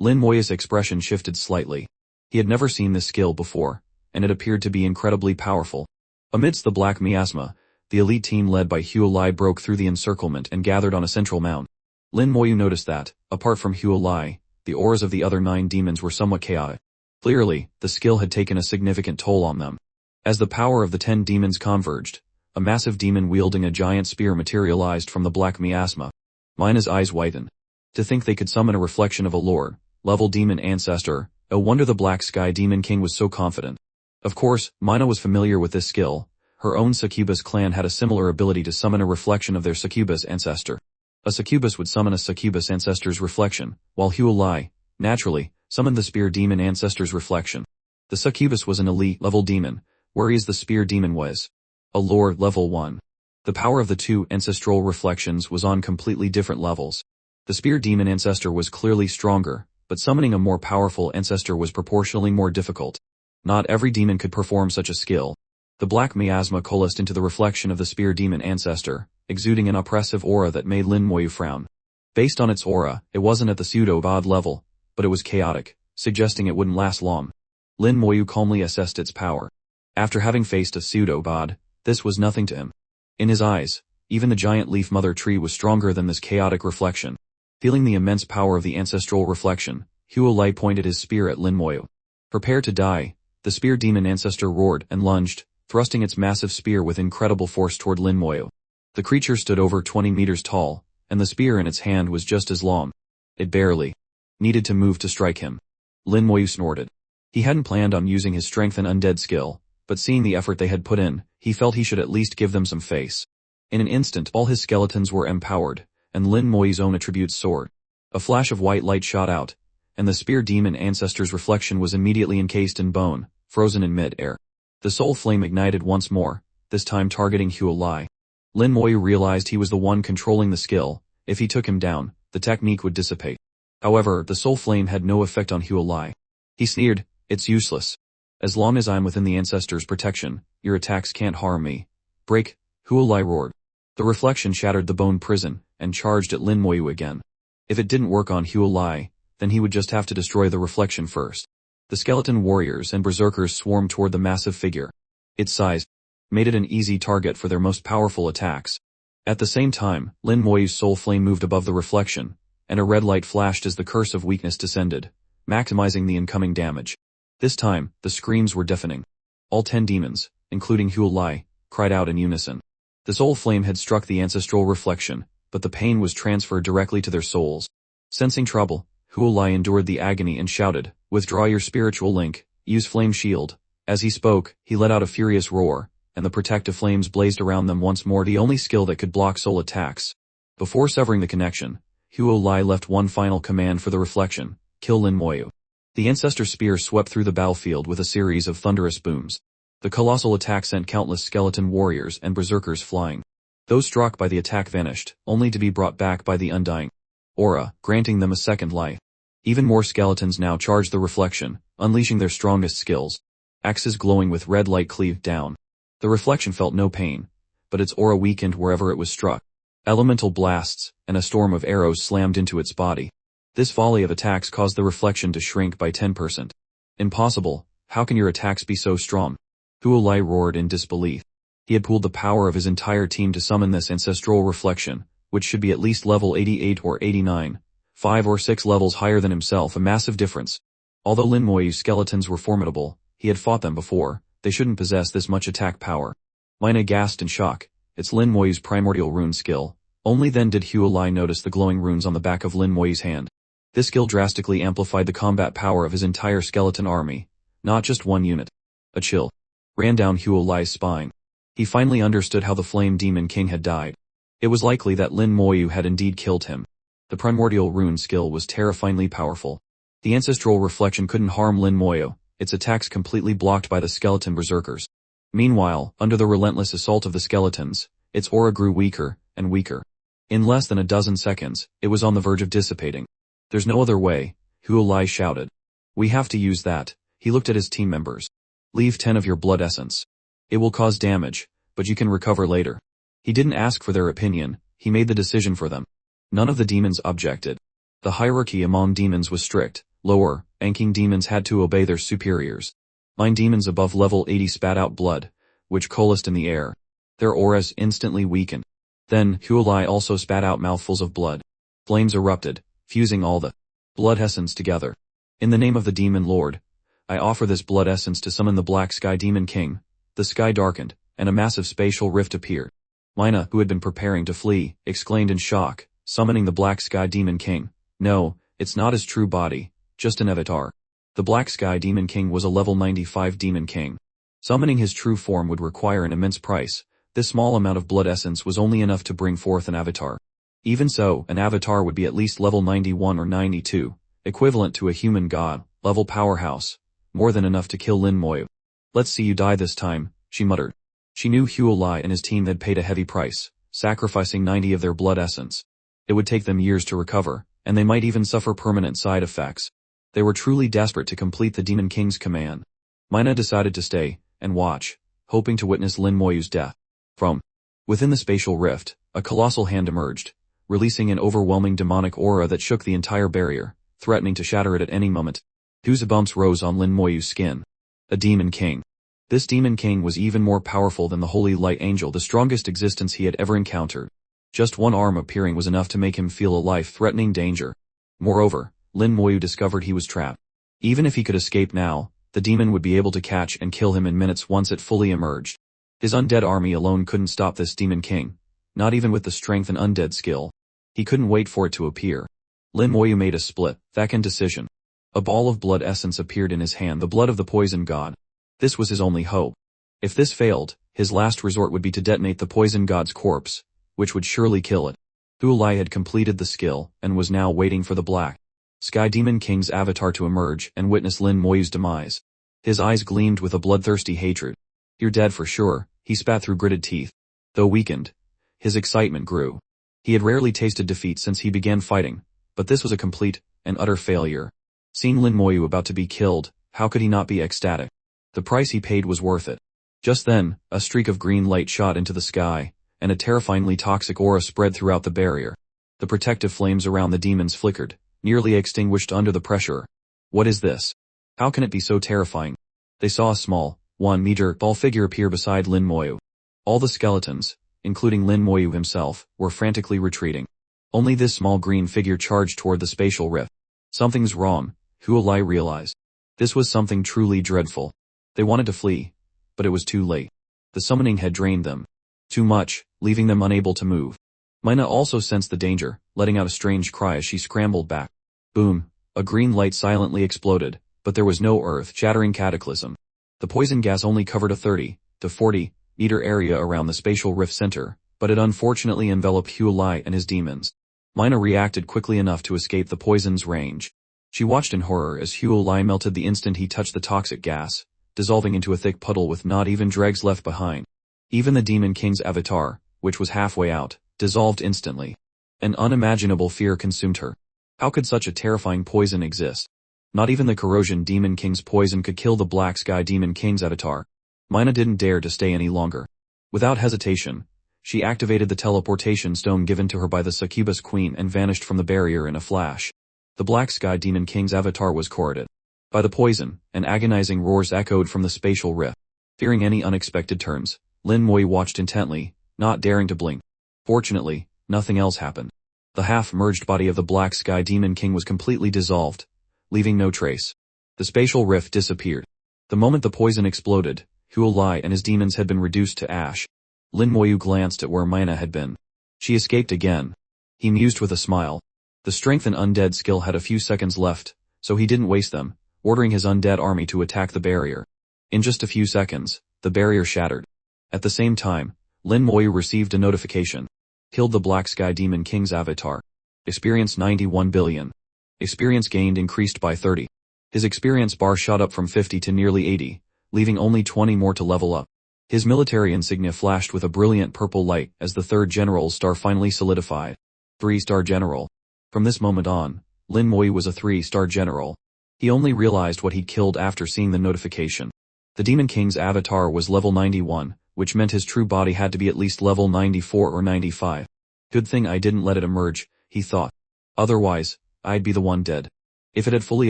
Lin Moyu's expression shifted slightly. He had never seen this skill before, and it appeared to be incredibly powerful. Amidst the black miasma, the elite team led by Huo Lai broke through the encirclement and gathered on a central mound. Lin Moyu noticed that, apart from Huo Lai, the auras of the other 9 demons were somewhat chaotic. Clearly, the skill had taken a significant toll on them. As the power of the 10 demons converged, a massive demon wielding a giant spear materialized from the black miasma. Mina's eyes widened. To think they could summon a reflection of a level demon ancestor, no wonder the Black Sky Demon King was so confident. Of course, Mina was familiar with this skill. Her own succubus clan had a similar ability to summon a reflection of their succubus ancestor. A succubus would summon a succubus ancestor's reflection, while Huo Lai, naturally, summoned the spear demon ancestor's reflection. The succubus was an elite level demon, whereas the spear demon was a lore level 1. The power of the 2 ancestral reflections was on completely different levels. The spear demon ancestor was clearly stronger, but summoning a more powerful ancestor was proportionally more difficult. Not every demon could perform such a skill. The black miasma coalesced into the reflection of the spear demon ancestor, exuding an oppressive aura that made Lin Moyu frown. Based on its aura, it wasn't at the pseudo-god level, but it was chaotic, suggesting it wouldn't last long. Lin Moyu calmly assessed its power. After having faced a pseudo-god, this was nothing to him. In his eyes, even the giant leaf mother tree was stronger than this chaotic reflection. Feeling the immense power of the ancestral reflection, Huo Lai pointed his spear at Lin Moyu. Prepare to die, the spear demon ancestor roared and lunged, thrusting its massive spear with incredible force toward Lin Moyu. The creature stood over 20 meters tall, and the spear in its hand was just as long. It barely needed to move to strike him. Lin Moyu snorted. He hadn't planned on using his strength and undead skill, but seeing the effort they had put in, he felt he should at least give them some face. In an instant all his skeletons were empowered, and Lin Moyu's own attributes soared. A flash of white light shot out, and the spear demon ancestor's reflection was immediately encased in bone, frozen in mid-air. The soul flame ignited once more, this time targeting Huo Lai. Lin Moyu realized he was the one controlling the skill. If he took him down, the technique would dissipate. However, the soul flame had no effect on Huo Lai. He sneered, "It's useless. As long as I'm within the ancestor's protection, your attacks can't harm me." "Break!" Huo Lai roared. The reflection shattered the bone prison, and charged at Lin Moyu again. If it didn't work on Huo Lai, then he would just have to destroy the reflection first. The skeleton warriors and berserkers swarmed toward the massive figure. Its size made it an easy target for their most powerful attacks. At the same time, Lin Moyu's soul flame moved above the reflection, and a red light flashed as the curse of weakness descended, maximizing the incoming damage. This time, the screams were deafening. All 10 demons, including Huo Lai, cried out in unison. The soul flame had struck the ancestral reflection, but the pain was transferred directly to their souls. Sensing trouble, Huo Lai endured the agony and shouted, "Withdraw your spiritual link, use flame shield." As he spoke, he let out a furious roar, and the protective flames blazed around them once more, the only skill that could block soul attacks. Before severing the connection, Huo Lai left one final command for the reflection: kill Lin Moyu. The ancestor spear swept through the battlefield with a series of thunderous booms. The colossal attack sent countless skeleton warriors and berserkers flying. Those struck by the attack vanished, only to be brought back by the undying aura, granting them a second life. Even more skeletons now charged the reflection, unleashing their strongest skills. Axes glowing with red light cleaved down. The reflection felt no pain, but its aura weakened wherever it was struck. Elemental blasts, and a storm of arrows slammed into its body. This volley of attacks caused the reflection to shrink by 10%. "Impossible, how can your attacks be so strong?" Huo Lai roared in disbelief. He had pooled the power of his entire team to summon this ancestral reflection, which should be at least level 88 or 89, 5 or 6 levels higher than himself, a massive difference. Although Lin Moyu's skeletons were formidable, he had fought them before, they shouldn't possess this much attack power. Mina gasped in shock. It's Lin Moyu's Primordial Rune skill. Only then did Huo Lai notice the glowing runes on the back of Lin Moyu's hand. This skill drastically amplified the combat power of his entire skeleton army, not just one unit. A chill ran down Huo Lai's spine. He finally understood how the Flame Demon King had died. It was likely that Lin Moyu had indeed killed him. The Primordial Rune skill was terrifyingly powerful. The ancestral reflection couldn't harm Lin Moyu, its attacks completely blocked by the skeleton berserkers. Meanwhile, under the relentless assault of the skeletons, its aura grew weaker and weaker. In less than a dozen seconds, it was on the verge of dissipating. "There's no other way," Huo Lai shouted. "We have to use that." He looked at his team members. "Leave 10 of your blood essence. It will cause damage, but you can recover later." He didn't ask for their opinion, he made the decision for them. None of the demons objected. The hierarchy among demons was strict, Lower, ranking demons had to obey their superiors. Mine demons above level 80 spat out blood, which coalesced in the air. Their auras instantly weakened. Then, Huolai also spat out mouthfuls of blood. Flames erupted, fusing all the blood essence together. In the name of the Demon Lord, I offer this blood essence to summon the Black Sky Demon King. The sky darkened, and a massive spatial rift appeared. Mina, who had been preparing to flee, exclaimed in shock, summoning the Black Sky Demon King. No, it's not his true body, just an avatar. The Black Sky Demon King was a level 95 Demon King. Summoning his true form would require an immense price. This small amount of blood essence was only enough to bring forth an avatar. Even so, an avatar would be at least level 91 or 92, equivalent to a human god, level powerhouse, more than enough to kill Lin Moyu. Let's see you die this time, she muttered. She knew Huolai and his team had paid a heavy price, sacrificing 90 of their blood essence. It would take them years to recover, and they might even suffer permanent side effects. They were truly desperate to complete the Demon King's command. Mina decided to stay and watch, hoping to witness Lin Moyu's death. From within the spatial rift, a colossal hand emerged, releasing an overwhelming demonic aura that shook the entire barrier, threatening to shatter it at any moment. Goosebumps rose on Lin Moyu's skin. A Demon King. This Demon King was even more powerful than the Holy Light Angel, the strongest existence he had ever encountered. Just one arm appearing was enough to make him feel a life-threatening danger. Moreover, Lin Moyu discovered he was trapped. Even if he could escape now, the demon would be able to catch and kill him in minutes once it fully emerged. His undead army alone couldn't stop this Demon King, not even with the strength and undead skill. He couldn't wait for it to appear. Lin Moyu made a split-second decision. A ball of blood essence appeared in his hand, the blood of the poison god. This was his only hope. If this failed, his last resort would be to detonate the poison god's corpse, which would surely kill it. Huolai had completed the skill, and was now waiting for the Black Sky Demon King's avatar to emerge and witness Lin Moyu's demise. His eyes gleamed with a bloodthirsty hatred. You're dead for sure, he spat through gritted teeth. Though weakened, his excitement grew. He had rarely tasted defeat since he began fighting, but this was a complete and utter failure. Seeing Lin Moyu about to be killed, how could he not be ecstatic? The price he paid was worth it. Just then, a streak of green light shot into the sky, and a terrifyingly toxic aura spread throughout the barrier. The protective flames around the demons flickered, nearly extinguished under the pressure. What is this? How can it be so terrifying? They saw a small, 1-meter tall figure appear beside Lin Moyu. All the skeletons, including Lin Moyu himself, were frantically retreating. Only this small green figure charged toward the spatial rift. Something's wrong, Huolai realized. This was something truly dreadful. They wanted to flee, but it was too late. The summoning had drained them too much, leaving them unable to move. Mina also sensed the danger, letting out a strange cry as she scrambled back. Boom! A green light silently exploded, but there was no earth-shattering cataclysm. The poison gas only covered a 30 to 40 meter area around the spatial rift center, but it unfortunately enveloped Huolai and his demons. Mina reacted quickly enough to escape the poison's range. She watched in horror as Huolai melted the instant he touched the toxic gas, dissolving into a thick puddle with not even dregs left behind. Even the Demon King's avatar, which was halfway out, dissolved instantly. An unimaginable fear consumed her. How could such a terrifying poison exist? Not even the Corrosion Demon King's poison could kill the Black Sky Demon King's avatar. Mina didn't dare to stay any longer. Without hesitation, she activated the teleportation stone given to her by the Succubus Queen and vanished from the barrier in a flash. The Black Sky Demon King's avatar was corroded by the poison, and agonizing roars echoed from the spatial rift. Fearing any unexpected turns, Lin Moyu watched intently, not daring to blink. Fortunately, nothing else happened. The half-merged body of the Black Sky Demon King was completely dissolved, leaving no trace. The spatial rift disappeared. The moment the poison exploded, Huolai and his demons had been reduced to ash. Lin Moyu glanced at where Mina had been. She escaped again. He mused with a smile. The strength and undead skill had a few seconds left, so he didn't waste them, ordering his undead army to attack the barrier. In just a few seconds, the barrier shattered. At the same time, Lin Moyu received a notification. Killed the Black Sky Demon King's avatar. Experience 91 billion. Experience gained increased by 30. His experience bar shot up from 50 to nearly 80, leaving only 20 more to level up. His military insignia flashed with a brilliant purple light as the 3rd General's star finally solidified. 3-star General. From this moment on, Lin Moyu was a 3-star General. He only realized what he'd killed after seeing the notification. The Demon King's avatar was level 91, which meant his true body had to be at least level 94 or 95. Good thing I didn't let it emerge, he thought. Otherwise, I'd be the one dead. If it had fully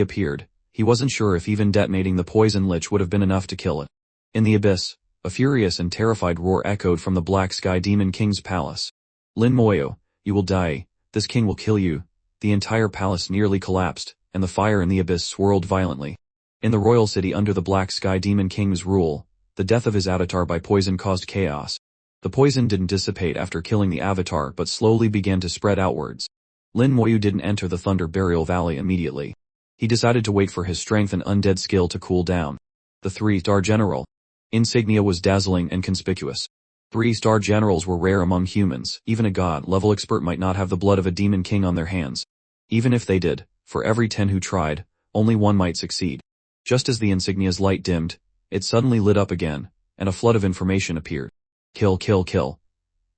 appeared, he wasn't sure if even detonating the poison lich would have been enough to kill it. In the abyss, a furious and terrified roar echoed from the Black Sky Demon King's palace. Lin Moyu, you will die, this king will kill you. The entire palace nearly collapsed, and the fire in the abyss swirled violently. In the royal city under the Black Sky Demon King's rule, the death of his avatar by poison caused chaos. The poison didn't dissipate after killing the avatar but slowly began to spread outwards. Lin Moyu didn't enter the Thunder Burial Valley immediately. He decided to wait for his strength and undead skill to cool down. The 3-star general insignia was dazzling and conspicuous. 3-star generals were rare among humans. Even a god-level expert might not have the blood of a demon king on their hands. Even if they did, for every 10 who tried, only 1 might succeed. Just as the insignia's light dimmed, it suddenly lit up again, and a flood of information appeared. Kill, kill, kill.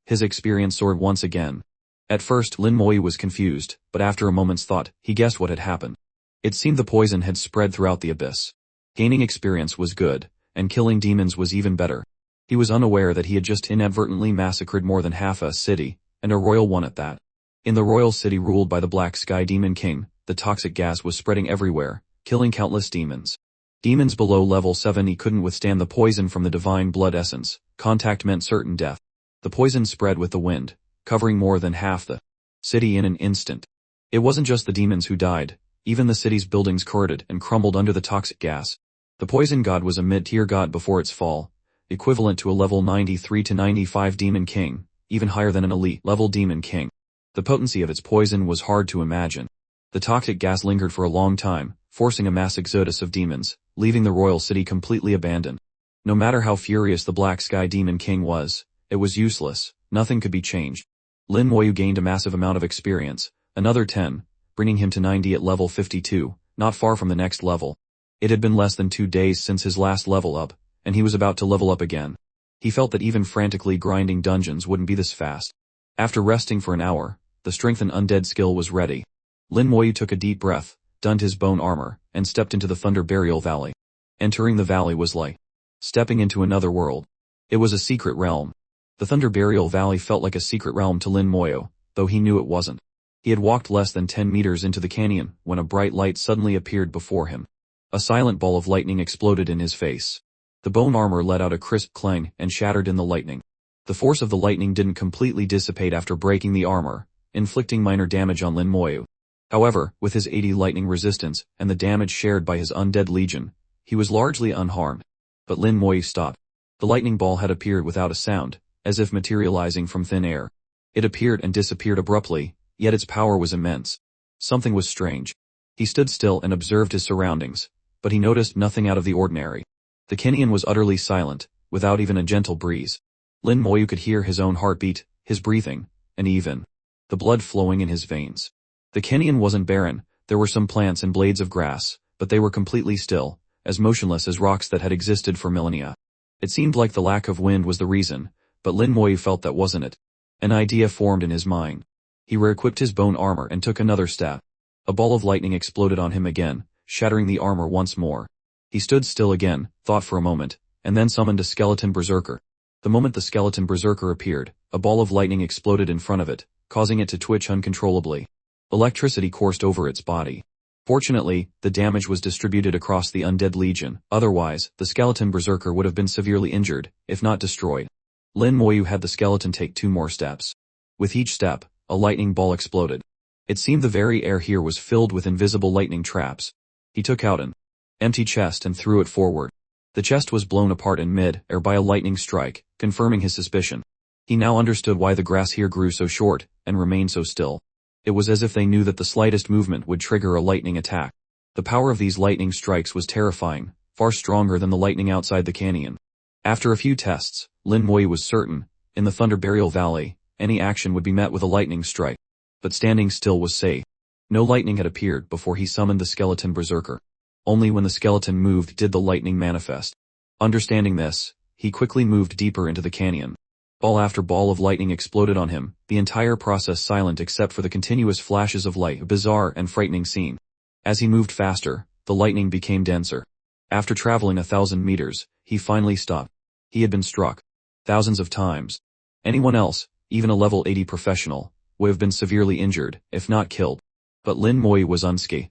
His experience soared once again. At first Lin Moyu was confused, but after a moment's thought, he guessed what had happened. It seemed the poison had spread throughout the abyss. Gaining experience was good, and killing demons was even better. He was unaware that he had just inadvertently massacred more than half a city, and a royal one at that. In the royal city ruled by the Black Sky Demon King, the toxic gas was spreading everywhere, killing countless demons. Demons below level 70 couldn't withstand the poison from the divine blood essence. Contact meant certain death. The poison spread with the wind, covering more than half the city in an instant. It wasn't just the demons who died, even the city's buildings corroded and crumbled under the toxic gas. The poison god was a mid-tier god before its fall, equivalent to a level 93 to 95 demon king, even higher than an elite-level demon king. The potency of its poison was hard to imagine. The toxic gas lingered for a long time, forcing a mass exodus of demons, leaving the royal city completely abandoned. No matter how furious the Black Sky Demon King was, it was useless, nothing could be changed. Lin Moyu gained a massive amount of experience, another 10, bringing him to 90 at level 52, not far from the next level. It had been less than 2 days since his last level up, and he was about to level up again. He felt that even frantically grinding dungeons wouldn't be this fast. After resting for an hour, the strength and undead skill was ready. Lin Moyu took a deep breath, donned his bone armor, and stepped into the Thunder Burial Valley. Entering the valley was like stepping into another world. It was a secret realm. The Thunder Burial Valley felt like a secret realm to Lin Moyu, though he knew it wasn't. He had walked less than 10 meters into the canyon when a bright light suddenly appeared before him. A silent ball of lightning exploded in his face. The bone armor let out a crisp clang and shattered in the lightning. The force of the lightning didn't completely dissipate after breaking the armor, inflicting minor damage on Lin Moyu. However, with his 80 lightning resistance and the damage shared by his undead legion, he was largely unharmed. But Lin Moyu stopped. The lightning ball had appeared without a sound, as if materializing from thin air. It appeared and disappeared abruptly, yet its power was immense. Something was strange. He stood still and observed his surroundings, but he noticed nothing out of the ordinary. The canyon was utterly silent, without even a gentle breeze. Lin Moyu could hear his own heartbeat, his breathing, and even the blood flowing in his veins. The canyon wasn't barren, there were some plants and blades of grass, but they were completely still, as motionless as rocks that had existed for millennia. It seemed like the lack of wind was the reason, but Lin Moyu felt that wasn't it. An idea formed in his mind. He re-equipped his bone armor and took another step. A ball of lightning exploded on him again, shattering the armor once more. He stood still again, thought for a moment, and then summoned a skeleton berserker. The moment the skeleton berserker appeared, a ball of lightning exploded in front of it, causing it to twitch uncontrollably. Electricity coursed over its body. Fortunately, the damage was distributed across the undead legion, otherwise, the skeleton berserker would have been severely injured, if not destroyed. Lin Moyu had the skeleton take 2 more steps. With each step, a lightning ball exploded. It seemed the very air here was filled with invisible lightning traps. He took out an empty chest and threw it forward. The chest was blown apart in mid-air by a lightning strike, confirming his suspicion. He now understood why the grass here grew so short, and remained so still. It was as if they knew that the slightest movement would trigger a lightning attack. The power of these lightning strikes was terrifying, far stronger than the lightning outside the canyon. After a few tests, Lin Moyu was certain, in the Thunder Burial Valley, any action would be met with a lightning strike. But standing still was safe. No lightning had appeared before he summoned the skeleton berserker. Only when the skeleton moved did the lightning manifest. Understanding this, he quickly moved deeper into the canyon. Ball after ball of lightning exploded on him, the entire process silent except for the continuous flashes of light, a bizarre and frightening scene. As he moved faster, the lightning became denser. After traveling 1,000 meters, he finally stopped. He had been struck thousands of times. Anyone else, even a level 80 professional, would have been severely injured, if not killed. But Lin Moyu was unscathed.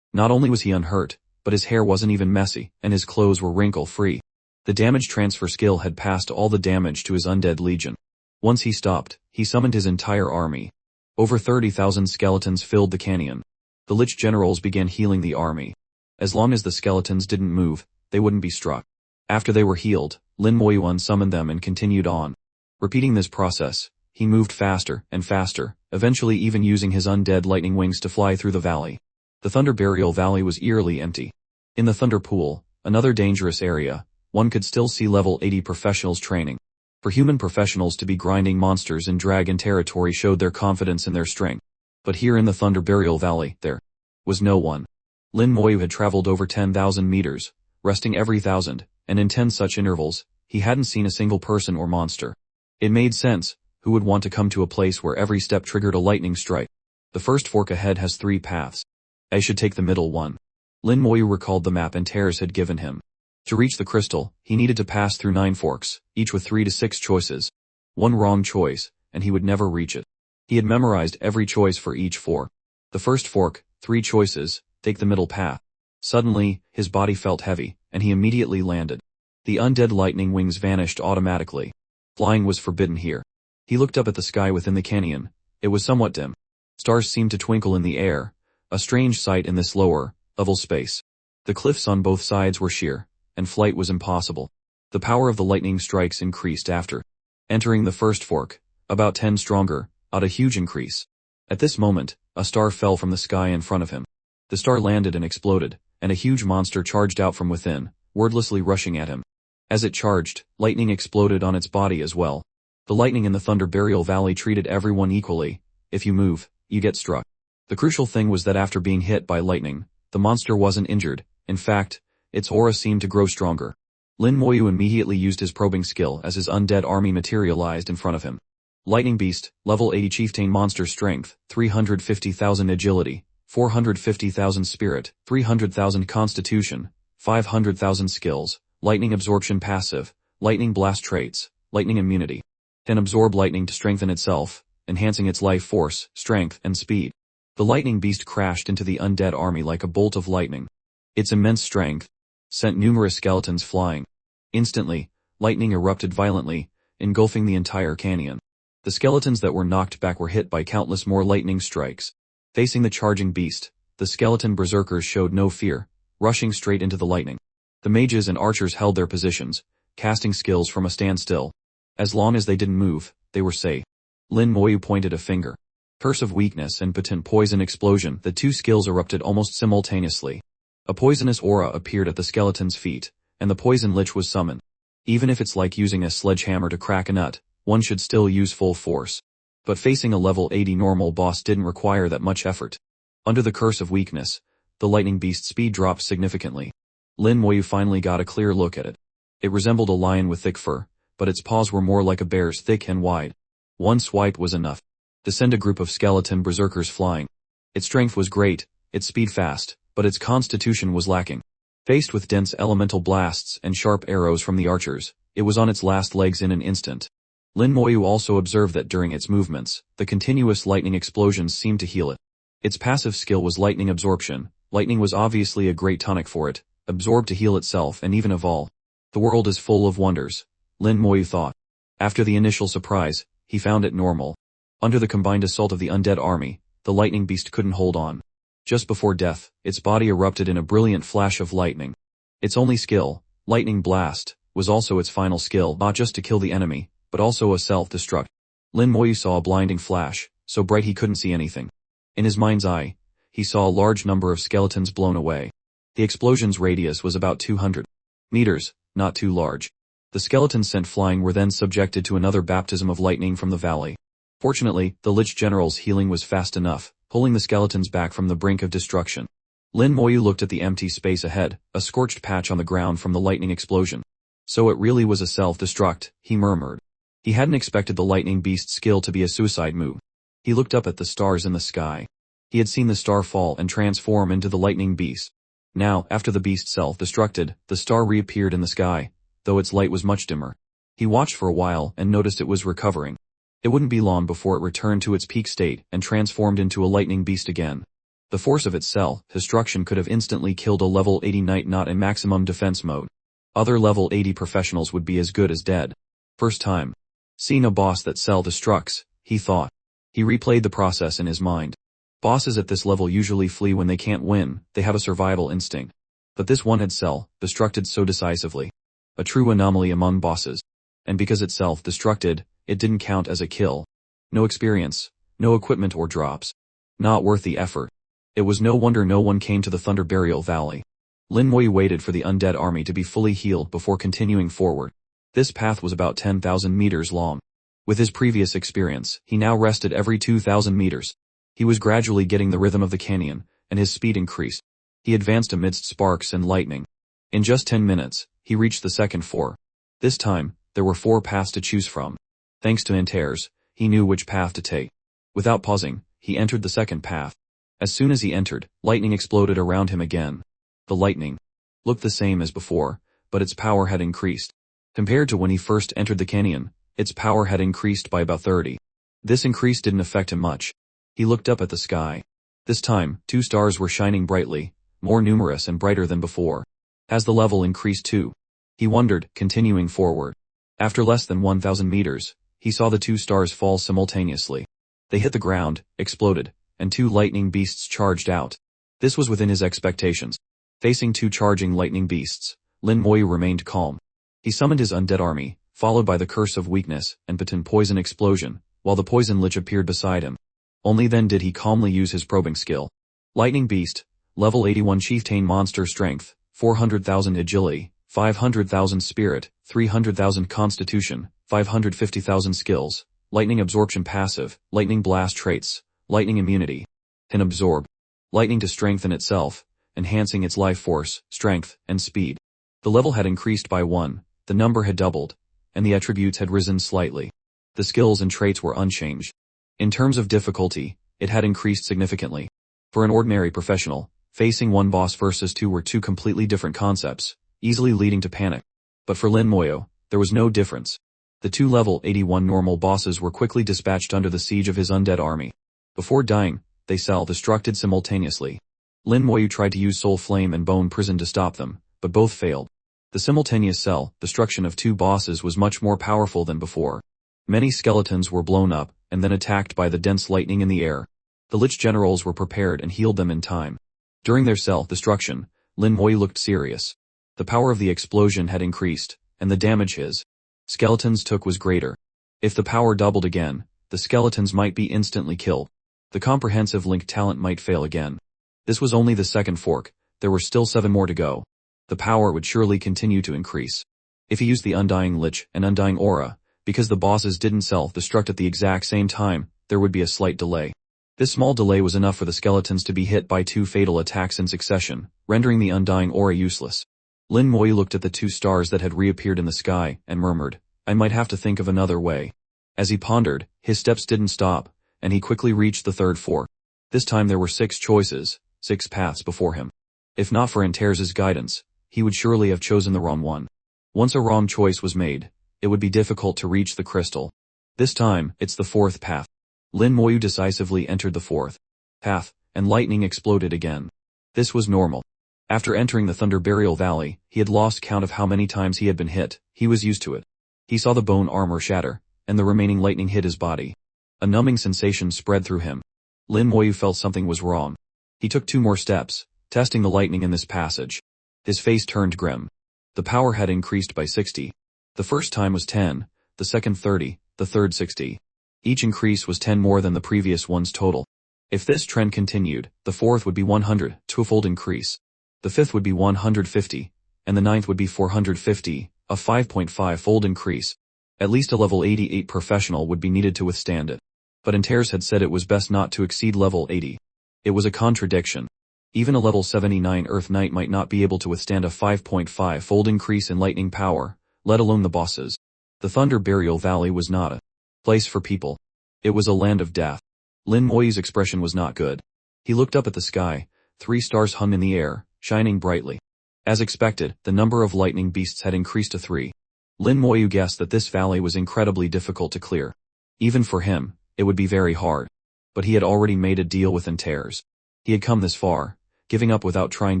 Not only was he unhurt, but his hair wasn't even messy, and his clothes were wrinkle-free. The damage transfer skill had passed all the damage to his undead legion. Once he stopped, he summoned his entire army. Over 30,000 skeletons filled the canyon. The Lich generals began healing the army. As long as the skeletons didn't move, they wouldn't be struck. After they were healed, Lin Moyu summoned them and continued on. Repeating this process, he moved faster and faster, eventually even using his undead lightning wings to fly through the valley. The Thunder Burial Valley was eerily empty. In the Thunder Pool, another dangerous area, one could still see level 80 professionals training. For human professionals to be grinding monsters in dragon territory showed their confidence in their strength. But here in the Thunder Burial Valley, there was no one. Lin Moyu had traveled over 10,000 meters, resting every 1,000, and in 10 such intervals, he hadn't seen a single person or monster. It made sense. Who would want to come to a place where every step triggered a lightning strike? The first fork ahead has 3 paths. I should take the middle one. Lin Moyu recalled the map Antares had given him. To reach the crystal, he needed to pass through 9 forks, each with 3 to 6 choices. One wrong choice, and he would never reach it. He had memorized every choice for each fork. The first fork, 3 choices, take the middle path. Suddenly, his body felt heavy, and he immediately landed. The undead lightning wings vanished automatically. Flying was forbidden here. He looked up at the sky within the canyon. It was somewhat dim. Stars seemed to twinkle in the air, a strange sight in this lower, level space. The cliffs on both sides were sheer, and flight was impossible. The power of the lightning strikes increased after entering the first fork, about 10 stronger, at a huge increase. At this moment, a star fell from the sky in front of him. The star landed and exploded, and a huge monster charged out from within, wordlessly rushing at him. As it charged, lightning exploded on its body as well. The lightning in the Thunder Burial Valley treated everyone equally. If you move, you get struck. The crucial thing was that after being hit by lightning, the monster wasn't injured. In fact, its aura seemed to grow stronger. Lin Moyu immediately used his probing skill as his undead army materialized in front of him. Lightning Beast, level 80 Chieftain Monster Strength, 350,000 Agility, 450,000 Spirit, 300,000 Constitution, 500,000 Skills, Lightning Absorption Passive, Lightning Blast Traits, Lightning Immunity. Can absorb lightning to strengthen itself, enhancing its life force, strength, and speed. The lightning beast crashed into the undead army like a bolt of lightning. Its immense strength sent numerous skeletons flying. Instantly, lightning erupted violently, engulfing the entire canyon. The skeletons that were knocked back were hit by countless more lightning strikes. Facing the charging beast, the skeleton berserkers showed no fear, rushing straight into the lightning. The mages and archers held their positions, casting skills from a standstill. As long as they didn't move, they were safe. Lin Moyu pointed a finger. Curse of Weakness and Potent Poison Explosion. The 2 skills erupted almost simultaneously. A poisonous aura appeared at the skeleton's feet, and the poison lich was summoned. Even if it's like using a sledgehammer to crack a nut, one should still use full force. But facing a level 80 normal boss didn't require that much effort. Under the Curse of Weakness, the lightning beast's speed dropped significantly. Lin Moyu finally got a clear look at it. It resembled a lion with thick fur, but its paws were more like a bear's, thick and wide. One swipe was enough to send a group of skeleton berserkers flying. Its strength was great, its speed fast, but its constitution was lacking. Faced with dense elemental blasts and sharp arrows from the archers, it was on its last legs in an instant. Lin Moyu also observed that during its movements, the continuous lightning explosions seemed to heal it. Its passive skill was lightning absorption. Lightning was obviously a great tonic for it, absorbed to heal itself and even evolve. The world is full of wonders, Lin Moyu thought. After the initial surprise, he found it normal. Under the combined assault of the undead army, the lightning beast couldn't hold on. Just before death, its body erupted in a brilliant flash of lightning. Its only skill, Lightning Blast, was also its final skill, not just to kill the enemy, but also a self-destruct. Lin Moyu saw a blinding flash, so bright he couldn't see anything. In his mind's eye, he saw a large number of skeletons blown away. The explosion's radius was about 200 meters, not too large. The skeletons sent flying were then subjected to another baptism of lightning from the valley. Fortunately, the Lich General's healing was fast enough, pulling the skeletons back from the brink of destruction. Lin Moyu looked at the empty space ahead, a scorched patch on the ground from the lightning explosion. So it really was a self-destruct, he murmured. He hadn't expected the lightning beast's skill to be a suicide move. He looked up at the stars in the sky. He had seen the star fall and transform into the lightning beast. Now, after the beast self-destructed, the star reappeared in the sky, though its light was much dimmer. He watched for a while and noticed it was recovering. It wouldn't be long before it returned to its peak state and transformed into a lightning beast again. The force of its self-destruction could have instantly killed a level 80 knight not in maximum defense mode. Other level 80 professionals would be as good as dead. First time seeing a boss that self-destructs, he thought. He replayed the process in his mind. Bosses at this level usually flee when they can't win, they have a survival instinct. But this one had self-destructed so decisively. A true anomaly among bosses. And because it self-destructed, it didn't count as a kill. No experience, no equipment or drops. Not worth the effort. It was no wonder no one came to the Thunder Burial Valley. Lin Moyu waited for the undead army to be fully healed before continuing forward. This path was about 10,000 meters long. With his previous experience, he now rested every 2,000 meters. He was gradually getting the rhythm of the canyon, and his speed increased. He advanced amidst sparks and lightning. In just 10 minutes, he reached the second floor. This time, there were 4 paths to choose from. Thanks to Antares, he knew which path to take. Without pausing, he entered the second path. As soon as he entered, lightning exploded around him again. The lightning looked the same as before, but its power had increased. Compared to when he first entered the canyon, its power had increased by about 30. This increase didn't affect him much. He looked up at the sky. This time, 2 stars were shining brightly, more numerous and brighter than before. As the level increased too, he wondered, continuing forward. After less than 1,000 meters, he saw the 2 stars fall simultaneously. They hit the ground, exploded, and 2 lightning beasts charged out. This was within his expectations. Facing 2 charging lightning beasts, Lin Moyu remained calm. He summoned his undead army, followed by the Curse of Weakness and Baton Poison Explosion, while the Poison Lich appeared beside him. Only then did he calmly use his probing skill. Lightning Beast, level 81 Chieftain Monster Strength, 400,000 Agility, 500,000 Spirit, 300,000 Constitution, 550,000 Skills, Lightning Absorption Passive, Lightning Blast Traits, Lightning Immunity. Can absorb lightning to strengthen itself, enhancing its life force, strength, and speed. The level had increased by 1, the number had doubled, and the attributes had risen slightly. The skills and traits were unchanged. In terms of difficulty, it had increased significantly. For an ordinary professional, facing one boss versus 2 were 2 completely different concepts, easily leading to panic. But for Lin Moyu, there was no difference. The 2 level 81 normal bosses were quickly dispatched under the siege of his undead army. Before dying, they self-destructed simultaneously. Lin Moyu tried to use Soul Flame and Bone Prison to stop them, but both failed. The simultaneous self-destruction of 2 bosses was much more powerful than before. Many skeletons were blown up, and then attacked by the dense lightning in the air. The Lich generals were prepared and healed them in time. During their self-destruction, Lin Moyu looked serious. The power of the explosion had increased, and the damage his skeletons took was greater. If the power doubled again, the skeletons might be instantly killed. The comprehensive link talent might fail again. This was only the second fork, there were still 7 more to go. The power would surely continue to increase. If he used the Undying Lich and Undying Aura, because the bosses didn't self-destruct at the exact same time, there would be a slight delay. This small delay was enough for the skeletons to be hit by 2 fatal attacks in succession, rendering the Undying Aura useless. Lin Moyu looked at the 2 stars that had reappeared in the sky, and murmured, "I might have to think of another way." As he pondered, his steps didn't stop, and he quickly reached the third fork. This time there were 6 choices, 6 paths before him. If not for Antares' guidance, he would surely have chosen the wrong one. Once a wrong choice was made, it would be difficult to reach the crystal. This time, it's the 4th path. Lin Moyu decisively entered the 4th path, and lightning exploded again. This was normal. After entering the Thunder Burial Valley, he had lost count of how many times he had been hit. He was used to it. He saw the bone armor shatter, and the remaining lightning hit his body. A numbing sensation spread through him. Lin Moyu felt something was wrong. He took 2 more steps, testing the lightning in this passage. His face turned grim. The power had increased by 60. The first time was 10, the second 30, the third 60. Each increase was 10 more than the previous one's total. If this trend continued, the 4th would be 100, 2-fold increase. The 5th would be 150, and the 9th would be 450, a 5.5-fold increase. At least a level 88 professional would be needed to withstand it. But Antares had said it was best not to exceed level 80. It was a contradiction. Even a level 79 Earth Knight might not be able to withstand a 5.5-fold increase in lightning power, let alone the bosses. The Thunder Burial Valley was not a place for people. It was a land of death. Lin Moyu's expression was not good. He looked up at the sky, 3 stars hung in the air, shining brightly. As expected, the number of lightning beasts had increased to 3. Lin Moyu guessed that this valley was incredibly difficult to clear. Even for him, it would be very hard. But he had already made a deal with Antares. He had come this far. Giving up without trying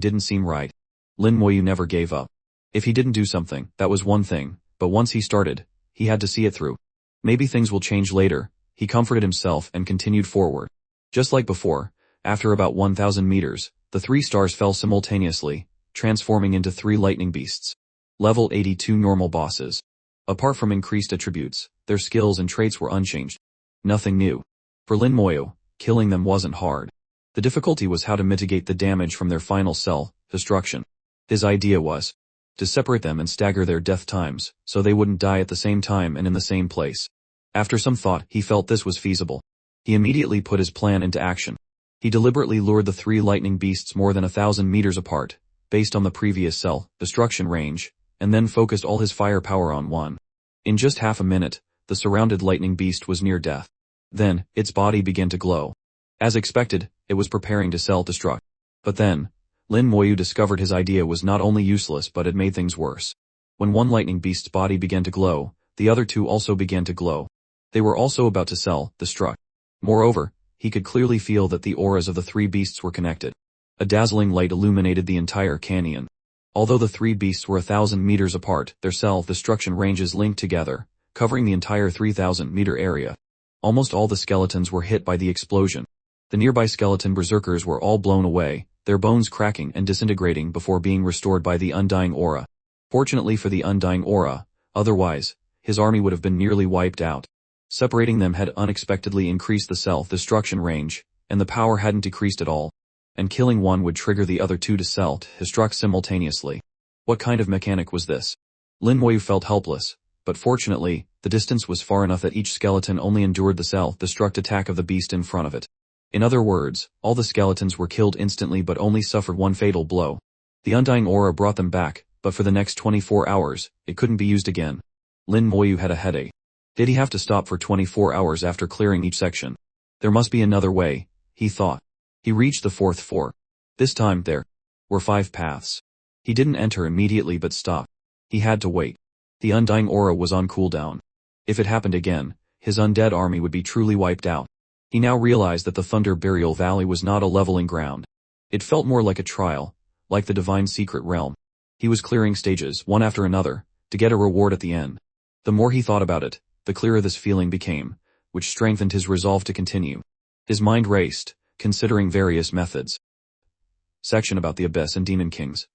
didn't seem right. Lin Moyu never gave up. If he didn't do something, that was one thing, but once he started, he had to see it through. Maybe things will change later, he comforted himself and continued forward. Just like before, after about 1,000 meters, the 3 stars fell simultaneously, transforming into 3 lightning beasts. Level 82 normal bosses. Apart from increased attributes, their skills and traits were unchanged. Nothing new. For Lin Moyu, killing them wasn't hard. The difficulty was how to mitigate the damage from their final self-destruction. His idea was to separate them and stagger their death times, so they wouldn't die at the same time and in the same place. After some thought, he felt this was feasible. He immediately put his plan into action. He deliberately lured the 3 lightning beasts more than 1,000 meters apart, based on the previous self-destruction range, and then focused all his firepower on one. In just half a minute, the surrounded lightning beast was near death. Then, its body began to glow. As expected, it was preparing to self-destruct. But then, Lin Moyu discovered his idea was not only useless but it made things worse. When one lightning beast's body began to glow, the other 2 also began to glow. They were also about to self-destruct. Moreover, he could clearly feel that the auras of the 3 beasts were connected. A dazzling light illuminated the entire canyon. Although the 3 beasts were 1,000 meters apart, their self-destruction ranges linked together, covering the entire 3,000-meter area. Almost all the skeletons were hit by the explosion. The nearby skeleton berserkers were all blown away, their bones cracking and disintegrating before being restored by the undying aura. Fortunately for the undying aura, otherwise, his army would have been nearly wiped out. Separating them had unexpectedly increased the self-destruction range, and the power hadn't decreased at all. And killing one would trigger the other 2 to self-destruct simultaneously. What kind of mechanic was this? Lin Moyu felt helpless, but fortunately, the distance was far enough that each skeleton only endured the self-destruct attack of the beast in front of it. In other words, all the skeletons were killed instantly but only suffered one fatal blow. The undying aura brought them back, but for the next 24 hours, it couldn't be used again. Lin Moyu had a headache. Did he have to stop for 24 hours after clearing each section? There must be another way, he thought. He reached the 4th floor. This time there were 5 paths. He didn't enter immediately but stopped. He had to wait. The undying aura was on cooldown. If it happened again, his undead army would be truly wiped out. He now realized that the Thunder Burial Valley was not a leveling ground. It felt more like a trial, like the divine secret realm. He was clearing stages, one after another, to get a reward at the end. The more he thought about it, the clearer this feeling became, which strengthened his resolve to continue. His mind raced, considering various methods. Section about the Abyss and Demon Kings.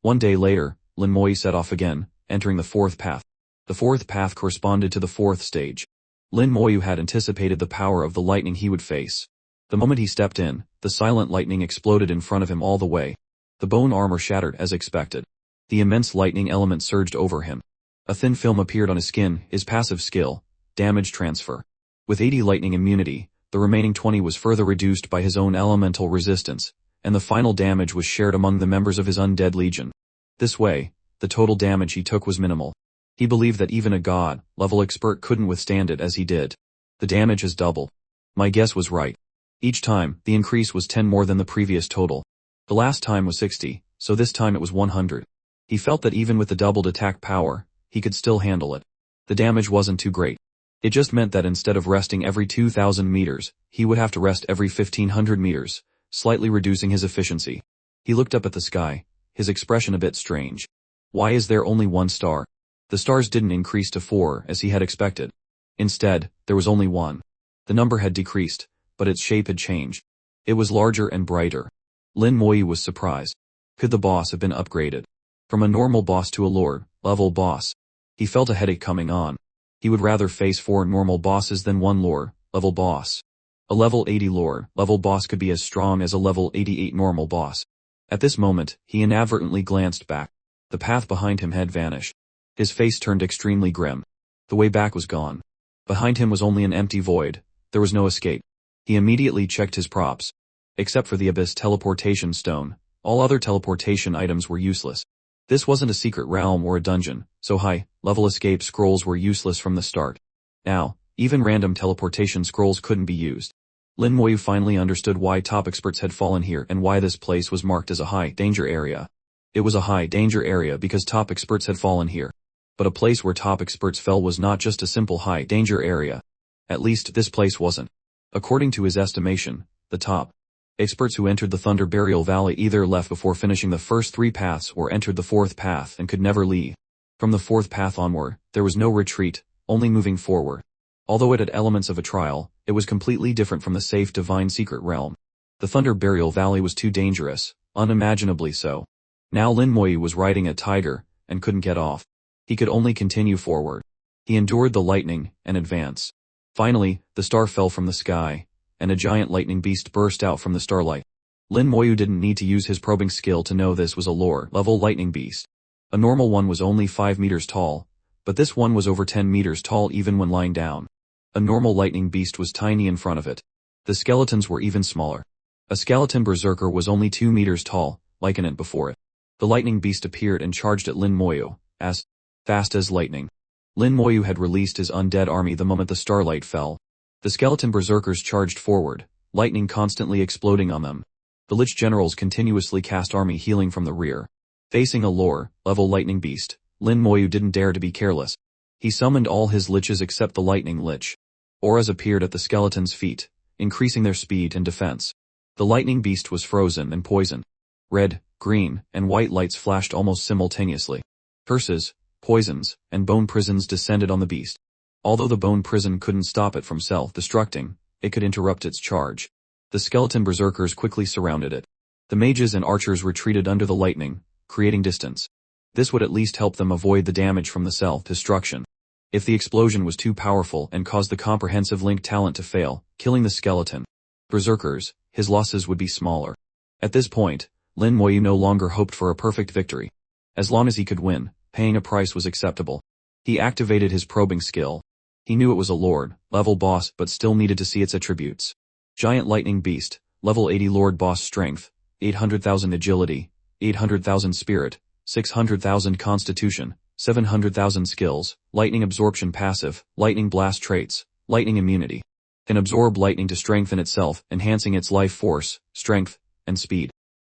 One day later, Lin Moyu set off again, entering the 4th path. The 4th path corresponded to the 4th stage. Lin Moyu had anticipated the power of the lightning he would face. The moment he stepped in, the silent lightning exploded in front of him all the way. The bone armor shattered as expected. The immense lightning element surged over him. A thin film appeared on his skin, his passive skill, damage transfer. With 80 lightning immunity, the remaining 20 was further reduced by his own elemental resistance, and the final damage was shared among the members of his undead legion. This way, the total damage he took was minimal. He believed that even a god-level expert couldn't withstand it as he did. The damage is double. My guess was right. Each time, the increase was 10 more than the previous total. The last time was 60, so this time it was 100. He felt that even with the doubled attack power, he could still handle it. The damage wasn't too great. It just meant that instead of resting every 2,000 meters, he would have to rest every 1,500 meters, slightly reducing his efficiency. He looked up at the sky, his expression a bit strange. Why is there only 1 star? The stars didn't increase to 4 as he had expected. Instead, there was only 1. The number had decreased, but its shape had changed. It was larger and brighter. Lin Moyu was surprised. Could the boss have been upgraded? From a normal boss to a lord-level boss. He felt a headache coming on. He would rather face 4 normal bosses than 1 lord-level boss. A level 80 lord-level boss could be as strong as a level 88 normal boss. At this moment, he inadvertently glanced back. The path behind him had vanished. His face turned extremely grim. The way back was gone. Behind him was only an empty void. There was no escape. He immediately checked his props. Except for the Abyss teleportation stone, all other teleportation items were useless. This wasn't a secret realm or a dungeon, so high-level escape scrolls were useless from the start. Now, even random teleportation scrolls couldn't be used. Lin Moyu finally understood why top experts had fallen here and why this place was marked as a high-danger area. It was a high-danger area because top experts had fallen here. But a place where top experts fell was not just a simple high-danger area. At least this place wasn't. According to his estimation, the top Experts who entered the Thunder Burial Valley either left before finishing the first 3 paths or entered the 4th path and could never leave. From the 4th path onward, there was no retreat, only moving forward. Although it had elements of a trial, it was completely different from the safe divine secret realm. The Thunder Burial Valley was too dangerous, unimaginably so. Now Lin Moyu was riding a tiger, and couldn't get off. He could only continue forward. He endured the lightning, and advanced. Finally, the star fell from the sky, and a giant lightning beast burst out from the starlight. Lin Moyu didn't need to use his probing skill to know this was a lore-level lightning beast. A normal one was only 5 meters tall, but this one was over 10 meters tall even when lying down. A normal lightning beast was tiny in front of it. The skeletons were even smaller. A skeleton berserker was only 2 meters tall, like an ant before it. The lightning beast appeared and charged at Lin Moyu, as fast as lightning. Lin Moyu had released his undead army the moment the starlight fell. The skeleton berserkers charged forward, lightning constantly exploding on them. The Lich generals continuously cast army healing from the rear. Facing a lore-level lightning beast, Lin Moyu didn't dare to be careless. He summoned all his liches except the lightning lich. Auras appeared at the skeleton's feet, increasing their speed and defense. The lightning beast was frozen and poisoned. Red, green, and white lights flashed almost simultaneously. Curses, poisons, and bone prisons descended on the beast. Although the bone prison couldn't stop it from self-destructing, it could interrupt its charge. The skeleton berserkers quickly surrounded it. The mages and archers retreated under the lightning, creating distance. This would at least help them avoid the damage from the self-destruction. If the explosion was too powerful and caused the comprehensive link talent to fail, killing the skeleton berserkers, his losses would be smaller. At this point, Lin Moyu no longer hoped for a perfect victory. As long as he could win, paying a price was acceptable. He activated his probing skill. He knew it was a lord-level boss but still needed to see its attributes. Giant lightning beast, level 80 lord boss strength, 800,000 agility, 800,000 spirit, 600,000 constitution, 700,000 skills, lightning absorption passive, lightning blast traits, lightning immunity. Can absorb lightning to strengthen itself, enhancing its life force, strength, and speed.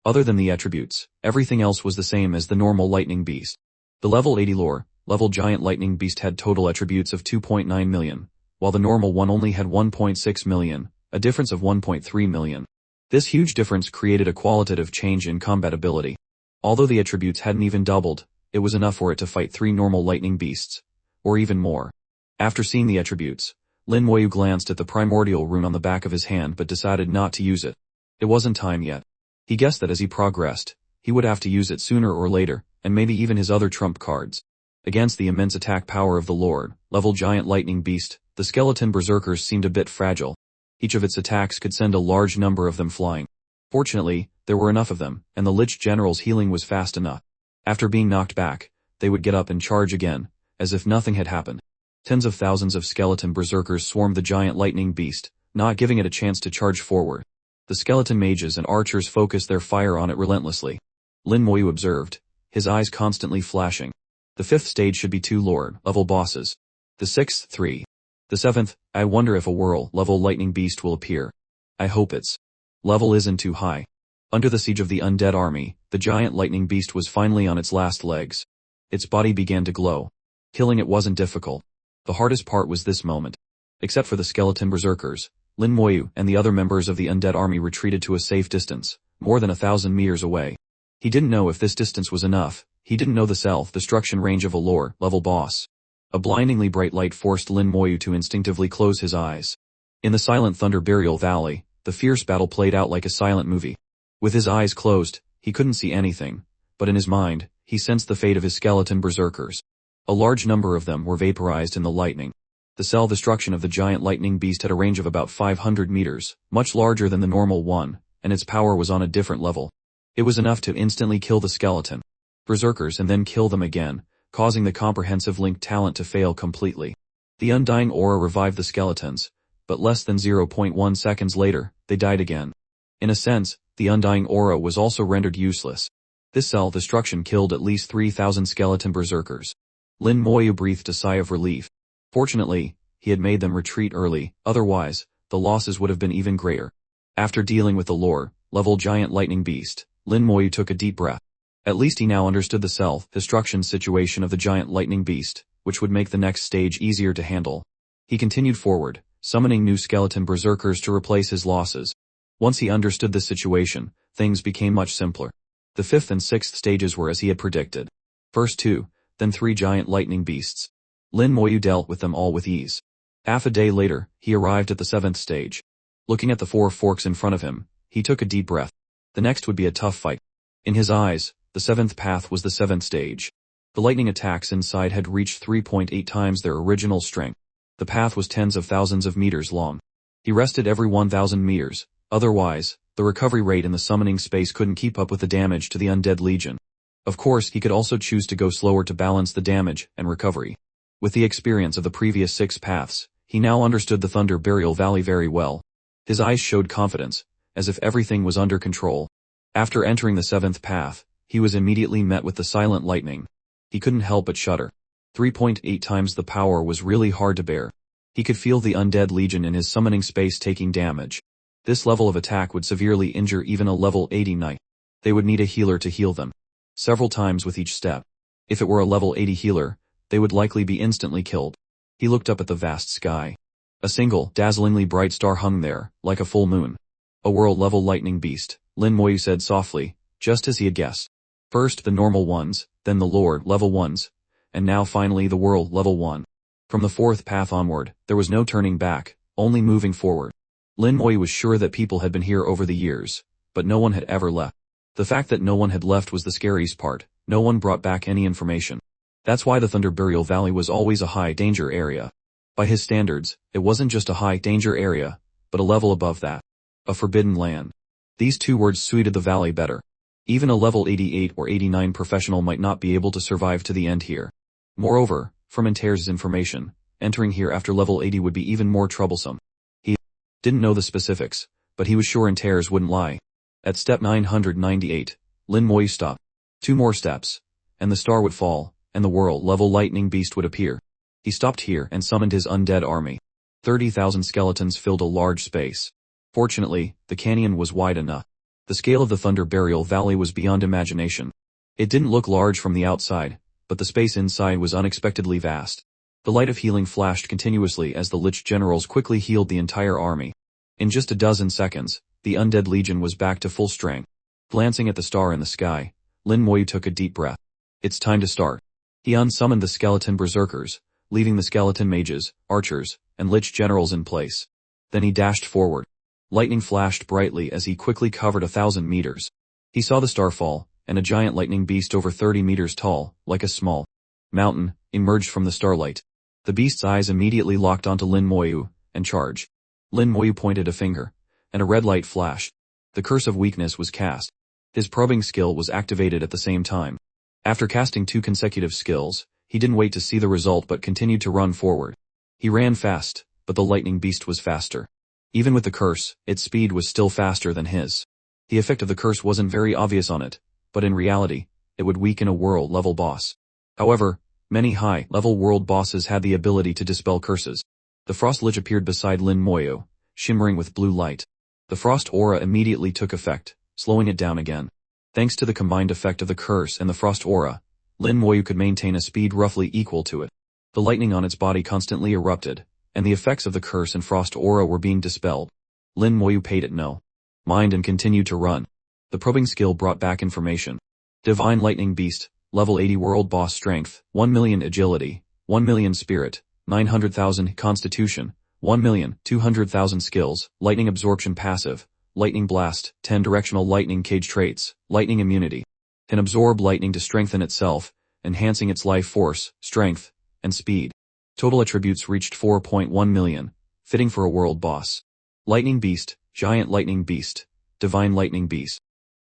Other than the attributes, everything else was the same as the normal lightning beast. The level 80 lore-level giant lightning beast had total attributes of 2.9 million, while the normal one only had 1.6 million, a difference of 1.3 million. This huge difference created a qualitative change in combat ability. Although the attributes hadn't even doubled, it was enough for it to fight 3 normal lightning beasts, or even more. After seeing the attributes, Lin Moyu glanced at the primordial rune on the back of his hand but decided not to use it. It wasn't time yet. He guessed that as he progressed, he would have to use it sooner or later, and maybe even his other trump cards. Against the immense attack power of the lord-level giant lightning beast, the skeleton berserkers seemed a bit fragile. Each of its attacks could send a large number of them flying. Fortunately, there were enough of them, and the Lich General's healing was fast enough. After being knocked back, they would get up and charge again, as if nothing had happened. Tens of thousands of skeleton berserkers swarmed the giant lightning beast, not giving it a chance to charge forward. The skeleton mages and archers focused their fire on it relentlessly. Lin Moyu observed, his eyes constantly flashing. The 5th stage should be 2 lord-level bosses. The 6th 3. The 7th, I wonder if a whirl-level lightning beast will appear. I hope its level isn't too high. Under the siege of the undead army, the giant lightning beast was finally on its last legs. Its body began to glow. Killing it wasn't difficult. The hardest part was this moment. Except for the skeleton berserkers, Lin Moyu and the other members of the undead army retreated to a safe distance, more than 1,000 meters away. He didn't know if this distance was enough. He didn't know the self-destruction range of a lore-level boss. A blindingly bright light forced Lin Moyu to instinctively close his eyes. In the silent Thunder Burial Valley, the fierce battle played out like a silent movie. With his eyes closed, he couldn't see anything, but in his mind, he sensed the fate of his skeleton berserkers. A large number of them were vaporized in the lightning. The self-destruction of the giant lightning beast had a range of about 500 meters, much larger than the normal one, and its power was on a different level. It was enough to instantly kill the skeleton berserkers and then kill them again, causing the comprehensive link talent to fail completely. The undying aura revived the skeletons, but less than 0.1 seconds later, they died again. In a sense, the undying aura was also rendered useless. This self-destruction killed at least 3,000 skeleton berserkers. Lin Moyu breathed a sigh of relief. Fortunately, he had made them retreat early, otherwise, the losses would have been even greater. After dealing with the lore-level giant lightning beast, Lin Moyu took a deep breath. At least he now understood the self-destruction situation of the giant lightning beast, which would make the next stage easier to handle. He continued forward, summoning new skeleton berserkers to replace his losses. Once he understood the situation, things became much simpler. The 5th and 6th stages were as he had predicted. First 2, then 3 giant lightning beasts. Lin Moyu dealt with them all with ease. Half a day later, he arrived at the 7th stage. Looking at the 4 forks in front of him, he took a deep breath. The next would be a tough fight. In his eyes, the 7th path was the 7th stage. The lightning attacks inside had reached 3.8 times their original strength. The path was tens of thousands of meters long. He rested every 1,000 meters, otherwise, the recovery rate in the summoning space couldn't keep up with the damage to the undead legion. Of course, he could also choose to go slower to balance the damage and recovery. With the experience of the previous 6 paths, he now understood the Thunder Burial Valley very well. His eyes showed confidence, as if everything was under control. After entering the 7th path, he was immediately met with the silent lightning. He couldn't help but shudder. 3.8 times the power was really hard to bear. He could feel the undead legion in his summoning space taking damage. This level of attack would severely injure even a level 80 knight. They would need a healer to heal them. Several times with each step. If it were a level 80 healer, they would likely be instantly killed. He looked up at the vast sky. A single, dazzlingly bright star hung there, like a full moon. A world-level lightning beast, Lin Moyu said softly, just as he had guessed. First the normal ones, then the Lord level ones, and now finally the world level 1. From the 4th path onward, there was no turning back, only moving forward. Lin Moyu was sure that people had been here over the years, but no one had ever left. The fact that no one had left was the scariest part. No one brought back any information. That's why the Thunder Burial Valley was always a high danger area. By his standards, it wasn't just a high danger area, but a level above that. A forbidden land. These 2 words suited the valley better. Even a level 88 or 89 professional might not be able to survive to the end here. Moreover, from Inter's information, entering here after level 80 would be even more troublesome. He didn't know the specifics, but he was sure Inter's wouldn't lie. At step 998, Lin Moyu stopped. 2 more steps, and the star would fall, and the world-level lightning beast would appear. He stopped here and summoned his undead army. 30,000 skeletons filled a large space. Fortunately, the canyon was wide enough. The scale of the Thunder Burial Valley was beyond imagination. It didn't look large from the outside, but the space inside was unexpectedly vast. The light of healing flashed continuously as the Lich generals quickly healed the entire army. In just a dozen seconds, the undead legion was back to full strength. Glancing at the star in the sky, Lin Moyu took a deep breath. It's time to start. He unsummoned the skeleton berserkers, leaving the skeleton mages, archers, and Lich generals in place. Then he dashed forward. Lightning flashed brightly as he quickly covered 1,000 meters. He saw the star fall, and a giant lightning beast over 30 meters tall, like a small mountain, emerged from the starlight. The beast's eyes immediately locked onto Lin Moyu, and charged. Lin Moyu pointed a finger, and a red light flashed. The curse of weakness was cast. His probing skill was activated at the same time. After casting 2 consecutive skills, he didn't wait to see the result but continued to run forward. He ran fast, but the lightning beast was faster. Even with the curse, its speed was still faster than his. The effect of the curse wasn't very obvious on it, but in reality, it would weaken a world-level boss. However, many high-level world bosses had the ability to dispel curses. The Frost Lich appeared beside Lin Moyu, shimmering with blue light. The Frost Aura immediately took effect, slowing it down again. Thanks to the combined effect of the curse and the Frost Aura, Lin Moyu could maintain a speed roughly equal to it. The lightning on its body constantly erupted, and the effects of the curse and Frost Aura were being dispelled. Lin Moyu paid it no mind and continued to run. The probing skill brought back information. Divine Lightning Beast, level 80 world boss strength, 1 million agility, 1 million spirit, 900,000 constitution, 1,200,000 skills, lightning absorption passive, lightning blast, 10 directional lightning cage traits, lightning immunity. Can absorb lightning to strengthen itself, enhancing its life force, strength, and speed. Total attributes reached 4.1 million, fitting for a world boss. Lightning Beast, Giant Lightning Beast, Divine Lightning Beast.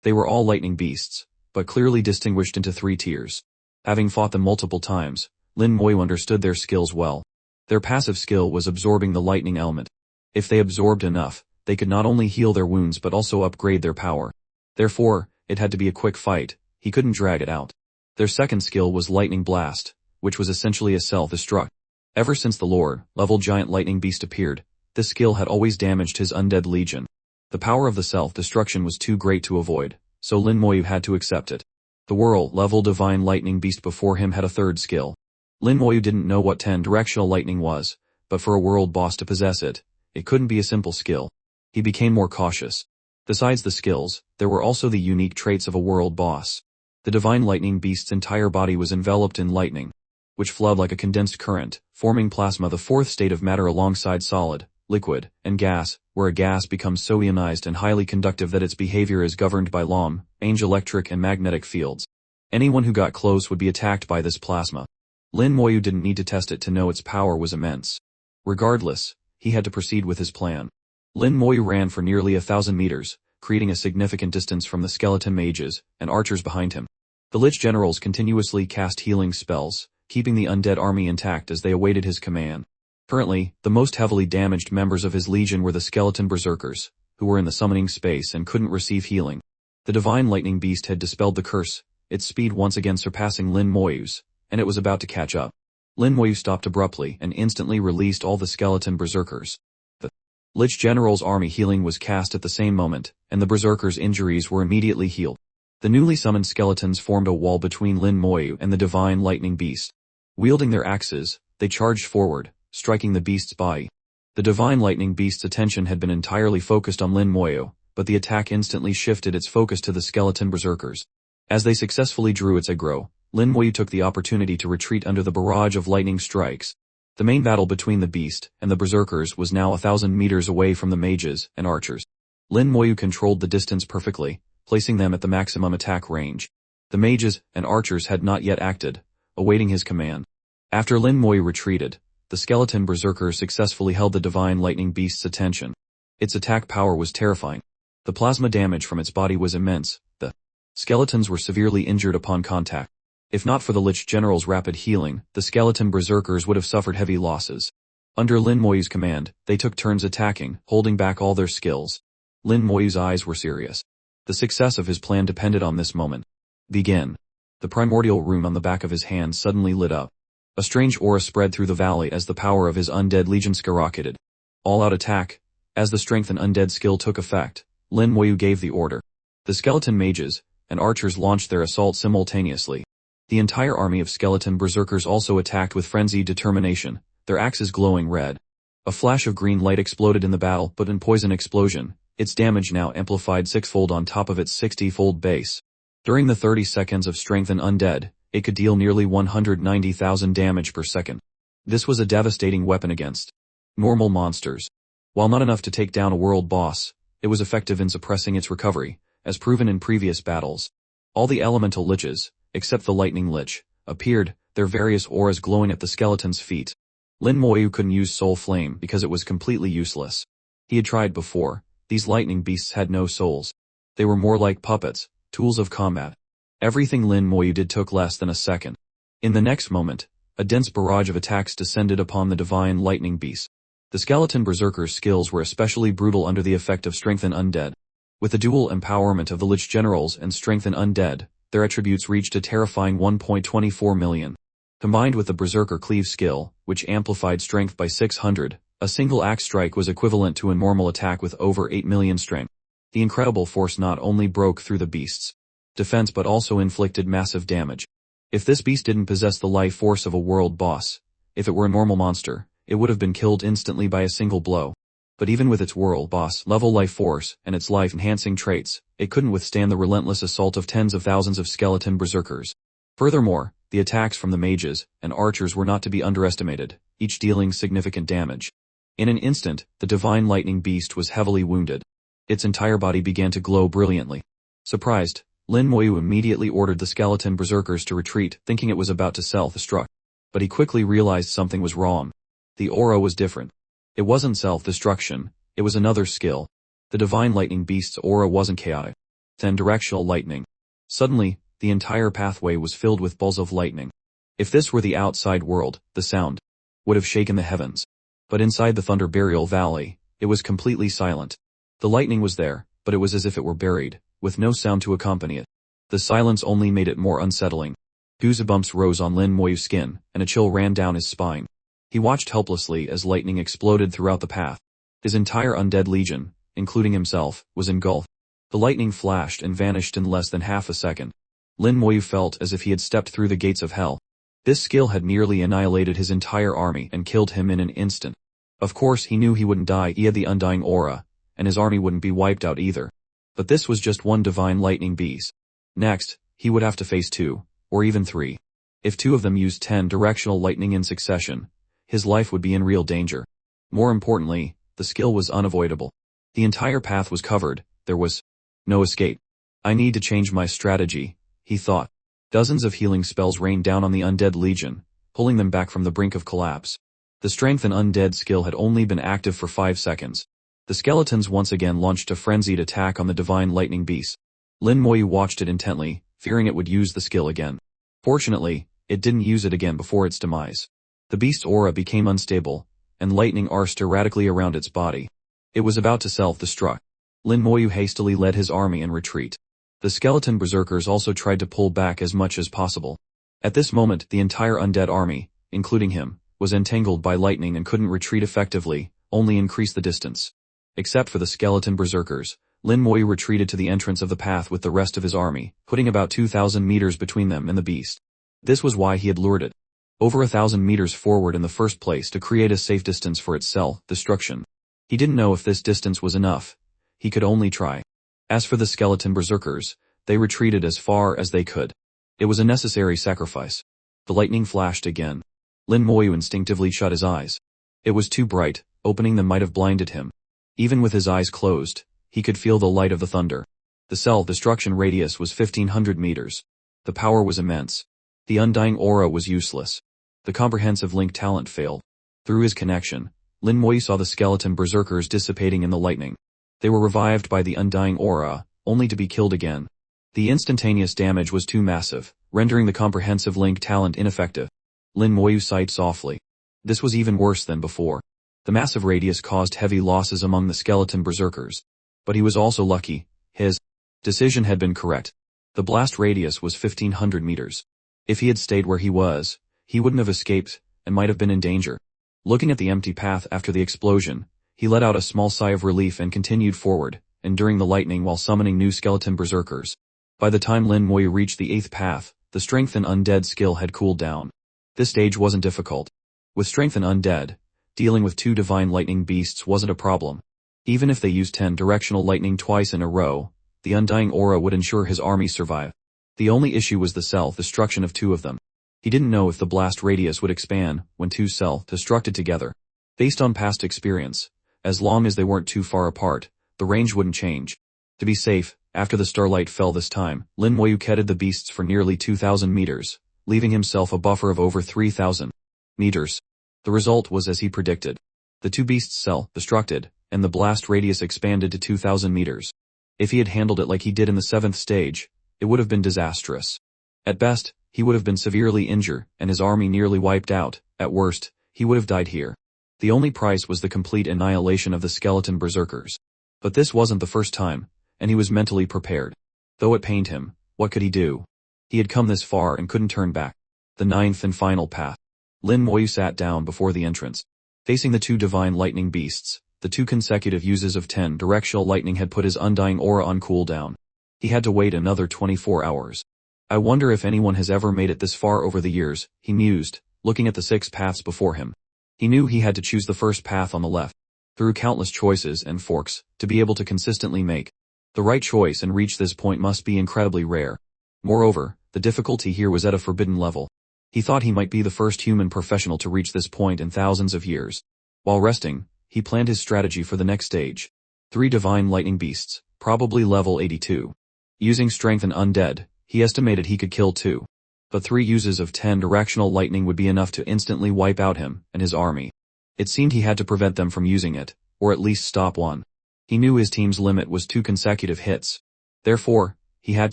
They were all lightning beasts, but clearly distinguished into 3 tiers. Having fought them multiple times, Lin Moyu understood their skills well. Their passive skill was absorbing the lightning element. If they absorbed enough, they could not only heal their wounds but also upgrade their power. Therefore, it had to be a quick fight, he couldn't drag it out. Their second skill was Lightning Blast, which was essentially a self-destruct. Ever since the Lord-level Giant Lightning Beast appeared, this skill had always damaged his undead legion. The power of the self-destruction was too great to avoid, so Lin Moyu had to accept it. The world-level Divine Lightning Beast before him had a third skill. Lin Moyu didn't know what 10 directional lightning was, but for a world boss to possess it, it couldn't be a simple skill. He became more cautious. Besides the skills, there were also the unique traits of a world boss. The divine lightning beast's entire body was enveloped in lightning, which flowed like a condensed current, forming plasma, the fourth state of matter alongside solid, liquid, and gas, where a gas becomes so ionized and highly conductive that its behavior is governed by long-range electric and magnetic fields. Anyone who got close would be attacked by this plasma. Lin Moyu didn't need to test it to know its power was immense. Regardless, he had to proceed with his plan. Lin Moyu ran for nearly 1,000 meters, creating a significant distance from the skeleton mages and archers behind him. The Lich generals continuously cast healing spells, keeping the undead army intact as they awaited his command. Currently, the most heavily damaged members of his legion were the skeleton berserkers, who were in the summoning space and couldn't receive healing. The divine lightning beast had dispelled the curse, its speed once again surpassing Lin Moyu's, and it was about to catch up. Lin Moyu stopped abruptly and instantly released all the skeleton berserkers. The Lich general's army healing was cast at the same moment, and the berserkers' injuries were immediately healed. The newly summoned skeletons formed a wall between Lin Moyu and the divine lightning beast. Wielding their axes, they charged forward, striking the beast's body. The divine lightning beast's attention had been entirely focused on Lin Moyu, but the attack instantly shifted its focus to the skeleton berserkers. As they successfully drew its aggro, Lin Moyu took the opportunity to retreat under the barrage of lightning strikes. The main battle between the beast and the berserkers was now 1,000 meters away from the mages and archers. Lin Moyu controlled the distance perfectly, placing them at the maximum attack range. The mages and archers had not yet acted, awaiting his command. After Lin Moyu retreated, the skeleton berserker successfully held the divine lightning beast's attention. Its attack power was terrifying. The plasma damage from its body was immense. The skeletons were severely injured upon contact. If not for the Lich general's rapid healing, the skeleton berserkers would have suffered heavy losses. Under Lin Moyu's command, they took turns attacking, holding back all their skills. Lin Moyu's eyes were serious. The success of his plan depended on this moment. Begin. The primordial rune on the back of his hand suddenly lit up. A strange aura spread through the valley as the power of his undead legion skyrocketed. All-out attack. As the strength and undead skill took effect, Lin Moyu gave the order. The skeleton mages and archers launched their assault simultaneously. The entire army of skeleton berserkers also attacked with frenzied determination, their axes glowing red. A flash of green light exploded in the battle, but in poison explosion, its damage now amplified sixfold on top of its 60-fold base. During the 30 seconds of strength and undead, it could deal nearly 190,000 damage per second. This was a devastating weapon against normal monsters. While not enough to take down a world boss, it was effective in suppressing its recovery, as proven in previous battles. All the elemental liches, except the lightning lich, appeared, their various auras glowing at the skeleton's feet. Lin Moyu couldn't use soul flame because it was completely useless. He had tried before. These lightning beasts had no souls. They were more like puppets, tools of combat. Everything Lin Moyu did took less than a second. In the next moment, a dense barrage of attacks descended upon the divine lightning beast. The skeleton berserker's skills were especially brutal under the effect of strength and undead. With the dual empowerment of the Lich generals and strength and undead, their attributes reached a terrifying 1.24 million. Combined with the berserker cleave skill, which amplified strength by 600, a single axe strike was equivalent to a normal attack with over 8 million strength. The incredible force not only broke through the beast's defense but also inflicted massive damage. If this beast didn't possess the life force of a world boss, if it were a normal monster, it would have been killed instantly by a single blow. But even with its world boss level life force and its life-enhancing traits, it couldn't withstand the relentless assault of tens of thousands of skeleton berserkers. Furthermore, the attacks from the mages and archers were not to be underestimated, each dealing significant damage. In an instant, the divine lightning beast was heavily wounded. Its entire body began to glow brilliantly. Surprised, Lin Moyu immediately ordered the skeleton berserkers to retreat, thinking it was about to self-destruct. But he quickly realized something was wrong. The aura was different. It wasn't self-destruction, it was another skill. The divine lightning beast's aura wasn't chaotic, and directional lightning. Suddenly, the entire pathway was filled with balls of lightning. If this were the outside world, the sound would have shaken the heavens. But inside the Thunder Burial Valley, it was completely silent. The lightning was there, but it was as if it were buried, with no sound to accompany it. The silence only made it more unsettling. Goosebumps rose on Lin Moyu's skin, and a chill ran down his spine. He watched helplessly as lightning exploded throughout the path. His entire undead legion, including himself, was engulfed. The lightning flashed and vanished in less than half a second. Lin Moyu felt as if he had stepped through the gates of hell. This skill had nearly annihilated his entire army and killed him in an instant. Of course he knew he wouldn't die, he had the undying aura, and his army wouldn't be wiped out either. But this was just one divine lightning beast. Next, he would have to face 2, or even 3. If 2 of them used 10 directional lightning in succession, his life would be in real danger. More importantly, the skill was unavoidable. The entire path was covered, there was no escape. I need to change my strategy, he thought. Dozens of healing spells rained down on the undead legion, pulling them back from the brink of collapse. The strengthen undead skill had only been active for 5 seconds. The skeletons once again launched a frenzied attack on the divine lightning beast. Lin Moyu watched it intently, fearing it would use the skill again. Fortunately, it didn't use it again before its demise. The beast's aura became unstable, and lightning arced erratically around its body. It was about to self-destruct. Lin Moyu hastily led his army in retreat. The skeleton berserkers also tried to pull back as much as possible. At this moment, the entire undead army, including him, was entangled by lightning and couldn't retreat effectively, only increase the distance. Except for the skeleton berserkers, Lin Moyu retreated to the entrance of the path with the rest of his army, putting about 2,000 meters between them and the beast. This was why he had lured it over 1,000 meters forward in the first place, to create a safe distance for its self-destruction. He didn't know if this distance was enough. He could only try. As for the skeleton berserkers, they retreated as far as they could. It was a necessary sacrifice. The lightning flashed again. Lin Moyu instinctively shut his eyes. It was too bright, opening them might have blinded him. Even with his eyes closed, he could feel the light of the thunder. The self-destruction radius was 1,500 meters. The power was immense. The undying aura was useless. The comprehensive link talent failed. Through his connection, Lin Moyu saw the skeleton berserkers dissipating in the lightning. They were revived by the undying aura, only to be killed again. The instantaneous damage was too massive, rendering the comprehensive link talent ineffective. Lin Moyu sighed softly. This was even worse than before. The massive radius caused heavy losses among the skeleton berserkers. But he was also lucky. His decision had been correct. The blast radius was 1,500 meters. If he had stayed where he was, he wouldn't have escaped, and might have been in danger. Looking at the empty path after the explosion, he let out a small sigh of relief and continued forward, enduring the lightning while summoning new skeleton berserkers. By the time Lin Moyu reached the 8th path, the strength and undead skill had cooled down. This stage wasn't difficult. With strength and undead, dealing with 2 divine lightning beasts wasn't a problem. Even if they used 10 directional lightning twice in a row, the undying aura would ensure his army survive. The only issue was the self-destruction of 2 of them. He didn't know if the blast radius would expand when 2 self-destructed together. Based on past experience, as long as they weren't too far apart, the range wouldn't change. To be safe, after the starlight fell this time, Lin Moyu ketted the beasts for nearly 2,000 meters, leaving himself a buffer of over 3,000 meters. The result was as he predicted. The 2 beasts self-destructed, and the blast radius expanded to 2,000 meters. If he had handled it like he did in the 7th stage, it would have been disastrous. At best, he would have been severely injured, and his army nearly wiped out. At worst, he would have died here. The only price was the complete annihilation of the skeleton berserkers. But this wasn't the first time, and he was mentally prepared. Though it pained him, what could he do? He had come this far and couldn't turn back. The 9th and final path. Lin Moyu sat down before the entrance. Facing the 2 divine lightning beasts, the 2 consecutive uses of 10 directional lightning had put his undying aura on cooldown. He had to wait another 24 hours. I wonder if anyone has ever made it this far over the years, he mused, looking at the 6 paths before him. He knew he had to choose the first path on the left, through countless choices and forks, to be able to consistently make the right choice and reach this point must be incredibly rare. Moreover, the difficulty here was at a forbidden level. He thought he might be the first human professional to reach this point in thousands of years. While resting, he planned his strategy for the next stage. 3 divine lightning beasts, probably level 82. Using strength and undead, he estimated he could kill 2. But 3 uses of 10 directional lightning would be enough to instantly wipe out him and his army. It seemed he had to prevent them from using it, or at least stop one. He knew his team's limit was 2 consecutive hits. Therefore, he had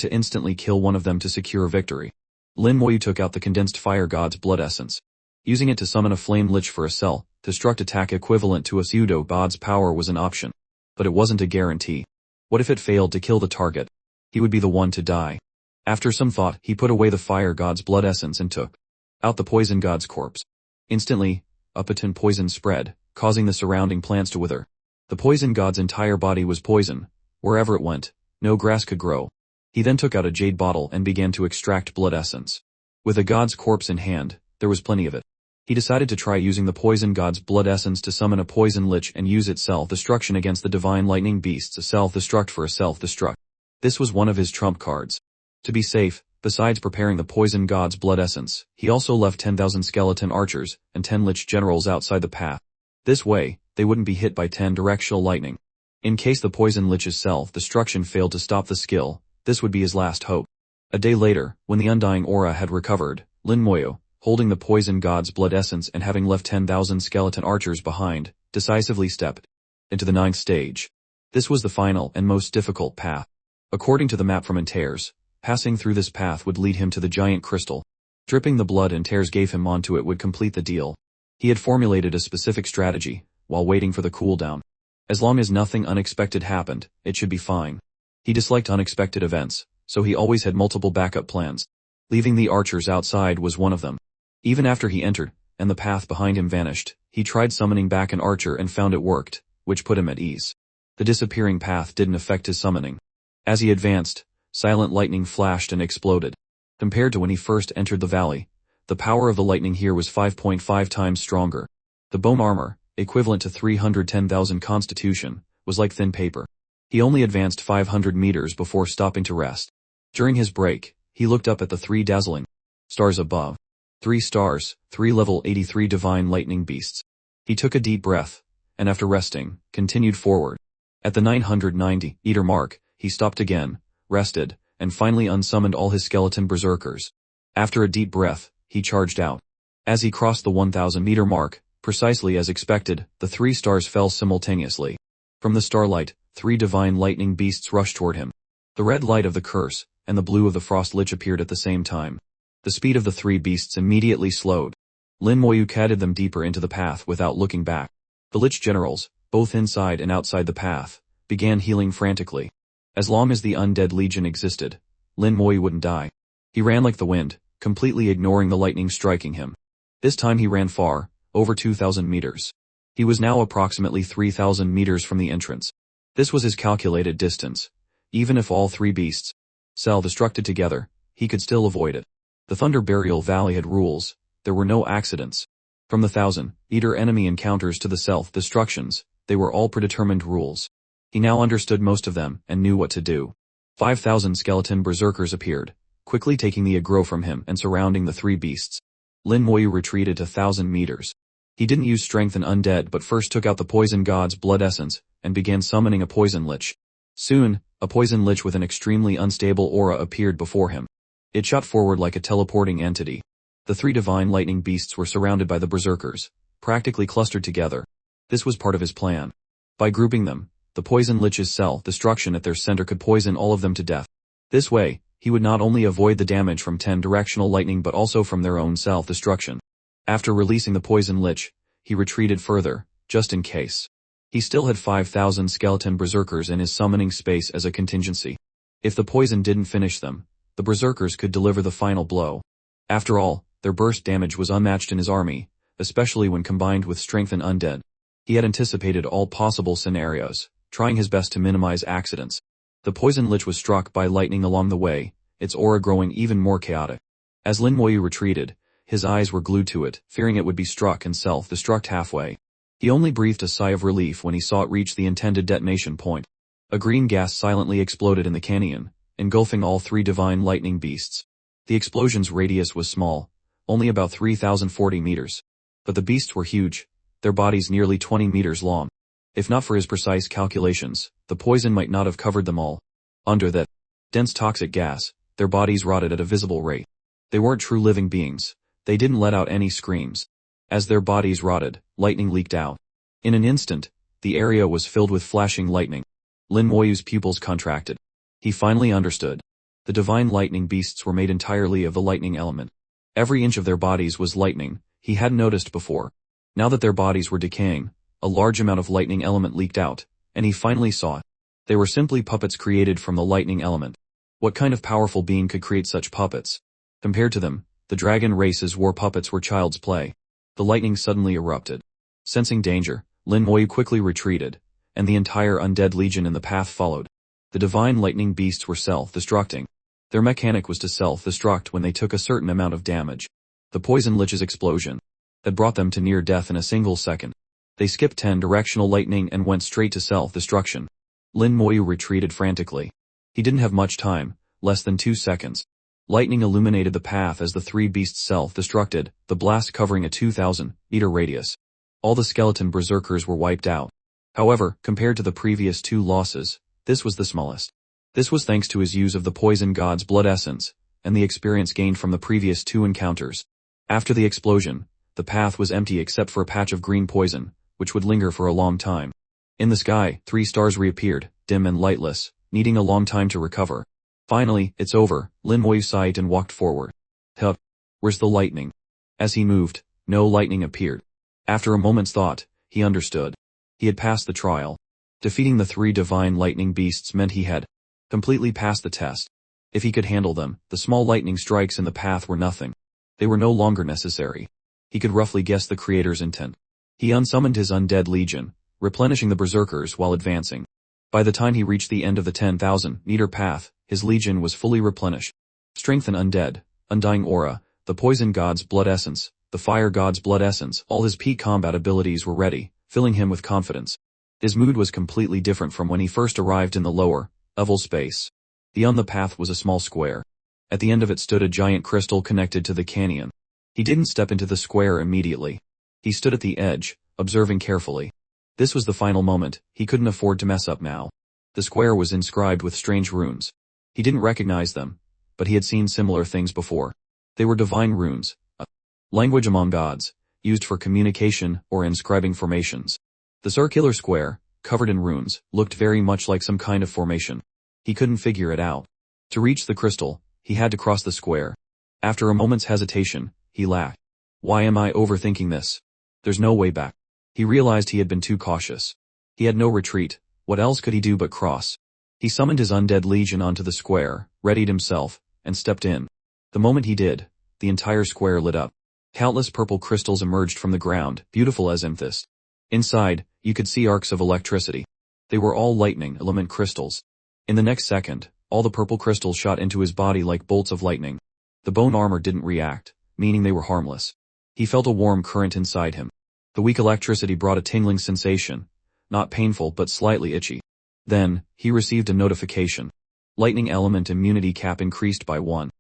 to instantly kill one of them to secure victory. Lin Moyu took out the condensed fire god's blood essence. Using it to summon a flame lich for a self-destruct attack equivalent to a pseudo god's power was an option. But it wasn't a guarantee. What if it failed to kill the target? He would be the one to die. After some thought, he put away the fire god's blood essence and took out the poison god's corpse. Instantly, a potent poison spread, causing the surrounding plants to wither. The poison god's entire body was poison. Wherever it went, no grass could grow. He then took out a jade bottle and began to extract blood essence. With a god's corpse in hand, there was plenty of it. He decided to try using the poison god's blood essence to summon a poison lich and use its self-destruction against the divine lightning beasts, a self-destruct for a self-destruct. This was one of his trump cards. To be safe, besides preparing the poison god's blood essence, he also left 10,000 skeleton archers and 10 lich generals outside the path. This way, they wouldn't be hit by 10 directional lightning. In case the poison lich's self-destruction failed to stop the skill, this would be his last hope. A day later, when the undying aura had recovered, Lin Moyu, holding the poison god's blood essence and having left 10,000 skeleton archers behind, decisively stepped into the 9th stage. This was the final and most difficult path. According to the map from Antares, passing through this path would lead him to the giant crystal. Dripping the blood Antares gave him onto it would complete the deal. He had formulated a specific strategy, while waiting for the cooldown. As long as nothing unexpected happened, it should be fine. He disliked unexpected events, so he always had multiple backup plans. Leaving the archers outside was one of them. Even after he entered, and the path behind him vanished, he tried summoning back an archer and found it worked, which put him at ease. The disappearing path didn't affect his summoning. As he advanced, silent lightning flashed and exploded. Compared to when he first entered the valley, the power of the lightning here was 5.5 times stronger. The bone armor, equivalent to 310,000 constitution, was like thin paper. He only advanced 500 meters before stopping to rest. During his break, he looked up at the 3 dazzling stars above. 3 stars, 3 level 83 divine lightning beasts. He took a deep breath, and after resting, continued forward. At the 990-meter mark, he stopped again, rested, and finally unsummoned all his skeleton berserkers. After a deep breath, he charged out. As he crossed the 1,000-meter mark, precisely as expected, the 3 stars fell simultaneously. From the starlight, 3 divine lightning beasts rushed toward him. The red light of the curse, and the blue of the frost lich appeared at the same time. The speed of the 3 beasts immediately slowed. Lin Moyu catted them deeper into the path without looking back. The lich generals, both inside and outside the path, began healing frantically. As long as the undead legion existed, Lin Moyu wouldn't die. He ran like the wind, completely ignoring the lightning striking him. This time he ran far, over 2,000 meters. He was now approximately 3,000 meters from the entrance. This was his calculated distance. Even if all 3 beasts self-destructed together, he could still avoid it. The Thunder Burial Valley had rules. There were no accidents. From the 1,000-meter enemy encounters to the self-destructions, they were all predetermined rules. He now understood most of them and knew what to do. 5,000 skeleton berserkers appeared, quickly taking the aggro from him and surrounding the 3 beasts. Lin Moyu retreated to 1,000 meters. He didn't use strength and undead but first took out the poison god's blood essence and began summoning a poison lich. Soon, a poison lich with an extremely unstable aura appeared before him. It shot forward like a teleporting entity. The 3 divine lightning beasts were surrounded by the berserkers, practically clustered together. This was part of his plan. By grouping them, the poison lich's self-destruction at their center could poison all of them to death. This way, he would not only avoid the damage from 10 directional lightning but also from their own self-destruction. After releasing the poison lich, he retreated further, just in case. He still had 5,000 skeleton berserkers in his summoning space as a contingency. If the poison didn't finish them, the berserkers could deliver the final blow. After all, their burst damage was unmatched in his army, especially when combined with strength and undead. He had anticipated all possible scenarios, trying his best to minimize accidents. The poison lich was struck by lightning along the way, its aura growing even more chaotic. As Lin Moyu retreated, his eyes were glued to it, fearing it would be struck and self-destruct halfway. He only breathed a sigh of relief when he saw it reach the intended detonation point. A green gas silently exploded in the canyon, engulfing all 3 divine lightning beasts. The explosion's radius was small, only about 3,040 meters. But the beasts were huge, their bodies nearly 20 meters long. If not for his precise calculations, the poison might not have covered them all. Under that dense toxic gas, their bodies rotted at a visible rate. They weren't true living beings. They didn't let out any screams. As their bodies rotted, lightning leaked out. In an instant, the area was filled with flashing lightning. Lin Moyu's pupils contracted. He finally understood. The divine lightning beasts were made entirely of the lightning element. Every inch of their bodies was lightning, he hadn't noticed before. Now that their bodies were decaying, a large amount of lightning element leaked out, and he finally saw it. They were simply puppets created from the lightning element. What kind of powerful being could create such puppets? Compared to them, the dragon race's war puppets were child's play. The lightning suddenly erupted. Sensing danger, Lin Moyu quickly retreated, and the entire undead legion in the path followed. The divine lightning beasts were self-destructing. Their mechanic was to self-destruct when they took a certain amount of damage. The poison lich's explosion that brought them to near death in a single second. They skipped 10 directional lightning and went straight to self-destruction. Lin Moyu retreated frantically. He didn't have much time, less than 2 seconds. Lightning illuminated the path as the three beasts self-destructed, the blast covering a 2,000-meter radius. All the skeleton berserkers were wiped out. However, compared to the previous 2 losses, this was the smallest. This was thanks to his use of the poison god's blood essence, and the experience gained from the previous 2 encounters. After the explosion, the path was empty except for a patch of green poison, which would linger for a long time. In the sky, 3 stars reappeared, dim and lightless, needing a long time to recover. Finally, it's over, Lin Moyu sighed and walked forward. Huh. Where's the lightning? As he moved, no lightning appeared. After a moment's thought, he understood. He had passed the trial. Defeating the 3 divine lightning beasts meant he had completely passed the test. If he could handle them, the small lightning strikes in the path were nothing. They were no longer necessary. He could roughly guess the creator's intent. He unsummoned his undead legion, replenishing the berserkers while advancing. By the time he reached the end of the 10,000-meter path, his legion was fully replenished. Strength and undead, undying aura, the poison god's blood essence, the fire god's blood essence, all his peak combat abilities were ready, filling him with confidence. His mood was completely different from when he first arrived in the lower level space. Beyond the path was a small square. At the end of it stood a giant crystal connected to the canyon. He didn't step into the square immediately. He stood at the edge, observing carefully. This was the final moment, he couldn't afford to mess up now. The square was inscribed with strange runes. He didn't recognize them, but he had seen similar things before. They were divine runes, a language among gods, used for communication or inscribing formations. The circular square, covered in runes, looked very much like some kind of formation. He couldn't figure it out. To reach the crystal, he had to cross the square. After a moment's hesitation, he laughed. Why am I overthinking this? There's no way back. He realized he had been too cautious. He had no retreat, what else could he do but cross? He summoned his undead legion onto the square, readied himself, and stepped in. The moment he did, the entire square lit up. Countless purple crystals emerged from the ground, beautiful as amethyst. Inside, you could see arcs of electricity. They were all lightning element crystals. In the next second, all the purple crystals shot into his body like bolts of lightning. The bone armor didn't react, meaning they were harmless. He felt a warm current inside him. The weak electricity brought a tingling sensation, not painful but slightly itchy. Then, he received a notification. Lightning element immunity cap increased by 1.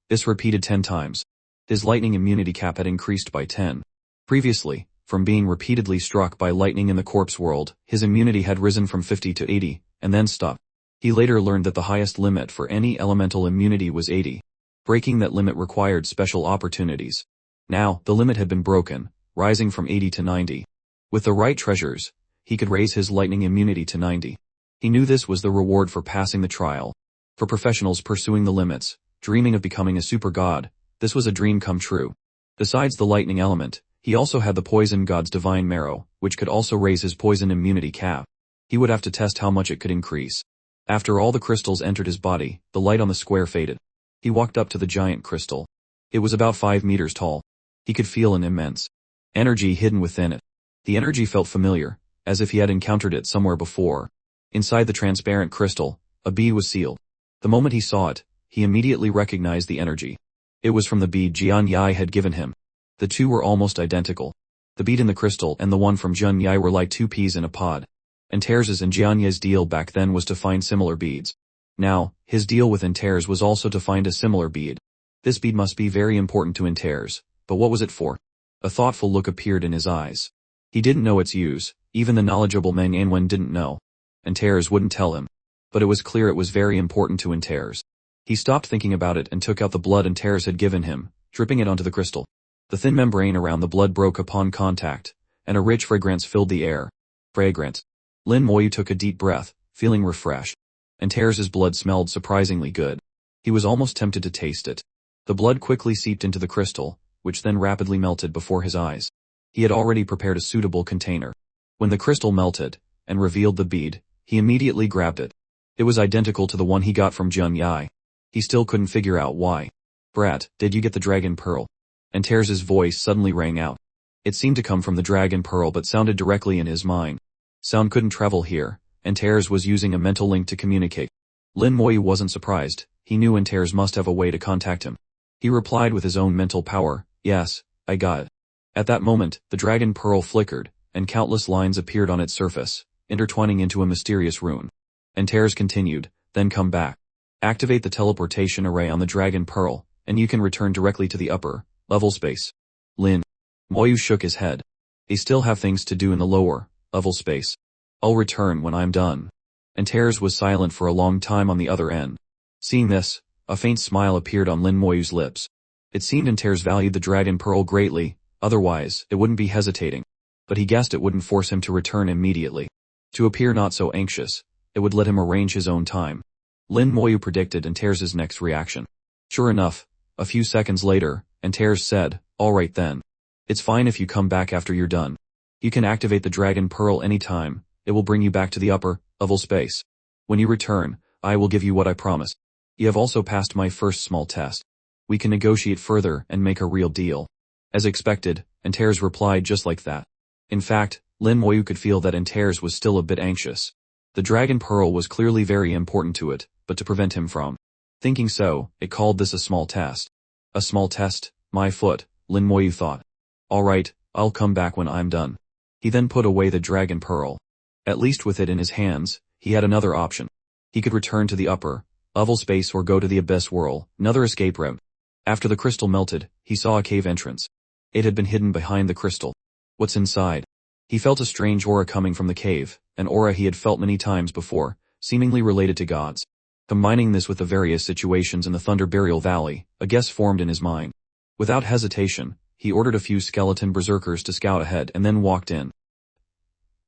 This repeated 10 times. His lightning immunity cap had increased by 10. Previously, from being repeatedly struck by lightning in the corpse world, his immunity had risen from 50 to 80, and then stopped. He later learned that the highest limit for any elemental immunity was 80. Breaking that limit required special opportunities. Now, the limit had been broken, rising from 80 to 90. With the right treasures, he could raise his lightning immunity to 90. He knew this was the reward for passing the trial. For professionals pursuing the limits, dreaming of becoming a super god, this was a dream come true. Besides the lightning element, he also had the poison god's divine marrow, which could also raise his poison immunity cap. He would have to test how much it could increase. After all the crystals entered his body, the light on the square faded. He walked up to the giant crystal. It was about 5 meters tall. He could feel an immense energy hidden within it. The energy felt familiar, as if he had encountered it somewhere before. Inside the transparent crystal, a bead was sealed. The moment he saw it, he immediately recognized the energy. It was from the bead Jian Yi had given him. The two were almost identical. The bead in the crystal and the one from Jian Yi were like 2 peas in a pod. Antares' and Jian Yi's deal back then was to find similar beads. Now, his deal with Antares was also to find a similar bead. This bead must be very important to Antares, but what was it for? A thoughtful look appeared in his eyes. He didn't know its use, even the knowledgeable Meng Anwen didn't know. Antares wouldn't tell him. But it was clear it was very important to Antares. He stopped thinking about it and took out the blood Antares had given him, dripping it onto the crystal. The thin membrane around the blood broke upon contact, and a rich fragrance filled the air. Fragrance. Lin Moyu took a deep breath, feeling refreshed. Antares' blood smelled surprisingly good. He was almost tempted to taste it. The blood quickly seeped into the crystal, which then rapidly melted before his eyes. He had already prepared a suitable container. When the crystal melted, and revealed the bead, he immediately grabbed it. It was identical to the one he got from Jian Yi. He still couldn't figure out why. Brat, did you get the dragon pearl? Antares' voice suddenly rang out. It seemed to come from the dragon pearl but sounded directly in his mind. Sound couldn't travel here. Antares was using a mental link to communicate. Lin Moyu wasn't surprised. He knew Antares must have a way to contact him. He replied with his own mental power, yes, I got it. At that moment, the dragon pearl flickered, and countless lines appeared on its surface, intertwining into a mysterious rune. And tears continued, then come back. Activate the teleportation array on the dragon pearl, and you can return directly to the upper level space. Lin Moyu shook his head. I still have things to do in the lower level space. I'll return when I'm done. And Tears was silent for a long time on the other end. Seeing this, a faint smile appeared on Lin Moyu's lips. It seemed Tears valued the dragon pearl greatly, otherwise it wouldn't be hesitating. But he guessed it wouldn't force him to return immediately. To appear not so anxious, it would let him arrange his own time. Lin Moyu predicted Tears' next reaction. Sure enough, a few seconds later, Tears said, "Alright then. It's fine if you come back after you're done. You can activate the dragon pearl anytime, it will bring you back to the upper level space. When you return, I will give you what I promised. You have also passed my first small test. We can negotiate further and make a real deal." As expected, Tears replied just like that. In fact, Lin Moyu could feel that Tears was still a bit anxious. The dragon pearl was clearly very important to it, but to prevent him from thinking so, it called this a small test. A small test, my foot, Lin Moyu thought. Alright, I'll come back when I'm done. He then put away the dragon pearl. At least with it in his hands, he had another option. He could return to the upper level space or go to the abyss world, another escape route. After the crystal melted, he saw a cave entrance. It had been hidden behind the crystal. What's inside? He felt a strange aura coming from the cave, an aura he had felt many times before, seemingly related to gods. Combining this with the various situations in the Thunder Burial Valley, a guess formed in his mind. Without hesitation, he ordered a few skeleton berserkers to scout ahead and then walked in.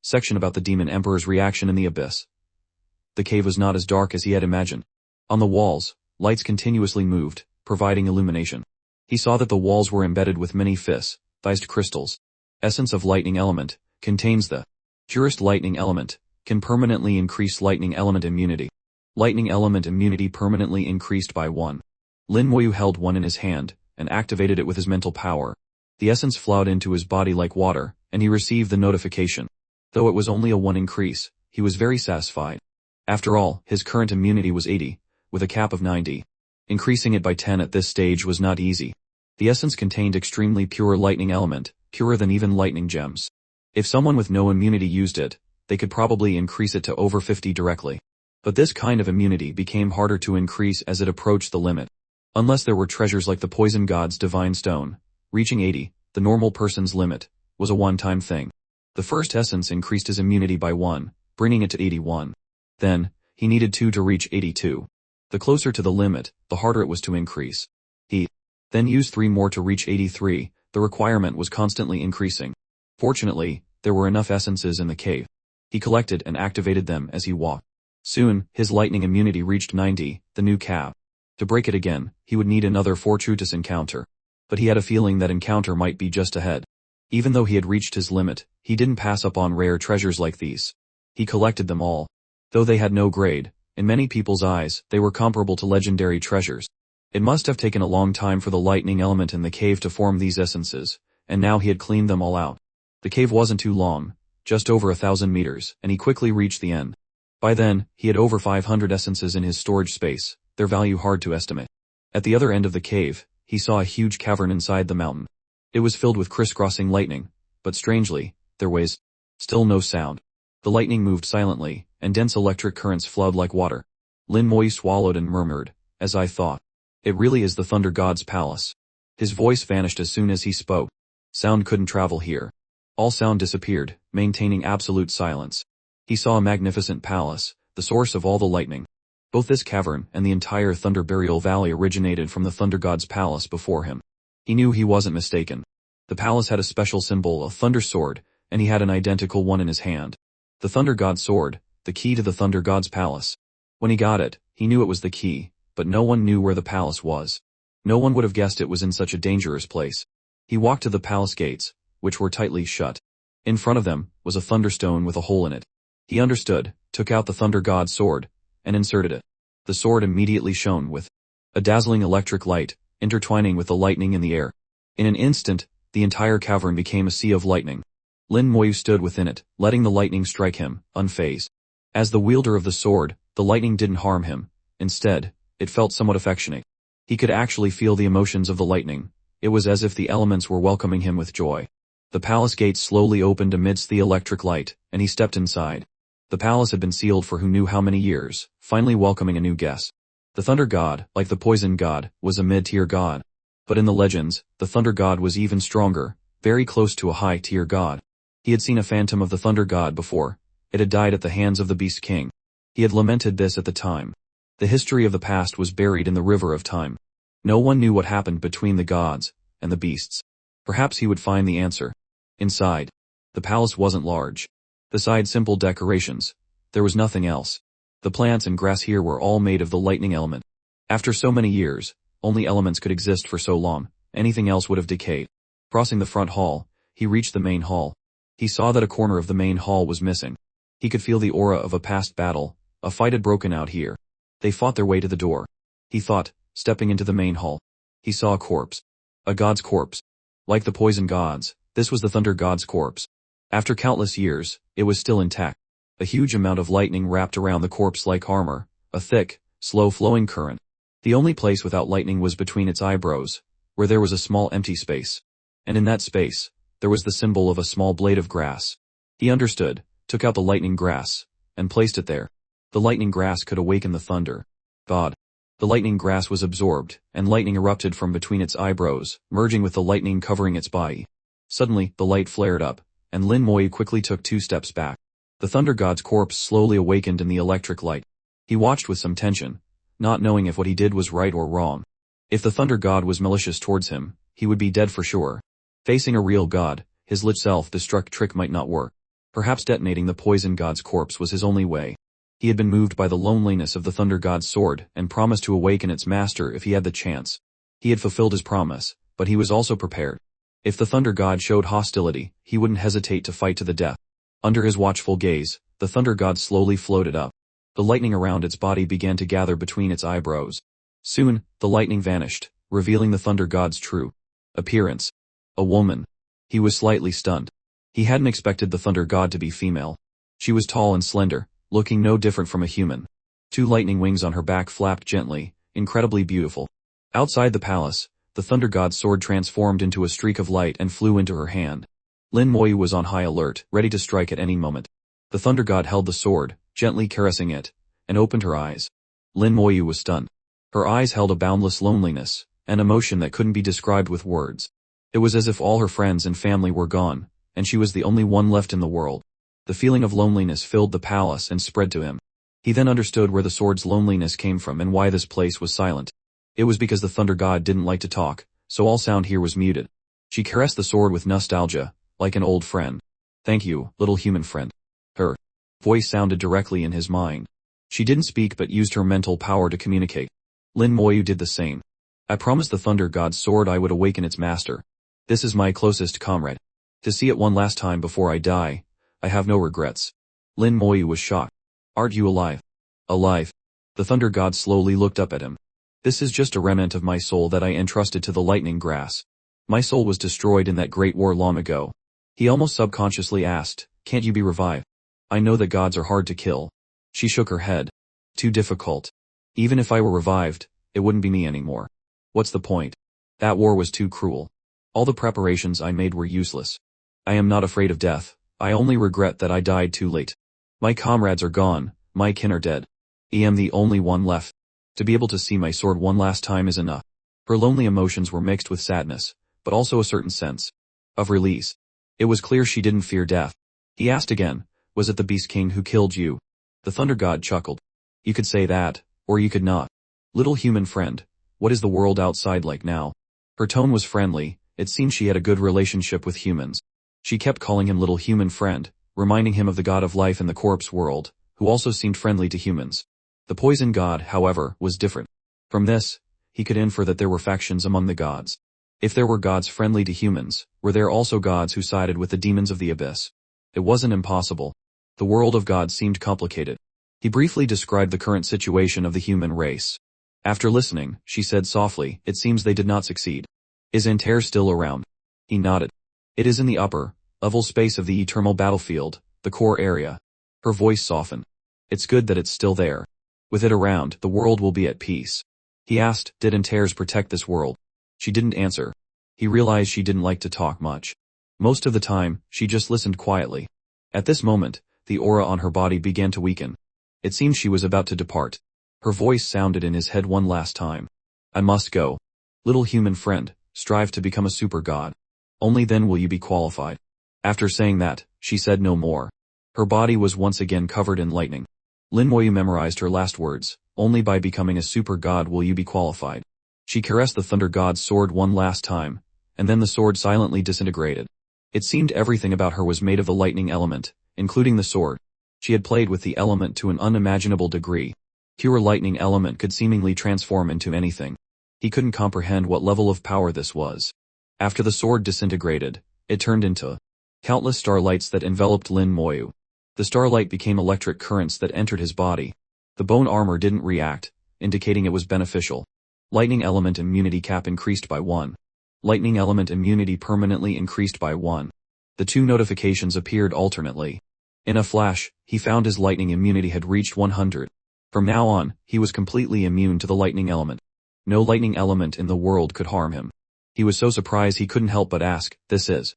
Section about the Demon Emperor's reaction in the abyss. The cave was not as dark as he had imagined. On the walls, lights continuously moved, providing illumination. He saw that the walls were embedded with many fissed crystals. Essence of lightning element, contains the purest lightning element, can permanently increase lightning element immunity. Lightning element immunity permanently increased by 1. Lin Moyu held one in his hand, and activated it with his mental power. The essence flowed into his body like water, and he received the notification. Though it was only a 1 increase, he was very satisfied. After all, his current immunity was 80, with a cap of 90. Increasing it by 10 at this stage was not easy. The essence contained extremely pure lightning element, purer than even lightning gems. If someone with no immunity used it, they could probably increase it to over 50 directly. But this kind of immunity became harder to increase as it approached the limit. Unless there were treasures like the poison god's divine stone, reaching 80, the normal person's limit, was a one-time thing. The first essence increased his immunity by 1, bringing it to 81. Then, he needed 2 to reach 82. The closer to the limit, the harder it was to increase. He then used 3 more to reach 83, the requirement was constantly increasing. Fortunately, there were enough essences in the cave. He collected and activated them as he walked. Soon, his lightning immunity reached 90, the new cap. To break it again, he would need another fortuitous encounter. But he had a feeling that encounter might be just ahead. Even though he had reached his limit, he didn't pass up on rare treasures like these. He collected them all. Though they had no grade, in many people's eyes, they were comparable to legendary treasures. It must have taken a long time for the lightning element in the cave to form these essences, and now he had cleaned them all out. The cave wasn't too long, just over 1,000 meters, and he quickly reached the end. By then, he had over 500 essences in his storage space, their value hard to estimate. At the other end of the cave, he saw a huge cavern inside the mountain. It was filled with crisscrossing lightning, but strangely, there was still no sound. The lightning moved silently, and dense electric currents flowed like water. Lin Moyu swallowed and murmured, "As I thought. It really is the Thunder God's palace." His voice vanished as soon as he spoke. Sound couldn't travel here. All sound disappeared, maintaining absolute silence. He saw a magnificent palace, the source of all the lightning. Both this cavern and the entire Thunder Burial Valley originated from the Thunder God's palace before him. He knew he wasn't mistaken. The palace had a special symbol, a thunder sword, and he had an identical one in his hand. The Thunder God's sword, the key to the Thunder God's palace. When he got it, he knew it was the key, but no one knew where the palace was. No one would have guessed it was in such a dangerous place. He walked to the palace gates, which were tightly shut. In front of them was a thunderstone with a hole in it. He understood, took out the Thunder God's sword, and inserted it. The sword immediately shone with a dazzling electric light, intertwining with the lightning in the air. In an instant, the entire cavern became a sea of lightning. Lin Moyu stood within it, letting the lightning strike him, unfazed. As the wielder of the sword, the lightning didn't harm him. Instead, it felt somewhat affectionate. He could actually feel the emotions of the lightning. It was as if the elements were welcoming him with joy. The palace gates slowly opened amidst the electric light, and he stepped inside. The palace had been sealed for who knew how many years, finally welcoming a new guest. The thunder god, like the poison god, was a mid-tier god. But in the legends, the thunder god was even stronger, very close to a high-tier god. He had seen a phantom of the thunder god before. It had died at the hands of the Beast King. He had lamented this at the time. The history of the past was buried in the river of time. No one knew what happened between the gods and the beasts. Perhaps he would find the answer. Inside, the palace wasn't large. Besides simple decorations, there was nothing else. The plants and grass here were all made of the lightning element. After so many years, only elements could exist for so long, anything else would have decayed. Crossing the front hall, he reached the main hall. He saw that a corner of the main hall was missing. He could feel the aura of a past battle. A fight had broken out here. They fought their way to the door. He thought, stepping into the main hall. He saw a corpse. A god's corpse. Like the poison gods, this was the thunder god's corpse. After countless years, it was still intact. A huge amount of lightning wrapped around the corpse like armor, a thick, slow-flowing current. The only place without lightning was between its eyebrows, where there was a small empty space. And in that space, there was the symbol of a small blade of grass. He understood, took out the lightning grass, and placed it there. The lightning grass could awaken the thunder god. The lightning grass was absorbed, and lightning erupted from between its eyebrows, merging with the lightning covering its body. Suddenly, the light flared up, and Lin Moyu quickly took 2 steps back. The thunder god's corpse slowly awakened in the electric light. He watched with some tension, not knowing if what he did was right or wrong. If the thunder god was malicious towards him, he would be dead for sure. Facing a real god, his lit self-destruct trick might not work. Perhaps detonating the poison god's corpse was his only way. He had been moved by the loneliness of the thunder god's sword and promised to awaken its master if he had the chance. He had fulfilled his promise, but he was also prepared. If the thunder god showed hostility, he wouldn't hesitate to fight to the death. Under his watchful gaze, the thunder god slowly floated up. The lightning around its body began to gather between its eyebrows. Soon, the lightning vanished, revealing the thunder god's true appearance. A woman. He was slightly stunned. He hadn't expected the thunder god to be female. She was tall and slender, looking no different from a human. 2 lightning wings on her back flapped gently, incredibly beautiful. Outside the palace, the thunder god's sword transformed into a streak of light and flew into her hand. Lin Moyu was on high alert, ready to strike at any moment. The thunder god held the sword, gently caressing it, and opened her eyes. Lin Moyu was stunned. Her eyes held a boundless loneliness, an emotion that couldn't be described with words. It was as if all her friends and family were gone, and she was the only one left in the world. The feeling of loneliness filled the palace and spread to him. He then understood where the sword's loneliness came from and why this place was silent. It was because the thunder god didn't like to talk, so all sound here was muted. She caressed the sword with nostalgia, like an old friend. Thank you, little human friend. Her voice sounded directly in his mind. She didn't speak but used her mental power to communicate. Lin Moyu did the same. I promised the thunder god's sword I would awaken its master. This is my closest comrade. To see it one last time before I die, I have no regrets. Lin Moyu was shocked. Aren't you alive? Alive. The thunder god slowly looked up at him. This is just a remnant of my soul that I entrusted to the lightning grass. My soul was destroyed in that great war long ago. He almost subconsciously asked, can't you be revived? I know that gods are hard to kill. She shook her head. Too difficult. Even if I were revived, it wouldn't be me anymore. What's the point? That war was too cruel. All the preparations I made were useless. I am not afraid of death. I only regret that I died too late. My comrades are gone, my kin are dead. I am the only one left. To be able to see my sword one last time is enough. Her lonely emotions were mixed with sadness, but also a certain sense of release. It was clear she didn't fear death. He asked again, was it the Beast King who killed you? The thunder god chuckled. You could say that, or you could not. Little human friend, what is the world outside like now? Her tone was friendly. It seemed she had a good relationship with humans. She kept calling him little human friend, reminding him of the god of life in the corpse world, who also seemed friendly to humans. The poison god, however, was different. From this, he could infer that there were factions among the gods. If there were gods friendly to humans, were there also gods who sided with the demons of the abyss? It wasn't impossible. The world of gods seemed complicated. He briefly described the current situation of the human race. After listening, she said softly, it seems they did not succeed. Is Antair still around? He nodded. It is in the upper, level space of the eternal battlefield, the core area. Her voice softened. It's good that it's still there. With it around, the world will be at peace. He asked, did Antairs protect this world? She didn't answer. He realized she didn't like to talk much. Most of the time, she just listened quietly. At this moment, the aura on her body began to weaken. It seemed she was about to depart. Her voice sounded in his head one last time. I must go. Little human friend, strive to become a super god. Only then will you be qualified. After saying that, she said no more. Her body was once again covered in lightning. Lin Moyu memorized her last words, only by becoming a super god will you be qualified. She caressed the thunder god's sword one last time, and then the sword silently disintegrated. It seemed everything about her was made of the lightning element, including the sword. She had played with the element to an unimaginable degree. Pure lightning element could seemingly transform into anything. He couldn't comprehend what level of power this was. After the sword disintegrated, it turned into countless starlights that enveloped Lin Moyu. The starlight became electric currents that entered his body. The bone armor didn't react, indicating it was beneficial. Lightning element immunity cap increased by 1. Lightning element immunity permanently increased by 1. The two notifications appeared alternately. In a flash, he found his lightning immunity had reached 100. From now on, he was completely immune to the lightning element. No lightning element in the world could harm him. He was so surprised he couldn't help but ask, "This is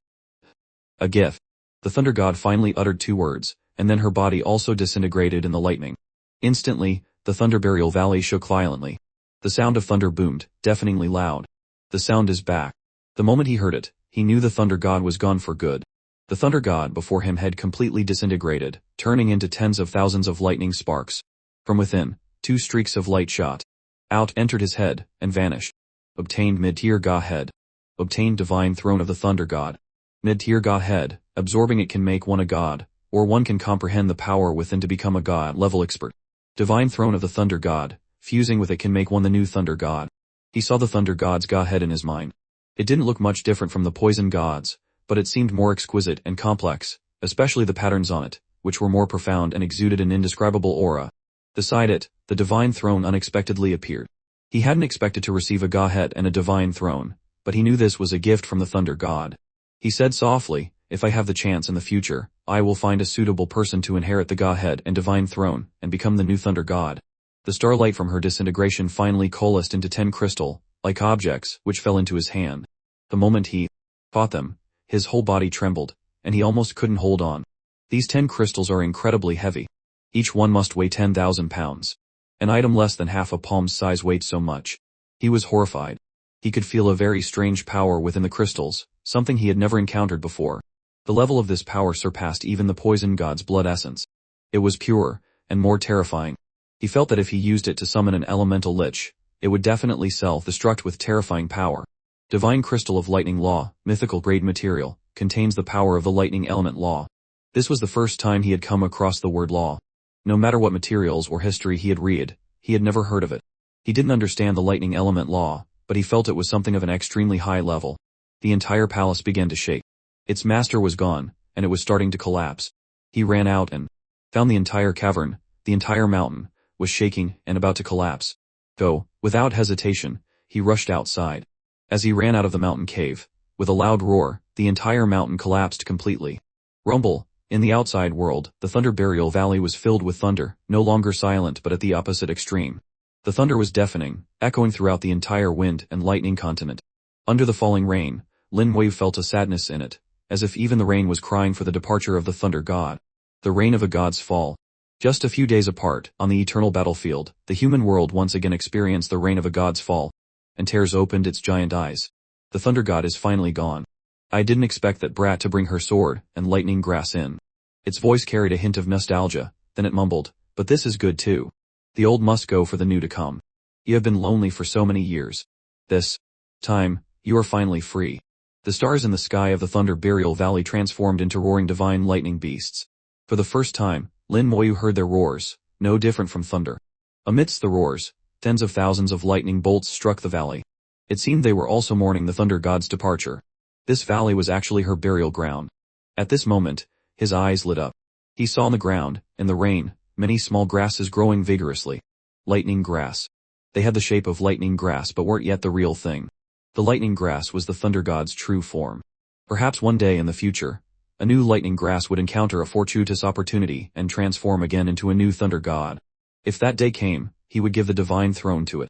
a gift." The thunder god finally uttered 2 words, and then her body also disintegrated in the lightning. Instantly, the thunder burial valley shook violently. The sound of thunder boomed, deafeningly loud. The sound is back. The moment he heard it, he knew the thunder god was gone for good. The thunder god before him had completely disintegrated, turning into tens of thousands of lightning sparks. From within, 2 streaks of light shot out, entered his head, and vanished. Obtained mid-tier god head. Obtained divine throne of the thunder god. Mid-tier god head, absorbing it can make one a god, or one can comprehend the power within to become a god-level expert. Divine throne of the thunder god, fusing with it can make one the new thunder god. He saw the thunder god's godhead in his mind. It didn't look much different from the poison gods, but it seemed more exquisite and complex, especially the patterns on it, which were more profound and exuded an indescribable aura. Beside it, the divine throne unexpectedly appeared. He hadn't expected to receive a godhead and a divine throne, but he knew this was a gift from the thunder god. He said softly, "If I have the chance in the future, I will find a suitable person to inherit the godhead and divine throne, and become the new thunder god." The starlight from her disintegration finally coalesced into 10 crystal-like objects, which fell into his hand. The moment he caught them, his whole body trembled, and he almost couldn't hold on. These 10 crystals are incredibly heavy. Each one must weigh 10,000 pounds. An item less than half a palm's size weighed so much. He was horrified. He could feel a very strange power within the crystals, something he had never encountered before. The level of this power surpassed even the poison god's blood essence. It was pure, and more terrifying. He felt that if he used it to summon an elemental lich, it would definitely self-destruct with terrifying power. Divine Crystal of Lightning Law, mythical grade material, contains the power of the lightning element law. This was the first time he had come across the word law. No matter what materials or history he had read, he had never heard of it. He didn't understand the lightning element law, but he felt it was something of an extremely high level. The entire palace began to shake. Its master was gone, and it was starting to collapse. He ran out and found the entire cavern, the entire mountain, was shaking and about to collapse. Though, without hesitation, he rushed outside. As he ran out of the mountain cave, with a loud roar, the entire mountain collapsed completely. Rumble. In the outside world, the thunder burial valley was filled with thunder, no longer silent but at the opposite extreme. The thunder was deafening, echoing throughout the entire wind and lightning continent. Under the falling rain, Lin Moyu felt a sadness in it, as if even the rain was crying for the departure of the thunder god. The rain of a god's fall. Just a few days apart, on the eternal battlefield, the human world once again experienced the reign of a god's fall. And Tears opened its giant eyes. The thunder god is finally gone. I didn't expect that brat to bring her sword and lightning grass in. Its voice carried a hint of nostalgia, then it mumbled, "But this is good too. The old must go for the new to come. You have been lonely for so many years. This time, you are finally free." The stars in the sky of the thunder burial valley transformed into roaring divine lightning beasts. For the first time, Lin Moyu heard their roars, no different from thunder. Amidst the roars, tens of thousands of lightning bolts struck the valley. It seemed they were also mourning the thunder god's departure. This valley was actually her burial ground. At this moment, his eyes lit up. He saw on the ground, in the rain, many small grasses growing vigorously. Lightning grass. They had the shape of lightning grass but weren't yet the real thing. The lightning grass was the thunder god's true form. Perhaps one day in the future, a new lightning grass would encounter a fortuitous opportunity and transform again into a new thunder god. If that day came, he would give the divine throne to it.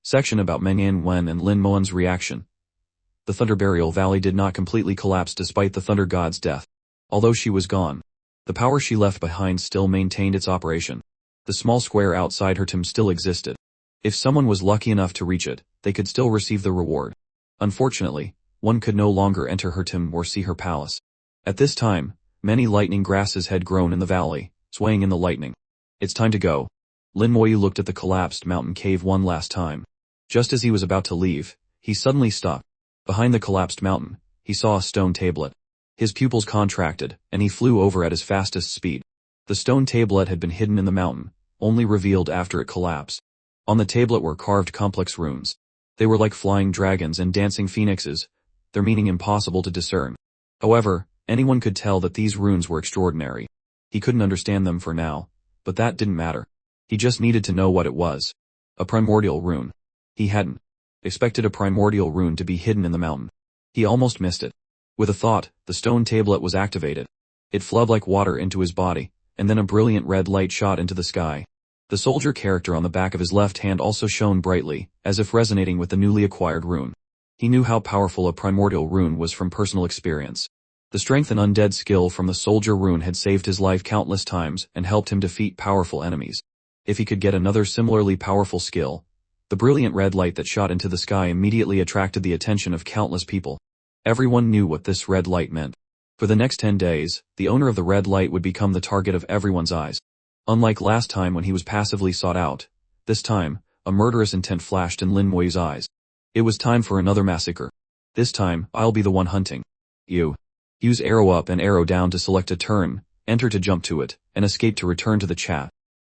Section about Meng Wen and Lin Moyu's reaction. The Thunder Burial Valley did not completely collapse despite the Thunder God's death. Although she was gone, the power she left behind still maintained its operation. The small square outside her tomb still existed. If someone was lucky enough to reach it, they could still receive the reward. Unfortunately, one could no longer enter her tomb or see her palace. At this time, many lightning grasses had grown in the valley, swaying in the lightning. It's time to go. Lin Moyu looked at the collapsed mountain cave one last time. Just as he was about to leave, he suddenly stopped. Behind the collapsed mountain, he saw a stone tablet. His pupils contracted, and he flew over at his fastest speed. The stone tablet had been hidden in the mountain, only revealed after it collapsed. On the tablet were carved complex runes. They were like flying dragons and dancing phoenixes, their meaning impossible to discern. However, anyone could tell that these runes were extraordinary. He couldn't understand them for now, but that didn't matter. He just needed to know what it was. A primordial rune. He hadn't expected a primordial rune to be hidden in the mountain. He almost missed it. With a thought, the stone tablet was activated. It flowed like water into his body, and then a brilliant red light shot into the sky. The soldier character on the back of his left hand also shone brightly, as if resonating with the newly acquired rune. He knew how powerful a primordial rune was from personal experience. The strength and undead skill from the soldier rune had saved his life countless times and helped him defeat powerful enemies. If he could get another similarly powerful skill, the brilliant red light that shot into the sky immediately attracted the attention of countless people. Everyone knew what this red light meant. For the next 10 days, the owner of the red light would become the target of everyone's eyes. Unlike last time when he was passively sought out, this time, a murderous intent flashed in Lin Moyu's eyes. It was time for another massacre. This time, I'll be the one hunting you. Use arrow up and arrow down to select a turn, enter to jump to it, and escape to return to the chat.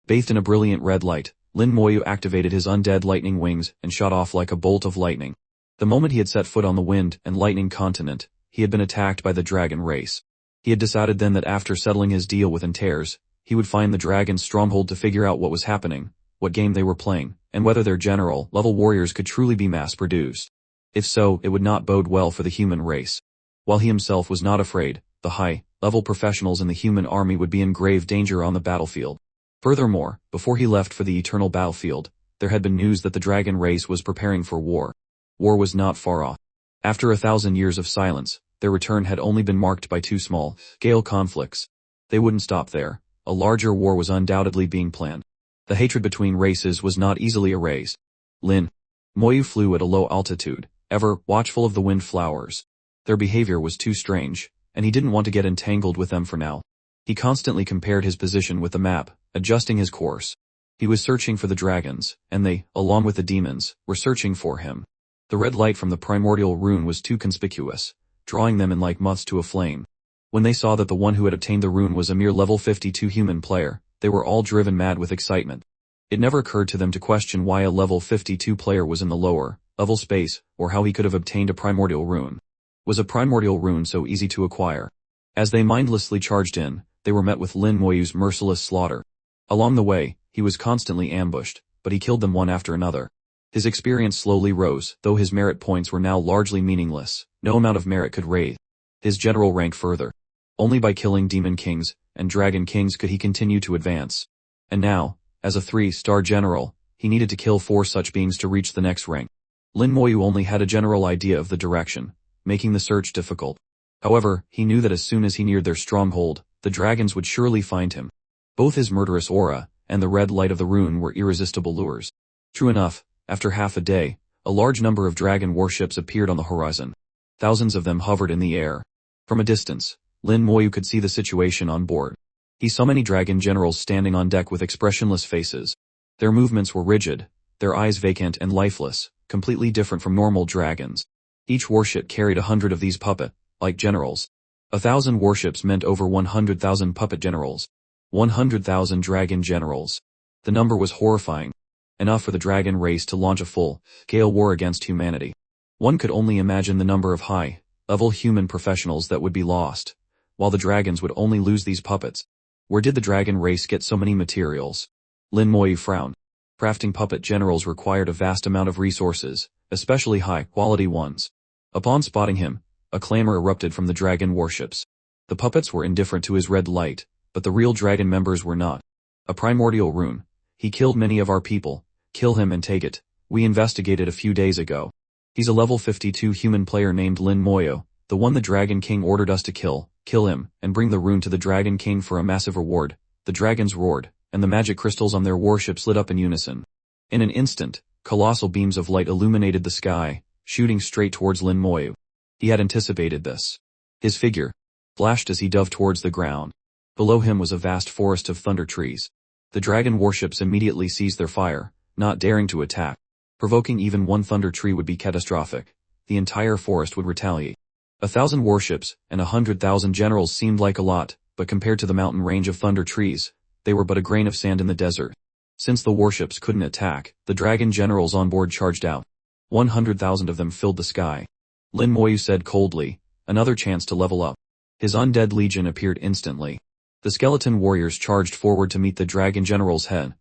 Bathed in a brilliant red light, Lin Moyu activated his undead lightning wings and shot off like a bolt of lightning. The moment he had set foot on the wind and lightning continent, he had been attacked by the dragon race. He had decided then that after settling his deal with Entares, he would find the dragon's stronghold to figure out what was happening, what game they were playing, and whether their general-level warriors could truly be mass-produced. If so, it would not bode well for the human race. While he himself was not afraid, the high-level professionals in the human army would be in grave danger on the battlefield. Furthermore, before he left for the eternal battlefield, there had been news that the dragon race was preparing for war. War was not far off. After 1,000 years of silence, their return had only been marked by 2 small-scale conflicts. They wouldn't stop there. A larger war was undoubtedly being planned. The hatred between races was not easily erased. Lin Moyu flew at a low altitude, ever watchful of the wind flowers. Their behavior was too strange, and he didn't want to get entangled with them for now. He constantly compared his position with the map, adjusting his course. He was searching for the dragons, and they, along with the demons, were searching for him. The red light from the primordial rune was too conspicuous, drawing them in like moths to a flame. When they saw that the one who had obtained the rune was a mere level 52 human player, they were all driven mad with excitement. It never occurred to them to question why a level 52 player was in the lower level space, or how he could have obtained a primordial rune. Was a primordial rune so easy to acquire? As they mindlessly charged in, they were met with Lin Moyu's merciless slaughter. Along the way, he was constantly ambushed, but he killed them one after another. His experience slowly rose, though his merit points were now largely meaningless. No amount of merit could raise his general rank further. Only by killing demon kings and dragon kings could he continue to advance. And now, as a 3-star general, he needed to kill 4 such beings to reach the next rank. Lin Moyu only had a general idea of the direction, making the search difficult. However, he knew that as soon as he neared their stronghold, the dragons would surely find him. Both his murderous aura and the red light of the rune were irresistible lures. True enough, after half a day, a large number of dragon warships appeared on the horizon. Thousands of them hovered in the air. From a distance, Lin Moyu could see the situation on board. He saw many dragon generals standing on deck with expressionless faces. Their movements were rigid, their eyes vacant and lifeless, completely different from normal dragons. Each warship carried 100 of these puppet-like generals. 1,000 warships meant over 100,000 puppet generals. 100,000 dragon generals. The number was horrifying. Enough for the dragon race to launch a full-scale war against humanity. One could only imagine the number of high-level human professionals that would be lost, while the dragons would only lose these puppets. Where did the dragon race get so many materials? Lin Moyu frowned. Crafting puppet generals required a vast amount of resources, especially high-quality ones. Upon spotting him, a clamor erupted from the dragon warships. The puppets were indifferent to his red light, but the real dragon members were not. A primordial rune. He killed many of our people. Kill him and take it. We investigated a few days ago. He's a level 52 human player named Lin Moyu, the one the Dragon King ordered us to kill him, and bring the rune to the Dragon King for a massive reward." The dragons roared, and the magic crystals on their warships lit up in unison. In an instant, colossal beams of light illuminated the sky, shooting straight towards Lin Moyu. He had anticipated this. His figure flashed as he dove towards the ground. Below him was a vast forest of thunder trees. The dragon warships immediately seized their fire, not daring to attack. Provoking even one thunder tree would be catastrophic. The entire forest would retaliate. 1,000 warships and 100,000 generals seemed like a lot, but compared to the mountain range of thunder trees, they were but a grain of sand in the desert. Since the warships couldn't attack, the dragon generals on board charged out. 100,000 of them filled the sky. Lin Moyu said coldly, "Another chance to level up." His undead legion appeared instantly. The skeleton warriors charged forward to meet the dragon general's head.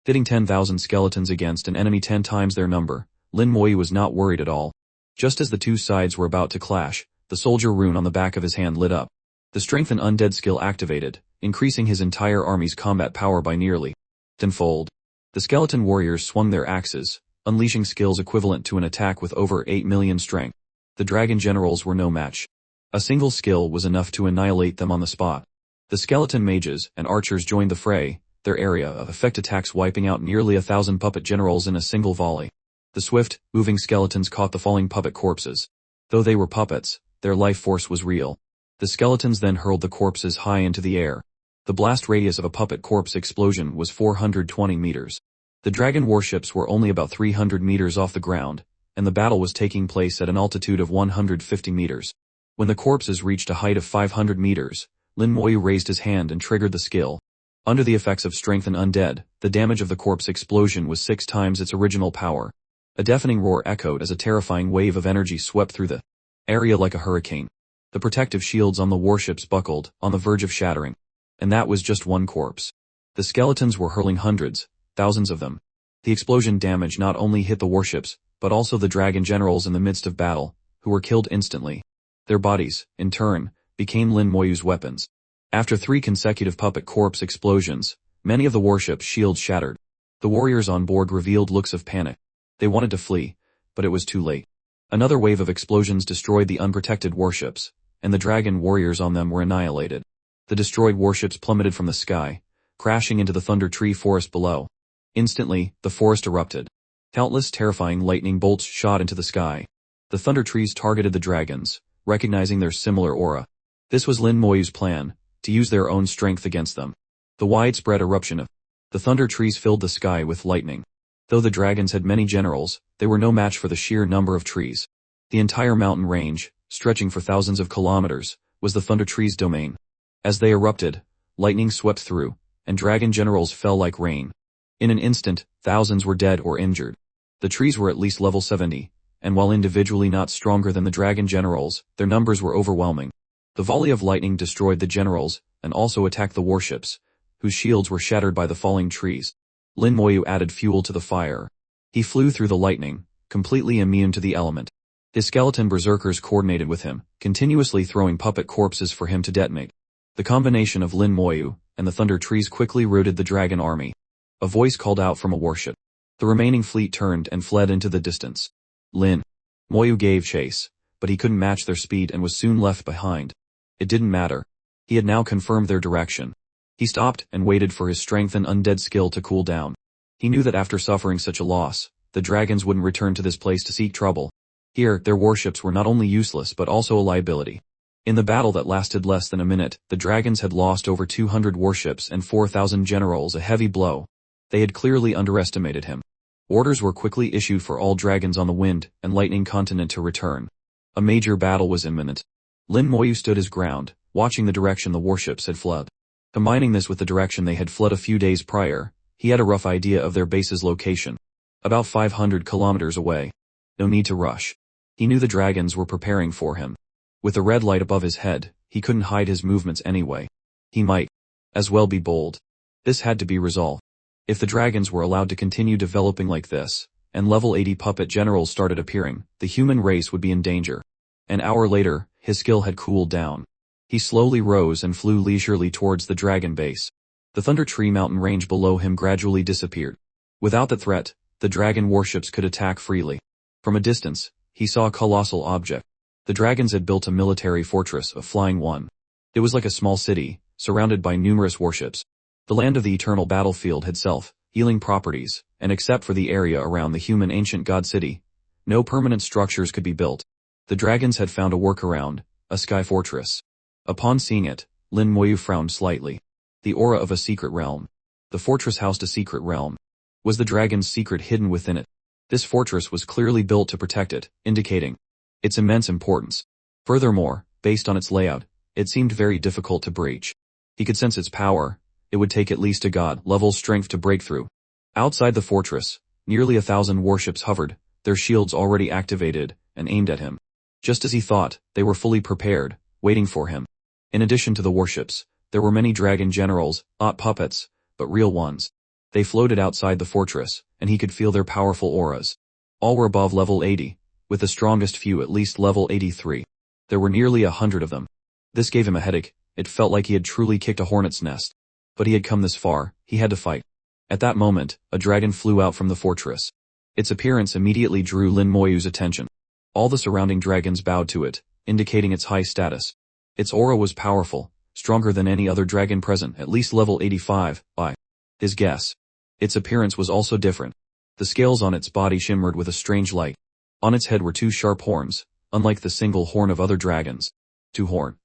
Hitting 10,000 skeletons against an enemy 10 times their number, Lin Moyu was not worried at all. Just as the two sides were about to clash, the soldier rune on the back of his hand lit up. The strength and undead skill activated, increasing his entire army's combat power by nearly tenfold. The skeleton warriors swung their axes, unleashing skills equivalent to an attack with over 8 million strength. The dragon generals were no match. A single skill was enough to annihilate them on the spot. The skeleton mages and archers joined the fray, their area of effect attacks wiping out nearly 1,000 puppet generals in a single volley. The swift, moving skeletons caught the falling puppet corpses. Though they were puppets, their life force was real. The skeletons then hurled the corpses high into the air. The blast radius of a puppet corpse explosion was 420 meters. The dragon warships were only about 300 meters off the ground, and the battle was taking place at an altitude of 150 meters. When the corpses reached a height of 500 meters, Lin Moyu raised his hand and triggered the skill. Under the effects of strength and undead, the damage of the corpse explosion was 6 times its original power. A deafening roar echoed as a terrifying wave of energy swept through the area like a hurricane. The protective shields on the warships buckled, on the verge of shattering. And that was just one corpse. The skeletons were hurling hundreds, thousands of them. The explosion damage not only hit the warships, but also the dragon generals in the midst of battle, who were killed instantly. Their bodies, in turn, became Lin Moyu's weapons. After 3 consecutive puppet corpse explosions, many of the warship's shields shattered. The warriors on board revealed looks of panic. They wanted to flee, but it was too late. Another wave of explosions destroyed the unprotected warships, and the dragon warriors on them were annihilated. The destroyed warships plummeted from the sky, crashing into the thunder tree forest below. Instantly, the forest erupted. Countless terrifying lightning bolts shot into the sky. The thunder trees targeted the dragons, recognizing their similar aura. This was Lin Moyu's plan, to use their own strength against them. The widespread eruption of the thunder trees filled the sky with lightning. Though the dragons had many generals, they were no match for the sheer number of trees. The entire mountain range, stretching for thousands of kilometers, was the thunder trees' domain. As they erupted, lightning swept through, and dragon generals fell like rain. In an instant, thousands were dead or injured. The trees were at least level 70, and while individually not stronger than the dragon generals, their numbers were overwhelming. The volley of lightning destroyed the generals, and also attacked the warships, whose shields were shattered by the falling trees. Lin Moyu added fuel to the fire. He flew through the lightning, completely immune to the element. His skeleton berserkers coordinated with him, continuously throwing puppet corpses for him to detonate. The combination of Lin Moyu and the thunder trees quickly routed the dragon army. A voice called out from a warship. The remaining fleet turned and fled into the distance. Lin Moyu gave chase, but he couldn't match their speed and was soon left behind. It didn't matter. He had now confirmed their direction. He stopped and waited for his strength and undead skill to cool down. He knew that after suffering such a loss, the dragons wouldn't return to this place to seek trouble. Here, their warships were not only useless but also a liability. In the battle that lasted less than a minute, the dragons had lost over 200 warships and 4,000 generals, a heavy blow. They had clearly underestimated him. Orders were quickly issued for all dragons on the Wind and Lightning continent to return. A major battle was imminent. Lin Moyu stood his ground, watching the direction the warships had fled. Combining this with the direction they had fled a few days prior, he had a rough idea of their base's location. About 500 kilometers away. No need to rush. He knew the dragons were preparing for him. With the red light above his head, he couldn't hide his movements anyway. He might as well be bold. This had to be resolved. If the dragons were allowed to continue developing like this, and level 80 puppet generals started appearing, the human race would be in danger. An hour later, his skill had cooled down. He slowly rose and flew leisurely towards the dragon base. The Thunder Tree mountain range below him gradually disappeared. Without the threat, the dragon warships could attack freely. From a distance, he saw a colossal object. The dragons had built a military fortress, a flying one. It was like a small city, surrounded by numerous warships. The land of the eternal battlefield had self-healing properties, and except for the area around the human ancient god city, no permanent structures could be built. The dragons had found a workaround, a sky fortress. Upon seeing it, Lin Moyu frowned slightly. The aura of a secret realm. The fortress housed a secret realm. Was the dragon's secret hidden within it? This fortress was clearly built to protect it, indicating its immense importance. Furthermore, based on its layout, it seemed very difficult to breach. He could sense its power. It would take at least a god-level strength to break through. Outside the fortress, nearly 1,000 warships hovered, their shields already activated, and aimed at him. Just as he thought, they were fully prepared, waiting for him. In addition to the warships, there were many dragon generals, not puppets, but real ones. They floated outside the fortress, and he could feel their powerful auras. All were above level 80, with the strongest few at least level 83. There were nearly 100 of them. This gave him a headache. It felt like he had truly kicked a hornet's nest. But he had come this far, he had to fight. At that moment, a dragon flew out from the fortress. Its appearance immediately drew Lin Moyu's attention. All the surrounding dragons bowed to it, indicating its high status. Its aura was powerful, stronger than any other dragon present, at least level 85, by his guess. Its appearance was also different. The scales on its body shimmered with a strange light. On its head were 2 sharp horns, unlike the single horn of other dragons. 2 horn.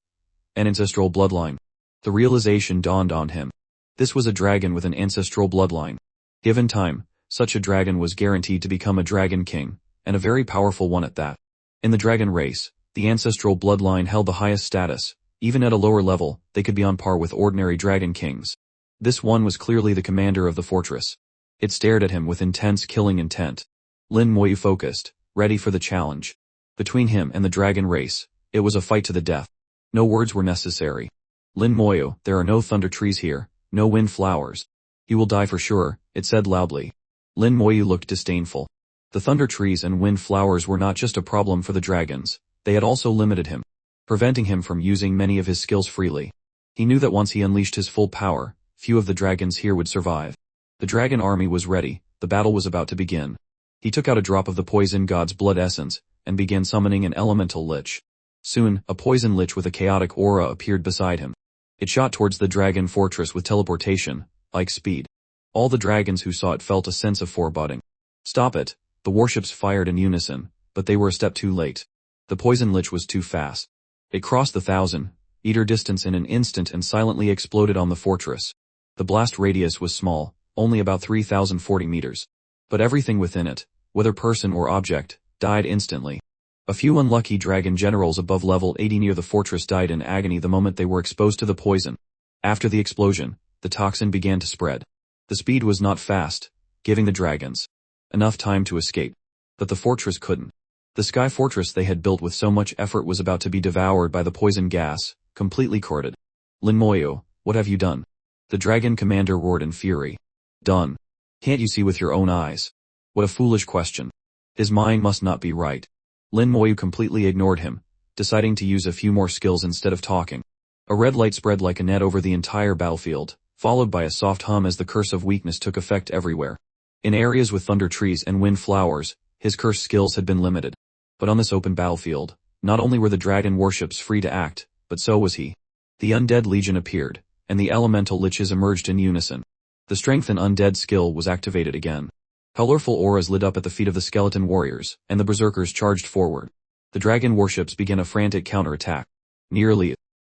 An ancestral bloodline. The realization dawned on him. This was a dragon with an ancestral bloodline. Given time, such a dragon was guaranteed to become a dragon king, and a very powerful one at that. In the dragon race, the ancestral bloodline held the highest status. Even at a lower level, they could be on par with ordinary dragon kings. This one was clearly the commander of the fortress. It stared at him with intense killing intent. Lin Moyu focused, ready for the challenge. Between him and the dragon race, it was a fight to the death. No words were necessary. Lin Moyu, there are no thunder trees here, no wind flowers. You will die for sure, it said loudly. Lin Moyu looked disdainful. The thunder trees and wind flowers were not just a problem for the dragons, they had also limited him, preventing him from using many of his skills freely. He knew that once he unleashed his full power, few of the dragons here would survive. The dragon army was ready, the battle was about to begin. He took out a drop of the poison god's blood essence, and began summoning an elemental lich. Soon, a poison lich with a chaotic aura appeared beside him. It shot towards the dragon fortress with teleportation, like speed. All the dragons who saw it felt a sense of foreboding. Stop it! The warships fired in unison, but they were a step too late. The poison lich was too fast. It crossed the 1,000-meter distance in an instant and silently exploded on the fortress. The blast radius was small, only about 3,040 meters. But everything within it, whether person or object, died instantly. A few unlucky dragon generals above level 80 near the fortress died in agony the moment they were exposed to the poison. After the explosion, the toxin began to spread. The speed was not fast, giving the dragons enough time to escape. But the fortress couldn't. The sky fortress they had built with so much effort was about to be devoured by the poison gas, completely corroded. Lin Moyu, what have you done? The dragon commander roared in fury. Done. Can't you see with your own eyes? What a foolish question. His mind must not be right. Lin Moyu completely ignored him, deciding to use a few more skills instead of talking. A red light spread like a net over the entire battlefield, followed by a soft hum as the curse of weakness took effect everywhere. In areas with thunder trees and wind flowers, his curse skills had been limited. But on this open battlefield, not only were the dragon warships free to act, but so was he. The undead legion appeared, and the elemental liches emerged in unison. The strength and undead skill was activated again. Colorful auras lit up at the feet of the skeleton warriors, and the berserkers charged forward. The dragon warships began a frantic counterattack. Nearly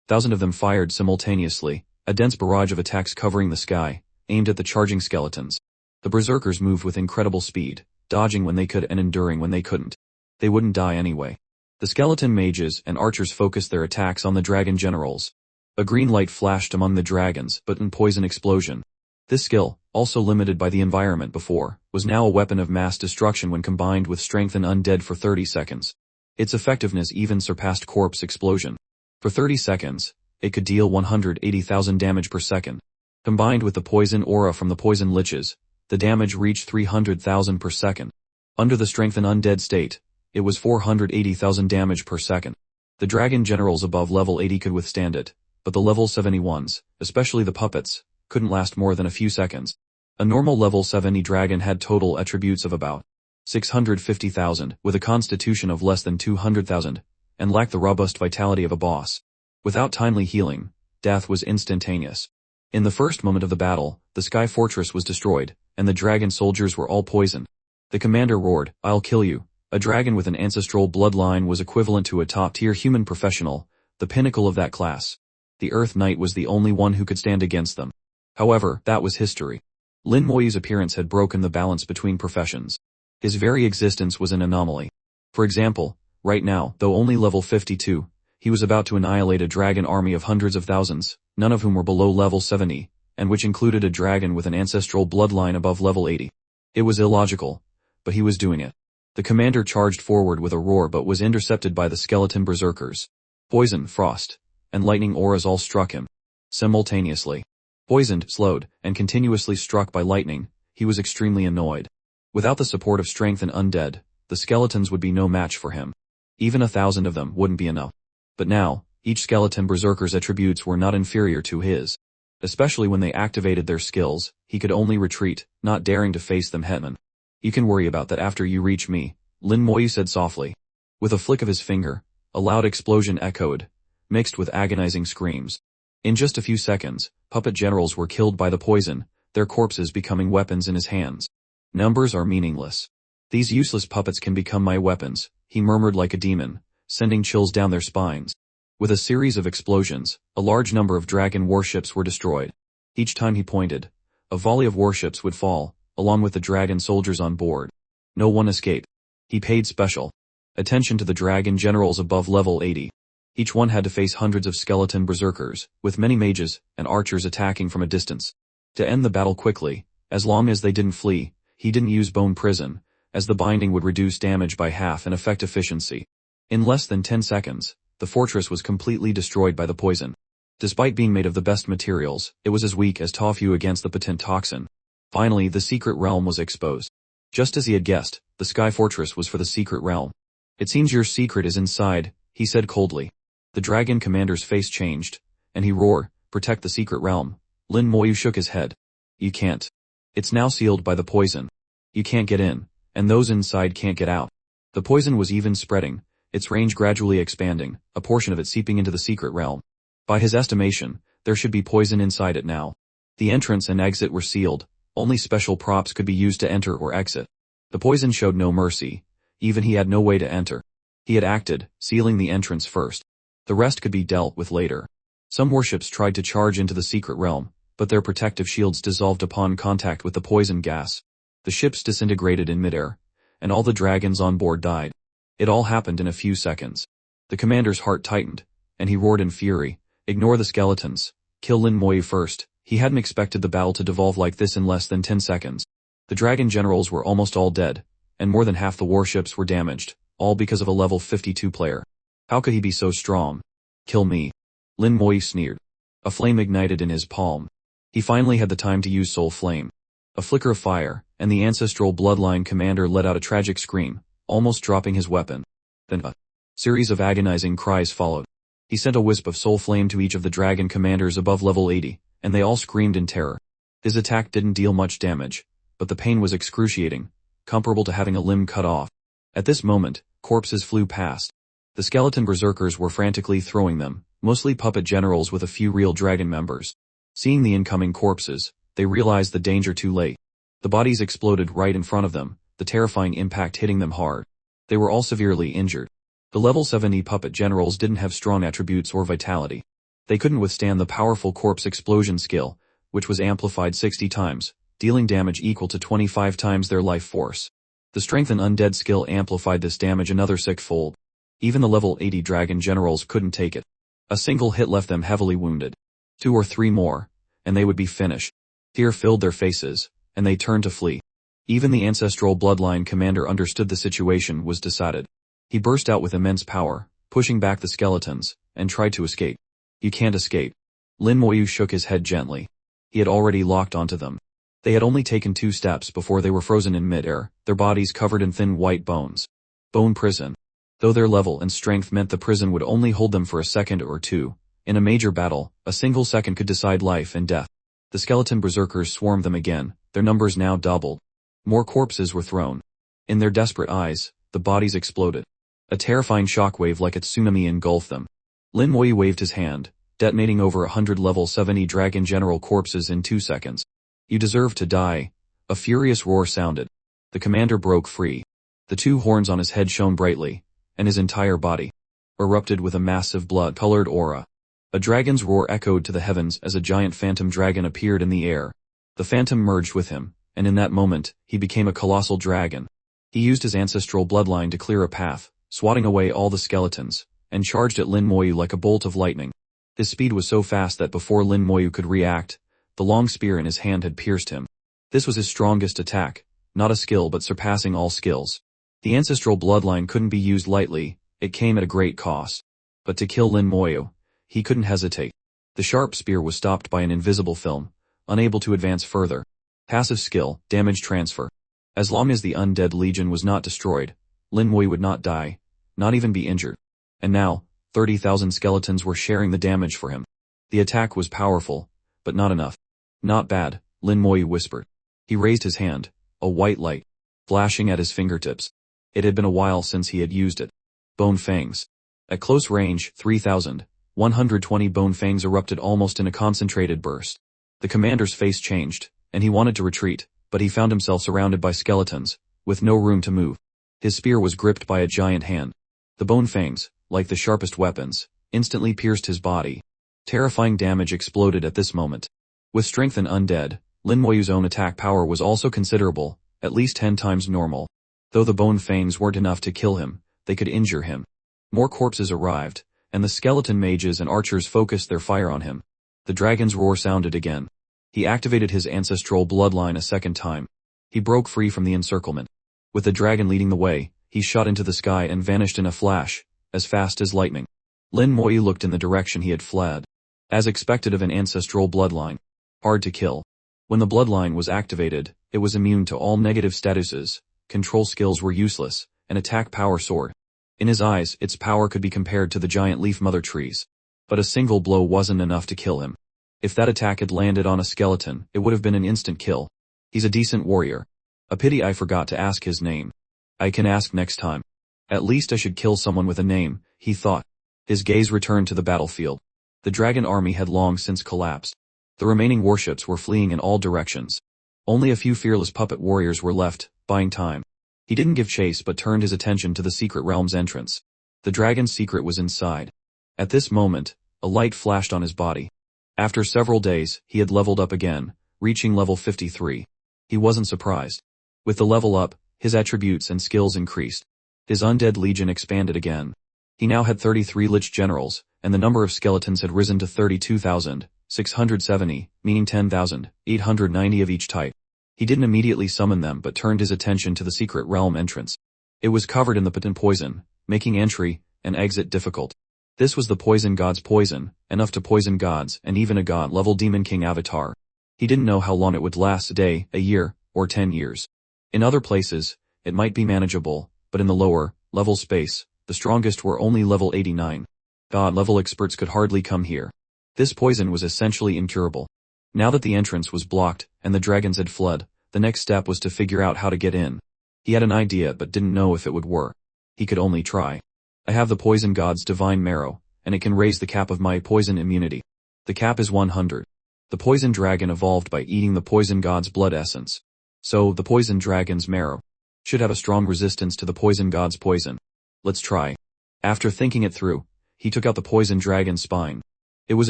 1,000 of them fired simultaneously, a dense barrage of attacks covering the sky, aimed at the charging skeletons. The berserkers moved with incredible speed, dodging when they could and enduring when they couldn't. They wouldn't die anyway. The skeleton mages and archers focused their attacks on the dragon generals. A green light flashed among the dragons, but in poison explosion. This skill, also limited by the environment before, was now a weapon of mass destruction when combined with strength and undead for 30 seconds. Its effectiveness even surpassed corpse explosion. For 30 seconds, it could deal 180,000 damage per second. Combined with the poison aura from the poison liches, the damage reached 300,000 per second. Under the strength and undead state, it was 480,000 damage per second. The dragon generals above level 80 could withstand it, but the level 71s, especially the puppets, couldn't last more than a few seconds. A normal level 70 dragon had total attributes of about 650,000, with a constitution of less than 200,000, and lacked the robust vitality of a boss. Without timely healing, death was instantaneous. In the first moment of the battle, the sky fortress was destroyed, and the dragon soldiers were all poisoned. The commander roared, "I'll kill you." A dragon with an ancestral bloodline was equivalent to a top-tier human professional, the pinnacle of that class. The Earth Knight was the only one who could stand against them. However, that was history. Lin Moyu's appearance had broken the balance between professions. His very existence was an anomaly. For example, right now, though only level 52, he was about to annihilate a dragon army of hundreds of thousands, none of whom were below level 70, and which included a dragon with an ancestral bloodline above level 80. It was illogical, but he was doing it. The commander charged forward with a roar but was intercepted by the skeleton berserkers. Poison, frost, and lightning auras all struck him simultaneously. Poisoned, slowed, and continuously struck by lightning, he was extremely annoyed. Without the support of strength and undead, the skeletons would be no match for him. Even 1,000 of them wouldn't be enough. But now, each skeleton berserker's attributes were not inferior to his. Especially when they activated their skills, he could only retreat, not daring to face them headman. "You can worry about that after you reach me," Lin Moyu said softly. With a flick of his finger, a loud explosion echoed, mixed with agonizing screams. In just a few seconds, puppet generals were killed by the poison, their corpses becoming weapons in his hands. "Numbers are meaningless. These useless puppets can become my weapons," he murmured like a demon, sending chills down their spines. With a series of explosions, a large number of dragon warships were destroyed. Each time he pointed, a volley of warships would fall, along with the dragon soldiers on board. No one escaped. He paid special attention to the dragon generals above level 80. Each one had to face hundreds of skeleton berserkers, with many mages and archers attacking from a distance. To end the battle quickly, as long as they didn't flee, he didn't use bone prison, as the binding would reduce damage by half and affect efficiency. In less than 10 seconds, the fortress was completely destroyed by the poison. Despite being made of the best materials, it was as weak as tofu against the potent toxin. Finally, the secret realm was exposed. Just as he had guessed, the sky fortress was for the secret realm. "It seems your secret is inside," he said coldly. The dragon commander's face changed, and he roared, "Protect the secret realm." Lin Moyu shook his head. "You can't. It's now sealed by the poison. You can't get in, and those inside can't get out." The poison was even spreading, its range gradually expanding, a portion of it seeping into the secret realm. By his estimation, there should be poison inside it now. The entrance and exit were sealed, only special props could be used to enter or exit. The poison showed no mercy, even he had no way to enter. He had acted, sealing the entrance first. The rest could be dealt with later. Some warships tried to charge into the secret realm, but their protective shields dissolved upon contact with the poison gas. The ships disintegrated in midair, and all the dragons on board died. It all happened in a few seconds. The commander's heart tightened, and he roared in fury, "Ignore the skeletons. Kill Lin Moyu first." He hadn't expected the battle to devolve like this in less than 10 seconds. The dragon generals were almost all dead, and more than half the warships were damaged, all because of a level 52 player. How could he be so strong? "Kill me." Lin Moyu sneered. A flame ignited in his palm. He finally had the time to use Soul Flame. A flicker of fire, and the ancestral bloodline commander let out a tragic scream, almost dropping his weapon. Then a series of agonizing cries followed. He sent a wisp of Soul Flame to each of the dragon commanders above level 80, and they all screamed in terror. His attack didn't deal much damage, but the pain was excruciating, comparable to having a limb cut off. At this moment, corpses flew past. The skeleton berserkers were frantically throwing them, mostly puppet generals with a few real dragon members. Seeing the incoming corpses, they realized the danger too late. The bodies exploded right in front of them, the terrifying impact hitting them hard. They were all severely injured. The level 70 puppet generals didn't have strong attributes or vitality. They couldn't withstand the powerful corpse explosion skill, which was amplified 60 times, dealing damage equal to 25 times their life force. The strength and undead skill amplified this damage another six-fold. Even the level 80 dragon generals couldn't take it. A single hit left them heavily wounded. 2 or 3 more, and they would be finished. Fear filled their faces, and they turned to flee. Even the ancestral bloodline commander understood the situation was decided. He burst out with immense power, pushing back the skeletons, and tried to escape. "You can't escape." Lin Moyu shook his head gently. He had already locked onto them. They had only taken 2 steps before they were frozen in mid-air, their bodies covered in thin white bones. Bone prison. Though their level and strength meant the prison would only hold them for a second or two, in a major battle, a single second could decide life and death. The skeleton berserkers swarmed them again, their numbers now doubled. More corpses were thrown. In their desperate eyes, the bodies exploded. A terrifying shockwave like a tsunami engulfed them. Lin Moyu waved his hand, detonating over 100 level 70 dragon general corpses in 2 seconds. You deserve to die. A furious roar sounded. The commander broke free. The 2 horns on his head shone brightly, and his entire body erupted with a massive blood-colored aura. A dragon's roar echoed to the heavens as a giant phantom dragon appeared in the air. The phantom merged with him, and in that moment, he became a colossal dragon. He used his ancestral bloodline to clear a path, swatting away all the skeletons, and charged at Lin Moyu like a bolt of lightning. His speed was so fast that before Lin Moyu could react, the long spear in his hand had pierced him. This was his strongest attack, not a skill but surpassing all skills. The ancestral bloodline couldn't be used lightly, it came at a great cost. But to kill Lin Moyu, he couldn't hesitate. The sharp spear was stopped by an invisible film, unable to advance further. Passive skill, damage transfer. As long as the undead legion was not destroyed, Lin Moyu would not die, not even be injured. And now, 30,000 skeletons were sharing the damage for him. The attack was powerful, but not enough. Not bad, Lin Moyu whispered. He raised his hand, a white light, flashing at his fingertips. It had been a while since he had used it. Bone fangs. At close range, 3,120 bone fangs erupted almost in a concentrated burst. The commander's face changed, and he wanted to retreat, but he found himself surrounded by skeletons, with no room to move. His spear was gripped by a giant hand. The bone fangs, like the sharpest weapons, instantly pierced his body. Terrifying damage exploded at this moment. With strength and undead, Lin Moyu's own attack power was also considerable, at least 10 times normal. Though the bone fangs weren't enough to kill him, they could injure him. More corpses arrived, and the skeleton mages and archers focused their fire on him. The dragon's roar sounded again. He activated his ancestral bloodline a second time. He broke free from the encirclement. With the dragon leading the way, he shot into the sky and vanished in a flash, as fast as lightning. Lin Moyu looked in the direction he had fled. As expected of an ancestral bloodline. Hard to kill. When the bloodline was activated, it was immune to all negative statuses, control skills were useless, and attack power soared. In his eyes, its power could be compared to the giant leaf mother trees. But a single blow wasn't enough to kill him. If that attack had landed on a skeleton, it would have been an instant kill. He's a decent warrior. A pity I forgot to ask his name. I can ask next time. At least I should kill someone with a name, he thought. His gaze returned to the battlefield. The dragon army had long since collapsed. The remaining warships were fleeing in all directions. Only a few fearless puppet warriors were left, buying time. He didn't give chase but turned his attention to the secret realm's entrance. The dragon's secret was inside. At this moment, a light flashed on his body. After several days, he had leveled up again, reaching level 53. He wasn't surprised. With the level up, his attributes and skills increased. His undead legion expanded again. He now had 33 lich generals, and the number of skeletons had risen to 32,670, meaning 10,890 of each type. He didn't immediately summon them but turned his attention to the secret realm entrance. It was covered in the potent poison, making entry and exit difficult. This was the poison god's poison, enough to poison gods and even a god-level demon king avatar. He didn't know how long it would last, a day, a year, or 10 years. In other places, it might be manageable, but in the lower, level space, the strongest were only level 89. God-level experts could hardly come here. This poison was essentially incurable. Now that the entrance was blocked, and the dragons had fled, the next step was to figure out how to get in. He had an idea but didn't know if it would work. He could only try. I have the poison god's divine marrow, and it can raise the cap of my poison immunity. The cap is 100. The poison dragon evolved by eating the poison god's blood essence. So, the poison dragon's marrow should have a strong resistance to the poison god's poison. Let's try. After thinking it through, he took out the poison dragon's spine. It was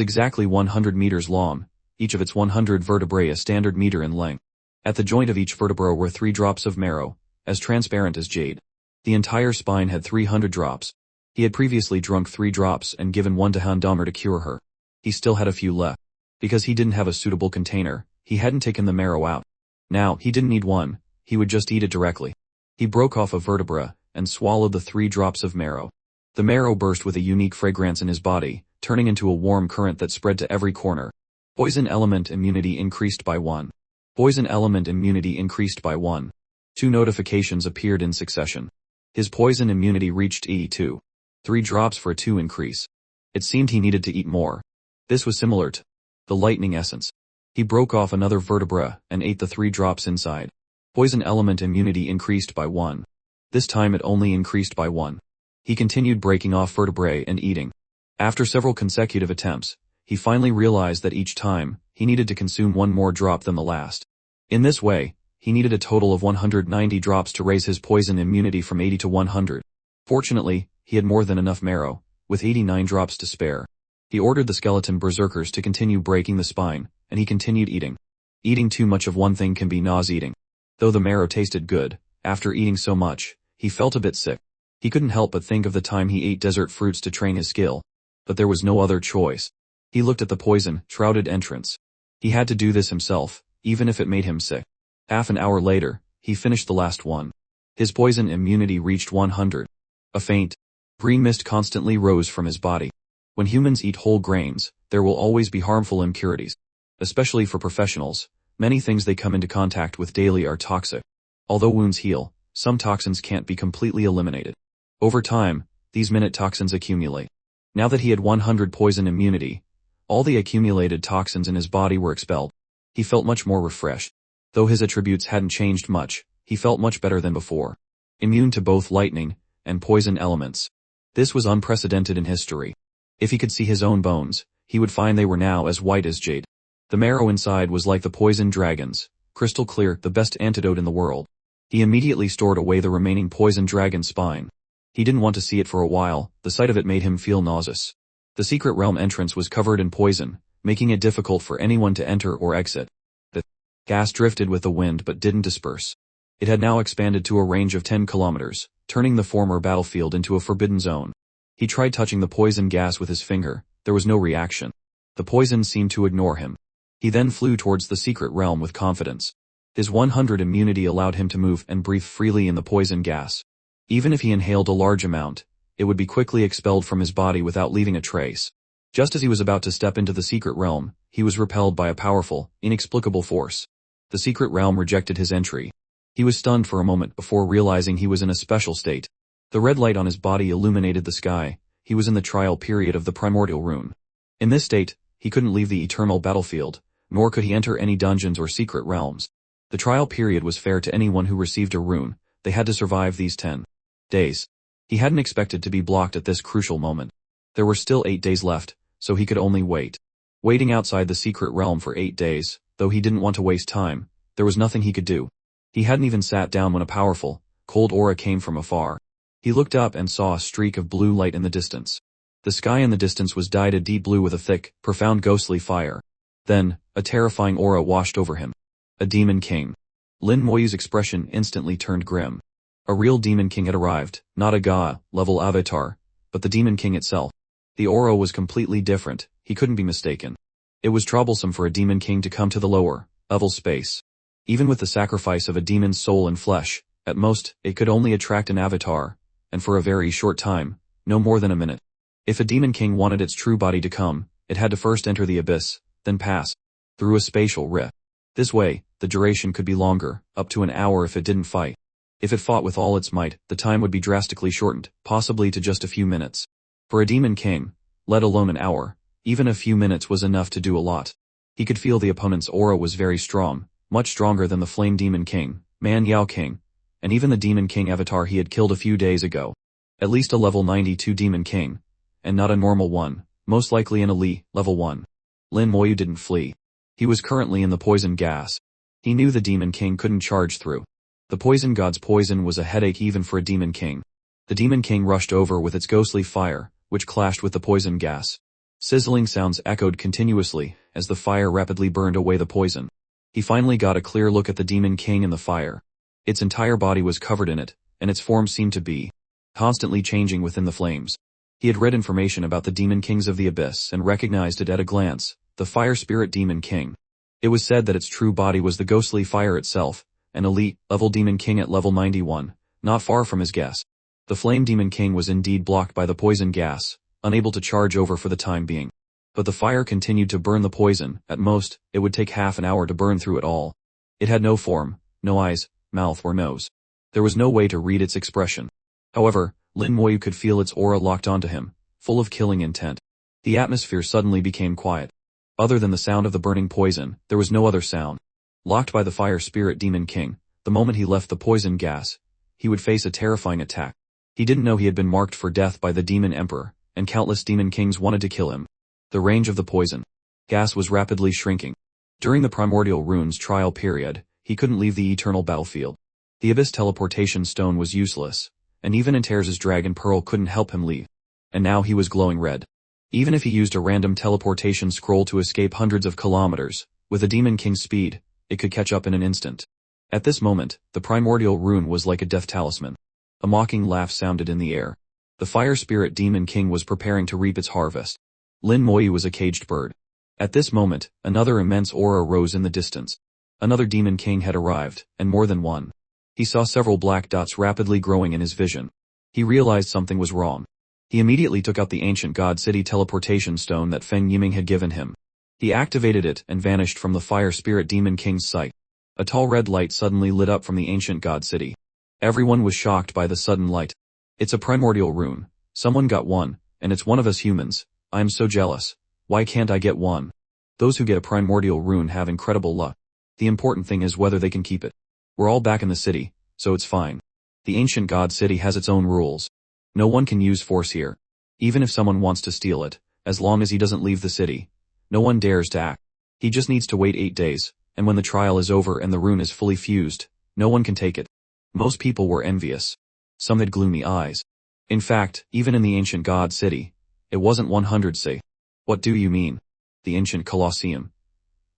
exactly 100 meters long, each of its 100 vertebrae a standard meter in length. At the joint of each vertebra were 3 drops of marrow, as transparent as jade. The entire spine had 300 drops. He had previously drunk 3 drops and given 1 to Handamer to cure her. He still had a few left. Because he didn't have a suitable container, he hadn't taken the marrow out. Now, he didn't need one, he would just eat it directly. He broke off a vertebra, and swallowed the 3 drops of marrow. The marrow burst with a unique fragrance in his body, turning into a warm current that spread to every corner. Poison element immunity increased by 1. Poison element immunity increased by 1. 2 notifications appeared in succession. His poison immunity reached E2. 3 drops for a 2 increase. It seemed he needed to eat more. This was similar to the lightning essence. He broke off another vertebra and ate the 3 drops inside. Poison element immunity increased by 1. This time it only increased by 1. He continued breaking off vertebrae and eating. After several consecutive attempts, he finally realized that each time, he needed to consume one more drop than the last. In this way, he needed a total of 190 drops to raise his poison immunity from 80 to 100. Fortunately, he had more than enough marrow, with 89 drops to spare. He ordered the skeleton berserkers to continue breaking the spine, and he continued eating. Eating too much of one thing can be nauseating. Though the marrow tasted good, after eating so much, he felt a bit sick. He couldn't help but think of the time he ate desert fruits to train his skill. But there was no other choice. He looked at the poison-shrouded entrance. He had to do this himself, even if it made him sick. Half an hour later, he finished the last one. His poison immunity reached 100. A faint green mist constantly rose from his body. When humans eat whole grains, there will always be harmful impurities. Especially for professionals, many things they come into contact with daily are toxic. Although wounds heal, some toxins can't be completely eliminated. Over time, these minute toxins accumulate. Now that he had 100 poison immunity, all the accumulated toxins in his body were expelled. He felt much more refreshed. Though his attributes hadn't changed much, he felt much better than before. Immune to both lightning and poison elements. This was unprecedented in history. If he could see his own bones, he would find they were now as white as jade. The marrow inside was like the poison dragon's, crystal clear, the best antidote in the world. He immediately stored away the remaining poison dragon spine. He didn't want to see it for a while, the sight of it made him feel nauseous. The secret realm entrance was covered in poison, making it difficult for anyone to enter or exit. The gas drifted with the wind but didn't disperse. It had now expanded to a range of 10 kilometers, turning the former battlefield into a forbidden zone. He tried touching the poison gas with his finger, there was no reaction. The poison seemed to ignore him. He then flew towards the secret realm with confidence. His 100 immunity allowed him to move and breathe freely in the poison gas. Even if he inhaled a large amount, it would be quickly expelled from his body without leaving a trace. Just as he was about to step into the secret realm, he was repelled by a powerful, inexplicable force. The secret realm rejected his entry. He was stunned for a moment before realizing he was in a special state. The red light on his body illuminated the sky. He was in the trial period of the Primordial Rune. In this state, he couldn't leave the eternal battlefield, nor could he enter any dungeons or secret realms. The trial period was fair to anyone who received a rune. They had to survive these 10 days. He hadn't expected to be blocked at this crucial moment. There were still 8 days left, so he could only wait. Waiting outside the secret realm for 8 days, though he didn't want to waste time, there was nothing he could do. He hadn't even sat down when a powerful, cold aura came from afar. He looked up and saw a streak of blue light in the distance. The sky in the distance was dyed a deep blue with a thick, profound ghostly fire. Then, a terrifying aura washed over him. A demon king. Lin Moyu's expression instantly turned grim. A real demon king had arrived, not a Gao-level avatar, but the demon king itself. The aura was completely different, he couldn't be mistaken. It was troublesome for a demon king to come to the lower level space. Even with the sacrifice of a demon's soul and flesh, at most, it could only attract an avatar, and for a very short time, no more than a minute. If a demon king wanted its true body to come, it had to first enter the abyss, then pass through a spatial rift. This way, the duration could be longer, up to an hour if it didn't fight. If it fought with all its might, the time would be drastically shortened, possibly to just a few minutes. For a demon king, let alone an hour, even a few minutes was enough to do a lot. He could feel the opponent's aura was very strong, much stronger than the Flame Demon King, Man Yao King, and even the Demon King avatar he had killed a few days ago. At least a level 92 Demon King, and not a normal one, most likely an elite, level 1. Lin Moyu didn't flee. He was currently in the poison gas. He knew the Demon King couldn't charge through. The poison god's poison was a headache even for a Demon King. The Demon King rushed over with its ghostly fire, which clashed with the poison gas. Sizzling sounds echoed continuously, as the fire rapidly burned away the poison. He finally got a clear look at the Demon King in the fire. Its entire body was covered in it, and its form seemed to be constantly changing within the flames. He had read information about the Demon Kings of the Abyss and recognized it at a glance, the Fire Spirit Demon King. It was said that its true body was the ghostly fire itself, an elite, level Demon King at level 91, not far from his guess. The Flame Demon King was indeed blocked by the poison gas, unable to charge over for the time being. But the fire continued to burn the poison. At most, it would take half an hour to burn through it all. It had no form, no eyes, mouth or nose. There was no way to read its expression. However, Lin Moyu could feel its aura locked onto him, full of killing intent. The atmosphere suddenly became quiet. Other than the sound of the burning poison, there was no other sound. Locked by the Fire Spirit Demon King, The moment he left the poison gas, he would face a terrifying attack. He didn't know he had been marked for death by the Demon Emperor, and countless demon kings wanted to kill him. The range of the poison gas was rapidly shrinking. During the Primordial Rune's trial period, he couldn't leave the eternal battlefield. The Abyss teleportation stone was useless, and even Antares' dragon pearl couldn't help him leave. And now he was glowing red. Even if he used a random teleportation scroll to escape hundreds of kilometers, with a demon king's speed, it could catch up in an instant. At this moment, the Primordial Rune was like a death talisman. A mocking laugh sounded in the air. The fire spirit demon king was preparing to reap its harvest. Lin Moyu was a caged bird. At this moment, another immense aura rose in the distance. Another demon king had arrived, and more than one. He saw several black dots rapidly growing in his vision. He realized something was wrong. He immediately took out the ancient god city teleportation stone that Feng Yiming had given him. He activated it and vanished from the fire spirit demon king's sight. A tall red light suddenly lit up from the ancient god city. Everyone was shocked by the sudden light. It's a primordial rune. Someone got one, and it's one of us humans. I'm so jealous. Why can't I get one? Those who get a primordial rune have incredible luck. The important thing is whether they can keep it. We're all back in the city, so it's fine. The ancient god city has its own rules. No one can use force here. Even if someone wants to steal it, as long as he doesn't leave the city, no one dares to act. He just needs to wait 8 days, and when the trial is over and the rune is fully fused, no one can take it. Most people were envious. Some had gloomy eyes. In fact, even in the ancient god city, it wasn't 100 say. What do you mean? The ancient Colosseum.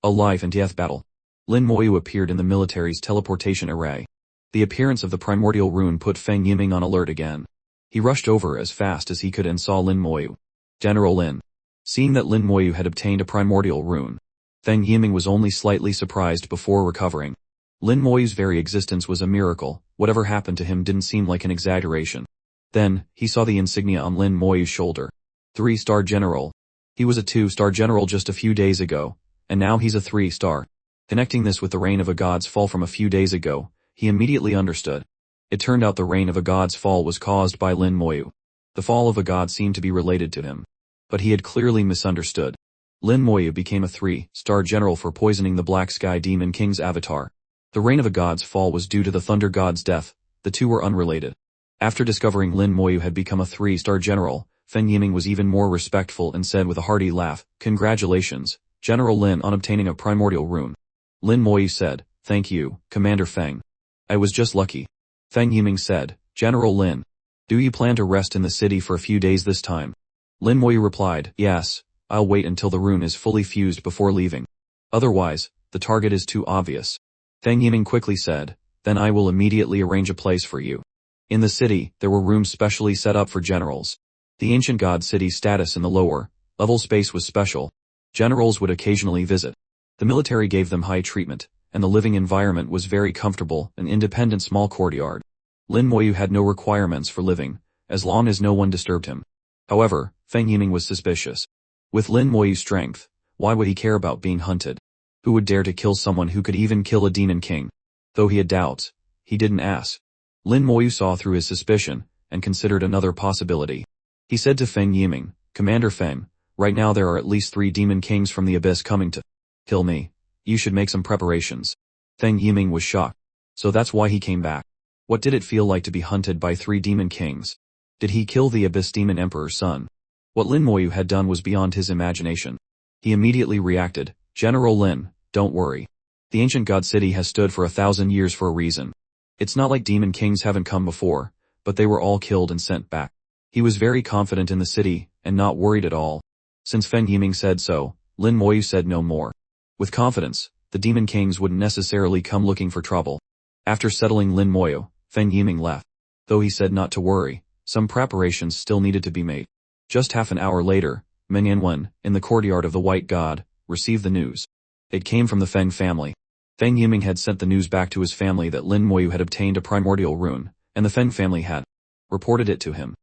A life and death battle. Lin Moyu appeared in the military's teleportation array. The appearance of the primordial rune put Feng Yiming on alert again. He rushed over as fast as he could and saw Lin Moyu. General Lin. Seeing that Lin Moyu had obtained a primordial rune, Feng Yiming was only slightly surprised before recovering. Lin Moyu's very existence was a miracle. Whatever happened to him didn't seem like an exaggeration. Then, he saw the insignia on Lin Moyu's shoulder. 3-star general. He was a 2-star general just a few days ago, and now he's a 3-star. Connecting this with the reign of a god's fall from a few days ago, he immediately understood. It turned out the reign of a god's fall was caused by Lin Moyu. The fall of a god seemed to be related to him. But he had clearly misunderstood. Lin Moyu became a 3-star general for poisoning the Black Sky Demon King's avatar. The reign of a god's fall was due to the Thunder God's death. The two were unrelated. After discovering Lin Moyu had become a 3-star general, Feng Yiming was even more respectful and said with a hearty laugh, "Congratulations, General Lin, on obtaining a primordial rune." Lin Moyu said, "Thank you, Commander Feng. I was just lucky." Feng Yiming said, "General Lin, do you plan to rest in the city for a few days this time?" Lin Moyu replied, "Yes, I'll wait until the rune is fully fused before leaving. Otherwise, the target is too obvious." Feng Yiming quickly said, "Then I will immediately arrange a place for you." In the city, there were rooms specially set up for generals. The ancient god city's status in the lower level space was special. Generals would occasionally visit. The military gave them high treatment, and the living environment was very comfortable, an independent small courtyard. Lin Moyu had no requirements for living, as long as no one disturbed him. However, Feng Yiming was suspicious. With Lin Moyu's strength, why would he care about being hunted? Who would dare to kill someone who could even kill a demon king? Though he had doubts, he didn't ask. Lin Moyu saw through his suspicion, and considered another possibility. He said to Feng Yiming, "Commander Feng, right now there are at least 3 demon kings from the abyss coming to kill me. You should make some preparations." Feng Yiming was shocked. So that's why he came back. What did it feel like to be hunted by 3 demon kings? Did he kill the Abyss Demon Emperor's son? What Lin Moyu had done was beyond his imagination. He immediately reacted, "General Lin, don't worry. The ancient god city has stood for 1,000 years for a reason. It's not like demon kings haven't come before, but they were all killed and sent back." He was very confident in the city, and not worried at all. Since Feng Yiming said so, Lin Moyu said no more. With confidence, the demon kings wouldn't necessarily come looking for trouble. After settling Lin Moyu, Feng Yiming left. Though he said not to worry, some preparations still needed to be made. Just half an hour later, Manhwa, in the courtyard of the White God, received the news. It came from the Feng family. Feng Yiming had sent the news back to his family that Lin Moyu had obtained a primordial rune, and the Feng family had reported it to him.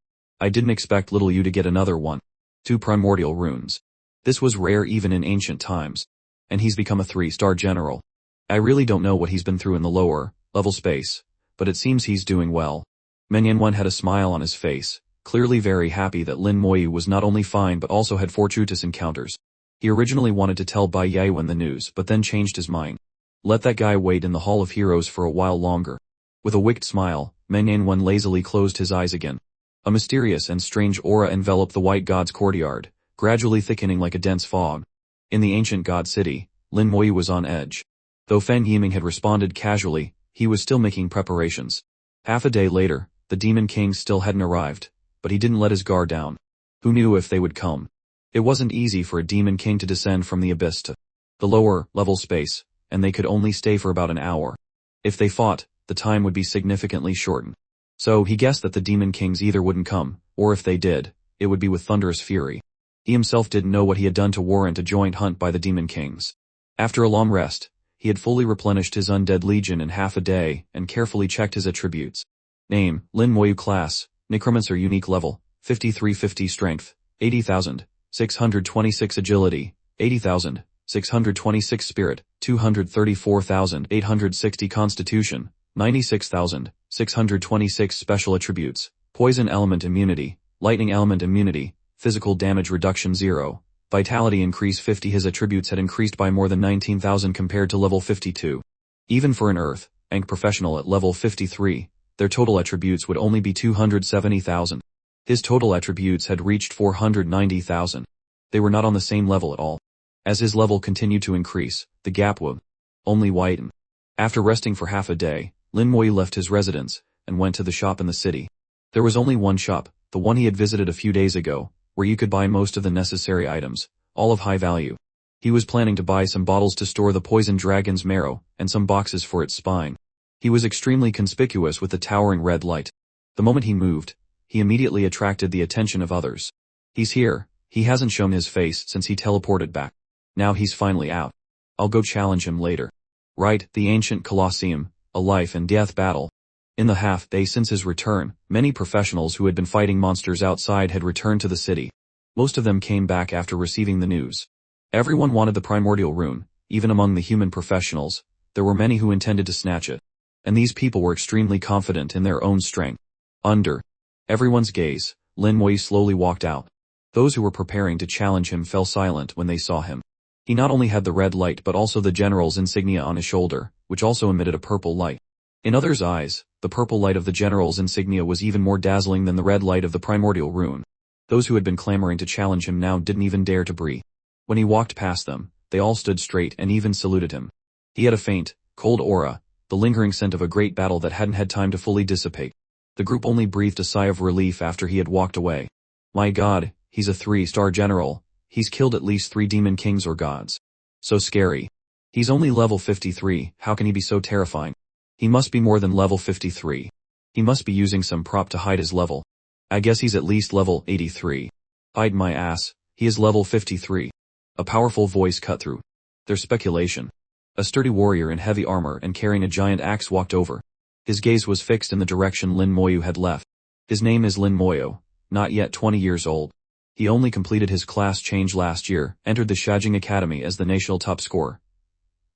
"I didn't expect little you to get another one. 2 primordial runes. This was rare even in ancient times. And he's become a 3-star general. I really don't know what he's been through in the lower level space, but it seems he's doing well." Manhwa had a smile on his face, clearly very happy that Lin Moyu was not only fine but also had fortuitous encounters. He originally wanted to tell Bai Yawen the news but then changed his mind. Let that guy wait in the Hall of Heroes for a while longer. With a wicked smile, Manhwa lazily closed his eyes again. A mysterious and strange aura enveloped the White God's courtyard, gradually thickening like a dense fog. In the ancient god city, Lin Moyu was on edge. Though Fen Yiming had responded casually, he was still making preparations. Half a day later, the Demon Kings still hadn't arrived, but he didn't let his guard down. Who knew if they would come? It wasn't easy for a Demon King to descend from the abyss to the lower level space, and they could only stay for about an hour. If they fought, the time would be significantly shortened. So he guessed that the Demon Kings either wouldn't come, or if they did, it would be with thunderous fury. He himself didn't know what he had done to warrant a joint hunt by the Demon Kings. After a long rest, he had fully replenished his undead legion in half a day and carefully checked his attributes. Name, Lin Moyu. Class, Necromancer. Unique level, 5350 strength, 80,626 agility, 80,626 spirit, 234,860 constitution, 96,626 special attributes, poison element immunity, lightning element immunity, physical damage reduction 0, vitality increase 50. His attributes had increased by more than 19,000 compared to level 52. Even for an Earth-Rank professional at level 53, their total attributes would only be 270,000. His total attributes had reached 490,000. They were not on the same level at all. As his level continued to increase, the gap would only widen. After resting for half a day, Lin Moyu left his residence and went to the shop in the city. There was only one shop, the one he had visited a few days ago, where you could buy most of the necessary items, all of high value. He was planning to buy some bottles to store the poison dragon's marrow, and some boxes for its spine. He was extremely conspicuous with the towering red light. The moment he moved, he immediately attracted the attention of others. He's here. He hasn't shown his face since he teleported back. Now he's finally out. I'll go challenge him later. Right, the ancient Colosseum, a life and death battle. In the half day since his return, many professionals who had been fighting monsters outside had returned to the city. Most of them came back after receiving the news. Everyone wanted the Primordial Rune, even among the human professionals. There were many who intended to snatch it. And these people were extremely confident in their own strength. Under everyone's gaze, Lin Moyu slowly walked out. Those who were preparing to challenge him fell silent when they saw him. He not only had the red light but also the general's insignia on his shoulder, which also emitted a purple light. In others' eyes, the purple light of the general's insignia was even more dazzling than the red light of the Primordial Rune. Those who had been clamoring to challenge him now didn't even dare to breathe. When he walked past them, they all stood straight and even saluted him. He had a faint, cold aura, the lingering scent of a great battle that hadn't had time to fully dissipate. The group only breathed a sigh of relief after he had walked away. My god, he's a 3-star general. He's killed at least 3 demon kings or gods. So scary. He's only level 53, how can he be so terrifying? He must be more than level 53. He must be using some prop to hide his level. I guess he's at least level 83. Hide my ass, he is level 53. A powerful voice cut through their speculation. A sturdy warrior in heavy armor and carrying a giant axe walked over. His gaze was fixed in the direction Lin Moyu had left. His name is Lin Moyu, not yet 20 years old. He only completed his class change last year, entered the Staggering Academy as the national top scorer.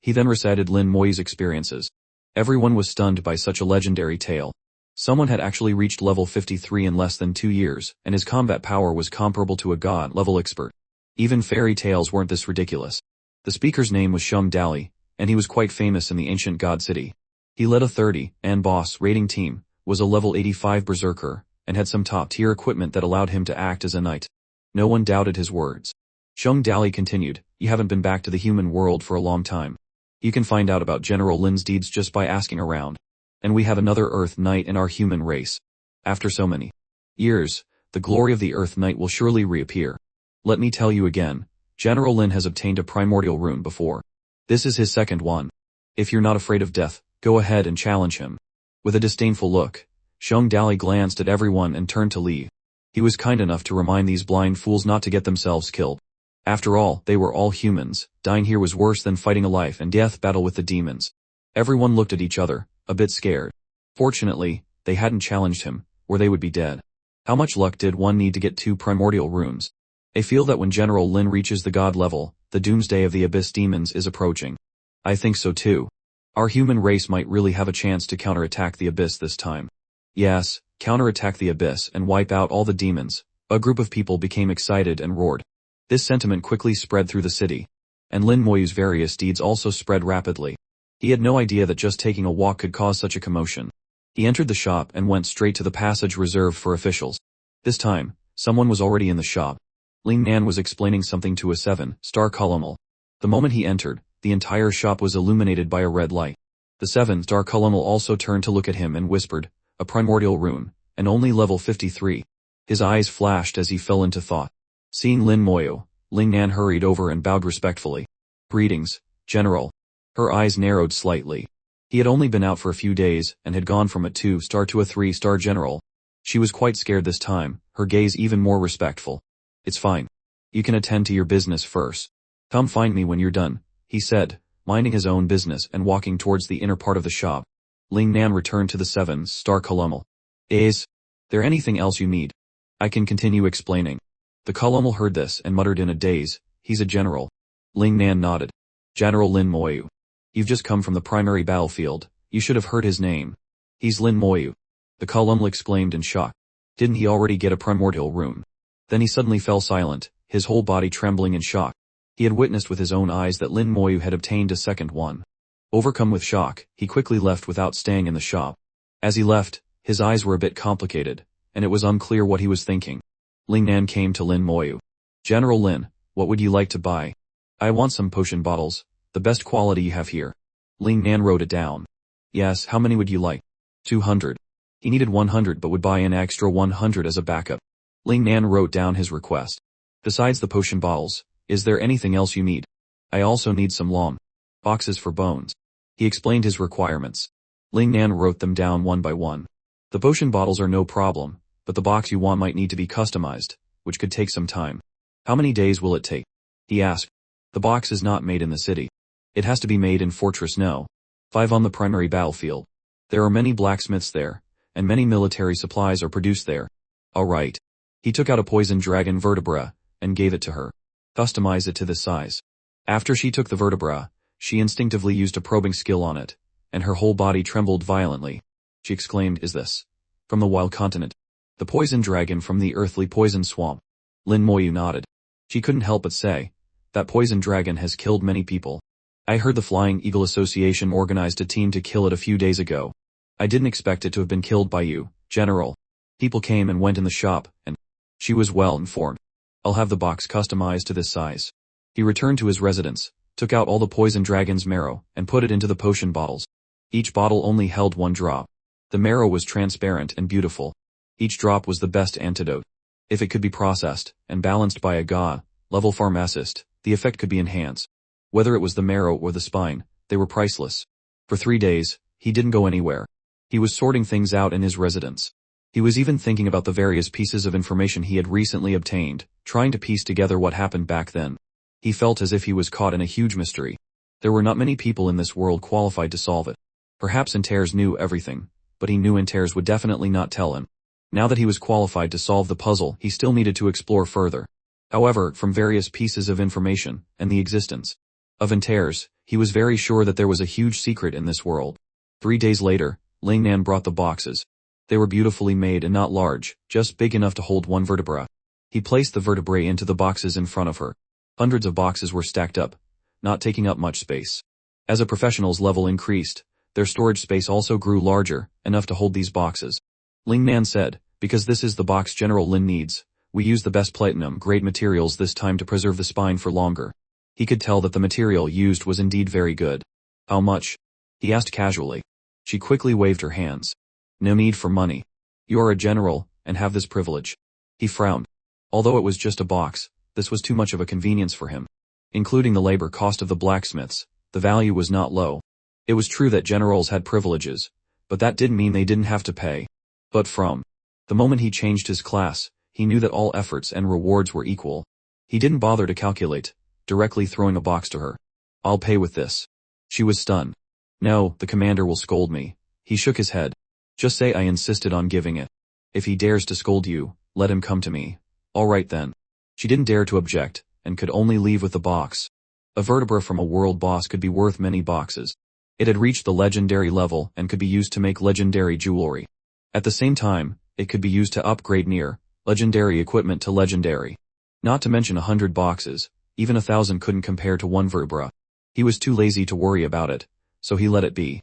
He then recited Lin Moyu's experiences. Everyone was stunned by such a legendary tale. Someone had actually reached level 53 in less than 2 years, and his combat power was comparable to a god-level expert. Even fairy tales weren't this ridiculous. The speaker's name was Shung Dali, and he was quite famous in the ancient god city. He led a 30-man boss raiding team, was a level 85 berserker, and had some top-tier equipment that allowed him to act as a knight. No one doubted his words. Shung Dali continued, you haven't been back to the human world for a long time. You can find out about General Lin's deeds just by asking around. And we have another Earth Knight in our human race. After so many years, the glory of the Earth Knight will surely reappear. Let me tell you again, General Lin has obtained a Primordial Rune before. This is his second one. If you're not afraid of death, go ahead and challenge him. With a disdainful look, Shung Dali glanced at everyone and turned to leave. He was kind enough to remind these blind fools not to get themselves killed. After all, they were all humans. Dying here was worse than fighting a life and death battle with the demons. Everyone looked at each other, a bit scared. Fortunately, they hadn't challenged him, or they would be dead. How much luck did one need to get 2 primordial runes? I feel that when General Lin reaches the god level, the doomsday of the abyss demons is approaching. I think so too. Our human race might really have a chance to counterattack the abyss this time. Yes, counterattack the abyss and wipe out all the demons. A group of people became excited and roared. This sentiment quickly spread through the city. And Lin Moyu's various deeds also spread rapidly. He had no idea that just taking a walk could cause such a commotion. He entered the shop and went straight to the passage reserved for officials. This time, someone was already in the shop. Ling Nan was explaining something to a 7-star colonel. The moment he entered, the entire shop was illuminated by a red light. The 7-star colonel also turned to look at him and whispered, "A primordial rune, and only level 53. His eyes flashed as he fell into thought. Seeing Lin Moyu, Ling Nan hurried over and bowed respectfully. "Greetings, General." Her eyes narrowed slightly. He had only been out for a few days and had gone from a 2-star to a 3-star general. She was quite scared this time, her gaze even more respectful. "It's fine. You can attend to your business first. Come find me when you're done," he said, minding his own business and walking towards the inner part of the shop. Ling Nan returned to the 7-star colonel. "Is there anything else you need? I can continue explaining." The colonel heard this and muttered in a daze, "He's a general." Ling Nan nodded. "General Lin Moyu. You've just come from the primary battlefield, you should have heard his name." "He's Lin Moyu," the colonel exclaimed in shock. "Didn't he already get a primordial rune?" Then he suddenly fell silent, his whole body trembling in shock. He had witnessed with his own eyes that Lin Moyu had obtained a second one. Overcome with shock, he quickly left without staying in the shop. As he left, his eyes were a bit complicated, and it was unclear what he was thinking. Ling Nan came to Lin Moyu. "General Lin, what would you like to buy?" "I want some potion bottles, the best quality you have here." Ling Nan wrote it down. "Yes, how many would you like?" 200. He needed 100 but would buy an extra 100 as a backup. Ling Nan wrote down his request. "Besides the potion bottles, is there anything else you need?" "I also need some long boxes for bones." He explained his requirements. Ling Nan wrote them down one by one. "The potion bottles are no problem, but the box you want might need to be customized, which could take some time." "How many days will it take?" he asked. "The box is not made in the city. It has to be made in Fortress No. 5 on the primary battlefield. There are many blacksmiths there, and many military supplies are produced there." "Alright." He took out a poison dragon vertebra, and gave it to her. "Customize it to this size." After she took the vertebra, she instinctively used a probing skill on it, and her whole body trembled violently. She exclaimed, "Is this from the wild continent? The poison dragon from the earthly poison swamp?" Lin Moyu nodded. She couldn't help but say, "That poison dragon has killed many people. I heard the Flying Eagle Association organized a team to kill it a few days ago. I didn't expect it to have been killed by you, General. People came and went in the shop, and..." She was well informed. "I'll have the box customized to this size." He returned to his residence, took out all the poison dragon's marrow, and put it into the potion bottles. Each bottle only held 1 drop. The marrow was transparent and beautiful. Each drop was the best antidote. If it could be processed, and balanced by a level pharmacist, the effect could be enhanced. Whether it was the marrow or the spine, they were priceless. For 3 days, he didn't go anywhere. He was sorting things out in his residence. He was even thinking about the various pieces of information he had recently obtained, trying to piece together what happened back then. He felt as if he was caught in a huge mystery. There were not many people in this world qualified to solve it. Perhaps Antares knew everything, but he knew Antares would definitely not tell him. Now that he was qualified to solve the puzzle, he still needed to explore further. However, from various pieces of information, and the existence of Antares, he was very sure that there was a huge secret in this world. 3 days later, Ling Nan brought the boxes. They were beautifully made and not large, just big enough to hold 1 vertebra. He placed the vertebrae into the boxes in front of her. Hundreds of boxes were stacked up, not taking up much space. As a professional's level increased, their storage space also grew larger, enough to hold these boxes. Ling Nan said, "Because this is the box General Lin needs, we use the best platinum-grade materials this time to preserve the spine for longer." He could tell that the material used was indeed very good. "How much?" he asked casually. She quickly waved her hands. "No need for money. You are a general, and have this privilege." He frowned. Although it was just a box, this was too much of a convenience for him. Including the labor cost of the blacksmiths, the value was not low. It was true that generals had privileges, but that didn't mean they didn't have to pay. But from the moment he changed his class, he knew that all efforts and rewards were equal. He didn't bother to calculate, directly throwing a box to her. "I'll pay with this." She was stunned. "No, the commander will scold me." He shook his head. "Just say I insisted on giving it. If he dares to scold you, let him come to me." "All right then." She didn't dare to object, and could only leave with the box. A vertebra from a world boss could be worth many boxes. It had reached the legendary level and could be used to make legendary jewelry. At the same time, it could be used to upgrade near legendary equipment to legendary. Not to mention 100 boxes, even 1,000 couldn't compare to 1 vertebra. He was too lazy to worry about it, so he let it be.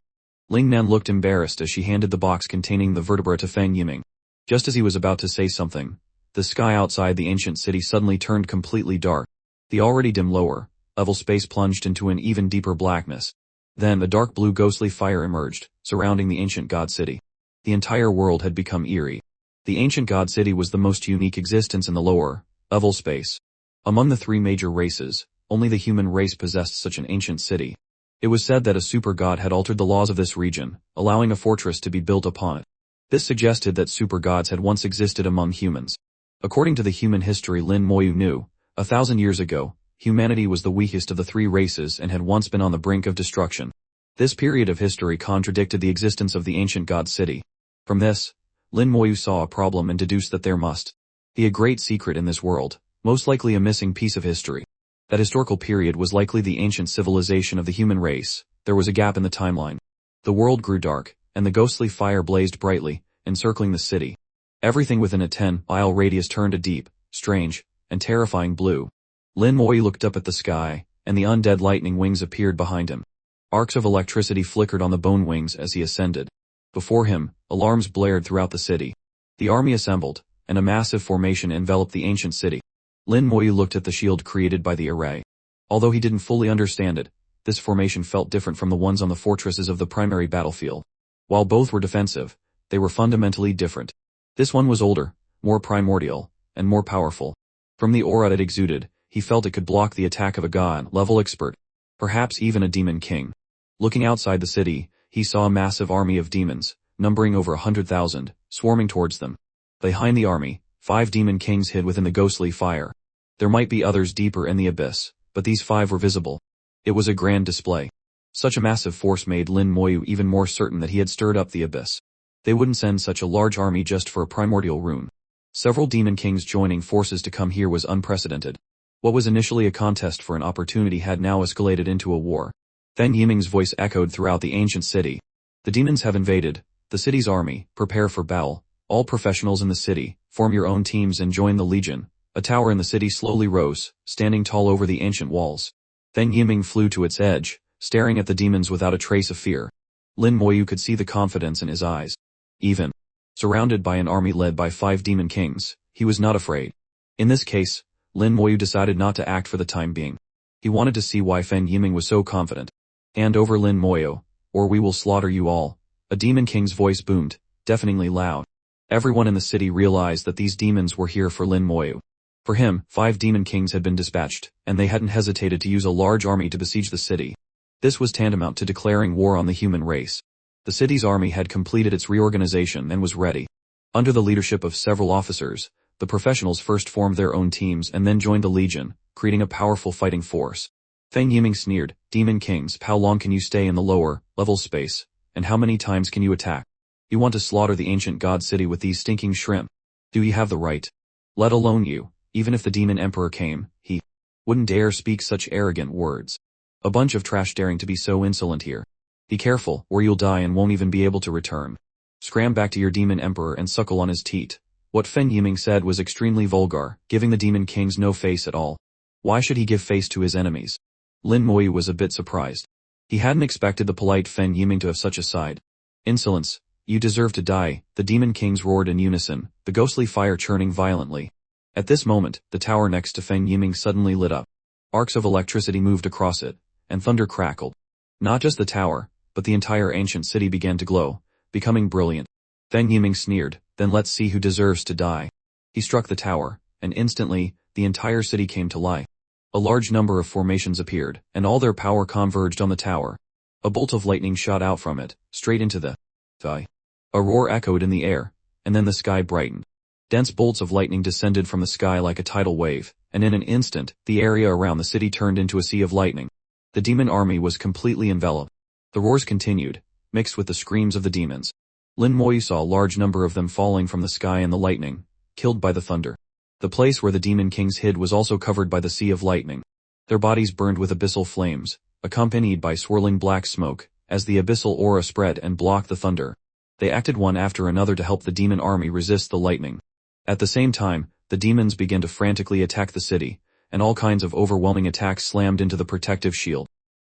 Ling Nan looked embarrassed as she handed the box containing the vertebra to Feng Yiming. Just as he was about to say something, the sky outside the ancient city suddenly turned completely dark. The already dim lower level space plunged into an even deeper blackness. Then a dark blue ghostly fire emerged, surrounding the ancient god city. The entire world had become eerie. The ancient god city was the most unique existence in the lower level space. Among the three major races, only the human race possessed such an ancient city. It was said that a super god had altered the laws of this region, allowing a fortress to be built upon it. This suggested that super gods had once existed among humans. According to the human history Lin Moyu knew, 1,000 years ago, humanity was the weakest of the three races and had once been on the brink of destruction. This period of history contradicted the existence of the ancient god city. From this, Lin Moyu saw a problem and deduced that there must be a great secret in this world, most likely a missing piece of history. That historical period was likely the ancient civilization of the human race. There was a gap in the timeline. The world grew dark, and the ghostly fire blazed brightly, encircling the city. Everything within a 10-mile radius turned a deep, strange, and terrifying blue. Lin Moyu looked up at the sky, and the undead lightning wings appeared behind him. Arcs of electricity flickered on the bone wings as he ascended. Before him, alarms blared throughout the city. The army assembled, and a massive formation enveloped the ancient city. Lin Moyu looked at the shield created by the array. Although he didn't fully understand it, this formation felt different from the ones on the fortresses of the primary battlefield. While both were defensive, they were fundamentally different. This one was older, more primordial, and more powerful. From the aura it exuded, he felt it could block the attack of a god-level expert, perhaps even a demon king. Looking outside the city, he saw a massive army of demons, numbering over 100,000, swarming towards them. Behind the army, 5 demon kings hid within the ghostly fire. There might be others deeper in the abyss, but these 5 were visible. It was a grand display. Such a massive force made Lin Moyu even more certain that he had stirred up the abyss. They wouldn't send such a large army just for a primordial rune. Several demon kings joining forces to come here was unprecedented. What was initially a contest for an opportunity had now escalated into a war. Feng Yiming's voice echoed throughout the ancient city. The demons have invaded the city's army. Prepare for battle. All professionals in the city, form your own teams and join the legion. A tower in the city slowly rose, standing tall over the ancient walls. Feng Yiming flew to its edge, staring at the demons without a trace of fear. Lin Moyu could see the confidence in his eyes. Even surrounded by an army led by 5 demon kings, he was not afraid. In this case, Lin Moyu decided not to act for the time being. He wanted to see why Feng Yiming was so confident. Hand over Lin Moyu, or we will slaughter you all. A demon king's voice boomed, deafeningly loud. Everyone in the city realized that these demons were here for Lin Moyu. For him, 5 demon kings had been dispatched, and they hadn't hesitated to use a large army to besiege the city. This was tantamount to declaring war on the human race. The city's army had completed its reorganization and was ready. Under the leadership of several officers, the professionals first formed their own teams and then joined the legion, creating a powerful fighting force. Feng Yiming sneered, "Demon kings, how long can you stay in the lower level space, and how many times can you attack? You want to slaughter the ancient god city with these stinking shrimp? Do you have the right? Let alone you, even if the demon emperor came, he wouldn't dare speak such arrogant words. A bunch of trash daring to be so insolent here. Be careful, or you'll die and won't even be able to return. Scram back to your demon emperor and suckle on his teat." What Feng Yiming said was extremely vulgar, giving the demon kings no face at all. Why should he give face to his enemies? Lin Moyu was a bit surprised. He hadn't expected the polite Feng Yiming to have such a side. "Insolence. You deserve to die," the demon kings roared in unison, the ghostly fire churning violently. At this moment, the tower next to Feng Yiming suddenly lit up. Arcs of electricity moved across it, and thunder crackled. Not just the tower, but the entire ancient city began to glow, becoming brilliant. Feng Yiming sneered, "Then let's see who deserves to die." He struck the tower, and instantly, the entire city came to life. A large number of formations appeared, and all their power converged on the tower. A bolt of lightning shot out from it, straight into the sky. A roar echoed in the air, and then the sky brightened. Dense bolts of lightning descended from the sky like a tidal wave, and in an instant, the area around the city turned into a sea of lightning. The demon army was completely enveloped. The roars continued, mixed with the screams of the demons. Lin Moyu saw a large number of them falling from the sky in the lightning, killed by the thunder. The place where the demon kings hid was also covered by the sea of lightning. Their bodies burned with abyssal flames, accompanied by swirling black smoke, as the abyssal aura spread and blocked the thunder. They acted one after another to help the demon army resist the lightning. At the same time, the demons began to frantically attack the city, and all kinds of overwhelming attacks slammed into the protective shield.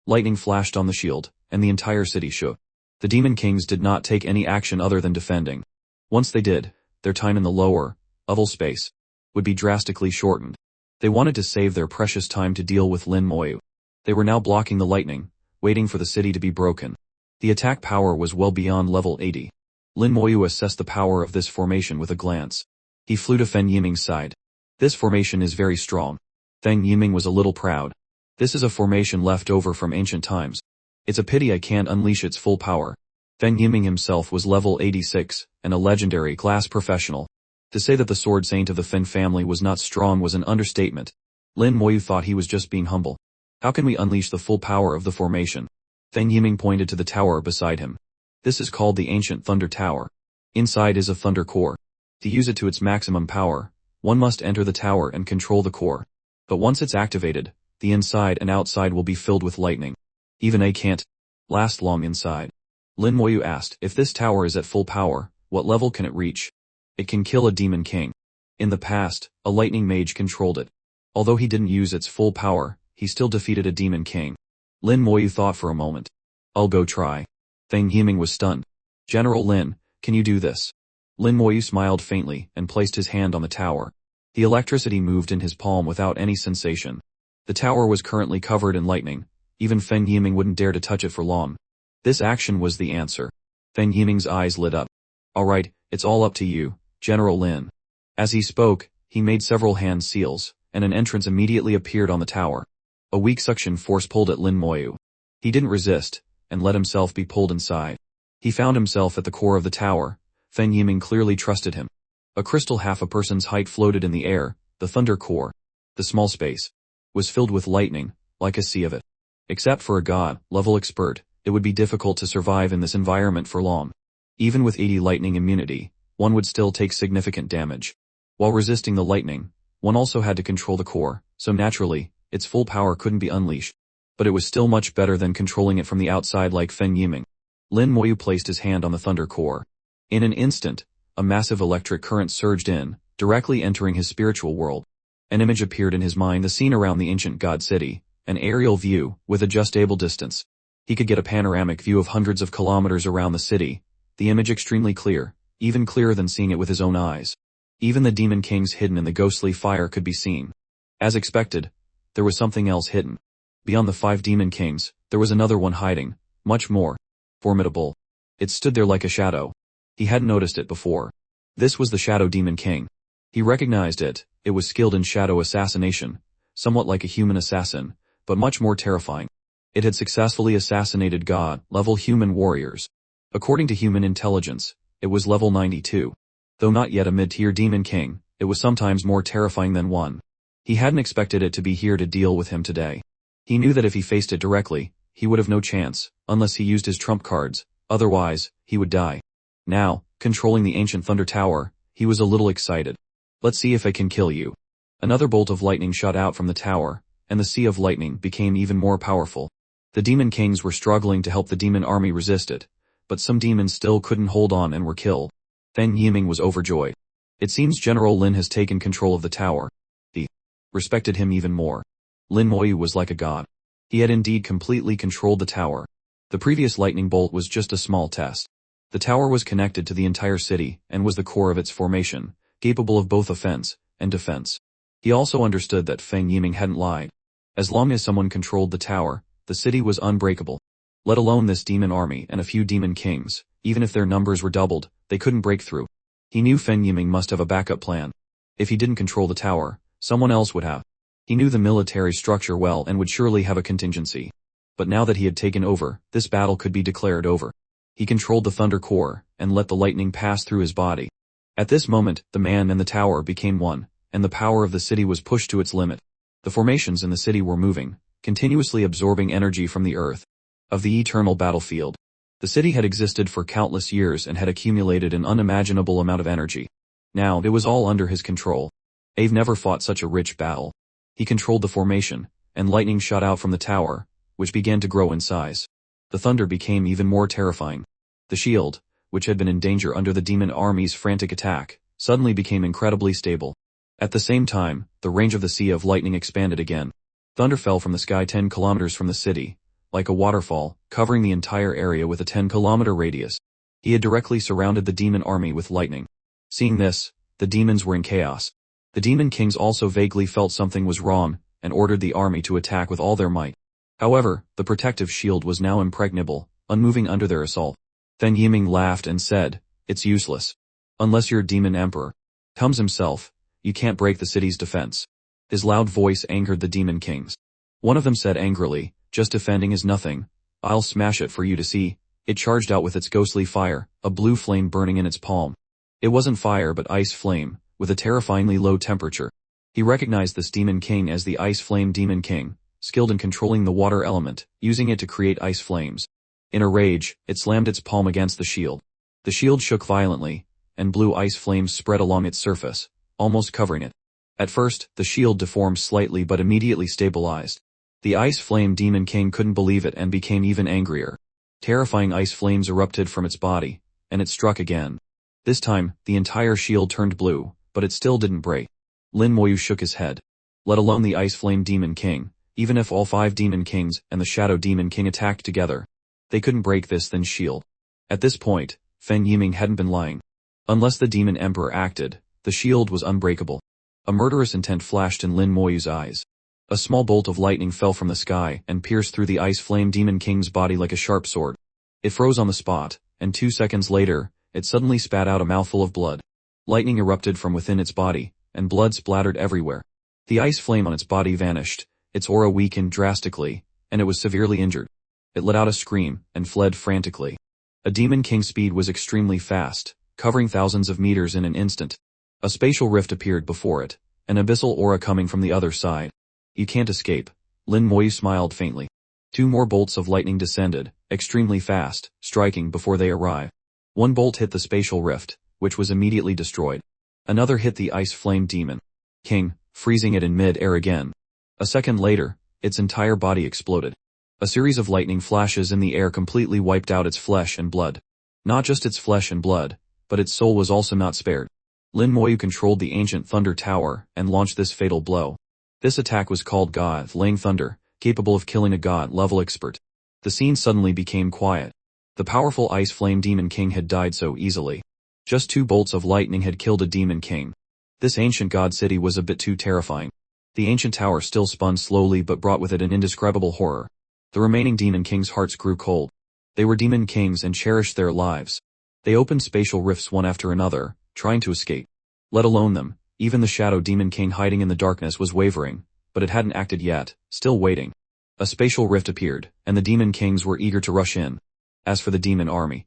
Lightning flashed on the shield, and the entire city shook. The Demon Kings did not take any action other than defending. Once they did, their time in the lower, level space, would be drastically shortened. They wanted to save their precious time to deal with Lin Moyu. They were now blocking the lightning, waiting for the city to be broken. The attack power was well beyond level 80. Lin Moyu assessed the power of this formation with a glance. He flew to Feng Yiming's side. This formation is very strong. Feng Yiming was a little proud. This is a formation left over from ancient times. It's a pity I can't unleash its full power. Feng Yiming himself was level 86, and a legendary class professional. To say that the Sword Saint of the Feng family was not strong was an understatement. Lin Moyu thought he was just being humble. How can we unleash the full power of the formation? Feng Yiming pointed to the tower beside him. This is called the Ancient Thunder Tower. Inside is a thunder core. To use it to its maximum power, one must enter the tower and control the core. But once it's activated, the inside and outside will be filled with lightning. Even I can't last long inside. Lin Moyu asked, if this tower is at full power, what level can it reach? It can kill a Demon King. In the past, a lightning mage controlled it. Although he didn't use its full power, he still defeated a Demon King. Lin Moyu thought for a moment. I'll go try. Feng Yiming was stunned. General Lin, can you do this? Lin Moyu smiled faintly and placed his hand on the tower. The electricity moved in his palm without any sensation. The tower was currently covered in lightning. Even Feng Yiming wouldn't dare to touch it for long. This action was the answer. Feng Yiming's eyes lit up. Alright, it's all up to you, General Lin. As he spoke, he made several hand seals, and an entrance immediately appeared on the tower. A weak suction force pulled at Lin Moyu. He didn't resist, and let himself be pulled inside. He found himself at the core of the tower. Feng Yiming clearly trusted him. A crystal half a person's height floated in the air, the thunder core. The small space was filled with lightning, like a sea of it. Except for a god-level expert, it would be difficult to survive in this environment for long. Even with 80 lightning immunity, one would still take significant damage. While resisting the lightning, one also had to control the core, so naturally, its full power couldn't be unleashed. But it was still much better than controlling it from the outside like Feng Yiming. Lin Moyu placed his hand on the thunder core. In an instant, a massive electric current surged in, directly entering his spiritual world. An image appeared in his mind, the scene around the ancient god city, an aerial view, with adjustable distance. He could get a panoramic view of hundreds of kilometers around the city, the image extremely clear, even clearer than seeing it with his own eyes. Even the Demon Kings hidden in the ghostly fire could be seen. As expected, there was something else hidden. Beyond the 5 Demon Kings, there was another one hiding, much more formidable. It stood there like a shadow. He hadn't noticed it before. This was the Shadow Demon King. He recognized it. It was skilled in shadow assassination, somewhat like a human assassin, but much more terrifying. It had successfully assassinated god-level human warriors. According to human intelligence, it was level 92. Though not yet a mid-tier Demon King, it was sometimes more terrifying than one. He hadn't expected it to be here to deal with him today. He knew that if he faced it directly, he would have no chance, unless he used his trump cards, otherwise, he would die. Now, controlling the ancient thunder tower, he was a little excited. Let's see if I can kill you. Another bolt of lightning shot out from the tower, and the sea of lightning became even more powerful. The Demon Kings were struggling to help the demon army resist it, but some demons still couldn't hold on and were killed. Feng Yiming was overjoyed. It seems General Lin has taken control of the tower. He respected him even more. Lin Moyu was like a god. He had indeed completely controlled the tower. The previous lightning bolt was just a small test. The tower was connected to the entire city and was the core of its formation, capable of both offense and defense. He also understood that Feng Yiming hadn't lied. As long as someone controlled the tower, the city was unbreakable. Let alone this demon army and a few demon kings, even if their numbers were doubled, they couldn't break through. He knew Feng Yiming must have a backup plan. If he didn't control the tower, someone else would have. He knew the military structure well and would surely have a contingency. But now that he had taken over, this battle could be declared over. He controlled the thunder core, and let the lightning pass through his body. At this moment, the man and the tower became one, and the power of the city was pushed to its limit. The formations in the city were moving, continuously absorbing energy from the earth. Of the eternal battlefield. The city had existed for countless years and had accumulated an unimaginable amount of energy. Now, it was all under his control. Ave never fought such a rich battle. He controlled the formation, and lightning shot out from the tower, which began to grow in size. The thunder became even more terrifying. The shield, which had been in danger under the demon army's frantic attack, suddenly became incredibly stable. At the same time, the range of the sea of lightning expanded again. Thunder fell from the sky 10 kilometers from the city, like a waterfall, covering the entire area with a 10-kilometer radius. He had directly surrounded the demon army with lightning. Seeing this, the demons were in chaos. The demon kings also vaguely felt something was wrong, and ordered the army to attack with all their might. However, the protective shield was now impregnable, unmoving under their assault. Feng Yiming laughed and said, "It's useless. Unless you're demon emperor comes himself, you can't break the city's defense." His loud voice angered the demon kings. One of them said angrily, "Just defending is nothing. I'll smash it for you to see." It charged out with its ghostly fire, a blue flame burning in its palm. It wasn't fire but ice flame, with a terrifyingly low temperature. He recognized this demon king as the Ice Flame Demon King, skilled in controlling the water element, using it to create ice flames. In a rage, it slammed its palm against the shield. The shield shook violently, and blue ice flames spread along its surface, almost covering it. At first, the shield deformed slightly but immediately stabilized. The Ice Flame Demon King couldn't believe it and became even angrier. Terrifying ice flames erupted from its body, and it struck again. This time, the entire shield turned blue, but it still didn't break. Lin Moyu shook his head. Let alone the Ice Flame Demon King, even if all 5 Demon Kings and the Shadow Demon King attacked together, they couldn't break this thin shield. At this point, Feng Yiming hadn't been lying. Unless the Demon Emperor acted, the shield was unbreakable. A murderous intent flashed in Lin Moyu's eyes. A small bolt of lightning fell from the sky and pierced through the Ice Flame Demon King's body like a sharp sword. It froze on the spot, and 2 seconds later, it suddenly spat out a mouthful of blood. Lightning erupted from within its body, and blood splattered everywhere. The ice flame on its body vanished, its aura weakened drastically, and it was severely injured. It let out a scream, and fled frantically. A Demon King's speed was extremely fast, covering thousands of meters in an instant. A spatial rift appeared before it, an abyssal aura coming from the other side. "You can't escape." Lin Moyu smiled faintly. 2 more bolts of lightning descended, extremely fast, striking before they arrived. One bolt hit the spatial rift, which was immediately destroyed. Another hit the Ice Flame Demon King, freezing it in mid-air again. A second later, its entire body exploded. A series of lightning flashes in the air completely wiped out its flesh and blood. Not just its flesh and blood, but its soul was also not spared. Lin Moyu controlled the ancient Thunder Tower and launched this fatal blow. This attack was called God Laying Thunder, capable of killing a god-level expert. The scene suddenly became quiet. The powerful Ice Flame Demon King had died so easily. Just 2 bolts of lightning had killed a Demon King. This ancient god city was a bit too terrifying. The ancient tower still spun slowly but brought with it an indescribable horror. The remaining Demon Kings' hearts grew cold. They were Demon Kings and cherished their lives. They opened spatial rifts one after another, trying to escape. Let alone them, even the Shadow Demon King hiding in the darkness was wavering, but it hadn't acted yet, still waiting. A spatial rift appeared, and the Demon Kings were eager to rush in. As for the demon army,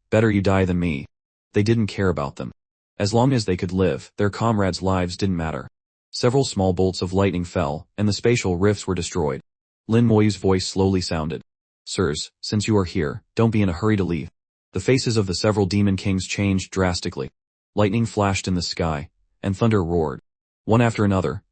better you die than me. They didn't care about them. As long as they could live, their comrades' lives didn't matter. Several small bolts of lightning fell, and the spatial rifts were destroyed. Lin Moyu's voice slowly sounded. "Sirs, since you are here, don't be in a hurry to leave." The faces of the several Demon Kings changed drastically. Lightning flashed in the sky, and thunder roared. One after another,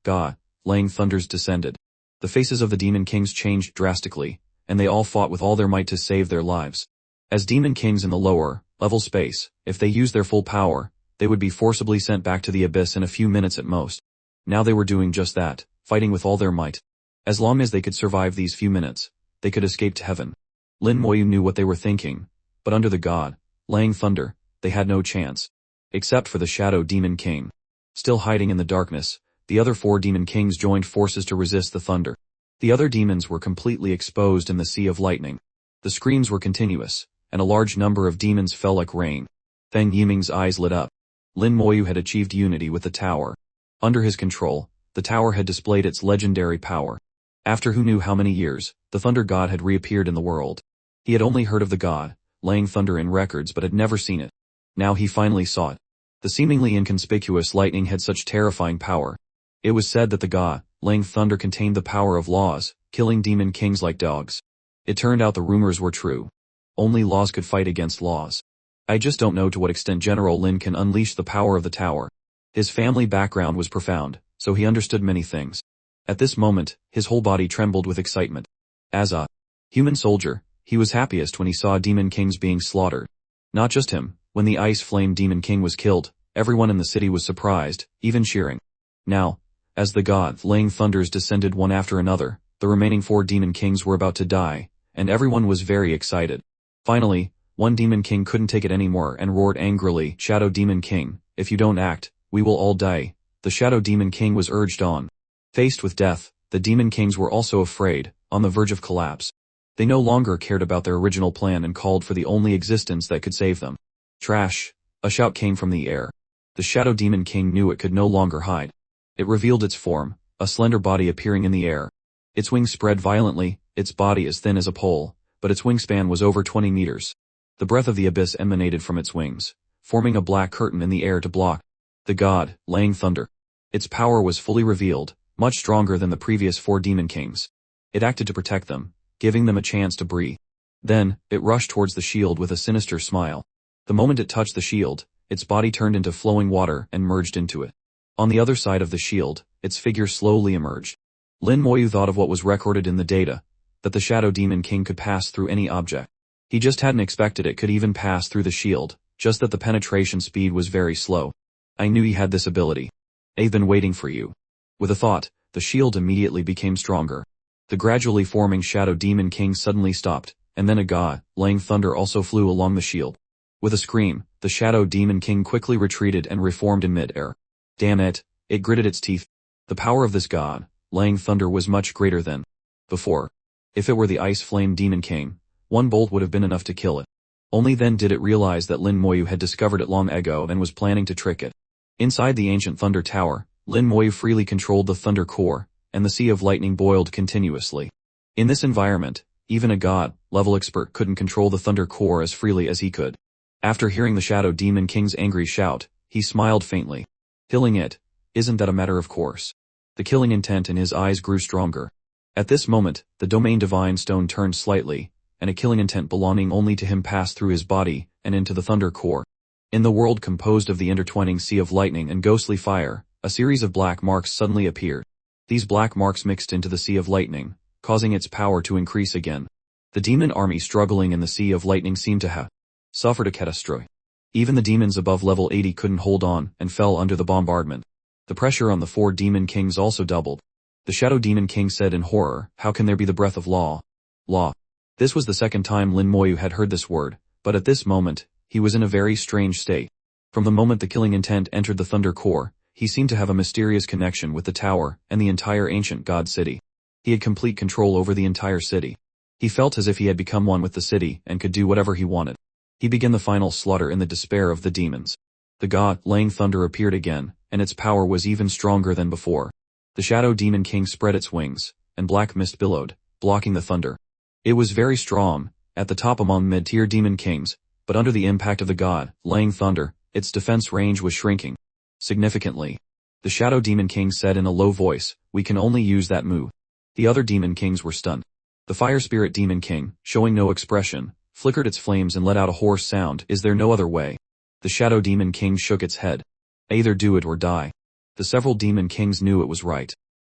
laying thunders descended. The faces of the Demon Kings changed drastically, and they all fought with all their might to save their lives. As Demon Kings in the lower level space, if they used their full power, they would be forcibly sent back to the abyss in a few minutes at most. Now they were doing just that, fighting with all their might. As long as they could survive these few minutes, they could escape to heaven. Lin Moyu knew what they were thinking, but under the god, laying thunder, they had no chance. Except for the Shadow Demon King. Still hiding in the darkness, the other 4 Demon Kings joined forces to resist the thunder. The other demons were completely exposed in the sea of lightning. The screams were continuous, and a large number of demons fell like rain. Feng Yiming's eyes lit up. Lin Moyu had achieved unity with the tower. Under his control, the tower had displayed its legendary power. After who knew how many years, the Thunder God had reappeared in the world. He had only heard of the god, laying thunder in records but had never seen it. Now he finally saw it. The seemingly inconspicuous lightning had such terrifying power. It was said that the god, laying thunder contained the power of laws, killing demon kings like dogs. It turned out the rumors were true. Only laws could fight against laws. I just don't know to what extent General Lin can unleash the power of the tower. His family background was profound, so he understood many things. At this moment, his whole body trembled with excitement. As a human soldier, he was happiest when he saw demon kings being slaughtered. Not just him, when the Ice Flame Demon King was killed, everyone in the city was surprised, even cheering. Now, as the god laying thunders descended one after another, the remaining 4 demon kings were about to die, and everyone was very excited. Finally, one Demon King couldn't take it anymore and roared angrily, "Shadow Demon King, if you don't act, we will all die." The Shadow Demon King was urged on. Faced with death, the Demon Kings were also afraid, on the verge of collapse. They no longer cared about their original plan and called for the only existence that could save them. "Trash!" A shout came from the air. The Shadow Demon King knew it could no longer hide. It revealed its form, a slender body appearing in the air. Its wings spread violently, its body as thin as a pole, but its wingspan was over 20 meters. The breath of the abyss emanated from its wings, forming a black curtain in the air to block the god, laying thunder. Its power was fully revealed, much stronger than the previous 4 Demon Kings. It acted to protect them, giving them a chance to breathe. Then, it rushed towards the shield with a sinister smile. The moment it touched the shield, its body turned into flowing water and merged into it. On the other side of the shield, its figure slowly emerged. Lin Moyu thought of what was recorded in the data, that the Shadow Demon King could pass through any object. He just hadn't expected it could even pass through the shield, just that the penetration speed was very slow. "I knew he had this ability. I've been waiting for you." With a thought, the shield immediately became stronger. The gradually forming Shadow Demon King suddenly stopped, and then a god, laying thunder also flew along the shield. With a scream, the Shadow Demon King quickly retreated and reformed in mid-air. Damn it, it gritted its teeth. The power of this god, laying thunder, was much greater than before. If it were the Ice Flame Demon King, one bolt would have been enough to kill it. Only then did it realize that Lin Moyu had discovered it long ago and was planning to trick it. Inside the ancient Thunder Tower, Lin Moyu freely controlled the Thunder Core, and the Sea of Lightning boiled continuously. In this environment, even a god-level expert couldn't control the Thunder Core as freely as he could. After hearing the Shadow Demon King's angry shout, he smiled faintly. Killing it, isn't that a matter of course? The killing intent in his eyes grew stronger. At this moment, the Domain Divine Stone turned slightly, and a killing intent belonging only to him passed through his body and into the Thunder Core. In the world composed of the intertwining Sea of Lightning and ghostly fire, a series of black marks suddenly appeared. These black marks mixed into the Sea of Lightning, causing its power to increase again. The demon army struggling in the Sea of Lightning seemed to have suffered a catastrophe. Even the demons above level 80 couldn't hold on and fell under the bombardment. The pressure on the 4 Demon Kings also doubled. The Shadow Demon King said in horror, "How can there be the breath of law?" Law. This was the second time Lin Moyu had heard this word, but at this moment, he was in a very strange state. From the moment the killing intent entered the Thunder Core, he seemed to have a mysterious connection with the tower and the entire ancient god city. He had complete control over the entire city. He felt as if he had become one with the city and could do whatever he wanted. He began the final slaughter in the despair of the demons. The god, laying thunder, appeared again, and its power was even stronger than before. The Shadow Demon King spread its wings, and black mist billowed, blocking the thunder. It was very strong, at the top among mid-tier Demon Kings, but under the impact of the god, laying thunder, its defense range was shrinking significantly. The Shadow Demon King said in a low voice, "We can only use that move." The other Demon Kings were stunned. The Fire Spirit Demon King, showing no expression, flickered its flames and let out a hoarse sound, "Is there no other way?" The Shadow Demon King shook its head. "Either do it or die." The several Demon Kings knew it was right.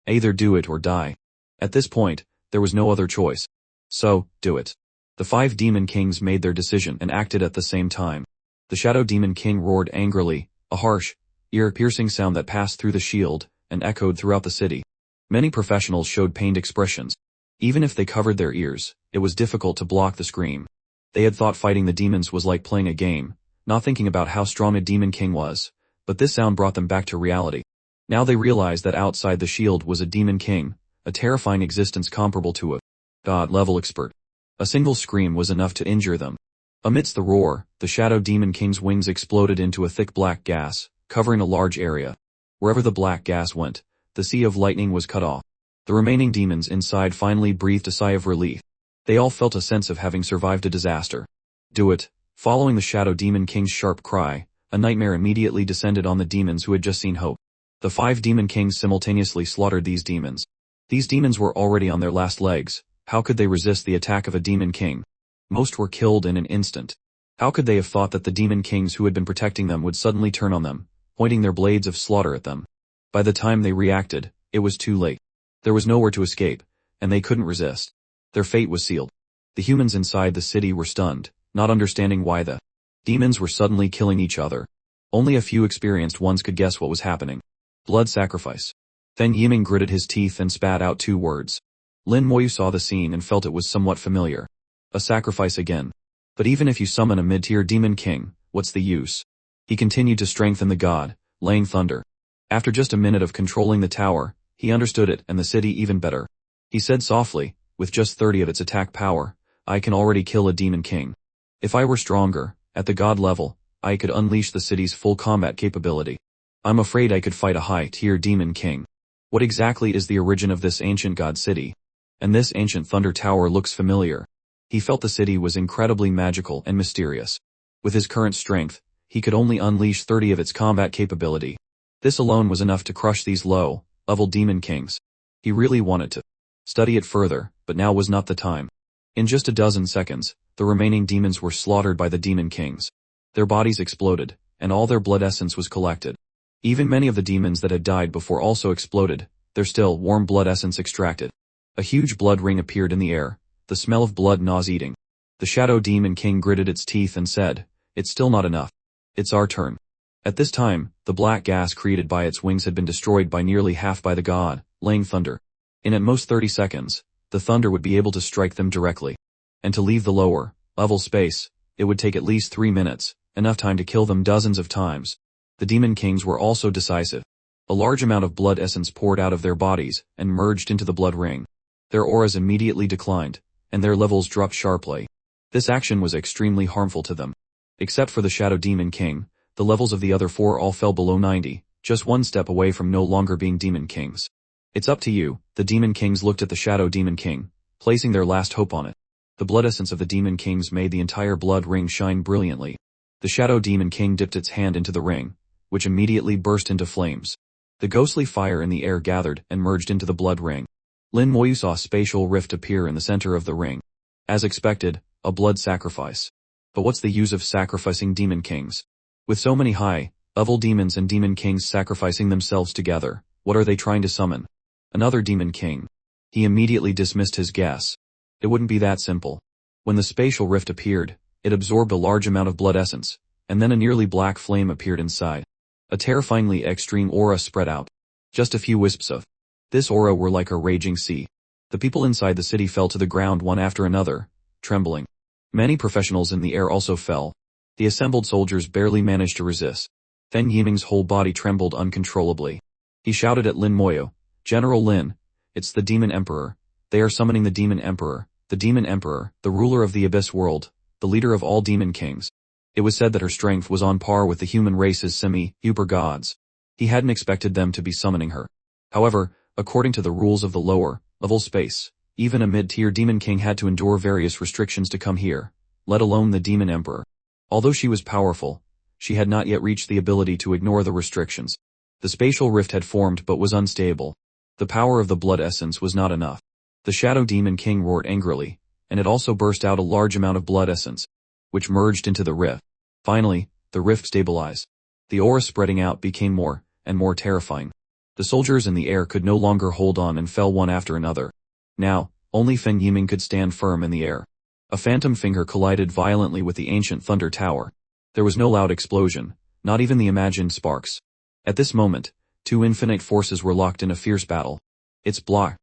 Either do it or die. At this point, there was no other choice. So, do it. The 5 Demon Kings made their decision and acted at the same time. The Shadow Demon King roared angrily, a harsh, ear-piercing sound that passed through the shield and echoed throughout the city. Many professionals showed pained expressions. Even if they covered their ears, it was difficult to block the scream. They had thought fighting the demons was like playing a game, not thinking about how strong a Demon King was, but this sound brought them back to reality. Now they realized that outside the shield was a Demon King, a terrifying existence comparable to a god-level expert. A single scream was enough to injure them. Amidst the roar, the Shadow Demon King's wings exploded into a thick black gas, covering a large area. Wherever the black gas went, the Sea of Lightning was cut off. The remaining demons inside finally breathed a sigh of relief. They all felt a sense of having survived a disaster. Do it. Following the Shadow Demon King's sharp cry, a nightmare immediately descended on the demons who had just seen hope. The 5 Demon Kings simultaneously slaughtered these demons. These demons were already on their last legs. How could they resist the attack of a Demon King? Most were killed in an instant. How could they have thought that the Demon Kings who had been protecting them would suddenly turn on them, pointing their blades of slaughter at them? By the time they reacted, it was too late. There was nowhere to escape, and they couldn't resist. Their fate was sealed. The humans inside the city were stunned, not understanding why the demons were suddenly killing each other. Only a few experienced ones could guess what was happening. Blood sacrifice. Then Yiming gritted his teeth and spat out 2 words. Lin Moyu saw the scene and felt it was somewhat familiar. A sacrifice again. But even if you summon a mid-tier demon king, what's the use? He continued to strengthen the god, laying thunder. After just a minute of controlling the tower, he understood it and the city even better. He said softly, with just 30 of its attack power, I can already kill a demon king. If I were stronger, at the god level, I could unleash the city's full combat capability. I'm afraid I could fight a high-tier demon king. What exactly is the origin of this ancient god city? And this ancient thunder tower looks familiar. He felt the city was incredibly magical and mysterious. With his current strength, he could only unleash 30 of its combat capability. This alone was enough to crush these low-level demon kings. He really wanted to study it further, but now was not the time. In just a dozen seconds, the remaining demons were slaughtered by the demon kings. Their bodies exploded, and all their blood essence was collected. Even many of the demons that had died before also exploded, their still warm blood essence extracted. A huge blood ring appeared in the air, the smell of blood nauseating. The Shadow Demon King gritted its teeth and said, it's still not enough. It's our turn. At this time, the black gas created by its wings had been destroyed by nearly half by the god, laying thunder. In at most 30 seconds, the thunder would be able to strike them directly. And to leave the lower level space, it would take at least 3 minutes, enough time to kill them dozens of times. The demon kings were also decisive. A large amount of blood essence poured out of their bodies and merged into the blood ring. Their auras immediately declined, and their levels dropped sharply. This action was extremely harmful to them. Except for the Shadow Demon King, the levels of the other 4 all fell below 90, just one step away from no longer being demon kings. It's up to you. The demon kings looked at the Shadow Demon King, placing their last hope on it. The blood essence of the demon kings made the entire blood ring shine brilliantly. The Shadow Demon King dipped its hand into the ring, which immediately burst into flames. The ghostly fire in the air gathered and merged into the blood ring. Lin Moyu saw a spatial rift appear in the center of the ring. As expected, a blood sacrifice. But what's the use of sacrificing demon kings? With so many high-level demons and demon kings sacrificing themselves together, what are they trying to summon? Another demon king. He immediately dismissed his guess. It wouldn't be that simple. When the spatial rift appeared, it absorbed a large amount of blood essence, and then a nearly black flame appeared inside. A terrifyingly extreme aura spread out. Just a few wisps of this aura were like a raging sea. The people inside the city fell to the ground one after another, trembling. Many professionals in the air also fell. The assembled soldiers barely managed to resist. Feng Yiming's whole body trembled uncontrollably. He shouted at Lin Moyu, General Lin, it's the Demon Emperor. They are summoning the Demon Emperor, the ruler of the Abyss world, the leader of all demon kings. It was said that her strength was on par with the human race's semi-super gods. He hadn't expected them to be summoning her. However, according to the rules of the lower-level space, even a mid-tier demon king had to endure various restrictions to come here, let alone the Demon Emperor. Although she was powerful, she had not yet reached the ability to ignore the restrictions. The spatial rift had formed but was unstable. The power of the blood essence was not enough. The Shadow Demon King roared angrily, and it also burst out a large amount of blood essence, which merged into the rift. Finally, the rift stabilized. The aura spreading out became more and more terrifying. The soldiers in the air could no longer hold on and fell one after another. Now, only Feng Yiming could stand firm in the air. A phantom finger collided violently with the ancient thunder tower. There was no loud explosion, not even the imagined sparks. At this moment, 2 infinite forces were locked in a fierce battle. It's blah.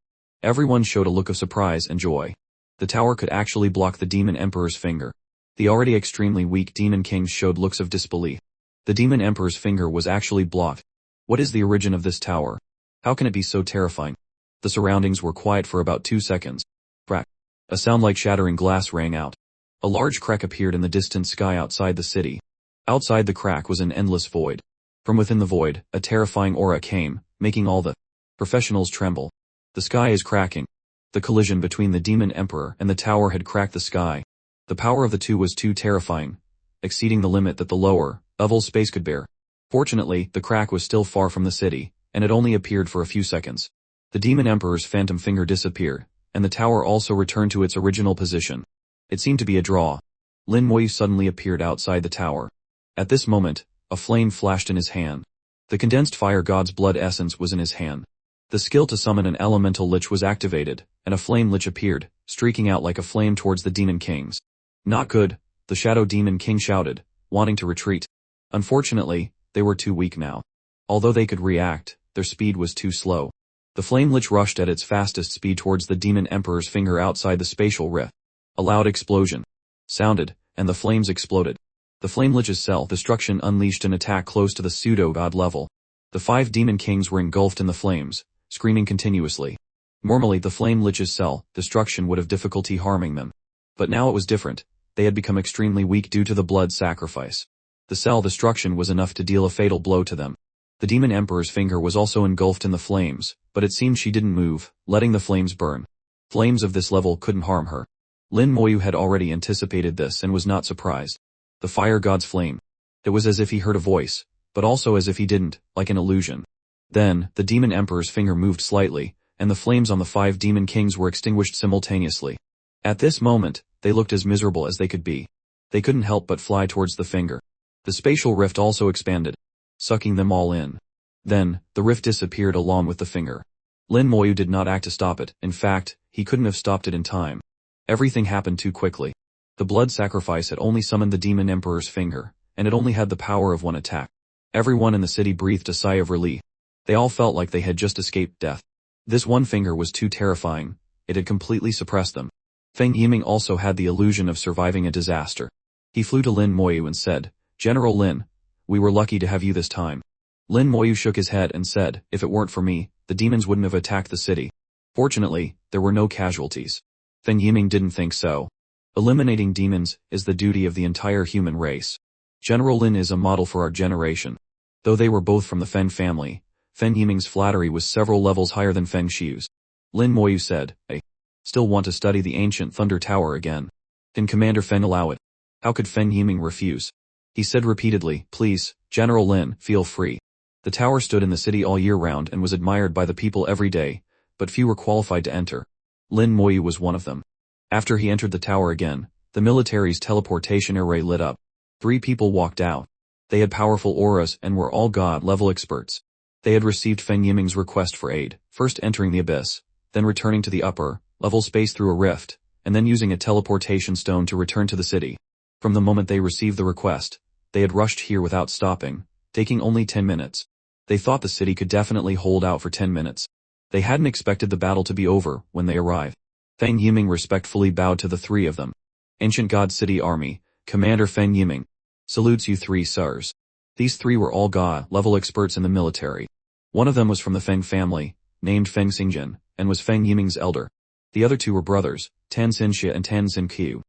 Everyone showed a look of surprise and joy. The tower could actually block the Demon Emperor's finger. The already extremely weak Demon Kings showed looks of disbelief. The Demon Emperor's finger was actually blocked. What is the origin of this tower? How can it be so terrifying? The surroundings were quiet for about 2 seconds. Crack. A sound like shattering glass rang out. A large crack appeared in the distant sky outside the city. Outside the crack was an endless void. From within the void, a terrifying aura came, making all the professionals tremble. The sky is cracking. The collision between the Demon Emperor and the tower had cracked the sky. The power of the two was too terrifying, exceeding the limit that the lower-level space could bear. Fortunately, the crack was still far from the city, and it only appeared for a few seconds. The Demon Emperor's phantom finger disappeared, and the tower also returned to its original position. It seemed to be a draw. Lin Moyu suddenly appeared outside the tower. At this moment, a flame flashed in his hand. The condensed fire god's blood essence was in his hand. The skill to summon an elemental lich was activated, and a flame lich appeared, streaking out like a flame towards the demon kings. Not good, the Shadow Demon King shouted, wanting to retreat. Unfortunately, they were too weak now. Although they could react, their speed was too slow. The flame lich rushed at its fastest speed towards the Demon Emperor's finger outside the spatial rift. A loud explosion sounded, and the flames exploded. The Flame Lich's cell destruction unleashed an attack close to the pseudo-god level. The 5 demon kings were engulfed in the flames, screaming continuously. Normally the Flame Lich's cell destruction would have difficulty harming them. But now it was different. They had become extremely weak due to the blood sacrifice. The cell destruction was enough to deal a fatal blow to them. The Demon Emperor's finger was also engulfed in the flames, but it seemed she didn't move, letting the flames burn. Flames of this level couldn't harm her. Lin Moyu had already anticipated this and was not surprised. The fire god's flame. It was as if he heard a voice, but also as if he didn't, like an illusion. Then, the Demon Emperor's finger moved slightly, and the flames on the 5 demon kings were extinguished simultaneously. At this moment, they looked as miserable as they could be. They couldn't help but fly towards the finger. The spatial rift also expanded, sucking them all in. Then, the rift disappeared along with the finger. Lin Moyu did not act to stop it. In fact, he couldn't have stopped it in time. Everything happened too quickly. The blood sacrifice had only summoned the Demon Emperor's finger, and it only had the power of one attack. Everyone in the city breathed a sigh of relief. They all felt like they had just escaped death. This one finger was too terrifying. It had completely suppressed them. Feng Yiming also had the illusion of surviving a disaster. He flew to Lin Moyu and said, "General Lin, we were lucky to have you this time." Lin Moyu shook his head and said, "If it weren't for me, the demons wouldn't have attacked the city." Fortunately, there were no casualties. Feng Yiming didn't think so. Eliminating demons is the duty of the entire human race. General Lin is a model for our generation. Though they were both from the Feng family, Feng Yiming's flattery was several levels higher than Feng Xiu's. Lin Moyu said, "I still want to study the ancient Thunder Tower again. Can Commander Feng allow it?" How could Feng Yiming refuse? He said repeatedly, "Please, General Lin, feel free." The tower stood in the city all year round and was admired by the people every day, but few were qualified to enter. Lin Moyu was one of them. After he entered the tower again, the military's teleportation array lit up. 3 people walked out. They had powerful auras and were all god-level experts. They had received Feng Yiming's request for aid, first entering the abyss, then returning to the upper-level space through a rift, and then using a teleportation stone to return to the city. From the moment they received the request, they had rushed here without stopping, taking only 10 minutes. They thought the city could definitely hold out for 10 minutes. They hadn't expected the battle to be over when they arrived. Feng Yiming respectfully bowed to the 3 of them. "Ancient God City Army, Commander Feng Yiming. Salutes you 3 sirs." These 3 were all god-level experts in the military. One of them was from the Feng family, named Feng Xingjun, and was Feng Yiming's elder. The other 2 were brothers, Tan Xinxia and Tan Xinqiu.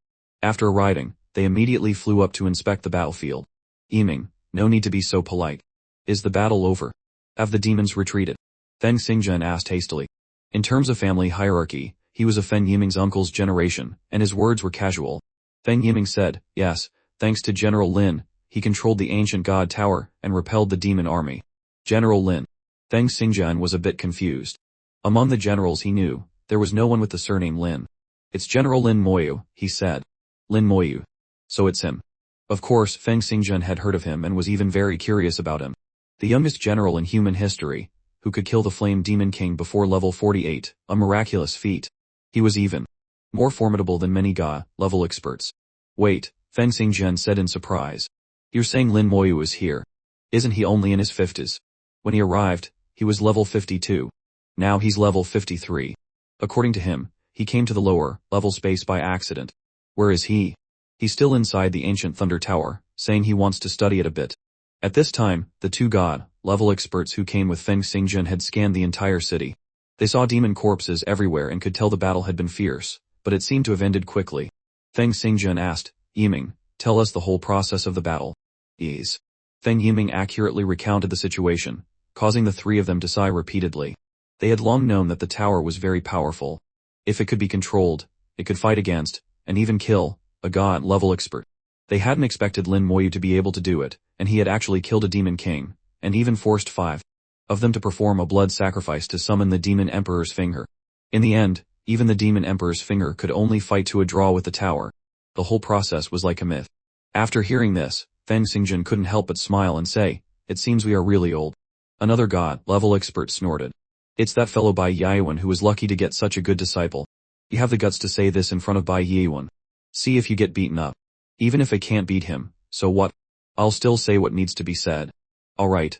After arriving, they immediately flew up to inspect the battlefield. "Yiming, no need to be so polite. Is the battle over? Have the demons retreated?" Feng Xingjun asked hastily. In terms of family hierarchy, he was of Feng Yiming's uncle's generation, and his words were casual. Feng Yiming said, "Yes, thanks to General Lin, he controlled the ancient god tower and repelled the demon army." General Lin. Feng Xingjun was a bit confused. Among the generals he knew, there was no one with the surname Lin. "It's General Lin Moyu," he said. "Lin Moyu. So it's him." Of course, Feng Xingjun had heard of him and was even very curious about him. The youngest general in human history, who could kill the Flame Demon King before level 48, a miraculous feat. He was even more formidable than many level experts. "Wait," Feng Xingjun said in surprise. "You're saying Lin Moyu is here? Isn't he only in his 50s? When he arrived, he was level 52. Now he's level 53. According to him, he came to the lower level space by accident. Where is he?" "He's still inside the ancient Thunder Tower, saying he wants to study it a bit." At this time, the 2 level experts who came with Feng Xingjun had scanned the entire city. They saw demon corpses everywhere and could tell the battle had been fierce, but it seemed to have ended quickly. Feng Xingjun asked, "Yiming, tell us the whole process of the battle." "Yes." Feng Yiming accurately recounted the situation, causing the 3 of them to sigh repeatedly. They had long known that the tower was very powerful. If it could be controlled, it could fight against, and even kill, a god-level expert. They hadn't expected Lin Moyu to be able to do it, and he had actually killed a demon king, and even forced 5 of them to perform a blood sacrifice to summon the Demon Emperor's finger. In the end, even the Demon Emperor's finger could only fight to a draw with the tower. The whole process was like a myth. After hearing this, Feng Xingjun couldn't help but smile and say, "It seems we are really old." Another god-level expert snorted. "It's that fellow Bai Yayuan who was lucky to get such a good disciple. You have the guts to say this in front of Bai Yayuan. See if you get beaten up. Even if I can't beat him, so what? I'll still say what needs to be said. All right,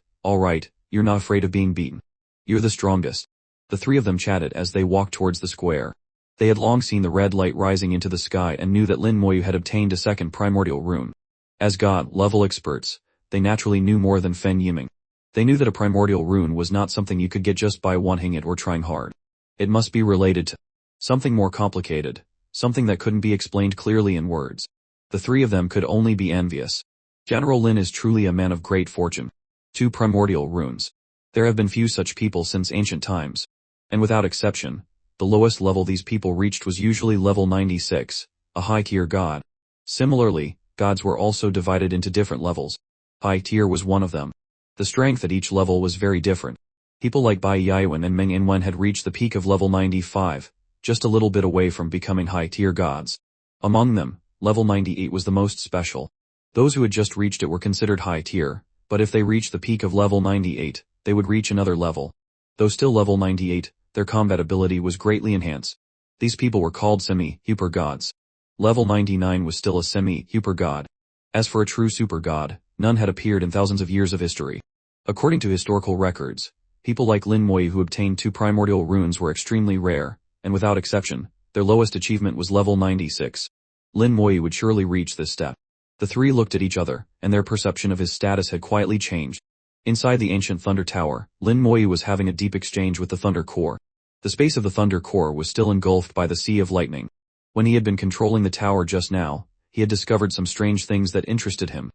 you're not afraid of being beaten. You're the strongest." The 3 of them chatted as they walked towards the square. They had long seen the red light rising into the sky and knew that Lin Moyu had obtained a second primordial rune. As god-level experts, they naturally knew more than Fen Yiming. They knew that a primordial rune was not something you could get just by wanting it or trying hard. It must be related to something more complicated, something that couldn't be explained clearly in words. The three of them could only be envious. General Lin is truly a man of great fortune. 2 primordial runes. There have been few such people since ancient times. And without exception, the lowest level these people reached was usually level 96, a high-tier god. Similarly, gods were also divided into different levels. High tier was one of them. The strength at each level was very different. People like Bai Yaiwen and Meng Inwen had reached the peak of level 95, just a little bit away from becoming high-tier gods. Among them, level 98 was the most special. Those who had just reached it were considered high-tier, but if they reached the peak of level 98, they would reach another level. Though still level 98, their combat ability was greatly enhanced. These people were called semi-super gods. Level 99 was still a semi-super god. As for a true super god, none had appeared in thousands of years of history. According to historical records, people like Lin Moyu who obtained 2 primordial runes were extremely rare, and without exception, their lowest achievement was level 96. Lin Moyu would surely reach this step. The three looked at each other, and their perception of his status had quietly changed. Inside the ancient Thunder Tower, Lin Moyu was having a deep exchange with the Thunder Core. The space of the Thunder Core was still engulfed by the Sea of Lightning. When he had been controlling the tower just now, he had discovered some strange things that interested him.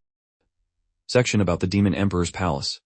Section about the Demon Emperor's Palace.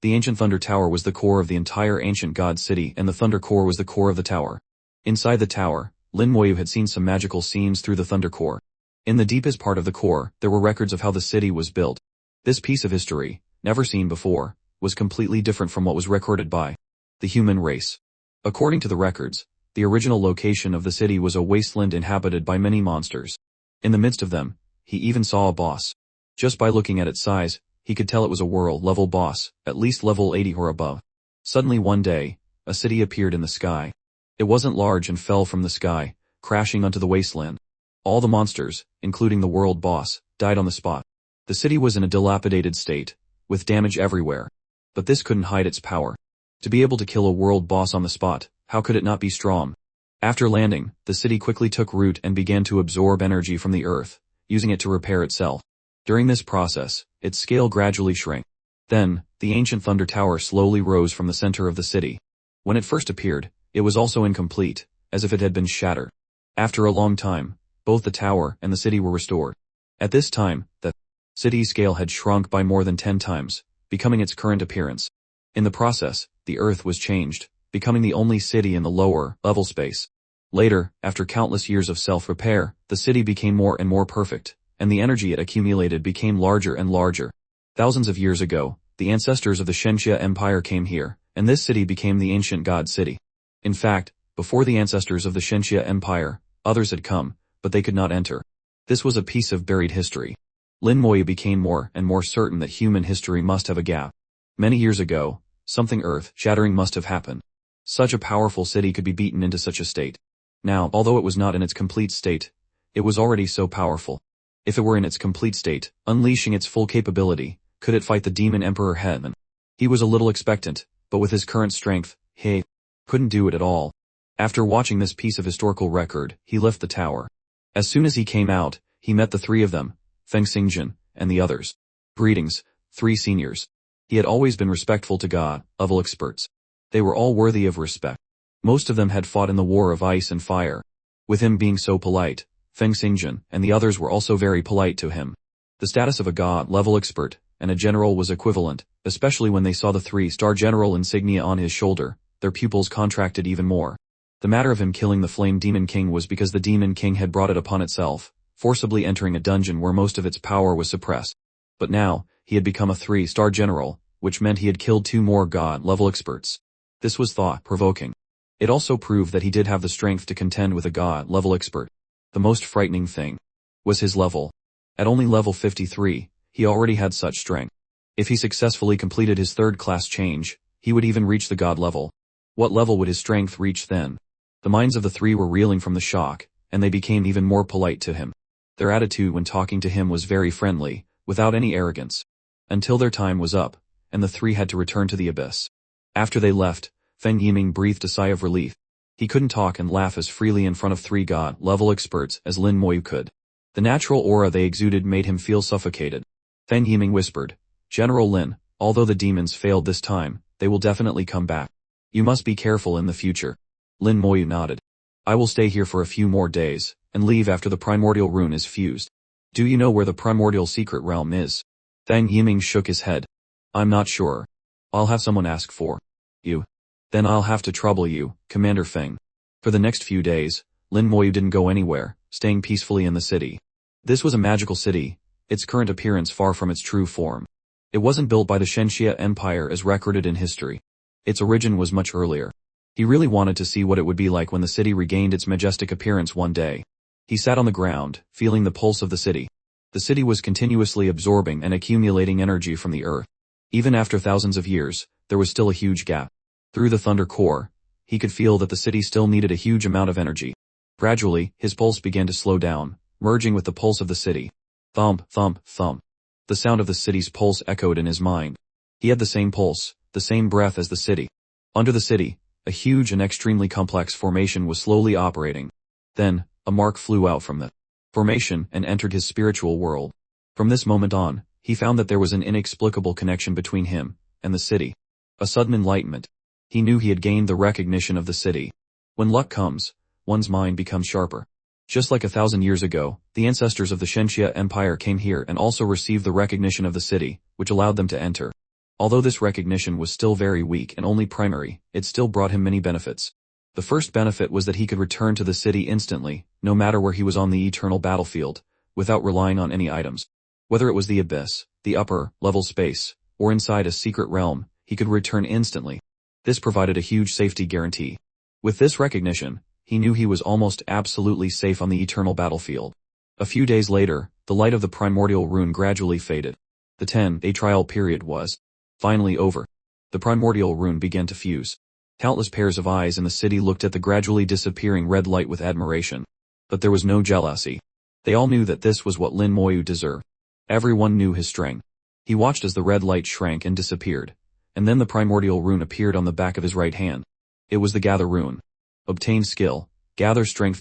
The ancient Thunder Tower was the core of the entire ancient god city and the Thunder Core was the core of the tower. Inside the tower, Lin Moyu had seen some magical scenes through the Thunder Core. In the deepest part of the core, there were records of how the city was built. This piece of history, never seen before, was completely different from what was recorded by the human race. According to the records, the original location of the city was a wasteland inhabited by many monsters. In the midst of them, he even saw a boss. Just by looking at its size, he could tell it was a world-level boss, at least level 80 or above. Suddenly one day, a city appeared in the sky. It wasn't large and fell from the sky, crashing onto the wasteland. All the monsters, including the world boss, died on the spot. The city was in a dilapidated state, with damage everywhere. But this couldn't hide its power. To be able to kill a world boss on the spot, how could it not be strong? After landing, the city quickly took root and began to absorb energy from the earth, using it to repair itself. During this process, its scale gradually shrank. Then, the ancient Thunder Tower slowly rose from the center of the city. When it first appeared, it was also incomplete, as if it had been shattered. After a long time, both the tower and the city were restored. At this time, the city's scale had shrunk by more than 10 times, becoming its current appearance. In the process, the earth was changed, becoming the only city in the lower level space. Later, after countless years of self-repair, the city became more and more perfect, and the energy it accumulated became larger and larger. Thousands of years ago, the ancestors of the Shenxia Empire came here, and this city became the ancient god city. In fact, before the ancestors of the Shenxia Empire, others had come, but they could not enter. This was a piece of buried history. Lin Moyu became more and more certain that human history must have a gap. Many years ago, something earth-shattering must have happened. Such a powerful city could be beaten into such a state. Now, although it was not in its complete state, it was already so powerful. If it were in its complete state, unleashing its full capability, could it fight the Demon Emperor head? He was a little expectant, but with his current strength, he couldn't do it at all. After watching this piece of historical record, he left the tower. As soon as he came out, he met the three of them, Feng Xingjun, and the others. Greetings, 3 seniors. He had always been respectful to god-level experts. They were all worthy of respect. Most of them had fought in the War of Ice and Fire. With him being so polite, Feng Xingjun and the others were also very polite to him. The status of a god-level expert and a general was equivalent, especially when they saw the 3-star general insignia on his shoulder, their pupils contracted even more. The matter of him killing the Flame Demon King was because the Demon King had brought it upon itself, forcibly entering a dungeon where most of its power was suppressed. But now, he had become a 3-star general, which meant he had killed 2 more god-level experts. This was thought-provoking. It also proved that he did have the strength to contend with a god-level expert. The most frightening thing was his level. At only level 53, he already had such strength. If he successfully completed his 3rd-class change, he would even reach the god level. What level would his strength reach then? The minds of the 3 were reeling from the shock, and they became even more polite to him. Their attitude when talking to him was very friendly, without any arrogance. Until their time was up, and the 3 had to return to the abyss. After they left, Feng Yiming breathed a sigh of relief. He couldn't talk and laugh as freely in front of 3 god-level experts as Lin Moyu could. The natural aura they exuded made him feel suffocated. Feng Yiming whispered, "General Lin, although the demons failed this time, they will definitely come back. You must be careful in the future." Lin Moyu nodded. "I will stay here for a few more days, and leave after the primordial rune is fused. Do you know where the primordial secret realm is?" Feng Yiming shook his head. "I'm not sure. I'll have someone ask for you. Then I'll have to trouble you, Commander Feng." For the next few days, Lin Moyu didn't go anywhere, staying peacefully in the city. This was a magical city, its current appearance far from its true form. It wasn't built by the Shenxia Empire as recorded in history. Its origin was much earlier. He really wanted to see what it would be like when the city regained its majestic appearance one day. He sat on the ground, feeling the pulse of the city. The city was continuously absorbing and accumulating energy from the earth. Even after thousands of years, there was still a huge gap. Through the thunder core, he could feel that the city still needed a huge amount of energy. Gradually, his pulse began to slow down, merging with the pulse of the city. Thump, thump, thump. The sound of the city's pulse echoed in his mind. He had the same pulse, the same breath as the city. Under the city, a huge and extremely complex formation was slowly operating. Then, a mark flew out from the formation and entered his spiritual world. From this moment on, he found that there was an inexplicable connection between him and the city. A sudden enlightenment. He knew he had gained the recognition of the city. When luck comes, one's mind becomes sharper. Just like 1,000 years ago, the ancestors of the Shenxia Empire came here and also received the recognition of the city, which allowed them to enter. Although this recognition was still very weak and only primary, it still brought him many benefits. The first benefit was that he could return to the city instantly, no matter where he was on the eternal battlefield, without relying on any items. Whether it was the abyss, the upper level space, or inside a secret realm, he could return instantly. This provided a huge safety guarantee. With this recognition, he knew he was almost absolutely safe on the eternal battlefield. A few days later, the light of the primordial rune gradually faded. The 10-day trial period was finally over. The primordial rune began to fuse. Countless pairs of eyes in the city looked at the gradually disappearing red light with admiration. But there was no jealousy. They all knew that this was what Lin Moyu deserved. Everyone knew his strength. He watched as the red light shrank and disappeared, and then the primordial rune appeared on the back of his right hand. It was the Gather rune. Obtain skill, gather strength,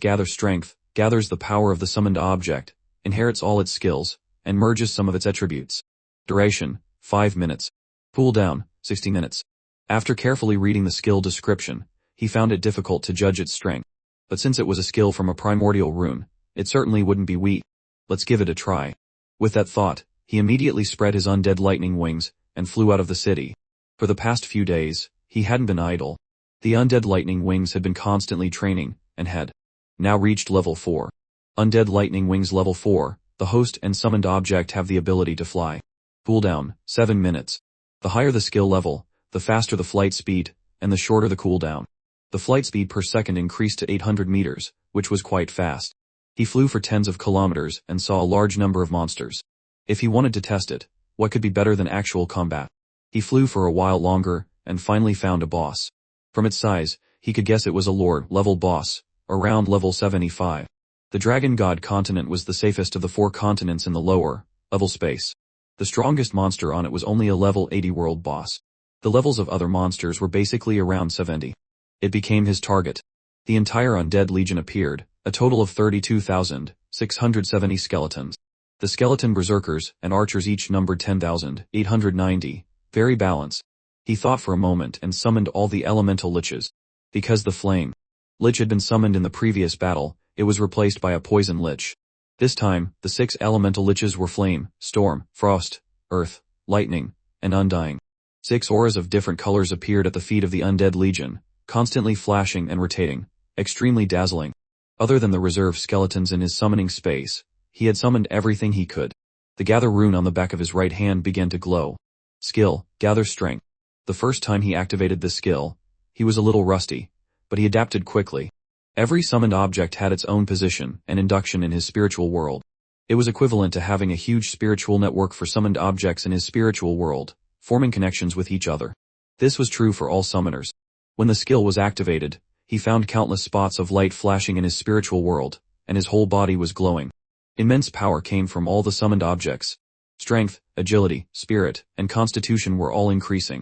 gathers the power of the summoned object, inherits all its skills, and merges some of its attributes. Duration, 5 minutes. Cooldown, 60 minutes. After carefully reading the skill description, he found it difficult to judge its strength. But since it was a skill from a primordial rune, it certainly wouldn't be weak. Let's give it a try. With that thought, he immediately spread his undead lightning wings and flew out of the city. For the past few days, he hadn't been idle. The undead lightning wings had been constantly training, and had now reached level 4. Undead lightning wings level 4, the host and summoned object have the ability to fly. Cooldown, 7 minutes. The higher the skill level, the faster the flight speed, and the shorter the cooldown. The flight speed per second increased to 800 meters, which was quite fast. He flew for tens of kilometers and saw a large number of monsters. If he wanted to test it, what could be better than actual combat? He flew for a while longer, and finally found a boss. From its size, he could guess it was a lord-level boss, around level 75. The Dragon God continent was the safest of the 4 continents in the lower-level space. The strongest monster on it was only a level 80 world boss. The levels of other monsters were basically around 70. It became his target. The entire undead legion appeared, a total of 32,670 skeletons. The skeleton berserkers and archers each numbered 10,890, very balanced. He thought for a moment and summoned all the elemental liches. Because the flame lich had been summoned in the previous battle, it was replaced by a poison lich. This time, the 6 elemental liches were flame, storm, frost, earth, lightning, and undying. 6 auras of different colors appeared at the feet of the undead legion, constantly flashing and rotating, extremely dazzling. Other than the reserve skeletons in his summoning space, he had summoned everything he could. The Gather rune on the back of his right hand began to glow. Skill, Gather strength. The first time he activated this skill, he was a little rusty, but he adapted quickly. Every summoned object had its own position and induction in his spiritual world. It was equivalent to having a huge spiritual network for summoned objects in his spiritual world, forming connections with each other. This was true for all summoners. When the skill was activated, he found countless spots of light flashing in his spiritual world, and his whole body was glowing. Immense power came from all the summoned objects. Strength, agility, spirit, and constitution were all increasing.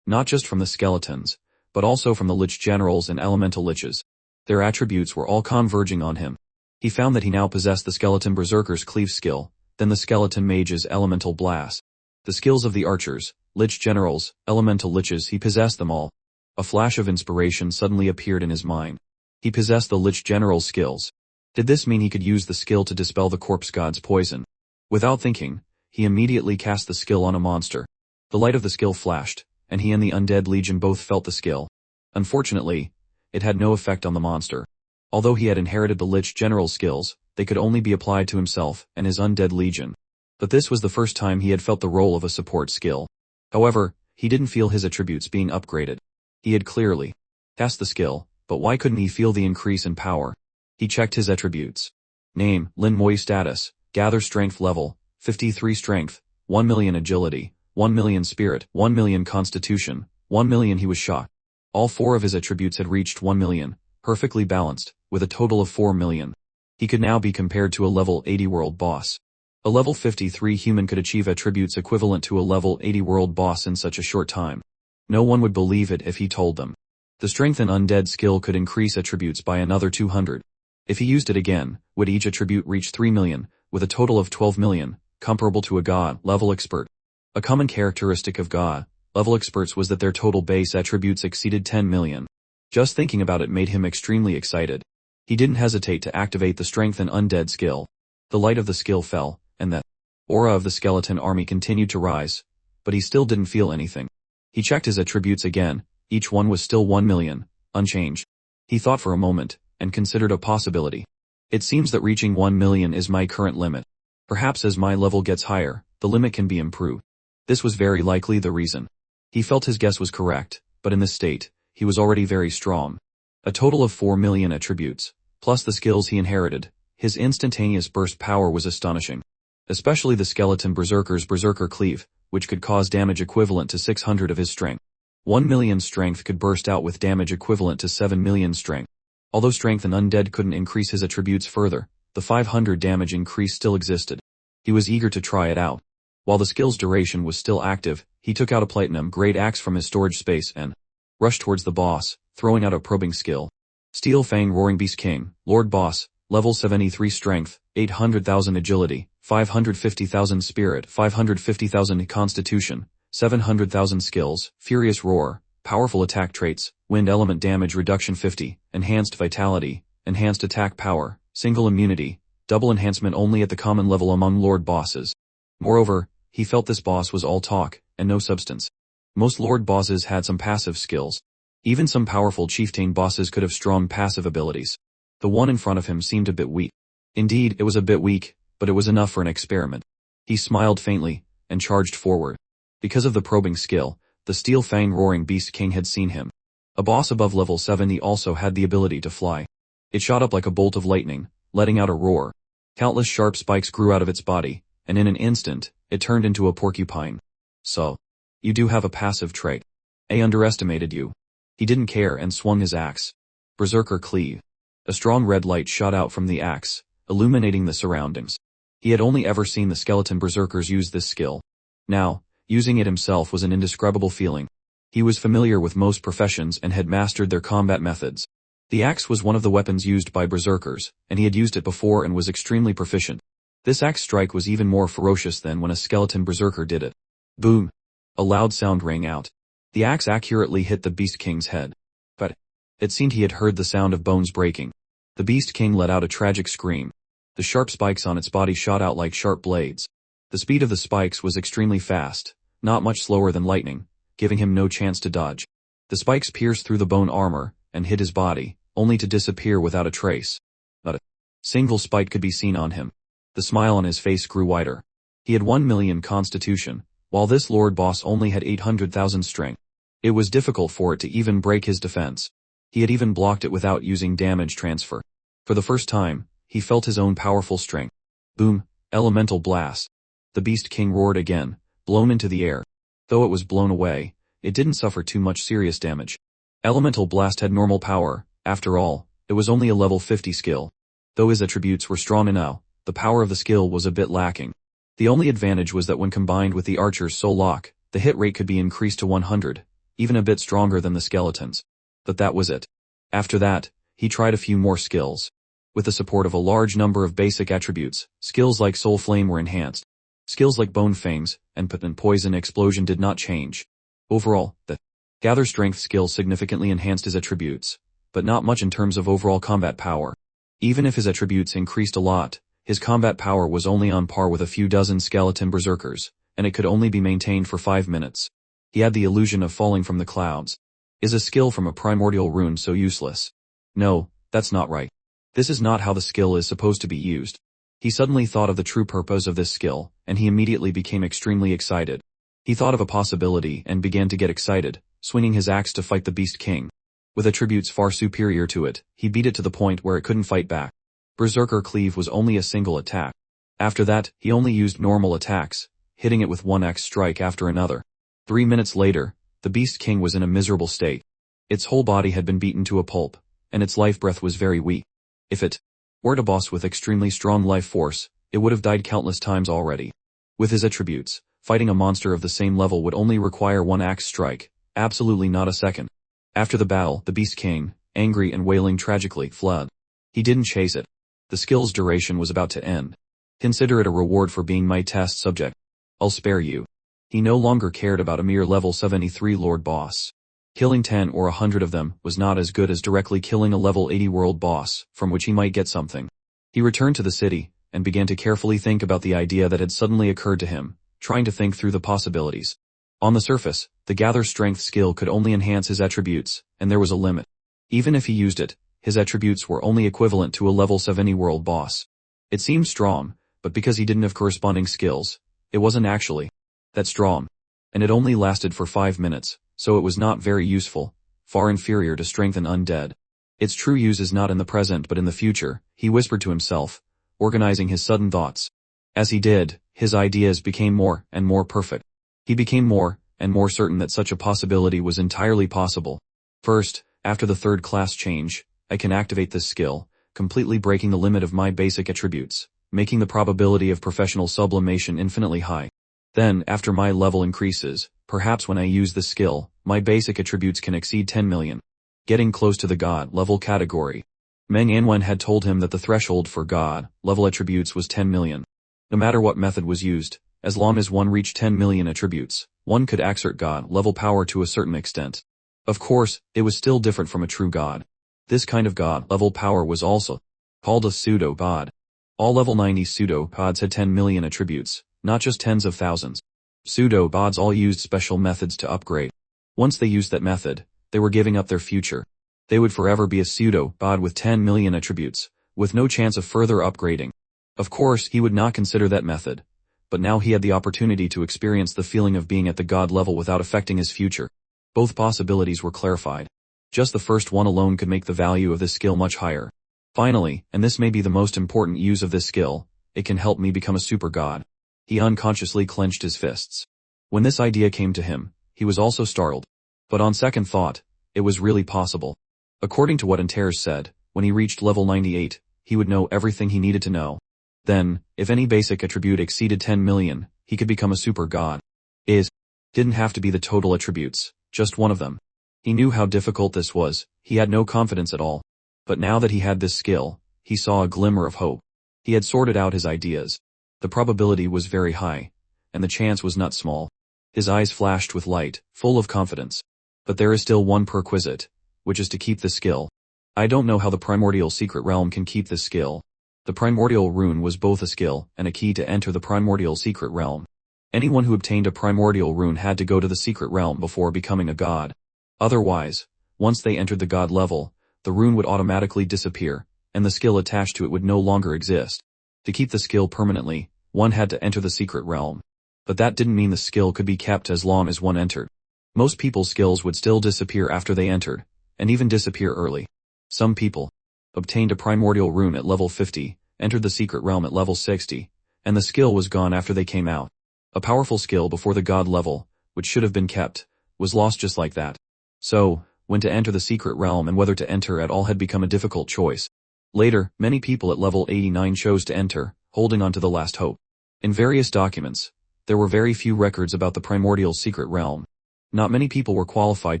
Not just from the skeletons, but also from the lich generals and elemental liches. Their attributes were all converging on him. He found that he now possessed the Skeleton Berserker's Cleave skill, then the Skeleton Mage's Elemental Blast. The skills of the archers, Lich Generals, Elemental Liches, he possessed them all. A flash of inspiration suddenly appeared in his mind. He possessed the Lich General's skills. Did this mean he could use the skill to dispel the Corpse God's poison? Without thinking, he immediately cast the skill on a monster. The light of the skill flashed, and he and the Undead Legion both felt the skill. Unfortunately, it had no effect on the monster. Although he had inherited the Lich General's skills, they could only be applied to himself and his Undead Legion. But this was the first time he had felt the role of a support skill. However, he didn't feel his attributes being upgraded. He had clearly cast the skill, but why couldn't he feel the increase in power? He checked his attributes. Name, Lin Moyu. Status, Gather Strength level, 53 Strength, 1 million Agility, 1 million Spirit, 1 million Constitution, 1 million. He was shocked. All 4 of his attributes had reached 1 million, perfectly balanced, with a total of 4 million. He could now be compared to a level 80 world boss. A level 53 human could achieve attributes equivalent to a level 80 world boss in such a short time. No one would believe it if he told them. The Strength and Undead skill could increase attributes by another 200. If he used it again, would each attribute reach 3 million, with a total of 12 million, comparable to a God level expert. A common characteristic of God level experts was that their total base attributes exceeded 10 million. Just thinking about it made him extremely excited. He didn't hesitate to activate the Strength and Undead skill. The light of the skill fell, and the aura of the skeleton army continued to rise, but he still didn't feel anything. He checked his attributes again, each one was still 1 million, unchanged. He thought for a moment, and considered a possibility. It seems that reaching 1 million is my current limit. Perhaps as my level gets higher, the limit can be improved. This was very likely the reason. He felt his guess was correct, but in this state, he was already very strong. A total of 4 million attributes, plus the skills he inherited, his instantaneous burst power was astonishing. Especially the Skeleton Berserker's Berserker Cleave, which could cause damage equivalent to 600 of his strength. 1 million strength could burst out with damage equivalent to 7 million strength. Although Strength and Undead couldn't increase his attributes further, the 500 damage increase still existed. He was eager to try it out. While the skill's duration was still active, he took out a Platinum Grade Axe from his storage space and rushed towards the boss, throwing out a probing skill. Steel Fang Roaring Beast King, Lord Boss, level 73 Strength, 800,000 Agility, 550,000 Spirit, 550,000 Constitution, 700,000 Skills, Furious Roar, Powerful Attack Traits, Wind Element Damage Reduction 50, Enhanced Vitality, Enhanced Attack Power, Single Immunity, Double Enhancement only at the common level among Lord Bosses. Moreover, he felt this boss was all talk, and no substance. Most Lord Bosses had some passive skills. Even some powerful Chieftain bosses could have strong passive abilities. The one in front of him seemed a bit weak. Indeed, it was a bit weak, but it was enough for an experiment. He smiled faintly, and charged forward. Because of the probing skill, the Steel Fang Roaring Beast King had seen him. A boss above level 70 also had the ability to fly. It shot up like a bolt of lightning, letting out a roar. Countless sharp spikes grew out of its body, and in an instant, it turned into a porcupine. So, you do have a passive trait. I underestimated you. He didn't care and swung his axe. Berserker Cleave. A strong red light shot out from the axe, illuminating the surroundings. He had only ever seen the skeleton berserkers use this skill. Now, using it himself was an indescribable feeling. He was familiar with most professions and had mastered their combat methods. The axe was one of the weapons used by berserkers, and he had used it before and was extremely proficient. This axe strike was even more ferocious than when a skeleton berserker did it. Boom! A loud sound rang out. The axe accurately hit the Beast King's head. But it seemed he had heard the sound of bones breaking. The Beast King let out a tragic scream. The sharp spikes on its body shot out like sharp blades. The speed of the spikes was extremely fast, not much slower than lightning, giving him no chance to dodge. The spikes pierced through the bone armor and hit his body, only to disappear without a trace. Not a single spike could be seen on him. The smile on his face grew wider. He had 1 million constitution, while this Lord Boss only had 800,000 strength. It was difficult for it to even break his defense. He had even blocked it without using damage transfer. For the first time, he felt his own powerful strength. Boom! Elemental Blast. The Beast King roared again, blown into the air. Though it was blown away, it didn't suffer too much serious damage. Elemental Blast had normal power. After all, it was only a level 50 skill. Though his attributes were strong enough, the power of the skill was a bit lacking. The only advantage was that when combined with the archer's soul lock, the hit rate could be increased to 100, even a bit stronger than the skeletons. But that was it. After that, he tried a few more skills. With the support of a large number of basic attributes, skills like Soul Flame were enhanced. Skills like Bone Fangs and Poison Explosion did not change. Overall, the Gather Strength skill significantly enhanced his attributes, but not much in terms of overall combat power. Even if his attributes increased a lot, his combat power was only on par with a few dozen skeleton berserkers, and it could only be maintained for 5 minutes. He had the illusion of falling from the clouds. Is a skill from a primordial rune so useless? No, that's not right. This is not how the skill is supposed to be used. He suddenly thought of the true purpose of this skill, and he immediately became extremely excited. He thought of a possibility and began to get excited, swinging his axe to fight the Beast King. With attributes far superior to it, he beat it to the point where it couldn't fight back. Berserker Cleave was only a single attack. After that, he only used normal attacks, hitting it with one axe strike after another. 3 minutes later, the Beast King was in a miserable state. Its whole body had been beaten to a pulp, and its life breath was very weak. If it were a boss with extremely strong life force, it would have died countless times already. With his attributes, fighting a monster of the same level would only require one axe strike, absolutely not a second. After the battle, the Beast King, angry and wailing tragically, fled. He didn't chase it. The skill's duration was about to end. Consider it a reward for being my test subject. I'll spare you. He no longer cared about a mere level 73 Lord boss. Killing 10 or 100 of them was not as good as directly killing a level 80 world boss, from which he might get something. He returned to the city, and began to carefully think about the idea that had suddenly occurred to him, trying to think through the possibilities. On the surface, the Gather Strength skill could only enhance his attributes, and there was a limit. Even if he used it, his attributes were only equivalent to a level 70 world boss. It seemed strong, but because he didn't have corresponding skills, it wasn't actually that strong. And it only lasted for 5 minutes, so it was not very useful, far inferior to Strength and Undead. Its true use is not in the present but in the future, he whispered to himself, organizing his sudden thoughts. As he did, his ideas became more and more perfect. He became more and more certain that such a possibility was entirely possible. First, after the third class change, I can activate this skill, completely breaking the limit of my basic attributes, making the probability of professional sublimation infinitely high. Then, after my level increases, perhaps when I use this skill, my basic attributes can exceed 10 million. Getting close to the God level category. Meng Anwen had told him that the threshold for God level attributes was 10 million. No matter what method was used, as long as one reached 10 million attributes, one could exert God level power to a certain extent. Of course, it was still different from a true God. This kind of God level power was also called a pseudo-God. All level 90 pseudo-gods had 10 million attributes, not just tens of thousands. Pseudo-gods all used special methods to upgrade. Once they used that method, they were giving up their future. They would forever be a pseudo-god with 10 million attributes, with no chance of further upgrading. Of course, he would not consider that method. But now he had the opportunity to experience the feeling of being at the God level without affecting his future. Both possibilities were clarified. Just the first one alone could make the value of this skill much higher. Finally, and this may be the most important use of this skill, it can help me become a super god. He unconsciously clenched his fists. When this idea came to him, he was also startled. But on second thought, it was really possible. According to what Antares said, when he reached level 98, he would know everything he needed to know. Then, if any basic attribute exceeded 10 million, he could become a super god. Didn't have to be the total attributes, just one of them. He knew how difficult this was, he had no confidence at all. But now that he had this skill, he saw a glimmer of hope. He had sorted out his ideas. The probability was very high, and the chance was not small. His eyes flashed with light, full of confidence. But there is still one prerequisite, which is to keep the skill. I don't know how the Primordial Secret Realm can keep this skill. The Primordial Rune was both a skill and a key to enter the Primordial Secret Realm. Anyone who obtained a Primordial Rune had to go to the Secret Realm before becoming a god. Otherwise, once they entered the god level, the rune would automatically disappear, and the skill attached to it would no longer exist. To keep the skill permanently, one had to enter the Secret Realm. But that didn't mean the skill could be kept as long as one entered. Most people's skills would still disappear after they entered, and even disappear early. Some people obtained a Primordial Rune at level 50, entered the Secret Realm at level 60, and the skill was gone after they came out. A powerful skill before the god level, which should have been kept, was lost just like that. So, when to enter the Secret Realm and whether to enter at all had become a difficult choice. Later, many people at level 89 chose to enter, holding on to the last hope. In various documents, there were very few records about the Primordial Secret Realm. Not many people were qualified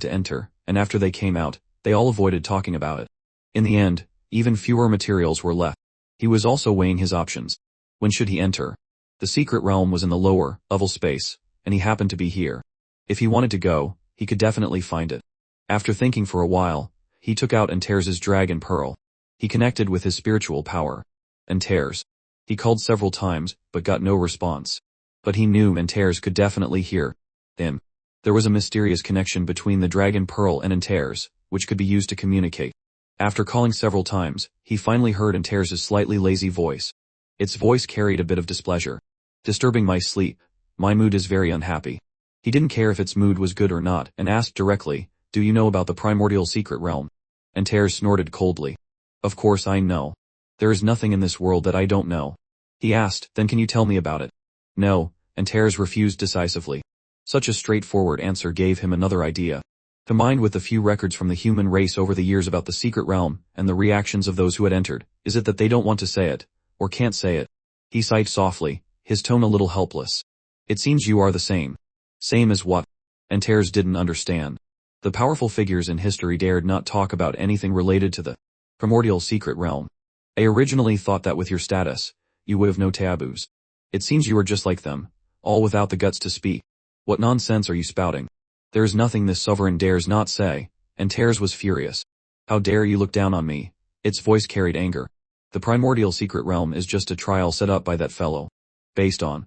to enter, and after they came out, they all avoided talking about it. In the end, even fewer materials were left. He was also weighing his options. When should he enter? The secret realm was in the lower, level space, and he happened to be here. If he wanted to go, he could definitely find it. After thinking for a while, he took out Antares' dragon pearl. He connected with his spiritual power. Antares. He called several times, but got no response. But he knew Antares could definitely hear him. There was a mysterious connection between the dragon pearl and Antares, which could be used to communicate. After calling several times, he finally heard Antares' slightly lazy voice. Its voice carried a bit of displeasure. Disturbing my sleep. My mood is very unhappy. He didn't care if its mood was good or not, and asked directly, do you know about the primordial secret realm? Antares snorted coldly. Of course I know. There is nothing in this world that I don't know. He asked, then can you tell me about it? No, Antares refused decisively. Such a straightforward answer gave him another idea. Combined with the few records from the human race over the years about the secret realm, and the reactions of those who had entered, is it that they don't want to say it, or can't say it? He sighed softly, his tone a little helpless. It seems you are the same. Same as what? Antares didn't understand. The powerful figures in history dared not talk about anything related to the primordial secret realm. I originally thought that with your status, you would have no taboos. It seems you are just like them, all without the guts to speak. What nonsense are you spouting? There is nothing this sovereign dares not say. Antares was furious. How dare you look down on me? Its voice carried anger. The primordial secret realm is just a trial set up by that fellow. Based on.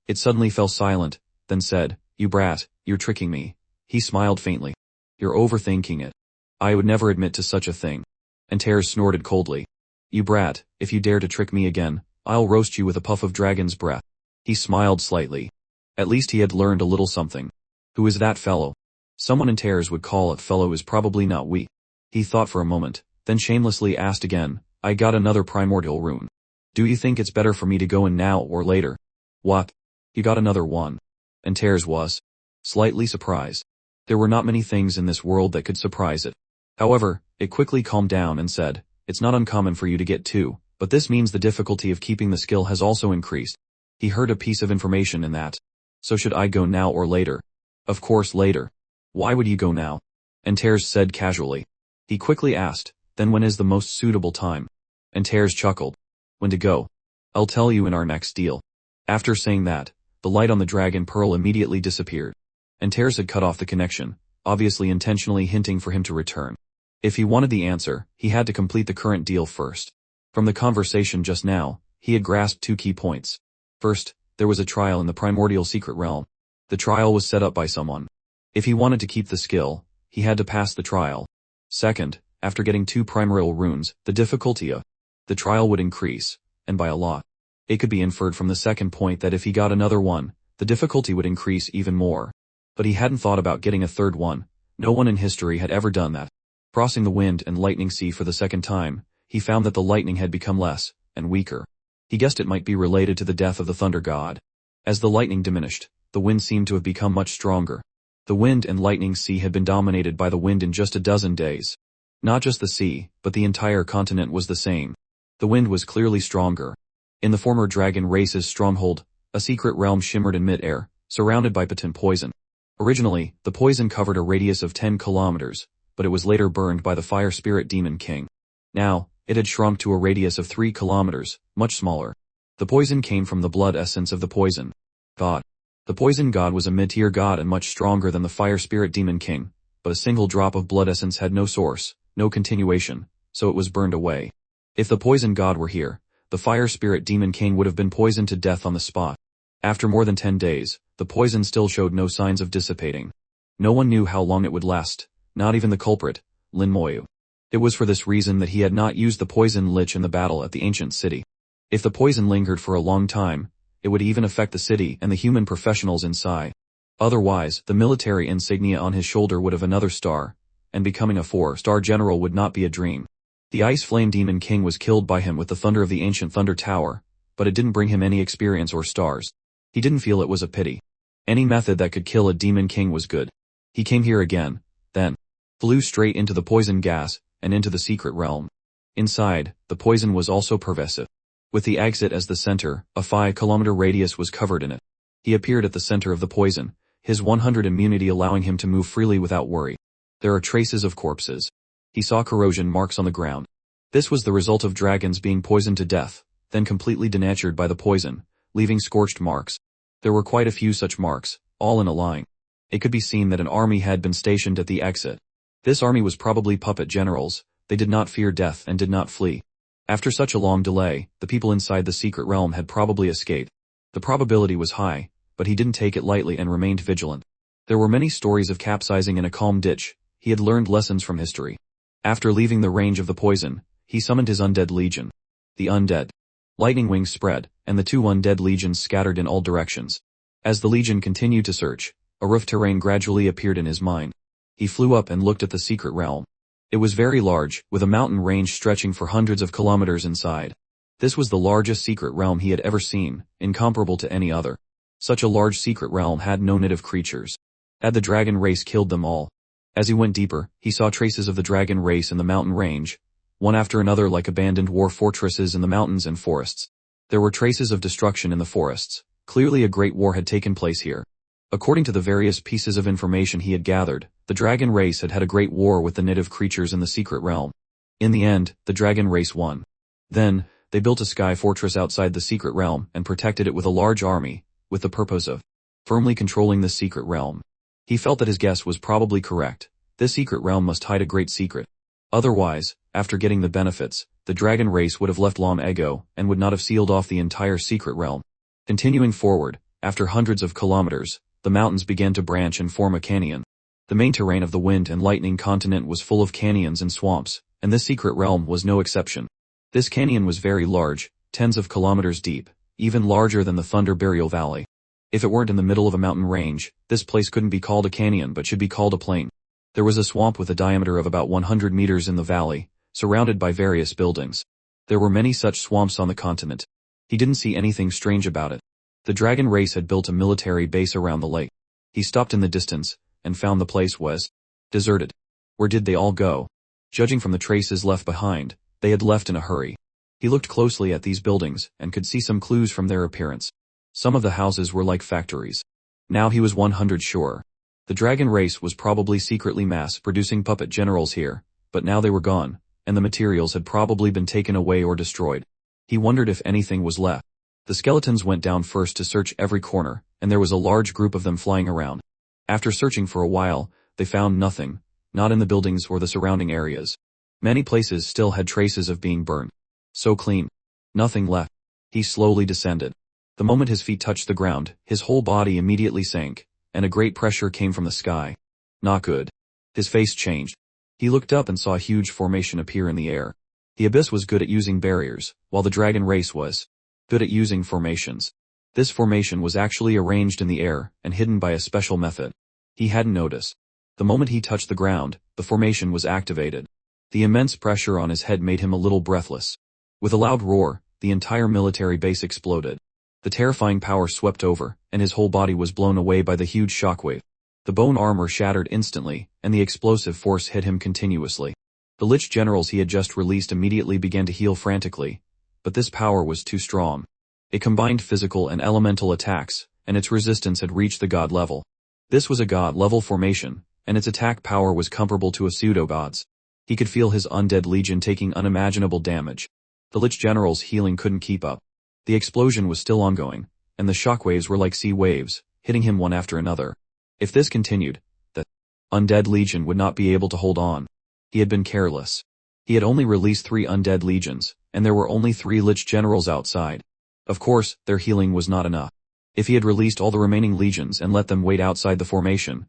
It suddenly fell silent, then said, you brat, you're tricking me. He smiled faintly. You're overthinking it. I would never admit to such a thing. Antares snorted coldly. You brat, if you dare to trick me again, I'll roast you with a puff of dragon's breath. He smiled slightly. At least he had learned a little something. Who is that fellow? Someone Antares would call a fellow is probably not weak. He thought for a moment, then shamelessly asked again, I got another primordial rune. Do you think it's better for me to go in now or later? What? You got another one? Antares was slightly surprised. There were not many things in this world that could surprise it. However, it quickly calmed down and said, it's not uncommon for you to get two, but this means the difficulty of keeping the skill has also increased. He heard a piece of information in that. So should I go now or later? Of course later. Why would you go now? Antares said casually. He quickly asked, then when is the most suitable time? Antares chuckled. When to go? I'll tell you in our next deal. After saying that, the light on the dragon pearl immediately disappeared. Antares had cut off the connection, obviously intentionally hinting for him to return. If he wanted the answer, he had to complete the current deal first. From the conversation just now, he had grasped two key points. First, there was a trial in the primordial secret realm. The trial was set up by someone. If he wanted to keep the skill, he had to pass the trial. Second, after getting 2 primordial runes, the difficulty of the trial would increase, and by a lot. It could be inferred from the second point that if he got another one, the difficulty would increase even more. But he hadn't thought about getting a third one. No one in history had ever done that. Crossing the wind and lightning sea for the second time, he found that the lightning had become less, and weaker. He guessed it might be related to the death of the thunder god. As the lightning diminished, the wind seemed to have become much stronger. The wind and lightning sea had been dominated by the wind in just a dozen days. Not just the sea, but the entire continent was the same. The wind was clearly stronger. In the former dragon race's stronghold, a secret realm shimmered in mid-air, surrounded by potent poison. Originally, the poison covered a radius of 10 kilometers, but it was later burned by the fire spirit demon king. Now, it had shrunk to a radius of 3 kilometers, much smaller. The poison came from the blood essence of the poison god. The poison god was a mid-tier god and much stronger than the fire spirit demon king, but a single drop of blood essence had no source, no continuation, so it was burned away. If the poison god were here, the fire spirit demon king would have been poisoned to death on the spot. After more than 10 days, the poison still showed no signs of dissipating. No one knew how long it would last, not even the culprit, Lin Moyu. It was for this reason that he had not used the poison lich in the battle at the ancient city. If the poison lingered for a long time, it would even affect the city and the human professionals inside. Otherwise, the military insignia on his shoulder would have another star, and becoming a 4-star general would not be a dream. The Ice Flame Demon King was killed by him with the thunder of the ancient Thunder Tower, but it didn't bring him any experience or stars. He didn't feel it was a pity. Any method that could kill a Demon King was good. He came here again, then flew straight into the poison gas, and into the secret realm. Inside, the poison was also pervasive. With the exit as the center, a 5-kilometer radius was covered in it. He appeared at the center of the poison, his 100 immunity allowing him to move freely without worry. There are traces of corpses. He saw corrosion marks on the ground. This was the result of dragons being poisoned to death, then completely denatured by the poison, leaving scorched marks. There were quite a few such marks, all in a line. It could be seen that an army had been stationed at the exit. This army was probably puppet generals. They did not fear death and did not flee. After such a long delay, the people inside the secret realm had probably escaped. The probability was high, but he didn't take it lightly and remained vigilant. There were many stories of capsizing in a calm ditch. He had learned lessons from history. After leaving the range of the poison, he summoned his undead legion. The undead. Lightning wings spread, and the two undead legions scattered in all directions. As the legion continued to search, a roof terrain gradually appeared in his mind. He flew up and looked at the secret realm. It was very large, with a mountain range stretching for hundreds of kilometers inside. This was the largest secret realm he had ever seen, incomparable to any other. Such a large secret realm had no native creatures. Had the dragon race killed them all? As he went deeper, he saw traces of the dragon race in the mountain range, one after another like abandoned war fortresses in the mountains and forests. There were traces of destruction in the forests. Clearly a great war had taken place here. According to the various pieces of information he had gathered, the dragon race had had a great war with the native creatures in the secret realm. In the end, the dragon race won. Then, they built a sky fortress outside the secret realm and protected it with a large army, with the purpose of firmly controlling the secret realm. He felt that his guess was probably correct. This secret realm must hide a great secret. Otherwise, after getting the benefits, the dragon race would have left long ago and would not have sealed off the entire secret realm. Continuing forward, after hundreds of kilometers, the mountains began to branch and form a canyon. The main terrain of the wind and lightning continent was full of canyons and swamps, and this secret realm was no exception. This canyon was very large, tens of kilometers deep, even larger than the Thunder Burial Valley. If it weren't in the middle of a mountain range, this place couldn't be called a canyon but should be called a plain. There was a swamp with a diameter of about 100 meters in the valley, surrounded by various buildings. There were many such swamps on the continent. He didn't see anything strange about it. The dragon race had built a military base around the lake. He stopped in the distance, and found the place was deserted. Where did they all go? Judging from the traces left behind, they had left in a hurry. He looked closely at these buildings, and could see some clues from their appearance. Some of the houses were like factories. Now he was 100 sure. The dragon race was probably secretly mass-producing puppet generals here, but now they were gone, and the materials had probably been taken away or destroyed. He wondered if anything was left. The skeletons went down first to search every corner, and there was a large group of them flying around. After searching for a while, they found nothing, not in the buildings or the surrounding areas. Many places still had traces of being burned. So clean. Nothing left. He slowly descended. The moment his feet touched the ground, his whole body immediately sank, and a great pressure came from the sky. Not good. His face changed. He looked up and saw a huge formation appear in the air. The abyss was good at using barriers, while the dragon race was good at using formations. This formation was actually arranged in the air and hidden by a special method. He hadn't noticed. The moment he touched the ground, the formation was activated. The immense pressure on his head made him a little breathless. With a loud roar, the entire military base exploded. The terrifying power swept over, and his whole body was blown away by the huge shockwave. The bone armor shattered instantly, and the explosive force hit him continuously. The Lich generals he had just released immediately began to heal frantically, but this power was too strong. It combined physical and elemental attacks, and its resistance had reached the god level. This was a god-level formation, and its attack power was comparable to a pseudo-god's. He could feel his undead legion taking unimaginable damage. The Lich generals' healing couldn't keep up. The explosion was still ongoing, and the shockwaves were like sea waves, hitting him one after another. If this continued, the undead legion would not be able to hold on. He had been careless. He had only released 3 undead legions, and there were only 3 Lich generals outside. Of course, their healing was not enough. If he had released all the remaining legions and let them wait outside the formation,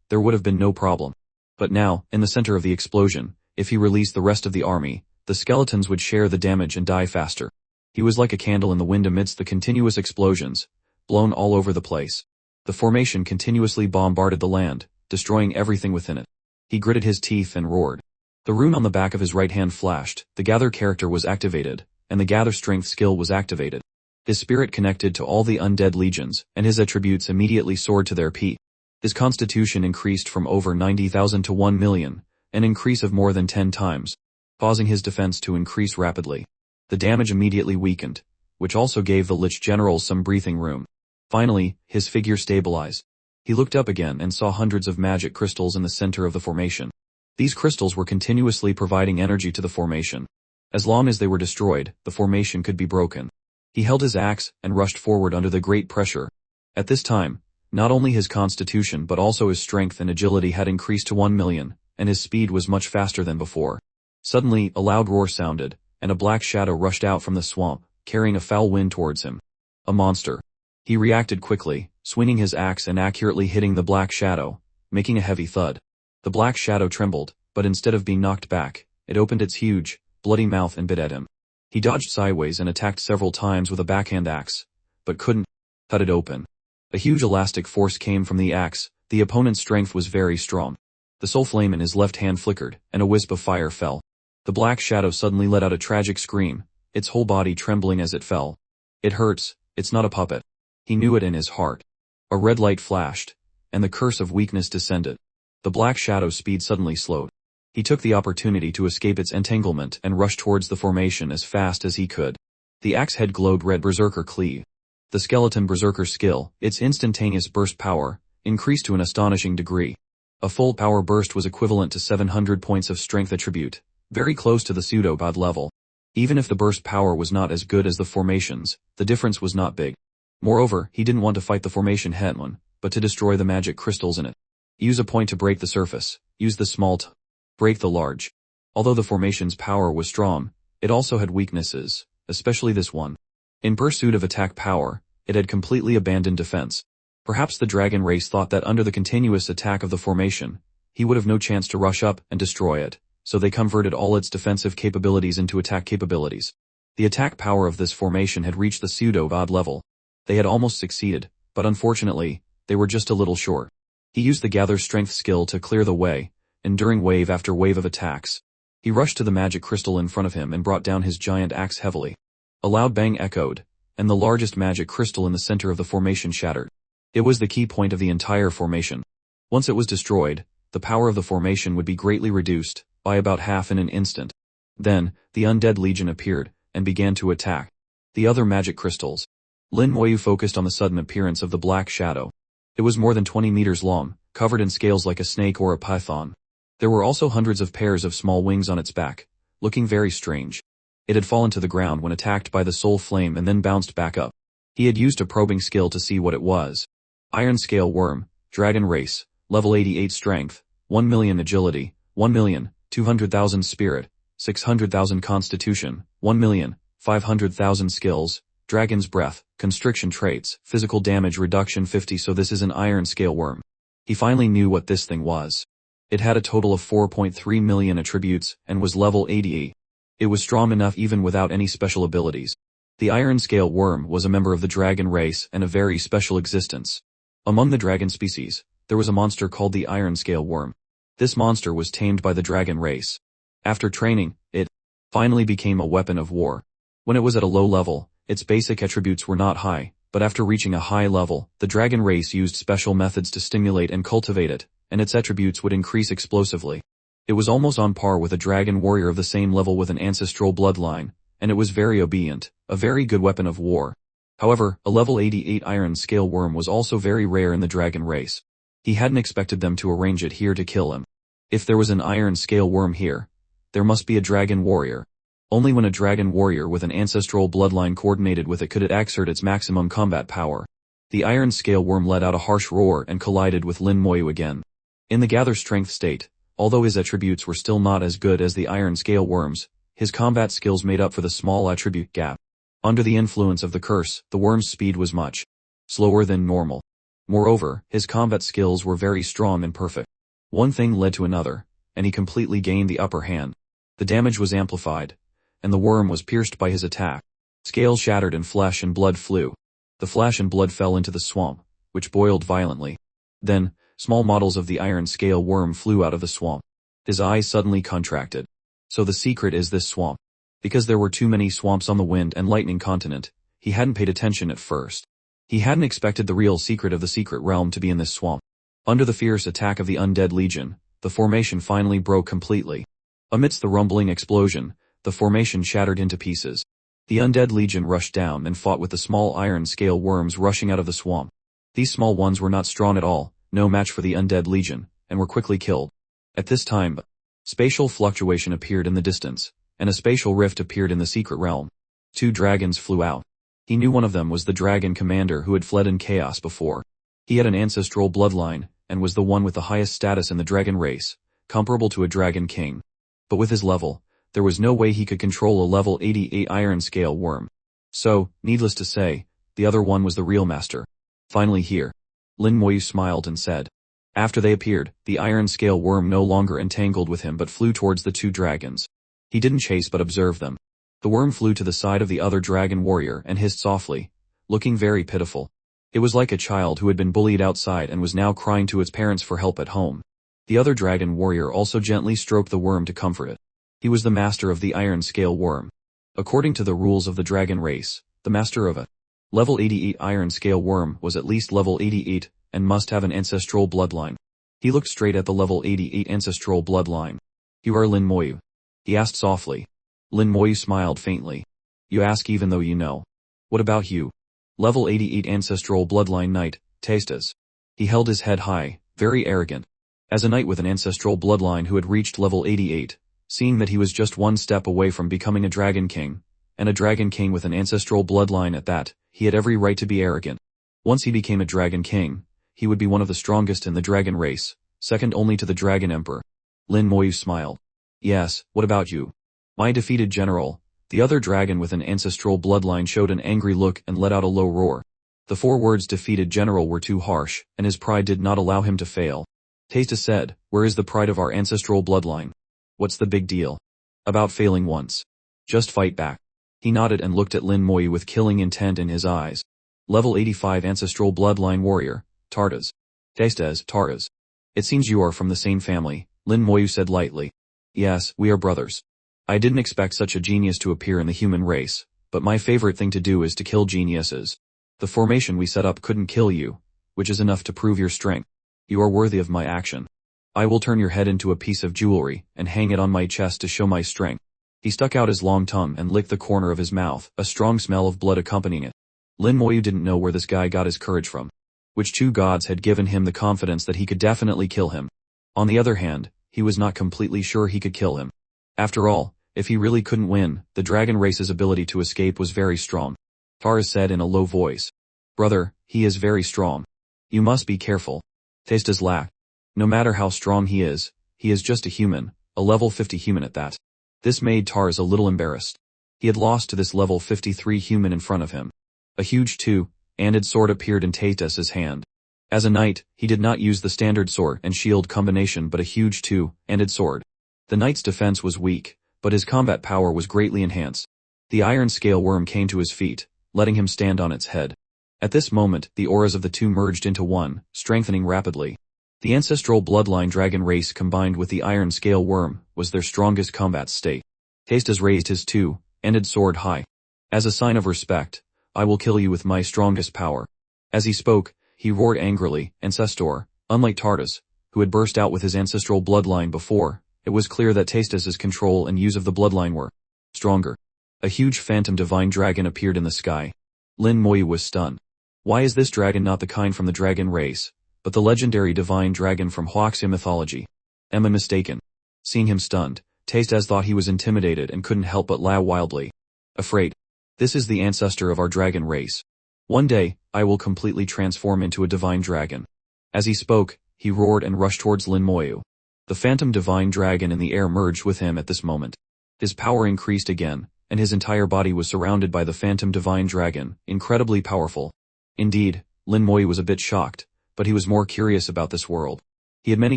there would have been no problem. But now, in the center of the explosion, if he released the rest of the army, the skeletons would share the damage and die faster. He was like a candle in the wind amidst the continuous explosions, blown all over the place. The formation continuously bombarded the land, destroying everything within it. He gritted his teeth and roared. The rune on the back of his right hand flashed, the Gather character was activated, and the Gather strength skill was activated. His spirit connected to all the undead legions, and his attributes immediately soared to their peak. His constitution increased from over 90,000 to 1 million, an increase of more than 10 times, causing his defense to increase rapidly. The damage immediately weakened, which also gave the Lich generals some breathing room. Finally, his figure stabilized. He looked up again and saw hundreds of magic crystals in the center of the formation. These crystals were continuously providing energy to the formation. As long as they were destroyed, the formation could be broken. He held his axe and rushed forward under the great pressure. At this time, not only his constitution but also his strength and agility had increased to 1,000,000, and his speed was much faster than before. Suddenly, a loud roar sounded, and a black shadow rushed out from the swamp, carrying a foul wind towards him. A monster. He reacted quickly, swinging his axe and accurately hitting the black shadow, making a heavy thud. The black shadow trembled, but instead of being knocked back, it opened its huge, bloody mouth and bit at him. He dodged sideways and attacked several times with a backhand axe, but couldn't cut it open. A huge elastic force came from the axe. The opponent's strength was very strong. The soul flame in his left hand flickered, and a wisp of fire fell. The black shadow suddenly let out a tragic scream, its whole body trembling as it fell. It hurts, it's not a puppet. He knew it in his heart. A red light flashed, and the curse of weakness descended. The black shadow's speed suddenly slowed. He took the opportunity to escape its entanglement and rushed towards the formation as fast as he could. The axe head glowed red berserker cleave. The skeleton berserker skill, its instantaneous burst power, increased to an astonishing degree. A full power burst was equivalent to 700 points of strength attribute, very close to the pseudo-god level. Even if the burst power was not as good as the formations, the difference was not big. Moreover, he didn't want to fight the formation head-on, but to destroy the magic crystals in it. Use a point to break the surface, use the small to break the large. Although the formation's power was strong, it also had weaknesses, especially this one. In pursuit of attack power, it had completely abandoned defense. Perhaps the dragon race thought that under the continuous attack of the formation, he would have no chance to rush up and destroy it, so they converted all its defensive capabilities into attack capabilities. The attack power of this formation had reached the pseudo-god level. They had almost succeeded, but unfortunately, they were just a little short. He used the gather strength skill to clear the way, enduring wave after wave of attacks. He rushed to the magic crystal in front of him and brought down his giant axe heavily. A loud bang echoed, and the largest magic crystal in the center of the formation shattered. It was the key point of the entire formation. Once it was destroyed, the power of the formation would be greatly reduced, by about half in an instant. Then, the undead legion appeared, and began to attack the other magic crystals. Lin Moyu focused on the sudden appearance of the black shadow. It was more than 20 meters long, covered in scales like a snake or a python. There were also hundreds of pairs of small wings on its back, looking very strange. It had fallen to the ground when attacked by the soul flame and then bounced back up. He had used a probing skill to see what it was. Iron Scale Worm, Dragon Race, Level 88 Strength, 1,000,000 Agility, 1,200,000 Spirit, 600,000 Constitution, 1,500,000 Skills, Dragon's Breath, Constriction Traits, Physical Damage Reduction 50. So this is an Iron Scale Worm. He finally knew what this thing was. It had a total of 4.3 million attributes and was level 80. It was strong enough even without any special abilities. The Iron Scale Worm was a member of the dragon race and a very special existence. Among the dragon species, there was a monster called the Iron Scale Worm. This monster was tamed by the dragon race. After training, it finally became a weapon of war. When it was at a low level, its basic attributes were not high, but after reaching a high level, the dragon race used special methods to stimulate and cultivate it, and its attributes would increase explosively. It was almost on par with a dragon warrior of the same level with an ancestral bloodline, and it was very obedient, a very good weapon of war. However, a level 88 Iron Scale Worm was also very rare in the dragon race. He hadn't expected them to arrange it here to kill him. If there was an Iron Scale Worm here, there must be a dragon warrior. Only when a dragon warrior with an ancestral bloodline coordinated with it could it exert its maximum combat power. The Iron Scale Worm let out a harsh roar and collided with Lin Moyu again. In the gather strength state, although his attributes were still not as good as the Iron Scale Worm's, his combat skills made up for the small attribute gap. Under the influence of the curse, the worm's speed was much slower than normal. Moreover, his combat skills were very strong and perfect. One thing led to another, and he completely gained the upper hand. The damage was amplified, and the worm was pierced by his attack. Scales shattered and flesh and blood flew. The flesh and blood fell into the swamp, which boiled violently. Then, small models of the Iron Scale Worm flew out of the swamp. His eyes suddenly contracted. So the secret is this swamp. Because there were too many swamps on the Wind and Lightning continent, he hadn't paid attention at first. He hadn't expected the real secret of the secret realm to be in this swamp. Under the fierce attack of the undead legion, the formation finally broke completely. Amidst the rumbling explosion, the formation shattered into pieces. The undead legion rushed down and fought with the small Iron Scale Worms rushing out of the swamp. These small ones were not strong at all, no match for the undead legion, and were quickly killed. At this time, Spatial fluctuation appeared in the distance, and a spatial rift appeared in the secret realm. 2 dragons flew out. He knew one of them was the dragon commander who had fled in chaos before. He had an ancestral bloodline, and was the one with the highest status in the dragon race, comparable to a dragon king. But with his level, there was no way he could control a level 88 iron scale worm. So, needless to say, the other one was the real master. Finally here. Lin Moyu smiled and said. After they appeared, the iron scale worm no longer entangled with him but flew towards the 2 dragons. He didn't chase but observed them. The worm flew to the side of the other dragon warrior and hissed softly, looking very pitiful. It was like a child who had been bullied outside and was now crying to its parents for help at home. The other dragon warrior also gently stroked the worm to comfort it. He was the master of the iron scale worm. According to the rules of the dragon race, the master of a level 88 iron scale worm was at least level 88 and must have an ancestral bloodline. He looked straight at the level 88 ancestral bloodline. You are Lin Moyu? He asked softly. Lin Moyu smiled faintly. You ask even though you know. What about you? Level 88 ancestral bloodline knight, Tastes. He held his head high, very arrogant. As a knight with an ancestral bloodline who had reached level 88, seeing that he was just one step away from becoming a dragon king, and a dragon king with an ancestral bloodline at that, he had every right to be arrogant. Once he became a dragon king, he would be one of the strongest in the dragon race, second only to the dragon emperor. Lin Moyu smiled. Yes, what about you? My defeated general. The other dragon with an ancestral bloodline showed an angry look and let out a low roar. The 4 words defeated general were too harsh, and his pride did not allow him to fail. Tastes said, where is the pride of our ancestral bloodline? What's the big deal? About failing once. Just fight back. He nodded and looked at Lin Moyu with killing intent in his eyes. Level 85 ancestral bloodline warrior, Tartas. Tastes, Tartas. It seems you are from the same family, Lin Moyu said lightly. Yes, we are brothers. I didn't expect such a genius to appear in the human race, but my favorite thing to do is to kill geniuses. The formation we set up couldn't kill you, which is enough to prove your strength. You are worthy of my action. I will turn your head into a piece of jewelry and hang it on my chest to show my strength. He stuck out his long tongue and licked the corner of his mouth, a strong smell of blood accompanying it. Lin Moyu didn't know where this guy got his courage from. Which 2 gods had given him the confidence that he could definitely kill him. On the other hand, he was not completely sure he could kill him. After all, if he really couldn't win, the dragon race's ability to escape was very strong. Taras said in a low voice. Brother, he is very strong. You must be careful. Tastes laughed. No matter how strong he is just a human, a level 50 human at that. This made Taras a little embarrassed. He had lost to this level 53 human in front of him. A huge 2-handed sword appeared in Tastes' hand. As a knight, he did not use the standard sword and shield combination but a huge 2-handed sword. The knight's defense was weak, but his combat power was greatly enhanced. The iron scale worm came to his feet, letting him stand on its head. At this moment, the auras of the 2 merged into one, strengthening rapidly. The ancestral bloodline dragon race combined with the iron scale worm was their strongest combat state. Tastes raised his 2-handed sword high. As a sign of respect, I will kill you with my strongest power. As he spoke, he roared angrily, Ancestor. Unlike Tartas, who had burst out with his ancestral bloodline before, it was clear that Tastes' control and use of the bloodline were stronger. A huge phantom divine dragon appeared in the sky. Lin Moyu was stunned. Why is this dragon not the kind from the dragon race, but the legendary divine dragon from Huaxia mythology? Am I mistaken? Seeing him stunned, Tastes thought he was intimidated and couldn't help but laugh wildly. Afraid. This is the ancestor of our dragon race. One day, I will completely transform into a divine dragon. As he spoke, he roared and rushed towards Lin Moyu. The phantom divine dragon in the air merged with him at this moment. His power increased again, and his entire body was surrounded by the phantom divine dragon, incredibly powerful. Indeed, Lin Moyu was a bit shocked, but he was more curious about this world. He had many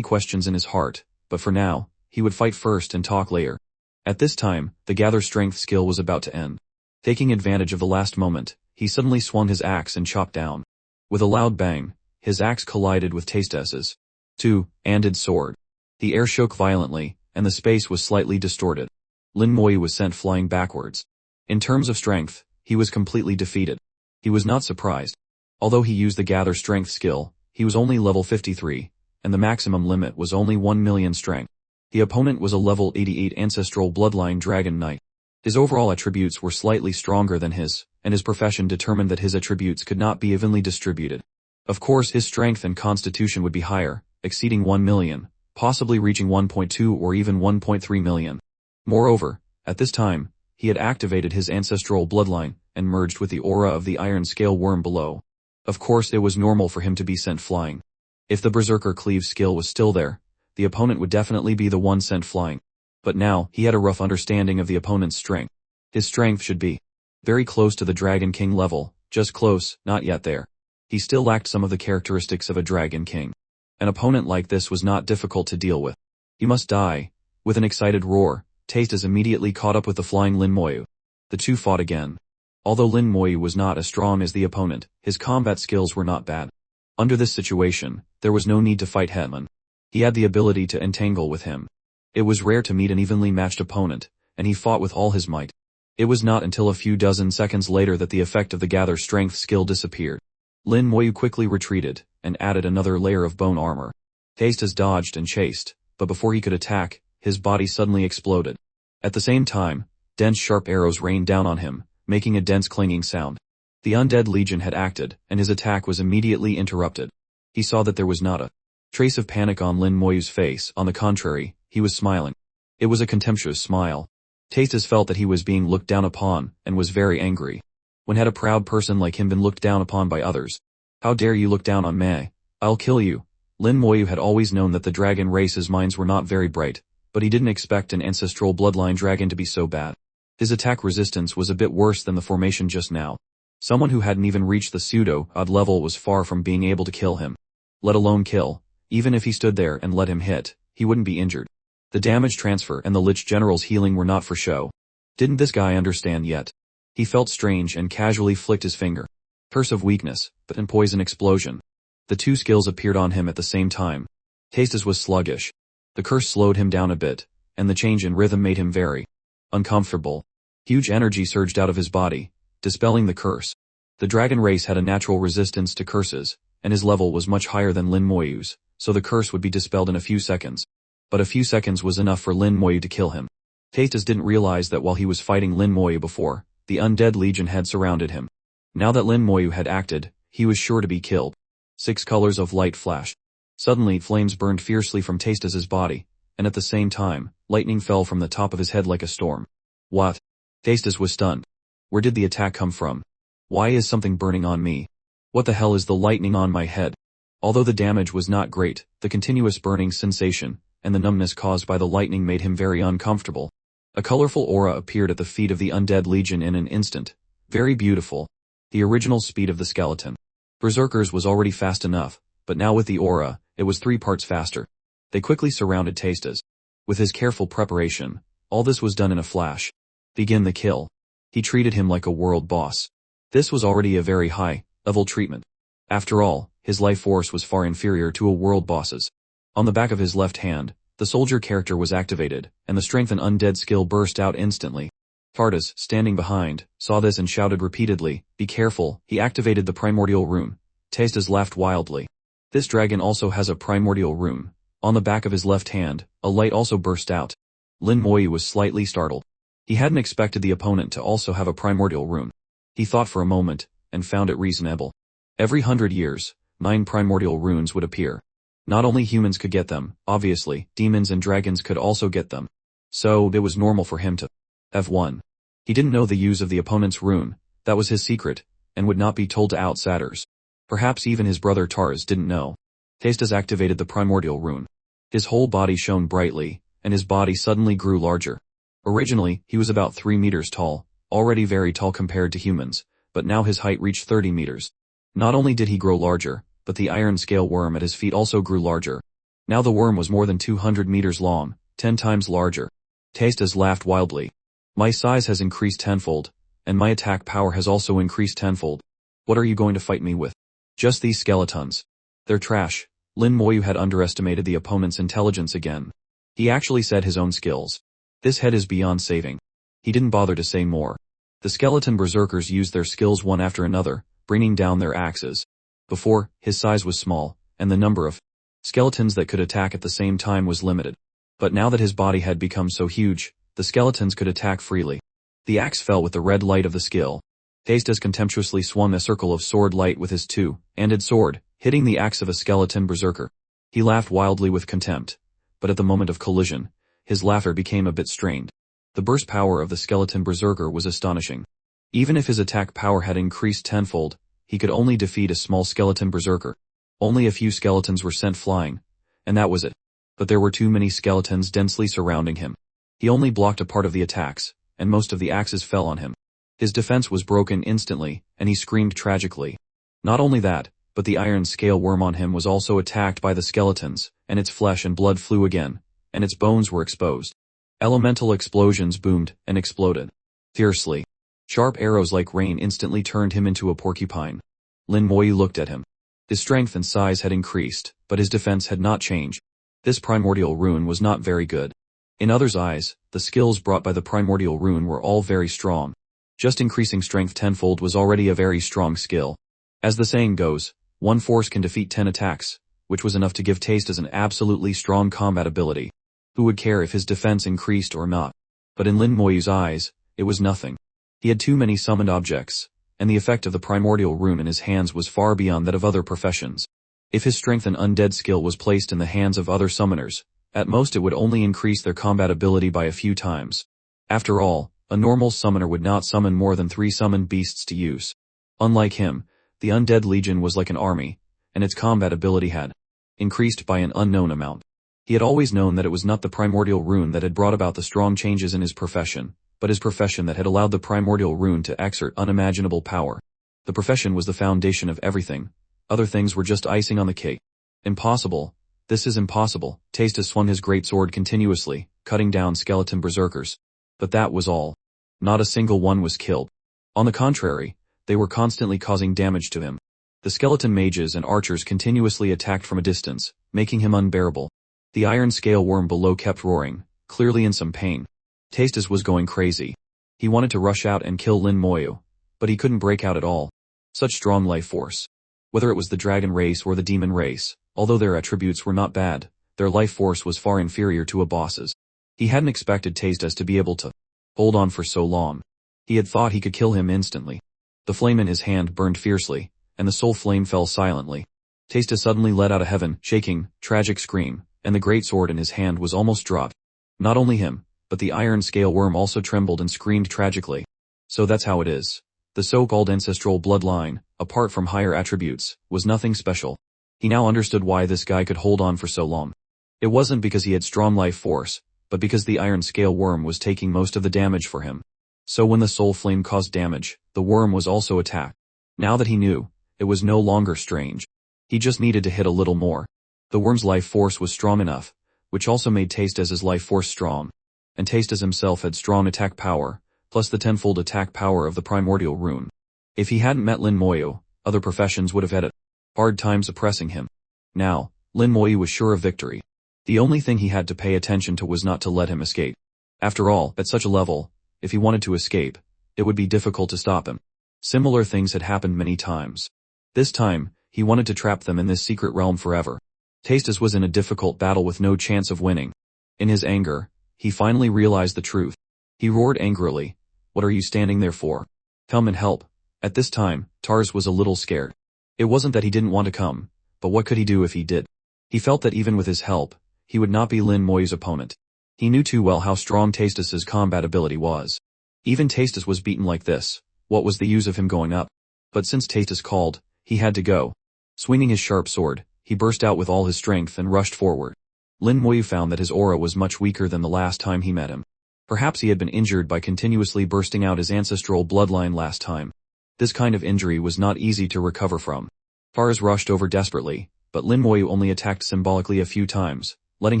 questions in his heart, but for now, he would fight first and talk later. At this time, the gather strength skill was about to end. Taking advantage of the last moment, he suddenly swung his axe and chopped down. With a loud bang, his axe collided with Tastes' 2-handed sword. The air shook violently, and the space was slightly distorted. Lin Moyu was sent flying backwards. In terms of strength, he was completely defeated. He was not surprised. Although he used the gather strength skill, he was only level 53, and the maximum limit was only 1 million strength. The opponent was a level 88 ancestral bloodline dragon knight. His overall attributes were slightly stronger than his, and his profession determined that his attributes could not be evenly distributed. Of course his strength and constitution would be higher, exceeding 1 million, possibly reaching 1.2 or even 1.3 million. Moreover, at this time, he had activated his ancestral bloodline and merged with the aura of the iron scale worm below. Of course it was normal for him to be sent flying. If the Berserker Cleave skill was still there, the opponent would definitely be the one sent flying. But now, he had a rough understanding of the opponent's strength. His strength should be very close to the Dragon King level, just close, not yet there. He still lacked some of the characteristics of a Dragon King. An opponent like this was not difficult to deal with. You must die. With an excited roar, Tastes immediately caught up with the flying Lin Moyu. The two fought again. Although Lin Moyu was not as strong as the opponent, his combat skills were not bad. Under this situation, there was no need to fight Hetman. He had the ability to entangle with him. It was rare to meet an evenly matched opponent, and he fought with all his might. It was not until a few dozen seconds later that the effect of the gather strength skill disappeared. Lin Moyu quickly retreated, and added another layer of bone armor. Tastes dodged and chased, but before he could attack, his body suddenly exploded. At the same time, dense sharp arrows rained down on him, making a dense clanging sound. The Undead Legion had acted, and his attack was immediately interrupted. He saw that there was not a trace of panic on Lin Moyu's face. On the contrary, he was smiling. It was a contemptuous smile. Tastes felt that he was being looked down upon, and was very angry. When had a proud person like him been looked down upon by others? How dare you look down on me? I'll kill you. Lin Moyu had always known that the dragon race's minds were not very bright, but he didn't expect an ancestral bloodline dragon to be so bad. His attack resistance was a bit worse than the formation just now. Someone who hadn't even reached the pseudo-odd level was far from being able to kill him. Let alone kill. Even if he stood there and let him hit, he wouldn't be injured. The damage transfer and the Lich General's healing were not for show. Didn't this guy understand yet? He felt strange and casually flicked his finger. Curse of weakness, but in poison explosion. The two skills appeared on him at the same time. Tastes was sluggish. The curse slowed him down a bit, and the change in rhythm made him very uncomfortable. Huge energy surged out of his body, dispelling the curse. The dragon race had a natural resistance to curses, and his level was much higher than Lin Moyu's, so the curse would be dispelled in a few seconds. But a few seconds was enough for Lin Moyu to kill him. Tastes didn't realize that while he was fighting Lin Moyu before, the Undead Legion had surrounded him. Now that Lin Moyu had acted, he was sure to be killed. 6 colors of light flashed. Suddenly flames burned fiercely from Tastes' body, and at the same time, lightning fell from the top of his head like a storm. What? Tastes was stunned. Where did the attack come from? Why is something burning on me? What the hell is the lightning on my head? Although the damage was not great, the continuous burning sensation, and the numbness caused by the lightning made him very uncomfortable. A colorful aura appeared at the feet of the Undead Legion in an instant. Very beautiful. The original speed of the skeleton. Berserkers was already fast enough, but now with the aura, it was 3 parts faster. They quickly surrounded Tastes. With his careful preparation, all this was done in a flash. Begin the kill. He treated him like a world boss. This was already a very high-level treatment. After all, his life force was far inferior to a world boss's. On the back of his left hand, the soldier character was activated, and the strength and undead skill burst out instantly. Tartus, standing behind, saw this and shouted repeatedly, "Be careful," he activated the Primordial Rune. Tastes laughed wildly. This dragon also has a Primordial Rune. On the back of his left hand, a light also burst out. Lin Moyu was slightly startled. He hadn't expected the opponent to also have a Primordial Rune. He thought for a moment, and found it reasonable. Every 100 years, 9 Primordial Runes would appear. Not only humans could get them, obviously, demons and dragons could also get them. So, it was normal for him to have one. He didn't know the use of the opponent's rune, that was his secret, and would not be told to outsiders. Perhaps even his brother Taras didn't know. Tastes activated the Primordial Rune. His whole body shone brightly, and his body suddenly grew larger. Originally, he was about 3 meters tall, already very tall compared to humans, but now his height reached 30 meters. Not only did he grow larger, but the iron scale worm at his feet also grew larger. Now the worm was more than 200 meters long, 10 times larger. Tastes laughed wildly. My size has increased tenfold, and my attack power has also increased tenfold. What are you going to fight me with? Just these skeletons. They're trash. Lin Moyu had underestimated the opponent's intelligence again. He actually said his own skills. This head is beyond saving. He didn't bother to say more. The skeleton berserkers used their skills one after another, bringing down their axes. Before, his size was small, and the number of skeletons that could attack at the same time was limited. But now that his body had become so huge, the skeletons could attack freely. The axe fell with the red light of the skill. Tastes contemptuously swung a circle of sword light with his two-handed sword, hitting the axe of a skeleton berserker. He laughed wildly with contempt. but at the moment of collision, his laughter became a bit strained. The burst power of the skeleton berserker was astonishing. Even if his attack power had increased tenfold, he could only defeat a small skeleton berserker. Only a few skeletons were sent flying, and that was it. But there were too many skeletons densely surrounding him. He only blocked a part of the attacks, and most of the axes fell on him. His defense was broken instantly, and he screamed tragically. Not only that, but the iron scale worm on him was also attacked by the skeletons, and its flesh and blood flew again, and its bones were exposed. Elemental explosions boomed and exploded. Fiercely. Sharp arrows like rain instantly turned him into a porcupine. Lin Moyu looked at him. His strength and size had increased, but his defense had not changed. This primordial rune was not very good. In others' eyes, the skills brought by the primordial rune were all very strong. Just increasing strength tenfold was already a very strong skill. As the saying goes, one force can defeat 10 attacks, which was enough to give Taste as an absolutely strong combat ability. Who would care if his defense increased or not? But in Lin Moyu's eyes, it was nothing. He had too many summoned objects, and the effect of the primordial rune in his hands was far beyond that of other professions. If his strength and undead skill was placed in the hands of other summoners, at most it would only increase their combat ability by a few times. After all, a normal summoner would not summon more than 3 summoned beasts to use. Unlike him, the undead legion was like an army, and its combat ability had increased by an unknown amount. He had always known that it was not the primordial rune that had brought about the strong changes in his profession, but his profession that had allowed the primordial rune to exert unimaginable power. The profession was the foundation of everything. Other things were just icing on the cake. Impossible. This is impossible. Taste swung his great sword continuously, cutting down skeleton berserkers. But that was all. Not a single one was killed. On the contrary, they were constantly causing damage to him. The skeleton mages and archers continuously attacked from a distance, making him unbearable. The iron scale worm below kept roaring, clearly in some pain. Tastes was going crazy. He wanted to rush out and kill Lin Moyu, but he couldn't break out at all. Such strong life force. Whether it was the dragon race or the demon race, although their attributes were not bad, their life force was far inferior to a boss's. He hadn't expected Tastes to be able to hold on for so long. He had thought he could kill him instantly. The flame in his hand burned fiercely, and the soul flame fell silently. Tastes suddenly let out a heaven-shaking, tragic scream, and the great sword in his hand was almost dropped. Not only him, but the iron scale worm also trembled and screamed tragically. So that's how it is. The so-called ancestral bloodline, apart from higher attributes, was nothing special. He now understood why this guy could hold on for so long. It wasn't because he had strong life force, but because the iron scale worm was taking most of the damage for him. So when the soul flame caused damage, the worm was also attacked. Now that he knew, it was no longer strange. He just needed to hit a little more. The worm's life force was strong enough, which also made Tastes' life force strong. And Tastes himself had strong attack power, plus the tenfold attack power of the primordial rune. If he hadn't met Lin Moyu, other professions would have had a hard time suppressing him. Now, Lin Moyu was sure of victory. The only thing he had to pay attention to was not to let him escape. After all, at such a level, if he wanted to escape, it would be difficult to stop him. Similar things had happened many times. This time, he wanted to trap them in this secret realm forever. Tastes was in a difficult battle with no chance of winning. In his anger, he finally realized the truth. He roared angrily, "What are you standing there for? Come and help." At this time, Tars was a little scared. It wasn't that he didn't want to come, but what could he do if he did? He felt that even with his help, he would not be Lin Moyu's opponent. He knew too well how strong Tastes' combat ability was. Even Tastes was beaten like this. What was the use of him going up? But since Tastes called, he had to go. Swinging his sharp sword, he burst out with all his strength and rushed forward. Lin Moyu found that his aura was much weaker than the last time he met him. Perhaps he had been injured by continuously bursting out his ancestral bloodline last time. This kind of injury was not easy to recover from. Tars rushed over desperately, but Lin Moyu only attacked symbolically a few times, letting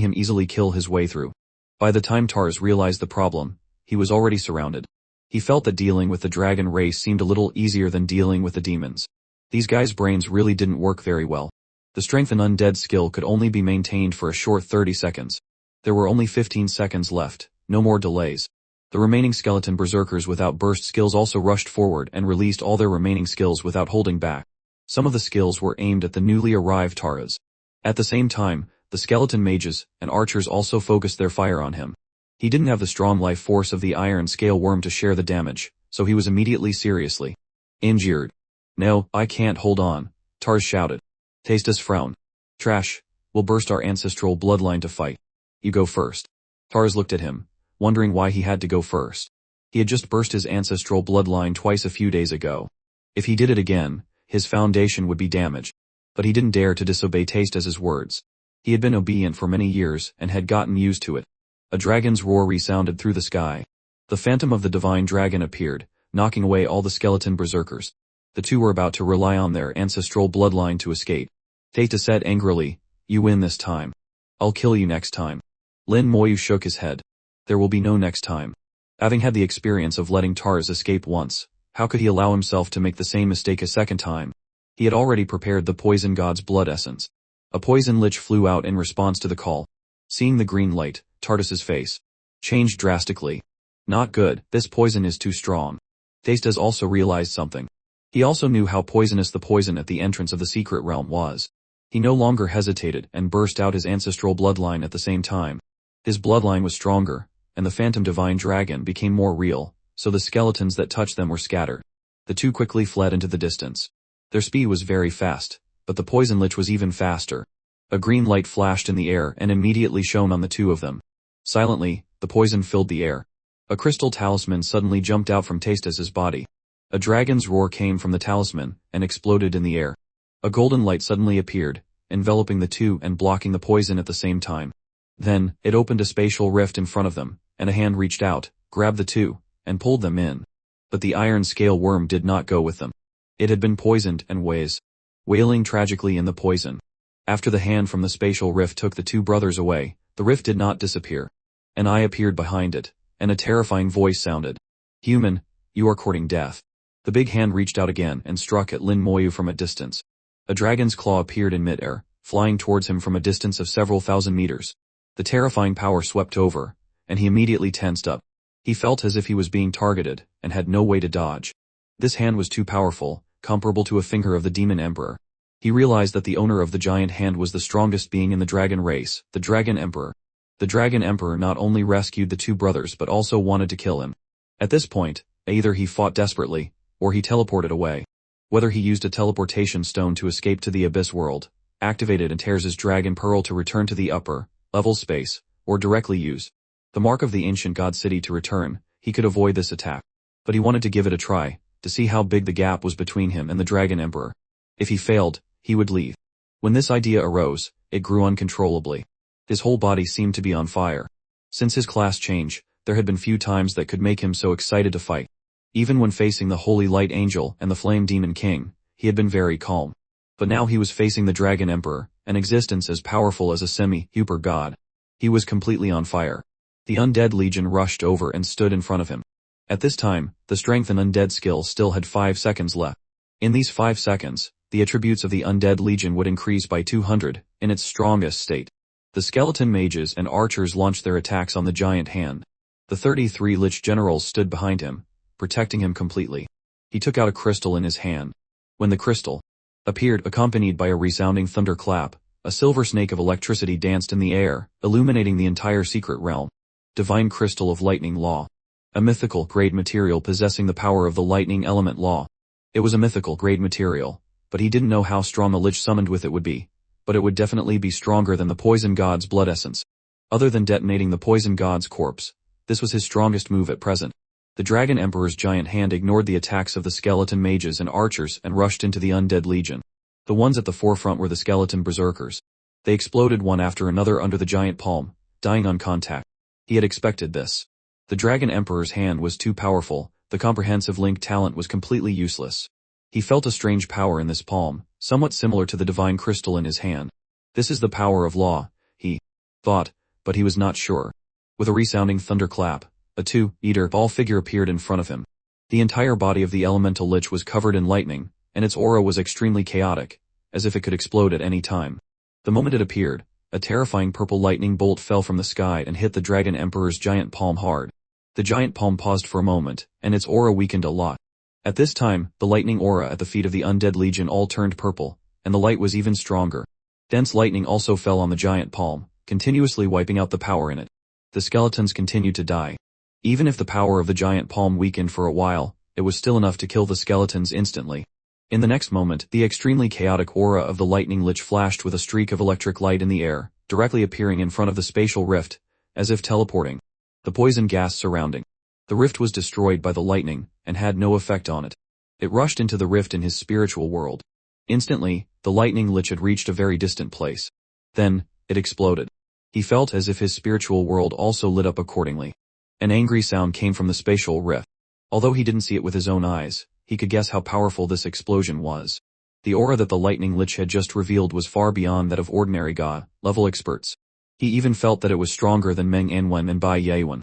him easily kill his way through. By the time Tars realized the problem, he was already surrounded. He felt that dealing with the dragon race seemed a little easier than dealing with the demons. These guys' brains really didn't work very well. The strength and undead skill could only be maintained for a short 30 seconds. There were only 15 seconds left, no more delays. The remaining skeleton berserkers without burst skills also rushed forward and released all their remaining skills without holding back. Some of the skills were aimed at the newly arrived Taras. At the same time, the skeleton mages and archers also focused their fire on him. He didn't have the strong life force of the iron scale worm to share the damage, so he was immediately seriously injured. "No, I can't hold on," Tars shouted. Tastes frowned. "Trash. We'll burst our ancestral bloodline to fight." You go first. Tars looked at him, wondering why he had to go first. He had just burst his ancestral bloodline twice a few days ago. If he did it again, his foundation would be damaged. But he didn't dare to disobey Tastes' words. He had been obedient for many years and had gotten used to it. A dragon's roar resounded through the sky. The phantom of the divine dragon appeared, knocking away all the skeleton berserkers. The two were about to rely on their ancestral bloodline to escape. Tastes said angrily, "You win this time. I'll kill you next time." Lin Moyu shook his head. There will be no next time. Having had the experience of letting Tars escape once, how could he allow himself to make the same mistake a second time? He had already prepared the poison god's blood essence. A poison lich flew out in response to the call. Seeing the green light, Tardis's face changed drastically. Not good, this poison is too strong. Tastes also realized something. He also knew how poisonous the poison at the entrance of the secret realm was. He no longer hesitated and burst out his ancestral bloodline at the same time. His bloodline was stronger, and the phantom divine dragon became more real, so the skeletons that touched them were scattered. The two quickly fled into the distance. Their speed was very fast, but the poison lich was even faster. A green light flashed in the air and immediately shone on the two of them. Silently, the poison filled the air. A crystal talisman suddenly jumped out from Tastes' body. A dragon's roar came from the talisman and exploded in the air. A golden light suddenly appeared, enveloping the two and blocking the poison at the same time. Then, it opened a spatial rift in front of them, and a hand reached out, grabbed the two, and pulled them in. But the iron scale worm did not go with them. It had been poisoned and was wailing tragically in the poison. After the hand from the spatial rift took the two brothers away, the rift did not disappear. An eye appeared behind it, and a terrifying voice sounded. "Human, you are courting death." The big hand reached out again and struck at Lin Moyu from a distance. A dragon's claw appeared in midair, flying towards him from a distance of several thousand meters. The terrifying power swept over, and he immediately tensed up. He felt as if he was being targeted, and had no way to dodge. This hand was too powerful, comparable to a finger of the demon emperor. He realized that the owner of the giant hand was the strongest being in the dragon race, the dragon emperor. The dragon emperor not only rescued the two brothers but also wanted to kill him. At this point, either he fought desperately, or he teleported away. Whether he used a teleportation stone to escape to the abyss world, activated and tears his dragon pearl to return to the upper level space, or directly use the mark of the ancient god city to return, he could avoid this attack. But he wanted to give it a try, to see how big the gap was between him and the dragon emperor. If he failed, he would leave. When this idea arose, it grew uncontrollably. His whole body seemed to be on fire. Since his class change, there had been few times that could make him so excited to fight. Even when facing the Holy Light Angel and the Flame Demon King, he had been very calm. But now he was facing the Dragon Emperor, an existence as powerful as a semi-super god. He was completely on fire. The Undead Legion rushed over and stood in front of him. At this time, the Strength and Undead skill still had 5 seconds left. In these 5 seconds, the attributes of the Undead Legion would increase by 200, in its strongest state. The skeleton mages and archers launched their attacks on the giant hand. The 33 Lich generals stood behind him, protecting him completely. He took out a crystal in his hand. When the crystal appeared accompanied by a resounding thunderclap, a silver snake of electricity danced in the air, illuminating the entire secret realm. Divine Crystal of Lightning Law. A mythical grade material possessing the power of the lightning element law. It was a mythical grade material, but he didn't know how strong a lich summoned with it would be. But it would definitely be stronger than the poison god's blood essence. Other than detonating the poison god's corpse, this was his strongest move at present. The Dragon Emperor's giant hand ignored the attacks of the skeleton mages and archers and rushed into the Undead Legion. The ones at the forefront were the skeleton berserkers. They exploded one after another under the giant palm, dying on contact. He had expected this. The Dragon Emperor's hand was too powerful, the comprehensive link talent was completely useless. He felt a strange power in this palm, somewhat similar to the divine crystal in his hand. This is the power of law, he thought, but he was not sure. With a resounding thunderclap, a two-eater ball figure appeared in front of him. The entire body of the elemental lich was covered in lightning, and its aura was extremely chaotic, as if it could explode at any time. The moment it appeared, a terrifying purple lightning bolt fell from the sky and hit the Dragon Emperor's giant palm hard. The giant palm paused for a moment, and its aura weakened a lot. At this time, the lightning aura at the feet of the Undead Legion all turned purple, and the light was even stronger. Dense lightning also fell on the giant palm, continuously wiping out the power in it. The skeletons continued to die. Even if the power of the giant palm weakened for a while, it was still enough to kill the skeletons instantly. In the next moment, the extremely chaotic aura of the lightning lich flashed with a streak of electric light in the air, directly appearing in front of the spatial rift, as if teleporting. The poison gas surrounding the rift was destroyed by the lightning, and had no effect on it. It rushed into the rift in his spiritual world. Instantly, the lightning lich had reached a very distant place. Then, it exploded. He felt as if his spiritual world also lit up accordingly. An angry sound came from the spatial rift. Although he didn't see it with his own eyes, he could guess how powerful this explosion was. The aura that the lightning lich had just revealed was far beyond that of ordinary God-level experts. He even felt that it was stronger than Meng Anwen and Bai Yawen.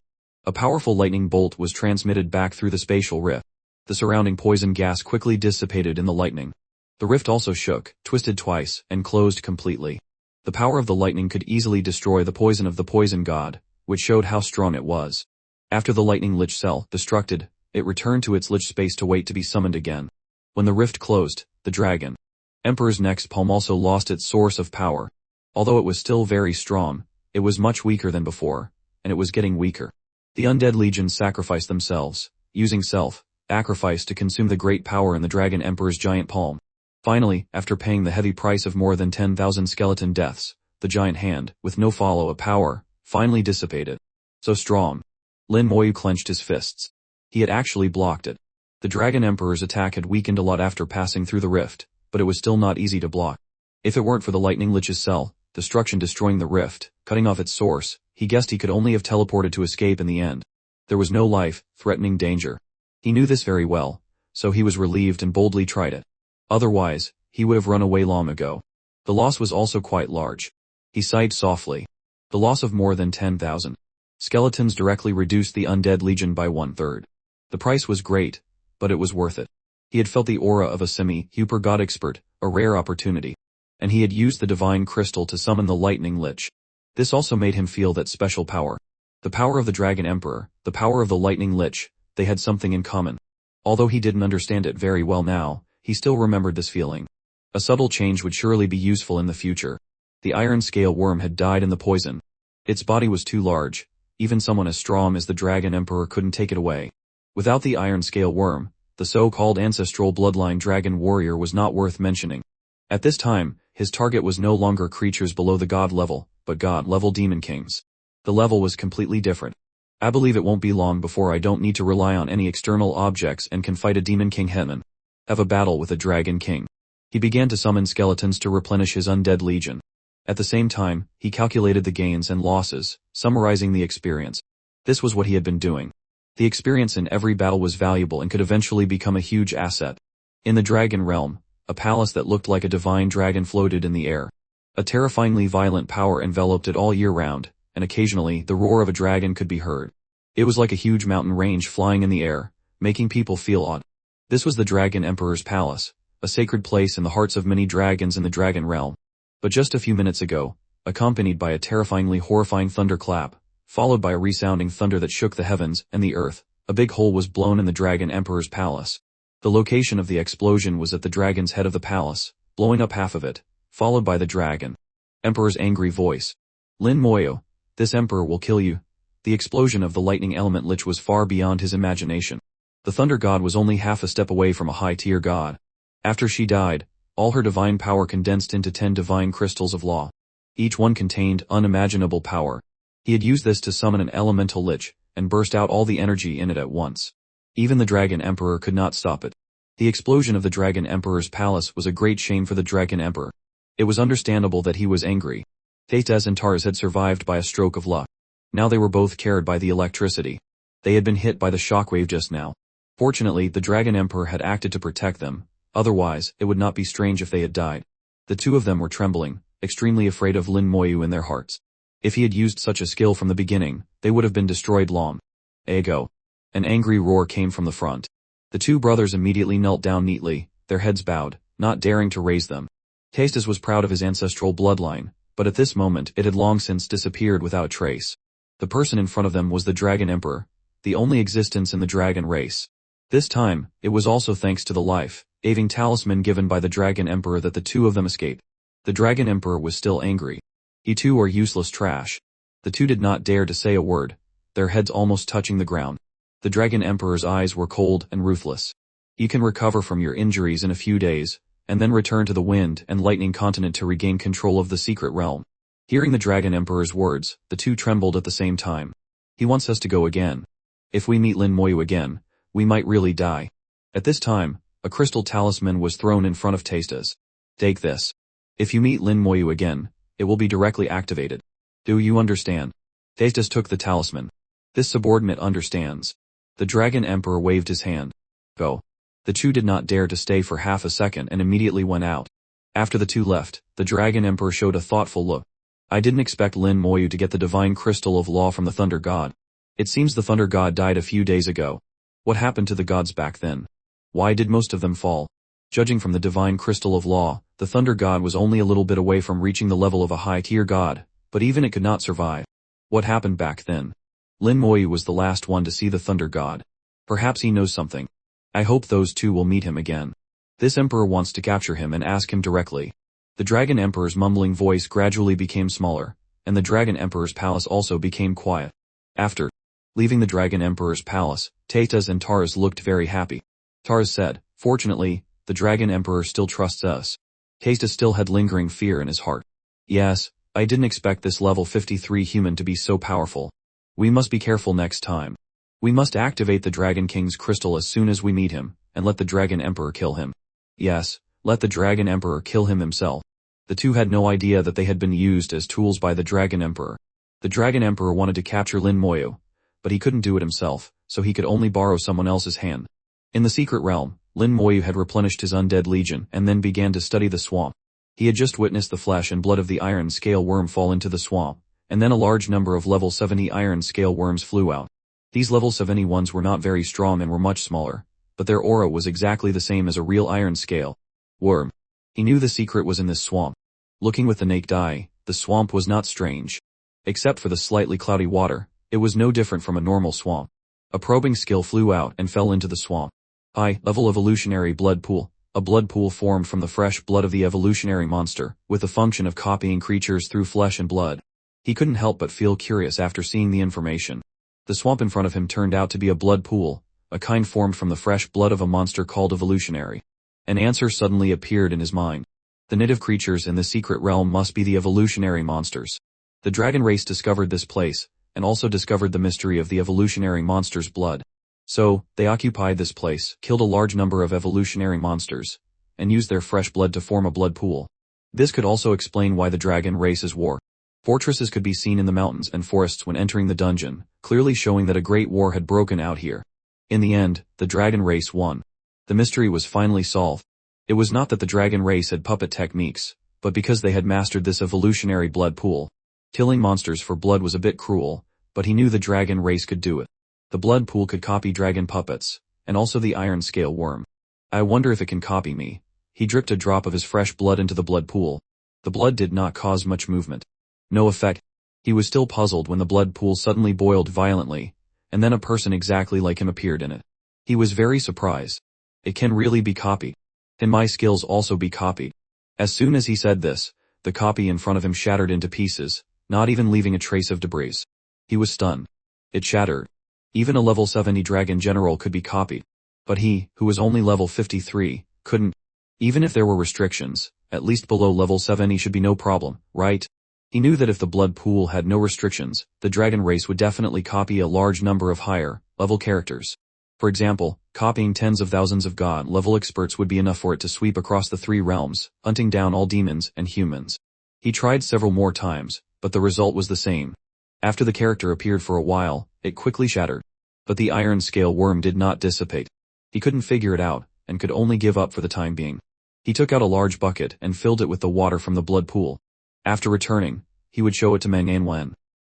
A powerful lightning bolt was transmitted back through the spatial rift. The surrounding poison gas quickly dissipated in the lightning. The rift also shook, twisted twice, and closed completely. The power of the lightning could easily destroy the poison of the poison god, which showed how strong it was. After the lightning lich cell destructed, it returned to its lich space to wait to be summoned again. When the rift closed, the dragon Emperor's next palm also lost its source of power. Although it was still very strong, it was much weaker than before, and it was getting weaker. The undead legions sacrificed themselves, using self-sacrifice to consume the great power in the Dragon Emperor's giant palm. Finally, after paying the heavy price of more than 10,000 skeleton deaths, the giant hand, with no follow-up power, finally dissipated. So strong. Lin Moyu clenched his fists. He had actually blocked it. The Dragon Emperor's attack had weakened a lot after passing through the rift, but it was still not easy to block. If it weren't for the lightning lich's cell destruction destroying the rift, cutting off its source, he guessed he could only have teleported to escape in the end. There was no life-threatening danger. He knew this very well, so he was relieved and boldly tried it. Otherwise, he would have run away long ago. The loss was also quite large. He sighed softly. The loss of more than 10,000 skeletons directly reduced the undead legion by 1/3. The price was great, but it was worth it. He had felt the aura of a semi-super god expert, a rare opportunity. And he had used the divine crystal to summon the lightning lich. This also made him feel that special power. The power of the Dragon Emperor, the power of the lightning lich, they had something in common. Although he didn't understand it very well now, he still remembered this feeling. A subtle change would surely be useful in the future. The iron scale worm had died in the poison. Its body was too large. Even someone as strong as the Dragon Emperor couldn't take it away. Without the iron scale worm, the so-called ancestral bloodline dragon warrior was not worth mentioning. At this time, his target was no longer creatures below the god level, but god-level demon kings. The level was completely different. I believe it won't be long before I don't need to rely on any external objects and can fight a demon king headman. Have a battle with a dragon king. He began to summon skeletons to replenish his undead legion. At the same time, he calculated the gains and losses, summarizing the experience. This was what he had been doing. The experience in every battle was valuable and could eventually become a huge asset. In the dragon realm, a palace that looked like a divine dragon floated in the air. A terrifyingly violent power enveloped it all year round, and occasionally the roar of a dragon could be heard. It was like a huge mountain range flying in the air, making people feel awed. This was the Dragon Emperor's palace, a sacred place in the hearts of many dragons in the dragon realm. But just a few minutes ago, accompanied by a terrifyingly horrifying thunderclap, followed by a resounding thunder that shook the heavens and the earth, a big hole was blown in the Dragon Emperor's palace. The location of the explosion was at the dragon's head of the palace, blowing up half of it, followed by the Dragon Emperor's angry voice. Lin Moyu, this emperor will kill you. The explosion of the lightning element lich was far beyond his imagination. The thunder god was only half a step away from a high-tier god. After she died, all her divine power condensed into 10 divine crystals of law. Each one contained unimaginable power. He had used this to summon an elemental lich, and burst out all the energy in it at once. Even the Dragon Emperor could not stop it. The explosion of the Dragon Emperor's palace was a great shame for the Dragon Emperor. It was understandable that he was angry. Thetis and Tars had survived by a stroke of luck. Now they were both carried by the electricity. They had been hit by the shockwave just now. Fortunately, the Dragon Emperor had acted to protect them, otherwise, it would not be strange if they had died. The two of them were trembling, extremely afraid of Lin Moyu in their hearts. If he had used such a skill from the beginning, they would have been destroyed long ago. An angry roar came from the front. The two brothers immediately knelt down neatly, their heads bowed, not daring to raise them. Thetis was proud of his ancestral bloodline, but at this moment it had long since disappeared without trace. The person in front of them was the Dragon Emperor, the only existence in the dragon race. This time, it was also thanks to the life-saving talisman given by the Dragon Emperor that the two of them escaped. The Dragon Emperor was still angry. You two are useless trash. The two did not dare to say a word, their heads almost touching the ground. The Dragon Emperor's eyes were cold and ruthless. You can recover from your injuries in a few days, and then return to the Wind and Lightning continent to regain control of the secret realm. Hearing the Dragon Emperor's words, the two trembled at the same time. He wants us to go again. If we meet Lin Moyu again, we might really die. At this time, a crystal talisman was thrown in front of Tastas. Take this. If you meet Lin Moyu again, it will be directly activated. Do you understand? Tastas took the talisman. This subordinate understands. The Dragon Emperor waved his hand. Go. The two did not dare to stay for half a second and immediately went out. After the two left, the Dragon Emperor showed a thoughtful look. I didn't expect Lin Moyu to get the divine crystal of law from the Thunder God. It seems the Thunder God died a few days ago. What happened to the gods back then? Why did most of them fall? Judging from the divine crystal of law, the Thunder God was only a little bit away from reaching the level of a high-tier god, but even it could not survive. What happened back then? Lin Moyu was the last one to see the Thunder God. Perhaps he knows something. I hope those two will meet him again. This emperor wants to capture him and ask him directly. The Dragon Emperor's mumbling voice gradually became smaller, and the Dragon Emperor's palace also became quiet. After leaving the Dragon Emperor's palace, Tastas and Taras looked very happy. Taras said, fortunately, the Dragon Emperor still trusts us. Tastas still had lingering fear in his heart. Yes, I didn't expect this level 53 human to be so powerful. We must be careful next time. We must activate the Dragon King's crystal as soon as we meet him, and let the Dragon Emperor kill him. Yes, let the Dragon Emperor kill him himself. The two had no idea that they had been used as tools by the Dragon Emperor. The Dragon Emperor wanted to capture Lin Moyu, but he couldn't do it himself, so he could only borrow someone else's hand. In the secret realm, Lin Moyu had replenished his undead legion and then began to study the swamp. He had just witnessed the flesh and blood of the iron scale worm fall into the swamp, and then a large number of level 70 iron scale worms flew out. These level 70 ones were not very strong and were much smaller, but their aura was exactly the same as a real iron scale worm. He knew the secret was in this swamp. Looking with the naked eye, the swamp was not strange. Except for the slightly cloudy water, it was no different from a normal swamp. A probing skill flew out and fell into the swamp. High-level evolutionary blood pool. A blood pool formed from the fresh blood of the evolutionary monster, with the function of copying creatures through flesh and blood. He couldn't help but feel curious after seeing the information. The swamp in front of him turned out to be a blood pool, a kind formed from the fresh blood of a monster called evolutionary. An answer suddenly appeared in his mind. The native creatures in the secret realm must be the evolutionary monsters. The dragon race discovered this place, and also discovered the mystery of the evolutionary monster's blood. So, they occupied this place, killed a large number of evolutionary monsters, and used their fresh blood to form a blood pool. This could also explain why the dragon race's war. Fortresses could be seen in the mountains and forests when entering the dungeon, clearly showing that a great war had broken out here. In the end, the dragon race won. The mystery was finally solved. It was not that the dragon race had puppet techniques, but because they had mastered this evolutionary blood pool. Killing monsters for blood was a bit cruel, but he knew the dragon race could do it. The blood pool could copy dragon puppets, and also the iron scale worm. I wonder if it can copy me. He dripped a drop of his fresh blood into the blood pool. The blood did not cause much movement. No effect. He was still puzzled when the blood pool suddenly boiled violently, and then a person exactly like him appeared in it. He was very surprised. It can really be copied. Can my skills also be copied? As soon as he said this, the copy in front of him shattered into pieces, not even leaving a trace of debris. He was stunned. It shattered. Even a level 70 dragon general could be copied. But he, who was only level 53, couldn't. Even if there were restrictions, at least below level 70 should be no problem, right? He knew that if the blood pool had no restrictions, the dragon race would definitely copy a large number of higher-level characters. For example, copying tens of thousands of god-level experts would be enough for it to sweep across the 3 realms, hunting down all demons and humans. He tried several more times, but the result was the same. After the character appeared for a while, it quickly shattered. But the iron scale worm did not dissipate. He couldn't figure it out, and could only give up for the time being. He took out a large bucket and filled it with the water from the blood pool. After returning, he would show it to Manhwa.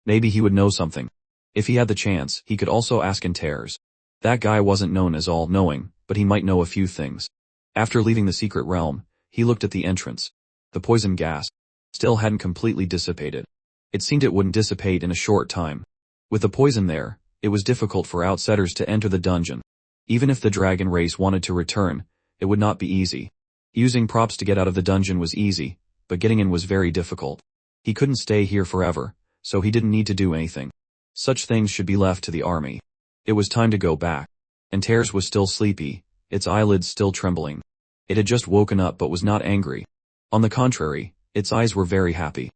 Maybe he would know something. If he had the chance, he could also ask Taras. That guy wasn't known as all-knowing, but he might know a few things. After leaving the secret realm, he looked at the entrance. The poison gas still hadn't completely dissipated. It seemed it wouldn't dissipate in a short time. With the poison there, it was difficult for outsiders to enter the dungeon. Even if the dragon race wanted to return, it would not be easy. Using props to get out of the dungeon was easy, but getting in was very difficult. He couldn't stay here forever, so he didn't need to do anything. Such things should be left to the army. It was time to go back. And Taras was still sleepy, its eyelids still trembling. It had just woken up but was not angry. On the contrary, its eyes were very happy.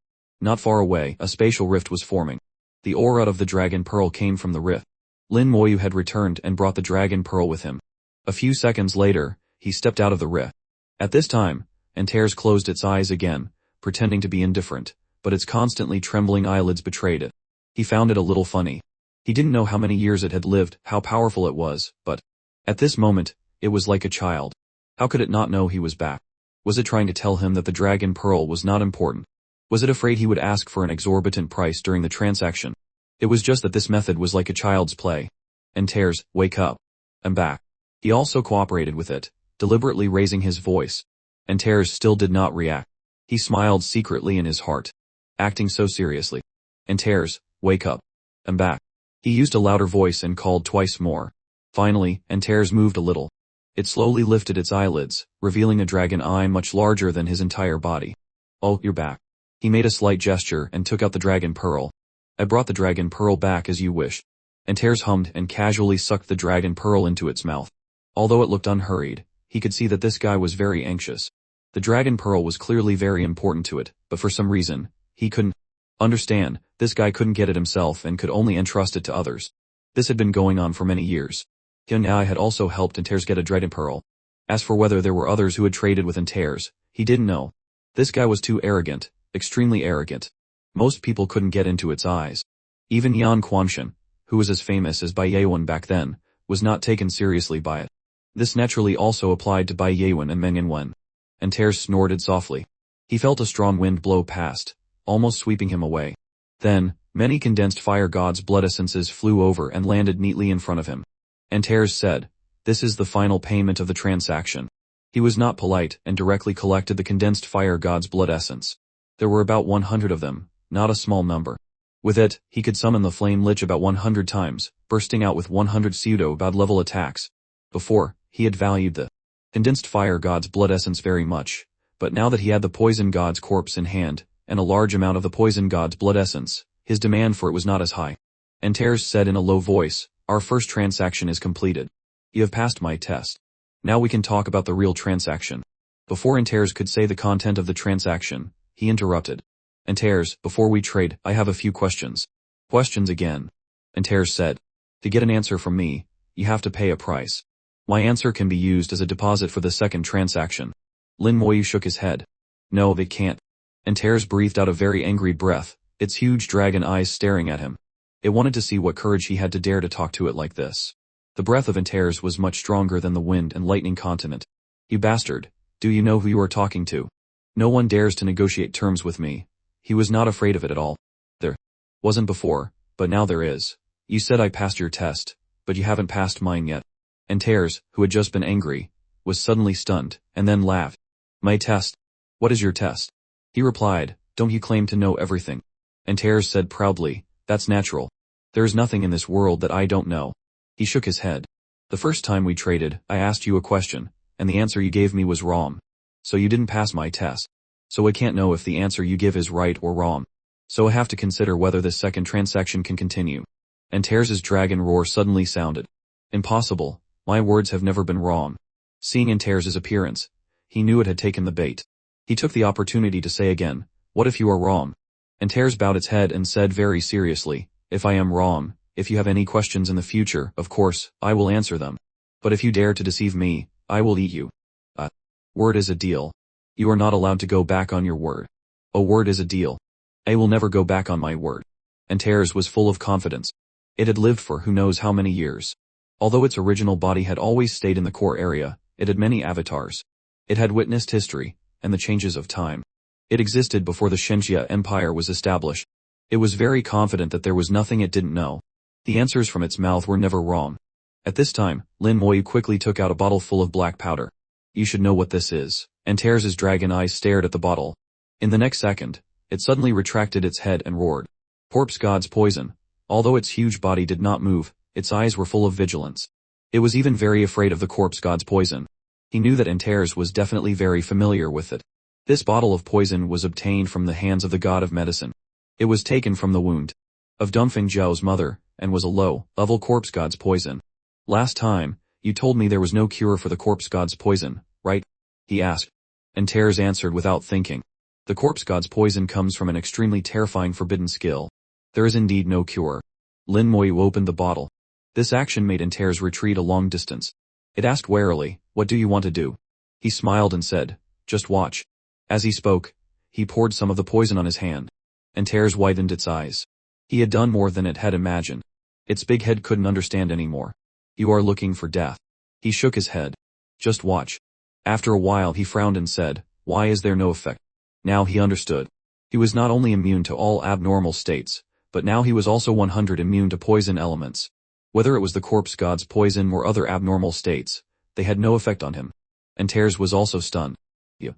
Not far away, a spatial rift was forming. The aura of the dragon pearl came from the rift. Lin Moyu had returned and brought the dragon pearl with him. A few seconds later, he stepped out of the rift. At this time, Antares closed its eyes again, pretending to be indifferent, but its constantly trembling eyelids betrayed it. He found it a little funny. He didn't know how many years it had lived, how powerful it was, but at this moment, it was like a child. How could it not know he was back? Was it trying to tell him that the dragon pearl was not important? Was it afraid he would ask for an exorbitant price during the transaction? It was just that this method was like a child's play. Antares, wake up. I'm back. He also cooperated with it, deliberately raising his voice. Antares still did not react. He smiled secretly in his heart, acting so seriously. Antares, wake up. I'm back. He used a louder voice and called twice more. Finally, Antares moved a little. It slowly lifted its eyelids, revealing a dragon eye much larger than his entire body. Oh, you're back. He made a slight gesture and took out the dragon pearl. I brought the dragon pearl back as you wished. Antares hummed and casually sucked the dragon pearl into its mouth. Although it looked unhurried, he could see that this guy was very anxious. The dragon pearl was clearly very important to it, but for some reason, he couldn't understand. This guy couldn't get it himself and could only entrust it to others. This had been going on for many years. Hyun Ai had also helped Antares get a dragon pearl. As for whether there were others who had traded with Antares, he didn't know. This guy was too arrogant, extremely arrogant. Most people couldn't get into its eyes. Even Yan Quanshan, who was as famous as Bai Yewen back then, was not taken seriously by it. This naturally also applied to Bai Yewen and Meng Yanwen. Antares snorted softly. He felt a strong wind blow past, almost sweeping him away. Then, many condensed fire gods' blood essences flew over and landed neatly in front of him. Antares said, "This is the final payment of the transaction." He was not polite and directly collected the condensed fire god's blood essence. There were about 100 of them, not a small number. With it, he could summon the Flame Lich about 100 times, bursting out with 100 pseudo-god level attacks. Before, he had valued the condensed fire god's blood essence very much, but now that he had the poison god's corpse in hand, and a large amount of the poison god's blood essence, his demand for it was not as high. Antares said in a low voice, "Our first transaction is completed. You have passed my test. Now we can talk about the real transaction." Before Antares could say the content of the transaction, he interrupted. "Antares, before we trade, I have a few questions." "Questions again?" Antares said. "To get an answer from me, you have to pay a price. My answer can be used as a deposit for the second transaction." Lin Moyu shook his head. "No, they can't." Antares breathed out a very angry breath, its huge dragon eyes staring at him. It wanted to see what courage he had to dare to talk to it like this. The breath of Antares was much stronger than the wind and lightning continent. "You bastard, do you know who you are talking to? No one dares to negotiate terms with me." He was not afraid of it at all. "There wasn't before, but now there is. You said I passed your test, but you haven't passed mine yet." Antares, who had just been angry, was suddenly stunned, and then laughed. "My test? What is your test?" He replied, "Don't you claim to know everything?" Antares said proudly, "That's natural. There is nothing in this world that I don't know." He shook his head. "The first time we traded, I asked you a question, and the answer you gave me was wrong. So you didn't pass my test. So I can't know if the answer you give is right or wrong. So I have to consider whether this second transaction can continue." Antares' dragon roar suddenly sounded. "Impossible, my words have never been wrong." Seeing Antares' appearance, he knew it had taken the bait. He took the opportunity to say again, "What if you are wrong?" Antares bowed its head and said very seriously, "If I am wrong, if you have any questions in the future, of course, I will answer them. But if you dare to deceive me, I will eat you. A word is a deal. You are not allowed to go back on your word. A word is a deal. I will never go back on my word." Antares was full of confidence. It had lived for who knows how many years. Although its original body had always stayed in the core area, it had many avatars. It had witnessed history, and the changes of time. It existed before the Shenxia Empire was established. It was very confident that there was nothing it didn't know. The answers from its mouth were never wrong. At this time, Lin Moyu quickly took out a bottle full of black powder. "You should know what this is." Antares' dragon eyes stared at the bottle. In the next second, it suddenly retracted its head and roared. Corpse God's poison. Although its huge body did not move, its eyes were full of vigilance. It was even very afraid of the Corpse God's poison. He knew that Antares was definitely very familiar with it. This bottle of poison was obtained from the hands of the god of medicine. It was taken from the wound of Dunfeng Zhao's mother, and was a low-level Corpse God's poison. "Last time, you told me there was no cure for the Corpse God's poison, right?" he asked. Antares answered without thinking. The corpse god's poison comes from an extremely terrifying forbidden skill. There is indeed no cure. Lin Moyu opened the bottle. This action made Antares retreat a long distance. It asked warily, "What do you want to do?" He smiled and said, "Just watch." As he spoke, he poured some of the poison on his hand. Antares widened its eyes. He had done more than it had imagined. Its big head couldn't understand anymore. "You are looking for death." He shook his head. "Just watch." After a while he frowned and said, "Why is there no effect?" Now he understood. He was not only immune to all abnormal states, but now he was also 100 immune to poison elements. Whether it was the corpse god's poison or other abnormal states, they had no effect on him. Antares was also stunned. "You.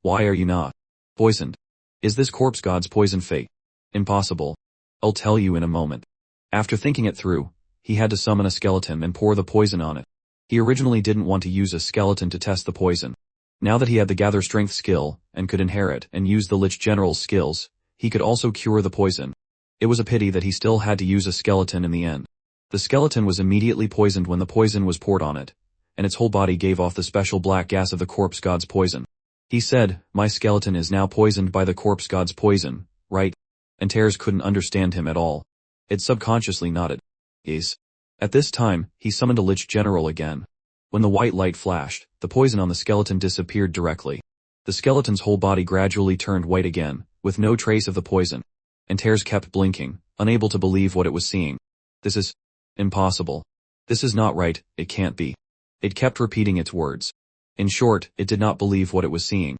Why are you not poisoned? Is this corpse god's poison fake?" "Impossible. I'll tell you in a moment." After thinking it through, he had to summon a skeleton and pour the poison on it. He originally didn't want to use a skeleton to test the poison. Now that he had the gather strength skill, and could inherit and use the Lich General's skills, he could also cure the poison. It was a pity that he still had to use a skeleton in the end. The skeleton was immediately poisoned when the poison was poured on it, and its whole body gave off the special black gas of the corpse god's poison. He said, "My skeleton is now poisoned by the corpse god's poison, right?" Antares couldn't understand him at all. It subconsciously nodded. "Yes." At this time, he summoned a Lich General again. When the white light flashed, the poison on the skeleton disappeared directly. The skeleton's whole body gradually turned white again, with no trace of the poison. Antares kept blinking, unable to believe what it was seeing. "This is impossible. This is not right, it can't be." It kept repeating its words. In short, it did not believe what it was seeing.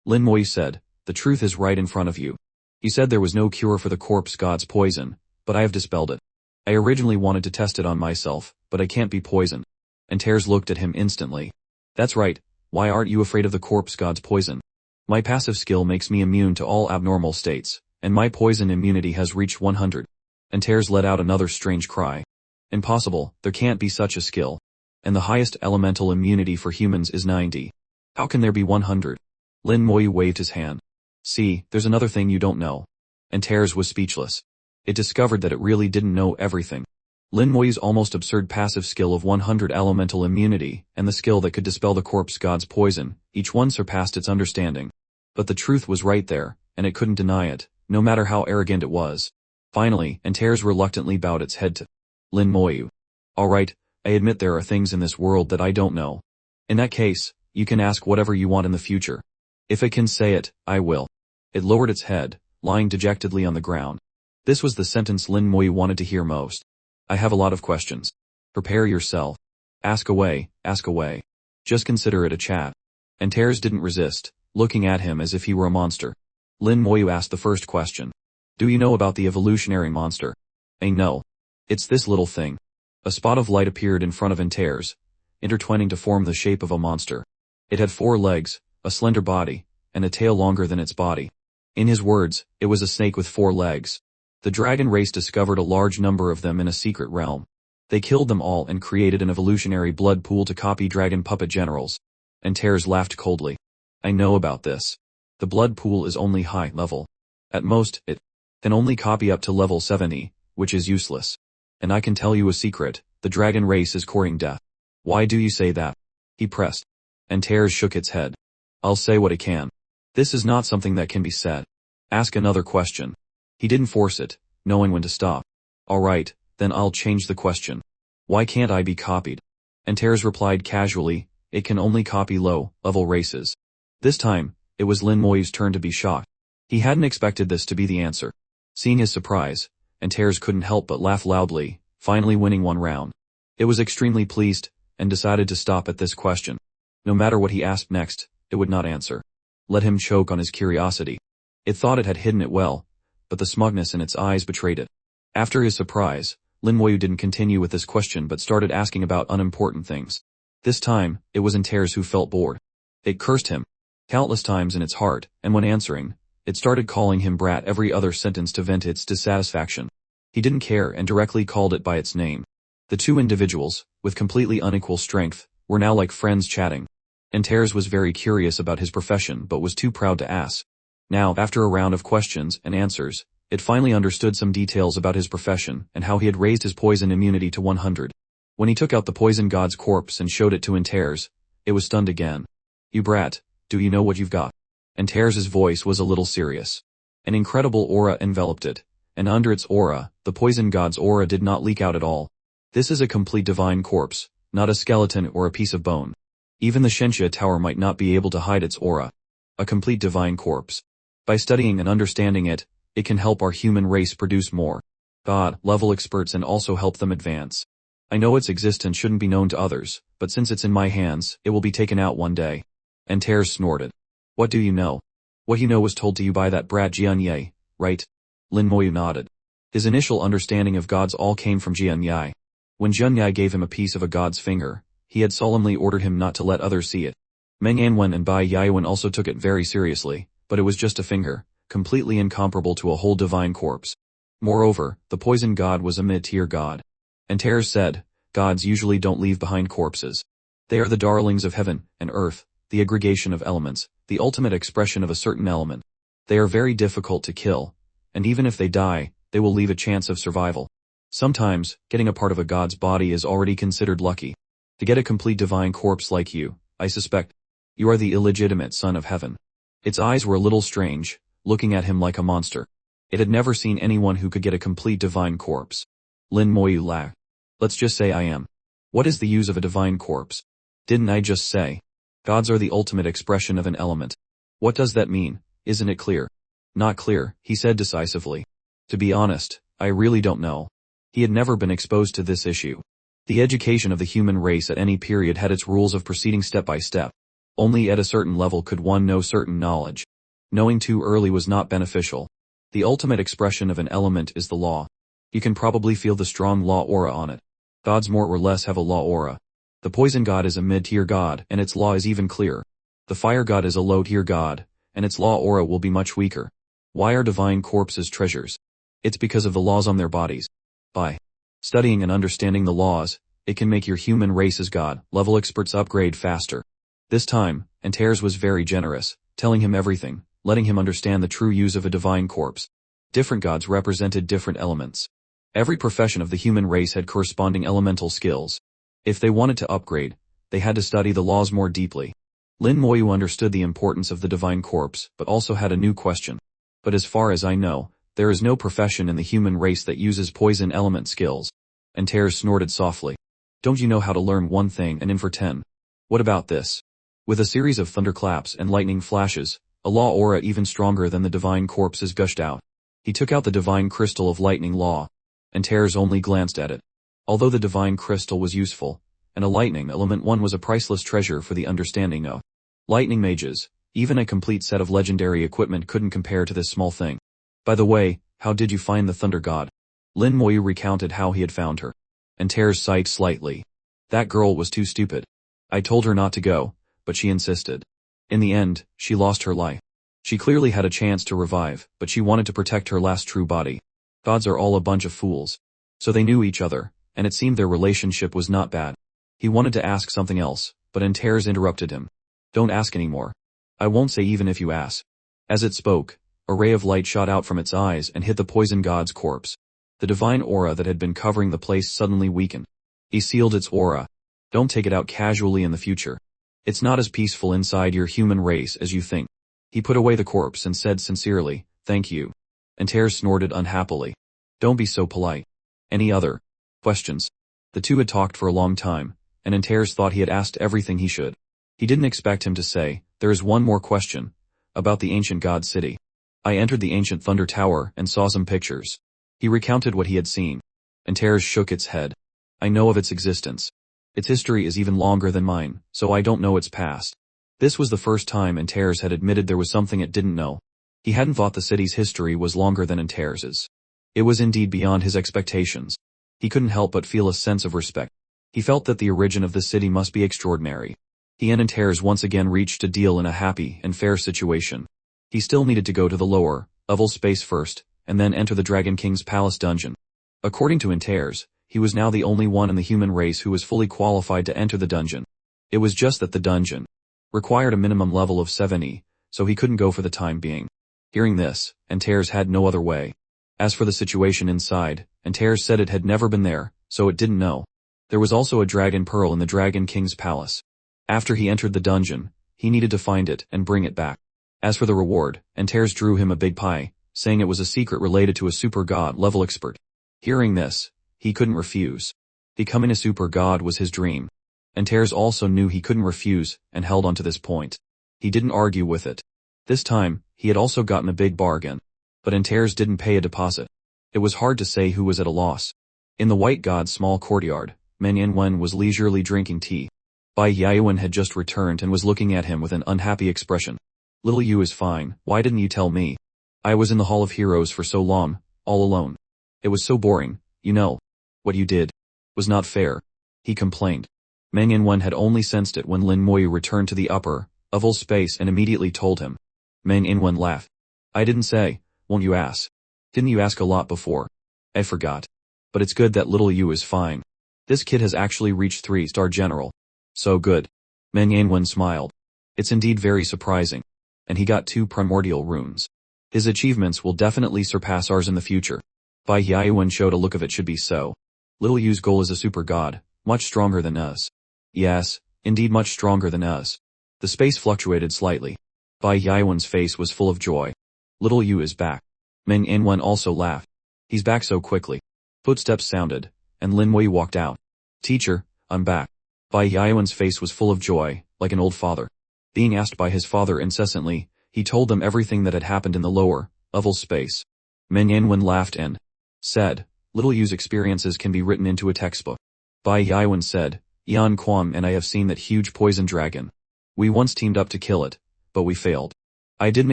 Lin Moyu said, "The truth is right in front of you. You said there was no cure for the corpse god's poison, but I have dispelled it. I originally wanted to test it on myself, but I can't be poisoned." Antares looked at him instantly. "That's right, why aren't you afraid of the corpse god's poison? My passive skill makes me immune to all abnormal states, and my poison immunity has reached 100. Antares let out another strange cry. "Impossible, there can't be such a skill. And the highest elemental immunity for humans is 90. How can there be 100? Lin Moyu waved his hand. "See, there's another thing you don't know." Antares was speechless. It discovered that it really didn't know everything. Lin Moyu's almost absurd passive skill of 100 elemental immunity, and the skill that could dispel the corpse god's poison, each one surpassed its understanding. But the truth was right there, and it couldn't deny it, no matter how arrogant it was. Finally, Antares reluctantly bowed its head to Lin Moyu. "Alright, I admit there are things in this world that I don't know. In that case, you can ask whatever you want in the future. If it can say it, I will." It lowered its head, lying dejectedly on the ground. This was the sentence Lin Moyu wanted to hear most. "I have a lot of questions. Prepare yourself. Ask away, ask away. Just consider it a chat." Antares didn't resist, looking at him as if he were a monster. Lin Moyu asked the first question. "Do you know about the evolutionary monster?" "No. It's this little thing." A spot of light appeared in front of Antares, intertwining to form the shape of a monster. It had 4 legs, a slender body, and a tail longer than its body. In his words, it was a snake with 4 legs. The dragon race discovered a large number of them in a secret realm. They killed them all and created an evolutionary blood pool to copy dragon puppet generals. Antares laughed coldly. "I know about this. The blood pool is only high level. At most, it can only copy up to level 70, which is useless. And I can tell you a secret, the dragon race is courting death." "Why do you say that?" he pressed. Antares shook its head. "I'll say what I can. This is not something that can be said. Ask another question." He didn't force it, knowing when to stop. "Alright, then I'll change the question. Why can't I be copied?" Antares replied casually, "It can only copy low-level races." This time, it was Lin Moyu's turn to be shocked. He hadn't expected this to be the answer. Seeing his surprise, Antares couldn't help but laugh loudly, finally winning one round. It was extremely pleased, and decided to stop at this question. No matter what he asked next, it would not answer. Let him choke on his curiosity. It thought it had hidden it well, but the smugness in its eyes betrayed it. After his surprise, Lin Moyu didn't continue with this question but started asking about unimportant things. This time, it was Antares who felt bored. It cursed him countless times in its heart, and when answering, it started calling him brat every other sentence to vent its dissatisfaction. He didn't care and directly called it by its name. The two individuals, with completely unequal strength, were now like friends chatting. Antares was very curious about his profession but was too proud to ask. Now, after a round of questions and answers, it finally understood some details about his profession and how he had raised his poison immunity to 100. When he took out the poison god's corpse and showed it to Antares, it was stunned again. "You brat, do you know what you've got?" Antares' voice was a little serious. An incredible aura enveloped it, and under its aura, the poison god's aura did not leak out at all. This is a complete divine corpse, not a skeleton or a piece of bone. Even the Shenxia Tower might not be able to hide its aura. A complete divine corpse. By studying and understanding it, it can help our human race produce more God-level experts and also help them advance. I know its existence shouldn't be known to others, but since it's in my hands, it will be taken out one day. Antares snorted. What do you know? What you know was told to you by that brat Jianye, right? Lin Moyu nodded. His initial understanding of gods all came from Jianye. When Jianye gave him a piece of a god's finger, he had solemnly ordered him not to let others see it. Meng Anwen and Bai Yaowen also took it very seriously, but it was just a finger, completely incomparable to a whole divine corpse. Moreover, the poison god was a mid-tier god. Antares said, gods usually don't leave behind corpses. They are the darlings of heaven and earth, the aggregation of elements, the ultimate expression of a certain element. They are very difficult to kill, and even if they die, they will leave a chance of survival. Sometimes, getting a part of a god's body is already considered lucky. To get a complete divine corpse like you, I suspect, you are the illegitimate son of heaven. Its eyes were a little strange, looking at him like a monster. It had never seen anyone who could get a complete divine corpse. Lin Moyu laughed. Let's just say I am. What is the use of a divine corpse? Didn't I just say? Gods are the ultimate expression of an element. What does that mean? Isn't it clear? Not clear, he said decisively. To be honest, I really don't know. He had never been exposed to this issue. The education of the human race at any period had its rules of proceeding step by step. Only at a certain level could one know certain knowledge. Knowing too early was not beneficial. The ultimate expression of an element is the law. You can probably feel the strong law aura on it. Gods more or less have a law aura. The poison god is a mid-tier god, and its law is even clearer. The fire god is a low-tier god, and its law aura will be much weaker. Why are divine corpses treasures? It's because of the laws on their bodies. By studying and understanding the laws, it can make your human race's god-level experts upgrade faster. This time, Antares was very generous, telling him everything, letting him understand the true use of a divine corpse. Different gods represented different elements. Every profession of the human race had corresponding elemental skills. If they wanted to upgrade, they had to study the laws more deeply. Lin Moyu understood the importance of the divine corpse, but also had a new question. But as far as I know, there is no profession in the human race that uses poison element skills. Antares snorted softly. Don't you know how to learn one thing and in for 10? What about this? With a series of thunderclaps and lightning flashes, a law aura even stronger than the divine corpses gushed out. He took out the divine crystal of lightning law. Antares only glanced at it. Although the divine crystal was useful, and a lightning element one was a priceless treasure for the understanding of lightning mages, even a complete set of legendary equipment couldn't compare to this small thing. By the way, how did you find the thunder god? Lin Moyu recounted how he had found her. Antares sighed slightly. That girl was too stupid. I told her not to go, but she insisted. In the end, she lost her life. She clearly had a chance to revive, but she wanted to protect her last true body. Gods are all a bunch of fools. So they knew each other, and it seemed their relationship was not bad. He wanted to ask something else, but Antares interrupted him. Don't ask anymore. I won't say even if you ask. As it spoke, a ray of light shot out from its eyes and hit the poison god's corpse. The divine aura that had been covering the place suddenly weakened. He sealed its aura. Don't take it out casually in the future. It's not as peaceful inside your human race as you think. He put away the corpse and said sincerely, thank you. Antares snorted unhappily. Don't be so polite. Any other questions? The two had talked for a long time, and Antares thought he had asked everything he should. He didn't expect him to say, there is one more question. About the ancient god city. I entered the ancient thunder tower and saw some pictures. He recounted what he had seen. Antares shook its head. I know of its existence. Its history is even longer than mine, so I don't know its past. This was the first time Antares had admitted there was something it didn't know. He hadn't thought the city's history was longer than Antares's. It was indeed beyond his expectations. He couldn't help but feel a sense of respect. He felt that the origin of the city must be extraordinary. He and Antares once again reached a deal in a happy and fair situation. He still needed to go to the lower level space first, and then enter the Dragon King's palace dungeon. According to Antares, he was now the only one in the human race who was fully qualified to enter the dungeon. It was just that the dungeon required a minimum level of 70, so he couldn't go for the time being. Hearing this, Antares had no other way. As for the situation inside, Antares said it had never been there, so it didn't know. There was also a dragon pearl in the Dragon King's palace. After he entered the dungeon, he needed to find it and bring it back. As for the reward, Antares drew him a big pie, saying it was a secret related to a super god level expert. Hearing this, he couldn't refuse. Becoming a super god was his dream. Antares also knew he couldn't refuse, and held on to this point. He didn't argue with it. This time, he had also gotten a big bargain. But Antares didn't pay a deposit. It was hard to say who was at a loss. In the White God's small courtyard, Men Yanwen was leisurely drinking tea. Bai Yaowen had just returned and was looking at him with an unhappy expression. Little Yu is fine, why didn't you tell me? I was in the Hall of Heroes for so long, all alone. It was so boring, you know. What you did was not fair, he complained. Men Yanwen had only sensed it when Lin Moyu returned to the upper, oval space and immediately told him. Men Yanwen laughed. I didn't say, won't you ask? Didn't you ask a lot before? I forgot. But it's good that little Yu is fine. This kid has actually reached 3-star general. So good. Men Yanwen smiled. It's indeed very surprising. And he got 2 primordial runes. His achievements will definitely surpass ours in the future. Bai Yaowen showed a look of it should be so. Little Yu's goal is a super god, much stronger than us. Yes, indeed much stronger than us. The space fluctuated slightly. Bai Yaowen's face was full of joy. Little Yu is back. Men Yanwen also laughed. He's back so quickly. Footsteps sounded, and Lin Moyu walked out. Teacher, I'm back. Bai Yaowen's face was full of joy, like an old father. Being asked by his father incessantly, he told them everything that had happened in the lower, oval space. Men Yanwen laughed and said, Little Yu's experiences can be written into a textbook. Bai Yaowen said, Yan Quan and I have seen that huge poison dragon. We once teamed up to kill it, but we failed. I didn't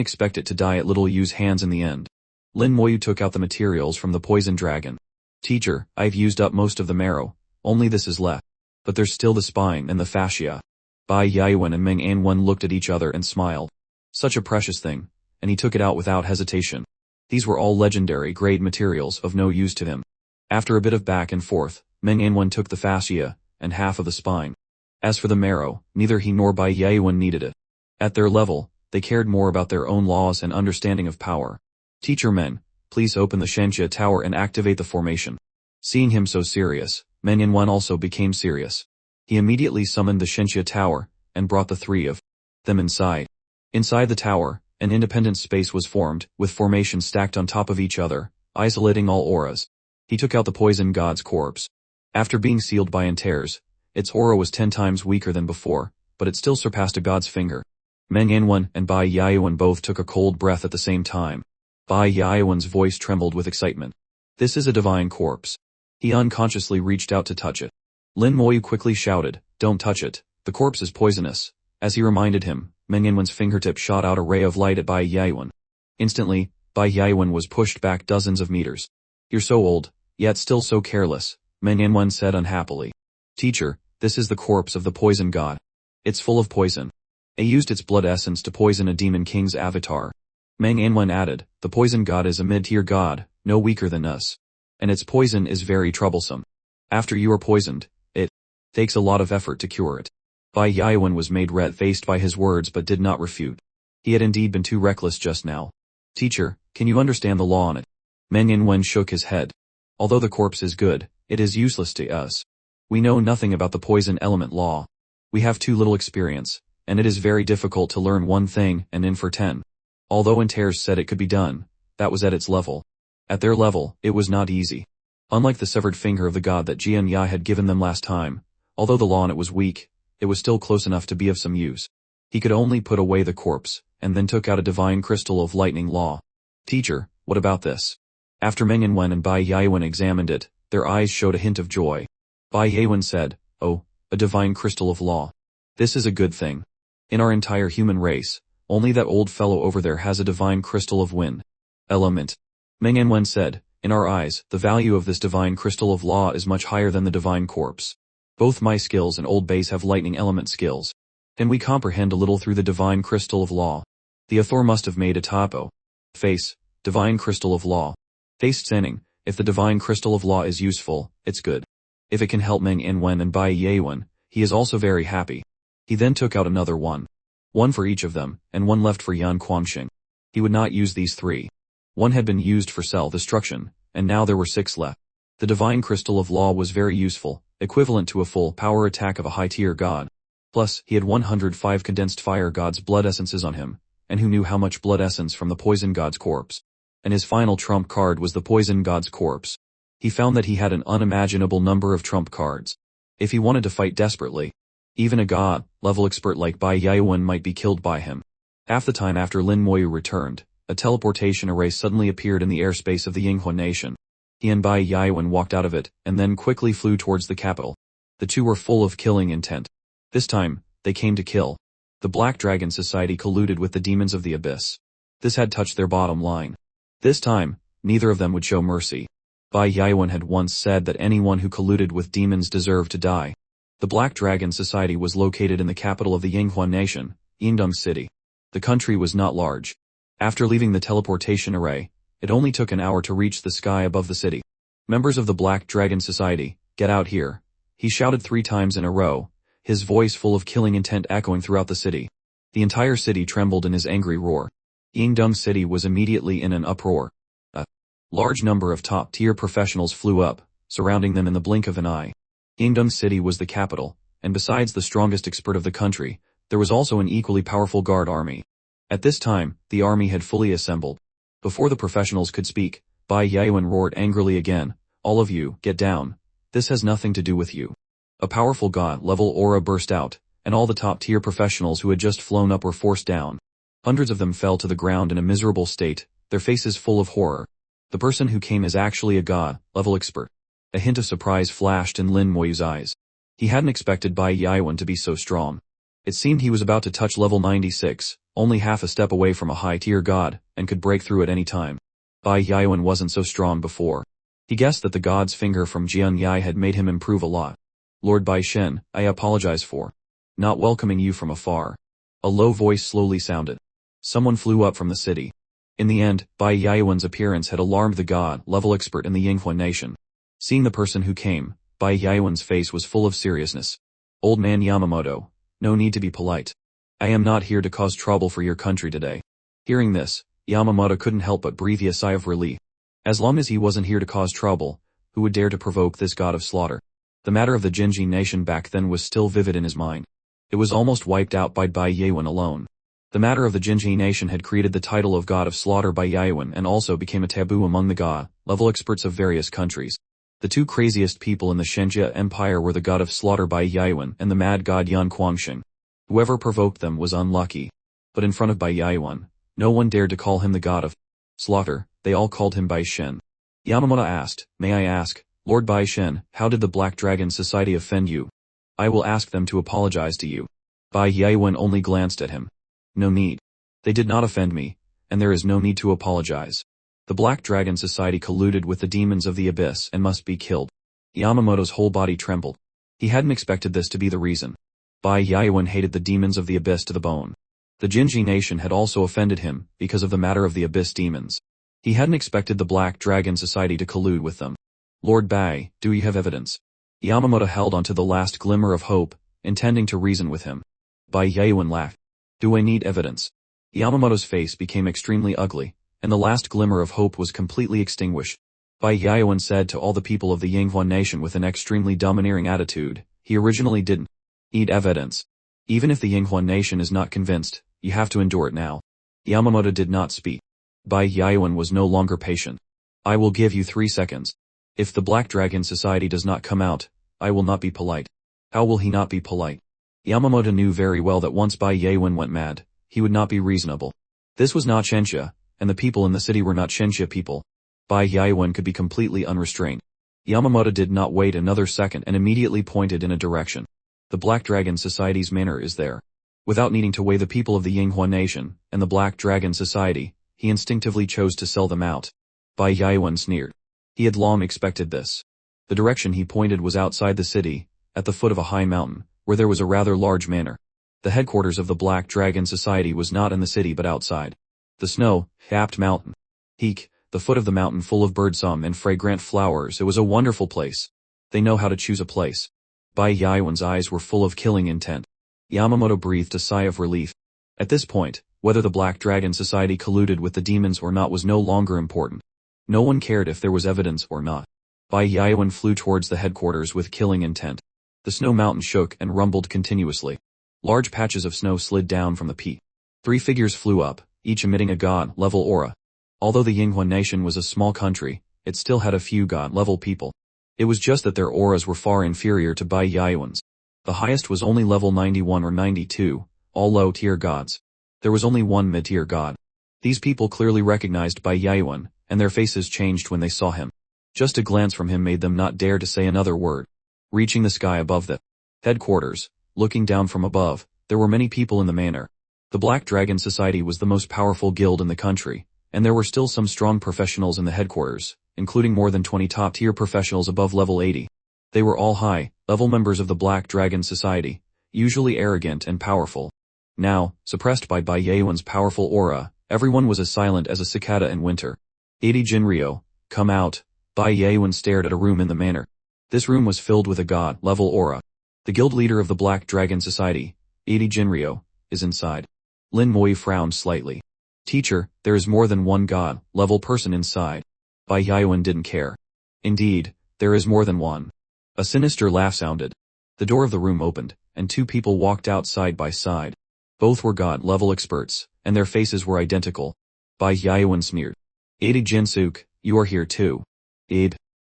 expect it to die at Little Yu's hands in the end. Lin Moyu took out the materials from the poison dragon. Teacher, I've used up most of the marrow, only this is left. But there's still the spine and the fascia. Bai Yaowen and Meng Yanwen looked at each other and smiled. Such a precious thing, and he took it out without hesitation. These were all legendary grade materials of no use to him. After a bit of back and forth, Meng Yanwen took the fascia, and half of the spine. As for the marrow, neither he nor Bai Yaowen needed it. At their level, they cared more about their own laws and understanding of power. Teacher Men, please open the Shenxia Tower and activate the formation. Seeing him so serious, Men Yanwen also became serious. He immediately summoned the Shenxia Tower, and brought the 3 of them inside. Inside the tower, an independent space was formed, with formations stacked on top of each other, isolating all auras. He took out the poison god's corpse. After being sealed by Antares, its aura was 10 times weaker than before, but it still surpassed a god's finger. Men Yanwen and Bai Yaowen both took a cold breath at the same time. Bai Yaowen's voice trembled with excitement. This is a divine corpse. He unconsciously reached out to touch it. Lin Moyu quickly shouted, don't touch it, the corpse is poisonous. As he reminded him, Men Yanwen's fingertip shot out a ray of light at Bai Yaowen. Instantly, Bai Yaowen was pushed back dozens of meters. You're so old, yet still so careless, Men Yanwen said unhappily. Teacher, this is the corpse of the poison god. It's full of poison. It used its blood essence to poison a demon king's avatar. Men Yanwen added, the poison god is a mid-tier god, no weaker than us. And its poison is very troublesome. After you are poisoned, it takes a lot of effort to cure it. Bai Yaowen was made red-faced by his words but did not refute. He had indeed been too reckless just now. Teacher, can you understand the law on it? Men Yanwen shook his head. Although the corpse is good, it is useless to us. We know nothing about the poison element law. We have too little experience, and it is very difficult to learn one thing and in for 10. Although Antares said it could be done, that was at its level. At their level, it was not easy. Unlike the severed finger of the god that Jian Ya had given them last time, although the law on it was weak, it was still close enough to be of some use. He could only put away the corpse, and then took out a divine crystal of lightning law. Teacher, what about this? After Meng Yanwen and Bai Yaowen examined it, their eyes showed a hint of joy. Bai Yaowen said, oh, a divine crystal of law. This is a good thing. In our entire human race, only that old fellow over there has a divine crystal of wind element. Meng Yanwen said, in our eyes, the value of this divine crystal of law is much higher than the divine corpse. Both my skills and old base have lightning element skills. And we comprehend a little through the divine crystal of law. The author must have made a typo. Face, divine crystal of law. Face Tsening, if the divine crystal of law is useful, it's good. If it can help Meng Yanwen and Bai Yaowen, he is also very happy. He then took out another one. One for each of them, and one left for Yan Quanxing. He would not use these 3. One had been used for self-destruction, and now there were 6 left. The divine crystal of law was very useful, equivalent to a full power attack of a high-tier god. Plus, he had 105 condensed fire god's blood essences on him, and who knew how much blood essence from the poison god's corpse. And his final trump card was the poison god's corpse. He found that he had an unimaginable number of trump cards. If he wanted to fight desperately, even a god-level expert like Bai Yaowen might be killed by him. Half the time after Lin Moyu returned, a teleportation array suddenly appeared in the airspace of the Yinghua nation. He and Bai Yaowen walked out of it, and then quickly flew towards the capital. The two were full of killing intent. This time, they came to kill. The Black Dragon Society colluded with the demons of the abyss. This had touched their bottom line. This time, neither of them would show mercy. Bai Yaowen had once said that anyone who colluded with demons deserved to die. The Black Dragon Society was located in the capital of the Yinghua nation, Yingdong City. The country was not large. After leaving the teleportation array, it only took an hour to reach the sky above the city. Members of the Black Dragon Society, get out here. He shouted 3 times in a row, his voice full of killing intent echoing throughout the city. The entire city trembled in his angry roar. Yingdong City was immediately in an uproar. A large number of top-tier professionals flew up, surrounding them in the blink of an eye. Yingdong City was the capital, and besides the strongest expert of the country, there was also an equally powerful guard army. At this time, the army had fully assembled. Before the professionals could speak, Bai Yaowen roared angrily again, "All of you, get down. This has nothing to do with you." A powerful god-level aura burst out, and all the top-tier professionals who had just flown up were forced down. Hundreds of them fell to the ground in a miserable state, their faces full of horror. The person who came is actually a god-level expert. A hint of surprise flashed in Lin Moyu's eyes. He hadn't expected Bai Yaowen to be so strong. It seemed he was about to touch level 96, only half a step away from a high-tier god, and could break through at any time. Bai Yaowen wasn't so strong before. He guessed that the god's finger from Jian Yai had made him improve a lot. "Lord Bai Shen, I apologize for not welcoming you from afar." A low voice slowly sounded. Someone flew up from the city. In the end, Bai Yaowen's appearance had alarmed the god-level expert in the Yinghua nation. Seeing the person who came, Bai Yaowen's face was full of seriousness. "Old man Yamamoto, no need to be polite. I am not here to cause trouble for your country today." Hearing this, Yamamoto couldn't help but breathe a sigh of relief. As long as he wasn't here to cause trouble, who would dare to provoke this god of slaughter? The matter of the Jinji nation back then was still vivid in his mind. It was almost wiped out by Bai Yaowen alone. The matter of the Jinji nation had created the title of god of slaughter by Yaowen and also became a taboo among the god-level experts of various countries. The two craziest people in the Shenjia Empire were the god of slaughter Bai Yaowen and the mad god Yan Guangxing. Whoever provoked them was unlucky. But in front of Bai Yaowen, no one dared to call him the god of slaughter, they all called him Bai Shen. Yamamoto asked, "May I ask, Lord Bai Shen, how did the Black Dragon Society offend you? I will ask them to apologize to you." Bai Yaowen only glanced at him. "No need. They did not offend me, and there is no need to apologize. The Black Dragon Society colluded with the demons of the abyss and must be killed." Yamamoto's whole body trembled. He hadn't expected this to be the reason. Bai Yaowen hated the demons of the abyss to the bone. The Jinji nation had also offended him because of the matter of the abyss demons. He hadn't expected the Black Dragon Society to collude with them. "Lord Bai, do you have evidence?" Yamamoto held onto the last glimmer of hope, intending to reason with him. Bai Yaowen laughed. "Do I need evidence?" Yamamoto's face became extremely ugly, and the last glimmer of hope was completely extinguished. Bai Yaowen said to all the people of the Yinghua nation with an extremely domineering attitude, he originally didn't need evidence. Even if the Yinghua nation is not convinced, you have to endure it now. Yamamoto did not speak. Bai Yaowen was no longer patient. "I will give you 3 seconds. If the Black Dragon Society does not come out, I will not be polite." How will he not be polite? Yamamoto knew very well that once Bai Yaowen went mad, he would not be reasonable. This was not Shenxia, and the people in the city were not Shenxia people. Bai Yaowen could be completely unrestrained. Yamamoto did not wait another second and immediately pointed in a direction. The Black Dragon Society's manor is there. Without needing to weigh the people of the Yinghua nation and the Black Dragon Society, he instinctively chose to sell them out. Bai Yaowen sneered. He had long expected this. The direction he pointed was outside the city, at the foot of a high mountain, where there was a rather large manor. The headquarters of the Black Dragon Society was not in the city but outside. The snow-capped mountain. Heek, the foot of the mountain full of birdsong and fragrant flowers, it was a wonderful place. They know how to choose a place. Bai Yaowen's eyes were full of killing intent. Yamamoto breathed a sigh of relief. At this point, whether the Black Dragon Society colluded with the demons or not was no longer important. No one cared if there was evidence or not. Bai Yaowen flew towards the headquarters with killing intent. The snow mountain shook and rumbled continuously. Large patches of snow slid down from the peak. 3 figures flew up, each emitting a god-level aura. Although the Yinghua nation was a small country, it still had a few god-level people. It was just that their auras were far inferior to Bai Yaowen's. The highest was only level 91 or 92, all low-tier gods. There was only one mid-tier god. These people clearly recognized Bai Yaowen, and their faces changed when they saw him. Just a glance from him made them not dare to say another word. Reaching the sky above the headquarters, looking down from above, there were many people in the manor. The Black Dragon Society was the most powerful guild in the country, and there were still some strong professionals in the headquarters, including more than 20 top-tier professionals above level 80. They were all high-level members of the Black Dragon Society, usually arrogant and powerful. Now, suppressed by Bai Yaowen's powerful aura, everyone was as silent as a cicada in winter. 80 Jinryo, come out. Bai Yaowen stared at a room in the manor. This room was filled with a god-level aura. The guild leader of the Black Dragon Society, 80 Jinryo, is inside. Lin Moyu frowned slightly. Teacher, there is more than one god-level person inside. Bai Yaowen didn't care. Indeed, there is more than one. A sinister laugh sounded. The door of the room opened, and 2 people walked out side by side. Both were god-level experts, and their faces were identical. Bai Yaowen sneered. 80 Jinsuk, you are here too. Abe.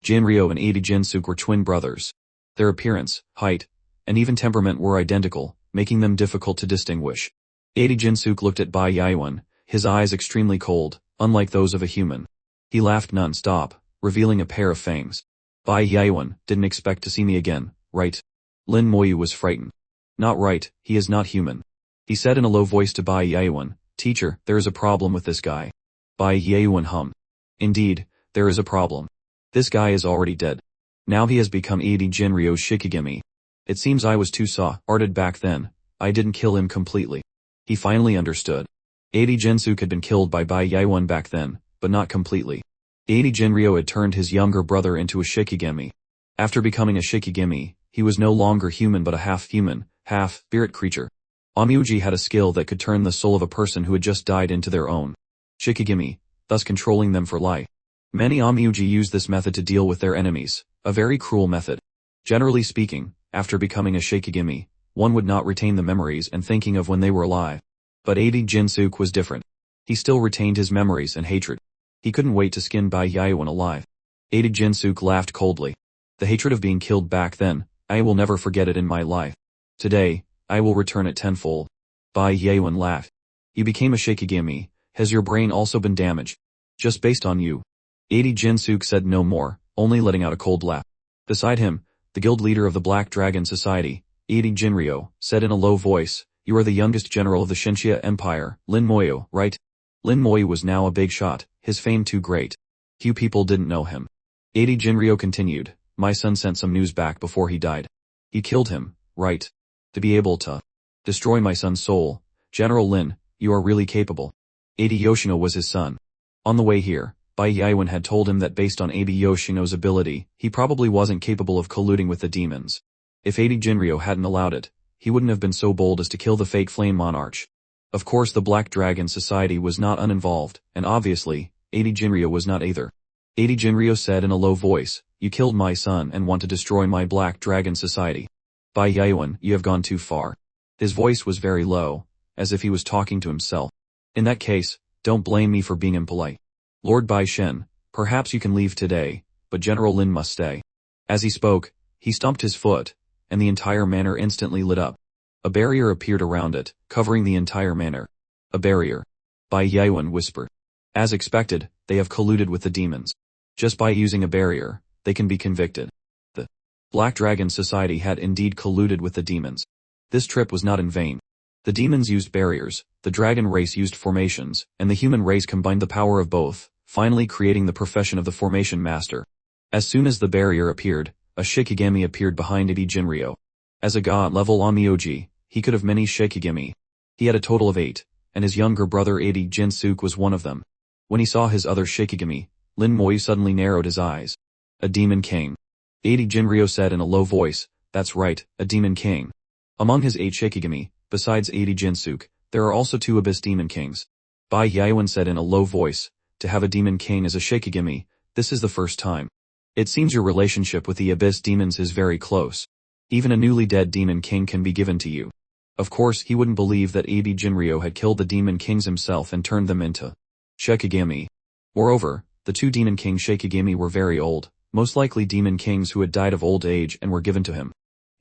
Jinryo and 80 Jinsuk were twin brothers. Their appearance, height, and even temperament were identical, making them difficult to distinguish. 80 Jinsuk looked at Bai Yaowen, his eyes extremely cold, unlike those of a human. He laughed non-stop, revealing a pair of fangs. Bai Yaowen didn't expect to see me again, right? Lin Moyu was frightened. Not right, he is not human. He said in a low voice to Bai Yaowen, Teacher, there is a problem with this guy. Bai Yaowen hummed. Indeed, there is a problem. This guy is already dead. Now he has become 80 Jinryo's Shikigami. It seems I was too soft-hearted back then. I didn't kill him completely. He finally understood. 80 Jinsuk had been killed by Bai Yaowen back then, but not completely. 80 Jinryo had turned his younger brother into a Shikigami. After becoming a Shikigami, he was no longer human but a half-human, half-spirit creature. Amuji had a skill that could turn the soul of a person who had just died into their own Shikigami, thus controlling them for life. Many Amuji use this method to deal with their enemies, a very cruel method. Generally speaking, after becoming a Shikigami, one would not retain the memories and thinking of when they were alive. But 80 Jinsuk was different. He still retained his memories and hatred. He couldn't wait to skin Bai Yaowen alive. 80 Jinsuk laughed coldly. The hatred of being killed back then, I will never forget it in my life. Today, I will return it tenfold. Bai Yaowen laughed. You became a Shikigami. Has your brain also been damaged? Just based on you. 80 Jinsuk said no more, only letting out a cold laugh. Beside him, the guild leader of the Black Dragon Society, 80 Jinryo, said in a low voice, You are the youngest general of the Shinxia Empire, Lin Moyu, right? Lin Moyu was now a big shot, his fame too great. Few people didn't know him. 80 Jinryo continued, My son sent some news back before he died. He killed him, right? To be able to destroy my son's soul. General Lin, you are really capable. 80 Yoshino was his son. On the way here, Bai Yaowen had told him that based on 80 Yoshino's ability, he probably wasn't capable of colluding with the demons. If 80 Jinryo hadn't allowed it, he wouldn't have been so bold as to kill the fake flame monarch. Of course the Black Dragon Society was not uninvolved, and obviously, 80 Jinryo was not either. 80 Jinryo said in a low voice, You killed my son and want to destroy my Black Dragon Society. Bai Yaowen, you have gone too far. His voice was very low, as if he was talking to himself. In that case, don't blame me for being impolite. Lord Bai Shen, perhaps you can leave today, but General Lin must stay. As he spoke, he stomped his foot, and the entire manor instantly lit up. A barrier appeared around it, covering the entire manor. A barrier. Bai Yaowen whispered. As expected, they have colluded with the demons. Just by using a barrier, they can be convicted. The Black Dragon Society had indeed colluded with the demons. This trip was not in vain. The demons used barriers, the dragon race used formations, and the human race combined the power of both, finally creating the profession of the formation master. As soon as the barrier appeared, a Shikigami appeared behind 80 Jinryo. As a god-level Onmyoji, he could have many Shikigami. He had a total of 8, and his younger brother 80 Jinsuk was one of them. When he saw his other Shikigami, Lin Moyu suddenly narrowed his eyes. A demon king. 80 Jinryo said in a low voice, That's right, a demon king. Among his 8 Shikigami, besides 80 Jinsuk, there are also 2 Abyss Demon Kings. Bai Yaowen said in a low voice, To have a demon king as a Shikigami, this is the first time. It seems your relationship with the Abyss Demons is very close. Even a newly dead demon king can be given to you. Of course, he wouldn't believe that Abi Jinryo had killed the demon kings himself and turned them into Shikigami. Moreover, the two demon king Shikigami were very old, most likely demon kings who had died of old age and were given to him.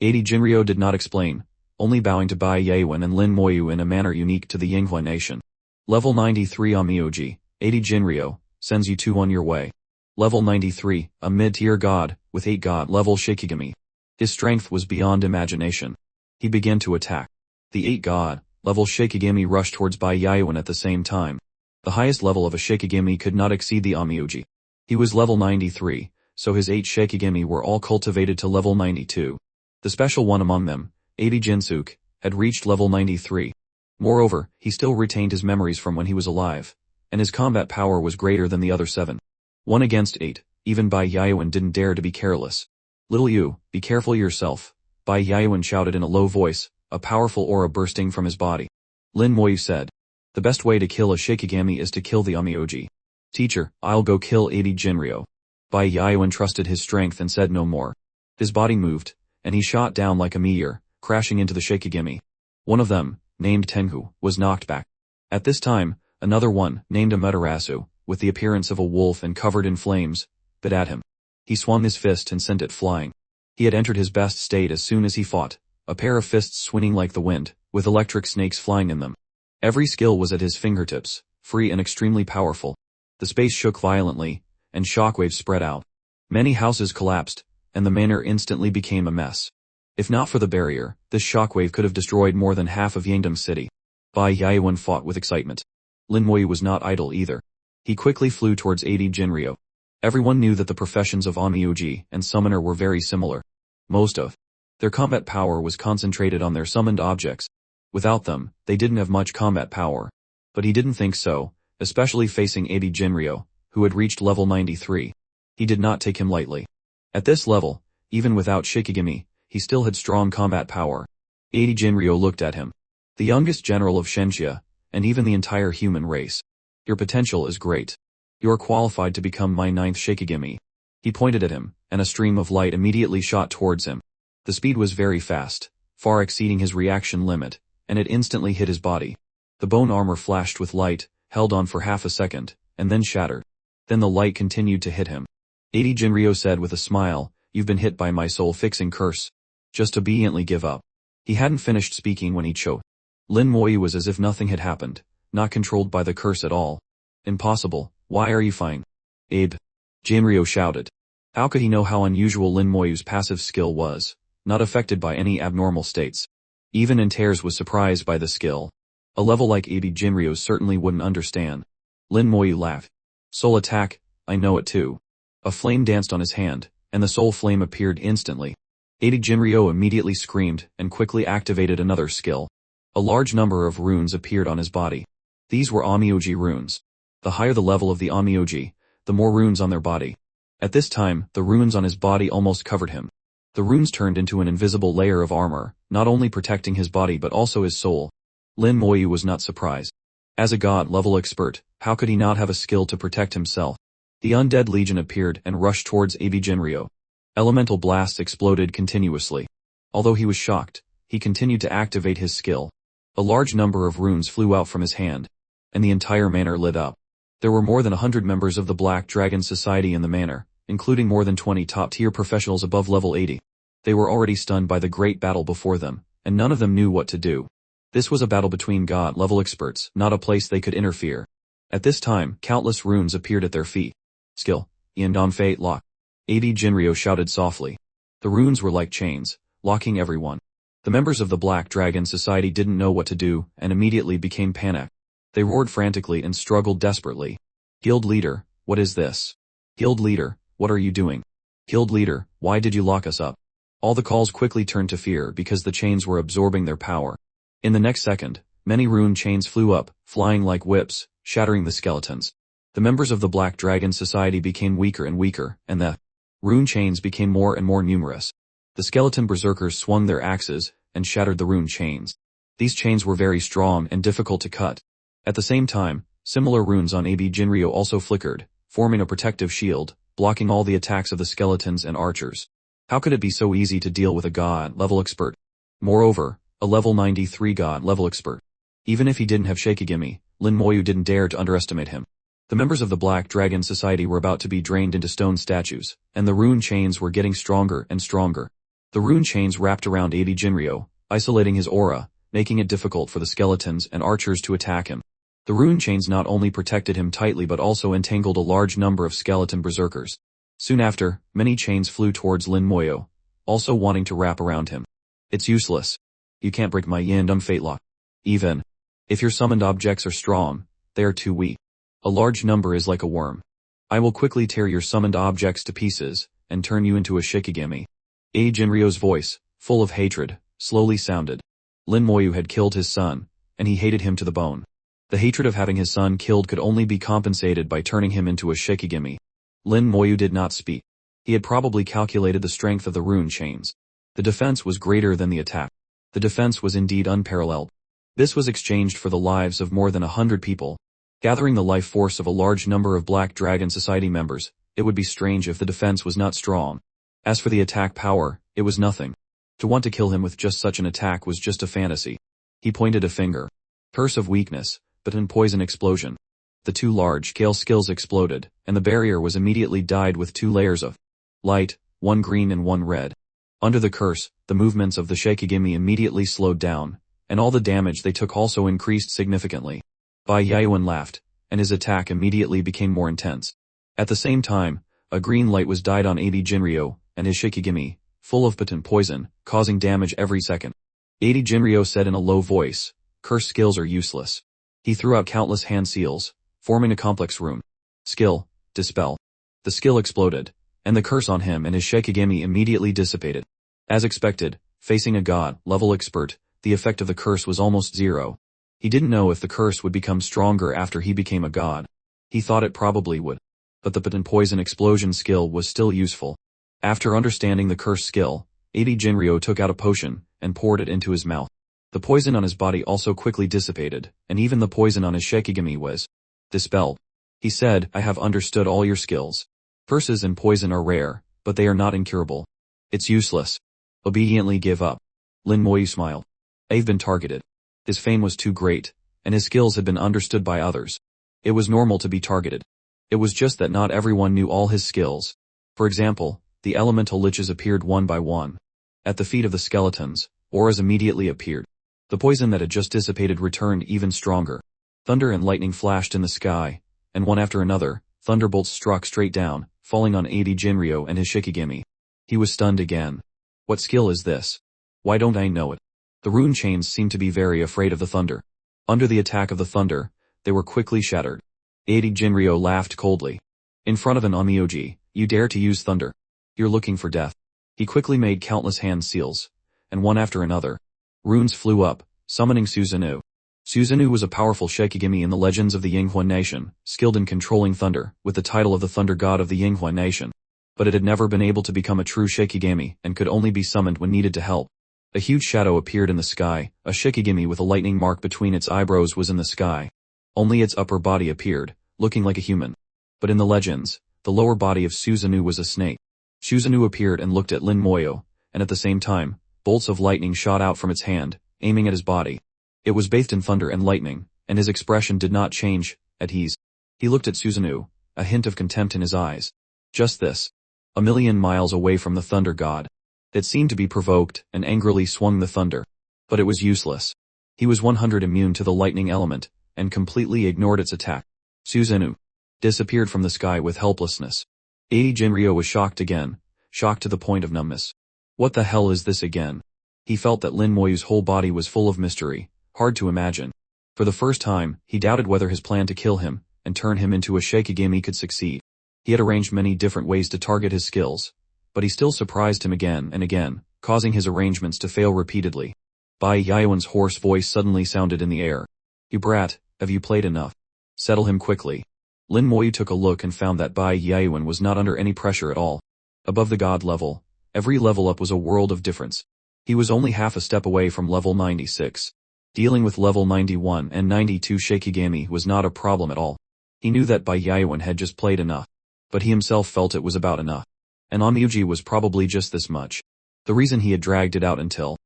Abi Jinryo did not explain, only bowing to Bai Yawen and Lin Moyu in a manner unique to the Yinghua nation. Level 93 Amioji, Abi Jinryo, sends you two on your way. Level 93, a mid-tier god, with 8 god-level Shikigami. His strength was beyond imagination. He began to attack. The 8 god-level Shikigami rushed towards Bai Yawen at the same time. The highest level of a Shikigami could not exceed the Amioji. He was level 93, so his 8 Shikigami were all cultivated to level 92. The special one among them, Abi Jinsuke, had reached level 93. Moreover, he still retained his memories from when he was alive, and his combat power was greater than the other 7. 1 against 8, even Bai Yawen didn't dare to be careless. Little you, be careful yourself, Bai Yawen shouted in a low voice, a powerful aura bursting from his body. Lin Moyu said, the best way to kill a Shikigami is to kill the Amioji. Teacher, I'll go kill Abi Jinryo. Bai Yawen trusted his strength and said no more. His body moved, and he shot down like a meteor, crashing into the Shikigami. One of them, named Tengu, was knocked back. At this time, another one, named Amaterasu, with the appearance of a wolf and covered in flames, bit at him. He swung his fist and sent it flying. He had entered his best state as soon as he fought, a pair of fists swinging like the wind, with electric snakes flying in them. Every skill was at his fingertips, free and extremely powerful. The space shook violently, and shockwaves spread out. Many houses collapsed, and the manor instantly became a mess. If not for the barrier, this shockwave could have destroyed more than half of Yangdom City. Bai Yawen fought with excitement. Lin Moyu was not idle either. He quickly flew towards Abi Jinryo. Everyone knew that the professions of Amioji and Summoner were very similar. Most of their combat power was concentrated on their summoned objects. Without them, they didn't have much combat power. But he didn't think so, especially facing Abi Jinryo, who had reached level 93. He did not take him lightly. At this level, even without Shikigami, he still had strong combat power. Abi Jinryo looked at him. The youngest general of Shenxia, and even the entire human race. Your potential is great. You are qualified to become my 9th Shikigami. He pointed at him, and a stream of light immediately shot towards him. The speed was very fast, far exceeding his reaction limit, and it instantly hit his body. The bone armor flashed with light, held on for half a second, and then shattered. Then the light continued to hit him. Abi Jinryo said with a smile, you've been hit by my soul-fixing curse. Just obediently give up. He hadn't finished speaking when he choked. Lin Moyu was as if nothing had happened, not controlled by the curse at all. Impossible, why are you fine? Abi Jinryo shouted. How could he know how unusual Lin Moyu's passive skill was, not affected by any abnormal states? Even Intares was surprised by the skill. A level like Abi Jinryo certainly wouldn't understand. Lin Moyu laughed. Soul attack, I know it too. A flame danced on his hand, and the soul flame appeared instantly. Abi Jinryo immediately screamed and quickly activated another skill. A large number of runes appeared on his body. These were Amioji runes. The higher the level of the Amioji, the more runes on their body. At this time, the runes on his body almost covered him. The runes turned into an invisible layer of armor, not only protecting his body but also his soul. Lin Moyu was not surprised. As a god-level expert, how could he not have a skill to protect himself? The undead legion appeared and rushed towards Abi Jinryo. Elemental blasts exploded continuously. Although he was shocked, he continued to activate his skill. A large number of runes flew out from his hand, and the entire manor lit up. There were more than 100 members of the Black Dragon Society in the manor, including more than 20 top-tier professionals above level 80. They were already stunned by the great battle before them, and none of them knew what to do. This was a battle between god-level experts, not a place they could interfere. At this time, countless runes appeared at their feet. Skill, Yandon Fate Lock. Abi Jinryo shouted softly. The runes were like chains, locking everyone. The members of the Black Dragon Society didn't know what to do, and immediately became panicked. They roared frantically and struggled desperately. Guild leader, what is this? Guild leader, what are you doing? Guild leader, why did you lock us up? All the calls quickly turned to fear because the chains were absorbing their power. In the next second, many rune chains flew up, flying like whips, shattering the skeletons. The members of the Black Dragon Society became weaker and weaker, and the rune chains became more and more numerous. The skeleton berserkers swung their axes and shattered the rune chains. These chains were very strong and difficult to cut. At the same time, similar runes on Abi Jinryo also flickered, forming a protective shield, blocking all the attacks of the skeletons and archers. How could it be so easy to deal with a god-level expert? Moreover, a level 93 god level expert. Even if he didn't have Shikigami, Lin Moyu didn't dare to underestimate him. The members of the Black Dragon Society were about to be drained into stone statues, and the rune chains were getting stronger and stronger. The rune chains wrapped around Adi Jinryo, isolating his aura, making it difficult for the skeletons and archers to attack him. The rune chains not only protected him tightly but also entangled a large number of skeleton berserkers. Soon after, many chains flew towards Lin Moyu, also wanting to wrap around him. It's useless. You can't break my Yandom Fate Lock. Even if your summoned objects are strong, they are too weak. A large number is like a worm. I will quickly tear your summoned objects to pieces, and turn you into a Shikigami. Adi Jinryo's voice, full of hatred, slowly sounded. Lin Moyu had killed his son, and he hated him to the bone. The hatred of having his son killed could only be compensated by turning him into a Shikigami. Lin Moyu did not speak. He had probably calculated the strength of the rune chains. The defense was greater than the attack. The defense was indeed unparalleled. This was exchanged for the lives of more than 100 people. Gathering the life force of a large number of Black Dragon Society members, it would be strange if the defense was not strong. As for the attack power, it was nothing. To want to kill him with just such an attack was just a fantasy. He pointed a finger. Curse of weakness, but in poison explosion. The two large-scale skills exploded, and the barrier was immediately dyed with 2 layers of light, one green and one red. Under the curse, the movements of the Shikigami immediately slowed down, and all the damage they took also increased significantly. Bai Yaowen laughed, and his attack immediately became more intense. At the same time, a green light was dyed on Adi Jinryo, and his Shikigami, full of potent poison, causing damage every second. Adi Jinryo said in a low voice, "Curse skills are useless." He threw out countless hand seals, forming a complex rune. Skill, Dispel. The skill exploded, and the curse on him and his Shikigami immediately dissipated. As expected, facing a god-level expert, the effect of the curse was almost zero. He didn't know if the curse would become stronger after he became a god. He thought it probably would. But the potent poison explosion skill was still useful. After understanding the curse skill, Adi Jinryo took out a potion, and poured it into his mouth. The poison on his body also quickly dissipated, and even the poison on his Shikigami was dispelled. He said, "I have understood all your skills. Curses and poison are rare, but they are not incurable. It's useless. Obediently give up." Lin Moyu smiled. I've been targeted. His fame was too great, and his skills had been understood by others. It was normal to be targeted. It was just that not everyone knew all his skills. For example, the elemental liches appeared one by one. At the feet of the skeletons, auras immediately appeared. The poison that had just dissipated returned even stronger. Thunder and lightning flashed in the sky, and one after another, thunderbolts struck straight down, falling on Adi Jinryo and his Shikigami. He was stunned again. What skill is this? Why don't I know it? The rune chains seemed to be very afraid of the thunder. Under the attack of the thunder, they were quickly shattered. Adi Jinryo laughed coldly. In front of an Onmyoji, you dare to use thunder. You're looking for death. He quickly made countless hand seals, and one after another, runes flew up, summoning Susanoo. Susanoo was a powerful Shikigami in the legends of the Yinghua nation, skilled in controlling thunder, with the title of the thunder god of the Yinghua nation. But it had never been able to become a true Shikigami, and could only be summoned when needed to help. A huge shadow appeared in the sky, a Shikigami with a lightning mark between its eyebrows was in the sky. Only its upper body appeared, looking like a human. But in the legends, the lower body of Susanoo was a snake. Susanoo appeared and looked at Lin Moyu, and at the same time, bolts of lightning shot out from its hand, aiming at his body. It was bathed in thunder and lightning, and his expression did not change, at ease. He looked at Susanoo, a hint of contempt in his eyes. Just this. A million miles away from the thunder god. It seemed to be provoked, and angrily swung the thunder. But it was useless. He was 100 immune to the lightning element, and completely ignored its attack. Susanoo disappeared from the sky with helplessness. Adi Jinryo was shocked again, shocked to the point of numbness. What the hell is this again? He felt that Lin Moyu's whole body was full of mystery, hard to imagine. For the first time, he doubted whether his plan to kill him, and turn him into a Shikigami could succeed. He had arranged many different ways to target his skills, but he still surprised him again and again, causing his arrangements to fail repeatedly. Bai Yaowen's hoarse voice suddenly sounded in the air. "You brat, have you played enough? Settle him quickly." Lin Moyu took a look and found that Bai Yaowen was not under any pressure at all. Above the god level, every level up was a world of difference. He was only half a step away from level 96. Dealing with level 91 and 92 Shikigami was not a problem at all. He knew that Bai Yaowen had just played enough. But he himself felt it was about enough. And Onmyoji was probably just this much. The reason he had dragged it out until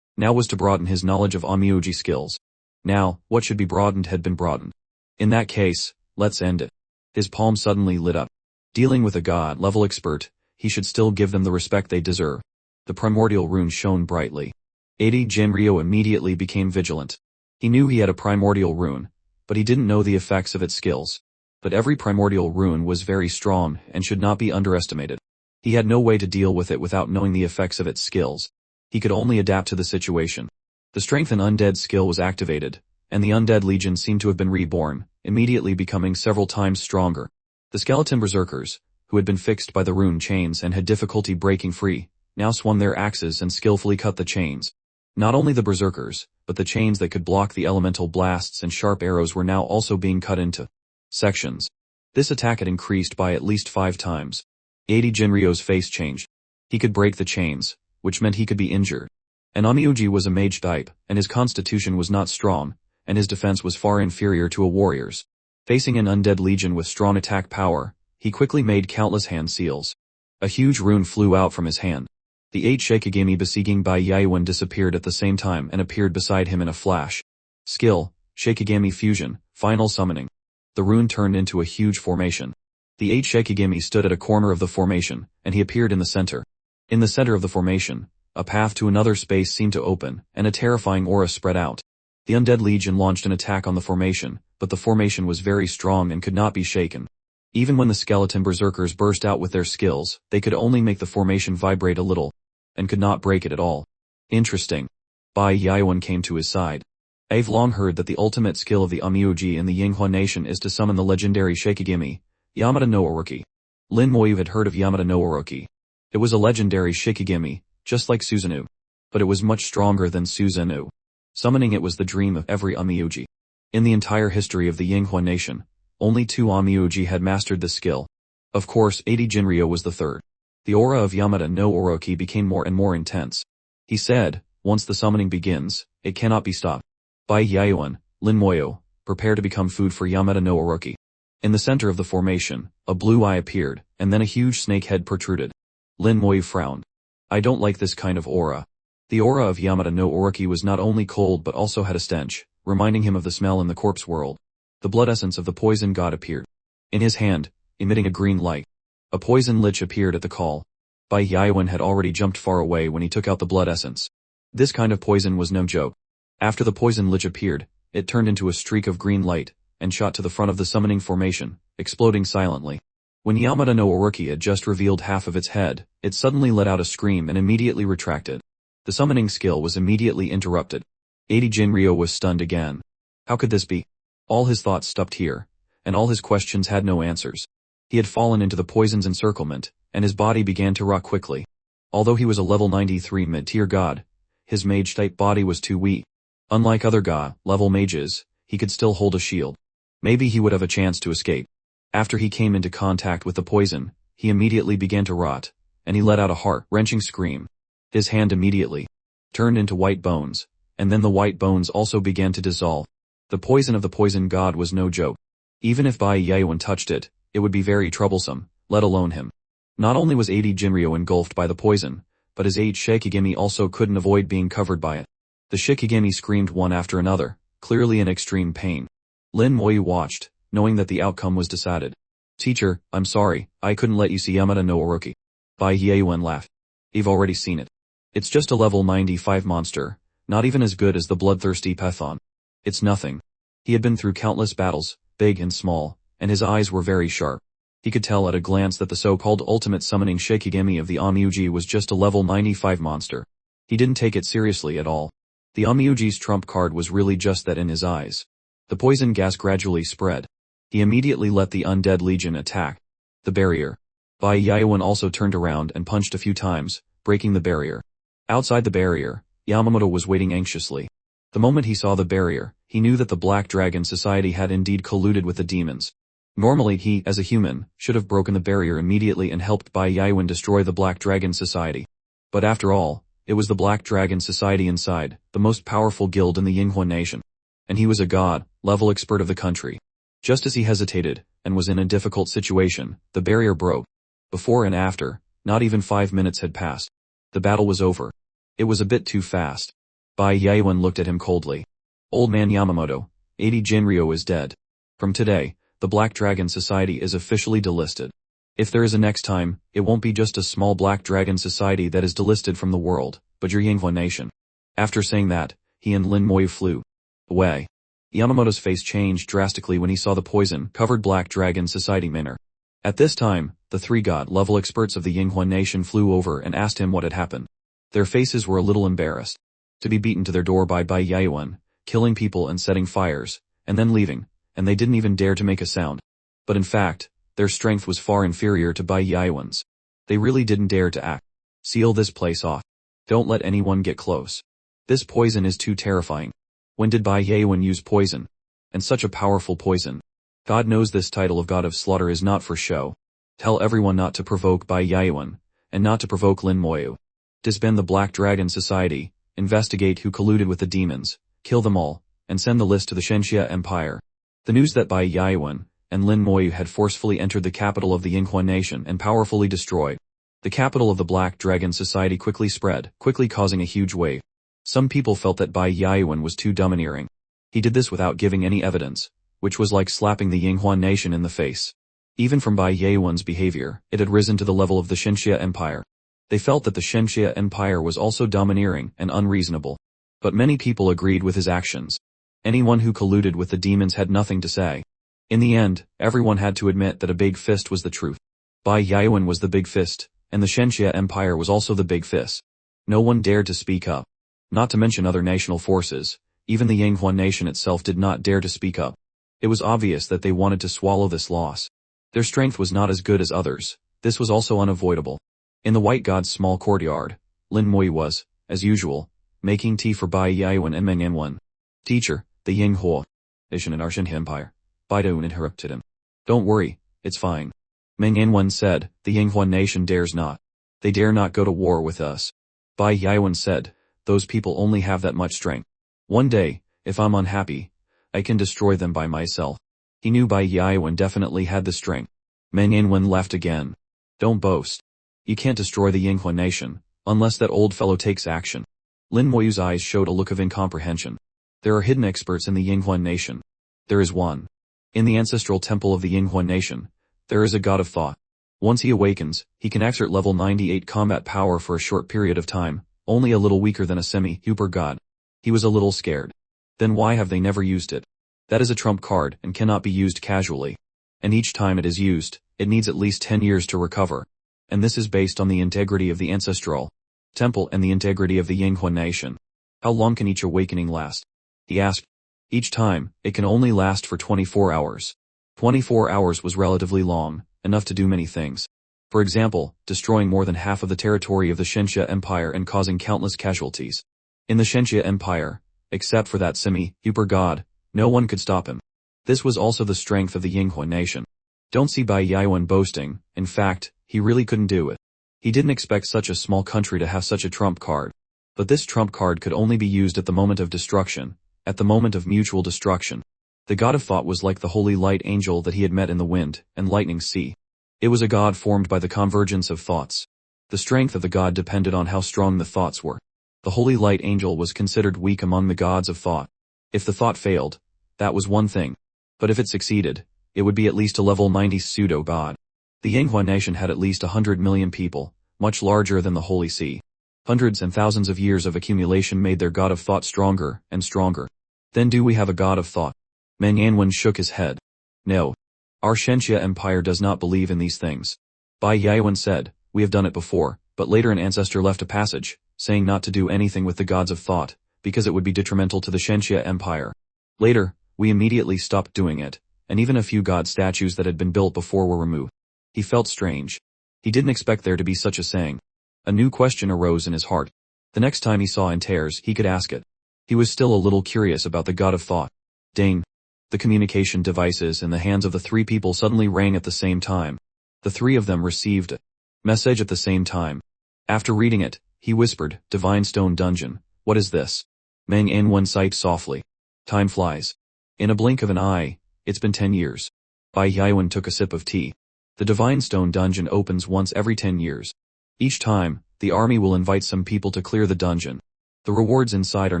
Now was to broaden his knowledge of onmyoji skills. Now, what should be broadened had been broadened. In that case, let's end it. His palm suddenly lit up. Dealing with a god-level expert, he should still give them the respect they deserve. The primordial rune shone brightly. Jinryo immediately became vigilant. He knew he had a primordial rune, but he didn't know the effects of its skills. But every primordial rune was very strong and should not be underestimated. He had no way to deal with it without knowing the effects of its skills. He could only adapt to the situation. The Strength and Undead skill was activated, and the Undead Legion seemed to have been reborn, immediately becoming several times stronger. The skeleton berserkers, who had been fixed by the rune chains and had difficulty breaking free, now swung their axes and skillfully cut the chains. Not only the berserkers, but the chains that could block the elemental blasts and sharp arrows were now also being cut into sections. This attack had increased by at least 5 times. Jinryo's face changed. He could break the chains, which meant he could be injured. And onmyoji was a mage type, and his constitution was not strong, and his defense was far inferior to a warrior's. Facing an undead legion with strong attack power, he quickly made countless hand seals. A huge rune flew out from his hand. The 8 Shikigami besieging by Yayuan disappeared at the same time and appeared beside him in a flash. Skill, Shikigami Fusion, Final Summoning. The rune turned into a huge formation. The 8 Shikigami stood at a corner of the formation, and he appeared in the center. In the center of the formation, a path to another space seemed to open, and a terrifying aura spread out. The Undead Legion launched an attack on the formation, but the formation was very strong and could not be shaken. Even when the skeleton berserkers burst out with their skills, they could only make the formation vibrate a little, and could not break it at all. Interesting. Bai Yayuan came to his side. I've long heard that the ultimate skill of the onmyoji in the Yinghua nation is to summon the legendary Shikigami, Yamada no Orochi. Lin Moyu had heard of Yamada no Orochi. It was a legendary Shikigami, just like Susanoo. But it was much stronger than Susanoo. Summoning it was the dream of every onmyoji. In the entire history of the Yinghua nation, only 2 onmyoji had mastered this skill. Of course, Jinryo was the third. The aura of Yamada no Orochi became more and more intense. He said, once the summoning begins, it cannot be stopped. Bai Yayuan, Lin Moyu, prepare to become food for Yamada no Orochi. In the center of the formation, a blue eye appeared, and then a huge snake head protruded. Lin Moyu frowned. I don't like this kind of aura. The aura of Yamada no Orochi was not only cold but also had a stench, reminding him of the smell in the corpse world. The blood essence of the poison god appeared. In his hand, emitting a green light. A poison lich appeared at the call. Bai Yayuan had already jumped far away when he took out the blood essence. This kind of poison was no joke. After the poison lich appeared, it turned into a streak of green light, and shot to the front of the summoning formation, exploding silently. When Yamada no Orochi had just revealed half of its head, it suddenly let out a scream and immediately retracted. The summoning skill was immediately interrupted. Jinryo was stunned again. How could this be? All his thoughts stopped here, and all his questions had no answers. He had fallen into the poison's encirclement, and his body began to rot quickly. Although he was a level 93 mid-tier god, his mage-type body was too weak. Unlike other god-level mages, he could still hold a shield. Maybe he would have a chance to escape. After he came into contact with the poison, he immediately began to rot, and he let out a heart-wrenching scream. His hand immediately turned into white bones, and then the white bones also began to dissolve. The poison of the poison god was no joke. Even if Bai Yayuan touched it, it would be very troublesome, let alone him. Not only was Jinryo engulfed by the poison, but his 8 Shikigami also couldn't avoid being covered by it. The Shikigami screamed one after another, clearly in extreme pain. Lin Moyu watched, knowing that the outcome was decided. Teacher, I'm sorry, I couldn't let you see Yamada no Orochi. Bai Yayuan laughed. You've already seen it. It's just a level 95 monster, not even as good as the bloodthirsty Python. It's nothing. He had been through countless battles, big and small, and his eyes were very sharp. He could tell at a glance that the so-called ultimate summoning Shikigami of the onmyoji was just a level 95 monster. He didn't take it seriously at all. The onmyoji's trump card was really just that in his eyes. The poison gas gradually spread. He immediately let the undead legion attack. The barrier. Bai Yayuan also turned around and punched a few times, breaking the barrier. Outside the barrier, Yamamoto was waiting anxiously. The moment he saw the barrier, he knew that the Black Dragon Society had indeed colluded with the demons. Normally he, as a human, should have broken the barrier immediately and helped Bai Yayuan destroy the Black Dragon Society. But after all, it was the Black Dragon Society inside, the most powerful guild in the Yinghua nation. And he was a god-level expert of the country. Just as he hesitated, and was in a difficult situation, the barrier broke. Before and after, not even 5 minutes had passed. The battle was over. It was a bit too fast. Bai Yaowen looked at him coldly. Old man Yamamoto, 80 Jinryo is dead. From today, the Black Dragon Society is officially delisted. If there is a next time, it won't be just a small Black Dragon Society that is delisted from the world, but your Yinghua nation. After saying that, he and Lin Moyu flew away. Yamamoto's face changed drastically when he saw the poison-covered Black Dragon Society manor. At this time, the 3 god-level experts of the Yinghua nation flew over and asked him what had happened. Their faces were a little embarrassed. To be beaten to their door by Bai Yaowen, killing people and setting fires, and then leaving, and they didn't even dare to make a sound. But in fact, their strength was far inferior to Bai Yaowen's. They really didn't dare to act. Seal this place off. Don't let anyone get close. This poison is too terrifying. When did Bai Yaowen use poison? And such a powerful poison. God knows this title of God of Slaughter is not for show. Tell everyone not to provoke Bai Yaowen, and not to provoke Lin Moyu. Disband the Black Dragon Society, investigate who colluded with the demons, kill them all, and send the list to the Shenxia Empire. The news that Bai Yaowen and Lin Moyu had forcefully entered the capital of the Yinghua nation and powerfully destroyed the capital of the Black Dragon Society quickly spread, quickly causing a huge wave. Some people felt that Bai Yaowen was too domineering. He did this without giving any evidence, which was like slapping the Yinghua nation in the face. Even from Bai Yaowen's behavior, it had risen to the level of the Shenxia Empire. They felt that the Shenxia Empire was also domineering and unreasonable. But many people agreed with his actions. Anyone who colluded with the demons had nothing to say. In the end, everyone had to admit that a big fist was the truth. Bai Yaowen was the big fist, and the Shenxia Empire was also the big fist. No one dared to speak up. Not to mention other national forces, even the Yinghua nation itself did not dare to speak up. It was obvious that they wanted to swallow this loss. Their strength was not as good as others. This was also unavoidable. In the White God's small courtyard, Lin Moyu was, as usual, making tea for Bai Yaowen and Meng Yanwen. Teacher, the Yinghua nation and our Shenxia Empire. Bai Yaowen interrupted him. Don't worry, it's fine. Meng Yanwen said, the Yinghua nation dares not. They dare not go to war with us. Bai Yaowen said, those people only have that much strength. One day, if I'm unhappy, I can destroy them by myself. He knew Bai Yaowen definitely had the strength. Meng Yanwen laughed again. Don't boast. You can't destroy the Yinghua nation, unless that old fellow takes action. Lin Moyu's eyes showed a look of incomprehension. There are hidden experts in the Yinghua nation. There is one. In the ancestral temple of the Yinghua nation, there is a god of thought. Once he awakens, he can exert level 98 combat power for a short period of time, only a little weaker than a semi-super god. He was a little scared. Then why have they never used it? That is a trump card and cannot be used casually. And each time it is used, it needs at least 10 years to recover. And this is based on the integrity of the ancestral temple and the integrity of the Yinghua nation. How long can each awakening last? He asked. Each time, it can only last for 24 hours. 24 hours was relatively long, enough to do many things. For example, destroying more than half of the territory of the Shenxia Empire and causing countless casualties. In the Shenxia Empire, except for that semi-super god, no one could stop him. This was also the strength of the Yinghua nation. Don't see Bai Yaowen boasting, in fact, he really couldn't do it. He didn't expect such a small country to have such a trump card. But this trump card could only be used at the moment of destruction, at the moment of mutual destruction. The god of thought was like the holy light angel that he had met in the wind and lightning sea. It was a god formed by the convergence of thoughts. The strength of the god depended on how strong the thoughts were. The holy light angel was considered weak among the gods of thought. If the thought failed, that was one thing. But if it succeeded, it would be at least a level 90 pseudo-god. The Yinghua nation had at least 100 million people, much larger than the Holy See. Hundreds and thousands of years of accumulation made their god of thought stronger and stronger. Then do we have a god of thought? Meng Yanwen shook his head. No. Our Shenxia Empire does not believe in these things. Bai Yaowen said, we have done it before, but later an ancestor left a passage, saying not to do anything with the gods of thought, because it would be detrimental to the Shenxia Empire. Later, we immediately stopped doing it, and even a few god statues that had been built before were removed. He felt strange. He didn't expect there to be such a saying. A new question arose in his heart. The next time he saw Antares, he could ask it. He was still a little curious about the god of thought. Ding. The communication devices in the hands of the 3 people suddenly rang at the same time. The 3 of them received a message at the same time. After reading it, he whispered, Divine Stone Dungeon, what is this? Meng Yanwen sighed softly. Time flies. In a blink of an eye, it's been 10 years. Bai Yaowen took a sip of tea. The Divine Stone Dungeon opens once every 10 years. Each time, the army will invite some people to clear the dungeon. The rewards inside are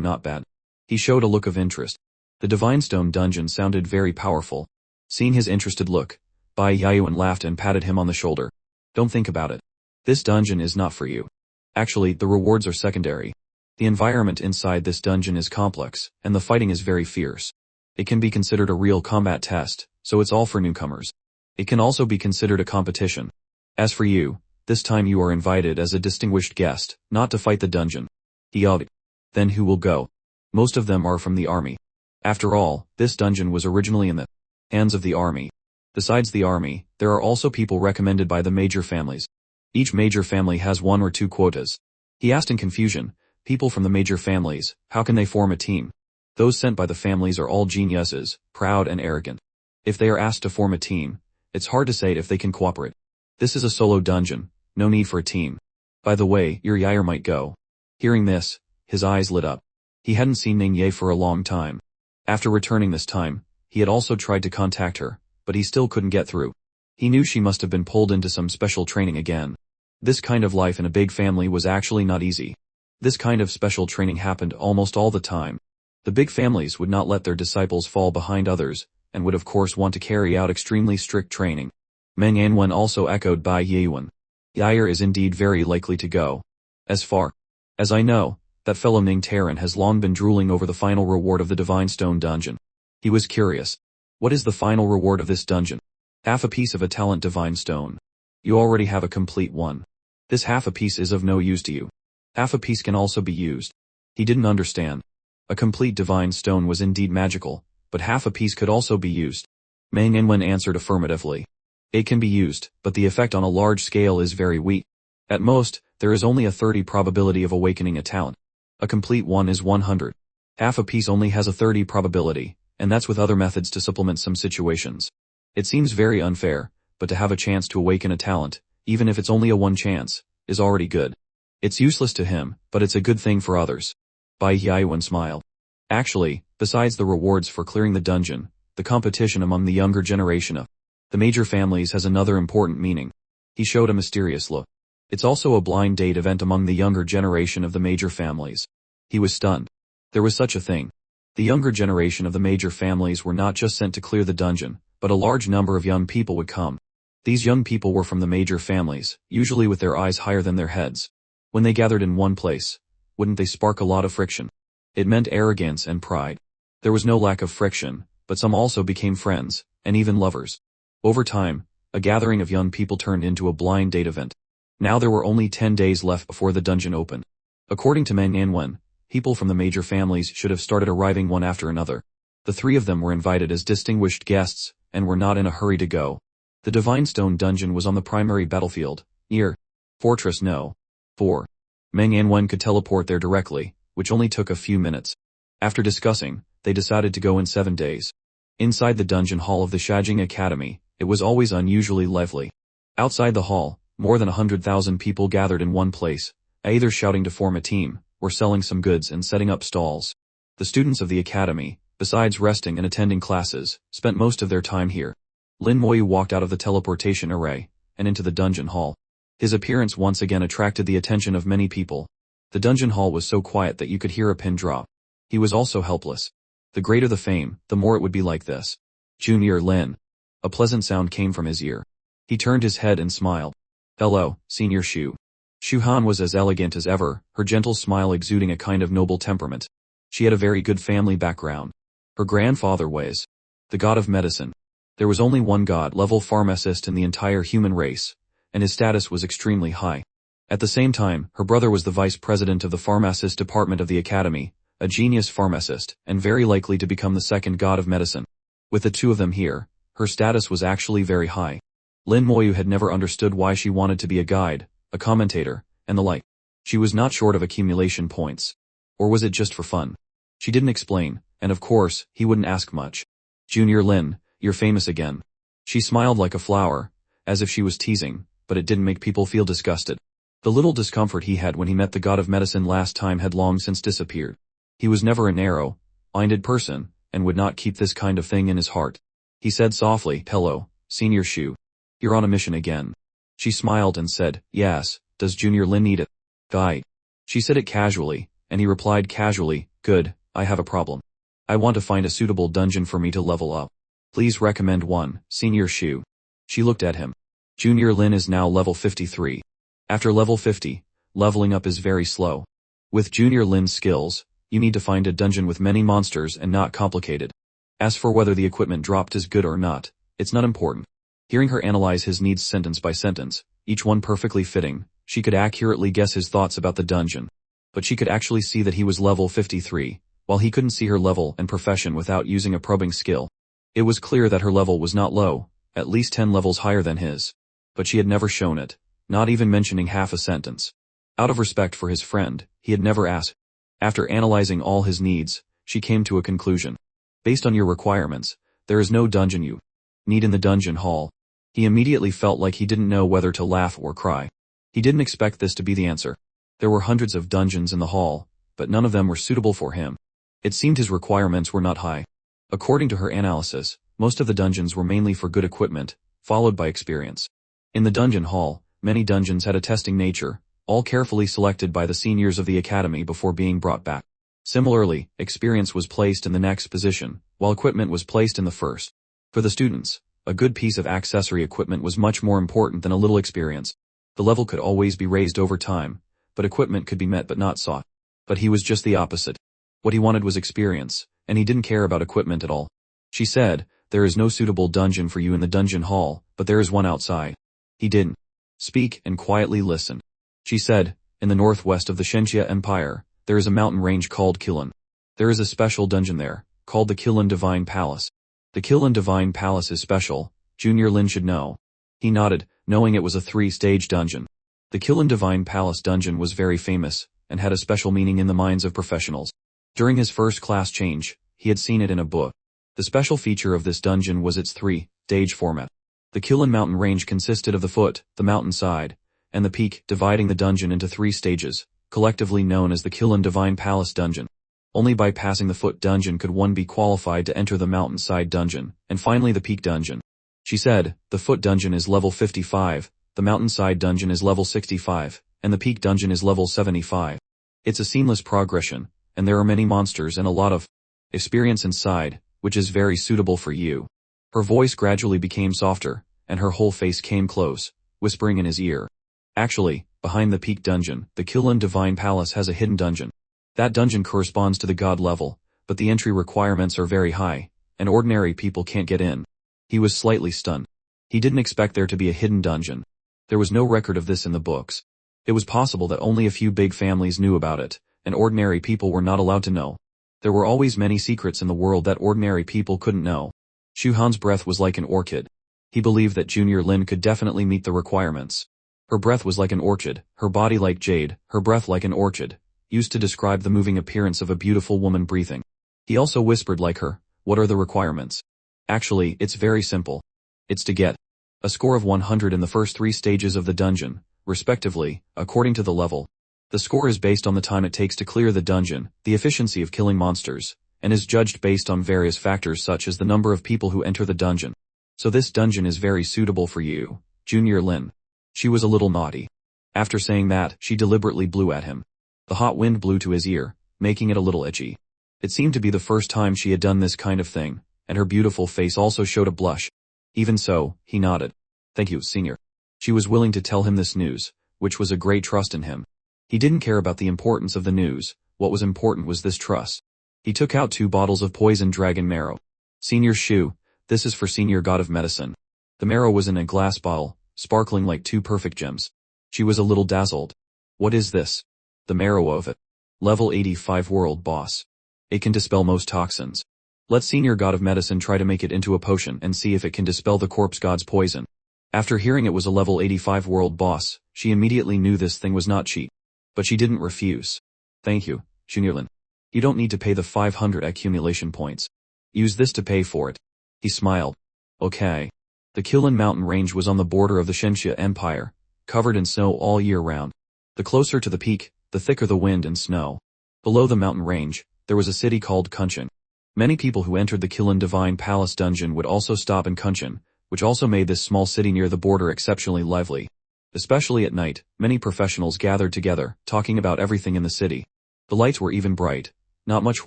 not bad. He showed a look of interest. The Divine Stone dungeon sounded very powerful. Seeing his interested look, Bai Yaoyuan laughed and patted him on the shoulder. Don't think about it. This dungeon is not for you. Actually, the rewards are secondary. The environment inside this dungeon is complex, and the fighting is very fierce. It can be considered a real combat test, so it's all for newcomers. It can also be considered a competition. As for you, this time you are invited as a distinguished guest, not to fight the dungeon. He nodded. Then who will go? Most of them are from the army. After all, this dungeon was originally in the hands of the army. Besides the army, there are also people recommended by the major families. Each major family has 1 or 2 quotas. He asked in confusion, people from the major families, how can they form a team? Those sent by the families are all geniuses, proud and arrogant. If they are asked to form a team, it's hard to say if they can cooperate. This is a solo dungeon, no need for a team. By the way, your Yair might go. Hearing this, his eyes lit up. He hadn't seen Ning Ye for a long time. After returning this time, he had also tried to contact her, but he still couldn't get through. He knew she must have been pulled into some special training again. This kind of life in a big family was actually not easy. This kind of special training happened almost all the time. The big families would not let their disciples fall behind others, and would of course want to carry out extremely strict training. Meng Yanwen also echoed Bai Yaoyuan. Yair is indeed very likely to go. As far as I know, that fellow Ning Taran has long been drooling over the final reward of the Divine Stone dungeon. He was curious. What is the final reward of this dungeon? Half a piece of a talent Divine Stone. You already have a complete one. This half a piece is of no use to you. Half a piece can also be used. He didn't understand. A complete Divine Stone was indeed magical, but half a piece could also be used. Meng Yanwen answered affirmatively. It can be used, but the effect on a large scale is very weak. At most, there is only a 30 probability of awakening a talent. A complete one is 100. Half a piece only has a 30 probability, and that's with other methods to supplement some situations. It seems very unfair, but to have a chance to awaken a talent, even if it's only a 1 chance, is already good. It's useless to him, but it's a good thing for others. Bai Yaoyuan smiled. Actually, besides the rewards for clearing the dungeon, the competition among the younger generation of the major families has another important meaning. He showed a mysterious look. It's also a blind date event among the younger generation of the major families. He was stunned. There was such a thing. The younger generation of the major families were not just sent to clear the dungeon, but a large number of young people would come. These young people were from the major families, usually with their eyes higher than their heads. When they gathered in one place, wouldn't they spark a lot of friction? It meant arrogance and pride. There was no lack of friction, but some also became friends, and even lovers. Over time, a gathering of young people turned into a blind date event. Now there were only 10 days left before the dungeon opened. According to Meng Yanwen, people from the major families should have started arriving one after another. The 3 of them were invited as distinguished guests, and were not in a hurry to go. The Divine Stone dungeon was on the primary battlefield, near Fortress No. 4. Meng Yanwen could teleport there directly, which only took a few minutes. After discussing, they decided to go in 7 days. Inside the dungeon hall of the Shaojing Academy, it was always unusually lively. Outside the hall, more than 100,000 people gathered in one place, either shouting to form a team, or selling some goods and setting up stalls. The students of the academy, besides resting and attending classes, spent most of their time here. Lin Moyu walked out of the teleportation array, and into the dungeon hall. His appearance once again attracted the attention of many people. The dungeon hall was so quiet that you could hear a pin drop. He was also helpless. The greater the fame, the more it would be like this. Junior Lin. A pleasant sound came from his ear. He turned his head and smiled. Hello, Senior Shu. Shu Han was as elegant as ever, her gentle smile exuding a kind of noble temperament. She had a very good family background. Her grandfather was the god of medicine. There was only one god-level pharmacist in the entire human race, and his status was extremely high. At the same time, her brother was the vice president of the pharmacist department of the academy, a genius pharmacist, and very likely to become the second god of medicine. With the 2 of them here, her status was actually very high. Lin Moyu had never understood why she wanted to be a guide, a commentator, and the like. She was not short of accumulation points. Or was it just for fun? She didn't explain, and of course, he wouldn't ask much. Junior Lin, you're famous again. She smiled like a flower, as if she was teasing, but it didn't make people feel disgusted. The little discomfort he had when he met the god of medicine last time had long since disappeared. He was never a narrow-minded person, and would not keep this kind of thing in his heart. He said softly, hello, Senior Shu. You're on a mission again. She smiled and said, yes, does Junior Lin need it? Guide. She said it casually, and he replied casually, "Good, I have a problem. I want to find a suitable dungeon for me to level up. Please recommend one, Senior Shu." She looked at him. Junior Lin is now level 53. After level 50, leveling up is very slow. With Junior Lin's skills, you need to find a dungeon with many monsters and not complicated. As for whether the equipment dropped is good or not, it's not important. Hearing her analyze his needs sentence by sentence, each one perfectly fitting, she could accurately guess his thoughts about the dungeon. But she could actually see that he was level 53, while he couldn't see her level and profession without using a probing skill. It was clear that her level was not low, at least 10 levels higher than his. But she had never shown it, not even mentioning half a sentence. Out of respect for his friend, he had never asked. After analyzing all his needs, she came to a conclusion. Based on your requirements, there is no dungeon you need in the dungeon hall. He immediately felt like he didn't know whether to laugh or cry. He didn't expect this to be the answer. There were hundreds of dungeons in the hall, but none of them were suitable for him. It seemed his requirements were not high. According to her analysis, most of the dungeons were mainly for good equipment, followed by experience. In the dungeon hall, many dungeons had a testing nature, all carefully selected by the seniors of the academy before being brought back. Similarly, experience was placed in the next position, while equipment was placed in the first. For the students, a good piece of accessory equipment was much more important than a little experience. The level could always be raised over time, but equipment could be met but not sought. But he was just the opposite. What he wanted was experience, and he didn't care about equipment at all. She said, "There is no suitable dungeon for you in the dungeon hall, but there is one outside." He didn't speak and quietly listened. She said, "In the northwest of the Shenxia Empire, there is a mountain range called Qilin. There is a special dungeon there, called the Qilin Divine Palace. The Qilin Divine Palace is special, Junior Lin should know." He nodded, knowing it was a 3-stage dungeon. The Qilin Divine Palace dungeon was very famous, and had a special meaning in the minds of professionals. During his first class change, he had seen it in a book. The special feature of this dungeon was its 3-stage format. The Qilin mountain range consisted of the foot, the mountainside, and the peak, dividing the dungeon into 3 stages, collectively known as the Qilin Divine Palace dungeon. Only by passing the foot dungeon could one be qualified to enter the mountainside dungeon, and finally the peak dungeon. She said, "The foot dungeon is level 55, the mountainside dungeon is level 65, and the peak dungeon is level 75. It's a seamless progression, and there are many monsters and a lot of experience inside, which is very suitable for you." Her voice gradually became softer, and her whole face came close, whispering in his ear. Actually, behind the peak dungeon, the Qilin Divine Palace has a hidden dungeon. That dungeon corresponds to the god level, but the entry requirements are very high, and ordinary people can't get in. He was slightly stunned. He didn't expect there to be a hidden dungeon. There was no record of this in the books. It was possible that only a few big families knew about it, and ordinary people were not allowed to know. There were always many secrets in the world that ordinary people couldn't know. Shu Han's breath was like an orchid. He believed that Junior Lin could definitely meet the requirements. Her breath was like an orchid, her body like jade, her breath like an orchid, used to describe the moving appearance of a beautiful woman breathing. He also whispered like her, "What are the requirements?" Actually, it's very simple. It's to get a score of 100 in the first 3 stages of the dungeon, respectively, according to the level. The score is based on the time it takes to clear the dungeon, the efficiency of killing monsters, and is judged based on various factors such as the number of people who enter the dungeon. So this dungeon is very suitable for you, Junior Lin. She was a little naughty. After saying that, she deliberately blew at him. The hot wind blew to his ear, making it a little itchy. It seemed to be the first time she had done this kind of thing, and her beautiful face also showed a blush. Even so, he nodded. "Thank you, Senior." She was willing to tell him this news, which was a great trust in him. He didn't care about the importance of the news, what was important was this trust. He took out 2 bottles of poison dragon marrow. "Senior Shu, this is for Senior God of Medicine." The marrow was in a glass bottle, sparkling like 2 perfect gems. She was a little dazzled. "What is this?" "The marrow of it. Level 85 world boss. It can dispel most toxins. Let Senior God of Medicine try to make it into a potion and see if it can dispel the corpse god's poison." After hearing it was a level 85 world boss, she immediately knew this thing was not cheap. But she didn't refuse. "Thank you, Junior Lin. You don't need to pay the 500 accumulation points. Use this to pay for it." He smiled. "Okay." The Qilin mountain range was on the border of the Shenxia Empire, covered in snow all year round. The closer to the peak, the thicker the wind and snow. Below the mountain range, there was a city called Concocting. Many people who entered the Qilin Divine Palace dungeon would also stop in Concocting, which also made this small city near the border exceptionally lively. Especially at night, many professionals gathered together, talking about everything in the city. The lights were even bright, not much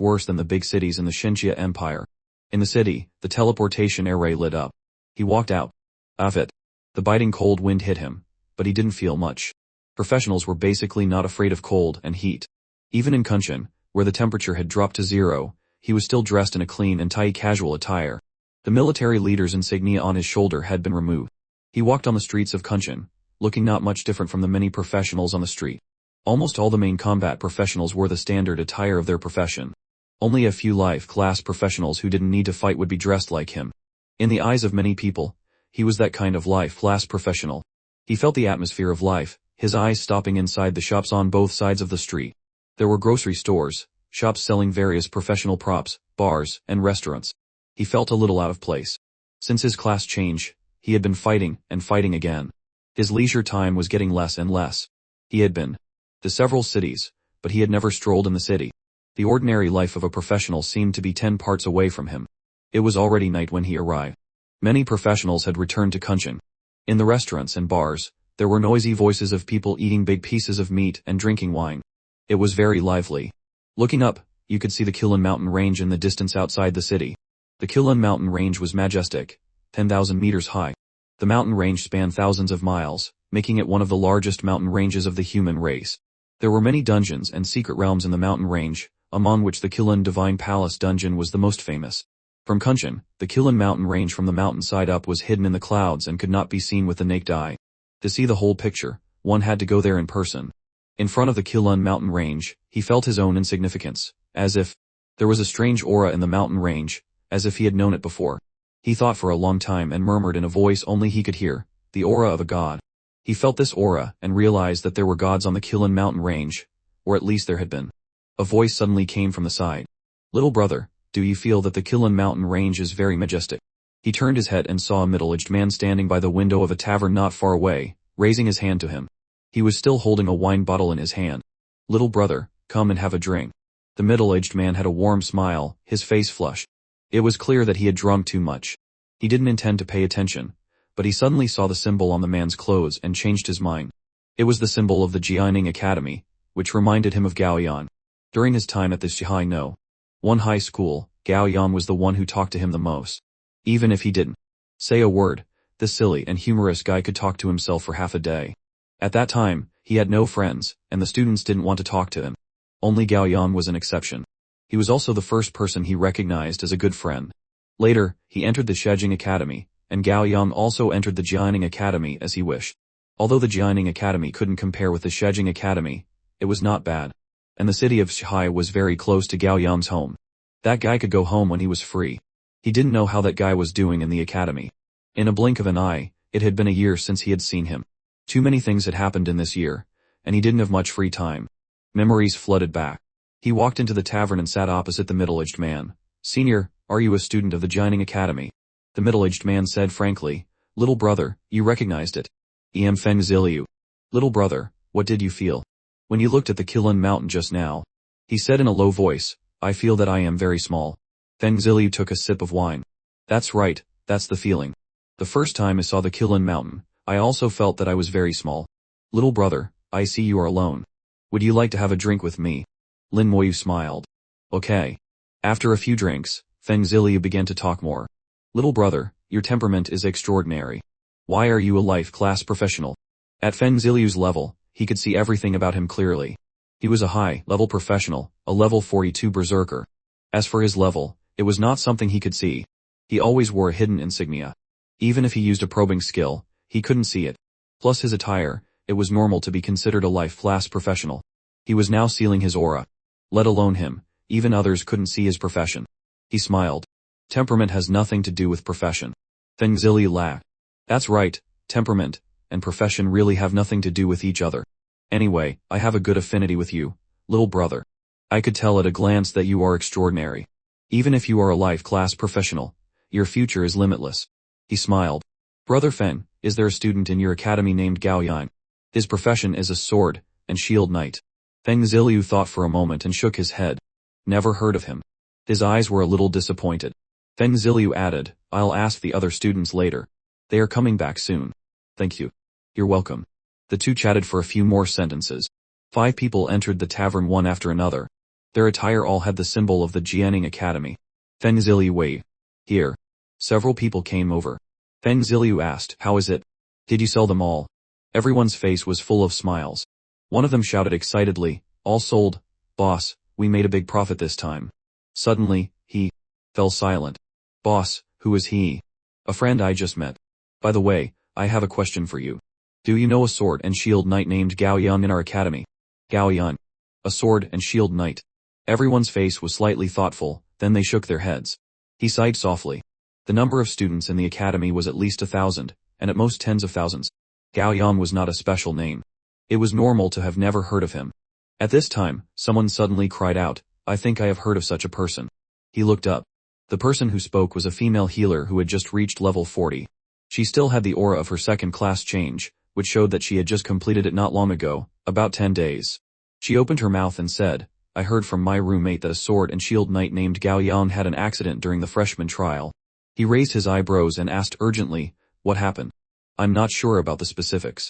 worse than the big cities in the Xinjia Empire. In the city, the teleportation array lit up. He walked out. Of it. The biting cold wind hit him, but he didn't feel much. Professionals were basically not afraid of cold and heat. Even in Kunshan, where the temperature had dropped to 0, he was still dressed in a clean and tidy casual attire. The military leader's insignia on his shoulder had been removed. He walked on the streets of Kunshan, looking not much different from the many professionals on the street. Almost all the main combat professionals wore the standard attire of their profession. Only a few life-class professionals who didn't need to fight would be dressed like him. In the eyes of many people, he was that kind of life-class professional. He felt the atmosphere of life, his eyes stopping inside the shops on both sides of the street. There were grocery stores, shops selling various professional props, bars, and restaurants. He felt a little out of place. Since his class change, he had been fighting and fighting again. His leisure time was getting less and less. He had been to several cities, but he had never strolled in the city. The ordinary life of a professional seemed to be 10 parts away from him. It was already night when he arrived. Many professionals had returned to Kunshan. In the restaurants and bars, there were noisy voices of people eating big pieces of meat and drinking wine. It was very lively. Looking up, you could see the Kilin mountain range in the distance outside the city. The Kilin mountain range was majestic, 10,000 meters high. The mountain range spanned thousands of miles, making it one of the largest mountain ranges of the human race. There were many dungeons and secret realms in the mountain range, among which the Kilin Divine Palace dungeon was the most famous. From Kunshan, the Kilin mountain range from the mountainside up was hidden in the clouds and could not be seen with the naked eye. To see the whole picture, one had to go there in person. In front of the Kilin mountain range, he felt his own insignificance, as if there was a strange aura in the mountain range, as if he had known it before. He thought for a long time and murmured in a voice only he could hear, the aura of a god. He felt this aura and realized that there were gods on the Kilin mountain range, or at least there had been. A voice suddenly came from the side. Little brother, do you feel that the Kilin mountain range is very majestic? He turned his head and saw a middle-aged man standing by the window of a tavern not far away, raising his hand to him. He was still holding a wine bottle in his hand. Little brother, come and have a drink. The middle-aged man had a warm smile, his face flushed. It was clear that he had drunk too much. He didn't intend to pay attention, but he suddenly saw the symbol on the man's clothes and changed his mind. It was the symbol of the Jianing Academy, which reminded him of Gao Yang. During his time at the Shihai No. 1 high school, Gao Yang was the one who talked to him the most. Even if he didn't say a word, this silly and humorous guy could talk to himself for half a day. At that time, he had no friends, and the students didn't want to talk to him. Only Gao Yang was an exception. He was also the first person he recognized as a good friend. Later, he entered the Shejing Academy, and Gao Yang also entered the Jianing Academy as he wished. Although the Jianing Academy couldn't compare with the Shejing Academy, it was not bad. And the city of Shihai was very close to Gao Yang's home. That guy could go home when he was free. He didn't know how that guy was doing in the academy. In a blink of an eye, it had been a year since he had seen him. Too many things had happened in this year, and he didn't have much free time. Memories flooded back. He walked into the tavern and sat opposite the middle-aged man. Senior, are you a student of the Jianing Academy? The middle-aged man said frankly, Little brother, you recognized it. Em Feng Ziliu. Little brother, what did you feel when you looked at the Kilin mountain just now? He said in a low voice, I feel that I am very small. Feng Ziliu took a sip of wine. That's right, that's the feeling. The first time I saw the Kilin mountain, I also felt that I was very small. Little brother, I see you are alone. Would you like to have a drink with me? Lin Moyu smiled. Okay. After a few drinks, Feng Ziliu began to talk more. Little brother, your temperament is extraordinary. Why are you a life-class professional? At Feng Ziliu's level, he could see everything about him clearly. He was a high-level professional, a level 42 berserker. As for his level, it was not something he could see. He always wore a hidden insignia. Even if he used a probing skill, he couldn't see it. Plus his attire, it was normal to be considered a life-class professional. He was now sealing his aura. Let alone him, even others couldn't see his profession. He smiled. Temperament has nothing to do with profession. Feng Ziliu laughed. That's right, temperament and profession really have nothing to do with each other. Anyway, I have a good affinity with you, little brother. I could tell at a glance that you are extraordinary. Even if you are a life-class professional, your future is limitless. He smiled. Brother Feng, is there a student in your academy named Gao Yang? His profession is a sword and shield knight. Feng Ziliu thought for a moment and shook his head. Never heard of him. His eyes were a little disappointed. Feng Ziliu added, I'll ask the other students later. They are coming back soon. Thank you. You're welcome. The two chatted for a few more sentences. 5 people entered the tavern one after another. Their attire all had the symbol of the Jianing Academy. Feng Ziliu Wei. Here. Several people came over. Feng Ziliu asked, "How is it? Did you sell them all?" Everyone's face was full of smiles. One of them shouted excitedly, "All sold, boss, we made a big profit this time." Suddenly, he fell silent. "Boss, who is he?" "A friend I just met. By the way, I have a question for you. Do you know a sword and shield knight named Gao Yang in our academy?" Gao Yang. A sword and shield knight. Everyone's face was slightly thoughtful, then they shook their heads. He sighed softly. The number of students in the academy was at least 1,000, and at most tens of thousands. Gao Yang was not a special name. It was normal to have never heard of him. At this time, someone suddenly cried out, "I think I have heard of such a person." He looked up. The person who spoke was a female healer who had just reached level 40. She still had the aura of her second-class change, which showed that she had just completed it not long ago, about 10 days. She opened her mouth and said, "I heard from my roommate that a sword and shield knight named Gao Yang had an accident during the freshman trial." He raised his eyebrows and asked urgently, "What happened?" "I'm not sure about the specifics.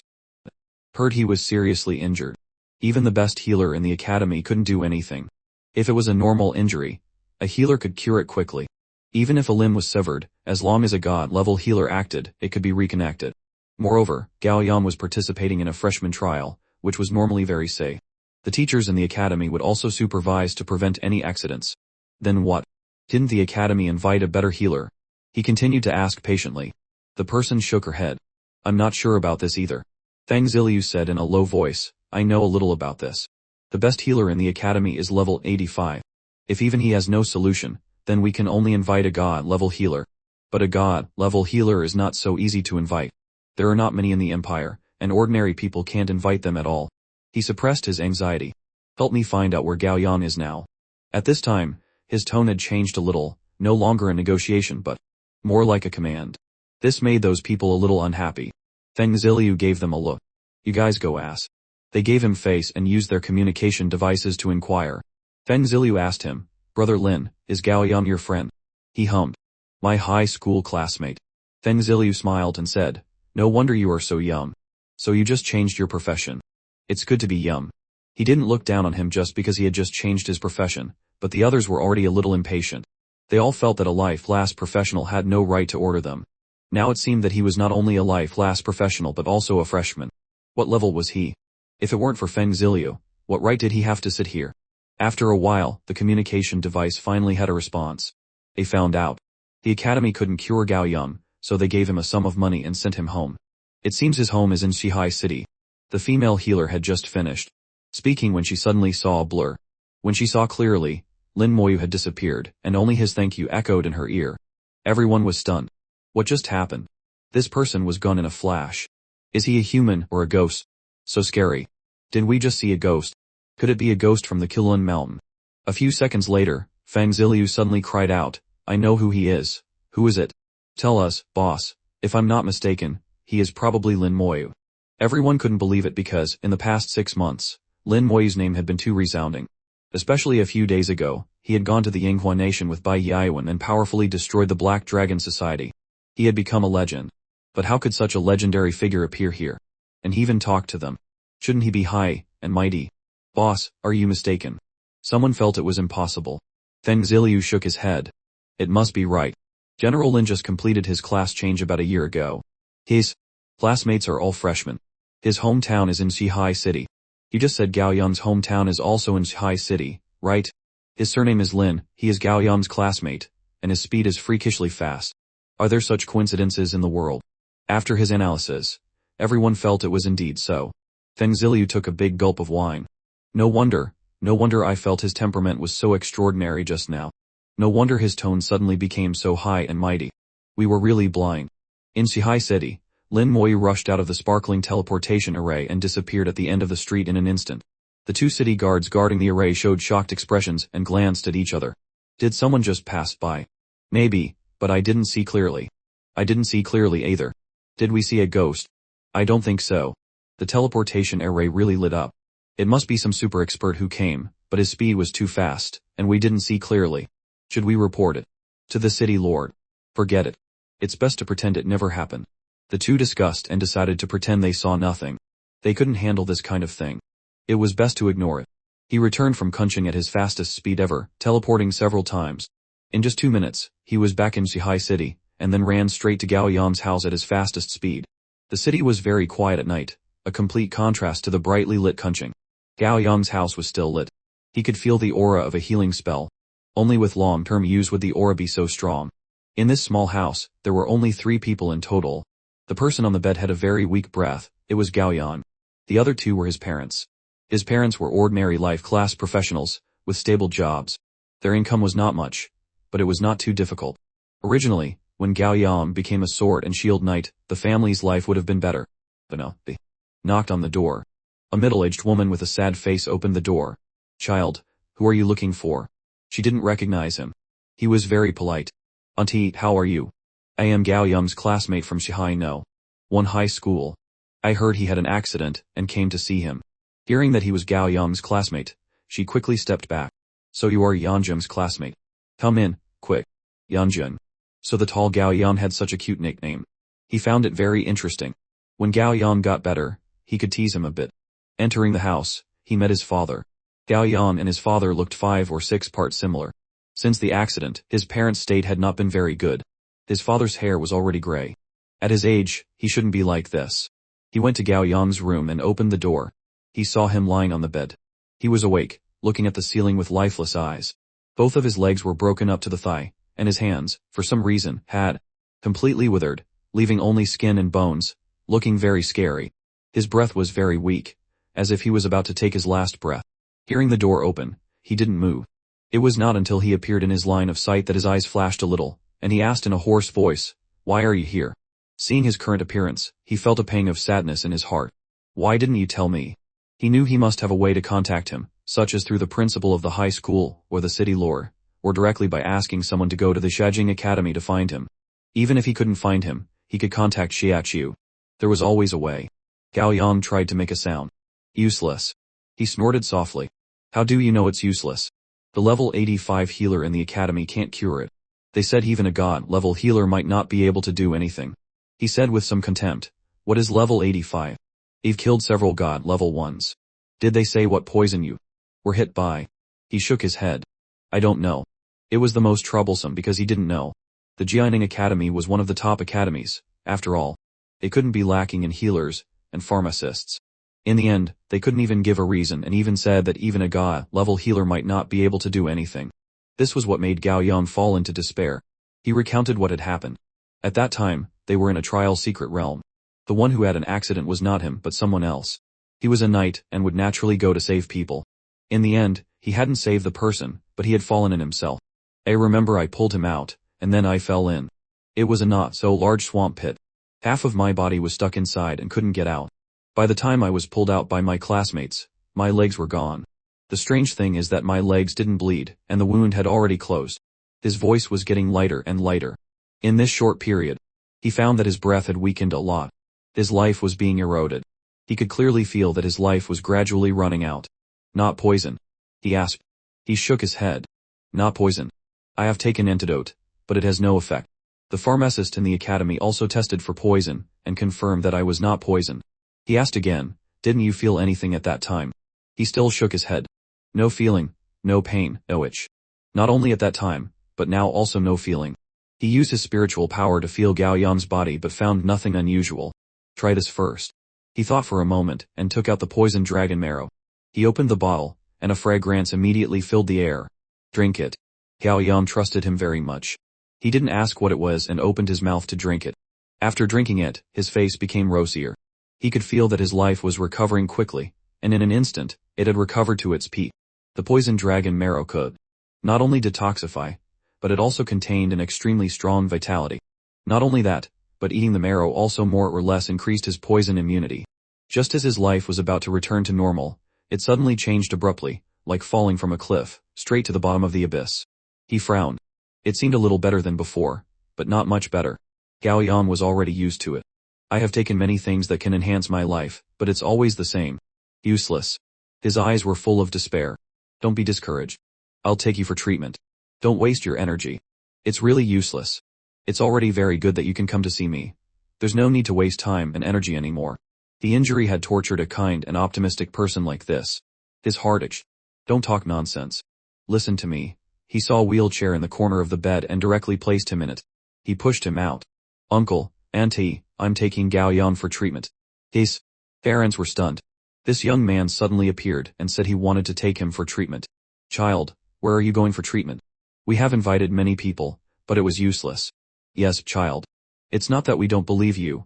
Heard he was seriously injured. Even the best healer in the academy couldn't do anything. If it was a normal injury, a healer could cure it quickly. Even if a limb was severed, as long as a god-level healer acted, it could be reconnected. Moreover, Gao Yang was participating in a freshman trial, which was normally very safe. The teachers in the academy would also supervise to prevent any accidents." "Then what? Didn't the academy invite a better healer?" He continued to ask patiently. The person shook her head. "I'm not sure about this either." Feng Ziliu said in a low voice, "I know a little about this. The best healer in the academy is level 85. If even he has no solution, then we can only invite a god-level healer. But a god-level healer is not so easy to invite. There are not many in the empire, and ordinary people can't invite them at all." He suppressed his anxiety. "Help me find out where Gao Yang is now." At this time, his tone had changed a little, no longer a negotiation but more like a command. This made those people a little unhappy. Feng Ziliu gave them a look. "You guys go ask." They gave him face and used their communication devices to inquire. Feng Ziliu asked him, "Brother Lin, is Gao Yang your friend?" He hummed. "My high school classmate." Feng Ziliu smiled and said, "No wonder you are so young. So you just changed your profession. It's good to be young." He didn't look down on him just because he had just changed his profession, but the others were already a little impatient. They all felt that a life-last professional had no right to order them. Now it seemed that he was not only a life-last professional but also a freshman. What level was he? If it weren't for Feng Ziliu, what right did he have to sit here? After a while, the communication device finally had a response. They found out. The academy couldn't cure Gao Yang, so they gave him a sum of money and sent him home. It seems his home is in Shihai City. The female healer had just finished speaking when she suddenly saw a blur. When she saw clearly, Lin Moyu had disappeared, and only his thank you echoed in her ear. Everyone was stunned. What just happened? This person was gone in a flash. Is he a human or a ghost? So scary. Did we just see a ghost? Could it be a ghost from the Kilun Mountain? A few seconds later, Feng Ziliu suddenly cried out, "I know who he is." "Who is it?" "Tell us, boss. If I'm not mistaken, he is probably Lin Moyu." Everyone couldn't believe it because, in the past 6 months, Lin Moyu's name had been too resounding. Especially a few days ago, he had gone to the Yinghua nation with Bai Yaiwen and powerfully destroyed the Black Dragon Society. He had become a legend. But how could such a legendary figure appear here? And he even talked to them. Shouldn't he be high and mighty? "Boss, are you mistaken?" Someone felt it was impossible. Feng Ziliu shook his head. "It must be right. General Lin just completed his class change about a year ago. His classmates are all freshmen. His hometown is in Shihai City. You just said Gao Yang's hometown is also in Shihai City, right? His surname is Lin, he is Gao Yang's classmate, and his speed is freakishly fast. Are there such coincidences in the world?" After his analysis, everyone felt it was indeed so. Feng Ziliu took a big gulp of wine. No wonder I felt his temperament was so extraordinary just now. No wonder his tone suddenly became so high and mighty. We were really blind. In Shihai City, Lin Moyu rushed out of the sparkling teleportation array and disappeared at the end of the street in an instant. The 2 city guards guarding the array showed shocked expressions and glanced at each other. Did someone just pass by? Maybe, but I didn't see clearly. I didn't see clearly either. Did we see a ghost? I don't think so. The teleportation array really lit up. It must be some super expert who came, but his speed was too fast, and we didn't see clearly. Should we report it to the city lord? Forget it. It's best to pretend it never happened. The two discussed and decided to pretend they saw nothing. They couldn't handle this kind of thing. It was best to ignore it. He returned from Kunching at his fastest speed ever, teleporting several times. In just 2 minutes, he was back in Zhihai City, and then ran straight to Gao Yang's house at his fastest speed. The city was very quiet at night, a complete contrast to the brightly lit Kunching. Gao Yang's house was still lit. He could feel the aura of a healing spell. Only with long-term use would the aura be so strong. In this small house, there were only 3 people in total. The person on the bed had a very weak breath. It was Gao Yang. The other 2 were his parents. His parents were ordinary life-class professionals, with stable jobs. Their income was not much, but it was not too difficult. Originally, when Gao Yang became a sword and shield knight, the family's life would have been better. But no, they knocked on the door. A middle-aged woman with a sad face opened the door. "Child, who are you looking for?" She didn't recognize him. He was very polite. "Auntie, how are you? I am Gao Yang's classmate from Zhihai No. 1 high school. I heard he had an accident and came to see him." Hearing that he was Gao Yang's classmate, she quickly stepped back. "So you are Yanjun's classmate. Come in, quick." Yanjun. So the tall Gao Yang had such a cute nickname. He found it very interesting. When Gao Yang got better, he could tease him a bit. Entering the house, he met his father. Gao Yang and his father looked 5 or 6 parts similar. Since the accident, his parents' state had not been very good. His father's hair was already gray. At his age, he shouldn't be like this. He went to Gao Yang's room and opened the door. He saw him lying on the bed. He was awake, looking at the ceiling with lifeless eyes. Both of his legs were broken up to the thigh, and his hands, for some reason, had completely withered, leaving only skin and bones, looking very scary. His breath was very weak, as if he was about to take his last breath. Hearing the door open, he didn't move. It was not until he appeared in his line of sight that his eyes flashed a little, and he asked in a hoarse voice, "Why are you here?" Seeing his current appearance, he felt a pang of sadness in his heart. "Why didn't you tell me?" He knew he must have a way to contact him, such as through the principal of the high school, or the city lore, or directly by asking someone to go to the Staggering Academy to find him. Even if he couldn't find him, he could contact Xiaqiu. There was always a way. Gao Yang tried to make a sound. "Useless." He snorted softly. "How do you know it's useless? The level 85 healer in the academy can't cure it. They said even a god-level healer might not be able to do anything." He said with some contempt, "What is level 85? You've killed several god-level ones. Did they say what poison you were hit by?" He shook his head. "I don't know." It was the most troublesome because he didn't know. The Jianing Academy was one of the top academies, after all. They couldn't be lacking in healers and pharmacists. In the end, they couldn't even give a reason and even said that even a god-level healer might not be able to do anything. This was what made Gao Yang fall into despair. He recounted what had happened. At that time, they were in a trial secret realm. The one who had an accident was not him but someone else. He was a knight and would naturally go to save people. In the end, he hadn't saved the person, but he had fallen in himself. I remember I pulled him out, and then I fell in. It was a not so large swamp pit. Half of my body was stuck inside and couldn't get out. By the time I was pulled out by my classmates, my legs were gone. The strange thing is that my legs didn't bleed, and the wound had already closed. His voice was getting lighter and lighter. In this short period, he found that his breath had weakened a lot. His life was being eroded. He could clearly feel that his life was gradually running out. "Not poison?" he asked. He shook his head. "Not poison. I have taken antidote, but it has no effect. The pharmacist in the academy also tested for poison, and confirmed that I was not poisoned." He asked again, "Didn't you feel anything at that time?" He still shook his head. "No feeling, no pain, no itch. Not only at that time, but now also no feeling." He used his spiritual power to feel Gao Yang's body but found nothing unusual. "Try this first." He thought for a moment, and took out the poisoned dragon marrow. He opened the bottle, and a fragrance immediately filled the air. "Drink it." Gao Yang trusted him very much. He didn't ask what it was and opened his mouth to drink it. After drinking it, his face became rosier. He could feel that his life was recovering quickly, and in an instant, it had recovered to its peak. The poisoned dragon marrow could not only detoxify, but it also contained an extremely strong vitality. Not only that, but eating the marrow also more or less increased his poison immunity. Just as his life was about to return to normal, it suddenly changed abruptly, like falling from a cliff, straight to the bottom of the abyss. He frowned. It seemed a little better than before, but not much better. Gao Yang was already used to it. "I have taken many things that can enhance my life, but it's always the same. Useless." His eyes were full of despair. "Don't be discouraged. I'll take you for treatment. Don't waste your energy. It's really useless. It's already very good that you can come to see me. There's no need to waste time and energy anymore." The injury had tortured a kind and optimistic person like this. His heart itched. Don't talk nonsense. Listen to me. He saw a wheelchair in the corner of the bed and directly placed him in it. He pushed him out. Uncle, Auntie, I'm taking Gao Yang for treatment. His parents were stunned. This young man suddenly appeared and said he wanted to take him for treatment. Child, where are you going for treatment? We have invited many people, but it was useless. Yes, child. It's not that we don't believe you,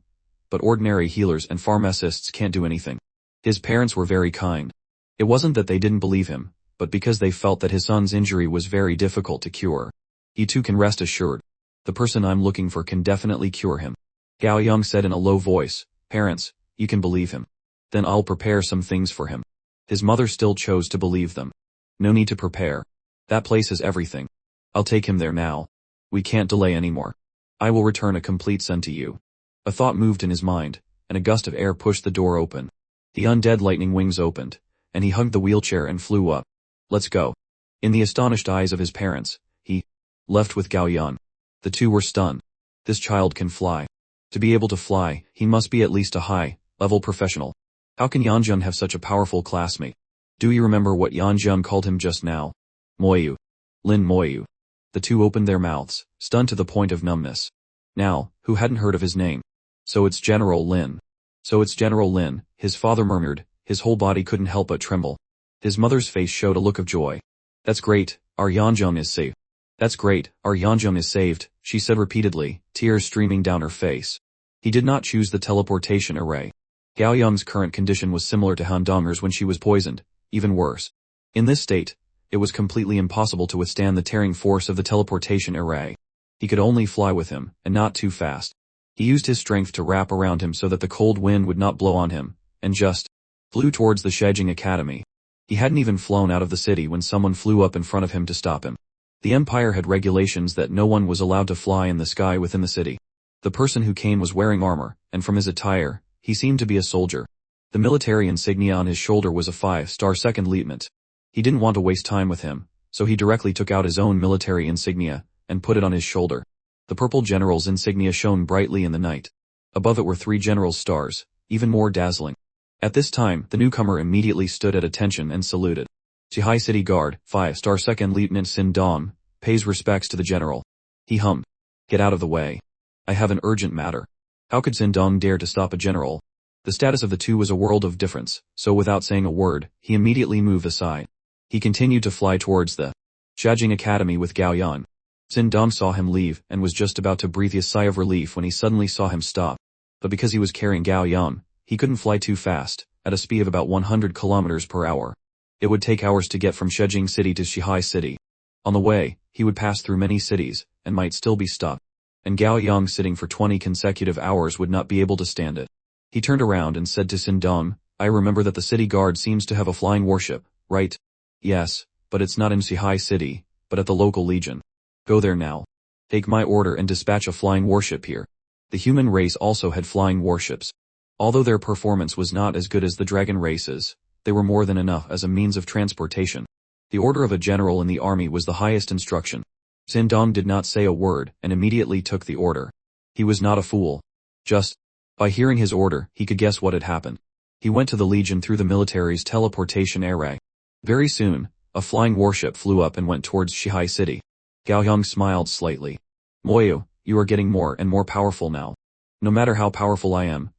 but ordinary healers and pharmacists can't do anything. His parents were very kind. It wasn't that they didn't believe him, but because they felt that his son's injury was very difficult to cure. You two can rest assured. The person I'm looking for can definitely cure him. Gao Yang said in a low voice, Parents, you can believe him. Then I'll prepare some things for him. His mother still chose to believe them. No need to prepare. That place is everything. I'll take him there now. We can't delay anymore. I will return a complete son to you. A thought moved in his mind, and a gust of air pushed the door open. The undead lightning wings opened, and he hugged the wheelchair and flew up. Let's go. In the astonished eyes of his parents, he left with Gao Yang. The two were stunned. This child can fly. To be able to fly, he must be at least a high-level professional. How can Yanjun have such a powerful classmate? Do you remember what Yanjun called him just now? Moyu. Lin Moyu. The two opened their mouths, stunned to the point of numbness. Now, who hadn't heard of his name? So it's General Lin. So it's General Lin, his father murmured, his whole body couldn't help but tremble. His mother's face showed a look of joy. That's great, our Yanjun is safe. That's great, our Yanjun is saved, she said repeatedly, tears streaming down her face. He did not choose the teleportation array. Gao Yang's current condition was similar to Han Donger's when she was poisoned, even worse. In this state, it was completely impossible to withstand the tearing force of the teleportation array. He could only fly with him, and not too fast. He used his strength to wrap around him so that the cold wind would not blow on him, and just flew towards the Staggering Academy. He hadn't even flown out of the city when someone flew up in front of him to stop him. The Empire had regulations that no one was allowed to fly in the sky within the city. The person who came was wearing armor, and from his attire, he seemed to be a soldier. The military insignia on his shoulder was a 5-star second lieutenant. He didn't want to waste time with him, so he directly took out his own military insignia, and put it on his shoulder. The purple general's insignia shone brightly in the night. Above it were 3 general's stars, even more dazzling. At this time, the newcomer immediately stood at attention and saluted. Zhihai City Guard, 5-star second lieutenant Sin Dong, pays respects to the general. He hummed. Get out of the way. I have an urgent matter. How could Sin Dong dare to stop a general? The status of the two was a world of difference, so without saying a word, he immediately moved aside. He continued to fly towards the Staggering Academy with Gao Yang. Sin Dong saw him leave and was just about to breathe a sigh of relief when he suddenly saw him stop. But because he was carrying Gao Yang, he couldn't fly too fast, at a speed of about 100 kilometers per hour. It would take hours to get from Staggering City to Zhihai City. On the way, he would pass through many cities, and might still be stopped. And Gao Yang sitting for 20 consecutive hours would not be able to stand it. He turned around and said to Sin Dong, I remember that the city guard seems to have a flying warship, right? Yes, but it's not in Zhihai City, but at the local legion. Go there now. Take my order and dispatch a flying warship here. The human race also had flying warships. Although their performance was not as good as the dragon races, they were more than enough as a means of transportation. The order of a general in the army was the highest instruction. Sin Dong did not say a word and immediately took the order. He was not a fool. Just by hearing his order, he could guess what had happened. He went to the legion through the military's teleportation array. Very soon, a flying warship flew up and went towards Zhihai City. Gao Yang smiled slightly. Moyu, you are getting more and more powerful now. No matter how powerful I am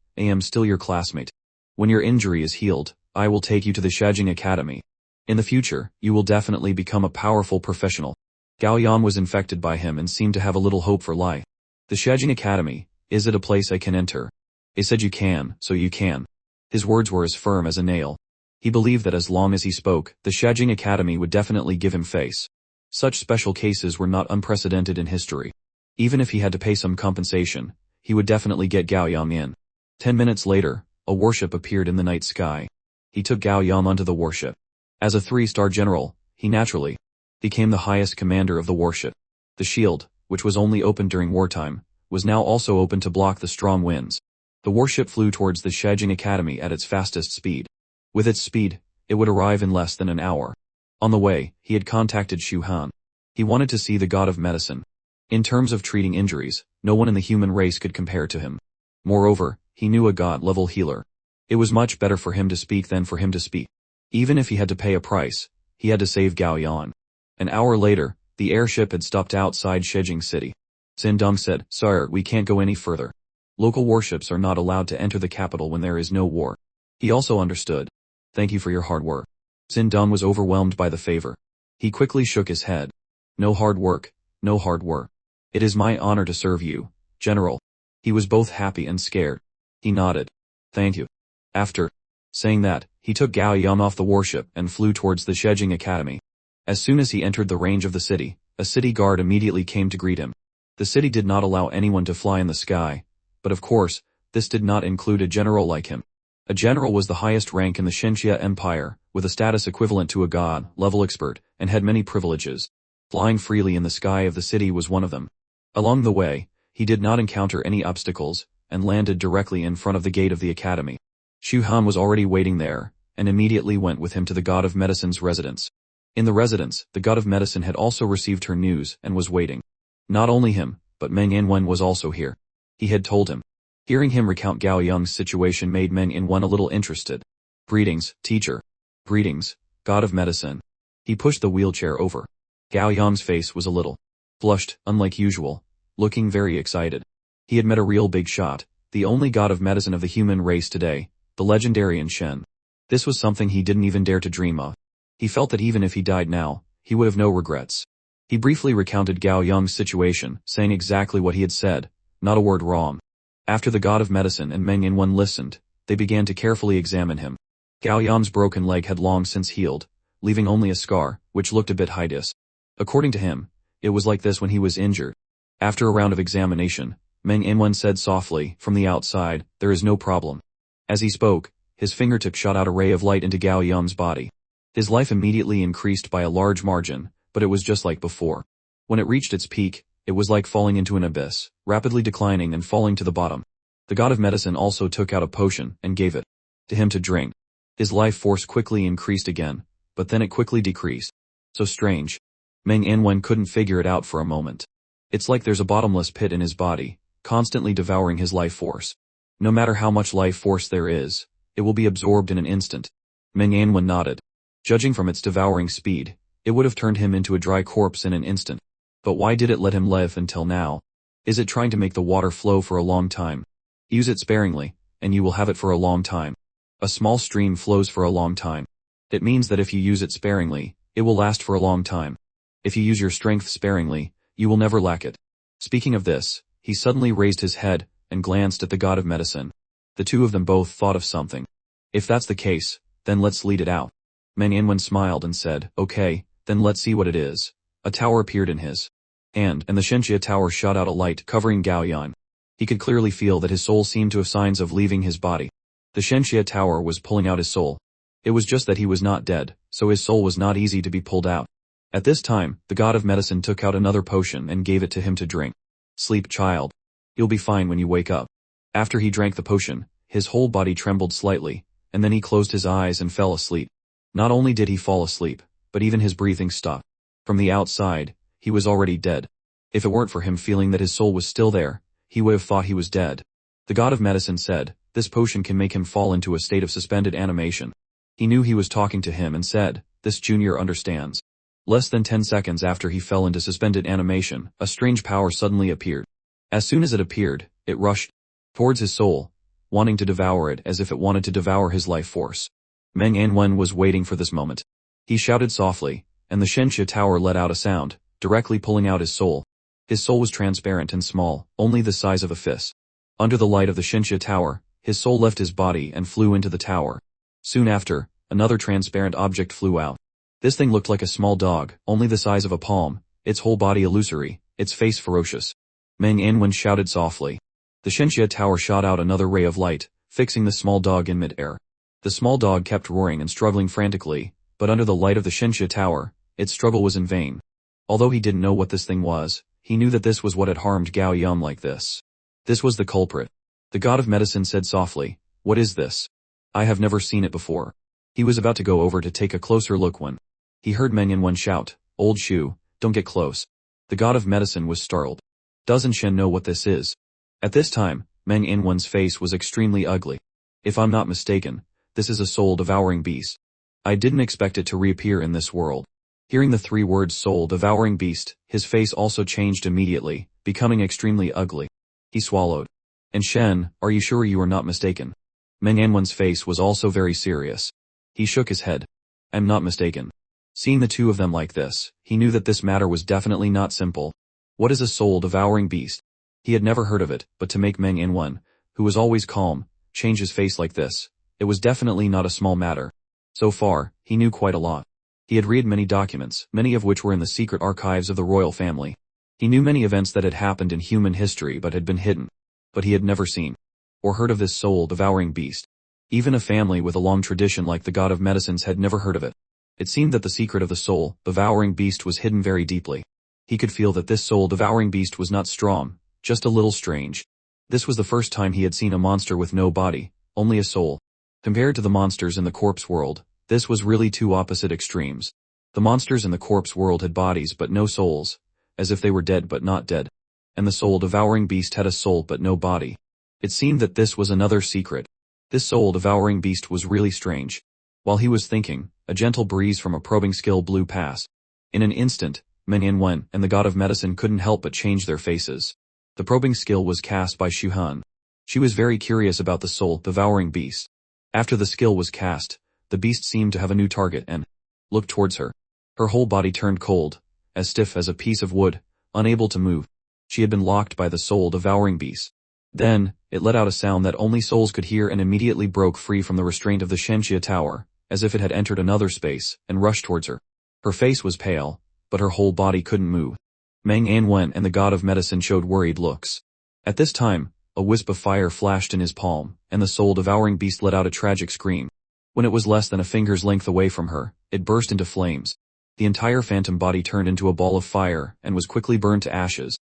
still your classmate. When your injury is healed, I will take you to the Staggering Academy. In the future, you will definitely become a powerful professional. Gao Yang was infected by him and seemed to have a little hope for life. The Staggering Academy, is it a place I can enter? He said you can, so you can. His words were as firm as a nail. He believed that as long as he spoke, the Staggering Academy would definitely give him face. Such special cases were not unprecedented in history. Even if he had to pay some compensation, he would definitely get Gao Yang in. 10 minutes later, a warship appeared in the night sky. He took Gao Yang onto the warship. As a 3-star general, he naturally became the highest commander of the warship. The shield, which was only open during wartime, was now also open to block the strong winds. The warship flew towards the Staggering Academy at its fastest speed. With its speed, it would arrive in less than an hour. On the way, he had contacted Shu Han. He wanted to see the god of medicine. In terms of treating injuries, no one in the human race could compare to him. Moreover, he knew a god-level healer. It was much better for him to speak than for him to speak. Even if he had to pay a price, He had to save Gao Yang. An hour later, the airship had stopped outside Shejing City. Sindong said, "Sire, we can't go any further. Local warships are not allowed to enter the capital when there is no war." He also understood. "Thank you for your hard work." Sindong was overwhelmed by the favor. He quickly shook his head. "No hard work, no hard work. It is my honor to serve you, General." He was both happy and scared. He nodded. "Thank you." After saying that, he took Gao Yang off the warship and flew towards the Shejing Academy. As soon as he entered the range of the city, a city guard immediately came to greet him. The city did not allow anyone to fly in the sky, but of course, this did not include a general like him. A general was the highest rank in the Xinxia Empire, with a status equivalent to a god-level expert, and had many privileges. Flying freely in the sky of the city was one of them. Along the way, he did not encounter any obstacles, and landed directly in front of the gate of the academy. Xu Han was already waiting there, and immediately went with him to the God of Medicine's residence. In the residence, the God of Medicine had also received her news and was waiting. Not only him, but Meng Yanwen was also here. He had told him. Hearing him recount Gao Yang's situation made Meng Yanwen a little interested. "Greetings, teacher." "Greetings, God of Medicine." He pushed the wheelchair over. Gao Yang's face was a little flushed, unlike usual, looking very excited. He had met a real big shot, the only God of Medicine of the human race today, the legendary Shen. This was something he didn't even dare to dream of. He felt that even if he died now, he would have no regrets. He briefly recounted Gao Yang's situation, saying exactly what he had said, not a word wrong. After the God of Medicine and Meng Yanwen listened, they began to carefully examine him. Gao Yang's broken leg had long since healed, leaving only a scar, which looked a bit hideous. According to him, it was like this when he was injured. After a round of examination, Meng Yanwen said softly, from the outside, "There is no problem." As he spoke, his fingertip shot out a ray of light into Gao Yang's body. His life immediately increased by a large margin, but it was just like before. When it reached its peak, it was like falling into an abyss, rapidly declining and falling to the bottom. The God of Medicine also took out a potion and gave it to him to drink. His life force quickly increased again, but then it quickly decreased. So strange. Meng Yanwen couldn't figure it out for a moment. It's like there's a bottomless pit in his body, constantly devouring his life force. No matter how much life force there is, it will be absorbed in an instant. Meng Yanwen nodded. Judging from its devouring speed, it would have turned him into a dry corpse in an instant. But why did it let him live until now? Is it trying to make the water flow for a long time? Use it sparingly, and you will have it for a long time. A small stream flows for a long time. It means that if you use it sparingly, it will last for a long time. If you use your strength sparingly, you will never lack it. Speaking of this, he suddenly raised his head and glanced at the God of Medicine. The two of them both thought of something. If that's the case, then let's lead it out. Meng Yanwen smiled and said, "Okay, then let's see what it is." A tower appeared in his hand, and the Xinxia tower shot out a light covering Gao Yang. He could clearly feel that his soul seemed to have signs of leaving his body. The Xinxia tower was pulling out his soul. It was just that he was not dead, so his soul was not easy to be pulled out. At this time, the God of Medicine took out another potion and gave it to him to drink. "Sleep, child. You'll be fine when you wake up." After he drank the potion, his whole body trembled slightly, and then he closed his eyes and fell asleep. Not only did he fall asleep, but even his breathing stopped. From the outside, he was already dead. If it weren't for him feeling that his soul was still there, he would have thought he was dead. The God of Medicine said, "This potion can make him fall into a state of suspended animation." He knew he was talking to him and said, "This junior understands." Less than 10 seconds after he fell into suspended animation, a strange power suddenly appeared. As soon as it appeared, it rushed towards his soul, wanting to devour it as if it wanted to devour his life force. Meng Yanwen was waiting for this moment. He shouted softly, and the Xinxia tower let out a sound, directly pulling out his soul. His soul was transparent and small, only the size of a fist. Under the light of the Xinxia tower, his soul left his body and flew into the tower. Soon after, another transparent object flew out. This thing looked like a small dog, only the size of a palm, its whole body illusory, its face ferocious. Meng Yanwen shouted softly. The Xinxia tower shot out another ray of light, fixing the small dog in mid-air. The small dog kept roaring and struggling frantically, but under the light of the Xinxia tower, its struggle was in vain. Although he didn't know what this thing was, he knew that this was what had harmed Gao Yang like this. This was the culprit. The God of Medicine said softly, "What is this? I have never seen it before." He was about to go over to take a closer look when he heard Meng Yanwen shout, "Old Shu, don't get close." The God of Medicine was startled. Doesn't Shen know what this is? At this time, Meng Yanwen's face was extremely ugly. If I'm not mistaken, this is a soul-devouring beast. I didn't expect it to reappear in this world. Hearing the 3 words soul-devouring beast, his face also changed immediately, becoming extremely ugly. He swallowed. And Shen, are you sure you are not mistaken? Meng Anwen's face was also very serious. He shook his head. I'm not mistaken. Seeing the two of them like this, he knew that this matter was definitely not simple. What is a soul-devouring beast? He had never heard of it, but to make Meng Anwen, who was always calm, change his face like this, it was definitely not a small matter. So far, he knew quite a lot. He had read many documents, many of which were in the secret archives of the royal family. He knew many events that had happened in human history but had been hidden. But he had never seen or heard of this soul-devouring beast. Even a family with a long tradition like the god of medicines had never heard of it. It seemed that the secret of the soul-devouring beast was hidden very deeply. He could feel that this soul-devouring beast was not strong, just a little strange. This was the first time he had seen a monster with no body, only a soul. Compared to the monsters in the corpse world, this was really two opposite extremes. The monsters in the corpse world had bodies but no souls, as if they were dead but not dead. And the soul-devouring beast had a soul but no body. It seemed that this was another secret. This soul-devouring beast was really strange. While he was thinking, a gentle breeze from a probing skill blew past. In an instant, Meng Anwen and the god of medicine couldn't help but change their faces. The probing skill was cast by Xu Han. She was very curious about the soul-devouring beast. After the skill was cast, the beast seemed to have a new target and looked towards her. Her whole body turned cold, as stiff as a piece of wood, unable to move. She had been locked by the soul-devouring beast. Then, it let out a sound that only souls could hear and immediately broke free from the restraint of the Shenxia tower, as if it had entered another space, and rushed towards her. Her face was pale, but her whole body couldn't move. Meng Anwen and the god of medicine showed worried looks. At this time, a wisp of fire flashed in his palm, and the soul-devouring beast let out a tragic scream. When it was less than a finger's length away from her, it burst into flames. The entire phantom body turned into a ball of fire and was quickly burned to ashes.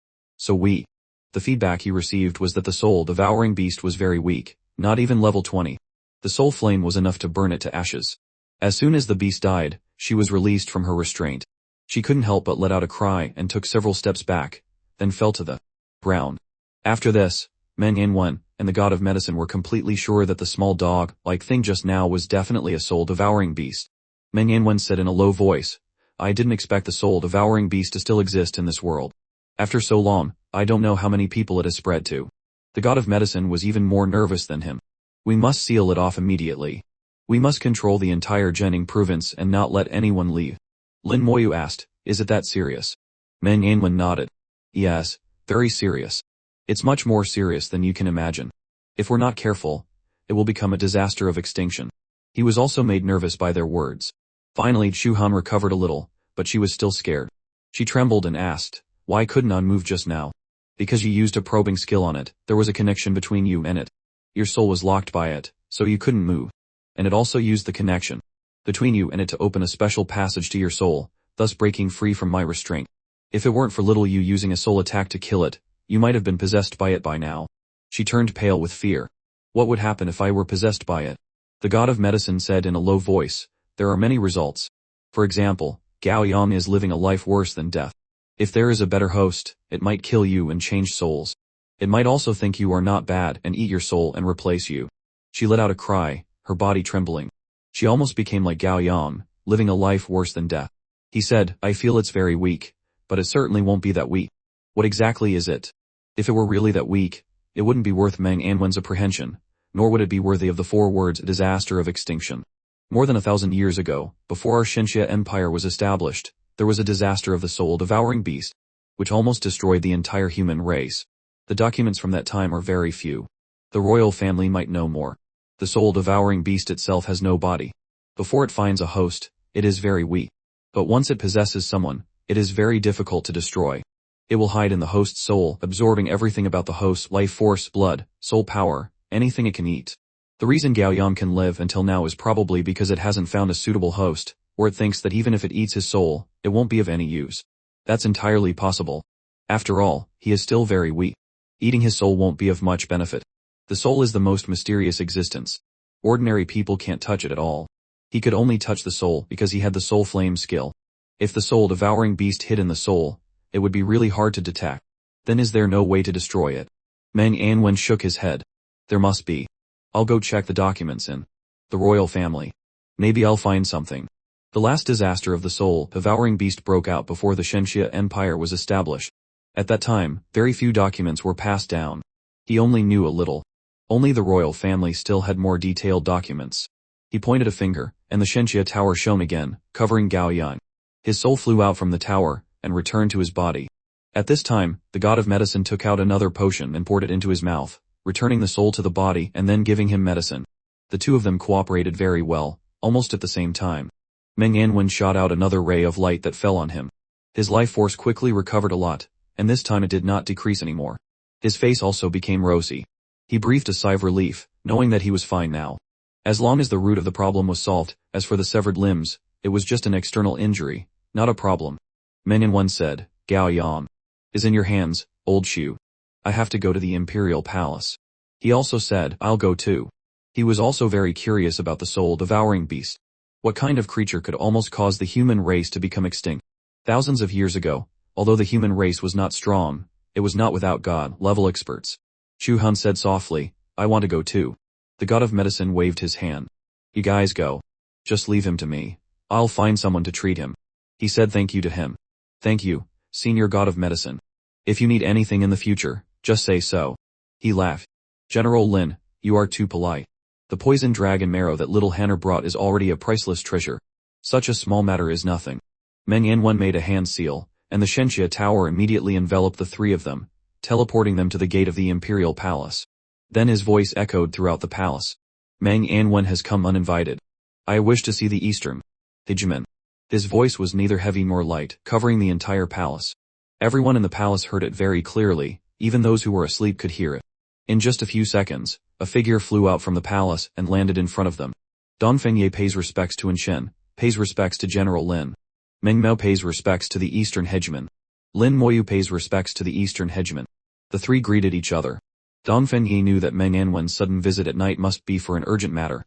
The feedback he received was that the soul-devouring beast was very weak, not even level 20. The soul flame was enough to burn it to ashes. As soon as the beast died, she was released from her restraint. She couldn't help but let out a cry and took several steps back, then fell to the ground. After this, Meng Anwen and the god of medicine were completely sure that the small dog-like thing just now was definitely a soul-devouring beast. Meng Anwen said in a low voice, I didn't expect the soul-devouring beast to still exist in this world. After so long, I don't know how many people it has spread to. The god of medicine was even more nervous than him. We must seal it off immediately. We must control the entire Jining province and not let anyone leave. Lin Moyu asked, is it that serious? Meng Anwen nodded. Yes, very serious. It's much more serious than you can imagine. If we're not careful, it will become a disaster of extinction. He was also made nervous by their words. Finally, Xu Han recovered a little, but she was still scared. She trembled and asked, why couldn't I move just now? Because you used a probing skill on it, there was a connection between you and it. Your soul was locked by it, so you couldn't move. And it also used the connection between you and it to open a special passage to your soul, thus breaking free from my restraint. If it weren't for little you using a soul attack to kill it, you might have been possessed by it by now. She turned pale with fear. What would happen if I were possessed by it? The god of medicine said in a low voice, there are many results. For example, Gao Yang is living a life worse than death. If there is a better host, it might kill you and change souls. It might also think you are not bad and eat your soul and replace you. She let out a cry, her body trembling. She almost became like Gao Yang, living a life worse than death. He said, I feel it's very weak, but it certainly won't be that weak. What exactly is it? If it were really that weak, it wouldn't be worth Meng Anwen's apprehension, nor would it be worthy of the 4 words disaster of extinction. More than 1,000 years ago, before our Shenxia Empire was established, there was a disaster of the soul-devouring beast, which almost destroyed the entire human race. The documents from that time are very few. The royal family might know more. The soul-devouring beast itself has no body. Before it finds a host, it is very weak. But once it possesses someone, it is very difficult to destroy. It will hide in the host's soul, absorbing everything about the host's life force, blood, soul power, anything it can eat. The reason Gao Yang can live until now is probably because it hasn't found a suitable host, or it thinks that even if it eats his soul, it won't be of any use. That's entirely possible. After all, he is still very weak. Eating his soul won't be of much benefit. The soul is the most mysterious existence. Ordinary people can't touch it at all. He could only touch the soul because he had the soul flame skill. If the soul-devouring beast hid in the soul, it would be really hard to detect. Then is there no way to destroy it? Meng Anwen shook his head. There must be. I'll go check the documents in the royal family. Maybe I'll find something. The last disaster of the soul-devouring beast broke out before the Shenxia Empire was established. At that time, very few documents were passed down. He only knew a little. Only the royal family still had more detailed documents. He pointed a finger, and the Shenxia tower shone again, covering Gao Yang. His soul flew out from the tower, and returned to his body. At this time, the god of medicine took out another potion and poured it into his mouth, returning the soul to the body and then giving him medicine. The two of them cooperated very well, almost at the same time. Meng Yanwen shot out another ray of light that fell on him. His life force quickly recovered a lot, and this time it did not decrease anymore. His face also became rosy. He breathed a sigh of relief, knowing that he was fine now. As long as the root of the problem was solved, as for the severed limbs, it was just an external injury, not a problem. Meng Yanwen said, Gao Yang is in your hands, old Shu. I have to go to the Imperial Palace. He also said, I'll go too. He was also very curious about the soul-devouring beast. What kind of creature could almost cause the human race to become extinct? Thousands of years ago, although the human race was not strong, it was not without god-level experts. Shu Han said softly, I want to go too. The god of medicine waved his hand. You guys go. Just leave him to me. I'll find someone to treat him. He said thank you to him. Thank you, senior god of medicine. If you need anything in the future, just say so. He laughed. General Lin, you are too polite. The poisoned dragon marrow that little Hanner brought is already a priceless treasure. Such a small matter is nothing. Meng Yanwen made a hand seal, and the Shenxia tower immediately enveloped the three of them, teleporting them to the gate of the Imperial Palace. Then his voice echoed throughout the palace. Meng Yanwen has come uninvited. I wish to see the Eastern Hegemon. His voice was neither heavy nor light, covering the entire palace. Everyone in the palace heard it very clearly, even those who were asleep could hear it. In just a few seconds, a figure flew out from the palace and landed in front of them. Dong Fengye pays respects to Shen, pays respects to General Lin. Meng Mao pays respects to the Eastern Hegemon. Lin Moyu pays respects to the Eastern Hegemon. The three greeted each other. Dong Fengye knew that Meng Yanwen's sudden visit at night must be for an urgent matter.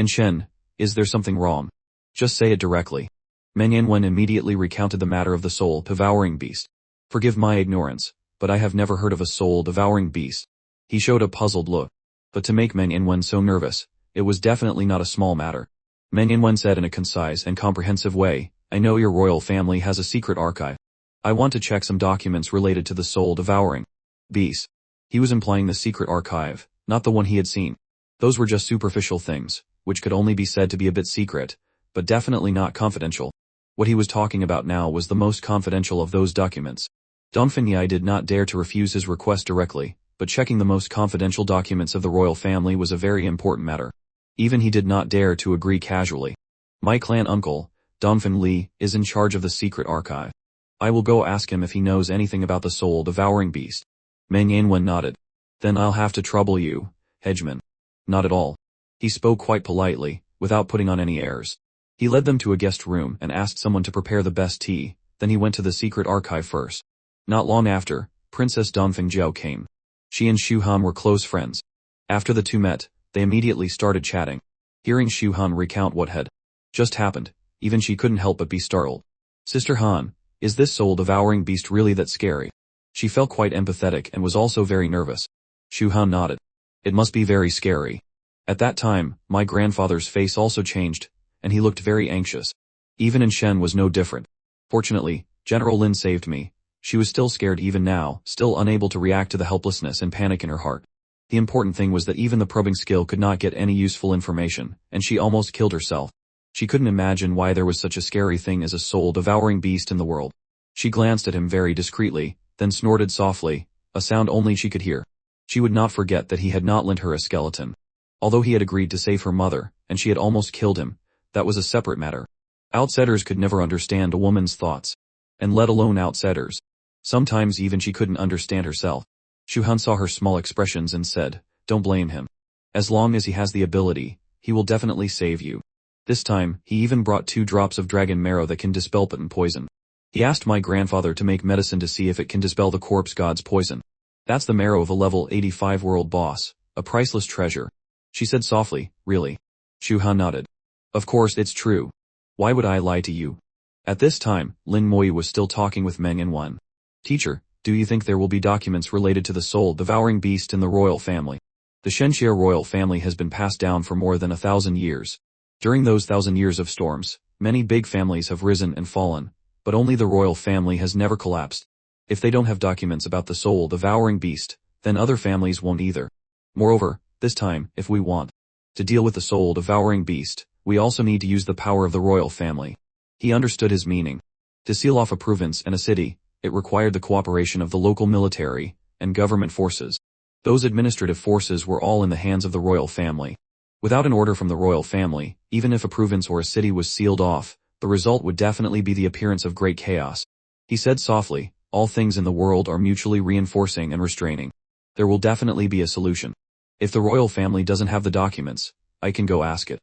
Shen, is there something wrong? Just say it directly. Meng Yanwen immediately recounted the matter of the soul-devouring beast. Forgive my ignorance, but I have never heard of a soul-devouring beast. He showed a puzzled look. But to make Meng Yanwen so nervous, it was definitely not a small matter. Meng Yanwen said in a concise and comprehensive way, I know your royal family has a secret archive. I want to check some documents related to the soul-devouring beast. He was implying the secret archive, not the one he had seen. Those were just superficial things, which could only be said to be a bit secret, but definitely not confidential. What he was talking about now was the most confidential of those documents. Dong Fengye did not dare to refuse his request directly, but checking the most confidential documents of the royal family was a very important matter. Even he did not dare to agree casually. My clan uncle, Dongfen Li, is in charge of the secret archive. I will go ask him if he knows anything about the soul-devouring beast. Meng Yanwen nodded. Then I'll have to trouble you, Hegemon. Not at all. He spoke quite politely, without putting on any airs. He led them to a guest room and asked someone to prepare the best tea, then he went to the secret archive first. Not long after, Princess Dongfeng Jiao came. She and Shu Han were close friends. After the two met, they immediately started chatting. Hearing Shu Han recount what had just happened, even she couldn't help but be startled. Sister Han, is this soul-devouring beast really that scary? She felt quite empathetic and was also very nervous. Shu Han nodded. It must be very scary. At that time, my grandfather's face also changed, and he looked very anxious. Even Shen was no different. Fortunately, General Lin saved me. She was still scared even now, still unable to react to the helplessness and panic in her heart. The important thing was that even the probing skill could not get any useful information, and she almost killed herself. She couldn't imagine why there was such a scary thing as a soul-devouring beast in the world. She glanced at him very discreetly, then snorted softly, a sound only she could hear. She would not forget that he had not lent her a skeleton. Although he had agreed to save her mother, and she had almost killed him, that was a separate matter. Outsiders could never understand a woman's thoughts. And let alone outsiders. Sometimes even she couldn't understand herself. Shu Han saw her small expressions and said, don't blame him. As long as he has the ability, he will definitely save you. This time, he even brought 2 drops of dragon marrow that can dispel potent poison. He asked my grandfather to make medicine to see if it can dispel the corpse god's poison. That's the marrow of a level 85 world boss, a priceless treasure. She said softly, really? Shu Han nodded. Of course it's true. Why would I lie to you? At this time, Lin Moyu was still talking with Meng Yanwen. Teacher, do you think there will be documents related to the soul-devouring beast in the royal family? The Shenxia royal family has been passed down for more than 1,000 years. During those 1,000 years of storms, many big families have risen and fallen, but only the royal family has never collapsed. If they don't have documents about the soul-devouring beast, then other families won't either. Moreover, this time, if we want to deal with the soul-devouring beast, we also need to use the power of the royal family. He understood his meaning. To seal off a province and a city, it required the cooperation of the local military and government forces. Those administrative forces were all in the hands of the royal family. Without an order from the royal family, even if a province or a city was sealed off, the result would definitely be the appearance of great chaos. He said softly, all things in the world are mutually reinforcing and restraining. There will definitely be a solution. If the royal family doesn't have the documents, I can go ask it.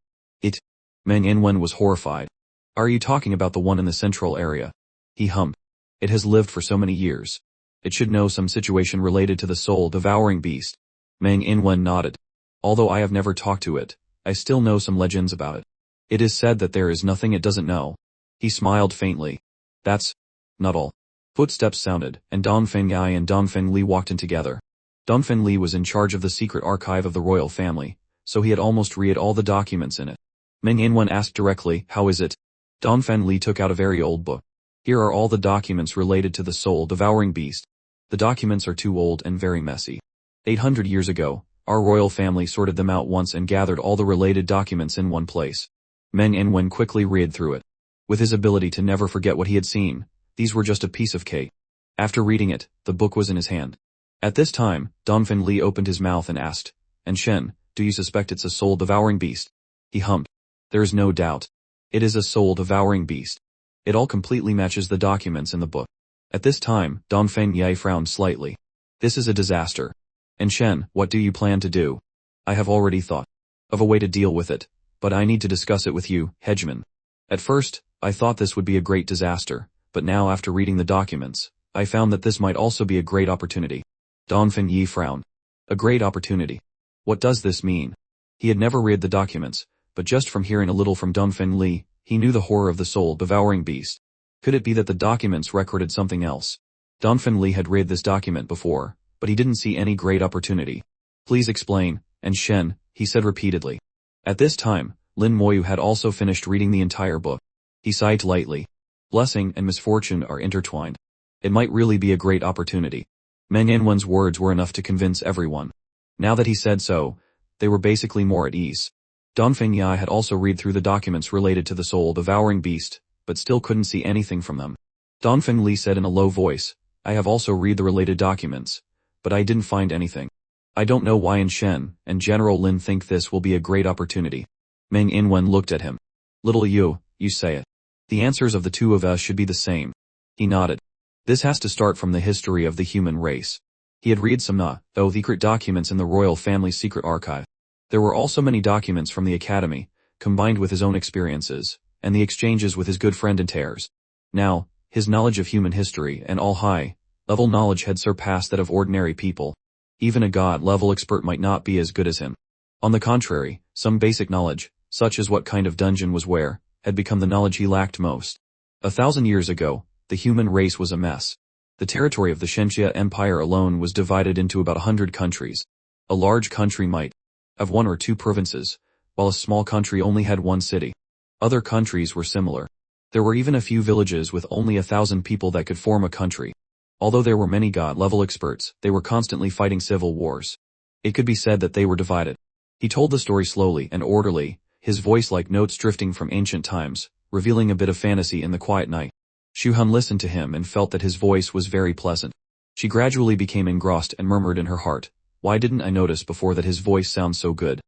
Meng Inwen was horrified. Are you talking about the one in the central area? He hummed. It has lived for so many years. It should know some situation related to the soul-devouring beast. Meng Inwen nodded. Although I have never talked to it, I still know some legends about it. It is said that there is nothing it doesn't know. He smiled faintly. That's not all. Footsteps sounded, and Dongfeng Yai and Dongfeng Li walked in together. Dongfeng Li was in charge of the secret archive of the royal family, so he had almost read all the documents in it. Meng Inwen asked directly, how is it? Dongfeng Li took out a very old book. Here are all the documents related to the soul-devouring beast. The documents are too old and very messy. 800 years ago, our royal family sorted them out once and gathered all the related documents in one place. Meng Inwen quickly read through it. With his ability to never forget what he had seen, these were just a piece of cake. After reading it, the book was in his hand. At this time, Dongfeng Li opened his mouth and asked, and Shen, do you suspect it's a soul-devouring beast? He hummed. There is no doubt. It is a soul-devouring beast. It all completely matches the documents in the book. At this time, Dongfeng Yai frowned slightly. This is a disaster. And Shen, what do you plan to do? I have already thought of a way to deal with it, but I need to discuss it with you, Hedgeman. At first, I thought this would be a great disaster, but now after reading the documents, I found that this might also be a great opportunity. Dongfeng Yi frowned. A great opportunity. What does this mean? He had never read the documents, but just from hearing a little from Dongfeng Li, he knew the horror of the soul-devouring beast. Could it be that the documents recorded something else? Dongfeng Li had read this document before, but he didn't see any great opportunity. Please explain, and Shen, he said repeatedly. At this time, Lin Moyu had also finished reading the entire book. He sighed lightly. Blessing and misfortune are intertwined. It might really be a great opportunity. Meng Inwen's words were enough to convince everyone. Now that he said so, they were basically more at ease. Dongfeng Yai had also read through the documents related to the soul-devouring beast, but still couldn't see anything from them. Dongfeng Li said in a low voice, I have also read the related documents, but I didn't find anything. I don't know why Shen and General Lin think this will be a great opportunity. Meng Inwen looked at him. Little you say it. The answers of the two of us should be the same. He nodded. This has to start from the history of the human race. He had read some secret documents in the royal family's secret archive. There were also many documents from the academy, combined with his own experiences, and the exchanges with his good friend Intares. Now, his knowledge of human history and all high-level knowledge had surpassed that of ordinary people. Even a god-level expert might not be as good as him. On the contrary, some basic knowledge, such as what kind of dungeon was where, had become the knowledge he lacked most. 1,000 years ago, the human race was a mess. The territory of the Shenxia Empire alone was divided into about 100 countries. A large country might have 1 or 2 provinces, while a small country only had 1 city. Other countries were similar. There were even a few villages with only 1,000 people that could form a country. Although there were many god-level experts, they were constantly fighting civil wars. It could be said that they were divided. He told the story slowly and orderly, his voice like notes drifting from ancient times, revealing a bit of fantasy in the quiet night. Shuhan listened to him and felt that his voice was very pleasant. She gradually became engrossed and murmured in her heart, why didn't I notice before that his voice sounds so good?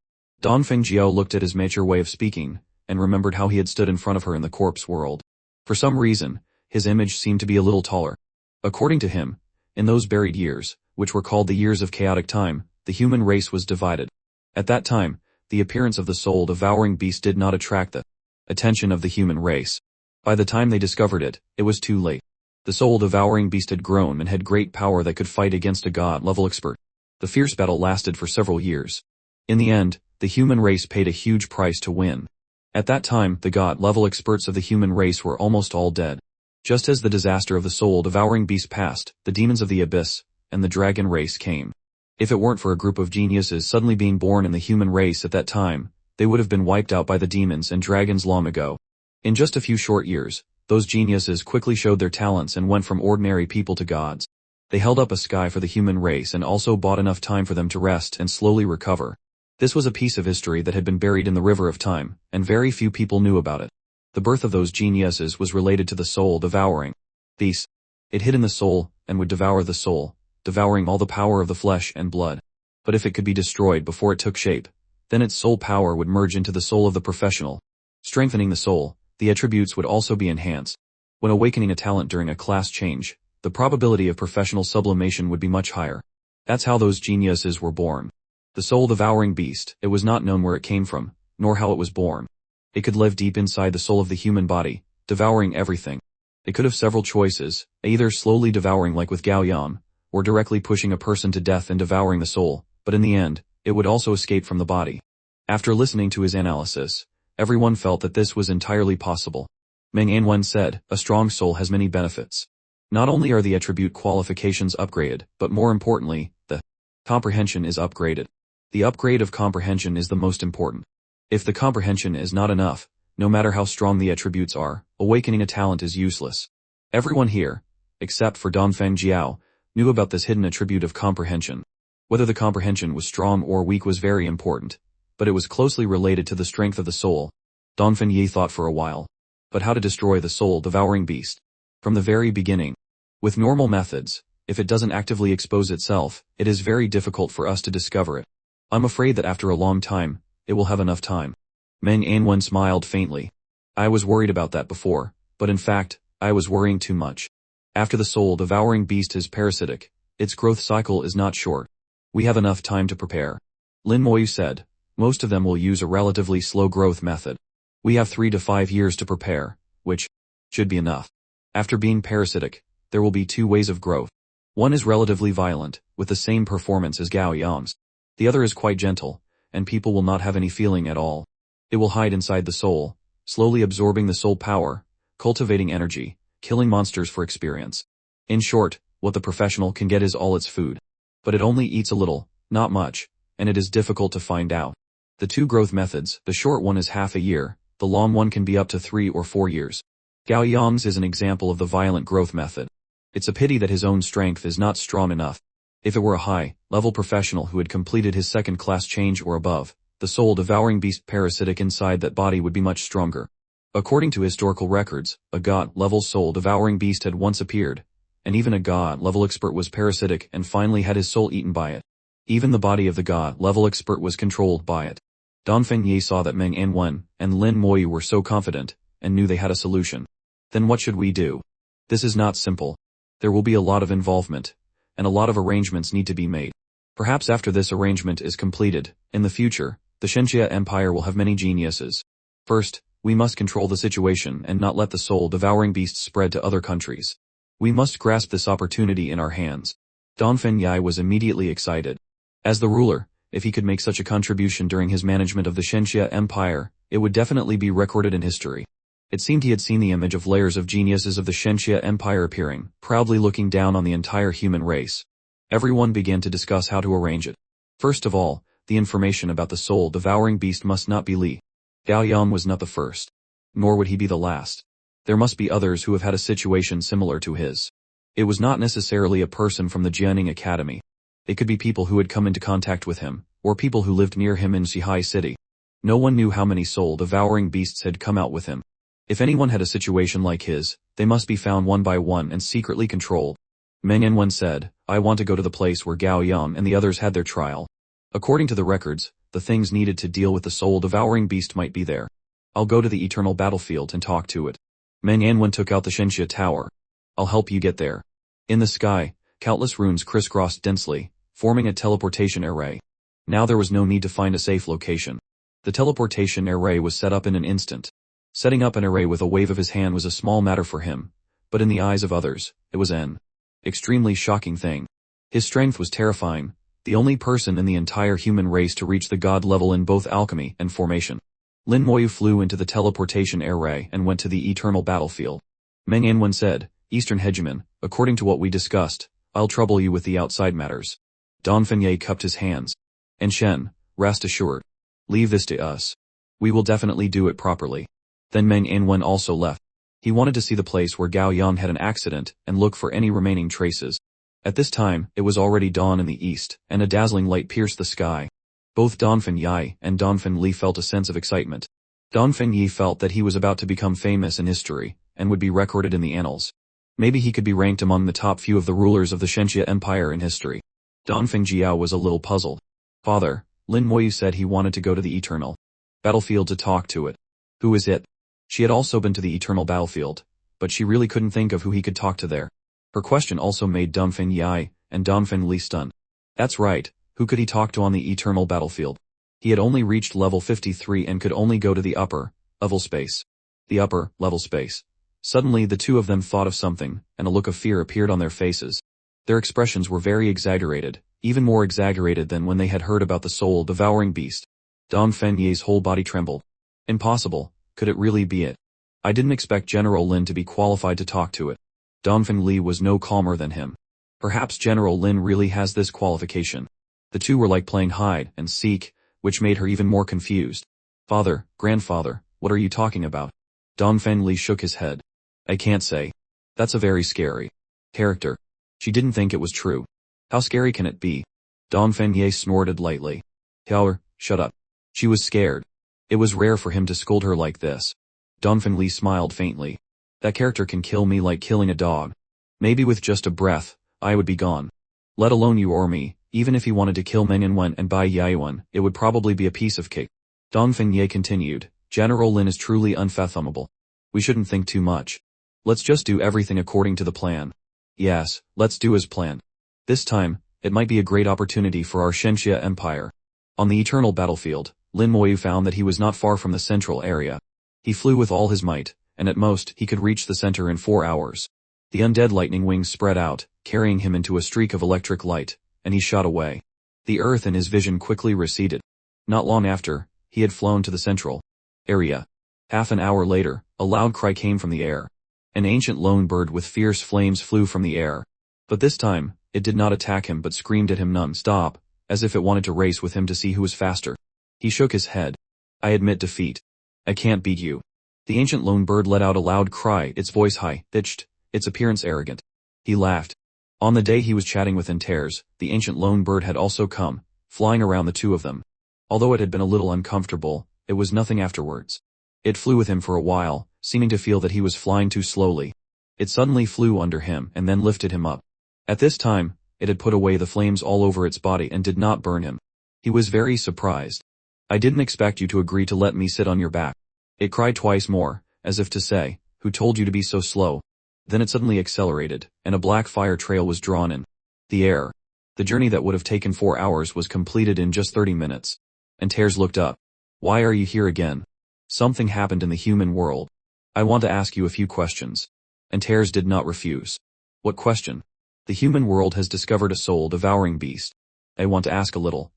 Dongfeng Jiao looked at his mature way of speaking, and remembered how he had stood in front of her in the corpse world. For some reason, his image seemed to be a little taller. According to him, in those buried years, which were called the years of chaotic time, the human race was divided. At that time, the appearance of the soul-devouring beast did not attract the attention of the human race. By the time they discovered it, it was too late. The soul-devouring beast had grown and had great power that could fight against a god-level expert. The fierce battle lasted for several years. In the end, the human race paid a huge price to win. At that time, the god-level experts of the human race were almost all dead. Just as the disaster of the soul-devouring beast passed, the demons of the abyss and the dragon race came. If it weren't for a group of geniuses suddenly being born in the human race at that time, they would have been wiped out by the demons and dragons long ago. In just a few short years, those geniuses quickly showed their talents and went from ordinary people to gods. They held up a sky for the human race and also bought enough time for them to rest and slowly recover. This was a piece of history that had been buried in the river of time, and very few people knew about it. The birth of those geniuses was related to the soul devouring beast. It hid in the soul, and would devour the soul, devouring all the power of the flesh and blood. But if it could be destroyed before it took shape, then its soul power would merge into the soul of the professional. Strengthening the soul, the attributes would also be enhanced. When awakening a talent during a class change, the probability of professional sublimation would be much higher. That's how those geniuses were born. The soul-devouring beast, it was not known where it came from, nor how it was born. It could live deep inside the soul of the human body, devouring everything. It could have several choices, either slowly devouring like with Gao Yang, or directly pushing a person to death and devouring the soul, but in the end, it would also escape from the body. After listening to his analysis, everyone felt that this was entirely possible. Meng Anwen said, a strong soul has many benefits. Not only are the attribute qualifications upgraded, but more importantly, the comprehension is upgraded. The upgrade of comprehension is the most important. If the comprehension is not enough, no matter how strong the attributes are, awakening a talent is useless. Everyone here, except for Dongfeng Jiao, knew about this hidden attribute of comprehension. Whether the comprehension was strong or weak was very important, but it was closely related to the strength of the soul. Dongfeng Yi thought for a while. But how to destroy the soul-devouring beast? From the very beginning. With normal methods, if it doesn't actively expose itself, it is very difficult for us to discover it. I'm afraid that after a long time, it will have enough time. Meng Anwen smiled faintly. I was worried about that before, but in fact, I was worrying too much. After the soul-devouring beast is parasitic, its growth cycle is not short. We have enough time to prepare. Lin Moyu said, most of them will use a relatively slow growth method. We have 3 to 5 years to prepare, which should be enough. After being parasitic, there will be 2 ways of growth. One is relatively violent, with the same performance as Gao Yang's. The other is quite gentle, and people will not have any feeling at all. It will hide inside the soul, slowly absorbing the soul power, cultivating energy, killing monsters for experience. In short, what the professional can get is all its food. But it only eats a little, not much, and it is difficult to find out. The 2 growth methods, the short one is half a year, the long one can be up to 3 or 4 years. Gao Yang's is an example of the violent growth method. It's a pity that his own strength is not strong enough. If it were a high-level professional who had completed his second class change or above, the soul-devouring beast parasitic inside that body would be much stronger. According to historical records, a god-level soul-devouring beast had once appeared, and even a god-level expert was parasitic and finally had his soul eaten by it. Even the body of the god-level expert was controlled by it. Dongfeng Yi saw that Meng Anwen and Lin Moyu were so confident, and knew they had a solution. Then what should we do? This is not simple. There will be a lot of involvement, and a lot of arrangements need to be made. Perhaps after this arrangement is completed, in the future, the Shenxia Empire will have many geniuses. First, we must control the situation and not let the soul-devouring beast spread to other countries. We must grasp this opportunity in our hands. Dongfeng Yi was immediately excited. As the ruler, if he could make such a contribution during his management of the Shenxia Empire, it would definitely be recorded in history. It seemed he had seen the image of layers of geniuses of the Shenxia Empire appearing, proudly looking down on the entire human race. Everyone began to discuss how to arrange it. First of all, the information about the soul-devouring beast must not be leaked. Gao Yang was not the first. Nor would he be the last. There must be others who have had a situation similar to his. It was not necessarily a person from the Jianing Academy. It could be people who had come into contact with him, or people who lived near him in Xihai City. No one knew how many soul-devouring beasts had come out with him. If anyone had a situation like his, they must be found one by one and secretly controlled. Meng Anwen said, I want to go to the place where Gao Yang and the others had their trial. According to the records, the things needed to deal with the soul-devouring beast might be there. I'll go to the eternal battlefield and talk to it. Meng Anwen took out the Shenxia Tower. I'll help you get there. In the sky, countless runes crisscrossed densely, forming a teleportation array. Now there was no need to find a safe location. The teleportation array was set up in an instant. Setting up an array with a wave of his hand was a small matter for him, but in the eyes of others, it was an extremely shocking thing. His strength was terrifying, the only person in the entire human race to reach the god level in both alchemy and formation. Lin Moyu flew into the teleportation array and went to the eternal battlefield. Meng Anwen said, Eastern Hegemon, according to what we discussed, I'll trouble you with the outside matters. Dongfeng Yi cupped his hands. And Shen, rest assured. Leave this to us. We will definitely do it properly. Then Meng Anwen also left. He wanted to see the place where Gao Yang had an accident and look for any remaining traces. At this time, it was already dawn in the east, and a dazzling light pierced the sky. Both Donphan Yi and Donphan Li felt a sense of excitement. Donphan Yi felt that he was about to become famous in history, and would be recorded in the annals. Maybe he could be ranked among the top few of the rulers of the Shenxia Empire in history. Donphan Jiao was a little puzzled. Father, Lin Moyu said he wanted to go to the Eternal Battlefield to talk to it. Who is it? She had also been to the Eternal Battlefield, but she really couldn't think of who he could talk to there. Her question also made Donphan Yi and Donphan Li stunned. That's right, who could he talk to on the Eternal Battlefield? He had only reached level 53 and could only go to the upper level space. The upper level space. Suddenly the two of them thought of something, and a look of fear appeared on their faces. Their expressions were very exaggerated, even more exaggerated than when they had heard about the soul-devouring beast. Donphan Yi's whole body trembled. Impossible, could it really be it? I didn't expect General Lin to be qualified to talk to it. Donphan Li was no calmer than him. Perhaps General Lin really has this qualification. The two were like playing hide and seek, which made her even more confused. Father, grandfather, what are you talking about? Donphan Li shook his head. I can't say. That's a very scary character. She didn't think it was true. How scary can it be? Donphan Yi snorted lightly. Howler, shut up. She was scared. It was rare for him to scold her like this. Donphan Li smiled faintly. That character can kill me like killing a dog. Maybe with just a breath, I would be gone. Let alone you or me, even if he wanted to kill Meng Anwen and Bai Yaiyuan, it would probably be a piece of cake. Donphan Yi continued, General Lin is truly unfathomable. We shouldn't think too much. Let's just do everything according to the plan. Yes, let's do as planned. This time, it might be a great opportunity for our Shenxia Empire. On the Eternal Battlefield, Lin Moyu found that he was not far from the central area. He flew with all his might, and at most, he could reach the center in 4 hours. The undead lightning wings spread out, carrying him into a streak of electric light, and he shot away. The earth in his vision quickly receded. Not long after, he had flown to the central area. Half an hour later, a loud cry came from the air. An ancient lone bird with fierce flames flew from the air. But this time, it did not attack him but screamed at him non-stop, as if it wanted to race with him to see who was faster. He shook his head. I admit defeat. I can't beat you. The ancient lone bird let out a loud cry, its voice high-pitched, its appearance arrogant. He laughed. On the day he was chatting with Antares, the ancient lone bird had also come, flying around the two of them. Although it had been a little uncomfortable, it was nothing afterwards. It flew with him for a while, seeming to feel that he was flying too slowly. It suddenly flew under him and then lifted him up. At this time, it had put away the flames all over its body and did not burn him. He was very surprised. I didn't expect you to agree to let me sit on your back. It cried twice more, as if to say, who told you to be so slow? Then it suddenly accelerated, and a black fire trail was drawn in the air. The journey that would have taken 4 hours was completed in just 30 minutes. Antares looked up. Why are you here again? Something happened in the human world. I want to ask you a few questions. Antares did not refuse. What question? The human world has discovered a soul-devouring beast. I want to ask a little.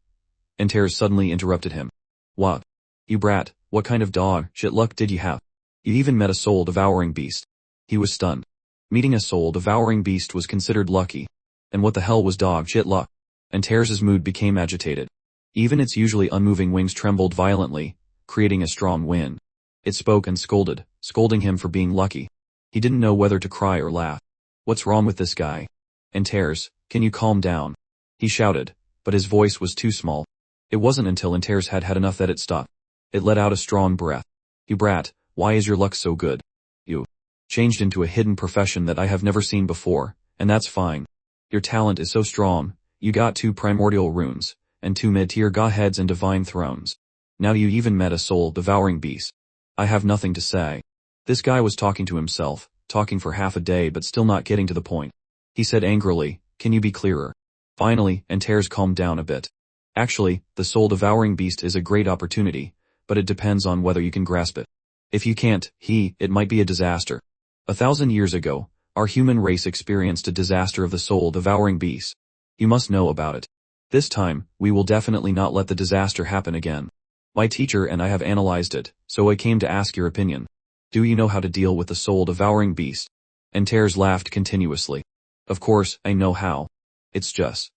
Antares suddenly interrupted him. What? You brat, what kind of dog shit luck did you have? You even met a soul-devouring beast. He was stunned. Meeting a soul-devouring beast was considered lucky. And what the hell was dog shit luck? Antares' mood became agitated. Even its usually unmoving wings trembled violently, creating a strong wind. It spoke and scolded, scolding him for being lucky. He didn't know whether to cry or laugh. What's wrong with this guy? Antares, can you calm down? He shouted, but his voice was too small. It wasn't until Antares had had enough that it stopped. It let out a strong breath. You brat, why is your luck so good? You changed into a hidden profession that I have never seen before, and that's fine. Your talent is so strong, you got 2 primordial runes, and 2 mid-tier godheads and divine thrones. Now you even met a soul-devouring beast. I have nothing to say. This guy was talking to himself, talking for half a day but still not getting to the point. He said angrily, can you be clearer? Finally, Antares calmed down a bit. Actually, the soul-devouring beast is a great opportunity, but it depends on whether you can grasp it. If you can't, it might be a disaster. 1,000 years ago, our human race experienced a disaster of the soul-devouring beast. You must know about it. This time, we will definitely not let the disaster happen again. My teacher and I have analyzed it, so I came to ask your opinion. Do you know how to deal with the soul-devouring beast? Antares laughed continuously. Of course, I know how. It's just.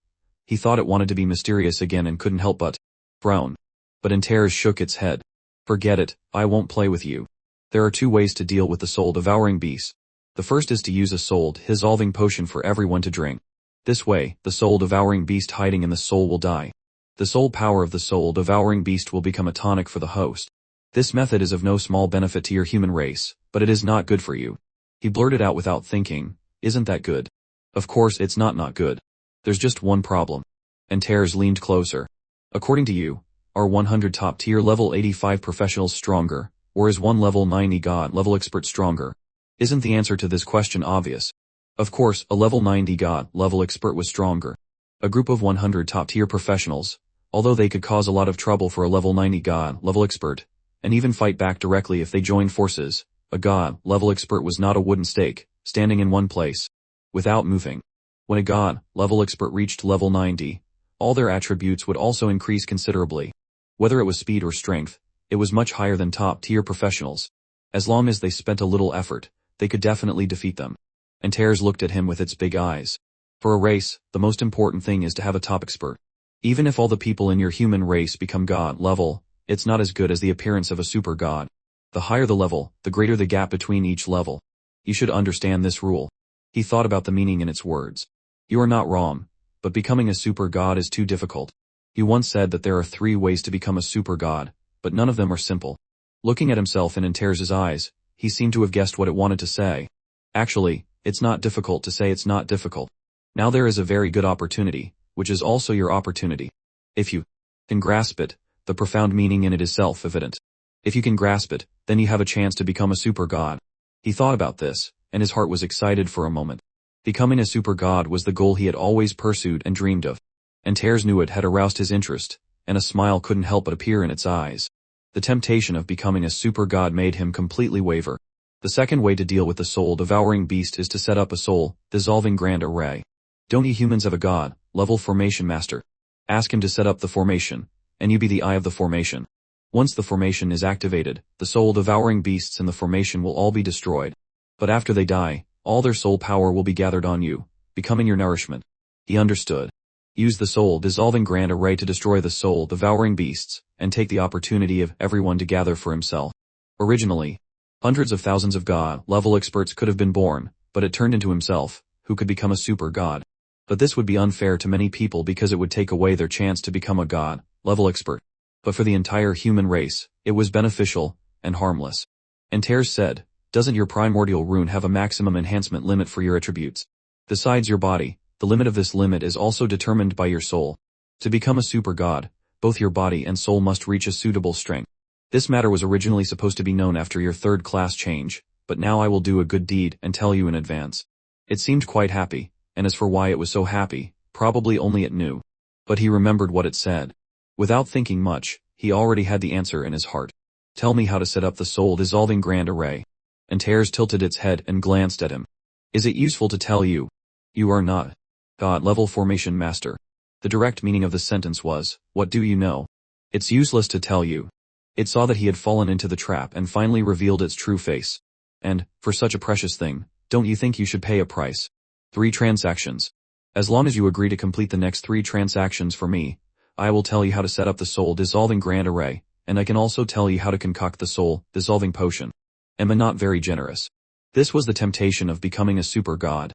He thought it wanted to be mysterious again and couldn't help but frown. But Antares shook its head. Forget it, I won't play with you. There are 2 ways to deal with the soul-devouring beast. The first is to use a soul-dissolving potion for everyone to drink. This way, the soul-devouring beast hiding in the soul will die. The soul power of the soul-devouring beast will become a tonic for the host. This method is of no small benefit to your human race, but it is not good for you. He blurted out without thinking, isn't that good? Of course it's not good. There's just one problem. And Tears leaned closer. According to you, are 100 top-tier level 85 professionals stronger, or is one level 90 god-level expert stronger? Isn't the answer to this question obvious? Of course, a level 90 god-level expert was stronger. A group of 100 top-tier professionals, although they could cause a lot of trouble for a level 90 god-level expert, and even fight back directly if they joined forces, a god-level expert was not a wooden stake, standing in one place, without moving. When a god-level expert reached level 90, all their attributes would also increase considerably. Whether it was speed or strength, it was much higher than top-tier professionals. As long as they spent a little effort, they could definitely defeat them. And Tears looked at him with its big eyes. For a race, the most important thing is to have a top expert. Even if all the people in your human race become god level, it's not as good as the appearance of a super god. The higher the level, the greater the gap between each level. You should understand this rule. He thought about the meaning in its words. You are not wrong, but becoming a super god is too difficult. He once said that there are 3 ways to become a super god, but none of them are simple. Looking at himself in Tears' eyes, he seemed to have guessed what it wanted to say. Actually, it's not difficult to say it's not difficult. Now there is a very good opportunity, which is also your opportunity. If you can grasp it, the profound meaning in it is self-evident. If you can grasp it, then you have a chance to become a super god. He thought about this, and his heart was excited for a moment. Becoming a super god was the goal he had always pursued and dreamed of. And Tears knew it had aroused his interest, and a smile couldn't help but appear in its eyes. The temptation of becoming a super god made him completely waver. The second way to deal with the soul-devouring beast is to set up a soul-dissolving grand array. Don't you humans have a god-level formation master? Ask him to set up the formation, and you be the eye of the formation. Once the formation is activated, the soul-devouring beasts in the formation will all be destroyed. But after they die, all their soul power will be gathered on you, becoming your nourishment. He understood. Use the soul-dissolving grand array to destroy the soul-devouring beasts, and take the opportunity of everyone to gather for himself. Originally, hundreds of thousands of god-level experts could have been born, but it turned into himself, who could become a super god. But this would be unfair to many people because it would take away their chance to become a god-level expert. But for the entire human race, it was beneficial, and harmless. And Tears said, doesn't your primordial rune have a maximum enhancement limit for your attributes? Besides your body, the limit of this limit is also determined by your soul. To become a super god, both your body and soul must reach a suitable strength. This matter was originally supposed to be known after your 3rd class change, but now I will do a good deed and tell you in advance. It seemed quite happy, and as for why it was so happy, probably only it knew. But he remembered what it said. Without thinking much, he already had the answer in his heart. Tell me how to set up the soul-dissolving grand array. And Tears tilted its head and glanced at him. Is it useful to tell you? You are not god-level formation master. The direct meaning of the sentence was, what do you know? It's useless to tell you. It saw that he had fallen into the trap and finally revealed its true face. And, for such a precious thing, don't you think you should pay a price? 3 transactions. As long as you agree to complete the next 3 transactions for me, I will tell you how to set up the soul-dissolving grand array, and I can also tell you how to concoct the soul-dissolving potion. Am I not very generous? This was the temptation of becoming a super god.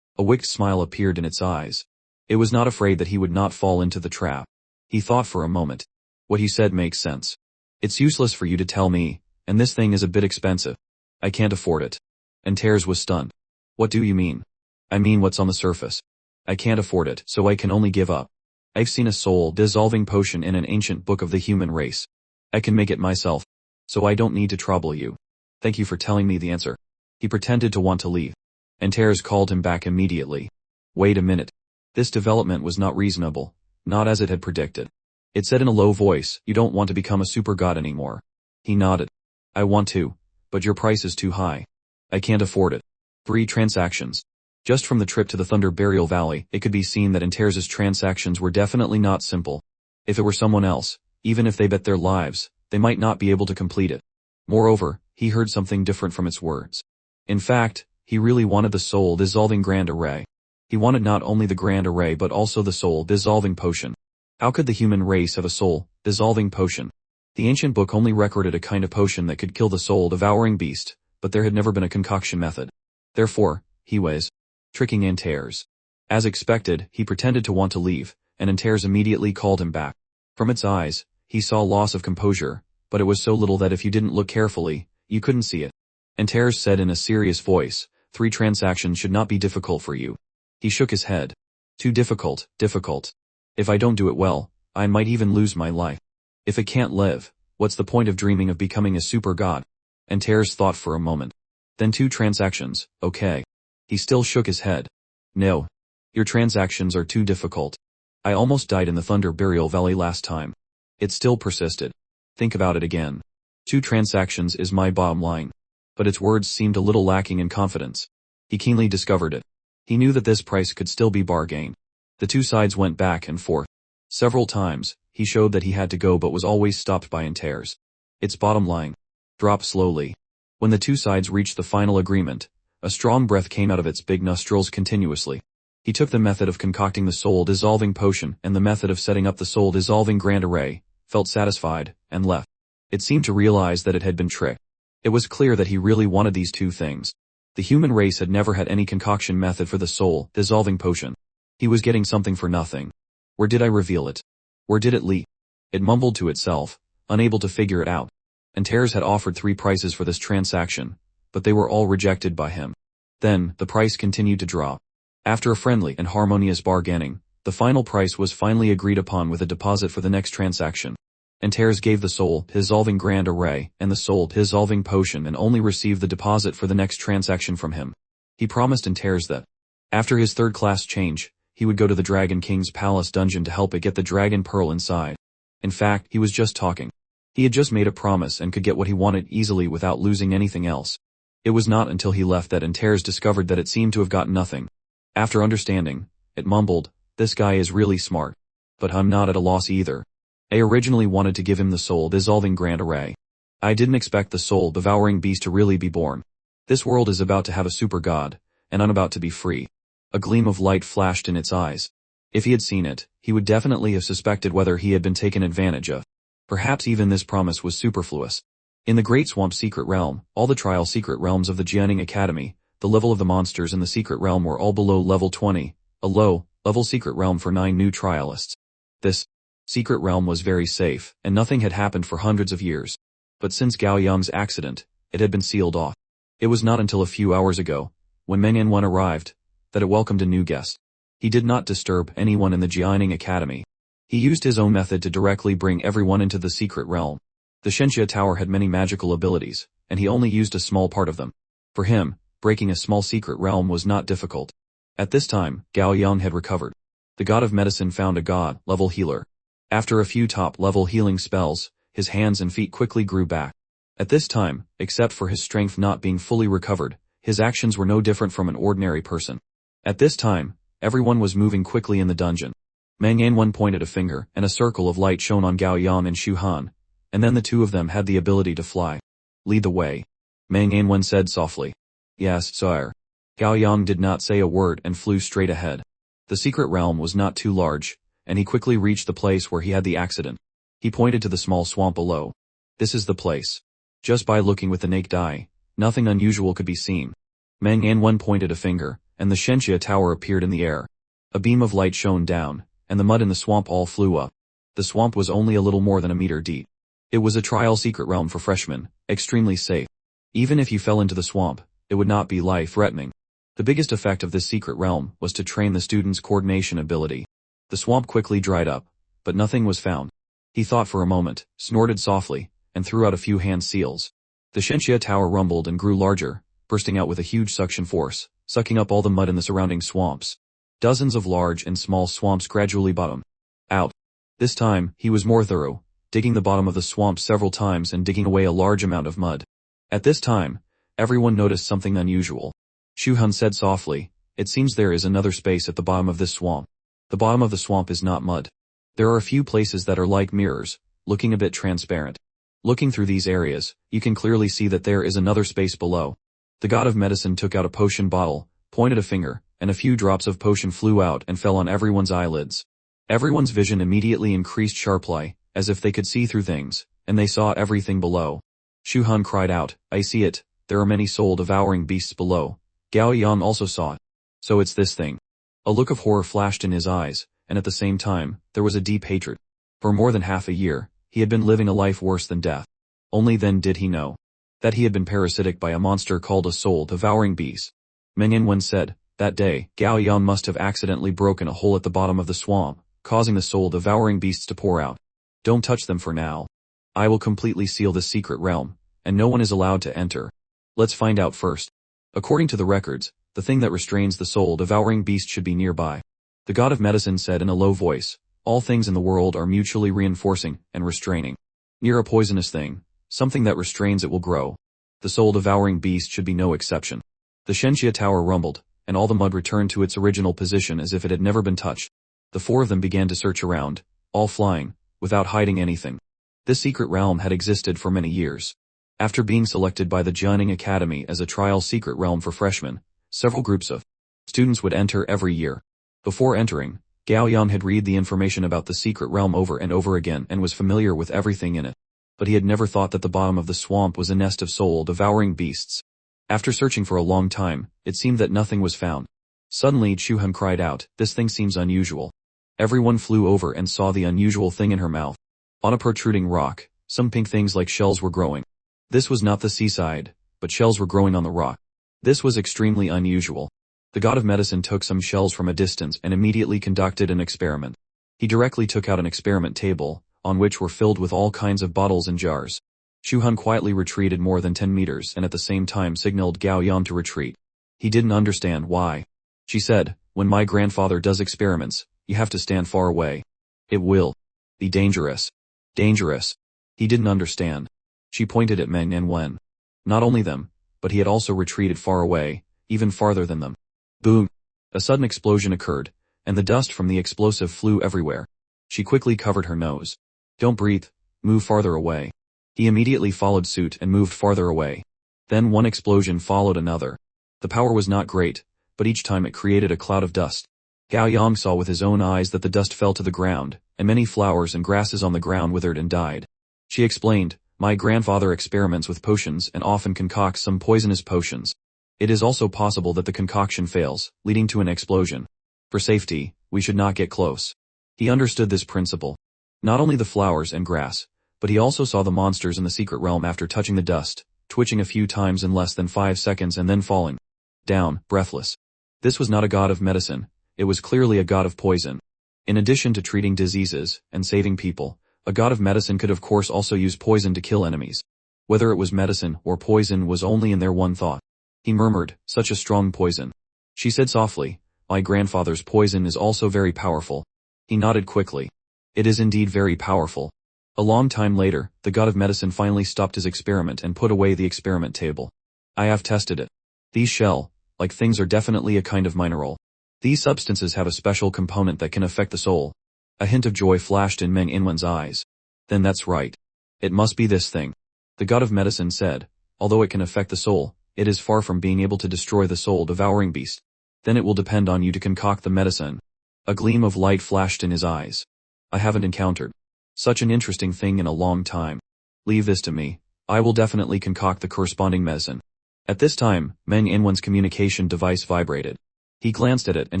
A wicked smile appeared in its eyes. It was not afraid that he would not fall into the trap. He thought for a moment. What he said makes sense. It's useless for you to tell me, and this thing is a bit expensive. I can't afford it. And Tears was stunned. What do you mean? I mean what's on the surface. I can't afford it, so I can only give up. I've seen a soul-dissolving potion in an ancient book of the human race. I can make it myself, so I don't need to trouble you. Thank you for telling me the answer. He pretended to want to leave. And Tears called him back immediately. Wait a minute. This development was not reasonable, not as it had predicted. It said in a low voice, you don't want to become a super god anymore. He nodded. I want to, but your price is too high. I can't afford it. 3 transactions. Just from the trip to the Thunder Burial Valley, it could be seen that Tears' transactions were definitely not simple. If it were someone else, even if they bet their lives, they might not be able to complete it. Moreover, he heard something different from its words. In fact, he really wanted the soul-dissolving grand array. He wanted not only the grand array but also the soul-dissolving potion. How could the human race have a soul-dissolving potion? The ancient book only recorded a kind of potion that could kill the soul-devouring beast, but there had never been a concoction method. Therefore, he was tricking Antares. As expected, he pretended to want to leave, and Antares immediately called him back. From its eyes, he saw loss of composure, but it was so little that if you didn't look carefully, you couldn't see it. Antares said in a serious voice, 3 transactions should not be difficult for you. He shook his head. Too difficult, difficult. If I don't do it well, I might even lose my life. If it can't live, what's the point of dreaming of becoming a super god? Antares thought for a moment. Then 2 transactions, okay. He still shook his head. No. Your transactions are too difficult. I almost died in the Thunder Burial Valley last time. It still persisted. Think about it again. 2 transactions is my bottom line. But its words seemed a little lacking in confidence. He keenly discovered it. He knew that this price could still be bargained. The 2 sides went back and forth. Several times, he showed that he had to go but was always stopped by Antares. Its bottom line. Drop slowly. When the 2 sides reached the final agreement, a strong breath came out of its big nostrils continuously. He took the method of concocting the soul-dissolving potion and the method of setting up the soul-dissolving grand array, felt satisfied, and left. It seemed to realize that it had been tricked. It was clear that he really wanted these 2 things. The human race had never had any concoction method for the soul-dissolving potion. He was getting something for nothing. Where did I reveal it? Where did it leak? It mumbled to itself, unable to figure it out. Antares had offered 3 prices for this transaction, but they were all rejected by him. Then, the price continued to drop. After a friendly and harmonious bargaining, the final price was finally agreed upon with a deposit for the next transaction. Antares gave the soul-dissolving grand array and the soul-dissolving potion and only received the deposit for the next transaction from him. He promised Antares that, after his 3rd-class change, he would go to the Dragon King's palace dungeon to help it get the dragon pearl inside. In fact, he was just talking. He had just made a promise and could get what he wanted easily without losing anything else. It was not until he left that Antares discovered that it seemed to have gotten nothing. After understanding, it mumbled, "This guy is really smart. But I'm not at a loss either. I originally wanted to give him the soul-dissolving grand array. I didn't expect the soul-devouring beast to really be born. This world is about to have a super god, and I'm about to be free." A gleam of light flashed in its eyes. If he had seen it, he would definitely have suspected whether he had been taken advantage of. Perhaps even this promise was superfluous. In the Great Swamp Secret Realm, all the trial secret realms of the Jianing Academy, the level of the monsters in the secret realm were all below level 20, a low-level secret realm for 9 new trialists. This secret realm was very safe, and nothing had happened for hundreds of years. But since Gao Yang's accident, it had been sealed off. It was not until a few hours ago, when Manhwa arrived, that it welcomed a new guest. He did not disturb anyone in the Jianing Academy. He used his own method to directly bring everyone into the secret realm. The Shenxia Tower had many magical abilities, and he only used a small part of them. For him, breaking a small secret realm was not difficult. At this time, Gao Yang had recovered. The god of medicine found a god-level healer. After a few top-level healing spells, his hands and feet quickly grew back. At this time, except for his strength not being fully recovered, his actions were no different from an ordinary person. At this time, everyone was moving quickly in the dungeon. Manhwa pointed a finger, and a circle of light shone on Gao Yang and Shu Han, and then the 2 of them had the ability to fly. "Lead the way," Manhwa said softly. "Yes, sire." Gao Yang did not say a word and flew straight ahead. The secret realm was not too large, and he quickly reached the place where he had the accident. He pointed to the small swamp below. "This is the place." Just by looking with the naked eye, nothing unusual could be seen. Manhwa pointed a finger, and the Shenxia Tower appeared in the air. A beam of light shone down, and the mud in the swamp all flew up. The swamp was only a little more than a meter deep. It was a trial secret realm for freshmen, extremely safe. Even if you fell into the swamp, it would not be life-threatening. The biggest effect of this secret realm was to train the student's coordination ability. The swamp quickly dried up, but nothing was found. He thought for a moment, snorted softly, and threw out a few hand seals. The Shenxia Tower rumbled and grew larger, bursting out with a huge suction force, sucking up all the mud in the surrounding swamps. Dozens of large and small swamps gradually bottomed out. This time, he was more thorough, digging the bottom of the swamp several times and digging away a large amount of mud. At this time, everyone noticed something unusual. Shu Han said softly, "It seems there is another space at the bottom of this swamp. The bottom of the swamp is not mud. There are a few places that are like mirrors, looking a bit transparent. Looking through these areas, you can clearly see that there is another space below." The god of medicine took out a potion bottle, pointed a finger, and a few drops of potion flew out and fell on everyone's eyelids. Everyone's vision immediately increased sharply, as if they could see through things, and they saw everything below. Shu Han cried out, I see it, there are many soul-devouring beasts below. Gao Yang also saw it. So it's this thing. A look of horror flashed in his eyes, and at the same time, there was a deep hatred. For more than half a year, he had been living a life worse than death. Only then did he know that he had been parasitic by a monster called a soul-devouring beast. Meng Yanwen said, that day, Gao Yang must have accidentally broken a hole at the bottom of the swamp, causing the soul-devouring beasts to pour out. Don't touch them for now. I will completely seal this secret realm, and no one is allowed to enter. Let's find out first. According to the records, the thing that restrains the soul-devouring beast should be nearby. The god of medicine said in a low voice, all things in the world are mutually reinforcing and restraining. Near a poisonous thing, something that restrains it will grow. The soul-devouring beast should be no exception. The Shenxia Tower rumbled, and all the mud returned to its original position as if it had never been touched. The four of them began to search around, all flying, without hiding anything. This secret realm had existed for many years. After being selected by the Jianing Academy as a trial secret realm for freshmen, several groups of students would enter every year. Before entering, Gao Yang had read the information about the secret realm over and over again and was familiar with everything in it. But he had never thought that the bottom of the swamp was a nest of soul-devouring beasts. After searching for a long time, it seemed that nothing was found. Suddenly Chu Han cried out, this thing seems unusual. Everyone flew over and saw the unusual thing in her mouth. On a protruding rock, some pink things like shells were growing. This was not the seaside, but shells were growing on the rock. This was extremely unusual. The god of medicine took some shells from a distance and immediately conducted an experiment. He directly took out an experiment table, on which were filled with all kinds of bottles and jars. Chu Han quietly retreated more than 10 meters and at the same time signaled Gao Yang to retreat. He didn't understand why. She said, when my grandfather does experiments, you have to stand far away. It will be dangerous. Dangerous. He didn't understand. She pointed at Meng Yanwen. Not only them, but he had also retreated far away, even farther than them. Boom! A sudden explosion occurred, and the dust from the explosive flew everywhere. She quickly covered her nose. Don't breathe, move farther away. He immediately followed suit and moved farther away. Then one explosion followed another. The power was not great, but each time it created a cloud of dust. Gao Yang saw with his own eyes that the dust fell to the ground, and many flowers and grasses on the ground withered and died. She explained, my grandfather experiments with potions and often concocts some poisonous potions. It is also possible that the concoction fails, leading to an explosion. For safety, we should not get close. He understood this principle. Not only the flowers and grass, but he also saw the monsters in the secret realm after touching the dust, twitching a few times in less than 5 seconds and then falling down, breathless. This was not a god of medicine, it was clearly a god of poison. In addition to treating diseases and saving people, a god of medicine could of course also use poison to kill enemies. Whether it was medicine or poison was only in their one thought. He murmured, such a strong poison. She said softly, my grandfather's poison is also very powerful. He nodded quickly. It is indeed very powerful. A long time later, the god of medicine finally stopped his experiment and put away the experiment table. I have tested it. These shell-like things are definitely a kind of mineral. These substances have a special component that can affect the soul. A hint of joy flashed in Meng Yanwen's eyes. Then that's right. It must be this thing. The god of medicine said, although it can affect the soul, it is far from being able to destroy the soul-devouring beast. Then it will depend on you to concoct the medicine. A gleam of light flashed in his eyes. I haven't encountered such an interesting thing in a long time. Leave this to me. I will definitely concoct the corresponding medicine. At this time, Meng Yanwen's communication device vibrated. He glanced at it and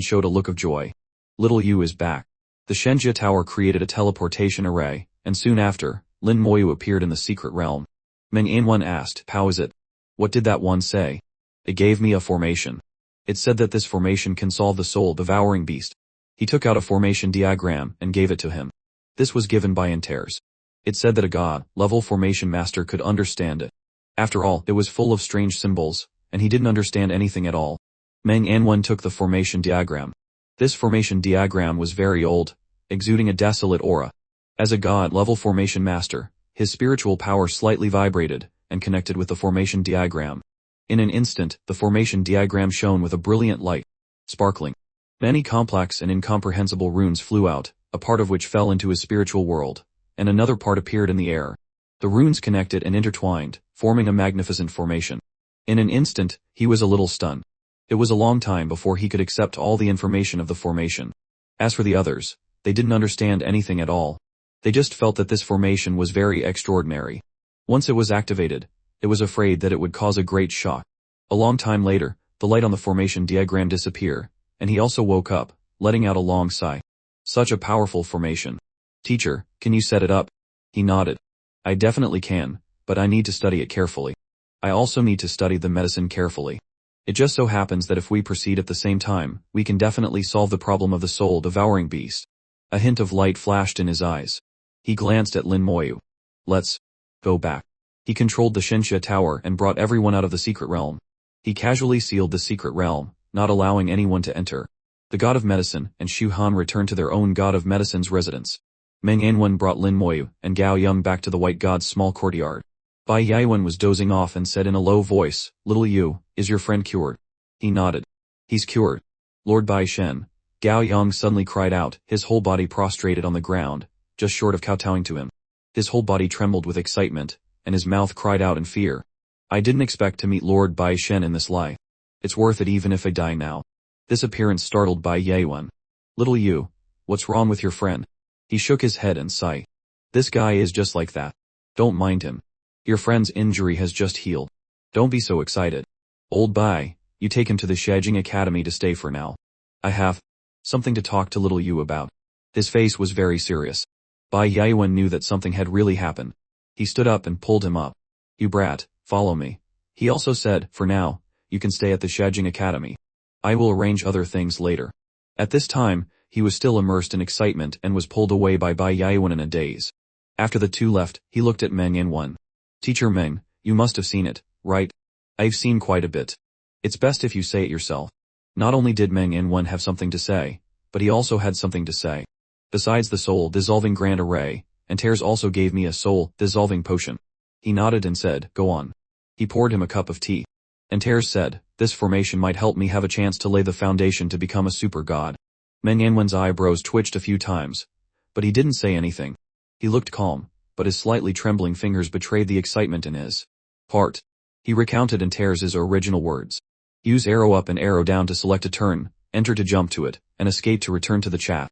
showed a look of joy. Little Yu is back. The Shenxia Tower created a teleportation array, and soon after, Lin Moyu appeared in the secret realm. Meng Yanwen asked, how is it? What did that one say? It gave me a formation. It said that this formation can solve the soul-devouring beast. He took out a formation diagram and gave it to him. This was given by Inters. It said that a god-level formation master could understand it. After all, it was full of strange symbols, and he didn't understand anything at all. Meng Yanwen took the formation diagram. This formation diagram was very old, exuding a desolate aura. As a god-level formation master, his spiritual power slightly vibrated and connected with the formation diagram. In an instant, the formation diagram shone with a brilliant light, sparkling. Many complex and incomprehensible runes flew out, a part of which fell into his spiritual world, and another part appeared in the air. The runes connected and intertwined, forming a magnificent formation. In an instant, he was a little stunned. It was a long time before he could accept all the information of the formation. As for the others, they didn't understand anything at all. They just felt that this formation was very extraordinary. Once it was activated, it was afraid that it would cause a great shock. A long time later, the light on the formation diagram disappeared, and he also woke up, letting out a long sigh. Such a powerful formation. Teacher, can you set it up? He nodded. I definitely can, but I need to study it carefully. I also need to study the medicine carefully. It just so happens that if we proceed at the same time, we can definitely solve the problem of the soul-devouring beast. A hint of light flashed in his eyes. He glanced at Lin Moyu. Let's go back. He controlled the Shenxia Tower and brought everyone out of the secret realm. He casually sealed the secret realm, not allowing anyone to enter. The god of medicine and Xu Han returned to their own god of medicine's residence. Meng Anwen brought Lin Moyu and Gao Yang back to the white god's small courtyard. Bai Yaiwen was dozing off and said in a low voice, "Little Yu, is your friend cured?" He nodded. "He's cured." Lord Bai Shen. Gao Yang suddenly cried out, his whole body prostrated on the ground, just short of kowtowing to him. His whole body trembled with excitement, and his mouth cried out in fear. I didn't expect to meet Lord Bai Shen in this lie. It's worth it even if I die now. This appearance startled Bai Yaiwen. Little Yu, what's wrong with your friend? He shook his head and sighed. This guy is just like that. Don't mind him. Your friend's injury has just healed. Don't be so excited. Old Bai, you take him to the Staggering Academy to stay for now. I have something to talk to little Yu about. His face was very serious. Bai Yaiwen knew that something had really happened. He stood up and pulled him up. You brat, follow me. He also said, for now, you can stay at the Staggering Academy. I will arrange other things later. At this time, he was still immersed in excitement and was pulled away by Bai Yaiwen in a daze. After the two left, he looked at Meng Anwen. Teacher Meng, you must have seen it, right? I've seen quite a bit. It's best if you say it yourself. Not only did Meng Anwen have something to say, but he also had something to say. Besides the soul-dissolving grand array, Antares also gave me a soul-dissolving potion. He nodded and said, go on. He poured him a cup of tea. Antares said, this formation might help me have a chance to lay the foundation to become a super god. Meng Anwen's eyebrows twitched a few times, but he didn't say anything. He looked calm, but his slightly trembling fingers betrayed the excitement in his heart. He recounted Antares' original words. Use arrow up and arrow down to select a turn, enter to jump to it, and escape to return to the chat.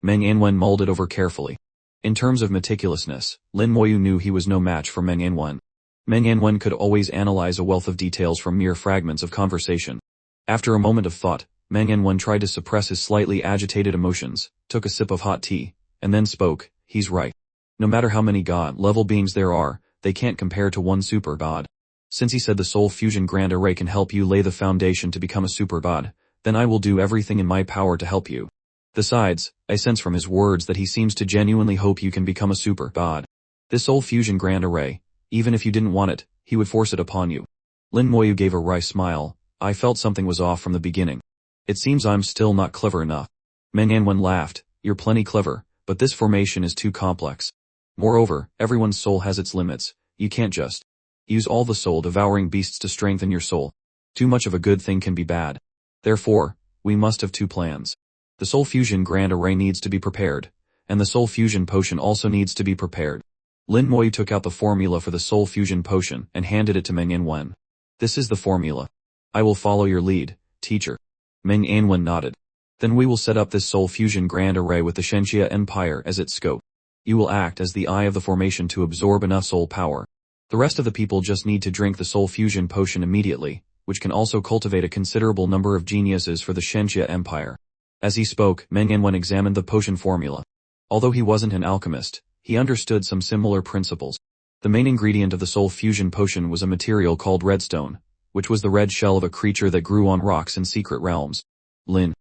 Meng Anwen mulled it over carefully. In terms of meticulousness, Lin Moyu knew he was no match for Meng Anwen. Meng Anwen could always analyze a wealth of details from mere fragments of conversation. After a moment of thought, Meng Anwen tried to suppress his slightly agitated emotions, took a sip of hot tea, and then spoke, he's right. No matter how many god-level beings there are, they can't compare to one super god. Since he said the Soul Fusion Grand Array can help you lay the foundation to become a super god, then I will do everything in my power to help you. Besides, I sense from his words that he seems to genuinely hope you can become a super god. This Soul Fusion Grand Array, even if you didn't want it, he would force it upon you. Lin Moyu gave a wry smile. I felt something was off from the beginning. It seems I'm still not clever enough. Meng Anwen laughed. You're plenty clever, but this formation is too complex. Moreover, everyone's soul has its limits. You can't just use all the soul-devouring beasts to strengthen your soul. Too much of a good thing can be bad. Therefore, we must have two plans. The Soul Fusion Grand Array needs to be prepared, and the Soul Fusion Potion also needs to be prepared. Lin Moyu took out the formula for the Soul Fusion Potion and handed it to Meng Anwen. This is the formula. I will follow your lead, teacher. Meng Anwen nodded. Then we will set up this Soul Fusion Grand Array with the Shenxia Empire as its scope. You will act as the eye of the formation to absorb enough soul power. The rest of the people just need to drink the Soul Fusion Potion immediately, which can also cultivate a considerable number of geniuses for the Shenxia Empire. As he spoke, Meng Anwen examined the potion formula. Although he wasn't an alchemist, he understood some similar principles. The main ingredient of the Soul Fusion Potion was a material called redstone, which was the red shell of a creature that grew on rocks in secret realms. Lin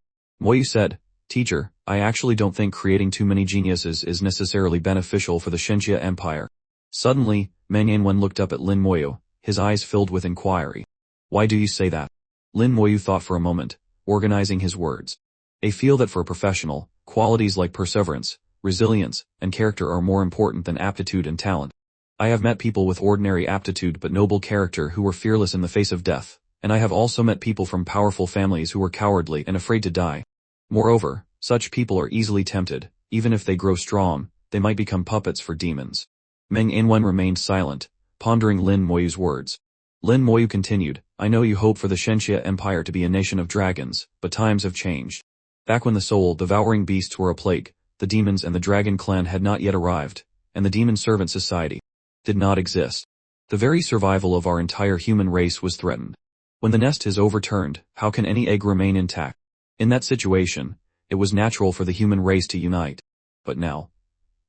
Moyu said, Teacher, I actually don't think creating too many geniuses is necessarily beneficial for the Shenxia Empire. Suddenly, Meng Anwen looked up at Lin Moyu, his eyes filled with inquiry. Why do you say that? Lin Moyu thought for a moment, organizing his words. I feel that for a professional, qualities like perseverance, resilience, and character are more important than aptitude and talent. I have met people with ordinary aptitude but noble character who were fearless in the face of death, and I have also met people from powerful families who were cowardly and afraid to die. Moreover, such people are easily tempted. Even if they grow strong, they might become puppets for demons. Meng Anwen remained silent, pondering Lin Moyu's words. Lin Moyu continued, I know you hope for the Shenxia Empire to be a nation of dragons, but times have changed. Back when the soul-devouring beasts were a plague, the demons and the dragon clan had not yet arrived, and the demon servant society did not exist. The very survival of our entire human race was threatened. When the nest is overturned, how can any egg remain intact? In that situation, it was natural for the human race to unite. But now,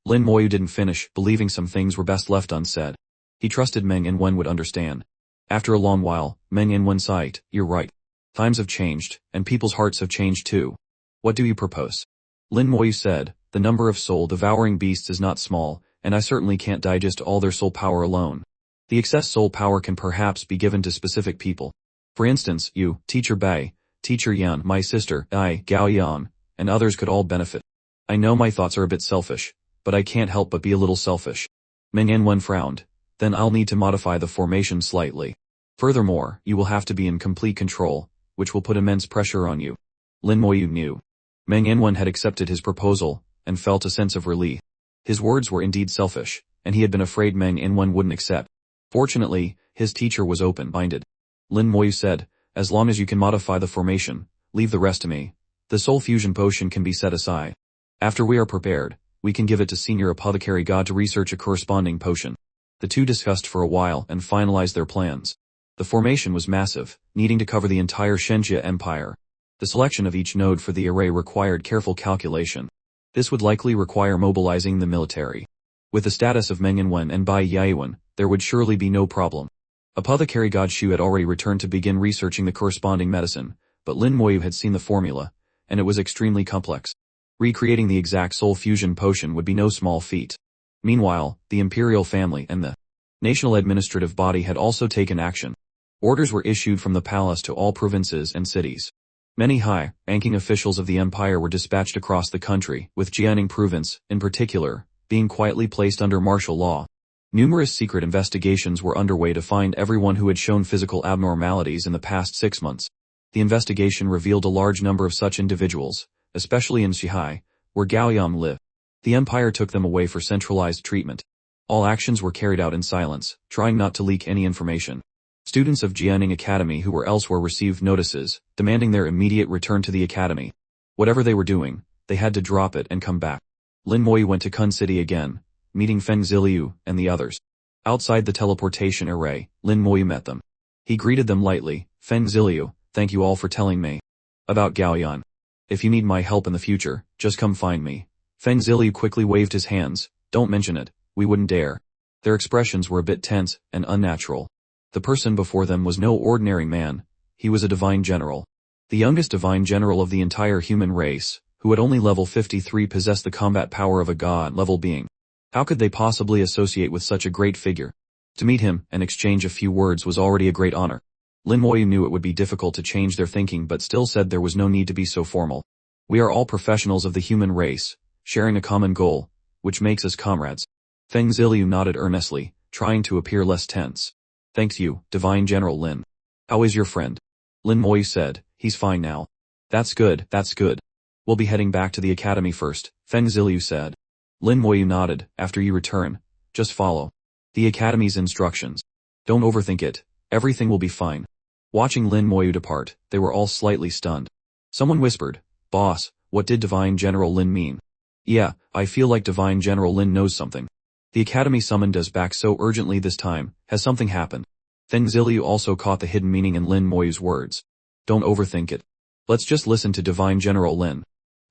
Lin Moyu didn't finish, believing some things were best left unsaid. He trusted Meng Yanwen would understand. After a long while, Meng Yanwen sighed, "You're right. Times have changed, and people's hearts have changed too. What do you propose?" Lin Moyu said, "The number of soul-devouring beasts is not small, and I certainly can't digest all their soul power alone. The excess soul power can perhaps be given to specific people. For instance, you, Teacher Bai, Teacher Yan, my sister, I, Gao Yang, and others could all benefit. I know my thoughts are a bit selfish, but I can't help but be a little selfish." Meng Yanwen frowned. "Then I'll need to modify the formation slightly. Furthermore, you will have to be in complete control, which will put immense pressure on you." Lin Moyu knew. Meng Yanwen had accepted his proposal, and felt a sense of relief. His words were indeed selfish, and he had been afraid Meng Yanwen wouldn't accept. Fortunately, his teacher was open-minded. Lin Moyu said, "As long as you can modify the formation, leave the rest to me. The soul fusion potion can be set aside. After we are prepared, we can give it to Senior Apothecary God to research a corresponding potion." The two discussed for a while and finalized their plans. The formation was massive, needing to cover the entire Shenjia Empire. The selection of each node for the array required careful calculation. This would likely require mobilizing the military. With the status of Meng Yanwen and Bai Yaiyuan, there would surely be no problem. Apothecary God Shu had already returned to begin researching the corresponding medicine, but Lin Moyu had seen the formula, and it was extremely complex. Recreating the exact soul fusion potion would be no small feat. Meanwhile, the imperial family and the national administrative body had also taken action. Orders were issued from the palace to all provinces and cities. Many high-ranking officials of the empire were dispatched across the country, with Jiangning province, in particular, being quietly placed under martial law. Numerous secret investigations were underway to find everyone who had shown physical abnormalities in the past 6 months. The investigation revealed a large number of such individuals, especially in Shihai, where Gao Yang lived. The empire took them away for centralized treatment. All actions were carried out in silence, trying not to leak any information. Students of Jiangning Academy who were elsewhere received notices, demanding their immediate return to the academy. Whatever they were doing, they had to drop it and come back. Lin Moyu went to Kun City again, meeting Feng Ziliu and the others. Outside the teleportation array, Lin Moyu met them. He greeted them lightly. "Feng Ziliu, thank you all for telling me about Gao Yang. If you need my help in the future, just come find me." Feng Ziliu quickly waved his hands. "Don't mention it, we wouldn't dare." Their expressions were a bit tense and unnatural. The person before them was no ordinary man, he was a divine general. The youngest divine general of the entire human race, who at only level 53 possessed the combat power of a god-level being. How could they possibly associate with such a great figure? To meet him and exchange a few words was already a great honor. Lin Moyu knew it would be difficult to change their thinking but still said there was no need to be so formal. "We are all professionals of the human race, sharing a common goal, which makes us comrades." Feng Ziliu nodded earnestly, trying to appear less tense. "Thanks you, Divine General Lin. How is your friend?" Lin Moyu said, "He's fine now." That's good, that's good. We'll be heading back to the academy first," Feng Ziliu said. Lin Moyu nodded. "After you return, just follow the academy's instructions. Don't overthink it, everything will be fine." Watching Lin Moyu depart, they were all slightly stunned. Someone whispered, "Boss, what did Divine General Lin mean?" "Yeah, I feel like Divine General Lin knows something. The academy summoned us back so urgently this time, has something happened?" Feng Ziliu also caught the hidden meaning in Lin Moyu's words. "Don't overthink it. Let's just listen to Divine General Lin.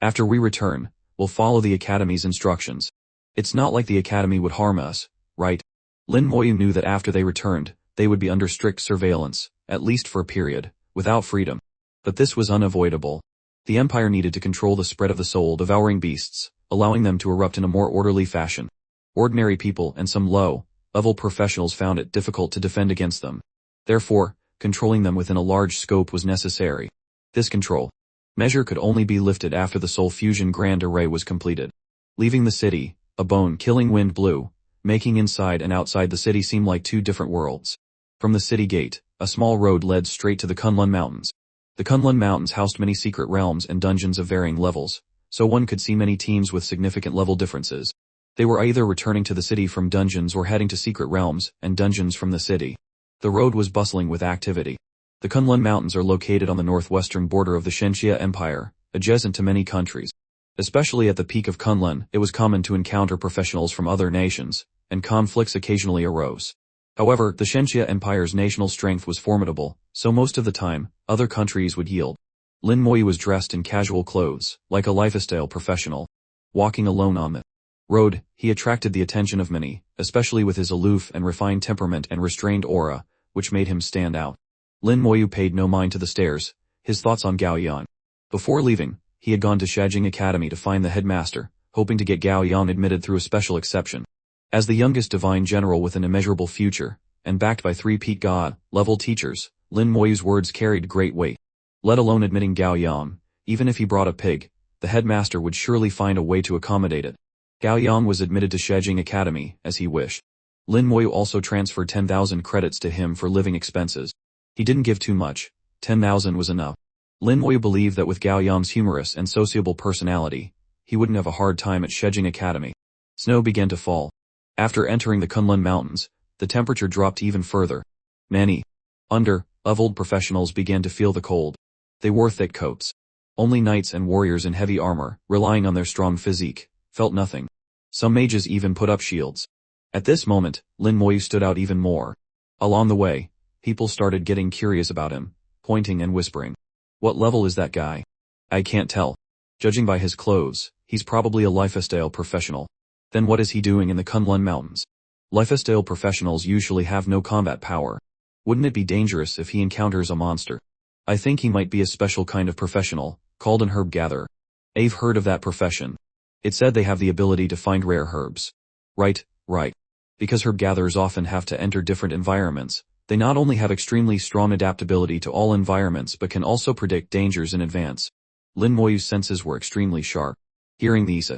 After we return, we'll follow the academy's instructions. It's not like the academy would harm us, right?" Lin Moyu knew that after they returned, they would be under strict surveillance, at least for a period, without freedom. But this was unavoidable. The empire needed to control the spread of the soul-devouring beasts, allowing them to erupt in a more orderly fashion. Ordinary people and some low-level professionals found it difficult to defend against them. Therefore, controlling them within a large scope was necessary. This control measure could only be lifted after the soul fusion grand array was completed. Leaving the city, a bone-killing wind blew, making inside and outside the city seem like two different worlds. From the city gate, a small road led straight to the Kunlun Mountains. The Kunlun Mountains housed many secret realms and dungeons of varying levels, so one could see many teams with significant level differences. They were either returning to the city from dungeons or heading to secret realms and dungeons from the city. The road was bustling with activity. The Kunlun Mountains are located on the northwestern border of the Shenjia Empire, adjacent to many countries. Especially at the peak of Kunlun, it was common to encounter professionals from other nations, and conflicts occasionally arose. However, the Shenxia Empire's national strength was formidable, so most of the time, other countries would yield. Lin Moyu was dressed in casual clothes, like a lifestyle professional. Walking alone on the road, he attracted the attention of many, especially with his aloof and refined temperament and restrained aura, which made him stand out. Lin Moyu paid no mind to the stares, his thoughts on Gao Yang. Before leaving, he had gone to Staggering Academy to find the headmaster, hoping to get Gao Yang admitted through a special exception. As the youngest divine general with an immeasurable future, and backed by 3 peak god-level teachers, Lin Moyu's words carried great weight. Let alone admitting Gao Yang, even if he brought a pig, the headmaster would surely find a way to accommodate it. Gao Yang was admitted to Staggering Academy, as he wished. Lin Moyu also transferred 10,000 credits to him for living expenses. He didn't give too much, 10,000 was enough. Lin Moyu believed that with Gao Yang's humorous and sociable personality, he wouldn't have a hard time at Staggering Academy. Snow began to fall. After entering the Kunlun Mountains, the temperature dropped even further. Many under-leveled professionals began to feel the cold. They wore thick coats. Only knights and warriors in heavy armor, relying on their strong physique, felt nothing. Some mages even put up shields. At this moment, Lin Moyu stood out even more. Along the way, people started getting curious about him, pointing and whispering. What level is that guy? I can't tell. Judging by his clothes, he's probably a lifestyle professional. Then what is he doing in the Kunlun Mountains? Lifestyle professionals usually have no combat power. Wouldn't it be dangerous if he encounters a monster? I think he might be a special kind of professional, called an herb gatherer. I've heard of that profession. It said they have the ability to find rare herbs. Right. Because herb gatherers often have to enter different environments, they not only have extremely strong adaptability to all environments but can also predict dangers in advance. Lin Moyu's senses were extremely sharp. Hearing these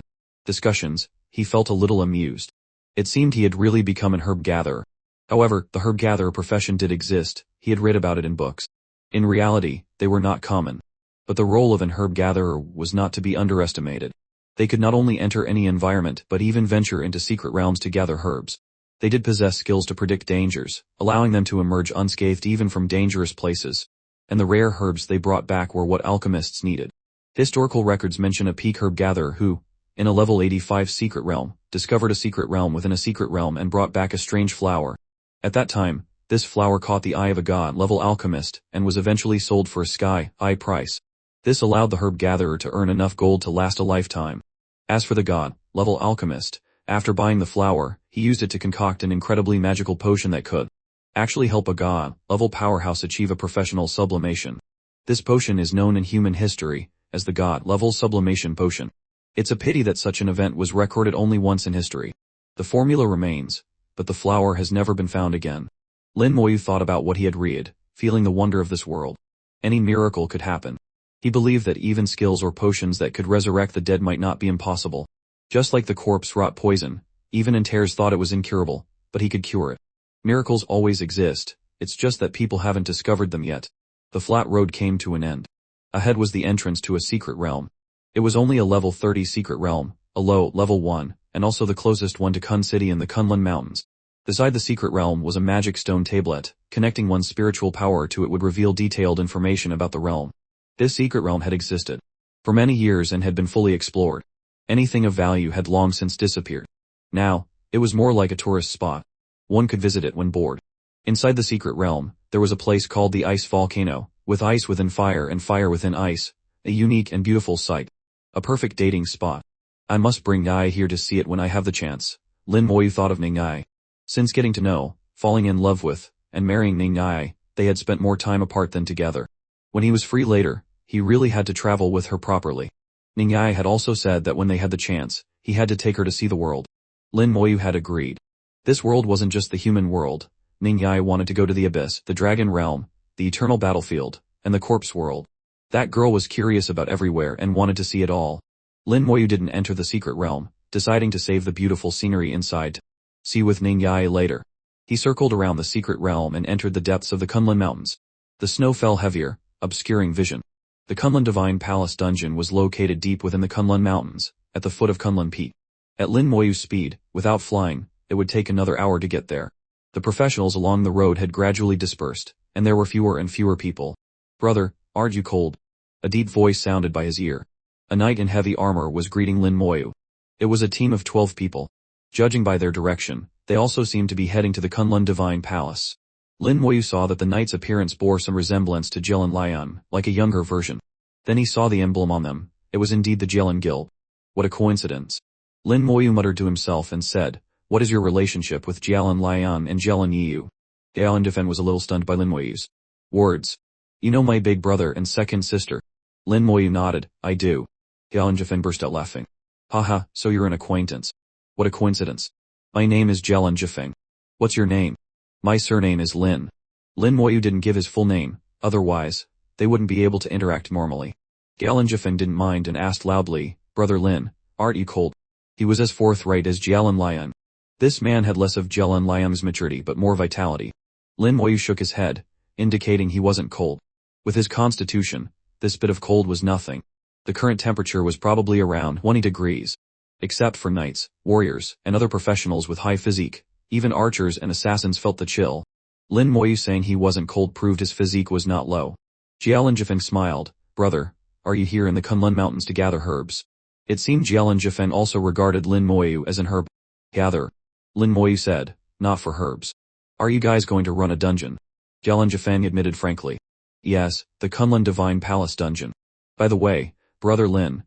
discussions, he felt a little amused. It seemed he had really become an herb gatherer. However, the herb gatherer profession did exist, he had read about it in books. In reality, they were not common. But the role of an herb gatherer was not to be underestimated. They could not only enter any environment but even venture into secret realms to gather herbs. They did possess skills to predict dangers, allowing them to emerge unscathed even from dangerous places. And the rare herbs they brought back were what alchemists needed. Historical records mention a peak herb gatherer who, in a level 85 secret realm, discovered a secret realm within a secret realm and brought back a strange flower. At that time, this flower caught the eye of a god-level alchemist and was eventually sold for a sky-high price. This allowed the herb gatherer to earn enough gold to last a lifetime. As for the god-level alchemist, after buying the flower, he used it to concoct an incredibly magical potion that could actually help a god-level powerhouse achieve a professional sublimation. This potion is known in human history as the god-level sublimation potion. It's a pity that such an event was recorded only once in history. The formula remains, but the flower has never been found again. Lin Moyu thought about what he had read, feeling the wonder of this world. Any miracle could happen. He believed that even skills or potions that could resurrect the dead might not be impossible. Just like the corpse-rot poison, even Entares thought it was incurable, but he could cure it. Miracles always exist, it's just that people haven't discovered them yet. The flat road came to an end. Ahead was the entrance to a secret realm. It was only a level 30 secret realm, a low level 1, and also the closest one to Kun City in the Kunlun Mountains. Beside the secret realm was a magic stone tablet. Connecting one's spiritual power to it would reveal detailed information about the realm. This secret realm had existed for many years and had been fully explored. Anything of value had long since disappeared. Now, it was more like a tourist spot. One could visit it when bored. Inside the secret realm, there was a place called the Ice Volcano, with ice within fire and fire within ice, a unique and beautiful sight. A perfect dating spot. I must bring Nai here to see it when I have the chance. Lin Moyu thought of Ning Nai. Since getting to know, falling in love with, and marrying Ning Nai, they had spent more time apart than together. When he was free later, he really had to travel with her properly. Ning Nai had also said that when they had the chance, he had to take her to see the world. Lin Moyu had agreed. This world wasn't just the human world. Ning Nai wanted to go to the abyss, the dragon realm, the eternal battlefield, and the corpse world. That girl was curious about everywhere and wanted to see it all. Lin Moyu didn't enter the secret realm, deciding to save the beautiful scenery inside. See with Ning Nai later. He circled around the secret realm and entered the depths of the Kunlun Mountains. The snow fell heavier, obscuring vision. The Kunlun Divine Palace dungeon was located deep within the Kunlun Mountains, at the foot of Kunlun Peak. At Lin Moyu's speed, without flying, it would take another hour to get there. The professionals along the road had gradually dispersed, and there were fewer and fewer people. Brother, aren't you cold? A deep voice sounded by his ear. A knight in heavy armor was greeting Lin Moyu. It was a team of 12 people. Judging by their direction, they also seemed to be heading to the Kunlun Divine Palace. Lin Moyu saw that the knight's appearance bore some resemblance to Jelen Lian, like a younger version. Then he saw the emblem on them. It was indeed the Jelen Guild. What a coincidence. Lin Moyu muttered to himself and said, "What is your relationship with Jelen Lian and Jelen Yu?" Gao Yang was a little stunned by Lin Moyu's words. "You know my big brother and second sister?" Lin Moyu nodded. "I do." Gao Yang burst out laughing. "Haha, so you're an acquaintance. What a coincidence. My name is Jelen Jifeng. What's your name?" "My surname is Lin." Lin Moyu didn't give his full name, otherwise, they wouldn't be able to interact normally. Gao Yang didn't mind and asked loudly, "Brother Lin, aren't you cold?" He was as forthright as Jelen Lian. This man had less of Jelen Lian's maturity but more vitality. Lin Moyu shook his head, indicating he wasn't cold. With his constitution, this bit of cold was nothing. The current temperature was probably around 20 degrees. Except for knights, warriors, and other professionals with high physique, even archers and assassins felt the chill. Lin Moyu saying he wasn't cold proved his physique was not low. Jialin Jifeng smiled. "Brother, are you here in the Kunlun Mountains to gather herbs?" It seemed Jialin Jifeng also regarded Lin Moyu as an herb gather. Lin Moyu said, "Not for herbs." "Are you guys going to run a dungeon?" Jialin Jifeng admitted frankly. "Yes, the Kunlun Divine Palace dungeon. By the way, Brother Lin,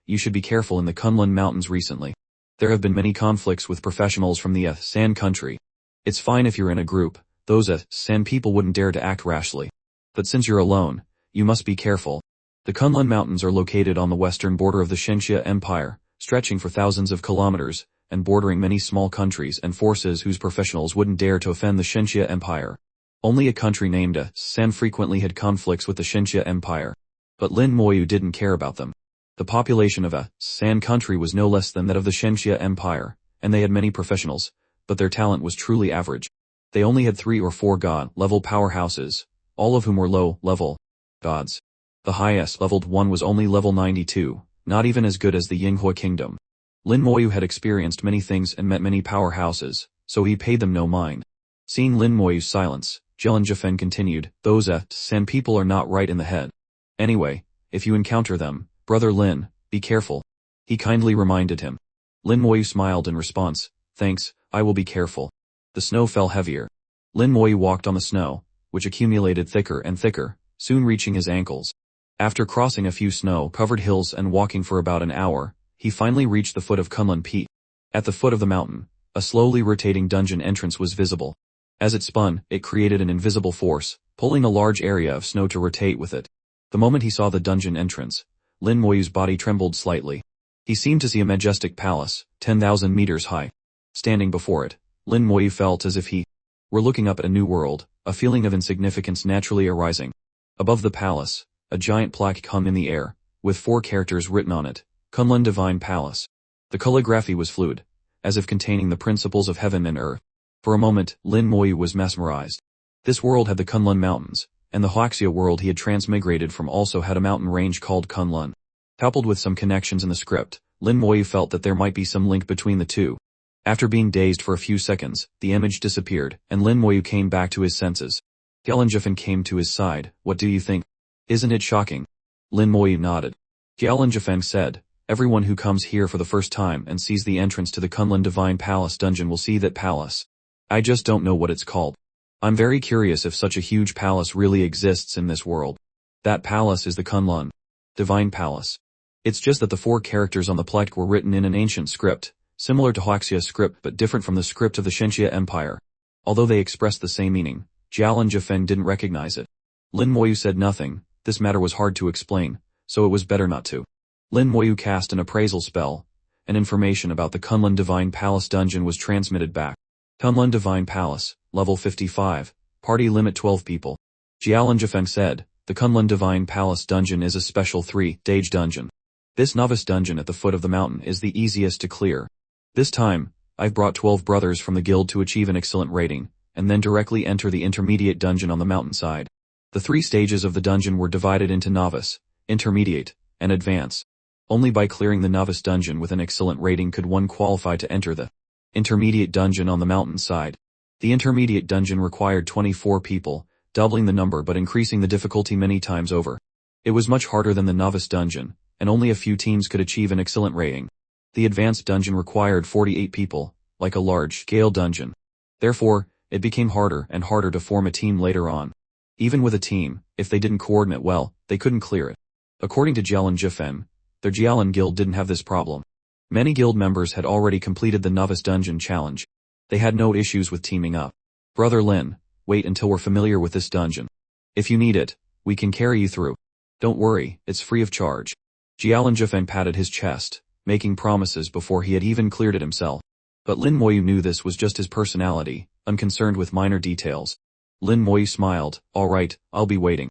you should be careful in the Kunlun Mountains recently. There have been many conflicts with professionals from the San country. It's fine if you're in a group, those San people wouldn't dare to act rashly. But since you're alone, you must be careful. The Kunlun Mountains are located on the western border of the Xinxia Empire, stretching for thousands of kilometers, and bordering many small countries and forces whose professionals wouldn't dare to offend the Xinxia Empire. Only a country named San frequently had conflicts with the Xinxia Empire. But Lin Moyu didn't care about them. The population of San country was no less than that of the Xinxia Empire, and they had many professionals, but their talent was truly average. They only had 3 or 4 god-level powerhouses, all of whom were low-level gods. The highest leveled one was only level 92, not even as good as the Yinghua Kingdom. Lin Moyu had experienced many things and met many powerhouses, so he paid them no mind. Seeing Lin Moyu's silence, Jelen Jifeng continued, "Those San people are not right in the head. Anyway, if you encounter them, Brother Lin, be careful." He kindly reminded him. Lin Moyu smiled in response, "Thanks, I will be careful." The snow fell heavier. Lin Moyu walked on the snow, which accumulated thicker and thicker, soon reaching his ankles. After crossing a few snow-covered hills and walking for about an hour, he finally reached the foot of Kunlun Peak. At the foot of the mountain, a slowly rotating dungeon entrance was visible. As it spun, it created an invisible force, pulling a large area of snow to rotate with it. The moment he saw the dungeon entrance, Lin Moyu's body trembled slightly. He seemed to see a majestic palace, 10,000 meters high. Standing before it, Lin Moyu felt as if he were looking up at a new world, a feeling of insignificance naturally arising. Above the palace, a giant plaque hung in the air, with 4 characters written on it, Kunlun Divine Palace. The calligraphy was fluid, as if containing the principles of heaven and earth. For a moment, Lin Moyu was mesmerized. This world had the Kunlun Mountains, and the Huaxia world he had transmigrated from also had a mountain range called Kunlun. Coupled with some connections in the script, Lin Moyu felt that there might be some link between the two. After being dazed for a few seconds, the image disappeared, and Lin Moyu came back to his senses. Jialin Jifeng came to his side. "What do you think? Isn't it shocking?" Lin Moyu nodded. Jialin Jifeng said, "Everyone who comes here for the first time and sees the entrance to the Kunlun Divine Palace dungeon will see that palace. I just don't know what it's called. I'm very curious if such a huge palace really exists in this world. That palace is the Kunlun Divine Palace. It's just that the 4 characters on the plaque were written in an ancient script, similar to Huaxia's script but different from the script of the Xinxia Empire. Although they expressed the same meaning, Jialin Jifeng didn't recognize it. Lin Moyu said nothing. This matter was hard to explain, so it was better not to. Lin Moyu cast an appraisal spell, and information about the Kunlun Divine Palace dungeon was transmitted back. Kunlun Divine Palace, level 55, party limit 12 people. Jialin Jifeng said, "The Kunlun Divine Palace dungeon is a special 3-stage dungeon. This novice dungeon at the foot of the mountain is the easiest to clear. This time, I've brought 12 brothers from the guild to achieve an excellent rating, and then directly enter the intermediate dungeon on the mountainside." The 3 stages of the dungeon were divided into novice, intermediate, and advance. Only by clearing the novice dungeon with an excellent rating could one qualify to enter the intermediate dungeon on the mountainside. The intermediate dungeon required 24 people, doubling the number but increasing the difficulty many times over. It was much harder than the novice dungeon, and only a few teams could achieve an excellent rating. The advanced dungeon required 48 people, like a large-scale dungeon. Therefore, it became harder and harder to form a team later on. Even with a team, if they didn't coordinate well, they couldn't clear it. According to Jialan Jifen, their Jialan guild didn't have this problem. Many guild members had already completed the novice dungeon challenge. They had no issues with teaming up. Brother Lin, wait until we're familiar with this dungeon. If you need it, we can carry you through. Don't worry, it's free of charge. Jialan Jifen patted his chest, making promises before he had even cleared it himself. But Lin Moyu knew this was just his personality, unconcerned with minor details. Lin Moyu smiled, alright, I'll be waiting.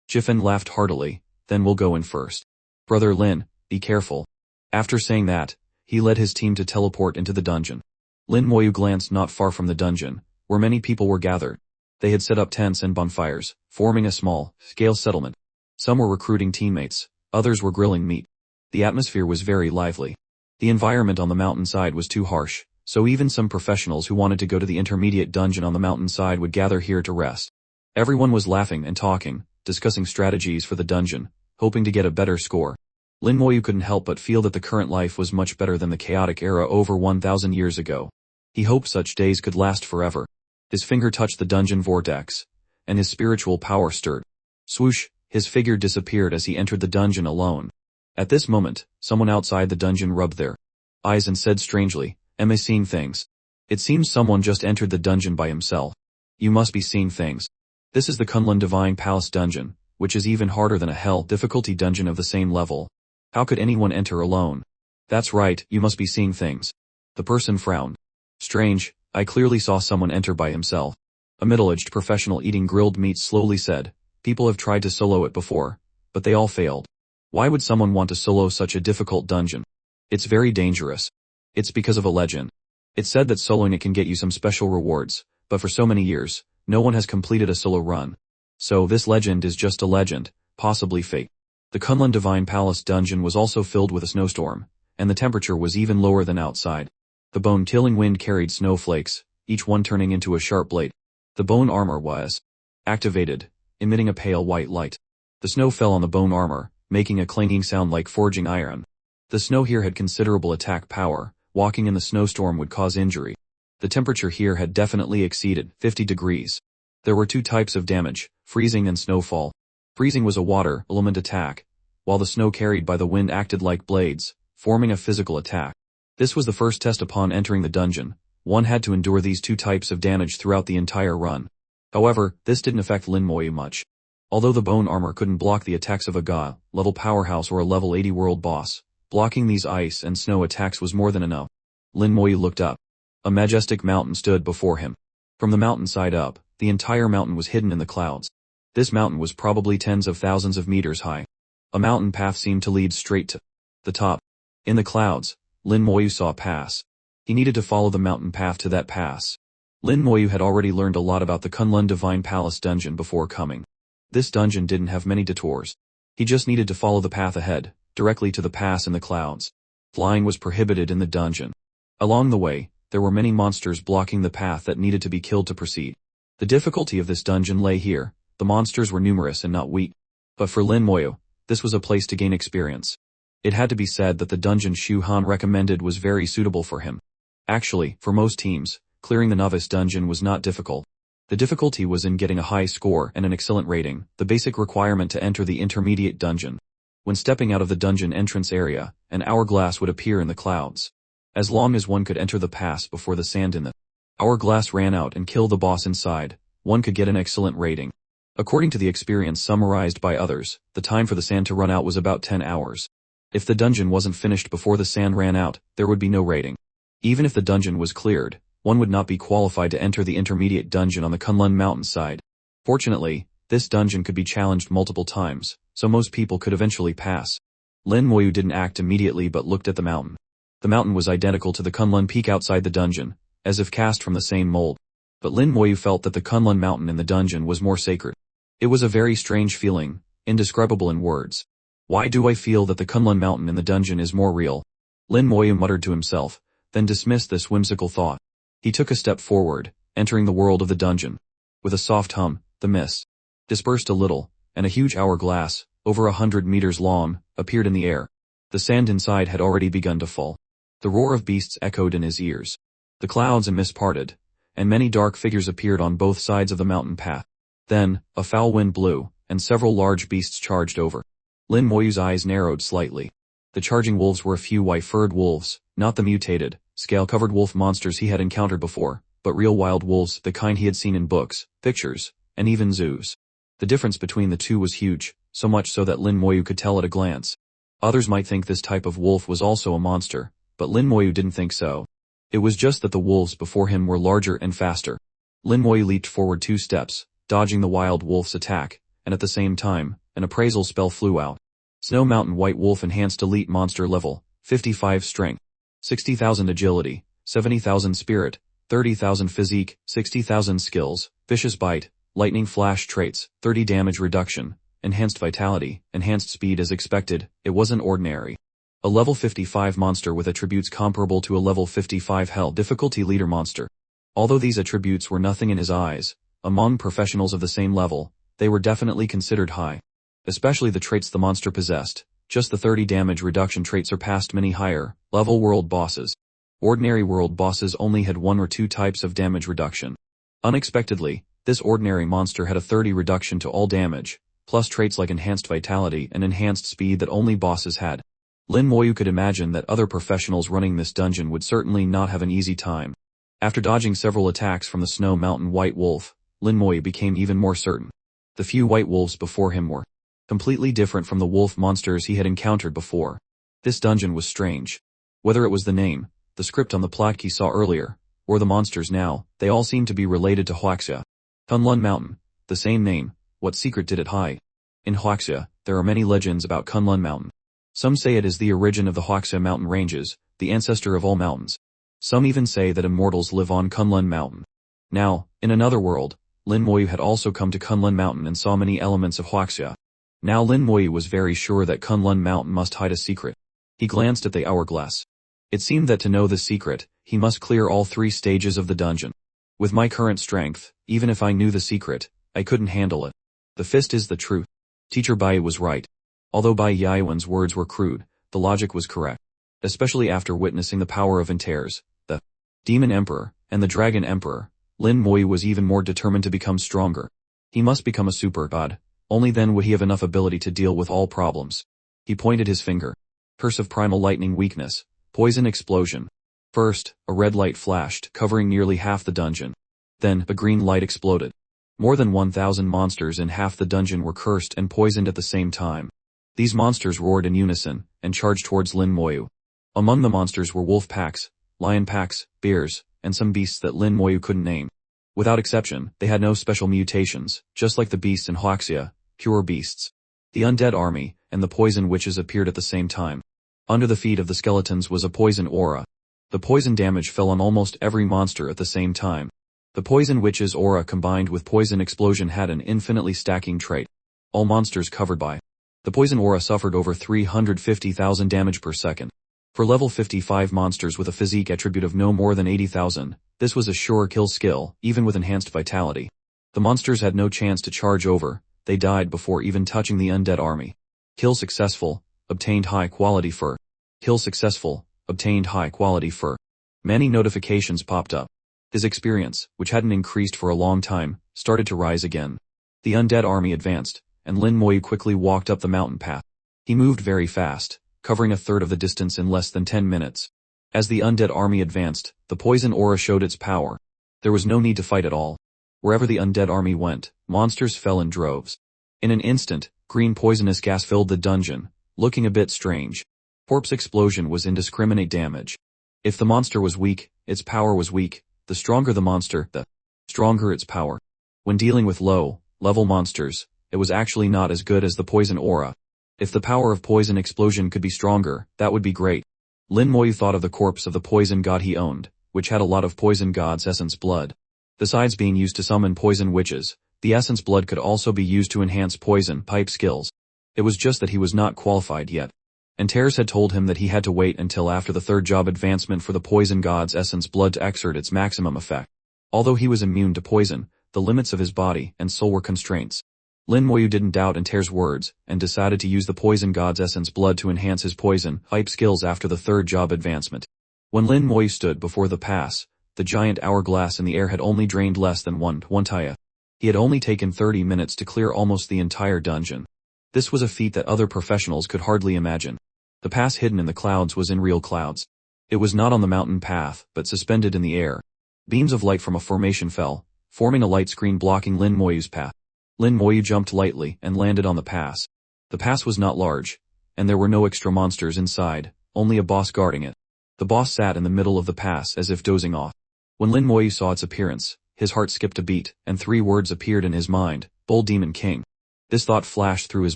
Jifen laughed heartily, then we'll go in first. Brother Lin, be careful. After saying that, he led his team to teleport into the dungeon. Lin Moyu glanced not far from the dungeon, where many people were gathered. They had set up tents and bonfires, forming a small-scale settlement. Some were recruiting teammates, others were grilling meat. The atmosphere was very lively. The environment on the mountainside was too harsh, so even some professionals who wanted to go to the intermediate dungeon on the mountainside would gather here to rest. Everyone was laughing and talking, discussing strategies for the dungeon, hoping to get a better score. Lin Moyu couldn't help but feel that the current life was much better than the chaotic era over 1,000 years ago. He hoped such days could last forever. His finger touched the dungeon vortex, and his spiritual power stirred. Swoosh, his figure disappeared as he entered the dungeon alone. At this moment, someone outside the dungeon rubbed their eyes and said strangely, "Am I seeing things?" It seems someone just entered the dungeon by himself. You must be seeing things. This is the Kunlun Divine Palace dungeon, which is even harder than a hell difficulty dungeon of the same level. How could anyone enter alone? That's right, you must be seeing things. The person frowned. Strange, I clearly saw someone enter by himself. A middle-aged professional eating grilled meat slowly said, people have tried to solo it before, but they all failed. Why would someone want to solo such a difficult dungeon? It's very dangerous. It's because of a legend. It's said that soloing it can get you some special rewards, but for so many years, no one has completed a solo run. So this legend is just a legend, possibly fake. The Kunlun Divine Palace dungeon was also filled with a snowstorm, and the temperature was even lower than outside. The bone-tilling wind carried snowflakes, each one turning into a sharp blade. The bone armor was activated, emitting a pale white light. The snow fell on the bone armor, making a clanging sound like forging iron. The snow here had considerable attack power. Walking in the snowstorm would cause injury. The temperature here had definitely exceeded 50 degrees. There were two types of damage, freezing and snowfall. Freezing was a water element attack, while the snow carried by the wind acted like blades, forming a physical attack. This was the first test upon entering the dungeon. One had to endure these two types of damage throughout the entire run. However, this didn't affect Lin Moyu much. Although the bone armor couldn't block the attacks of a Ga-level powerhouse or a level 80 world boss, blocking these ice and snow attacks was more than enough. Lin Moyu looked up. A majestic mountain stood before him. From the mountainside up, the entire mountain was hidden in the clouds. This mountain was probably tens of thousands of meters high. A mountain path seemed to lead straight to the top. In the clouds, Lin Moyu saw a pass. He needed to follow the mountain path to that pass. Lin Moyu had already learned a lot about the Kunlun Divine Palace dungeon before coming. This dungeon didn't have many detours. He just needed to follow the path ahead, directly to the pass in the clouds. Flying was prohibited in the dungeon. Along the way, there were many monsters blocking the path that needed to be killed to proceed. The difficulty of this dungeon lay here. The monsters were numerous and not weak. But for Lin Moyu, this was a place to gain experience. It had to be said that the dungeon Shu Han recommended was very suitable for him. Actually, for most teams, clearing the novice dungeon was not difficult. The difficulty was in getting a high score and an excellent rating, the basic requirement to enter the intermediate dungeon. When stepping out of the dungeon entrance area, an hourglass would appear in the clouds. As long as one could enter the pass before the sand in the hourglass ran out and kill the boss inside, one could get an excellent rating. According to the experience summarized by others, the time for the sand to run out was about 10 hours. If the dungeon wasn't finished before the sand ran out, there would be no rating. Even if the dungeon was cleared, one would not be qualified to enter the intermediate dungeon on the Kunlun mountainside. Fortunately, this dungeon could be challenged multiple times, so most people could eventually pass. Lin Moyu didn't act immediately but looked at the mountain. The mountain was identical to the Kunlun peak outside the dungeon, as if cast from the same mold. But Lin Moyu felt that the Kunlun mountain in the dungeon was more sacred. It was a very strange feeling, indescribable in words. Why do I feel that the Kunlun mountain in the dungeon is more real? Lin Moyu muttered to himself, then dismissed this whimsical thought. He took a step forward, entering the world of the dungeon. With a soft hum, the mist dispersed a little, and a huge hourglass, over 100 meters long, appeared in the air. The sand inside had already begun to fall. The roar of beasts echoed in his ears. The clouds and mist parted, and many dark figures appeared on both sides of the mountain path. Then, a foul wind blew, and several large beasts charged over. Lin Moyu's eyes narrowed slightly. The charging wolves were a few white-furred wolves, not the mutated, scale-covered wolf monsters he had encountered before, but real wild wolves, the kind he had seen in books, pictures, and even zoos. The difference between the two was huge, so much so that Lin Moyu could tell at a glance. Others might think this type of wolf was also a monster, but Lin Moyu didn't think so. It was just that the wolves before him were larger and faster. Lin Moyu leaped forward 2 steps, dodging the wild wolf's attack, and at the same time, an appraisal spell flew out. Snow Mountain White Wolf Enhanced Elite Monster Level, 55 Strength, 60,000 Agility, 70,000 Spirit, 30,000 Physique, 60,000 Skills, Vicious Bite, Lightning Flash Traits, 30 Damage Reduction, Enhanced Vitality, Enhanced Speed. As expected, it wasn't ordinary. A level 55 monster with attributes comparable to a level 55 Hell difficulty leader monster. Although these attributes were nothing in his eyes, among professionals of the same level, they were definitely considered high. Especially the traits the monster possessed. Just the 30 damage reduction trait surpassed many higher level world bosses. Ordinary world bosses only had 1 or 2 types of damage reduction. Unexpectedly, this ordinary monster had a 30 reduction to all damage, plus traits like enhanced vitality and enhanced speed that only bosses had. Lin Moyu could imagine that other professionals running this dungeon would certainly not have an easy time. After dodging several attacks from the Snow Mountain White Wolf, Lin Moyu became even more certain. The few white wolves before him were completely different from the wolf monsters he had encountered before. This dungeon was strange. Whether it was the name, the script on the plaque he saw earlier, or the monsters now, they all seemed to be related to Huaxia. Kunlun Mountain, the same name, what secret did it hide? In Huaxia, there are many legends about Kunlun Mountain. Some say it is the origin of the Huaxia mountain ranges, the ancestor of all mountains. Some even say that immortals live on Kunlun Mountain. Now, in another world, Lin Moyu had also come to Kunlun Mountain and saw many elements of Huaxia. Now Lin Moyu was very sure that Kunlun Mountain must hide a secret. He glanced at the hourglass. It seemed that to know the secret, he must clear all 3 stages of the dungeon. With my current strength, even if I knew the secret, I couldn't handle it. The fist is the truth. Teacher Bai was right. Although Bai Yaiwen's words were crude, the logic was correct. Especially after witnessing the power of Antares, the Demon Emperor, and the Dragon Emperor, Lin Moyu was even more determined to become stronger. He must become a super god. Only then would he have enough ability to deal with all problems. He pointed his finger. Curse of Primal Lightning Weakness. Poison Explosion. First, a red light flashed, covering nearly half the dungeon. Then, a green light exploded. More than 1,000 monsters in half the dungeon were cursed and poisoned at the same time. These monsters roared in unison, and charged towards Lin Moyu. Among the monsters were wolf packs, lion packs, bears, and some beasts that Lin Moyu couldn't name. Without exception, they had no special mutations, just like the beasts in Huaxia, pure beasts. The undead army, and the poison witches appeared at the same time. Under the feet of the skeletons was a poison aura. The poison damage fell on almost every monster at the same time. The poison witch's aura combined with poison explosion had an infinitely stacking trait. All monsters covered by the poison aura suffered over 350,000 damage per second. For level 55 monsters with a physique attribute of no more than 80,000, this was a sure kill skill, even with enhanced vitality. The monsters had no chance to charge over, they died before even touching the undead army. Kill successful, obtained high quality fur. Kill successful, obtained high quality fur. Many notifications popped up. His experience, which hadn't increased for a long time, started to rise again. The undead army advanced, and Lin Moyu quickly walked up the mountain path. He moved very fast, covering a third of the distance in less than 10 minutes. As the undead army advanced, the poison aura showed its power. There was no need to fight at all. Wherever the undead army went, monsters fell in droves. In an instant, green poisonous gas filled the dungeon, looking a bit strange. Corpse explosion was indiscriminate damage. If the monster was weak, its power was weak. The stronger the monster, the stronger its power. When dealing with low-level monsters, it was actually not as good as the poison aura. If the power of poison explosion could be stronger, that would be great. Lin Moyu thought of the corpse of the poison god he owned, which had a lot of poison god's essence blood. Besides being used to summon poison witches, the essence blood could also be used to enhance poison pipe skills. It was just that he was not qualified yet. Antares had told him that he had to wait until after the 3rd job advancement for the poison god's essence blood to exert its maximum effect. Although he was immune to poison, the limits of his body and soul were constraints. Lin Moyu didn't doubt Antair's words, and decided to use the poison god's essence blood to enhance his poison hype skills after the third job advancement. When Lin Moyu stood before the pass, the giant hourglass in the air had only drained less than one taya. He had only taken 30 minutes to clear almost the entire dungeon. This was a feat that other professionals could hardly imagine. The pass hidden in the clouds was in real clouds. It was not on the mountain path, but suspended in the air. Beams of light from a formation fell, forming a light screen blocking Lin Moyu's path. Lin Moyu jumped lightly and landed on the pass. The pass was not large, and there were no extra monsters inside, only a boss guarding it. The boss sat in the middle of the pass as if dozing off. When Lin Moyu saw its appearance, his heart skipped a beat, and 3 words appeared in his mind: Bull Demon King. This thought flashed through his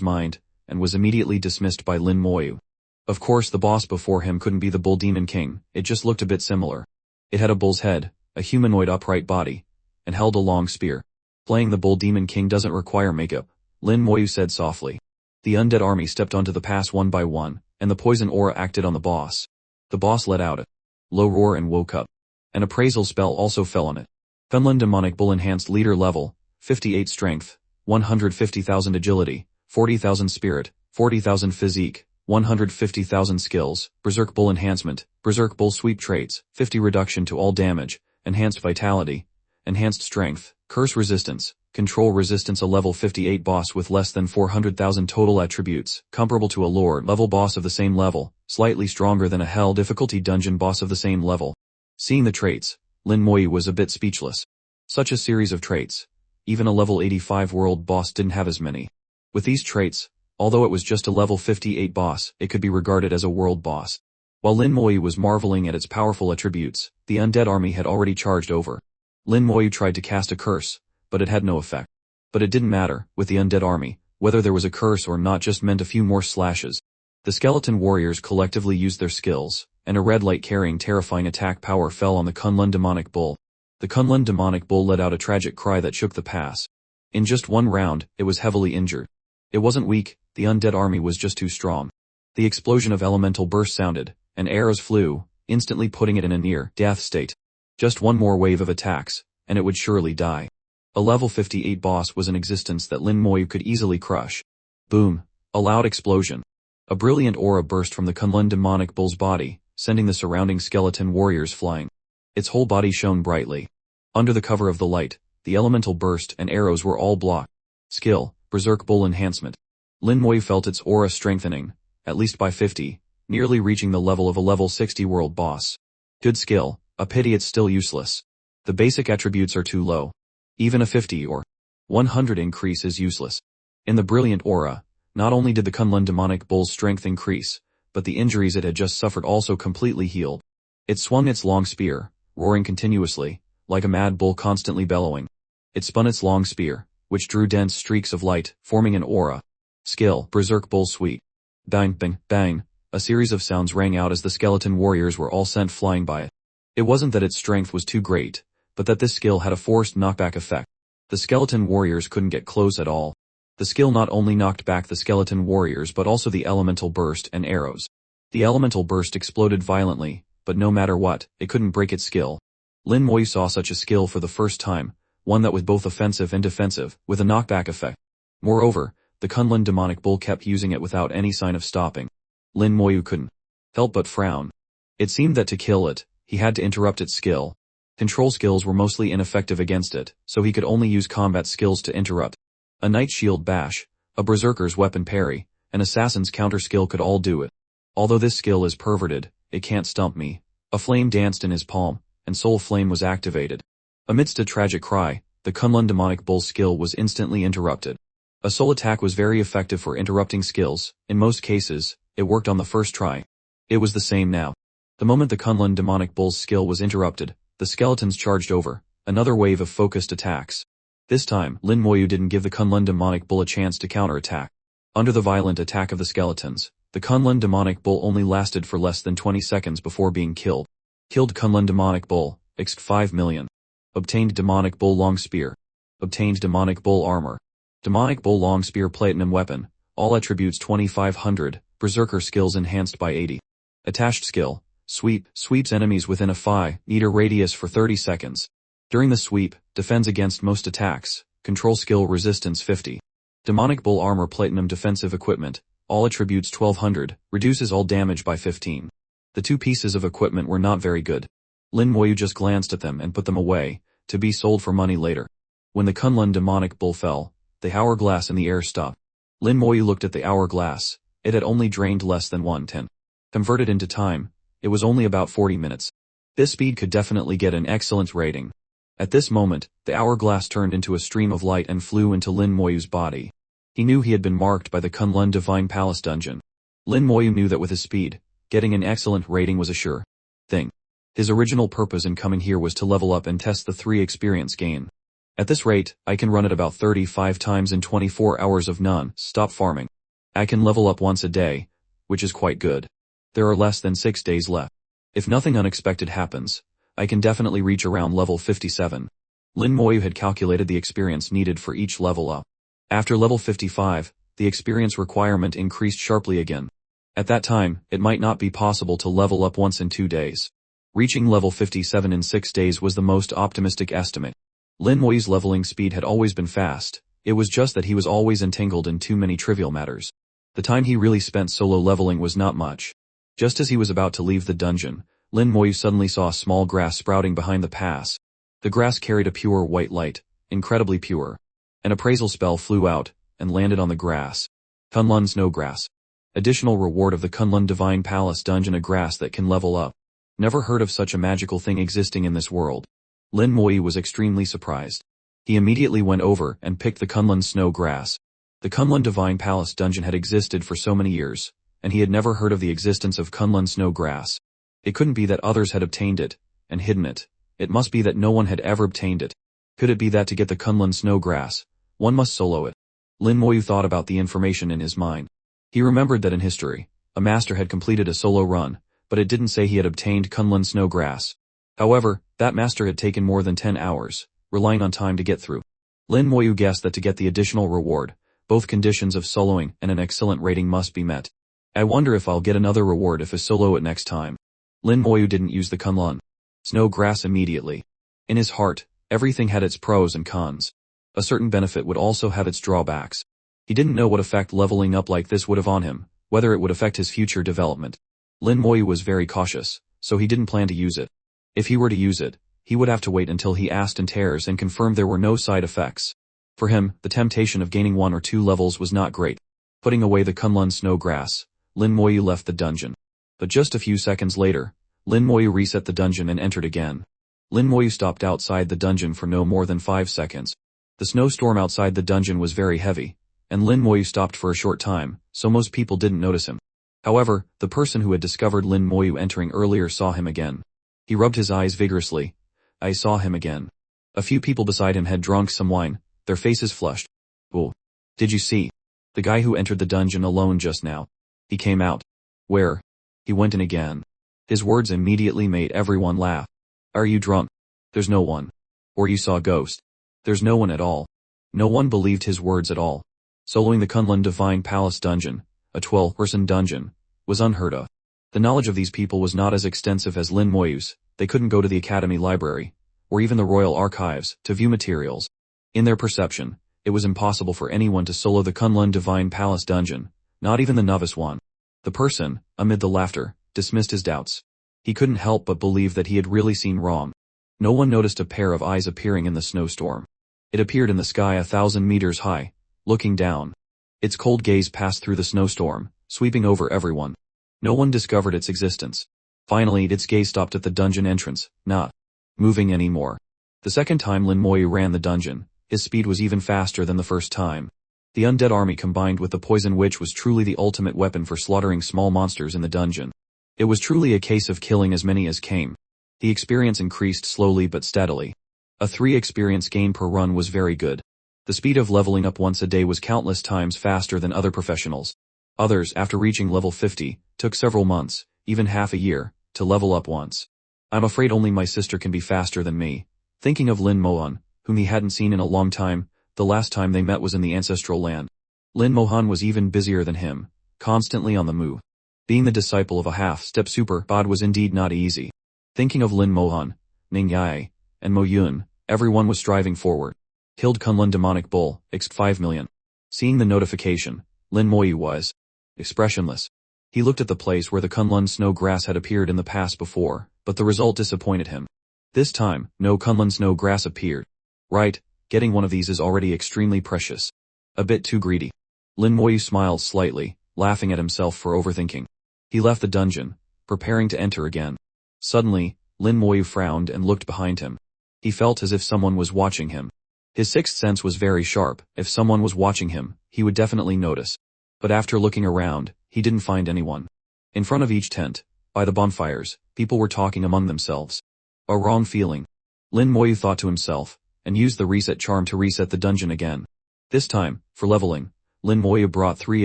mind, and was immediately dismissed by Lin Moyu. Of course the boss before him couldn't be the Bull Demon King, it just looked a bit similar. It had a bull's head, a humanoid upright body, and held a long spear. Playing the Bull Demon King doesn't require makeup, Lin Moyu said softly. The undead army stepped onto the pass one by one, and the poison aura acted on the boss. The boss let out a low roar and woke up. An appraisal spell also fell on it. Kunlun Demonic Bull enhanced leader level, 58 strength, 150,000 agility, 40,000 spirit, 40,000 physique, 150,000 skills, Berserk Bull enhancement, Berserk Bull sweep traits, 50 reduction to all damage, enhanced vitality, enhanced strength, curse resistance, control resistance. A level 58 boss with less than 400,000 total attributes, comparable to a lord level boss of the same level, slightly stronger than a hell difficulty dungeon boss of the same level. Seeing the traits, Lin Moyu was a bit speechless. Such a series of traits. Even a level 85 world boss didn't have as many. With these traits, although it was just a level 58 boss, it could be regarded as a world boss. While Lin Moyu was marveling at its powerful attributes, the undead army had already charged over. Lin Moyu tried to cast a curse, but it had no effect. But it didn't matter, with the undead army, whether there was a curse or not just meant a few more slashes. The skeleton warriors collectively used their skills, and a red light carrying terrifying attack power fell on the Kunlun Demonic Bull. The Kunlun Demonic Bull let out a tragic cry that shook the pass. In just one round, it was heavily injured. It wasn't weak, the undead army was just too strong. The explosion of elemental burst sounded, and arrows flew, instantly putting it in a near-death state. Just one more wave of attacks, and it would surely die. A level 58 boss was in existence that Lin Moyu could easily crush. Boom! A loud explosion. A brilliant aura burst from the Kunlun Demonic Bull's body, sending the surrounding skeleton warriors flying. Its whole body shone brightly. Under the cover of the light, the elemental burst and arrows were all blocked. Skill, Berserk Bull enhancement. Lin Moyu felt its aura strengthening, at least by 50, nearly reaching the level of a level 60 world boss. Good skill, a pity it's still useless. The basic attributes are too low. Even a 50 or 100 increase is useless. In the brilliant aura, not only did the Kunlun Demonic Bull's strength increase, but the injuries it had just suffered also completely healed. It swung its long spear, roaring continuously, like a mad bull constantly bellowing. It spun its long spear, which drew dense streaks of light, forming an aura. Skill, Berserk Bull sweep. Bang, bang, bang, a series of sounds rang out as the skeleton warriors were all sent flying by it. It wasn't that its strength was too great, but that this skill had a forced knockback effect. The skeleton warriors couldn't get close at all. The skill not only knocked back the skeleton warriors but also the elemental burst and arrows. The elemental burst exploded violently, but no matter what, it couldn't break its skill. Lin Moyu saw such a skill for the first time, one that was both offensive and defensive, with a knockback effect. Moreover, the Kunlun Demonic Bull kept using it without any sign of stopping. Lin Moyu couldn't help but frown. It seemed that to kill it, he had to interrupt its skill. Control skills were mostly ineffective against it, so he could only use combat skills to interrupt. A Knight's Shield Bash, a Berserker's Weapon Parry, an Assassin's Counter skill could all do it. Although this skill is perverted, it can't stump me. A flame danced in his palm, and Soul Flame was activated. Amidst a tragic cry, the Kunlun Demonic Bull's skill was instantly interrupted. A soul attack was very effective for interrupting skills. In most cases, it worked on the first try. It was the same now. The moment the Kunlun Demonic Bull's skill was interrupted, the skeletons charged over, another wave of focused attacks. This time, Lin Moyu didn't give the Kunlun Demonic Bull a chance to counterattack. Under the violent attack of the skeletons, the Kunlun Demonic Bull only lasted for less than 20 seconds before being killed. Killed Kunlun Demonic Bull, exp 5 million. Obtained Demonic Bull Long Spear. Obtained Demonic Bull Armor. Demonic Bull Long Spear Platinum Weapon, all attributes 2500, Berserker skills enhanced by 80. Attached skill, Sweep, sweeps enemies within a 5-meter radius for 30 seconds. During the sweep, defends against most attacks, control skill resistance 50. Demonic Bull Armor Platinum Defensive Equipment, all attributes 1200, reduces all damage by 15. The two pieces of equipment were not very good. Lin Moyu just glanced at them and put them away, to be sold for money later. When the Kunlun Demonic Bull fell, the hourglass in the air stopped. Lin Moyu looked at the hourglass. It had only drained less than 1/10. Converted into time, it was only about 40 minutes. This speed could definitely get an excellent rating. At this moment, the hourglass turned into a stream of light and flew into Lin Moyu's body. He knew he had been marked by the Kunlun Divine Palace dungeon. Lin Moyu knew that with his speed, getting an excellent rating was a sure thing. His original purpose in coming here was to level up and test the 3 experience gain. At this rate, I can run it about 35 times in 24 hours of non-stop farming. I can level up once a day, which is quite good. There are less than 6 days left. If nothing unexpected happens, I can definitely reach around level 57. Lin Moyu had calculated the experience needed for each level up. After level 55, the experience requirement increased sharply again. At that time, it might not be possible to level up once in 2 days. Reaching level 57 in 6 days was the most optimistic estimate. Lin Moyu's leveling speed had always been fast, it was just that he was always entangled in too many trivial matters. The time he really spent solo leveling was not much. Just as he was about to leave the dungeon, Lin Moyu suddenly saw small grass sprouting behind the pass. The grass carried a pure white light, incredibly pure. An appraisal spell flew out, and landed on the grass. Kunlun Snow Grass. Additional reward of the Kunlun Divine Palace dungeon, a grass that can level up. Never heard of such a magical thing existing in this world. Lin Moyu was extremely surprised. He immediately went over and picked the Kunlun Snow Grass. The Kunlun Divine Palace dungeon had existed for so many years, and he had never heard of the existence of Kunlun Snow Grass. It couldn't be that others had obtained it, and hidden it. It must be that no one had ever obtained it. Could it be that to get the Kunlun Snow Grass, one must solo it? Lin Moyu thought about the information in his mind. He remembered that in history, a master had completed a solo run, but it didn't say he had obtained Kunlun Snow Grass. However, that master had taken more than 10 hours, relying on time to get through. Lin Moyu guessed that to get the additional reward, both conditions of soloing and an excellent rating must be met. I wonder if I'll get another reward if I solo it next time. Lin Moyu didn't use the Kunlun Snow Grass immediately. In his heart, everything had its pros and cons. A certain benefit would also have its drawbacks. He didn't know what effect leveling up like this would have on him, whether it would affect his future development. Lin Moyu was very cautious, so he didn't plan to use it. If he were to use it, he would have to wait until he asked in tears and confirmed there were no side effects. For him, the temptation of gaining 1 or 2 levels was not great. Putting away the Kunlun Snow Grass, Lin Moyu left the dungeon. But just a few seconds later, Lin Moyu reset the dungeon and entered again. Lin Moyu stopped outside the dungeon for no more than 5 seconds. The snowstorm outside the dungeon was very heavy, and Lin Moyu stopped for a short time, so most people didn't notice him. However, the person who had discovered Lin Moyu entering earlier saw him again. He rubbed his eyes vigorously. I saw him again. A few people beside him had drunk some wine, their faces flushed. Oh. Did you see? The guy who entered the dungeon alone just now. He came out. Where? He went in again. His words immediately made everyone laugh. Are you drunk? There's no one. Or you saw a ghost. There's no one at all. No one believed his words at all. Soloing the Kunlun Divine Palace dungeon, a 12-person dungeon, was unheard of. The knowledge of these people was not as extensive as Lin Moyu's. They couldn't go to the Academy Library, or even the Royal Archives, to view materials. In their perception, it was impossible for anyone to solo the Kunlun Divine Palace dungeon, not even the novice one. The person, amid the laughter, dismissed his doubts. He couldn't help but believe that he had really seen wrong. No one noticed a pair of eyes appearing in the snowstorm. It appeared in the sky 1,000 meters high, looking down. Its cold gaze passed through the snowstorm, sweeping over everyone. No one discovered its existence. Finally, its gaze stopped at the dungeon entrance, not moving anymore. The second time Lin Moyu ran the dungeon, his speed was even faster than the first time. The undead army combined with the poison witch was truly the ultimate weapon for slaughtering small monsters in the dungeon. It was truly a case of killing as many as came. The experience increased slowly but steadily. A 3 experience gain per run was very good. The speed of leveling up once a day was countless times faster than other professionals. Others, after reaching level 50, took several months, even half a year, to level up once. I'm afraid only my sister can be faster than me. Thinking of Lin Mohan, whom he hadn't seen in a long time, the last time they met was in the ancestral land. Lin Mohan was even busier than him, constantly on the move. Being the disciple of a half-step super god was indeed not easy. Thinking of Lin Mohan, Ning Yai, and Mo Yun, everyone was striving forward. Killed Kunlun Demonic Bull, exp 5 million. Seeing the notification, Lin Moyu was expressionless. He looked at the place where the Kunlun snow grass had appeared in the past before, but the result disappointed him. This time, no Kunlun snow grass appeared. Right, getting one of these is already extremely precious. A bit too greedy. Lin Moyu smiled slightly, laughing at himself for overthinking. He left the dungeon, preparing to enter again. Suddenly, Lin Moyu frowned and looked behind him. He felt as if someone was watching him. His sixth sense was very sharp. If someone was watching him, he would definitely notice. But after looking around, he didn't find anyone. In front of each tent, by the bonfires, people were talking among themselves. A wrong feeling. Lin Moyu thought to himself, and used the reset charm to reset the dungeon again. This time, for leveling, Lin Moyu brought 3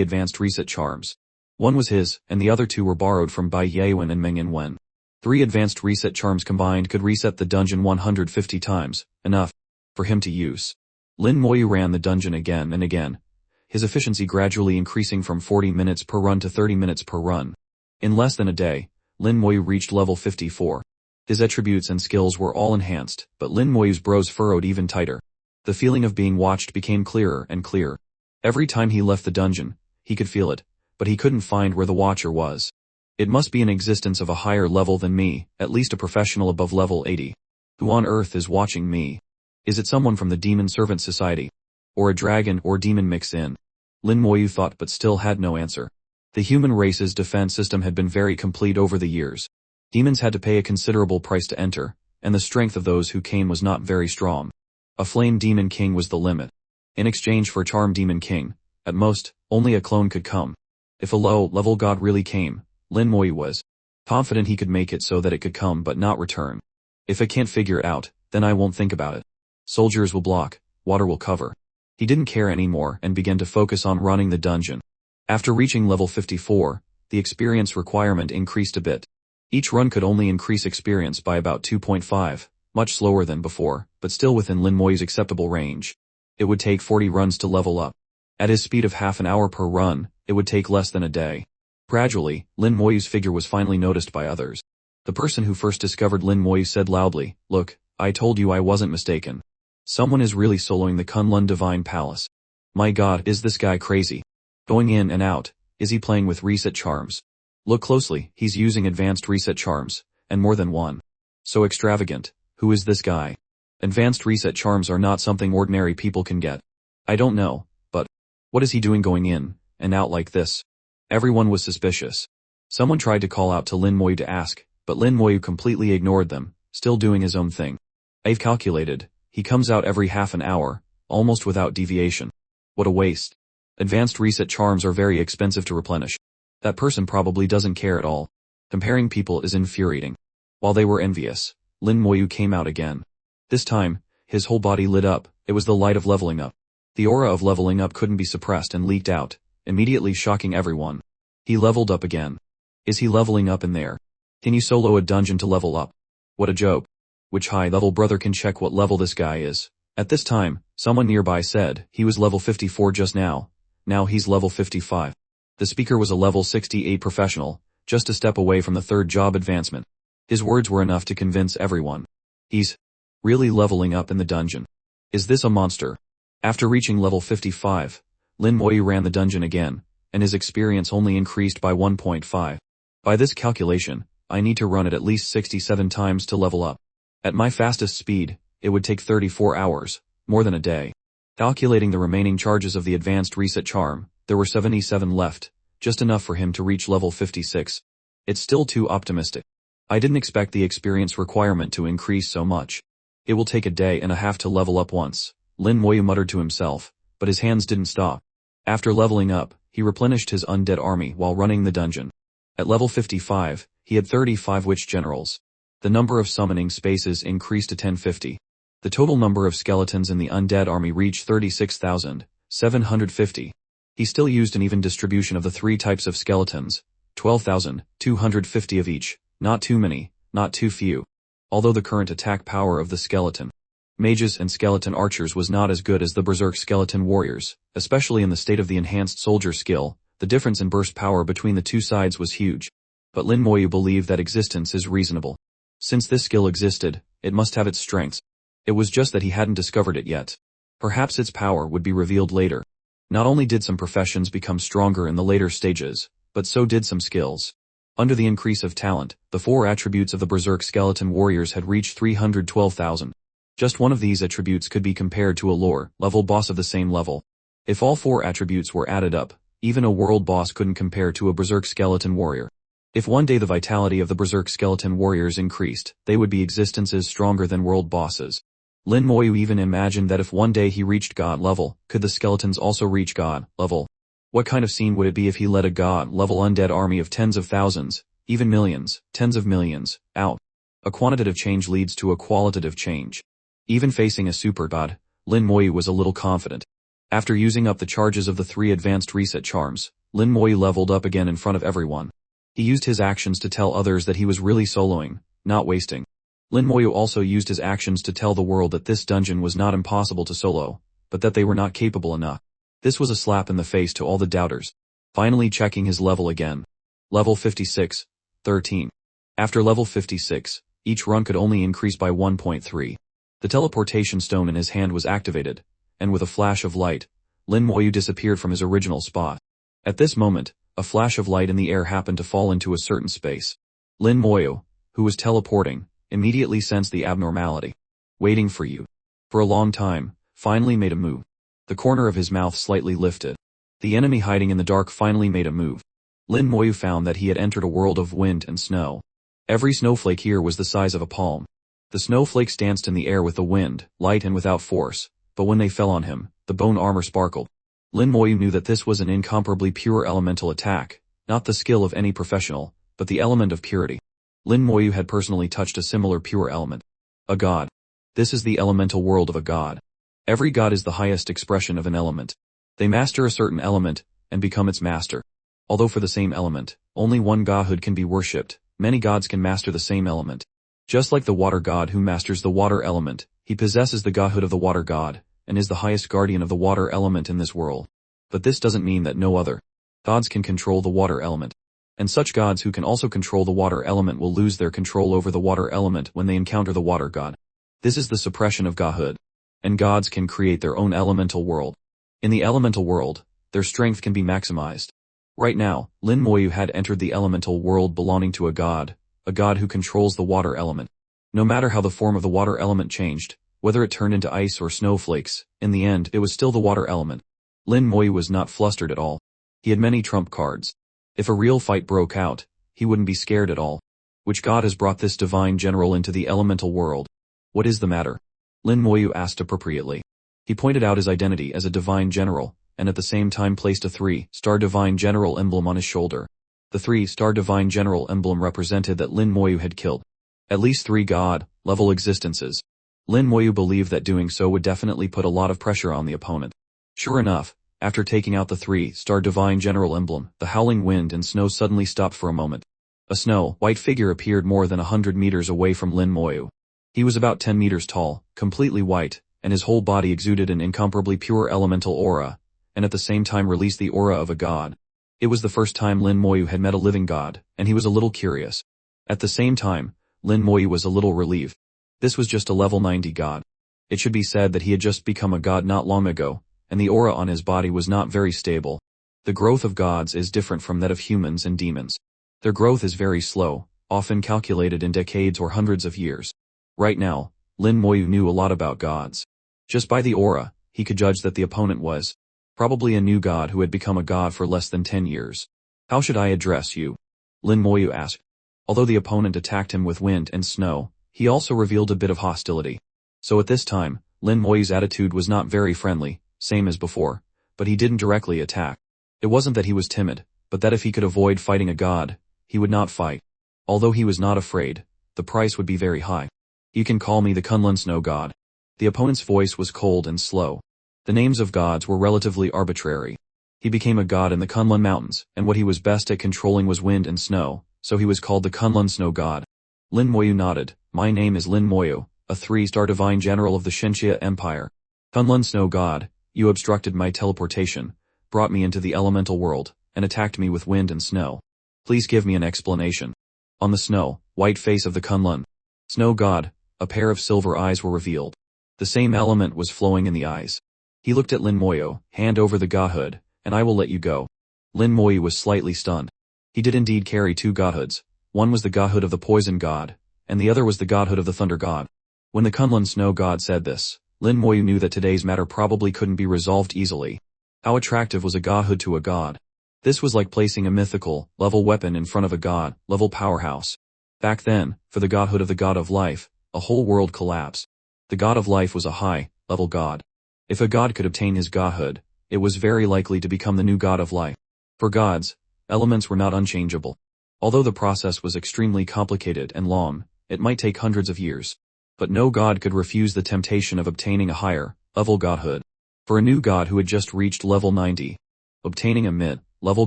advanced reset charms. One was his, and the other 2 were borrowed from Bai Yewen and Meng Wen. 3 advanced reset charms combined could reset the dungeon 150 times, enough for him to use. Lin Moyu ran the dungeon again and again, his efficiency gradually increasing from 40 minutes per run to 30 minutes per run. In less than a day, Lin Moyu reached level 54. His attributes and skills were all enhanced, but Lin Moyu's brows furrowed even tighter. The feeling of being watched became clearer and clearer. Every time he left the dungeon, he could feel it, but he couldn't find where the watcher was. It must be an existence of a higher level than me, at least a professional above level 80. Who on earth is watching me? Is it someone from the Demon Servant Society? Or a dragon or demon mix in? Lin Moyu thought but still had no answer. The human race's defense system had been very complete over the years. Demons had to pay a considerable price to enter, and the strength of those who came was not very strong. A Flame Demon King was the limit. In exchange for Charm Demon King, at most, only a clone could come. If a low-level god really came, Lin Moyu was confident he could make it so that it could come but not return. If I can't figure it out, then I won't think about it. Soldiers will block, water will cover. He didn't care anymore and began to focus on running the dungeon. After reaching level 54, the experience requirement increased a bit. Each run could only increase experience by about 2.5, much slower than before, but still within Lin Moyu's acceptable range. It would take 40 runs to level up. At his speed of half an hour per run, it would take less than a day. Gradually, Lin Moyu's figure was finally noticed by others. The person who first discovered Lin Moyu said loudly, "Look, I told you I wasn't mistaken. Someone is really soloing the Kunlun Divine Palace. My god, is this guy crazy? Going in and out, is he playing with reset charms? Look closely, he's using advanced reset charms, and more than one. So extravagant, who is this guy? Advanced reset charms are not something ordinary people can get. I don't know, but what is he doing going in and out like this?" Everyone was suspicious. Someone tried to call out to Lin Moyu to ask, but Lin Moyu completely ignored them, still doing his own thing. "I've calculated, he comes out every half an hour, almost without deviation. What a waste. Advanced reset charms are very expensive to replenish. That person probably doesn't care at all." Comparing people is infuriating. While they were envious, Lin Moyu came out again. This time, his whole body lit up. It was the light of leveling up. The aura of leveling up couldn't be suppressed and leaked out, immediately shocking everyone. He leveled up again. Is he leveling up in there? Can you solo a dungeon to level up? What a joke. Which high-level brother can check what level this guy is? At this time, someone nearby said, he was level 54 just now. Now he's level 55. The speaker was a level 68 professional, just a step away from the 3rd job advancement. His words were enough to convince everyone. He's really leveling up in the dungeon. Is this a monster? After reaching level 55, Lin Moyu ran the dungeon again, and his experience only increased by 1.5. By this calculation, I need to run it at least 67 times to level up. At my fastest speed, it would take 34 hours, more than a day. Calculating the remaining charges of the advanced reset charm, there were 77 left, just enough for him to reach level 56. It's still too optimistic. I didn't expect the experience requirement to increase so much. It will take a day and a half to level up once, Lin Moyu muttered to himself, but his hands didn't stop. After leveling up, he replenished his undead army while running the dungeon. At level 55, he had 35 witch generals. The number of summoning spaces increased to 1050. The total number of skeletons in the undead army reached 36,750. He still used an even distribution of the 3 types of skeletons, 12,250 of each, not too many, not too few. Although the current attack power of the skeleton mages and skeleton archers was not as good as the berserk skeleton warriors, especially in the state of the enhanced soldier skill, the difference in burst power between the two sides was huge. But Lin Moyu believed that existence is reasonable. Since this skill existed, it must have its strengths. It was just that he hadn't discovered it yet. Perhaps its power would be revealed later. Not only did some professions become stronger in the later stages, but so did some skills. Under the increase of talent, the 4 attributes of the Berserk Skeleton Warriors had reached 312,000. Just one of these attributes could be compared to a lore-level boss of the same level. If all 4 attributes were added up, even a world boss couldn't compare to a Berserk Skeleton Warrior. If one day the vitality of the Berserk Skeleton Warriors increased, they would be existences stronger than world bosses. Lin Moyu even imagined that if one day he reached God level, could the skeletons also reach God level? What kind of scene would it be if he led a God-level undead army of tens of thousands, even millions, tens of millions, out? A quantitative change leads to a qualitative change. Even facing a super god, Lin Moyu was a little confident. After using up the charges of the 3 advanced reset charms, Lin Moyu leveled up again in front of everyone. He used his actions to tell others that he was really soloing, not wasting. Lin Moyu also used his actions to tell the world that this dungeon was not impossible to solo, but that they were not capable enough. This was a slap in the face to all the doubters. Finally checking his level again. Level 56, 13. After level 56, each run could only increase by 1.3. The teleportation stone in his hand was activated, and with a flash of light, Lin Moyu disappeared from his original spot. At this moment, a flash of light in the air happened to fall into a certain space. Lin Moyu, who was teleporting, immediately sensed the abnormality. Waiting for you. For a long time, finally made a move. The corner of his mouth slightly lifted. The enemy hiding in the dark finally made a move. Lin Moyu found that he had entered a world of wind and snow. Every snowflake here was the size of a palm. The snowflakes danced in the air with the wind, light and without force, but when they fell on him, the bone armor sparkled. Lin Moyu knew that this was an incomparably pure elemental attack, not the skill of any professional, but the element of purity. Lin Moyu had personally touched a similar pure element. A god. This is the elemental world of a god. Every god is the highest expression of an element. They master a certain element, and become its master. Although for the same element, only one godhood can be worshipped, many gods can master the same element. Just like the water god who masters the water element, he possesses the godhood of the water god, and is the highest guardian of the water element in this world. But this doesn't mean that no other gods can control the water element. And such gods who can also control the water element will lose their control over the water element when they encounter the water god. This is the suppression of godhood. And gods can create their own elemental world. In the elemental world, their strength can be maximized. Right now, Lin Moyu had entered the elemental world belonging to a god who controls the water element. No matter how the form of the water element changed, whether it turned into ice or snowflakes, in the end it was still the water element. Lin Moyu was not flustered at all. He had many trump cards. If a real fight broke out, he wouldn't be scared at all. Which god has brought this divine general into the elemental world? What is the matter? Lin Moyu asked appropriately. He pointed out his identity as a divine general, and at the same time placed a 3-star divine general emblem on his shoulder. The 3-star divine general emblem represented that Lin Moyu had killed at least 3 god-level existences. Lin Moyu believed that doing so would definitely put a lot of pressure on the opponent. Sure enough, after taking out the 3-star divine general emblem, the howling wind and snow suddenly stopped for a moment. A snow-white figure appeared more than 100 meters away from Lin Moyu. He was about 10 meters tall, completely white, and his whole body exuded an incomparably pure elemental aura, and at the same time released the aura of a god. It was the first time Lin Moyu had met a living god, and he was a little curious. At the same time, Lin Moyu was a little relieved. This was just a level 90 god. It should be said that he had just become a god not long ago, and the aura on his body was not very stable. The growth of gods is different from that of humans and demons. Their growth is very slow, often calculated in decades or hundreds of years. Right now, Lin Moyu knew a lot about gods. Just by the aura, he could judge that the opponent was probably a new god who had become a god for less than 10 years. How should I address you? Lin Moyu asked. Although the opponent attacked him with wind and snow, he also revealed a bit of hostility. So at this time, Lin Moyu's attitude was not very friendly, same as before, but he didn't directly attack. It wasn't that he was timid, but that if he could avoid fighting a god, he would not fight. Although he was not afraid, the price would be very high. You can call me the Kunlun Snow God. The opponent's voice was cold and slow. The names of gods were relatively arbitrary. He became a god in the Kunlun Mountains, and what he was best at controlling was wind and snow, so he was called the Kunlun Snow God. Lin Moyu nodded. My name is Lin Moyu, a 3-star divine general of the Shenxia Empire. Kunlun Snow God, you obstructed my teleportation, brought me into the elemental world, and attacked me with wind and snow. Please give me an explanation. On the snow-white face of the Kunlun Snow God, a pair of silver eyes were revealed. The same element was flowing in the eyes. He looked at Lin Moyu, hand over the godhood, and I will let you go. Lin Moyu was slightly stunned. He did indeed carry two godhoods. One was the godhood of the poison god, and the other was the godhood of the thunder god. When the Kunlun snow god said this, Lin Moyu knew that today's matter probably couldn't be resolved easily. How attractive was a godhood to a god? This was like placing a mythical, level weapon in front of a god, level powerhouse. Back then, for the godhood of the god of life, a whole world collapsed. The god of life was a high, level god. If a god could obtain his godhood, it was very likely to become the new god of life. For gods, elements were not unchangeable. Although the process was extremely complicated and long, it might take hundreds of years. But no god could refuse the temptation of obtaining a higher, level godhood. For a new god who had just reached level 90, obtaining a mid-level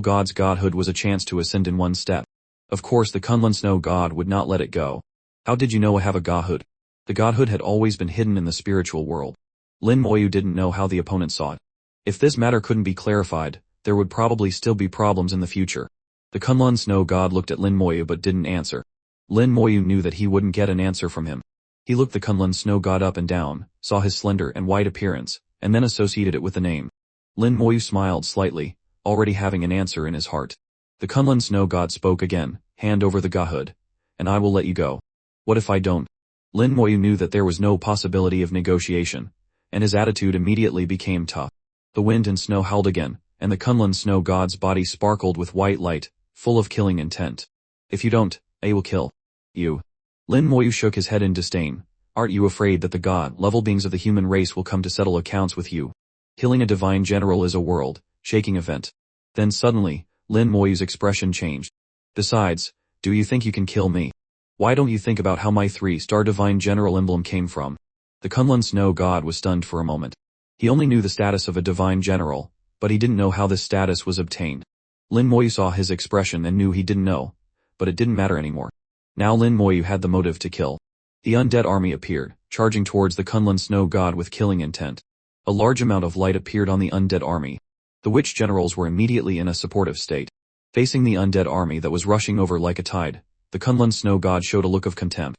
god's godhood was a chance to ascend in one step. Of course the Kunlun Snow god would not let it go. How did you know I have a godhood? The godhood had always been hidden in the spiritual world. Lin Moyu didn't know how the opponent saw it. If this matter couldn't be clarified, there would probably still be problems in the future. The Kunlun Snow god looked at Lin Moyu but didn't answer. Lin Moyu knew that he wouldn't get an answer from him. He looked the Kunlun Snow god up and down, saw his slender and white appearance, and then associated it with the name. Lin Moyu smiled slightly, already having an answer in his heart. The Kunlun Snow god spoke again, hand over the godhood, and I will let you go. What if I don't? Lin Moyu knew that there was no possibility of negotiation, and his attitude immediately became tough. The wind and snow howled again, and the Kunlun Snow god's body sparkled with white light, full of killing intent. If you don't, I will kill you. Lin Moyu shook his head in disdain. Aren't you afraid that the god-level beings of the human race will come to settle accounts with you? Killing a divine general is a world-shaking event. Then suddenly, Lin Moyu's expression changed. Besides, do you think you can kill me? Why don't you think about how my 3-star divine general emblem came from? The Kunlun Snow god was stunned for a moment. He only knew the status of a divine general, but he didn't know how this status was obtained. Lin Moyu saw his expression and knew he didn't know, but it didn't matter anymore. Now Lin Moyu had the motive to kill. The undead army appeared, charging towards the Kunlun Snow god with killing intent. A large amount of light appeared on the undead army. The witch generals were immediately in a supportive state. Facing the undead army that was rushing over like a tide, the Kunlun Snow god showed a look of contempt.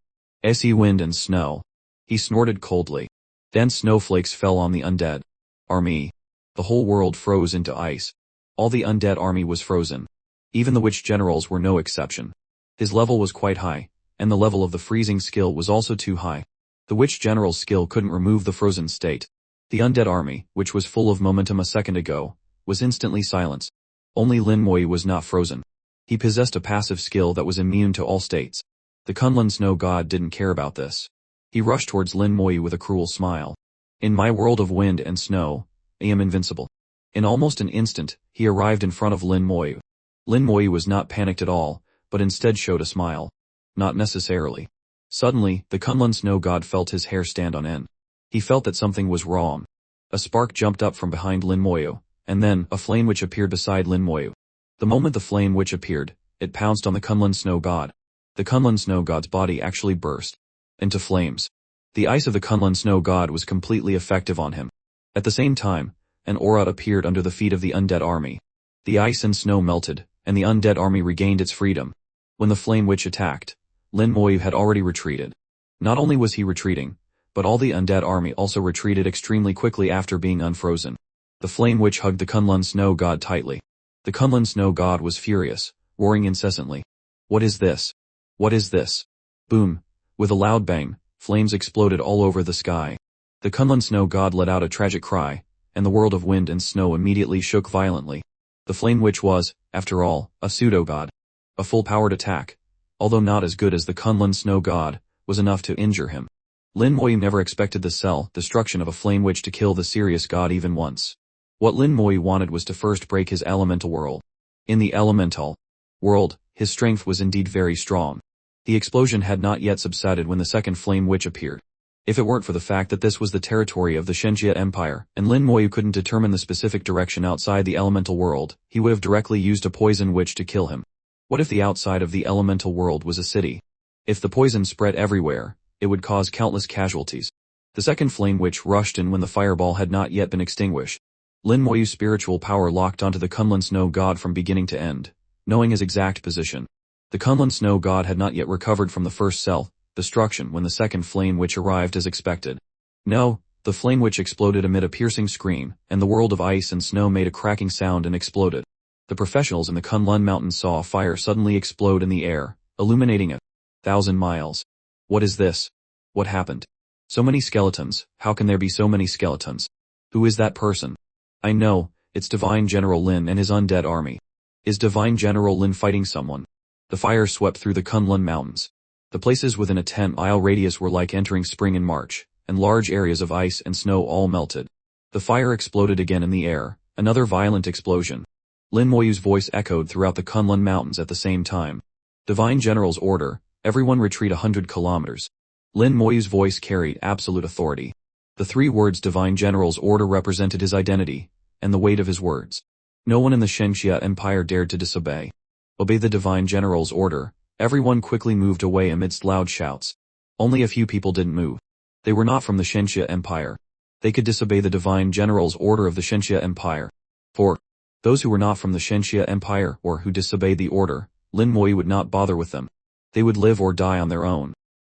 "See wind and snow." He snorted coldly. Dense snowflakes fell on the undead army. The whole world froze into ice. All the undead army was frozen. Even the witch generals were no exception. His level was quite high, and the level of the freezing skill was also too high. The witch general's skill couldn't remove the frozen state. The undead army, which was full of momentum a second ago, was instantly silenced. Only Lin Moyu was not frozen. He possessed a passive skill that was immune to all states. The Kunlun Snow god didn't care about this. He rushed towards Lin Moyu with a cruel smile. "In my world of wind and snow, I am invincible." In almost an instant, he arrived in front of Lin Moyu. Lin Moyu was not panicked at all, but instead showed a smile. Not necessarily. Suddenly, the Kunlun Snow god felt his hair stand on end. He felt that something was wrong. A spark jumped up from behind Lin Moyu, and then, a flame witch appeared beside Lin Moyu. The moment the flame witch appeared, it pounced on the Kunlun Snow god. The Kunlun Snow god's body actually burst into flames. The ice of the Kunlun Snow god was completely effective on him. At the same time, an aura appeared under the feet of the undead army. The ice and snow melted, and the undead army regained its freedom. When the flame witch attacked, Lin Moyu had already retreated. Not only was he retreating, but all the undead army also retreated extremely quickly after being unfrozen. The flame witch hugged the Kunlun Snow god tightly. The Kunlun Snow god was furious, roaring incessantly. "What is this? What is this?" Boom. With a loud bang, flames exploded all over the sky. The Kunlun Snow god let out a tragic cry, and the world of wind and snow immediately shook violently. The flame witch was, after all, a pseudo-god. A full-powered attack, although not as good as the Kunlun Snow god, was enough to injure him. Lin Moyu never expected the self-destruction of a flame witch to kill the serious god even once. What Lin Moyu wanted was to first break his elemental world. In the elemental world, his strength was indeed very strong. The explosion had not yet subsided when the second flame witch appeared. If it weren't for the fact that this was the territory of the Shenjia Empire, and Lin Moyu couldn't determine the specific direction outside the elemental world, he would have directly used a poison witch to kill him. What if the outside of the elemental world was a city? If the poison spread everywhere, it would cause countless casualties. The second flame witch rushed in when the fireball had not yet been extinguished. Lin Moyu's spiritual power locked onto the Kunlun Snow god from beginning to end, knowing his exact position. The Kunlun Snow god had not yet recovered from the first self-destruction when the second flame witch arrived as expected. "No, The flame witch exploded amid a piercing scream, and the world of ice and snow made a cracking sound and exploded. The professionals in the Kunlun Mountains saw a fire suddenly explode in the air, illuminating 1,000 miles. What is this? What happened? So many skeletons, how can there be so many skeletons? Who is that person? I know, it's Divine General Lin and his undead army. Is Divine General Lin fighting someone? The fire swept through the Kunlun Mountains. The places within a 10-mile radius were like entering spring in March, and large areas of ice and snow all melted. The fire exploded again in the air, another violent explosion. Lin Moyu's voice echoed throughout the Kunlun Mountains at the same time. Divine General's order, everyone retreat 100 kilometers. Lin Moyu's voice carried absolute authority. The 3 words Divine General's order represented his identity, and the weight of his words. No one in the Shenxia Empire dared to disobey. Obey the Divine General's order. Everyone quickly moved away amidst loud shouts. Only a few people didn't move. They were not from the Shenxia Empire. They could disobey the Divine General's order of the Shenxia Empire. For those who were not from the Shenxia Empire or who disobeyed the order, Lin Moyu would not bother with them. They would live or die on their own.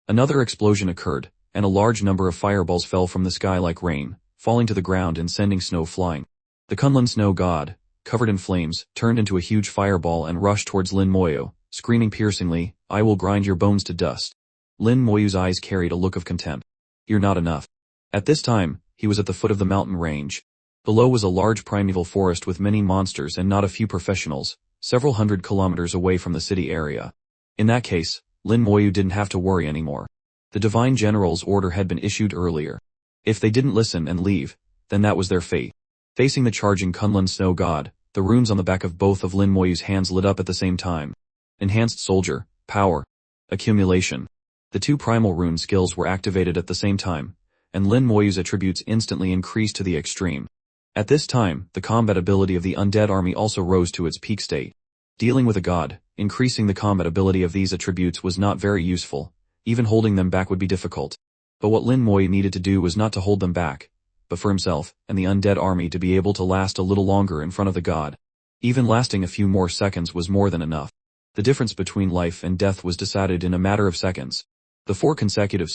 Another explosion occurred, and a large number of fireballs fell from the sky like rain, falling to the ground and sending snow flying. The Kunlun snow god, covered in flames, turned into a huge fireball and rushed towards Lin Moyu, screaming piercingly, "I will grind your bones to dust." Lin Moyu's eyes carried a look of contempt. "You're not enough." At this time, he was at the foot of the mountain range. Below was a large primeval forest with many monsters and not a few professionals, several hundred kilometers away from the city area. In that case, Lin Moyu didn't have to worry anymore. The Divine General's order had been issued earlier. If they didn't listen and leave, then that was their fate. Facing the charging Kunlun snow god, the runes on the back of both of Lin Moyu's hands lit up at the same time. Enhanced Soldier, Power, Accumulation. The 2 primal rune skills were activated at the same time, and Lin Moyu's attributes instantly increased to the extreme. At this time, the combat ability of the undead army also rose to its peak state. Dealing with a god, increasing the combat ability of these attributes was not very useful. Even holding them back would be difficult. But what Lin Moyu needed to do was not to hold them back, but for himself and the undead army to be able to last a little longer in front of the god. Even lasting a few more seconds was more than enough. The difference between life and death was decided in a matter of seconds. The 4 consecutive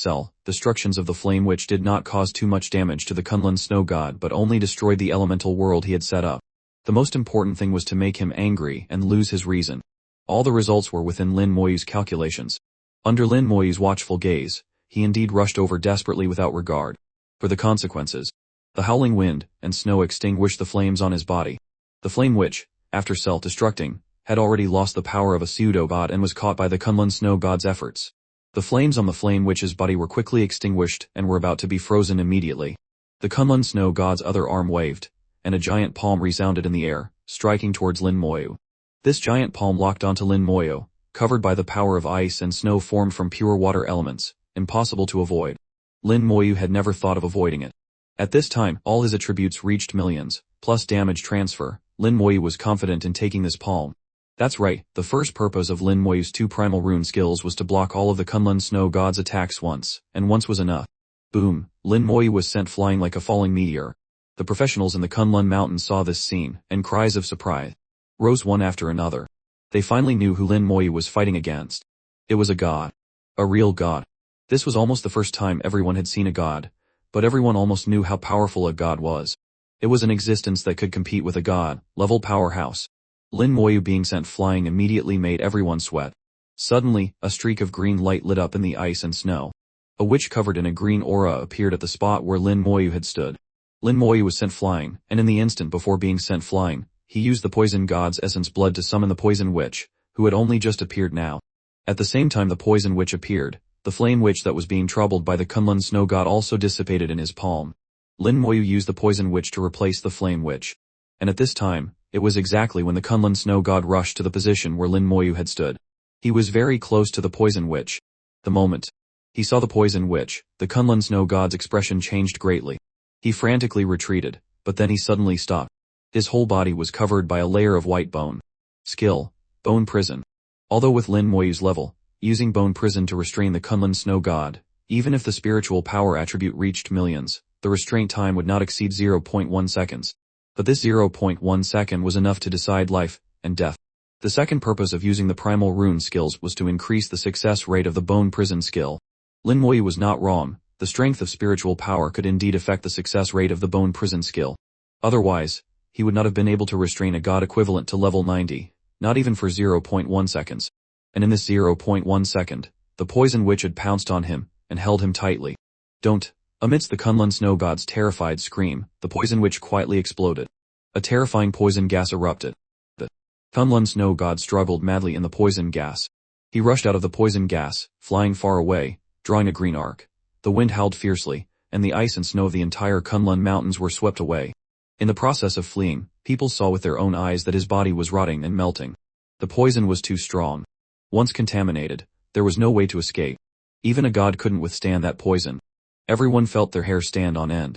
destructions of the Flame Witch did not cause too much damage to the Kunlun Snow God but only destroyed the elemental world he had set up. The most important thing was to make him angry and lose his reason. All the results were within Lin Moyu's calculations. Under Lin Moyu's watchful gaze, he indeed rushed over desperately without regard for the consequences. The howling wind and snow extinguished the flames on his body. The Flame Witch, after self-destructing, had already lost the power of a pseudo-god and was caught by the Kunlun Snow God's efforts. The flames on the Flame Witch's body were quickly extinguished and were about to be frozen immediately. The Kunlun Snow God's other arm waved, and a giant palm resounded in the air, striking towards Lin Moyu. This giant palm locked onto Lin Moyu, covered by the power of ice and snow formed from pure water elements, impossible to avoid. Lin Moyu had never thought of avoiding it. At this time, all his attributes reached millions, plus damage transfer. Lin Moyu was confident in taking this palm. That's right, the first purpose of Lin Moyu's 2 primal rune skills was to block all of the Kunlun Snow God's attacks once, and once was enough. Boom, Lin Moyu was sent flying like a falling meteor. The professionals in the Kunlun Mountains saw this scene, and cries of surprise rose one after another. They finally knew who Lin Moyu was fighting against. It was a god. A real god. This was almost the first time everyone had seen a god, but everyone almost knew how powerful a god was. It was an existence that could compete with a god-level powerhouse. Lin Moyu being sent flying immediately made everyone sweat. Suddenly, a streak of green light lit up in the ice and snow. A witch covered in a green aura appeared at the spot where Lin Moyu had stood. Lin Moyu was sent flying, and in the instant before being sent flying, he used the poison god's essence blood to summon the poison witch, who had only just appeared now. At the same time the poison witch appeared, the flame witch that was being troubled by the Kunlun Snow God also dissipated in his palm. Lin Moyu used the poison witch to replace the flame witch. And at this time, it was exactly when the Kunlun Snow God rushed to the position where Lin Moyu had stood. He was very close to the poison witch. The moment he saw the poison witch, the Kunlun Snow God's expression changed greatly. He frantically retreated, but then he suddenly stopped. His whole body was covered by a layer of white bone. Skill, Bone Prison. Although with Lin Moyu's level, using Bone Prison to restrain the Kunlun Snow God, even if the spiritual power attribute reached millions, the restraint time would not exceed 0.1 seconds. But this 0.1 second was enough to decide life and death. The second purpose of using the primal rune skills was to increase the success rate of the Bone Prison skill. Lin Moyu was not wrong. The strength of spiritual power could indeed affect the success rate of the bone prison skill. Otherwise, he would not have been able to restrain a god equivalent to level 90, not even for 0.1 seconds. And in this 0.1 second, the poison witch had pounced on him and held him tightly. Don't! Amidst the Kunlun snow god's terrified scream, the poison witch quietly exploded. A terrifying poison gas erupted. The Kunlun snow god struggled madly in the poison gas. He rushed out of the poison gas, flying far away, drawing a green arc. The wind howled fiercely, and the ice and snow of the entire Kunlun mountains were swept away. In the process of fleeing, people saw with their own eyes that his body was rotting and melting. The poison was too strong. Once contaminated, there was no way to escape. Even a god couldn't withstand that poison. Everyone felt their hair stand on end.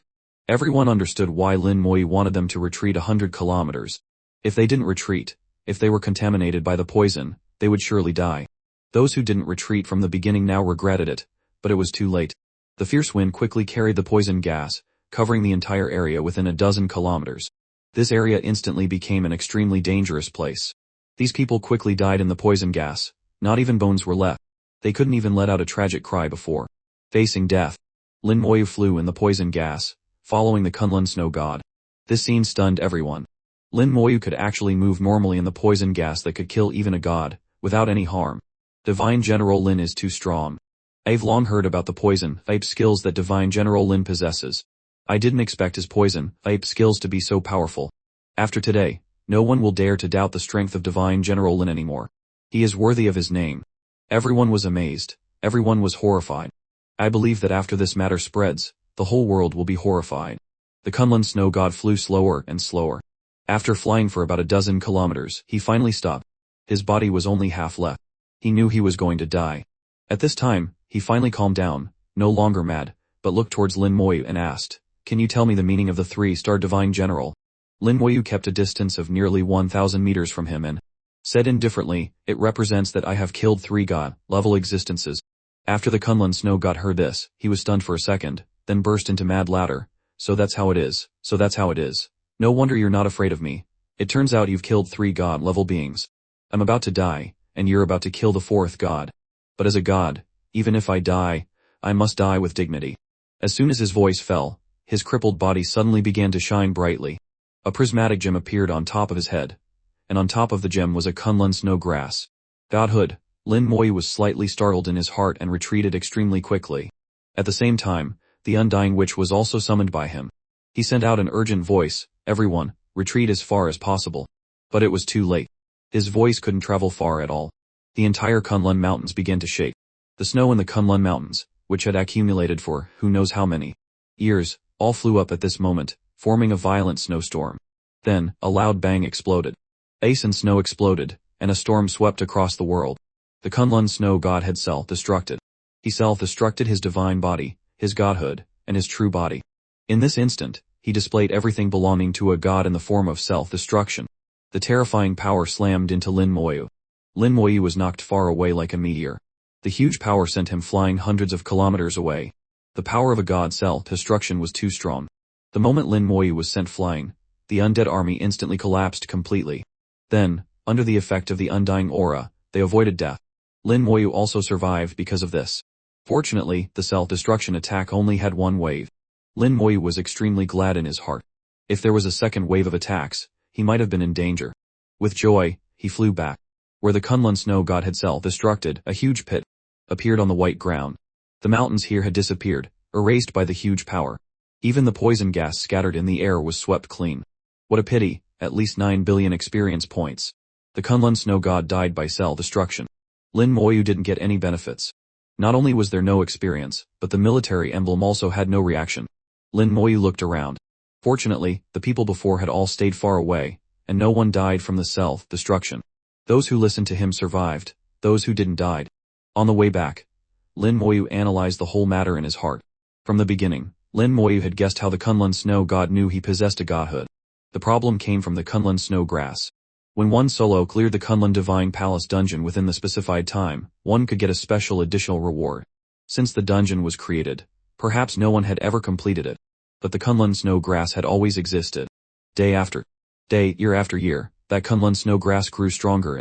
Everyone understood why Lin Moyu wanted them to retreat 100 kilometers. If they didn't retreat, if they were contaminated by the poison, they would surely die. Those who didn't retreat from the beginning now regretted it, but it was too late. The fierce wind quickly carried the poison gas, covering the entire area within a dozen kilometers. This area instantly became an extremely dangerous place. These people quickly died in the poison gas. Not even bones were left. They couldn't even let out a tragic cry before facing death. Lin Moyu flew in the poison gas, following the Kunlun snow god. This scene stunned everyone. Lin Moyu could actually move normally in the poison gas that could kill even a god, without any harm. Divine General Lin is too strong. I've long heard about the poison type skills that Divine General Lin possesses. I didn't expect his poison type skills to be so powerful. After today, no one will dare to doubt the strength of Divine General Lin anymore. He is worthy of his name. Everyone was amazed. Everyone was horrified. I believe that after this matter spreads, the whole world will be horrified. The Kunlun snow god flew slower and slower. After flying for about a dozen kilometers, he finally stopped. His body was only half left. He knew he was going to die. At this time, he finally calmed down, no longer mad, but looked towards Lin Moyu and asked, "Can you tell me the meaning of the 3-star Divine General?" Lin Moyu kept a distance of nearly 1,000 meters from him and said indifferently, "It represents that I have killed 3 god-level existences." After the Kunlun snow god heard this, he was stunned for a second, then burst into mad laughter. "So that's how it is, so that's how it is. No wonder you're not afraid of me. It turns out you've killed 3 god-level beings. I'm about to die, and you're about to kill the 4th god. But as a god, even if I die, I must die with dignity." As soon as his voice fell, his crippled body suddenly began to shine brightly. A prismatic gem appeared on top of his head, and on top of the gem was a Kunlun snow grass. Godhood. Lin Moyu was slightly startled in his heart and retreated extremely quickly. At the same time, the Undying Witch was also summoned by him. He sent out an urgent voice, "Everyone, retreat as far as possible." But it was too late. His voice couldn't travel far at all. The entire Kunlun mountains began to shake. The snow in the Kunlun mountains, which had accumulated for who knows how many years, all flew up at this moment, forming a violent snowstorm. Then, a loud bang exploded. Ice and snow exploded, and a storm swept across the world. The Kunlun snow god had self-destructed. He self-destructed his divine body, his godhood, and his true body. In this instant, he displayed everything belonging to a god in the form of self-destruction. The terrifying power slammed into Lin Moyu. Lin Moyu was knocked far away like a meteor. The huge power sent him flying hundreds of kilometers away. The power of a god's self-destruction was too strong. The moment Lin Moyu was sent flying, the undead army instantly collapsed completely. Then, under the effect of the undying aura, they avoided death. Lin Moyu also survived because of this. Fortunately, the self-destruction attack only had one wave. Lin Moyu was extremely glad in his heart. If there was a second wave of attacks, he might have been in danger. With joy, he flew back. Where the Kunlun snow god had self-destructed, a huge pit appeared on the white ground. The mountains here had disappeared, erased by the huge power. Even the poison gas scattered in the air was swept clean. What a pity, at least 9 billion experience points. The Kunlun snow god died by self-destruction. Lin Moyu didn't get any benefits. Not only was there no experience, but the military emblem also had no reaction. Lin Moyu looked around. Fortunately, the people before had all stayed far away, and no one died from the self-destruction. Those who listened to him survived, those who didn't died. On the way back, Lin Moyu analyzed the whole matter in his heart. From the beginning, Lin Moyu had guessed how the Kunlun snow god knew he possessed a godhood. The problem came from the Kunlun snow grass. When one solo cleared the Kunlun Divine Palace dungeon within the specified time, one could get a special additional reward. Since the dungeon was created, perhaps no one had ever completed it. But the Kunlun snow grass had always existed. Day after day, year after year, that Kunlun snow grass grew stronger,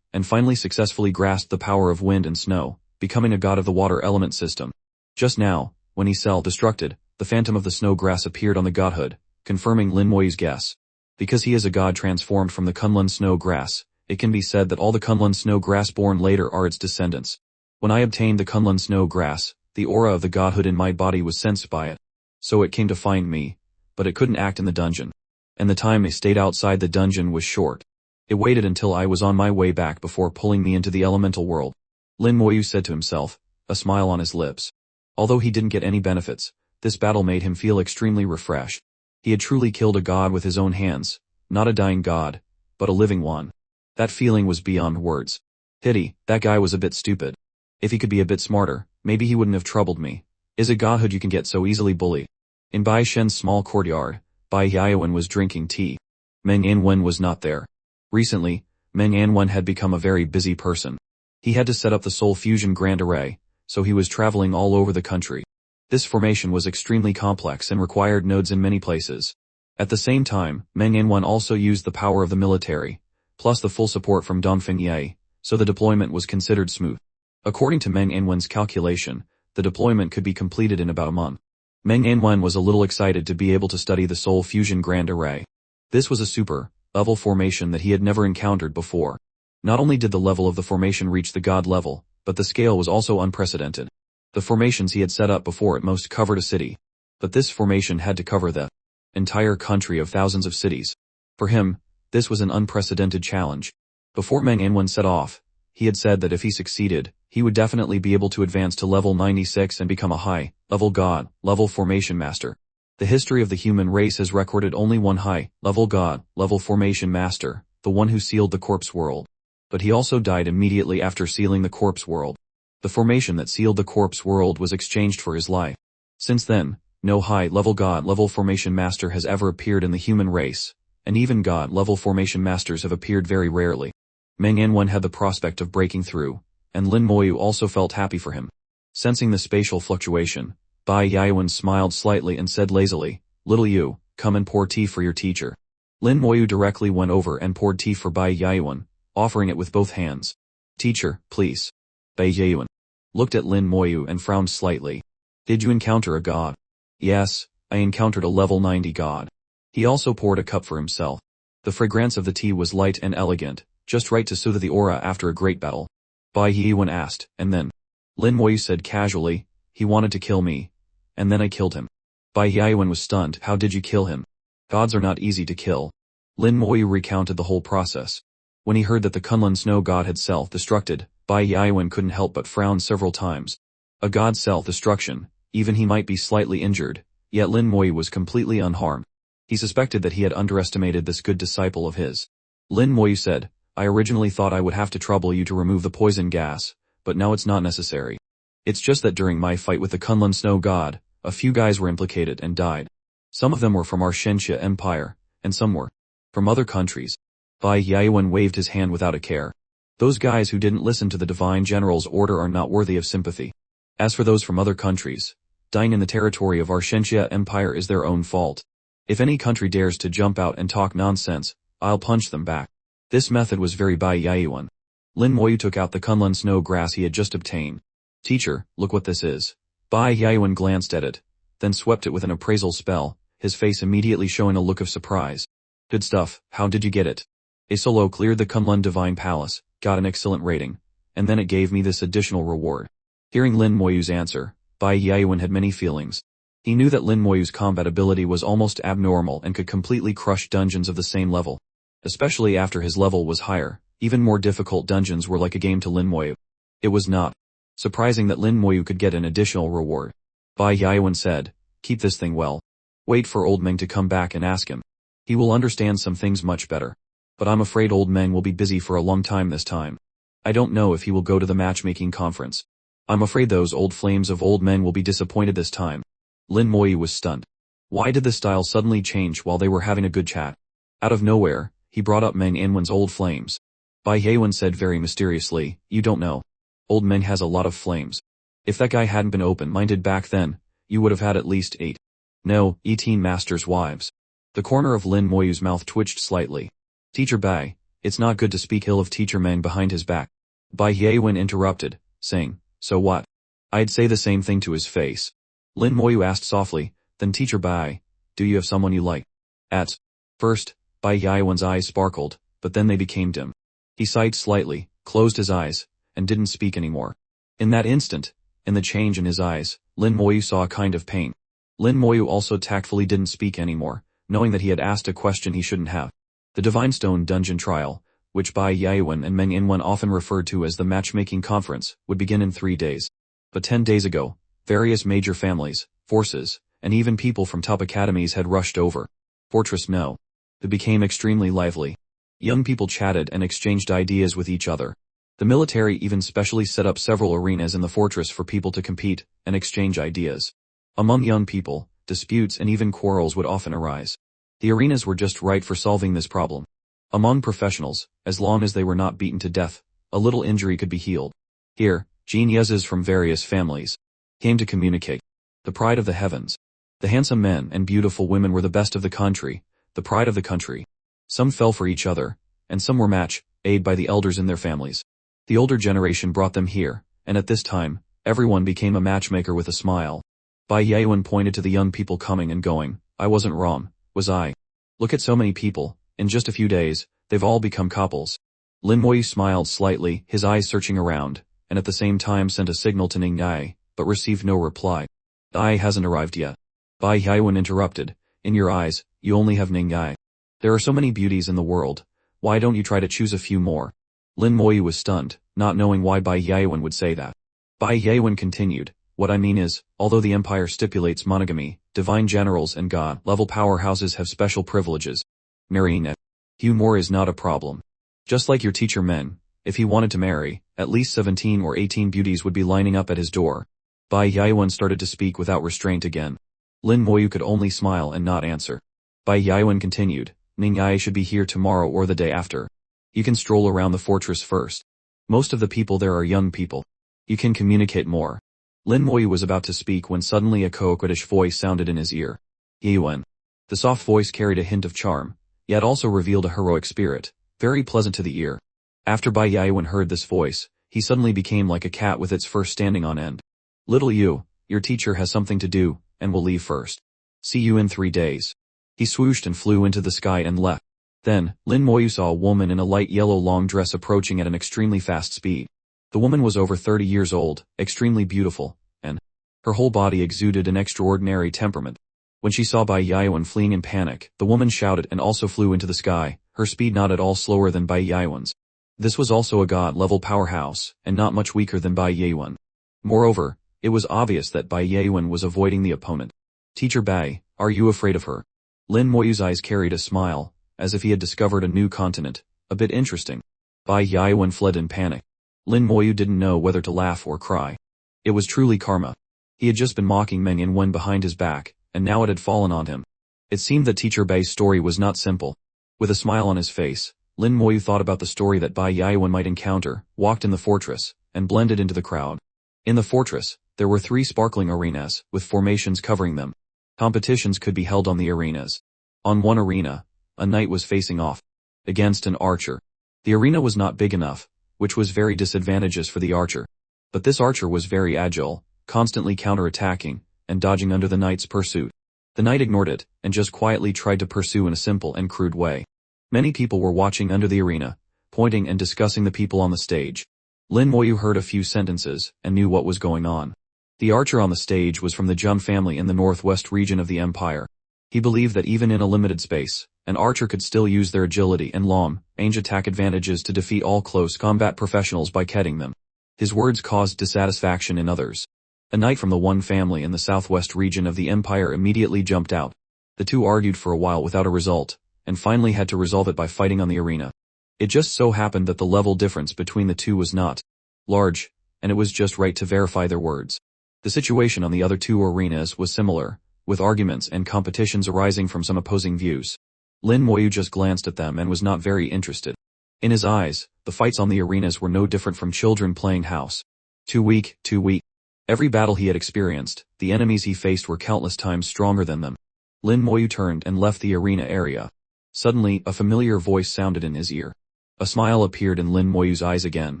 and finally successfully grasped the power of wind and snow, becoming a god of the water element system. Just now, When he self-destructed, the phantom of the snow grass appeared on the godhood, confirming Lin Moyu's guess. Because he is a god transformed from the Kunlun snow grass, it can be said that all the Kunlun snow grass born later are its descendants. When I obtained the Kunlun snow grass, the aura of the godhood in my body was sensed by it. So it came to find me, but it couldn't act in the dungeon. And the time it stayed outside the dungeon was short. It waited until I was on my way back before pulling me into the elemental world. Lin Moyu said to himself, a smile on his lips. Although he didn't get any benefits, this battle made him feel extremely refreshed. He had truly killed a god with his own hands, not a dying god, but a living one. That feeling was beyond words. Pity, that guy was a bit stupid. If he could be a bit smarter, maybe he wouldn't have troubled me. Is a godhood you can get so easily bullied? In Bai Shen's small courtyard, Bai Yaowen was drinking tea. Meng Anwen was not there. Recently, Meng Anwen had become a very busy person. He had to set up the Soul Fusion Grand Array, so he was traveling all over the country. This formation was extremely complex and required nodes in many places. At the same time, Meng Anwen also used the power of the military, plus the full support from Dongfeng Ye, so the deployment was considered smooth. According to Meng Anwen's calculation, the deployment could be completed in about a month. Meng Anwen was a little excited to be able to study the Soul Fusion Grand Array. This was a super-level formation that he had never encountered before. Not only did the level of the formation reach the god level, but the scale was also unprecedented. The formations he had set up before at most covered a city. But this formation had to cover the entire country of thousands of cities. For him, this was an unprecedented challenge. Before Meng Anwen set off, he had said that if he succeeded, he would definitely be able to advance to level 96 and become a high-level god-level formation master. The history of the human race has recorded only one high-level god-level formation master, the one who sealed the corpse world. But he also died immediately after sealing the corpse world. The formation that sealed the corpse world was exchanged for his life. Since then, no high-level god-level formation master has ever appeared in the human race, and even god-level formation masters have appeared very rarely. Meng Anwen had the prospect of breaking through, and Lin Moyu also felt happy for him. Sensing the spatial fluctuation, Bai Yaowen smiled slightly and said lazily, "Little you, come and pour tea for your teacher." Lin Moyu directly went over and poured tea for Bai Yaowen, offering it with both hands. "Teacher, please." Bai Yaowen looked at Lin Moyu and frowned slightly. "Did you encounter a god?" "Yes, I encountered a level 90 god." He also poured a cup for himself. The fragrance of the tea was light and elegant, just right to soothe the aura after a great battle. Bai Yaowen asked, "And then?" Lin Moyu said casually, "He wanted to kill me, and then I killed him." Bai Yaowen was stunned. "How did you kill him?" "Gods are not easy to kill." Lin Moyu recounted the whole process. When he heard that the Kunlun snow god had self-destructed, Bai Yaowen couldn't help but frown several times. A god's self-destruction, even he might be slightly injured, yet Lin Moyu was completely unharmed. He suspected that he had underestimated this good disciple of his. Lin Moyu said, "I originally thought I would have to trouble you to remove the poison gas, but now it's not necessary. It's just that during my fight with the Kunlun snow god, a few guys were implicated and died. Some of them were from our Shenxia Empire, and some were from other countries." Bai Yaowen waved his hand without a care. "Those guys who didn't listen to the divine general's order are not worthy of sympathy. As for those from other countries, dying in the territory of our Shenxia Empire is their own fault. If any country dares to jump out and talk nonsense, I'll punch them back." This method was very Bai Yaowen. Lin Moyu took out the Kunlun snow grass he had just obtained. "Teacher, look what this is." Bai Yaowen glanced at it, then swept it with an appraisal spell, his face immediately showing a look of surprise. "Good stuff, how did you get it?" "A solo cleared the Kunlun Divine Palace, got an excellent rating, and then it gave me this additional reward." Hearing Lin Moyu's answer, Bai Yaowen had many feelings. He knew that Lin Moyu's combat ability was almost abnormal and could completely crush dungeons of the same level. Especially after his level was higher, even more difficult dungeons were like a game to Lin Moyu. It was not surprising that Lin Moyu could get an additional reward. Bai Yaowen said, "Keep this thing well. Wait for old Meng to come back and ask him. He will understand some things much better. But I'm afraid old Meng will be busy for a long time this time. I don't know if he will go to the matchmaking conference. I'm afraid those old flames of old Meng will be disappointed this time." Lin Moyu was stunned. Why did the style suddenly change while they were having a good chat? Out of nowhere, he brought up Meng Anwen's old flames. Bai Yaowen said very mysteriously, "You don't know. Old Meng has a lot of flames. If that guy hadn't been open-minded back then, you would have had at least 8. No, 18 masters' wives." The corner of Lin Moyu's mouth twitched slightly. "Teacher Bai, it's not good to speak ill of Teacher Meng behind his back." Bai Yaowen interrupted, saying, "So what? I'd say the same thing to his face." Lin Moyu asked softly, then Teacher Bai, do you have someone you like? At first, Bai Yaiwen's eyes sparkled, but then they became dim. He sighed slightly, closed his eyes, and didn't speak anymore. In that instant, in the change in his eyes, Lin Moyu saw a kind of pain. Lin Moyu also tactfully didn't speak anymore, knowing that he had asked a question he shouldn't have. The Divine Stone Dungeon Trial, which Bai Yaiwen and Meng Inwen often referred to as the matchmaking conference, would begin in 3 days. But 10 days ago, various major families, forces, and even people from top academies had rushed over. Fortress No. It became extremely lively. Young people chatted and exchanged ideas with each other. The military even specially set up several arenas in the fortress for people to compete and exchange ideas. Among young people, disputes and even quarrels would often arise. The arenas were just right for solving this problem. Among professionals, as long as they were not beaten to death, a little injury could be healed. Here, geniuses from various families came to communicate. The pride of the heavens. The handsome men and beautiful women were the best of the country, the pride of the country. Some fell for each other, and some were aided by the elders in their families. The older generation brought them here, and at this time, everyone became a matchmaker with a smile. Bai Yaiwen pointed to the young people coming and going. I wasn't wrong, was I? Look at so many people, in just a few days, they've all become couples. Lin Moyu smiled slightly, his eyes searching around, and at the same time sent a signal to Ning Ai, but received no reply. Ai hasn't arrived yet. Bai Yaiwen interrupted, in your eyes, you only have Ning Ai. There are so many beauties in the world, why don't you try to choose a few more? Lin Moyu was stunned, not knowing why Bai Yaiwen would say that. Bai Yaiwen continued, what I mean is, although the empire stipulates monogamy, divine generals and god-level powerhouses have special privileges. Marrying a few more is not a problem. Just like your teacher Meng, if he wanted to marry, at least 17 or 18 beauties would be lining up at his door. Bai Yaiwen started to speak without restraint again. Lin Moyu could only smile and not answer. Bai Yaiwen continued, Ning Ai should be here tomorrow or the day after. You can stroll around the fortress first. Most of the people there are young people. You can communicate more. Lin Moyu was about to speak when suddenly a coquettish voice sounded in his ear. Yaiwen. The soft voice carried a hint of charm, yet also revealed a heroic spirit, very pleasant to the ear. After Bai Yaiwen heard this voice, he suddenly became like a cat with its fur standing on end. Little you, your teacher has something to do, and will leave first. See you in 3 days. He swooshed and flew into the sky and left. Then, Lin Moyu saw a woman in a light yellow long dress approaching at an extremely fast speed. The woman was over 30 years old, extremely beautiful, and her whole body exuded an extraordinary temperament. When she saw Bai Yaiwen fleeing in panic, the woman shouted and also flew into the sky, her speed not at all slower than Bai Yaiwen's. This was also a god-level powerhouse, and not much weaker than Bai Yaiwen. Moreover, it was obvious that Bai Yaiwen was avoiding the opponent. Teacher Bai, are you afraid of her? Lin Moyu's eyes carried a smile, as if he had discovered a new continent, a bit interesting. Bai Yaiwen fled in panic. Lin Moyu didn't know whether to laugh or cry. It was truly karma. He had just been mocking Meng Inwen behind his back, and now it had fallen on him. It seemed that Teacher Bai's story was not simple. With a smile on his face, Lin Moyu thought about the story that Bai Yaiwen might encounter, walked in the fortress, and blended into the crowd. In the fortress, there were 3 sparkling arenas, with formations covering them. Competitions could be held on the arenas. On one arena, a knight was facing off against an archer. The arena was not big enough, which was very disadvantageous for the archer. But this archer was very agile, constantly counterattacking, and dodging under the knight's pursuit. The knight ignored it, and just quietly tried to pursue in a simple and crude way. Many people were watching under the arena, pointing and discussing the people on the stage. Lin Moyu heard a few sentences, and knew what was going on. The archer on the stage was from the Jun family in the northwest region of the empire. He believed that even in a limited space, an archer could still use their agility and long-range attack advantages to defeat all close combat professionals by ketting them. His words caused dissatisfaction in others. A knight from the one family in the southwest region of the empire immediately jumped out. The two argued for a while without a result, and finally had to resolve it by fighting on the arena. It just so happened that the level difference between the two was not large, and it was just right to verify their words. The situation on the other 2 arenas was similar, with arguments and competitions arising from some opposing views. Lin Moyu just glanced at them and was not very interested. In his eyes, the fights on the arenas were no different from children playing house. Too weak, too weak. Every battle he had experienced, the enemies he faced were countless times stronger than them. Lin Moyu turned and left the arena area. Suddenly, a familiar voice sounded in his ear. A smile appeared in Lin Moyu's eyes again.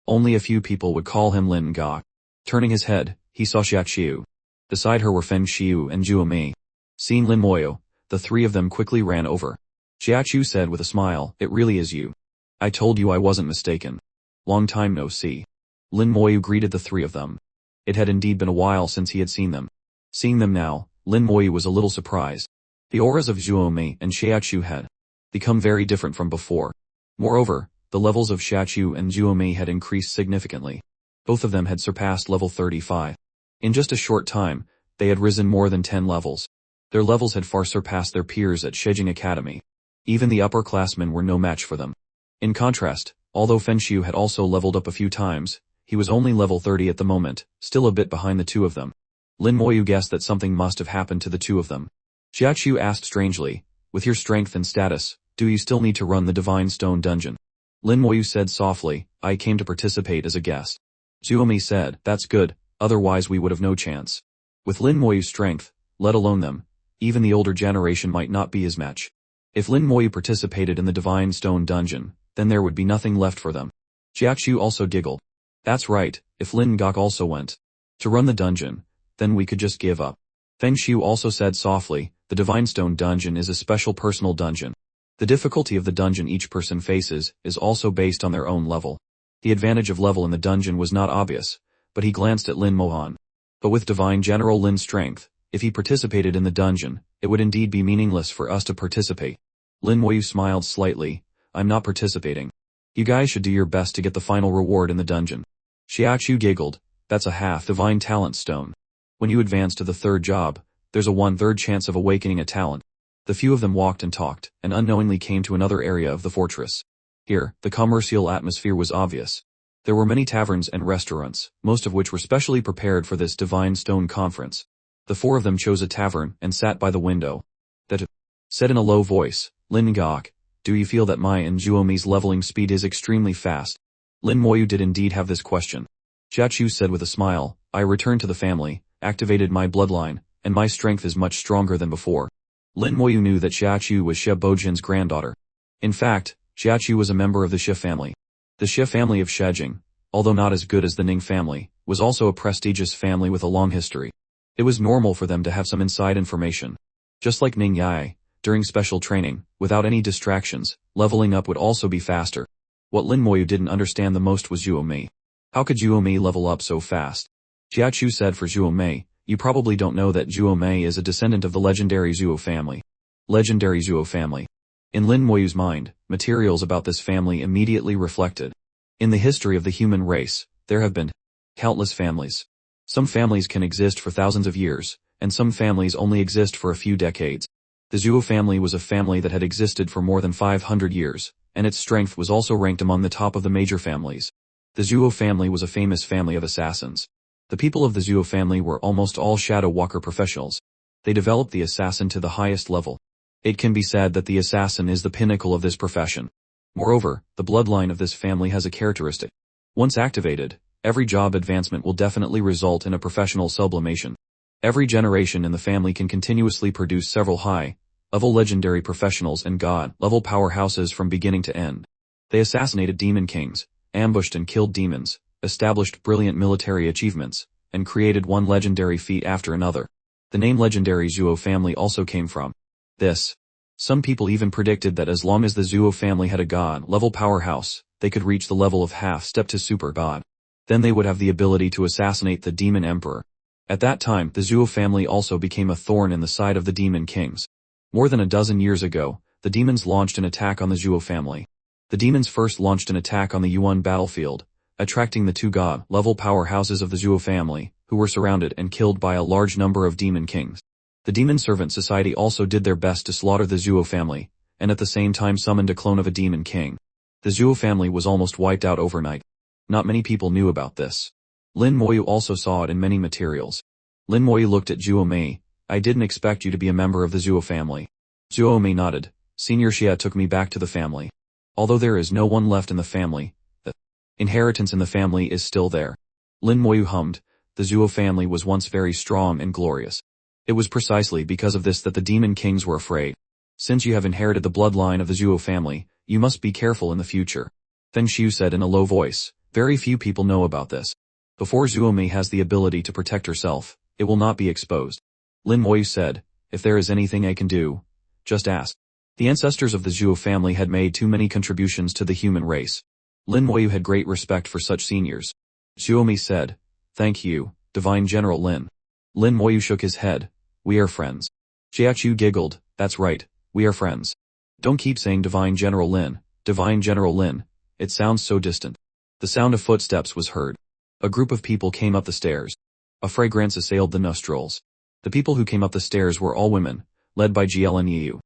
Only a few people would call him Lin Ga. Turning his head, he saw Xiaqiu. Beside her were Feng Xiu and Zhuo Mei. Seeing Lin Moyu, the three of them quickly ran over. Xiaoqiu said with a smile, "It really is you. I told you I wasn't mistaken. Long time no see." Lin Moyu greeted the three of them. It had indeed been a while since he had seen them. Seeing them now, Lin Moyu was a little surprised. The auras of Zhuo Mei and Xiaoqiu had become very different from before. Moreover, the levels of Xiaoqiu and Zhuo Mei had increased significantly. Both of them had surpassed level 35. In just a short time, they had risen more than 10 levels. Their levels had far surpassed their peers at Shejing Academy. Even the upperclassmen were no match for them. In contrast, although Feng Xiu had also leveled up a few times, he was only level 30 at the moment, still a bit behind the two of them. Lin Moyu guessed that something must have happened to the two of them. Xiaoqiu asked strangely, "With your strength and status, do you still need to run the Divine Stone dungeon?" Lin Moyu said softly, "I came to participate as a guest." Zhuo Mei said, "That's good, otherwise we would have no chance. With Lin Moyu's strength, let alone them, even the older generation might not be his match. If Lin Moyu participated in the Divine Stone dungeon, then there would be nothing left for them." Xiaoqiu also giggled. "That's right, if Lin Gok also went to run the dungeon, then we could just give up." Feng Xiu also said softly, "The Divine Stone dungeon is a special personal dungeon. The difficulty of the dungeon each person faces is also based on their own level. The advantage of level in the dungeon was not obvious, but he glanced at Lin Mohan. But with Divine General Lin's strength, if he participated in the dungeon, it would indeed be meaningless for us to participate." Lin Moyu smiled slightly, "I'm not participating. You guys should do your best to get the final reward in the dungeon." Xiaoqiu giggled, "That's a half Divine Talent Stone. When you advance to the third job, there's a 1/3 chance of awakening a talent." The few of them walked and talked, and unknowingly came to another area of the fortress. Here, the commercial atmosphere was obvious. There were many taverns and restaurants, most of which were specially prepared for this Divine Stone conference. The four of them chose a tavern and sat by the window. That said in a low voice, "Lin Gok, do you feel that my and Zhuo Mei's leveling speed is extremely fast?" Lin Moyu did indeed have this question. Xiaoqiu said with a smile, "I returned to the family, activated my bloodline, and my strength is much stronger than before." Lin Moyu knew that Xiaoqiu was Xie Bojin's granddaughter. In fact, Xiaoqiu was a member of the Xie family. The Xie family of Shejing, although not as good as the Ning family, was also a prestigious family with a long history. It was normal for them to have some inside information. Just like Ning Yai, during special training, without any distractions, leveling up would also be faster. What Lin Moyu didn't understand the most was Zhuo Mei. How could Zhuo Mei level up so fast? Xiaoqiu said for Zhuo Mei, "You probably don't know that Zhuo Mei is a descendant of the legendary Zhuo family." Legendary Zhuo family. In Lin Moyu's mind, materials about this family immediately reflected. In the history of the human race, there have been countless families. Some families can exist for thousands of years, and some families only exist for a few decades. The Zhuo family was a family that had existed for more than 500 years, and its strength was also ranked among the top of the major families. The Zhuo family was a famous family of assassins. The people of the Zhuo family were almost all Shadow Walker professionals. They developed the assassin to the highest level. It can be said that the assassin is the pinnacle of this profession. Moreover, the bloodline of this family has a characteristic. Once activated, every job advancement will definitely result in a professional sublimation. Every generation in the family can continuously produce several high-level legendary professionals and god-level powerhouses from beginning to end. They assassinated demon kings, ambushed and killed demons, established brilliant military achievements, and created one legendary feat after another. The name legendary Zhuo family also came from this. Some people even predicted that as long as the Zhuo family had a god-level powerhouse, they could reach the level of half-step to super god. Then they would have the ability to assassinate the demon emperor. At that time, the Zhuo family also became a thorn in the side of the demon kings. More than a dozen years ago, the demons launched an attack on the Zhuo family. The demons first launched an attack on the Yuan battlefield, attracting the two god-level powerhouses of the Zhuo family, who were surrounded and killed by a large number of demon kings. The Demon Servant Society also did their best to slaughter the Zhuo family, and at the same time summoned a clone of a demon king. The Zhuo family was almost wiped out overnight. Not many people knew about this. Lin Moyu also saw it in many materials. Lin Moyu looked at Zhuo Mei, "I didn't expect you to be a member of the Zhuo family." Zhuo Mei nodded. "Senior Xia took me back to the family. Although there is no one left in the family, the inheritance in the family is still there." Lin Moyu hummed, "The Zhuo family was once very strong and glorious. It was precisely because of this that the demon kings were afraid. Since you have inherited the bloodline of the Zhuo family, you must be careful in the future." Feng Xiu said in a low voice, "Very few people know about this. Before Zhuo Mei has the ability to protect herself, It will not be exposed. Lin Moyu said, if there is anything I can do, just ask. The ancestors of the Zhuo family had made too many contributions to the human race. Lin Moyu had great respect for such seniors. Zhuomi said, thank you, Divine General Lin. Lin Moyu shook his head, we are friends. Xiaochu giggled, that's right, we are friends. Don't keep saying Divine General Lin, Divine General Lin, it sounds so distant. The sound of footsteps was heard. A group of people came up the stairs. A fragrance assailed the nostrils. The people who came up the stairs were all women, led by Jielen Yu.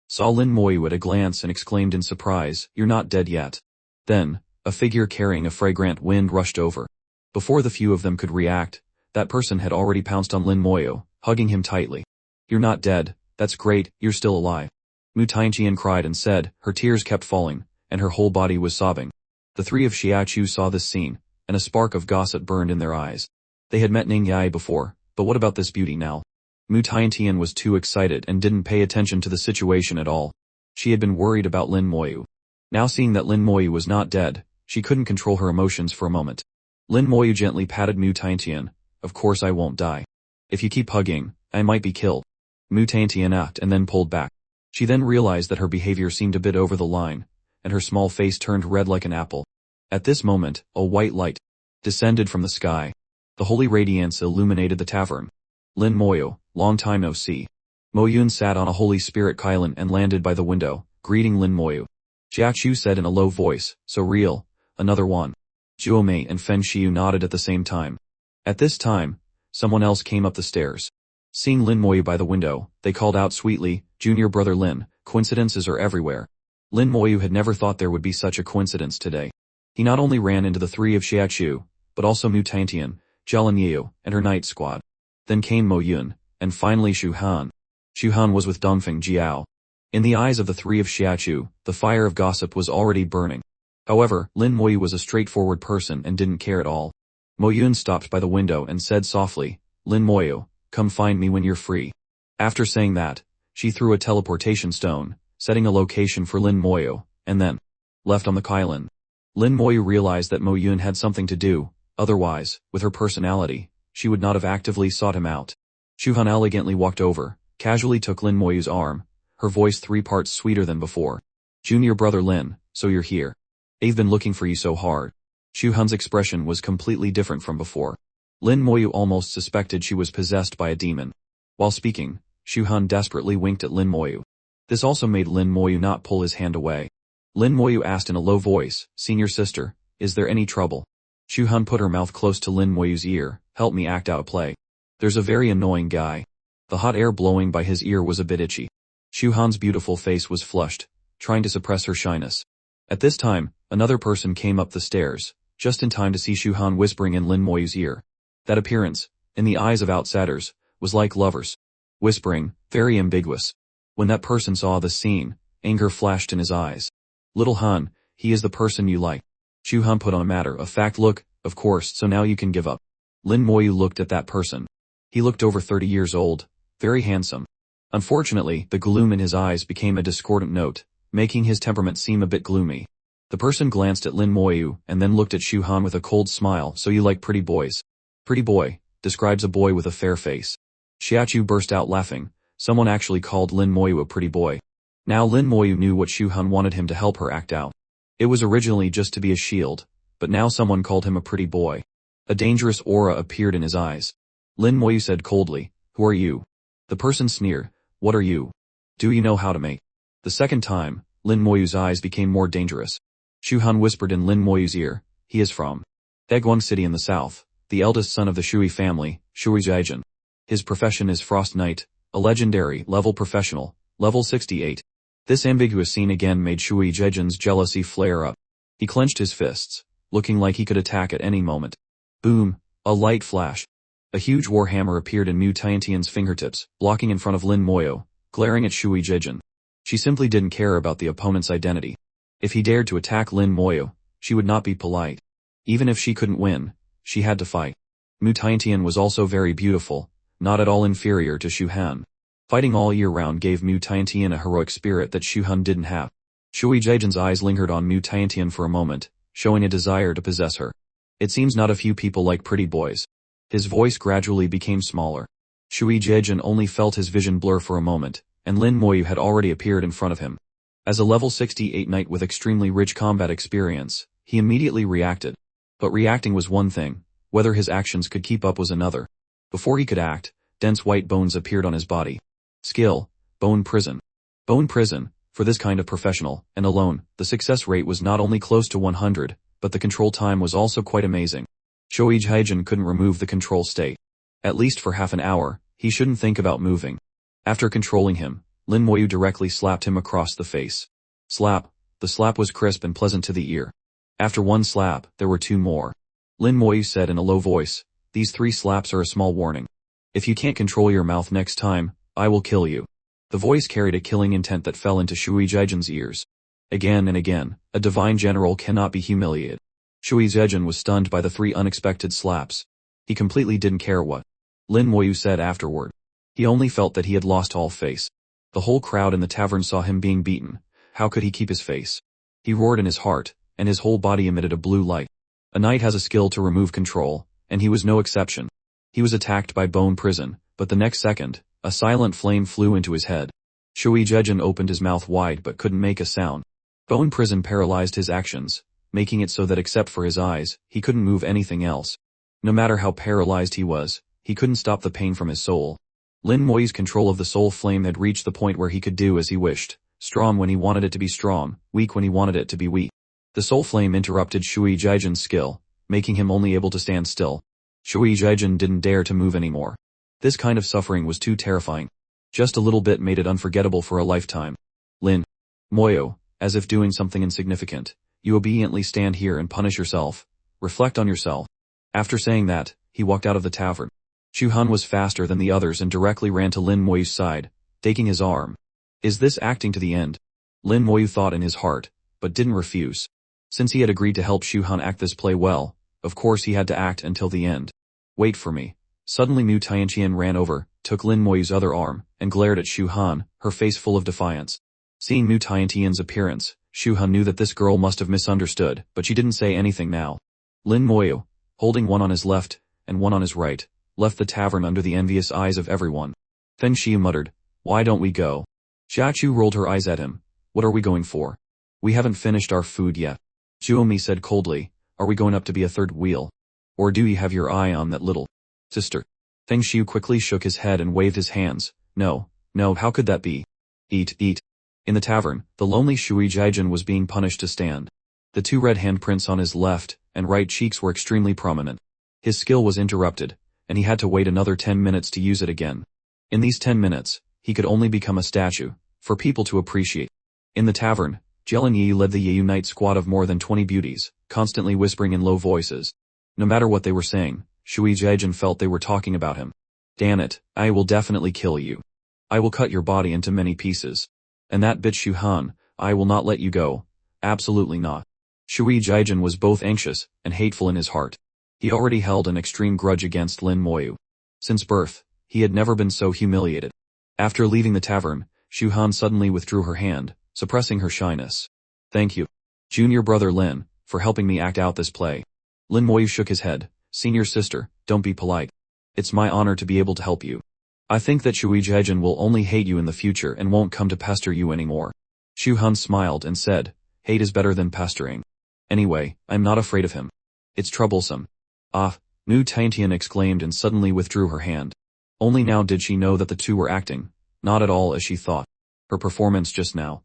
Saw Lin Moyu at a glance and exclaimed in surprise, you're not dead yet. Then, a figure carrying a fragrant wind rushed over. Before the few of them could react, that person had already pounced on Lin Moyu, hugging him tightly. You're not dead, that's great, you're still alive. Mu Tianqian cried and said, her tears kept falling, and her whole body was sobbing. The three of Xiaochu saw this scene, and a spark of gossip burned in their eyes. They had met Ning Yai before, but what about this beauty now? Mu Tianqian was too excited and didn't pay attention to the situation at all. She had been worried about Lin Moyu. Now seeing that Lin Moyu was not dead, she couldn't control her emotions for a moment. Lin Moyu gently patted Mu Tianqian, of course I won't die. If you keep hugging, I might be killed. Mu Tianqian asked and then pulled back. She then realized that her behavior seemed a bit over the line, and her small face turned red like an apple. At this moment, a white light descended from the sky. The holy radiance illuminated the tavern. Lin Moyu, long time no see. Mo Yun sat on a holy spirit Kylan and landed by the window, greeting Lin Moyu. Xiaochu said in a low voice, so real, another one. Zhuomei and Fen Xiu nodded at the same time. At this time, someone else came up the stairs. Seeing Lin Moyu by the window, they called out sweetly, Junior Brother Lin, coincidences are everywhere. Lin Moyu had never thought there would be such a coincidence today. He not only ran into the three of Xiaochu, but also Mu Tianqian, Jielen Yu, and her night squad. Then came Mo Yun, and finally Shu Han. Shu Han was with Dongfeng Jiao. In the eyes of the three of Xiaochu, the fire of gossip was already burning. However, Lin Moyu was a straightforward person and didn't care at all. Mo Yun stopped by the window and said softly, Lin Moyu, come find me when you're free. After saying that, she threw a teleportation stone, setting a location for Lin Moyu, and then left on the Kylan. Lin Moyu realized that Mo Yun had something to do, otherwise, with her personality, she would not have actively sought him out. Shu Han elegantly walked over, casually took Lin Moyu's arm, her voice 3 parts sweeter than before. Junior Brother Lin, so you're here. I've been looking for you so hard. Shu Han's expression was completely different from before. Lin Moyu almost suspected she was possessed by a demon. While speaking, Shu Han desperately winked at Lin Moyu. This also made Lin Moyu not pull his hand away. Lin Moyu asked in a low voice, Senior sister, is there any trouble? Shu Han put her mouth close to Lin Moyu's ear, help me act out a play. There's a very annoying guy. The hot air blowing by his ear was a bit itchy. Shu Han's beautiful face was flushed, trying to suppress her shyness. At this time, another person came up the stairs, just in time to see Shu Han whispering in Lin Moyu's ear. That appearance, in the eyes of outsiders, was like lovers. Whispering, very ambiguous. When that person saw the scene, anger flashed in his eyes. Little Han, he is the person you like. Shu Han put on a matter-of-fact look, of course, so now you can give up. Lin Moyu looked at that person. He looked over 30 years old, very handsome. Unfortunately, the gloom in his eyes became a discordant note, making his temperament seem a bit gloomy. The person glanced at Lin Moyu and then looked at Shu Han with a cold smile, so you like pretty boys. Pretty boy, describes a boy with a fair face. Xiaochu burst out laughing, someone actually called Lin Moyu a pretty boy. Now Lin Moyu knew what Shu Han wanted him to help her act out. It was originally just to be a shield, but now someone called him a pretty boy. A dangerous aura appeared in his eyes. Lin Moyu said coldly, who are you? The person sneered, what are you? Do you know how to make? The second time, Lin Moyu's eyes became more dangerous. Shu Han whispered in Lin Moyu's ear, he is from Daeguang City in the south, the eldest son of the Shui family, Shui Zhaijin. His profession is Frost Knight, a legendary level professional, level 68. This ambiguous scene again made Shui Zhaijin's jealousy flare up. He clenched his fists, looking like he could attack at any moment. Boom, a light flash. A huge warhammer appeared in Mu Tiantian's fingertips, blocking in front of Lin Moyu, glaring at Shui Zhaijin. She simply didn't care about the opponent's identity. If he dared to attack Lin Moyu, she would not be polite. Even if she couldn't win, she had to fight. Mu Tiantian was also very beautiful, not at all inferior to Shu Han. Fighting all year round gave Mu Tiantian a heroic spirit that Shu Han didn't have. Shui Zhaijin's eyes lingered on Mu Tiantian for a moment, showing a desire to possess her. It seems not a few people like pretty boys. His voice gradually became smaller. Shui Jejin only felt his vision blur for a moment, and Lin Moyu had already appeared in front of him. As a level 68 knight with extremely rich combat experience, he immediately reacted. But reacting was one thing, whether his actions could keep up was another. Before he could act, dense white bones appeared on his body. Skill: Bone Prison. Bone Prison, for this kind of professional, and alone, the success rate was not only close to 100, but the control time was also quite amazing. Shui Jejin couldn't remove the control state. At least for half an hour, he shouldn't think about moving. After controlling him, Lin Moyu directly slapped him across the face. Slap. The slap was crisp and pleasant to the ear. After one slap, there were two more. Lin Moyu said in a low voice, "These 3 slaps are a small warning. If you can't control your mouth next time, I will kill you." The voice carried a killing intent that fell into Shui Jejin's ears. Again and again, a divine general cannot be humiliated. Shui Jejin was stunned by the 3 unexpected slaps. He completely didn't care what Lin Moyu said afterward. He only felt that he had lost all face. The whole crowd in the tavern saw him being beaten. How could he keep his face? He roared in his heart, and his whole body emitted a blue light. A knight has a skill to remove control, and he was no exception. He was attacked by Bone Prison, but the next second, a silent flame flew into his head. Shui Jejin opened his mouth wide but couldn't make a sound. Bone Prison paralyzed his actions, making it so that except for his eyes, he couldn't move anything else. No matter how paralyzed he was, he couldn't stop the pain from his soul. Lin Moyu's control of the soul flame had reached the point where he could do as he wished, strong when he wanted it to be strong, weak when he wanted it to be weak. The soul flame interrupted Shui Jejin's skill, making him only able to stand still. Shui Jejin didn't dare to move anymore. This kind of suffering was too terrifying. Just a little bit made it unforgettable for a lifetime. Lin Moyu, as if doing something insignificant, you obediently stand here and punish yourself. Reflect on yourself. After saying that, he walked out of the tavern. Shu Han was faster than the others and directly ran to Lin Moyu's side, taking his arm. Is this acting to the end? Lin Moyu thought in his heart, but didn't refuse. Since he had agreed to help Shu Han act this play well, of course he had to act until the end. Wait for me. Suddenly Mu Tianqian ran over, took Lin Moyu's other arm, and glared at Shu Han, her face full of defiance. Seeing Mu Tianqian's appearance, Shu Han knew that this girl must have misunderstood, but she didn't say anything now. Lin Moyu, holding one on his left, and one on his right, left the tavern under the envious eyes of everyone. Feng Shi muttered, "Why don't we go?" Xia Chu rolled her eyes at him. "What are we going for? We haven't finished our food yet." Zhuomi said coldly, "Are we going up to be a third wheel? Or do you have your eye on that little sister?" Feng Shi quickly shook his head and waved his hands. No, how could that be? Eat. In the tavern, the lonely Shui Jejin was being punished to stand. The 2 red handprints on his left and right cheeks were extremely prominent. His skill was interrupted, and he had to wait another 10 minutes to use it again. In these 10 minutes, he could only become a statue, for people to appreciate. In the tavern, Jelen Yi led the Yeyu Knight squad of more than 20 beauties, constantly whispering in low voices. No matter what they were saying, Shui Jejin felt they were talking about him. "Damn it, I will definitely kill you. I will cut your body into many pieces. And that bitch Shu Han, I will not let you go. Absolutely not." Shui Jejin was both anxious and hateful in his heart. He already held an extreme grudge against Lin Moyu. Since birth, he had never been so humiliated. After leaving the tavern, Shu Han suddenly withdrew her hand, suppressing her shyness. "Thank you, junior brother Lin, for helping me act out this play." Lin Moyu shook his head. "Senior sister, don't be polite. It's my honor to be able to help you. I think that Shui Jejin will only hate you in the future and won't come to pester you anymore." Shu Han smiled and said, "Hate is better than pestering. Anyway, I'm not afraid of him. It's troublesome." "Ah," Mu Tiantian exclaimed and suddenly withdrew her hand. Only now did she know that the 2 were acting, not at all as she thought. Her performance just now.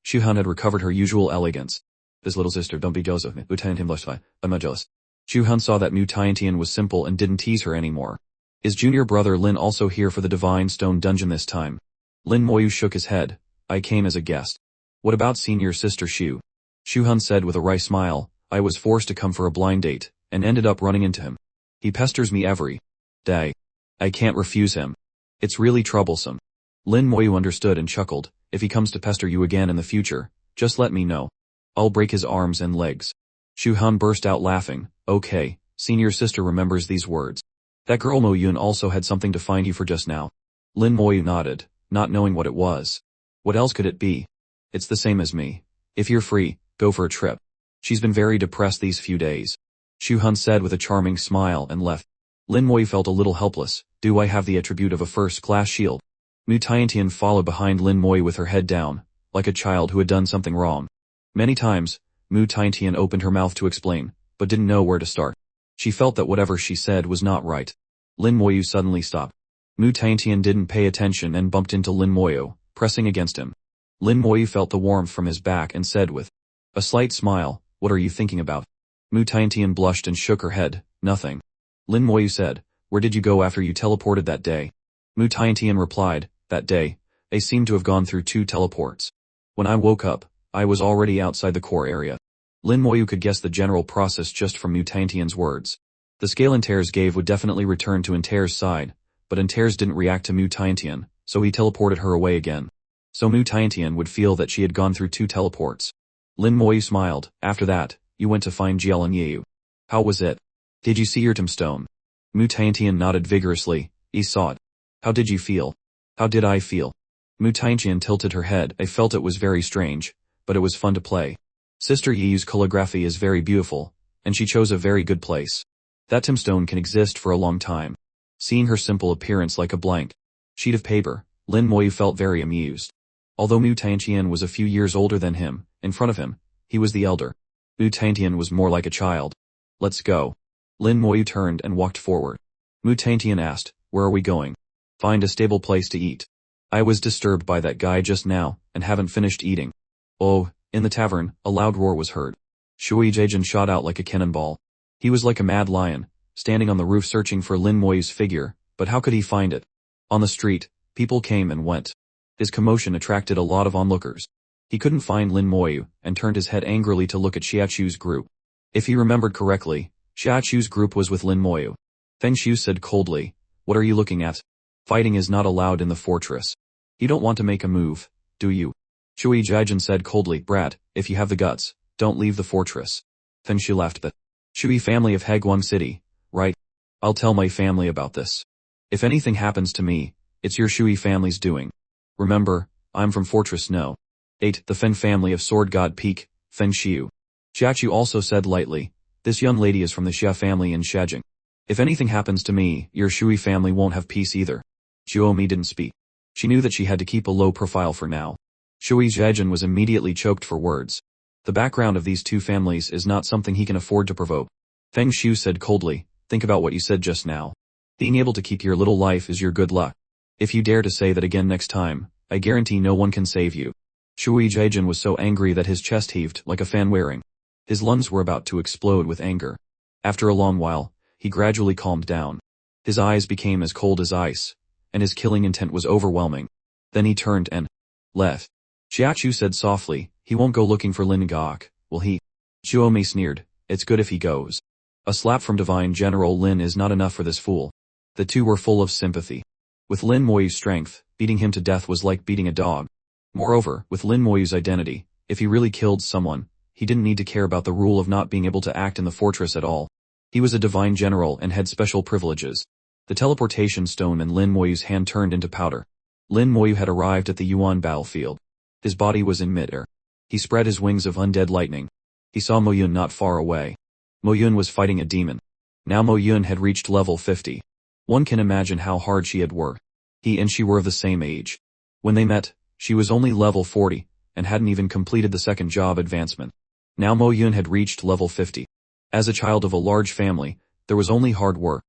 Shu Han had recovered her usual elegance. "This little sister, don't be jealous of me. Mu Tiantian, I'm not jealous." Shu Han saw that Mu Tiantian was simple and didn't tease her anymore. Is junior brother Lin also here for the Divine Stone Dungeon this time? Lin Moyu shook his head. "I came as a guest." "What about senior sister Shu?" Shu Han said with a wry smile, "I was forced to come for a blind date, and ended up running into him. He pesters me every day. I can't refuse him. It's really troublesome." Lin Moyu understood and chuckled. "If he comes to pester you again in the future, just let me know. I'll break his arms and legs." Shu Han burst out laughing. "Okay, senior sister remembers these words. That girl Mo Yun also had something to find you for just now." Lin Moyu nodded, not knowing what it was. "What else could it be? It's the same as me. If you're free, go for a trip. She's been very depressed these few days." Shu Han said with a charming smile and left. Lin Moyu felt a little helpless. Do I have the attribute of a first-class shield? Mu Tiantian followed behind Lin Moyu with her head down, like a child who had done something wrong. Many times, Mu Tiantian opened her mouth to explain, but didn't know where to start. She felt that whatever she said was not right. Lin Moyu suddenly stopped. Mu Tiantian didn't pay attention and bumped into Lin Moyu, pressing against him. Lin Moyu felt the warmth from his back and said with a slight smile, "What are you thinking about?" Mu Tiantian blushed and shook her head. "Nothing." Lin Moyu said, "Where did you go after you teleported that day?" Mu Tiantian replied, "That day, I seemed to have gone through 2 teleports. When I woke up, I was already outside the core area." Lin Moyu could guess the general process just from Mu Tiantian's words. The scale Inter's gave would definitely return to Inter's side, but Inter's didn't react to Mu Tiantian, so he teleported her away again. So Mu Tiantian would feel that she had gone through 2 teleports. Lin Moyu smiled. "After that, you went to find Jialan Yu. How was it? Did you see your tombstone?" Mu Tiantian nodded vigorously. "I saw it." "How did you feel?" "How did I feel?" Mu Tiantian tilted her head. "I felt it was very strange, but it was fun to play. Sister Yi's calligraphy is very beautiful, and she chose a very good place. That tombstone can exist for a long time." Seeing her simple appearance like a blank sheet of paper, Lin Moyu felt very amused. Although Mu Tiantian was a few years older than him, in front of him, he was the elder. Mu Tiantian was more like a child. "Let's go." Lin Moyu turned and walked forward. Mu Tiantian asked, "Where are we going?" "Find a stable place to eat. I was disturbed by that guy just now, and haven't finished eating." "Oh." In the tavern, a loud roar was heard. Shui Jaijin shot out like a cannonball. He was like a mad lion, standing on the roof searching for Lin Moyu's figure, but how could he find it? On the street, people came and went. His commotion attracted a lot of onlookers. He couldn't find Lin Moyu, and turned his head angrily to look at Xiachu's group. If he remembered correctly, Xiachu's group was with Lin Moyu. Feng Xiu said coldly, "What are you looking at? Fighting is not allowed in the fortress. You don't want to make a move, do you?" Shui Jaijin said coldly, "Brat, if you have the guts, don't leave the fortress." Feng Xiu laughed. "The Shui family of Heguang City, right? I'll tell my family about this. If anything happens to me, it's your Shui family's doing. Remember, I'm from Fortress No. 8, the Fen family of Sword God Peak, Feng Xiu." Xiachu also said lightly, "This young lady is from the Xia family in Shajing. If anything happens to me, your Shui family won't have peace either." Xiaomi didn't speak. She knew that she had to keep a low profile for now. Shui Jaijin was immediately choked for words. The background of these 2 families is not something he can afford to provoke. Feng Xiu said coldly, "Think about what you said just now. Being able to keep your little life is your good luck. If you dare to say that again next time, I guarantee no one can save you." Shui Jaijin was so angry that his chest heaved like a fan wearing. His lungs were about to explode with anger. After a long while, he gradually calmed down. His eyes became as cold as ice, and his killing intent was overwhelming. Then he turned and left. Xiachu said softly, "He won't go looking for Lin Gok, will he?" Xiaomi sneered, "It's good if he goes. A slap from Divine General Lin is not enough for this fool." The 2 were full of sympathy. With Lin Moyu's strength, beating him to death was like beating a dog. Moreover, with Lin Moyu's identity, if he really killed someone, he didn't need to care about the rule of not being able to act in the fortress at all. He was a divine general and had special privileges. The teleportation stone in Lin Moyu's hand turned into powder. Lin Moyu had arrived at the Yuan battlefield. His body was in mid-air. He spread his wings of undead lightning. He saw Mo Yun not far away. Mo Yun was fighting a demon. Now Mo Yun had reached level 50. One can imagine how hard she had worked. He and she were of the same age. When they met, she was only level 40, and hadn't even completed the second job advancement. Now Mo Yun had reached level 50. As a child of a large family, there was only hard work,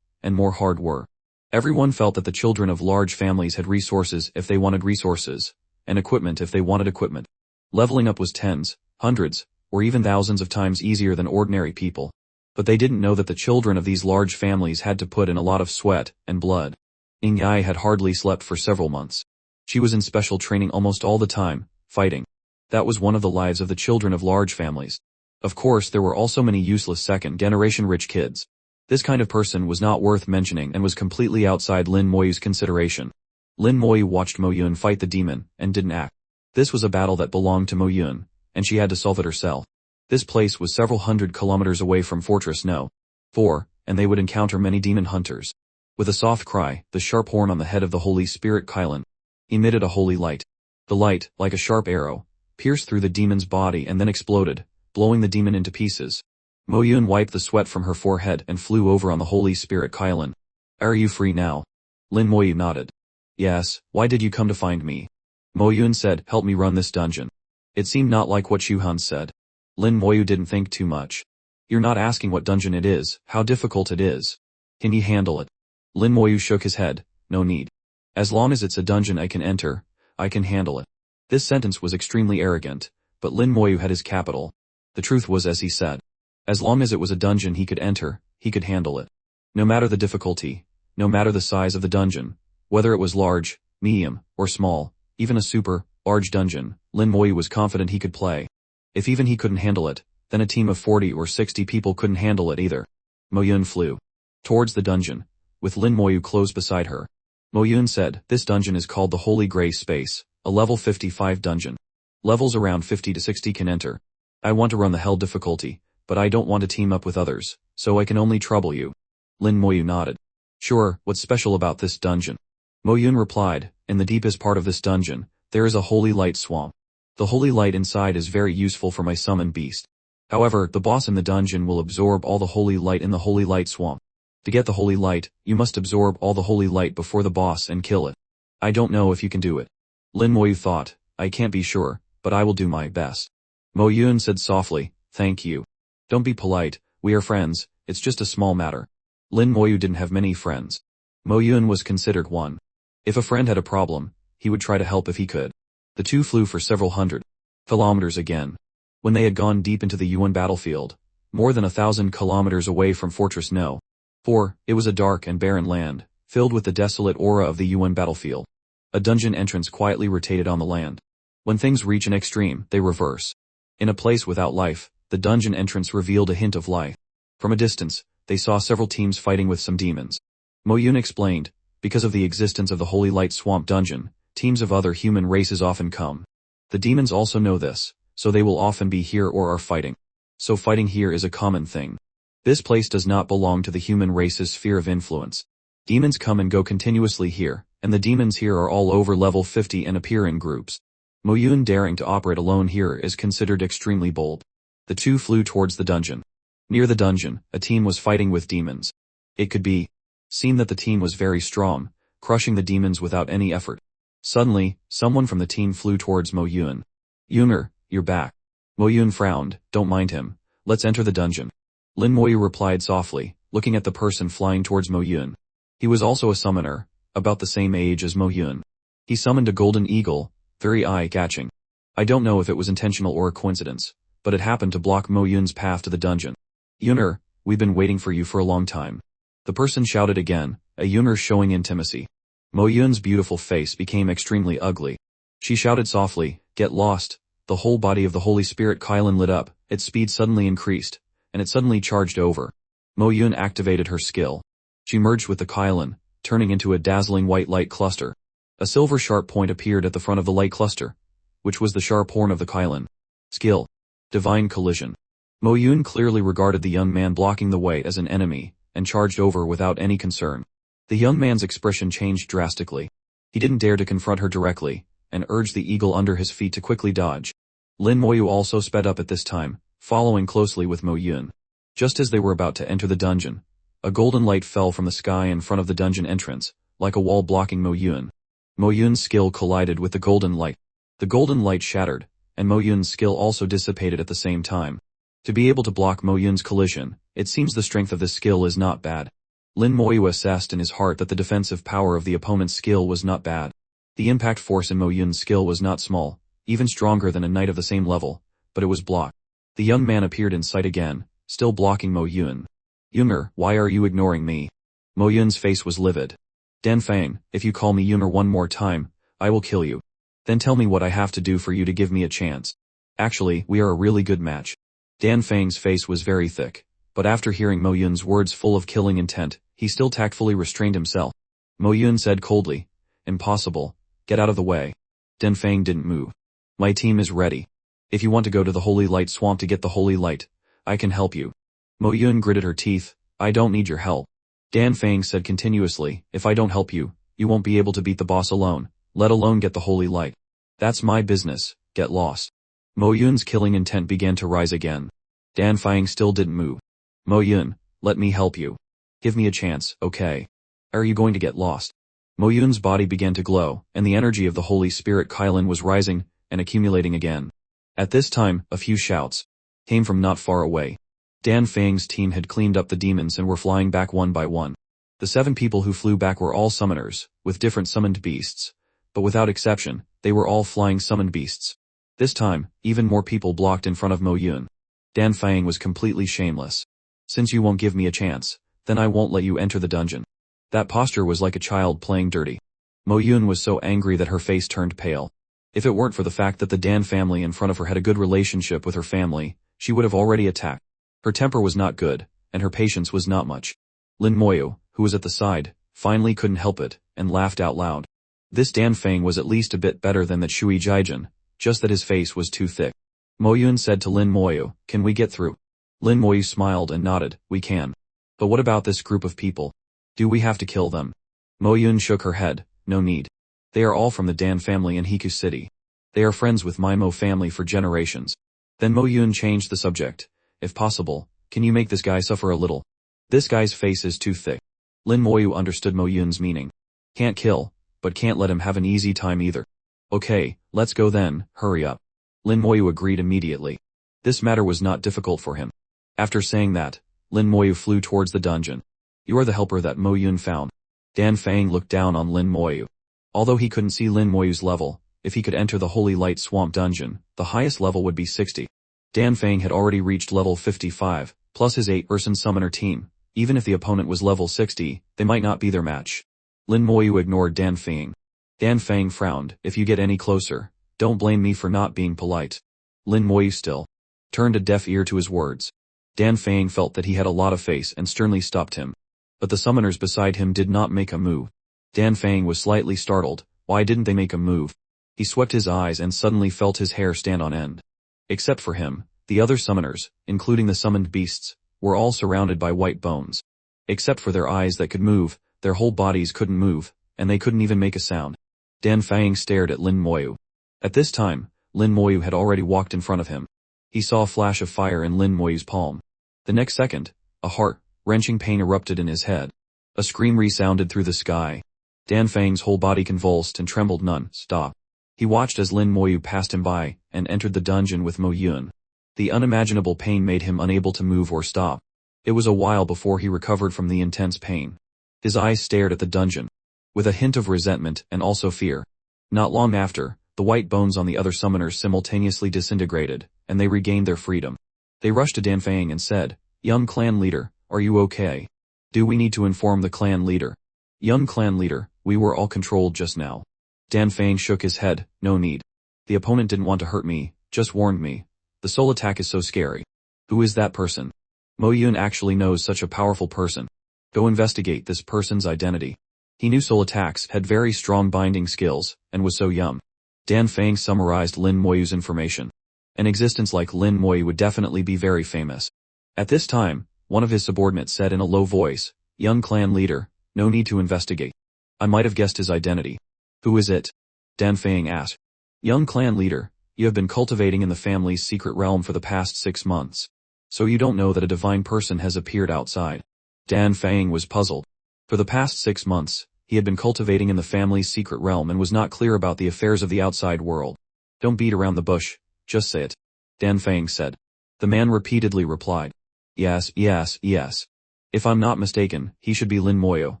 and more hard work. Everyone felt that the children of large families had resources if they wanted resources, and equipment if they wanted equipment. Leveling up was tens, hundreds, or even thousands of times easier than ordinary people. But they didn't know that the children of these large families had to put in a lot of sweat and blood. Ning Yai had hardly slept for several months. She was in special training almost all the time, fighting. That was one of the lives of the children of large families. Of course, there were also many useless second-generation rich kids. This kind of person was not worth mentioning and was completely outside Lin Moyu's consideration. Lin Moyu watched Mo Yun fight the demon, and didn't act. This was a battle that belonged to Mo Yun, and she had to solve it herself. This place was several hundred kilometers away from Fortress No. 4, and they would encounter many demon hunters. With a soft cry, the sharp horn on the head of the Holy Spirit Kylan emitted a holy light. The light, like a sharp arrow, pierced through the demon's body and then exploded, blowing the demon into pieces. Mo Yun wiped the sweat from her forehead and flew over on the Holy Spirit Kylan. Are you free now? Lin Moyu nodded. Yes, why did you come to find me? Mo Yun said, help me run this dungeon. It seemed not like what Shuhan said. Lin Moyu didn't think too much. You're not asking what dungeon it is, how difficult it is. Can he handle it? Lin Moyu shook his head, no need. As long as it's a dungeon I can enter, I can handle it. This sentence was extremely arrogant, but Lin Moyu had his capital. The truth was as he said. As long as it was a dungeon he could enter, he could handle it. No matter the difficulty, no matter the size of the dungeon, whether it was large, medium, or small, even a super, large dungeon, Lin Moyu was confident he could play. If even he couldn't handle it, then a team of 40 or 60 people couldn't handle it either. Mo Yun flew towards the dungeon, with Lin Moyu close beside her. Mo Yun said, this dungeon is called the Holy Gray Space, a level 55 dungeon. Levels around 50 to 60 can enter. I want to run the hell difficulty, but I don't want to team up with others, so I can only trouble you. Lin Moyu nodded. Sure, what's special about this dungeon? Mo Yun replied, in the deepest part of this dungeon, there is a holy light swamp. The holy light inside is very useful for my summoned beast. However, the boss in the dungeon will absorb all the holy light in the holy light swamp. To get the holy light, you must absorb all the holy light before the boss and kill it. I don't know if you can do it. Lin Moyu thought, I can't be sure, but I will do my best. Mo Yun said softly, thank you. Don't be polite, we are friends, it's just a small matter. Lin Moyu didn't have many friends. Mo Yun was considered one. If a friend had a problem, he would try to help if he could. The two flew for several hundred kilometers again. When they had gone deep into the Yuan battlefield, more than 1,000 kilometers away from Fortress No. 4, it was a dark and barren land, filled with the desolate aura of the Yuan battlefield. A dungeon entrance quietly rotated on the land. When things reach an extreme, they reverse. In a place without life, the dungeon entrance revealed a hint of life. From a distance, they saw several teams fighting with some demons. Mo Yun explained, because of the existence of the Holy Light Swamp dungeon, teams of other human races often come. The demons also know this, so they will often be here or are fighting. So fighting here is a common thing. This place does not belong to the human race's sphere of influence. Demons come and go continuously here, and the demons here are all over level 50 and appear in groups. Mo Yun daring to operate alone here is considered extremely bold. The two flew towards the dungeon. Near the dungeon, a team was fighting with demons. It could be seen that the team was very strong, crushing the demons without any effort. Suddenly, someone from the team flew towards Mo Yun. Yuner, you're back. Mo Yun frowned, don't mind him, let's enter the dungeon. Lin Moyu replied softly, looking at the person flying towards Mo Yun. He was also a summoner, about the same age as Mo Yun. He summoned a golden eagle, very eye-catching. I don't know if it was intentional or a coincidence, but it happened to block Mo Yun's path to the dungeon. Yuner, we've been waiting for you for a long time. The person shouted again, a Yuner showing intimacy. Mo Yun's beautiful face became extremely ugly. She shouted softly, get lost. The whole body of the Holy Spirit Kylan lit up, its speed suddenly increased, and it suddenly charged over. Mo Yun activated her skill. She merged with the Kylan, turning into a dazzling white light cluster. A silver sharp point appeared at the front of the light cluster, which was the sharp horn of the Kylan. Skill. Divine Collision. Mo Yun clearly regarded the young man blocking the way as an enemy, and charged over without any concern. The young man's expression changed drastically. He didn't dare to confront her directly, and urged the eagle under his feet to quickly dodge. Lin Moyu also sped up at this time, following closely with Mo Yun. Just as they were about to enter the dungeon, a golden light fell from the sky in front of the dungeon entrance, like a wall blocking Mo Yun. Mo Yun's skill collided with the golden light. The golden light shattered, and Mo Yun's skill also dissipated at the same time. To be able to block Mo Yun's collision, it seems the strength of this skill is not bad. Lin Moyu assessed in his heart that the defensive power of the opponent's skill was not bad. The impact force in Mo Yun's skill was not small, even stronger than a knight of the same level, but it was blocked. The young man appeared in sight again, still blocking Mo Yun. Yuner, why are you ignoring me? Mo Yun's face was livid. Dan Fang, if you call me Yuner one more time, I will kill you. Then tell me what I have to do for you to give me a chance. Actually, we are a really good match. Dan Fang's face was very thick, but after hearing Mo Yun's words full of killing intent, he still tactfully restrained himself. Mo Yun said coldly, impossible, get out of the way. Dan Fang didn't move. My team is ready. If you want to go to the Holy Light Swamp to get the Holy Light, I can help you. Mo Yun gritted her teeth, I don't need your help. Dan Fang said continuously, if I don't help you, you won't be able to beat the boss alone, let alone get the Holy Light. That's my business, get lost. Mo Yun's killing intent began to rise again. Dan Fang still didn't move. Mo Yun, let me help you. Give me a chance, okay? Are you going to get lost? Mo Yun's body began to glow, and the energy of the Holy Spirit Kylin was rising and accumulating again. At this time, a few shouts came from not far away. Dan Fang's team had cleaned up the demons and were flying back one by one. The 7 people who flew back were all summoners, with different summoned beasts. But without exception, they were all flying summoned beasts. This time, even more people blocked in front of Mo Yun. Dan Fang was completely shameless. Since you won't give me a chance, then I won't let you enter the dungeon. That posture was like a child playing dirty. Mo Yun was so angry that her face turned pale. If it weren't for the fact that the Dan family in front of her had a good relationship with her family, she would have already attacked. Her temper was not good, and her patience was not much. Lin Moyu, who was at the side, finally couldn't help it, and laughed out loud. This Dan Fang was at least a bit better than that Shui Jiajin, just that his face was too thick. Mo Yun said to Lin Moyu, "Can we get through?" Lin Moyu smiled and nodded, "We can. But what about this group of people? Do we have to kill them?" Mo Yun shook her head, "No need. They are all from the Dan family in Hiku City. They are friends with my Mo family for generations." Then Mo Yun changed the subject. "If possible, can you make this guy suffer a little? This guy's face is too thick." Lin Moyu understood Mo Yun's meaning. Can't kill, but can't let him have an easy time either. "Okay, let's go then, hurry up." Lin Moyu agreed immediately. This matter was not difficult for him. After saying that, Lin Moyu flew towards the dungeon. "You are the helper that Mo Yun found." Dan Fang looked down on Lin Moyu. Although he couldn't see Lin Moyu's level, if he could enter the Holy Light Swamp dungeon, the highest level would be 60. Dan Fang had already reached level 55, plus his 8-person summoner team. Even if the opponent was level 60, they might not be their match. Lin Moyu ignored Dan Fang. Dan Fang frowned, "If you get any closer, don't blame me for not being polite." Lin Moyu still turned a deaf ear to his words. Dan Fang felt that he had a lot of face and sternly stopped him. But the summoners beside him did not make a move. Dan Fang was slightly startled. Why didn't they make a move? He swept his eyes and suddenly felt his hair stand on end. Except for him, the other summoners, including the summoned beasts, were all surrounded by white bones. Except for their eyes that could move, their whole bodies couldn't move, and they couldn't even make a sound. Dan Fang stared at Lin Moyu. At this time, Lin Moyu had already walked in front of him. He saw a flash of fire in Lin Moyu's palm. The next second, a heart-wrenching pain erupted in his head. A scream resounded through the sky. Dan Fang's whole body convulsed and trembled non-stop. He watched as Lin Moyu passed him by and entered the dungeon with Mo Yun. The unimaginable pain made him unable to move or stop. It was a while before he recovered from the intense pain. His eyes stared at the dungeon, with a hint of resentment and also fear. Not long after, the white bones on the other summoners simultaneously disintegrated, and they regained their freedom. They rushed to Dan Fang and said, "Young clan leader, are you okay? Do we need to inform the clan leader?" "Young clan leader, we were all controlled just now." Dan Fang shook his head, "No need. The opponent didn't want to hurt me, just warned me. The soul attack is so scary." "Who is that person?" "Mo Yun actually knows such a powerful person. Go investigate this person's identity. He knew soul attacks, had very strong binding skills, and was so young." Dan Fang summarized Lin Moyu's information. An existence like Lin Moyu would definitely be very famous. At this time, one of his subordinates said in a low voice, "Young clan leader, no need to investigate. I might have guessed his identity." "Who is it?" Dan Fang asked. "Young clan leader, you have been cultivating in the family's secret realm for the past 6 months. So you don't know that a divine person has appeared outside." Dan Fang was puzzled. For the past 6 months, he had been cultivating in the family's secret realm and was not clear about the affairs of the outside world. "Don't beat around the bush, just say it," Dan Fang said. The man repeatedly replied, "Yes, yes, yes. If I'm not mistaken, he should be Lin Moyu,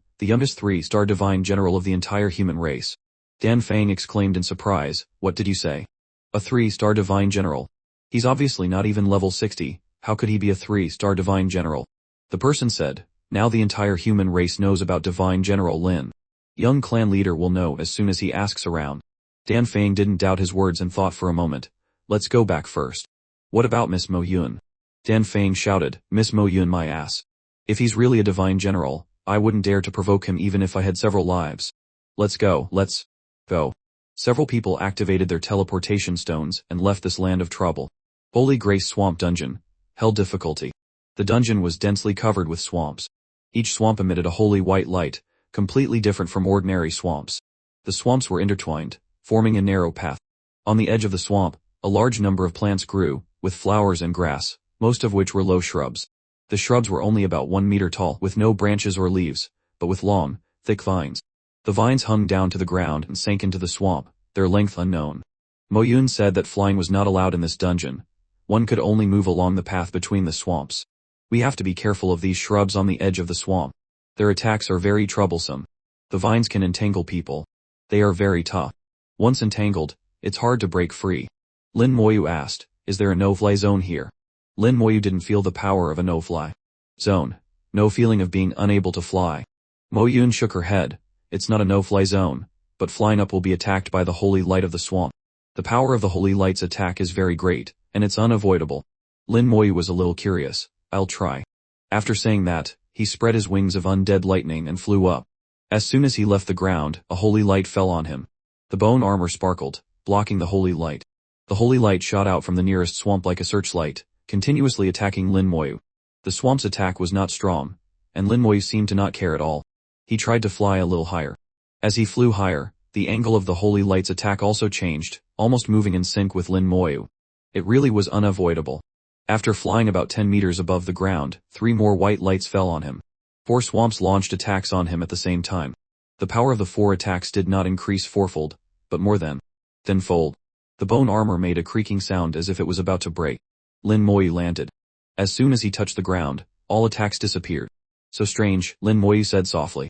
the youngest 3-star divine general of the entire human race." Dan Fang exclaimed in surprise, "What did you say? A 3-star divine general? He's obviously not even level 60, how could he be a 3-star divine general?" The person said, "Now the entire human race knows about divine general Lin. Young clan leader will know as soon as he asks around." Dan Fang didn't doubt his words and thought for a moment. "Let's go back first. What about Miss Mo Yun?" Dan Fang shouted, "Miss Mo Yun my ass. If he's really a divine general, I wouldn't dare to provoke him even if I had several lives. Let's go, let's go." Several people activated their teleportation stones and left this land of trouble. Holy Grace Swamp Dungeon. Hell difficulty. The dungeon was densely covered with swamps. Each swamp emitted a holy white light, completely different from ordinary swamps. The swamps were intertwined, forming a narrow path. On the edge of the swamp, a large number of plants grew, with flowers and grass, most of which were low shrubs. The shrubs were only about 1 meter tall with no branches or leaves, but with long, thick vines. The vines hung down to the ground and sank into the swamp, their length unknown. Moyun said that flying was not allowed in this dungeon. One could only move along the path between the swamps. We have to be careful of these shrubs on the edge of the swamp. Their attacks are very troublesome. The vines can entangle people. They are very tough. Once entangled, it's hard to break free. Lin Moyu asked, is there a no-fly zone here? Lin Moyu didn't feel the power of a no-fly zone. No feeling of being unable to fly. Moyun shook her head. It's not a no-fly zone, but flying up will be attacked by the holy light of the swamp. The power of the holy light's attack is very great, and it's unavoidable. Lin Moyu was a little curious. I'll try. After saying that, he spread his wings of undead lightning and flew up. As soon as he left the ground, a holy light fell on him. The bone armor sparkled, blocking the holy light. The holy light shot out from the nearest swamp like a searchlight, continuously attacking Lin Moyu. The swamp's attack was not strong, and Lin Moyu seemed to not care at all. He tried to fly a little higher. As he flew higher, the angle of the holy light's attack also changed, almost moving in sync with Lin Moyu. It really was unavoidable. After flying about 10 meters above the ground, 3 more white lights fell on him. 4 swamps launched attacks on him at the same time. The power of the 4 attacks did not increase fourfold, but more than tenfold. The bone armor made a creaking sound as if it was about to break. Lin Moyu landed. As soon as he touched the ground, all attacks disappeared. So strange, Lin Moyu said softly.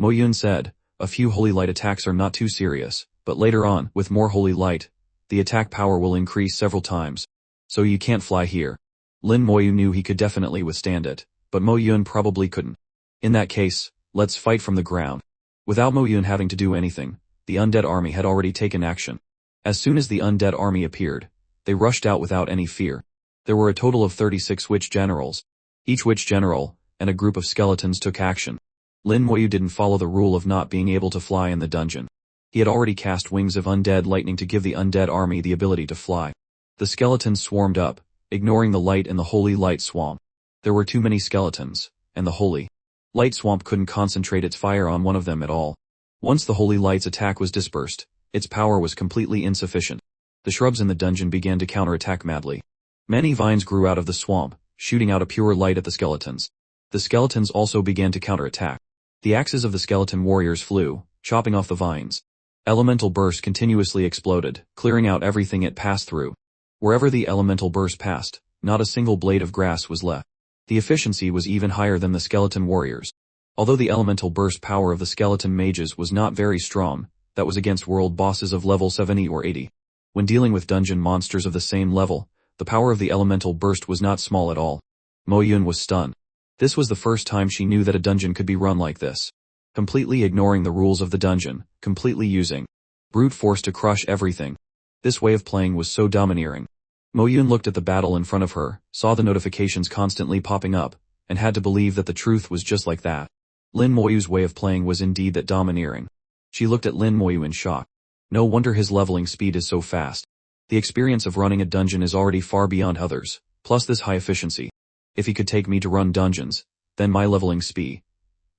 Moyun said, a few holy light attacks are not too serious, but later on, with more holy light, the attack power will increase several times. So you can't fly here. Lin Moyu knew he could definitely withstand it, but Moyun probably couldn't. In that case, let's fight from the ground. Without Moyun having to do anything, the undead army had already taken action. As soon as the undead army appeared, they rushed out without any fear. There were a total of 36 witch generals. Each witch general, and a group of skeletons took action. Lin Moyu didn't follow the rule of not being able to fly in the dungeon. He had already cast wings of undead lightning to give the undead army the ability to fly. The skeletons swarmed up, ignoring the light in the holy light swamp. There were too many skeletons, and the holy light swamp couldn't concentrate its fire on one of them at all. Once the holy light's attack was dispersed, its power was completely insufficient. The shrubs in the dungeon began to counterattack madly. Many vines grew out of the swamp, shooting out a pure light at the skeletons. The skeletons also began to counterattack. The axes of the skeleton warriors flew, chopping off the vines. Elemental bursts continuously exploded, clearing out everything it passed through. Wherever the elemental burst passed, not a single blade of grass was left. The efficiency was even higher than the skeleton warriors. Although the elemental burst power of the skeleton mages was not very strong, that was against world bosses of level 70 or 80. When dealing with dungeon monsters of the same level, the power of the elemental burst was not small at all. Moyun was stunned. This was the first time she knew that a dungeon could be run like this. Completely ignoring the rules of the dungeon, completely using brute force to crush everything. This way of playing was so domineering. Moyun looked at the battle in front of her, saw the notifications constantly popping up, and had to believe that the truth was just like that. Lin Moyu's way of playing was indeed that domineering. She looked at Lin Moyu in shock. No wonder his leveling speed is so fast. The experience of running a dungeon is already far beyond others, plus this high efficiency. If he could take me to run dungeons, then my leveling speed.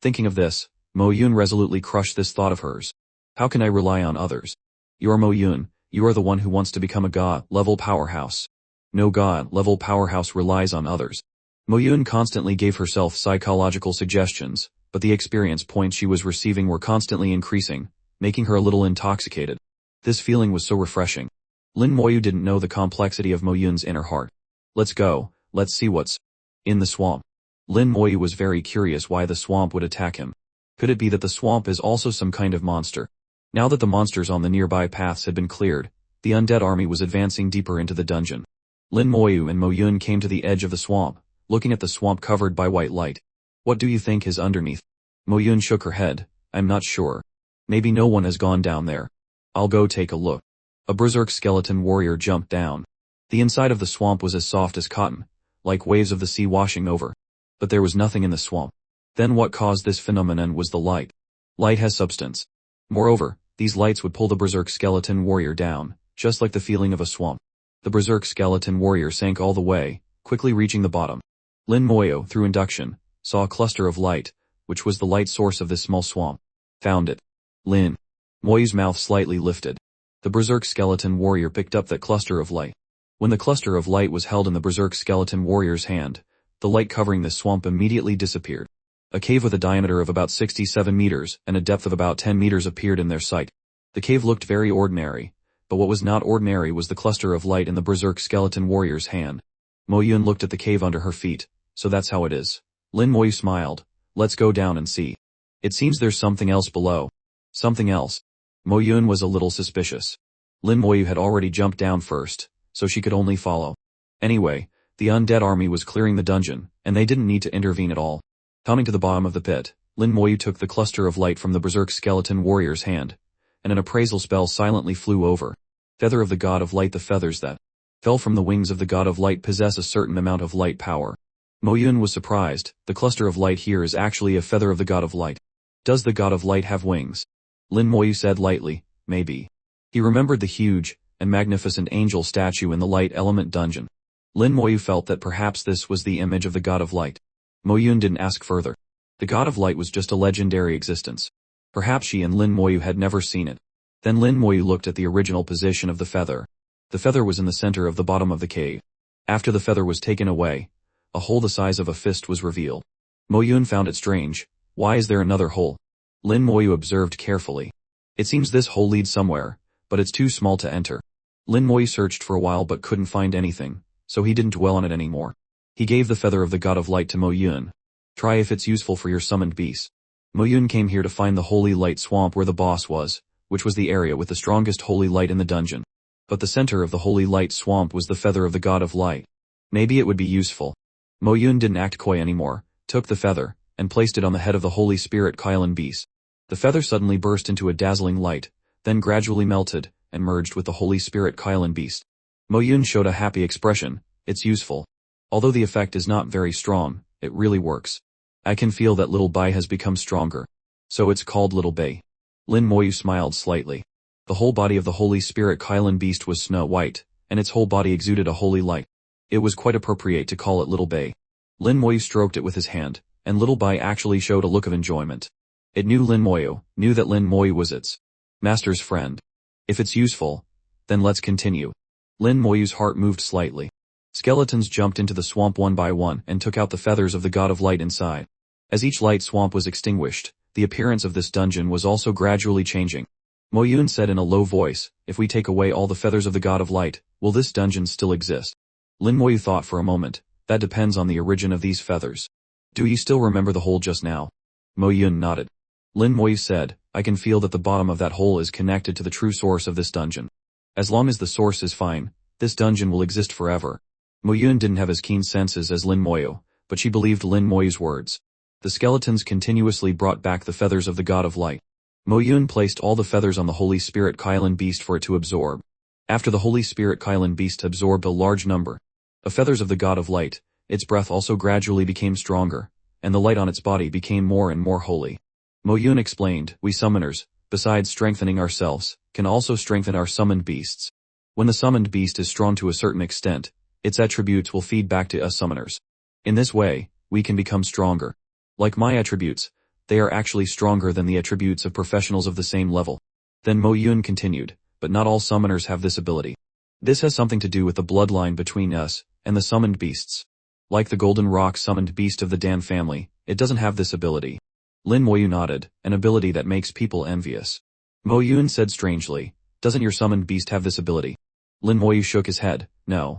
Thinking of this, Moyun resolutely crushed this thought of hers. How can I rely on others? You're Moyun, you are the one who wants to become a god-level powerhouse. No god-level powerhouse relies on others. Moyun constantly gave herself psychological suggestions, but the experience points she was receiving were constantly increasing, making her a little intoxicated. This feeling was so refreshing. Lin Moyu didn't know the complexity of Moyun's inner heart. Let's go, let's see what's in the swamp. Lin Moyu was very curious why the swamp would attack him. Could it be that the swamp is also some kind of monster? Now that the monsters on the nearby paths had been cleared, the undead army was advancing deeper into the dungeon. Lin Moyu and Moyun came to the edge of the swamp, looking at the swamp covered by white light. What do you think is underneath? Moyun shook her head. I'm not sure. Maybe no one has gone down there. I'll go take a look. A berserk skeleton warrior jumped down. The inside of the swamp was as soft as cotton, like waves of the sea washing over. But there was nothing in the swamp. Then what caused this phenomenon was the light. Light has substance. Moreover, these lights would pull the berserk skeleton warrior down, just like the feeling of a swamp. The berserk skeleton warrior sank all the way, quickly reaching the bottom. Lin Moyu, through induction, saw a cluster of light, which was the light source of this small swamp. Found it. Lin Moyu's mouth slightly lifted. The berserk skeleton warrior picked up that cluster of light. When the cluster of light was held in the berserk skeleton warrior's hand, the light covering the swamp immediately disappeared. A cave with a diameter of about 67 meters and a depth of about 10 meters appeared in their sight. The cave looked very ordinary, but what was not ordinary was the cluster of light in the berserk skeleton warrior's hand. Moyun looked at the cave under her feet. So that's how it is. Lin Moyu smiled. Let's go down and see. It seems there's something else below. Something else. Moyun was a little suspicious. Lin Moyu had already jumped down first, so she could only follow. Anyway, the undead army was clearing the dungeon, and they didn't need to intervene at all. Coming to the bottom of the pit, Lin Moyu took the cluster of light from the berserk skeleton warrior's hand, and an appraisal spell silently flew over. Feather of the god of light. The feathers that fell from the wings of the god of light possess a certain amount of light power. Moyun was surprised. The cluster of light here is actually a feather of the god of light. Does the god of light have wings? Lin Moyu said lightly, maybe. He remembered the huge and magnificent angel statue in the light element dungeon. Lin Moyu felt that perhaps this was the image of the god of light. Moyun didn't ask further. The god of light was just a legendary existence. Perhaps she and Lin Moyu had never seen it. Then Lin Moyu looked at the original position of the feather. The feather was in the center of the bottom of the cave. After the feather was taken away, a hole the size of a fist was revealed. Moyun found it strange. Why is there another hole? Lin Moyu observed carefully. It seems this hole leads somewhere, but it's too small to enter. Lin Moyu searched for a while but couldn't find anything, so he didn't dwell on it anymore. He gave the feather of the god of light to Moyun. Try if it's useful for your summoned beast. Moyun came here to find the holy light swamp where the boss was, which was the area with the strongest holy light in the dungeon. But the center of the holy light swamp was the feather of the god of light. Maybe it would be useful. Moyun didn't act coy anymore, took the feather, and placed it on the head of the holy spirit Kylan beast. The feather suddenly burst into a dazzling light, then gradually melted, and merged with the holy spirit Kylan beast. Moyun showed a happy expression. It's useful. Although the effect is not very strong, it really works. I can feel that Little Bai has become stronger. So it's called Little Bai. Lin Moyu smiled slightly. The whole body of the holy spirit Kylan beast was snow white, and its whole body exuded a holy light. It was quite appropriate to call it Little Bai. Lin Moyu stroked it with his hand, and Little Bai actually showed a look of enjoyment. It knew Lin Moyu, knew that Lin Moyu was its master's friend. If it's useful, then let's continue. Lin Moyu's heart moved slightly. Skeletons jumped into the swamp one by one and took out the feathers of the god of light inside. As each light swamp was extinguished, the appearance of this dungeon was also gradually changing. Moyun said in a low voice, if we take away all the feathers of the god of light, will this dungeon still exist? Lin Moyu thought for a moment. That depends on the origin of these feathers. Do you still remember the hole just now? Moyun nodded. Lin Moyu said, I can feel that the bottom of that hole is connected to the true source of this dungeon. As long as the source is fine, this dungeon will exist forever. Moyun didn't have as keen senses as Lin Moyu, but she believed Lin Moyu's words. The skeletons continuously brought back the feathers of the god of light. Moyun placed all the feathers on the holy spirit Kylan beast for it to absorb. After the holy spirit Kylan beast absorbed a large number of feathers of the god of light, its breath also gradually became stronger, and the light on its body became more and more holy. Moyun explained, we summoners, besides strengthening ourselves, can also strengthen our summoned beasts. When the summoned beast is strong to a certain extent, its attributes will feed back to us summoners. In this way, we can become stronger. Like my attributes, they are actually stronger than the attributes of professionals of the same level. Then Moyun continued, but not all summoners have this ability. This has something to do with the bloodline between us and the summoned beasts. Like the Golden Rock summoned beast of the Dan family, it doesn't have this ability. Lin Moyu nodded, an ability that makes people envious. Moyun said strangely, doesn't your summoned beast have this ability? Lin Moyu shook his head, no.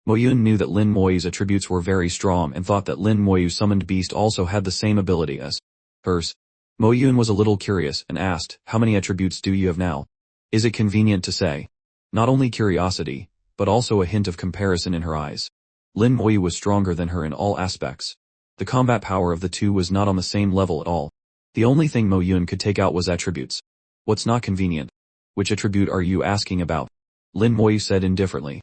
Moyun knew that Lin Moyu's attributes were very strong and thought that Lin Moyu's summoned beast also had the same ability as hers. Moyun was a little curious and asked, how many attributes do you have now? Is it convenient to say? Not only curiosity, but also a hint of comparison in her eyes. Lin Moyu was stronger than her in all aspects. The combat power of the two was not on the same level at all. The only thing Moyun could take out was attributes. What's not convenient? Which attribute are you asking about? Lin Moyu said indifferently.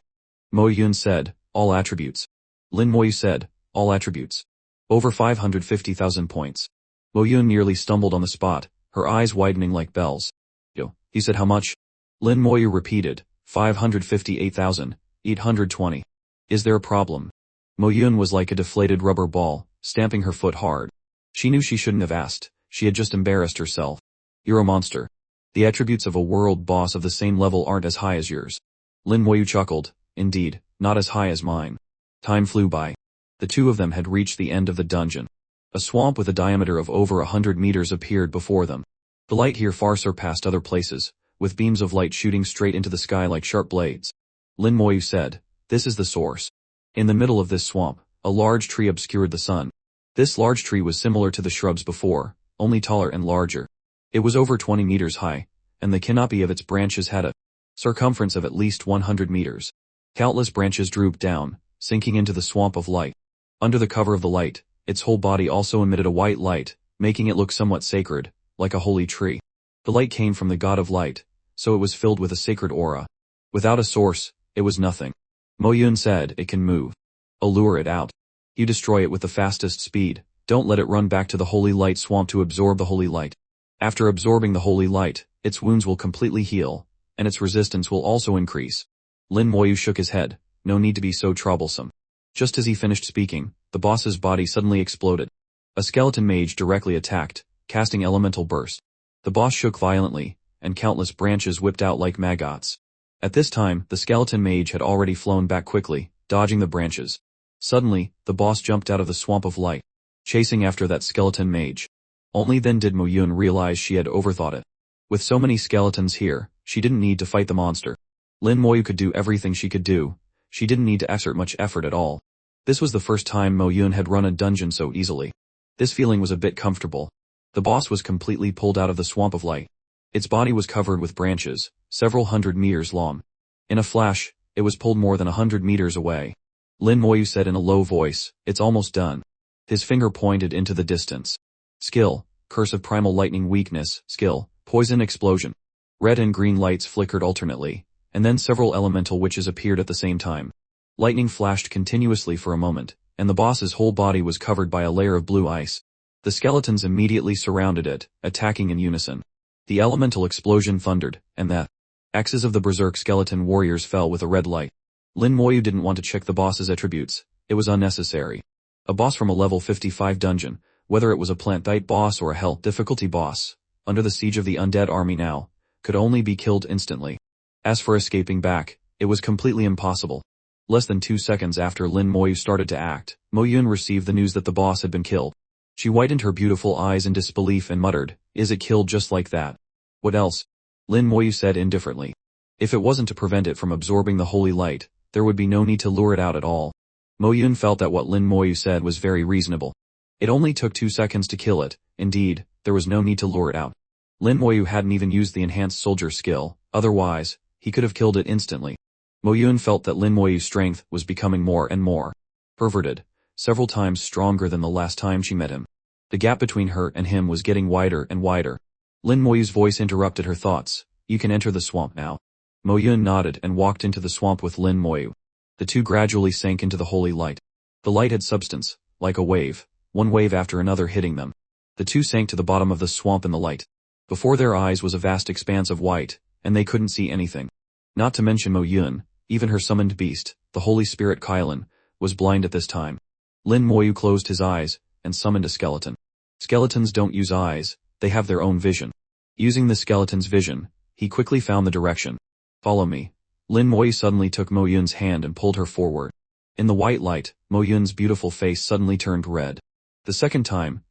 Moyun said, all attributes. Lin Moyu said, all attributes. Over 550,000 points. Moyun nearly stumbled on the spot, her eyes widening like bells. Yo, he said how much? Lin Moyu repeated, 558,820. Is there a problem? Moyun was like a deflated rubber ball, stamping her foot hard. She knew she shouldn't have asked, she had just embarrassed herself. You're a monster. The attributes of a world boss of the same level aren't as high as yours. Lin Moyu chuckled, indeed, not as high as mine. Time flew by. The two of them had reached the end of the dungeon. A swamp with a diameter of over 100 meters appeared before them. The light here far surpassed other places, with beams of light shooting straight into the sky like sharp blades. Lin Moyu said, "This is the source." In the middle of this swamp, a large tree obscured the sun. This large tree was similar to the shrubs before, only taller and larger. It was over 20 meters high, and the canopy of its branches had a circumference of at least 100 meters. Countless branches drooped down, sinking into the swamp of light. Under the cover of the light, its whole body also emitted a white light, making it look somewhat sacred, like a holy tree. The light came from the god of light, so it was filled with a sacred aura. Without a source, it was nothing. Moyun said, "It can move. Allure it out. You destroy it with the fastest speed, don't let it run back to the holy light swamp to absorb the holy light. After absorbing the holy light, its wounds will completely heal, and its resistance will also increase." Lin Moyu shook his head, no need to be so troublesome. Just as he finished speaking, the boss's body suddenly exploded. A skeleton mage directly attacked, casting elemental burst. The boss shook violently, and countless branches whipped out like maggots. At this time, the skeleton mage had already flown back quickly, dodging the branches. Suddenly, the boss jumped out of the swamp of light, chasing after that skeleton mage. Only then did Moyun realize she had overthought it. With so many skeletons here, she didn't need to fight the monster. Lin Moyu could do everything she could do. She didn't need to exert much effort at all. This was the first time Moyun had run a dungeon so easily. This feeling was a bit comfortable. The boss was completely pulled out of the swamp of light. Its body was covered with branches, several hundred meters long. In a flash, it was pulled more than 100 meters away. Lin Moyu said in a low voice, "It's almost done." His finger pointed into the distance. Skill, Curse of Primal Lightning Weakness, Skill, Poison Explosion. Red and green lights flickered alternately, and then several elemental witches appeared at the same time. Lightning flashed continuously for a moment, and the boss's whole body was covered by a layer of blue ice. The skeletons immediately surrounded it, attacking in unison. The elemental explosion thundered, and the axes of the berserk skeleton warriors fell with a red light. Lin Moyu didn't want to check the boss's attributes. It was unnecessary. A boss from a level 55 dungeon, whether it was a plant-type boss or a hell difficulty boss, under the siege of the undead army now, could only be killed instantly. As for escaping back, it was completely impossible. Less than 2 seconds after Lin Moyu started to act, Moyun received the news that the boss had been killed. She widened her beautiful eyes in disbelief and muttered, "Is it killed just like that?" "What else?" Lin Moyu said indifferently. If it wasn't to prevent it from absorbing the holy light, there would be no need to lure it out at all. Moyun felt that what Lin Moyu said was very reasonable. It only took 2 seconds to kill it. Indeed, there was no need to lure it out. Lin Moyu hadn't even used the enhanced soldier skill, otherwise, he could have killed it instantly. Moyun felt that Lin Moyu's strength was becoming more and more perverted, several times stronger than the last time she met him. The gap between her and him was getting wider and wider. Lin Moyu's voice interrupted her thoughts. "You can enter the swamp now." Moyun nodded and walked into the swamp with Lin Moyu. The two gradually sank into the holy light. The light had substance, like a wave, one wave after another hitting them. The two sank to the bottom of the swamp in the light. Before their eyes was a vast expanse of white, and they couldn't see anything. Not to mention Moyun, even her summoned beast, the Holy Spirit Kylan, was blind at this time. Lin Moyu closed his eyes, and summoned a skeleton. Skeletons don't use eyes, they have their own vision. Using the skeleton's vision, he quickly found the direction. "Follow me." Lin Moyu suddenly took Moyun's hand and pulled her forward. In the white light, Moyun's beautiful face suddenly turned red. The second time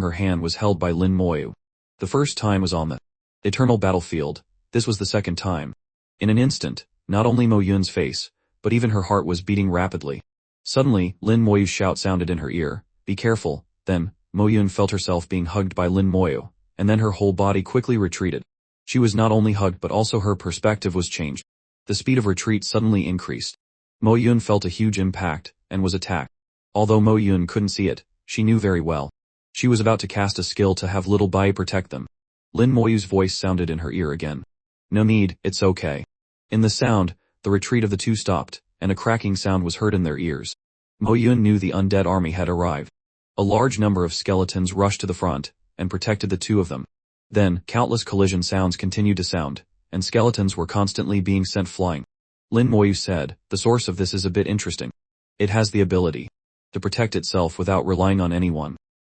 her hand was held by Lin Moyu. The first time was on the eternal battlefield, this was the second time. In an instant, not only Moyun's face, but even her heart was beating rapidly. Suddenly, Lin Moyu's shout sounded in her ear, "Be careful." Then, Moyun felt herself being hugged by Lin Moyu, and then her whole body quickly retreated. She was not only hugged but also her perspective was changed. The speed of retreat suddenly increased. Moyun felt a huge impact, and was attacked. Although Moyun couldn't see it, she knew very well. She was about to cast a skill to have little Bai protect them. Lin Moyu's voice sounded in her ear again. "No need, it's okay." In the sound, the retreat of the two stopped, and a cracking sound was heard in their ears. Moyun knew the undead army had arrived. A large number of skeletons rushed to the front, and protected the two of them. Then, countless collision sounds continued to sound, and skeletons were constantly being sent flying. Lin Moyu said, "The source of this is a bit interesting. It has the ability to protect itself without relying on anyone."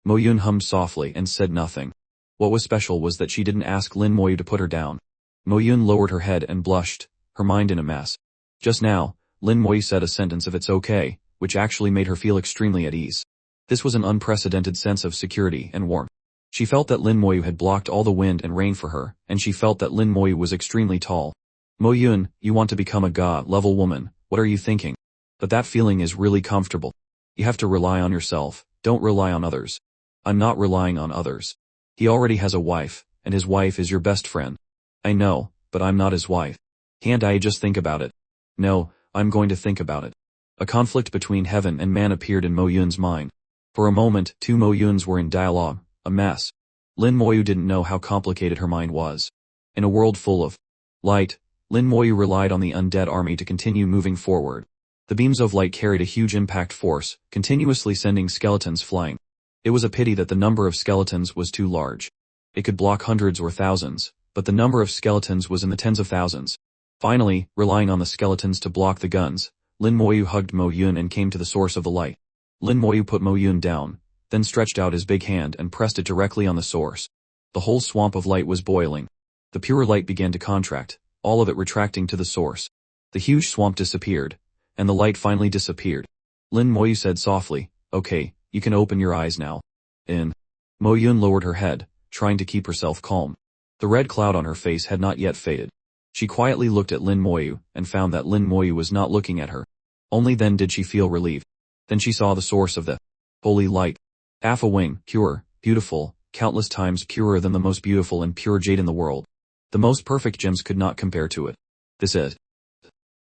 Moyun hummed softly and said nothing. What was special was that she didn't ask Lin Moyu to put her down. Moyun lowered her head and blushed, her mind in a mess. Just now, Lin Moyu said a sentence of "it's okay," which actually made her feel extremely at ease. This was an unprecedented sense of security and warmth. She felt that Lin Moyu had blocked all the wind and rain for her, and she felt that Lin Moyu was extremely tall. "Moyun, you want to become a God-level woman, what are you thinking? But that feeling is really comfortable. You have to rely on yourself, don't rely on others." "I'm not relying on others. He already has a wife, and his wife is your best friend." "I know, but I'm not his wife. Can't I just think about it?" "No, I'm going to think about it." A conflict between heaven and man appeared in Moyun's mind. For a moment, two Moyuns were in dialogue, a mess. Lin Moyu didn't know how complicated her mind was. In a world full of light, Lin Moyu relied on the undead army to continue moving forward. The beams of light carried a huge impact force, continuously sending skeletons flying. It was a pity that the number of skeletons was too large. It could block hundreds or thousands, but the number of skeletons was in the tens of thousands. Finally, relying on the skeletons to block the guns, Lin Moyu hugged Moyun and came to the source of the light. Lin Moyu put Moyun down, then stretched out his big hand and pressed it directly on the source. The whole swamp of light was boiling. The pure light began to contract, all of it retracting to the source. The huge swamp disappeared, and the light finally disappeared. Lin Moyu said softly, "Okay, you can open your eyes now." Moyun lowered her head, trying to keep herself calm. The red cloud on her face had not yet faded. She quietly looked at Lin Moyu, and found that Lin Moyu was not looking at her. Only then did she feel relieved. Then she saw the source of the holy light. Half a wing, pure, beautiful, countless times purer than the most beautiful and pure jade in the world. The most perfect gems could not compare to it. This is.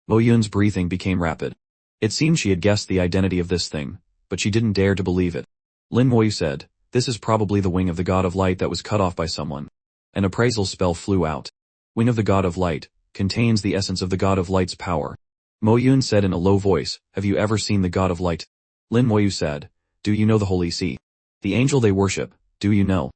Moyun's breathing became rapid. It seemed she had guessed the identity of this thing, but she didn't dare to believe it. Lin Moyu said, "This is probably the wing of the god of light that was cut off by someone." An appraisal spell flew out. "Wing of the god of light, contains the essence of the god of light's power." Moyun said in a low voice, "Have you ever seen the god of light?" Lin Moyu said, "Do you know the holy sea? The angel they worship, do you know?"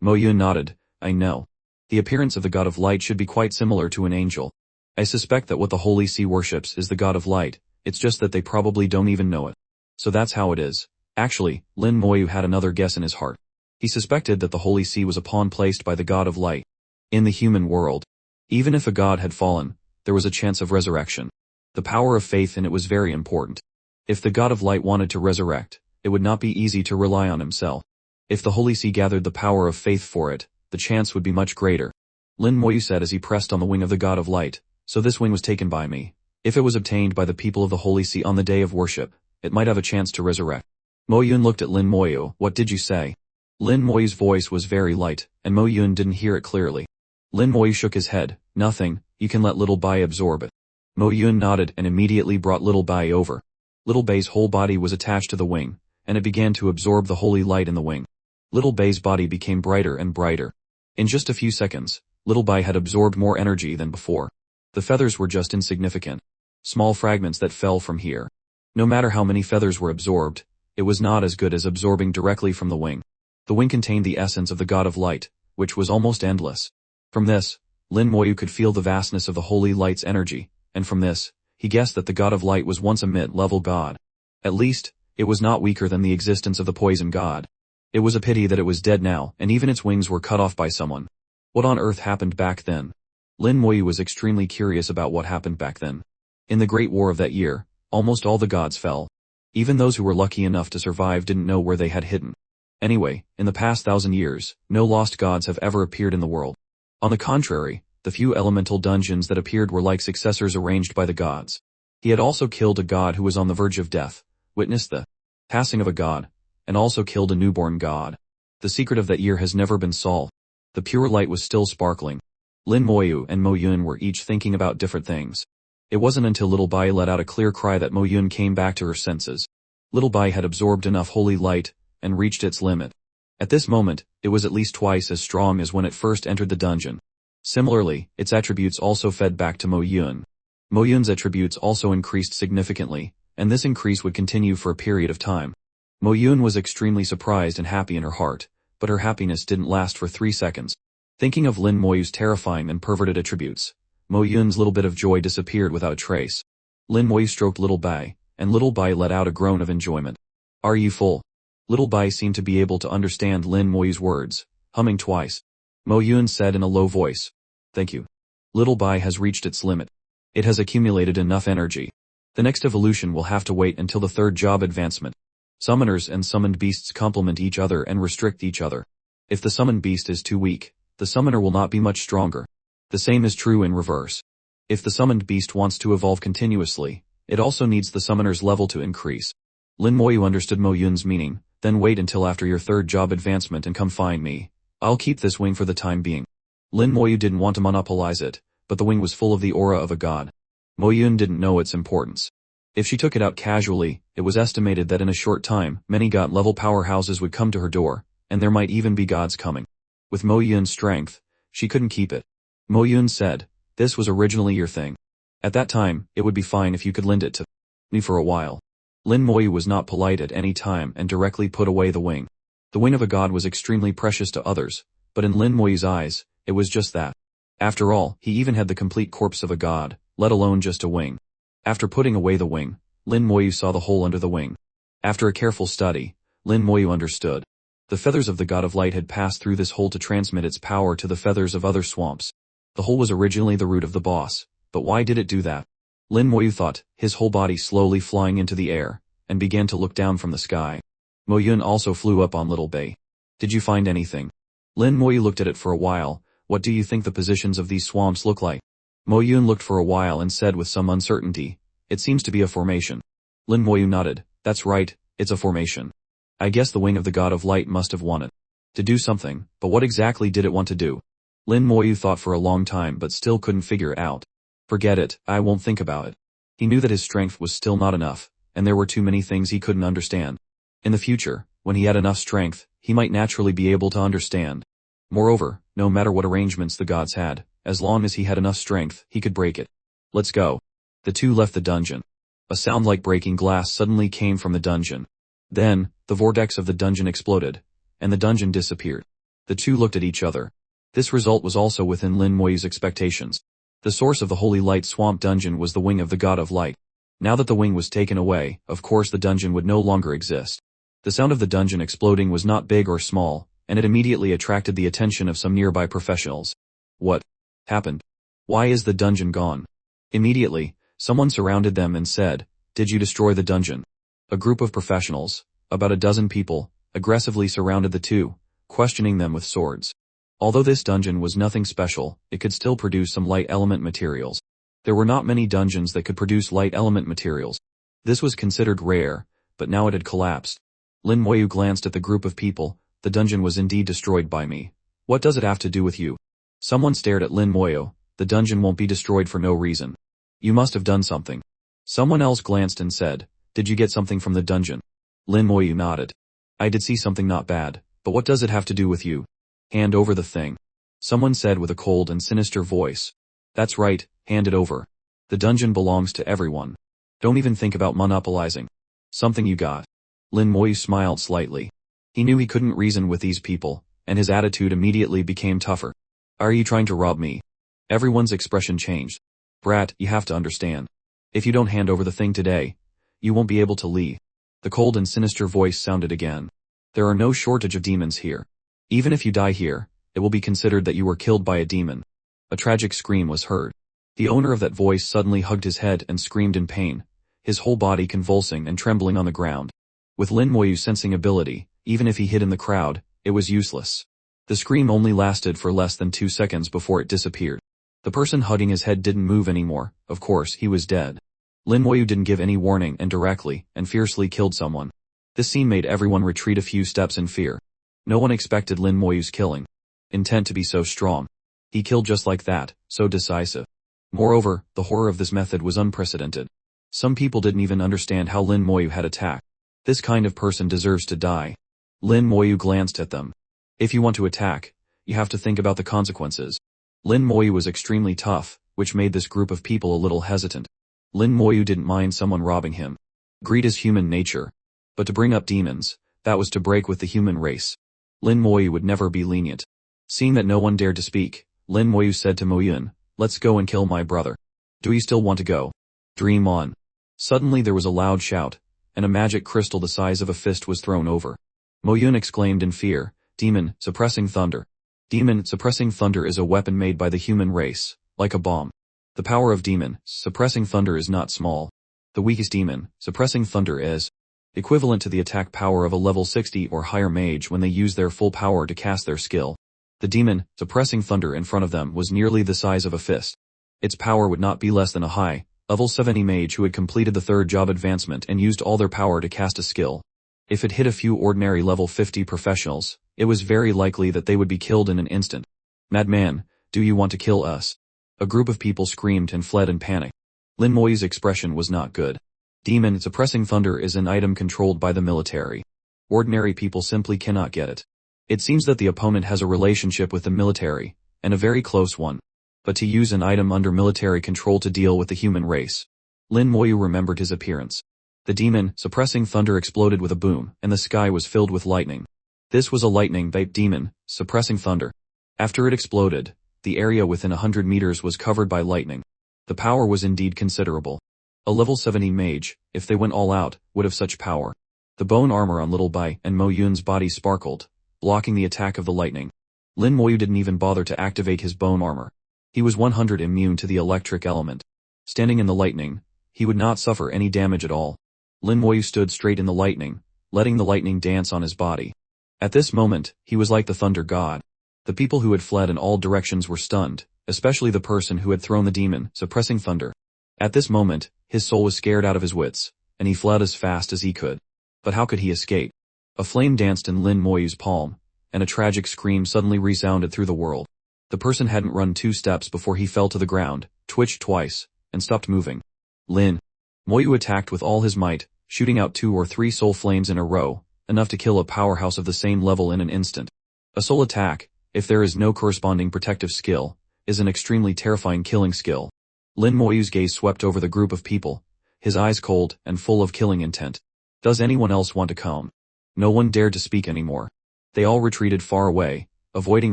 Moyun nodded, "I know. The appearance of the god of light should be quite similar to an angel. I suspect that what the holy sea worships is the god of light, it's just that they probably don't even know it. So that's how it is." Actually, Lin Moyu had another guess in his heart. He suspected that the holy sea was a pawn placed by the god of light. In the human world, even if a god had fallen, there was a chance of resurrection. The power of faith in it was very important. If the god of light wanted to resurrect, it would not be easy to rely on himself. If the holy sea gathered the power of faith for it, the chance would be much greater. Lin Moyu said as he pressed on the wing of the god of light, "So this wing was taken by me. If it was obtained by the people of the holy sea on the day of worship, it might have a chance to resurrect." Moyun looked at Lin Moyu. "What did you say?" Lin Moyu's voice was very light, and Moyun didn't hear it clearly. Lin Moyu shook his head. "Nothing, you can let Little Bai absorb it." Moyun nodded and immediately brought Little Bai over. Little Bai's whole body was attached to the wing, and it began to absorb the holy light in the wing. Little Bai's body became brighter and brighter. In just a few seconds, Little Bai had absorbed more energy than before. The feathers were just insignificant. Small fragments that fell from here. No matter how many feathers were absorbed, it was not as good as absorbing directly from the wing. The wing contained the essence of the god of light, which was almost endless. From this, Lin Moyu could feel the vastness of the holy light's energy, and from this, he guessed that the god of light was once a mid-level god. At least, it was not weaker than the existence of the poison god. It was a pity that it was dead now, and even its wings were cut off by someone. What on earth happened back then? Lin Moyu was extremely curious about what happened back then. In the Great War of that year, almost all the gods fell. Even those who were lucky enough to survive didn't know where they had hidden. Anyway, in the past 1,000 years, no lost gods have ever appeared in the world. On the contrary, the few elemental dungeons that appeared were like successors arranged by the gods. He had also killed a god who was on the verge of death, witnessed the passing of a god, and also killed a newborn god. The secret of that year has never been solved. The pure light was still sparkling. Lin Moyu and Moyun were each thinking about different things. It wasn't until Little Bai let out a clear cry that Moyun came back to her senses. Little Bai had absorbed enough holy light, and reached its limit. At this moment, it was at least twice as strong as when it first entered the dungeon. Similarly, its attributes also fed back to Moyun. Moyun's attributes also increased significantly, and this increase would continue for a period of time. Moyun was extremely surprised and happy in her heart, but her happiness didn't last for 3 seconds. Thinking of Lin Moyu's terrifying and perverted attributes, Moyun's little bit of joy disappeared without a trace. Lin Moyu stroked Little Bai, and Little Bai let out a groan of enjoyment. "Are you full?" Little Bai seemed to be able to understand Lin Moyu's words, humming twice. Moyun said in a low voice, "Thank you. Little Bai has reached its limit. It has accumulated enough energy." The next evolution will have to wait until the third job advancement. Summoners and summoned beasts complement each other and restrict each other. If the summoned beast is too weak, the summoner will not be much stronger. The same is true in reverse. If the summoned beast wants to evolve continuously, it also needs the summoner's level to increase. Lin Moyu understood Mo Yun's meaning. Then wait until after your third job advancement and come find me. I'll keep this wing for the time being. Lin Moyu didn't want to monopolize it, but the wing was full of the aura of a god. Mo Yun didn't know its importance. If she took it out casually, it was estimated that in a short time, many god-level powerhouses would come to her door, and there might even be gods coming. With Mo Yun's strength, she couldn't keep it. Mo Yun said, "This was originally your thing. At that time, it would be fine if you could lend it to me for a while." Lin Moyu was not polite at any time and directly put away the wing. The wing of a god was extremely precious to others, but in Lin Moyu's eyes, it was just that. After all, he even had the complete corpse of a god, let alone just a wing. After putting away the wing, Lin Moyu saw the hole under the wing. After a careful study, Lin Moyu understood. The feathers of the god of light had passed through this hole to transmit its power to the feathers of other swamps. The hole was originally the root of the boss, but why did it do that? Lin Moyu thought, his whole body slowly flying into the air, and began to look down from the sky. Mo Yun also flew up on Little Bay. "Did you find anything?" Lin Moyu looked at it for a while. "What do you think the positions of these swamps look like?" Mo Yun looked for a while and said with some uncertainty, "It seems to be a formation." Lin Moyu nodded. "That's right, it's a formation. I guess the wing of the god of light must have wanted to do something, but what exactly did it want to do?" Lin Moyu thought for a long time but still couldn't figure it out. "Forget it, I won't think about it." He knew that his strength was still not enough, and there were too many things he couldn't understand. In the future, when he had enough strength, he might naturally be able to understand. Moreover, no matter what arrangements the gods had, as long as he had enough strength, he could break it. "Let's go." The two left the dungeon. A sound like breaking glass suddenly came from the dungeon. Then, the vortex of the dungeon exploded, and the dungeon disappeared. The two looked at each other. This result was also within Lin Moyu's expectations. The source of the Holy Light Swamp dungeon was the wing of the God of Light. Now that the wing was taken away, of course the dungeon would no longer exist. The sound of the dungeon exploding was not big or small, and it immediately attracted the attention of some nearby professionals. What happened? Why is the dungeon gone? Immediately, someone surrounded them and said, "Did you destroy the dungeon?" A group of professionals, about a dozen people, aggressively surrounded the two, questioning them with swords. Although this dungeon was nothing special, it could still produce some light element materials. There were not many dungeons that could produce light element materials. This was considered rare, but now it had collapsed. Lin Moyu glanced at the group of people. "The dungeon was indeed destroyed by me. What does it have to do with you?" Someone stared at Lin Moyu. "The dungeon won't be destroyed for no reason. You must have done something." Someone else glanced and said, "Did you get something from the dungeon?" Lin Moyu nodded. "I did see something not bad, but what does it have to do with you?" "Hand over the thing," someone said with a cold and sinister voice. "That's right, hand it over. The dungeon belongs to everyone. Don't even think about monopolizing something you got." Lin Moyu smiled slightly. He knew he couldn't reason with these people, and his attitude immediately became tougher. "Are you trying to rob me?" Everyone's expression changed. "Brat, you have to understand. If you don't hand over the thing today, you won't be able to leave." The cold and sinister voice sounded again. "There are no shortage of demons here. Even if you die here, it will be considered that you were killed by a demon." A tragic scream was heard. The owner of that voice suddenly hugged his head and screamed in pain, his whole body convulsing and trembling on the ground. With Lin Moyu's sensing ability, even if he hid in the crowd, it was useless. The scream only lasted for less than 2 seconds before it disappeared. The person hugging his head didn't move anymore. Of course, he was dead. Lin Moyu didn't give any warning and directly and fiercely killed someone. This scene made everyone retreat a few steps in fear. No one expected Lin Moyu's killing intent to be so strong. He killed just like that, so decisive. Moreover, the horror of this method was unprecedented. Some people didn't even understand how Lin Moyu had attacked. This kind of person deserves to die. Lin Moyu glanced at them. If you want to attack, you have to think about the consequences. Lin Moyu was extremely tough, which made this group of people a little hesitant. Lin Moyu didn't mind someone robbing him. Greed is human nature. But to bring up demons, that was to break with the human race. Lin Moyu would never be lenient. Seeing that no one dared to speak, Lin Moyu said to Mo Yun, "Let's go and kill my brother. Do you still want to go?" "Dream on." Suddenly there was a loud shout, and a magic crystal the size of a fist was thrown over. Mo Yun exclaimed in fear, "Demon, suppressing thunder." Demon, suppressing thunder is a weapon made by the human race, like a bomb. The power of demon, suppressing thunder is not small. The weakest demon, suppressing thunder, is equivalent to the attack power of a level 60 or higher mage when they use their full power to cast their skill. The demon, suppressing thunder in front of them, was nearly the size of a fist. Its power would not be less than a high, level 70 mage who had completed the third job advancement and used all their power to cast a skill. If it hit a few ordinary level 50 professionals, it was very likely that they would be killed in an instant. "Madman, do you want to kill us?" A group of people screamed and fled in panic. Lin Moyu's expression was not good. Demon suppressing thunder is an item controlled by the military. Ordinary people simply cannot get it. It seems that the opponent has a relationship with the military, and a very close one. But to use an item under military control to deal with the human race. Lin Moyu remembered his appearance. The demon, suppressing thunder, exploded with a boom, and the sky was filled with lightning. This was a lightning-based demon, suppressing thunder. After it exploded, the area within 100 meters was covered by lightning. The power was indeed considerable. A level 70 mage, if they went all out, would have such power. The bone armor on Little Bai and Mo Yun's body sparkled, blocking the attack of the lightning. Lin Moyu didn't even bother to activate his bone armor. He was 100 immune to the electric element. Standing in the lightning, he would not suffer any damage at all. Lin Moyu stood straight in the lightning, letting the lightning dance on his body. At this moment, he was like the thunder god. The people who had fled in all directions were stunned, especially the person who had thrown the demon, suppressing thunder. At this moment, his soul was scared out of his wits, and he fled as fast as he could. But how could he escape? A flame danced in Lin Moyu's palm, and a tragic scream suddenly resounded through the world. The person hadn't run 2 steps before he fell to the ground, twitched twice, and stopped moving. Lin Moyu attacked with all his might, shooting out 2 or 3 soul flames in a row, enough to kill a powerhouse of the same level in an instant. A soul attack, if there is no corresponding protective skill, is an extremely terrifying killing skill. Lin Moyu's gaze swept over the group of people, his eyes cold and full of killing intent. Does anyone else want to come? No one dared to speak anymore. They all retreated far away, avoiding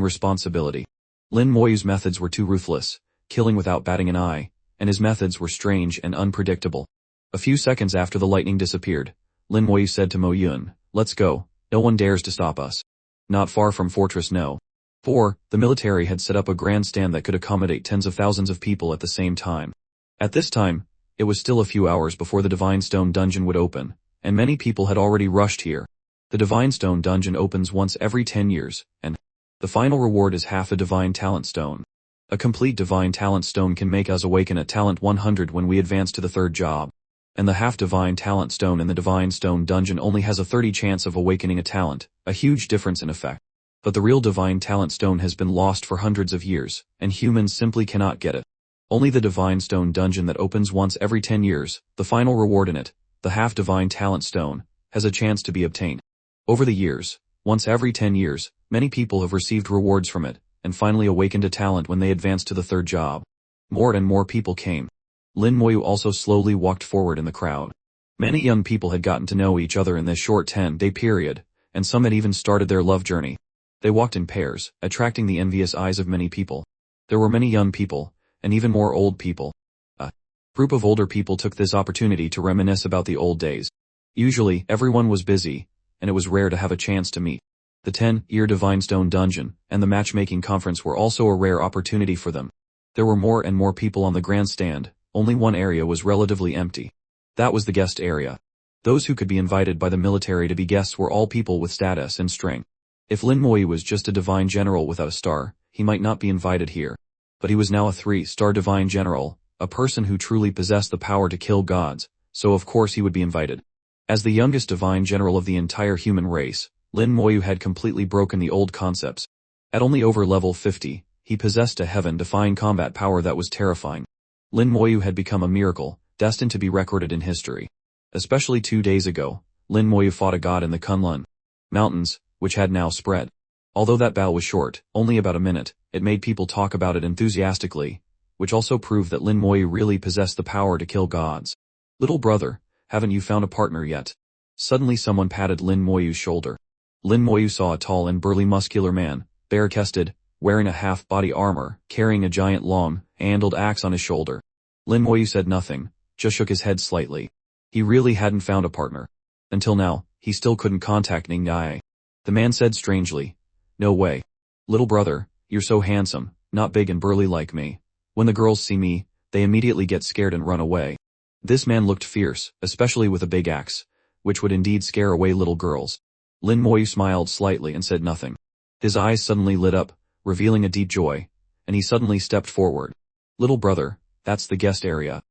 responsibility. Lin Moyu's methods were too ruthless, killing without batting an eye, and his methods were strange and unpredictable. A few seconds after the lightning disappeared, Lin Moyu said to Mo Yun, "Let's go, no one dares to stop us." Not far from Fortress No. 4, the military had set up a grandstand that could accommodate tens of thousands of people at the same time. At this time, it was still a few hours before the Divine Stone Dungeon would open, and many people had already rushed here. The Divine Stone Dungeon opens once every 10 years, and the final reward is half a Divine Talent Stone. A complete Divine Talent Stone can make us awaken at Talent 100 when we advance to the third job. And the half Divine Talent Stone in the Divine Stone Dungeon only has a 30 chance of awakening a talent, a huge difference in effect. But the real Divine Talent Stone has been lost for hundreds of years, and humans simply cannot get it. Only the Divine Stone Dungeon that opens once every 10 years, the final reward in it, the half Divine Talent Stone, has a chance to be obtained. Over the years, once every 10 years, many people have received rewards from it, and finally awakened a talent when they advanced to the third job. More and more people came. Lin Moyu also slowly walked forward in the crowd. Many young people had gotten to know each other in this short 10-day period, and some had even started their love journey. They walked in pairs, attracting the envious eyes of many people. There were many young people, and even more old people. A group of older people took this opportunity to reminisce about the old days. Usually, everyone was busy, and it was rare to have a chance to meet. The 10-year Divine Stone Dungeon and the matchmaking conference were also a rare opportunity for them. There were more and more people on the grandstand. Only one area was relatively empty. That was the guest area. Those who could be invited by the military to be guests were all people with status and strength. If Lin Moyu was just a divine general without a star, he might not be invited here. But he was now a 3-star divine general, a person who truly possessed the power to kill gods, so of course he would be invited. As the youngest divine general of the entire human race, Lin Moyu had completely broken the old concepts. At only over level 50, he possessed a heaven-defying combat power that was terrifying. Lin Moyu had become a miracle, destined to be recorded in history. Especially 2 days ago, Lin Moyu fought a god in the Kunlun Mountains, which had now spread. Although that battle was short, only about a minute, it made people talk about it enthusiastically, which also proved that Lin Moyu really possessed the power to kill gods. "Little brother, haven't you found a partner yet?" Suddenly someone patted Lin Moyu's shoulder. Lin Moyu saw a tall and burly muscular man, bare-chested, wearing a half-body armor, carrying a giant long-handled axe on his shoulder. Lin Moyu said nothing, just shook his head slightly. He really hadn't found a partner. Until now, he still couldn't contact Ning Nai. The man said strangely, "No way. Little brother, you're so handsome, not big and burly like me. When the girls see me, they immediately get scared and run away." This man looked fierce, especially with a big axe, which would indeed scare away little girls. Lin Moyu smiled slightly and said nothing. His eyes suddenly lit up, revealing a deep joy, and he suddenly stepped forward. "Little brother, that's the guest area."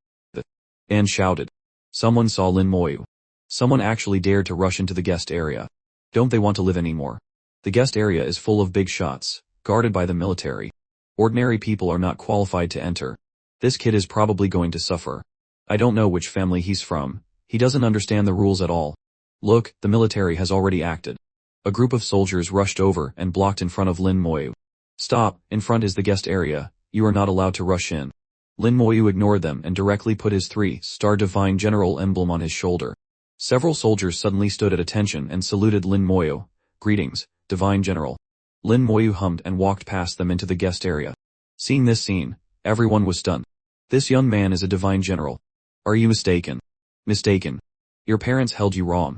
And shouted. Someone saw Lin Moyu. Someone actually dared to rush into the guest area. Don't they want to live anymore? The guest area is full of big shots, guarded by the military. Ordinary people are not qualified to enter. This kid is probably going to suffer. I don't know which family he's from. He doesn't understand the rules at all. Look, the military has already acted. A group of soldiers rushed over and blocked in front of Lin Moyu. Stop, in front is the guest area, you are not allowed to rush in. Lin Moyu ignored them and directly put his 3-star Divine General emblem on his shoulder. Several soldiers suddenly stood at attention and saluted Lin Moyu. "Greetings, Divine General." Lin Moyu hummed and walked past them into the guest area. Seeing this scene, everyone was stunned. This young man is a Divine General. Are you mistaken? Mistaken. Your parents held you wrong.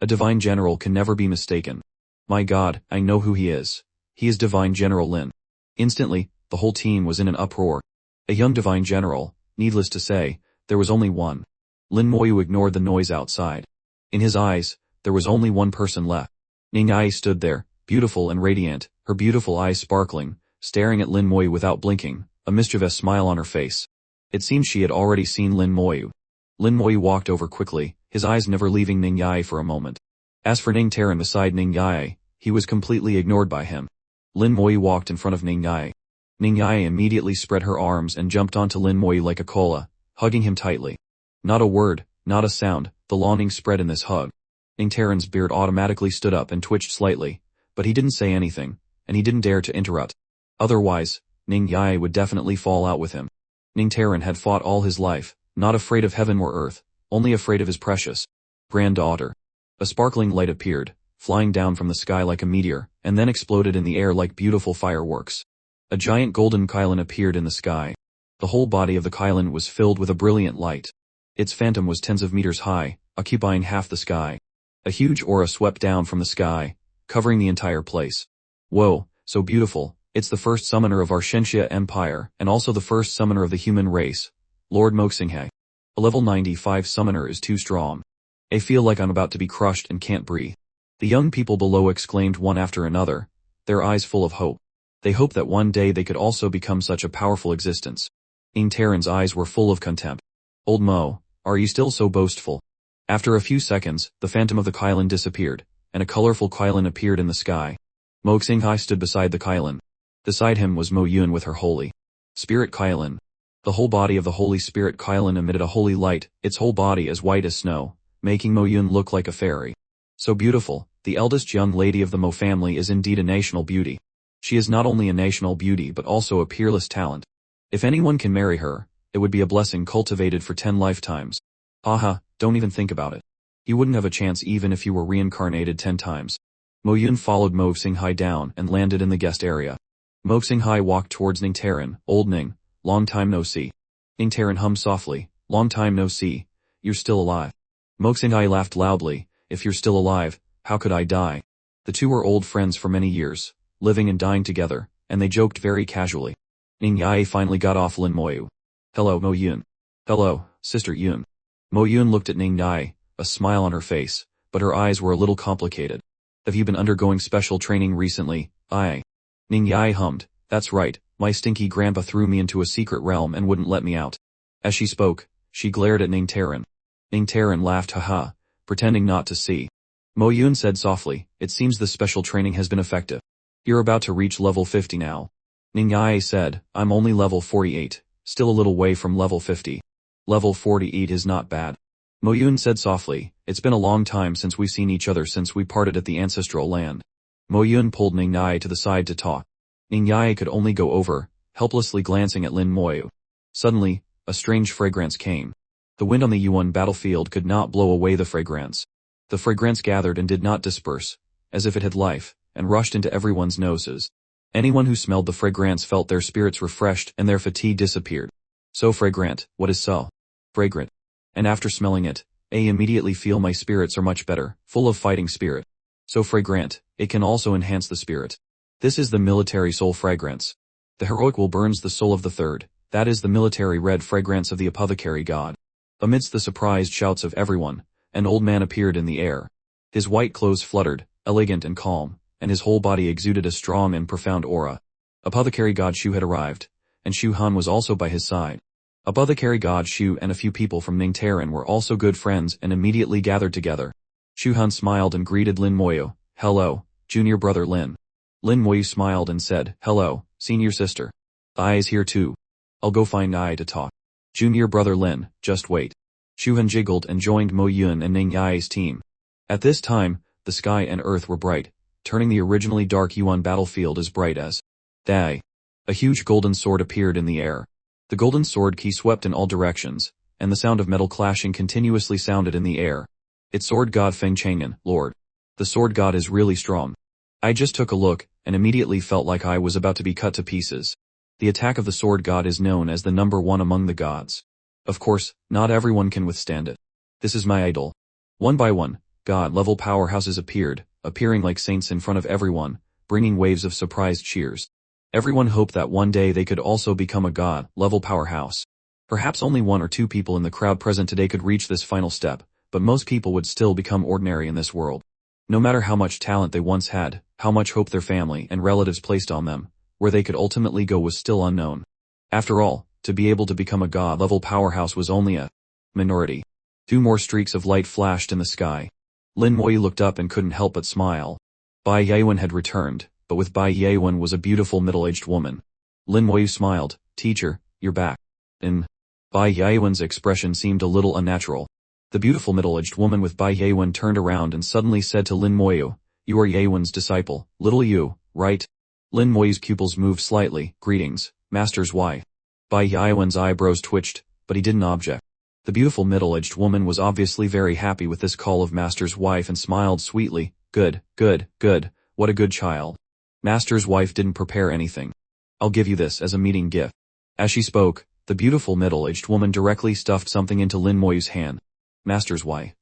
A Divine General can never be mistaken. My God, I know who he is. He is Divine General Lin. Instantly, the whole team was in an uproar. A young Divine General, needless to say, there was only one. Lin Moyu ignored the noise outside. In his eyes, there was only one person left. Ning Ai stood there, beautiful and radiant, her beautiful eyes sparkling, staring at Lin Moyu without blinking, a mischievous smile on her face. It seemed she had already seen Lin Moyu. Lin Moyu walked over quickly, his eyes never leaving Ning Ai for a moment. As for Ning Taran beside Ning Ai, he was completely ignored by him. Lin Moyu walked in front of Ning Ai. Ning Ai immediately spread her arms and jumped onto Lin Moyu like a koala, hugging him tightly. Not a word, not a sound, the longing spread in this hug. Ning Taran's beard automatically stood up and twitched slightly, but he didn't say anything, and he didn't dare to interrupt. Otherwise, Ning Ai would definitely fall out with him. Ning Taran had fought all his life, not afraid of heaven or earth, only afraid of his precious granddaughter. A sparkling light appeared, flying down from the sky like a meteor, and then exploded in the air like beautiful fireworks. A giant golden Kylin appeared in the sky. The whole body of the Kylin was filled with a brilliant light. Its phantom was tens of meters high, occupying half the sky. A huge aura swept down from the sky, covering the entire place. Whoa, so beautiful, it's the first summoner of our Shenxia Empire, and also the first summoner of the human race, Lord Moxinghe. A level 95 summoner is too strong. I feel like I'm about to be crushed and can't breathe. The young people below exclaimed one after another, their eyes full of hope. They hoped that one day they could also become such a powerful existence. Ning Taran's eyes were full of contempt. Old Mo, are you still so boastful? After a few seconds, the phantom of the Kylin disappeared, and a colorful Kylin appeared in the sky. Mo Xinghai stood beside the Kylin. Beside him was Mo Yun with her holy spirit Kylin. The whole body of the Holy Spirit Kylin emitted a holy light, its whole body as white as snow, making Mo Yun look like a fairy. So beautiful, the eldest young lady of the Mo family is indeed a national beauty. She is not only a national beauty but also a peerless talent. If anyone can marry her, it would be a blessing cultivated for 10 lifetimes. Aha, don't even think about it. You wouldn't have a chance even if you were reincarnated 10 times. Mo Yun followed Mo Xinghai down and landed in the guest area. Mo Xinghai walked towards Ning Taran. Old Ning, long time no see. Ning Taran hummed softly, long time no see, you're still alive. Mo Xinghai laughed loudly, if you're still alive, how could I die? The two were old friends for many years, living and dying together, and they joked very casually. Ning Yae finally got off Lin Moyu. Hello Mo Yun. Hello, Sister Yun. Mo Yun looked at Ning Yae, a smile on her face, but her eyes were a little complicated. Have you been undergoing special training recently? Ning Yae hummed, that's right, my stinky grandpa threw me into a secret realm and wouldn't let me out. As she spoke, she glared at Ning Taran. Ning Taran laughed haha, pretending not to see. Mo Yun said softly, it seems the special training has been effective. You're about to reach level 50 now. Ning Yae said, I'm only level 48, still a little way from level 50. Level 48 is not bad. Mo Yun said softly, it's been a long time since we've seen each other since we parted at the ancestral land. Mo Yun pulled Ning Yae to the side to talk. Ning Yae could only go over, helplessly glancing at Lin Moyu. Suddenly, a strange fragrance came. The wind on the Yuan battlefield could not blow away the fragrance. The fragrance gathered and did not disperse, as if it had life, and rushed into everyone's noses. Anyone who smelled the fragrance felt their spirits refreshed and their fatigue disappeared. So fragrant, what is so fragrant? And after smelling it, I immediately feel my spirits are much better, full of fighting spirit. So fragrant, it can also enhance the spirit. This is the military soul fragrance. The heroic will burns the soul of the third, that is the military red fragrance of the apothecary god. Amidst the surprised shouts of everyone, an old man appeared in the air. His white clothes fluttered, elegant and calm, and his whole body exuded a strong and profound aura. Apothecary God Shu had arrived, and Shu Han was also by his side. Apothecary God Shu and a few people from Ningtaran were also good friends and immediately gathered together. Shu Han smiled and greeted Lin Moyu. "Hello, junior brother Lin." Lin Moyu smiled and said, "Hello, senior sister. I is here too. I'll go find Ai to talk." "Junior brother Lin, just wait." Shu Han jiggled and joined Mo Yun and Ning Ai's team. At this time, the sky and earth were bright, turning the originally dark Yuan battlefield as bright as day. A huge golden sword appeared in the air. The golden sword key swept in all directions, and the sound of metal clashing continuously sounded in the air. "It's Sword God Feng Chang'an, Lord. The sword god is really strong. I just took a look, and immediately felt like I was about to be cut to pieces. The attack of the sword god is known as the number one among the gods. Of course, not everyone can withstand it. This is my idol." One by one, god-level powerhouses appearing like saints in front of everyone, bringing waves of surprised cheers. Everyone hoped that one day they could also become a god-level powerhouse. Perhaps only one or two people in the crowd present today could reach this final step, but most people would still become ordinary in this world. No matter how much talent they once had, how much hope their family and relatives placed on them, where they could ultimately go was still unknown. After all, to be able to become a god-level powerhouse was only a minority. 2 more streaks of light flashed in the sky. Lin Moyu looked up and couldn't help but smile. Bai Yawen had returned, but with Bai Yawen was a beautiful middle-aged woman. Lin Moyu smiled. "Teacher, you're back." Bai Yawen's expression seemed a little unnatural. The beautiful middle-aged woman with Bai Yawen turned around and suddenly said to Lin Moyu, "You are Yawen's disciple, little you, right?" Lin Moyu's pupils moved slightly. "Greetings, Master's wife." Bai Yawen's eyebrows twitched, but he didn't object. The beautiful middle-aged woman was obviously very happy with this call of Master's wife and smiled sweetly. Good, good, good, what a good child. Master's wife didn't prepare anything. I'll give you this as a meeting gift." As she spoke, the beautiful middle-aged woman directly stuffed something into Lin Moyu's hand. Master's wife.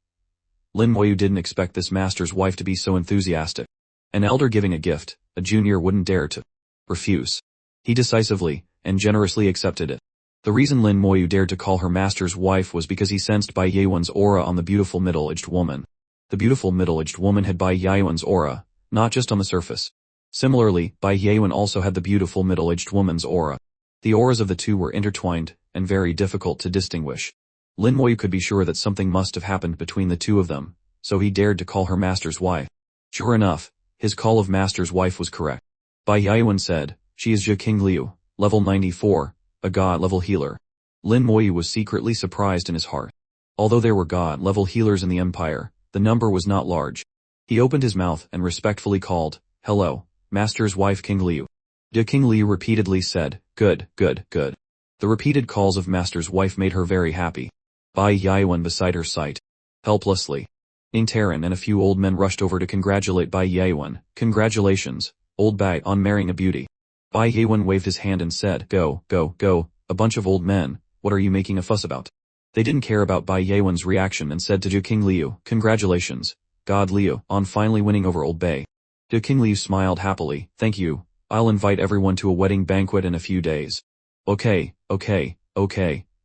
Lin Moyu didn't expect this master's wife to be so enthusiastic. An elder giving a gift, a junior wouldn't dare to refuse. He decisively and generously accepted it. The reason Lin Moyu dared to call her master's wife was because he sensed Bai Yawen's aura on the beautiful middle-aged woman. The beautiful middle-aged woman had Bai Yawen's aura, not just on the surface. Similarly, Bai Yawen also had the beautiful middle-aged woman's aura. The auras of the two were intertwined, and very difficult to distinguish. Lin Moyu could be sure that something must have happened between the two of them, so he dared to call her master's wife. Sure enough, his call of master's wife was correct. Bai Yawen said, "She is Zhe King Liu, level 94, a god-level healer." Lin Moyu was secretly surprised in his heart. Although there were god-level healers in the empire, the number was not large. He opened his mouth and respectfully called, "Hello, Master's wife King Liu." Zhe King Liu repeatedly said, "Good, good, good." The repeated calls of Master's wife made her very happy. Bai Yawen beside her sight. Helplessly. Ningtaran and a few old men rushed over to congratulate Bai Yawen. "Congratulations, old Bai, on marrying a beauty." Bai Yawen waved his hand and said, "Go, go, go, a bunch of old men, what are you making a fuss about?" They didn't care about Bai Yawen's reaction and said to Zhe King Liu, "Congratulations, God Liu, on finally winning over old Bai." Zhe King Liu smiled happily. "Thank you, I'll invite everyone to a wedding banquet in a few days." Okay,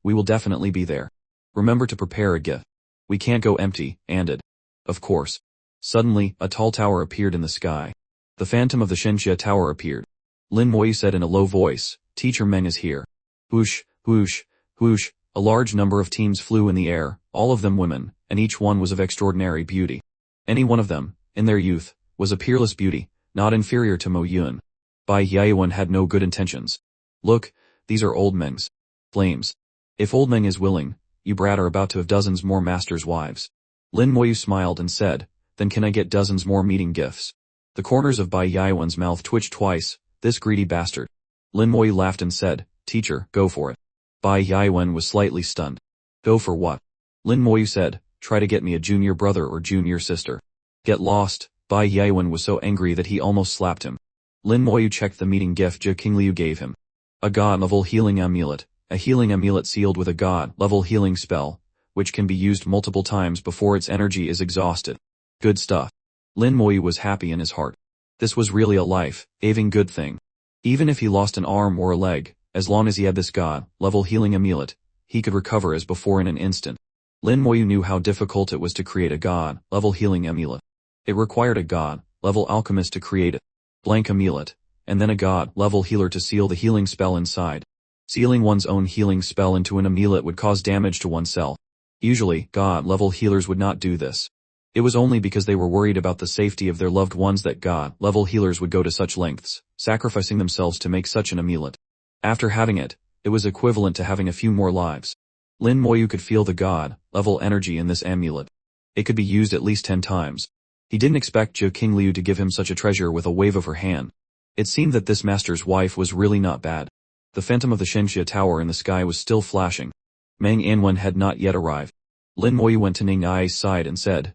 we will definitely be there. Remember to prepare a gift. We can't go empty-handed. Of course. Suddenly, a tall tower appeared in the sky. The phantom of the Shenxia Tower appeared. Lin Moyu said in a low voice, "Teacher Meng is here." Whoosh, whoosh, whoosh, a large number of teams flew in the air, all of them women, and each one was of extraordinary beauty. Any one of them, in their youth, was a peerless beauty, not inferior to Mo Yun. Bai Yawen had no good intentions. "Look, these are old Mengs. Flames. If old Meng is willing, you brat are about to have dozens more master's wives." Lin Moyu smiled and said, "Then can I get dozens more meeting gifts?" The corners of Bai Yawen's mouth twitched twice. This greedy bastard. Lin Moyu laughed and said, "Teacher, go for it." Bai Yawen was slightly stunned. "Go for what?" Lin Moyu said, "Try to get me a junior brother or junior sister." "Get lost." Bai Yawen was so angry that he almost slapped him. Lin Moyu checked the meeting gift Zhe King Liu gave him. A god-level healing amulet. A healing amulet sealed with a god-level healing spell, which can be used multiple times before its energy is exhausted. Good stuff. Lin Moyu was happy in his heart. This was really a life-saving good thing. Even if he lost an arm or a leg, as long as he had this god-level healing amulet, he could recover as before in an instant. Lin Moyu knew how difficult it was to create a god-level healing amulet. It required a god-level alchemist to create a blank amulet, and then a god-level healer to seal the healing spell inside. Sealing one's own healing spell into an amulet would cause damage to oneself. Usually, god-level healers would not do this. It was only because they were worried about the safety of their loved ones that god-level healers would go to such lengths, sacrificing themselves to make such an amulet. After having it, it was equivalent to having a few more lives. Lin Moyu could feel the god-level energy in this amulet. It could be used at least 10 times. He didn't expect Zhou Qingliu to give him such a treasure with a wave of her hand. It seemed that this master's wife was really not bad. The phantom of the Shenxia Tower in the sky was still flashing. Meng Anwen had not yet arrived. Lin Moyu went to Ning Ai's side and said,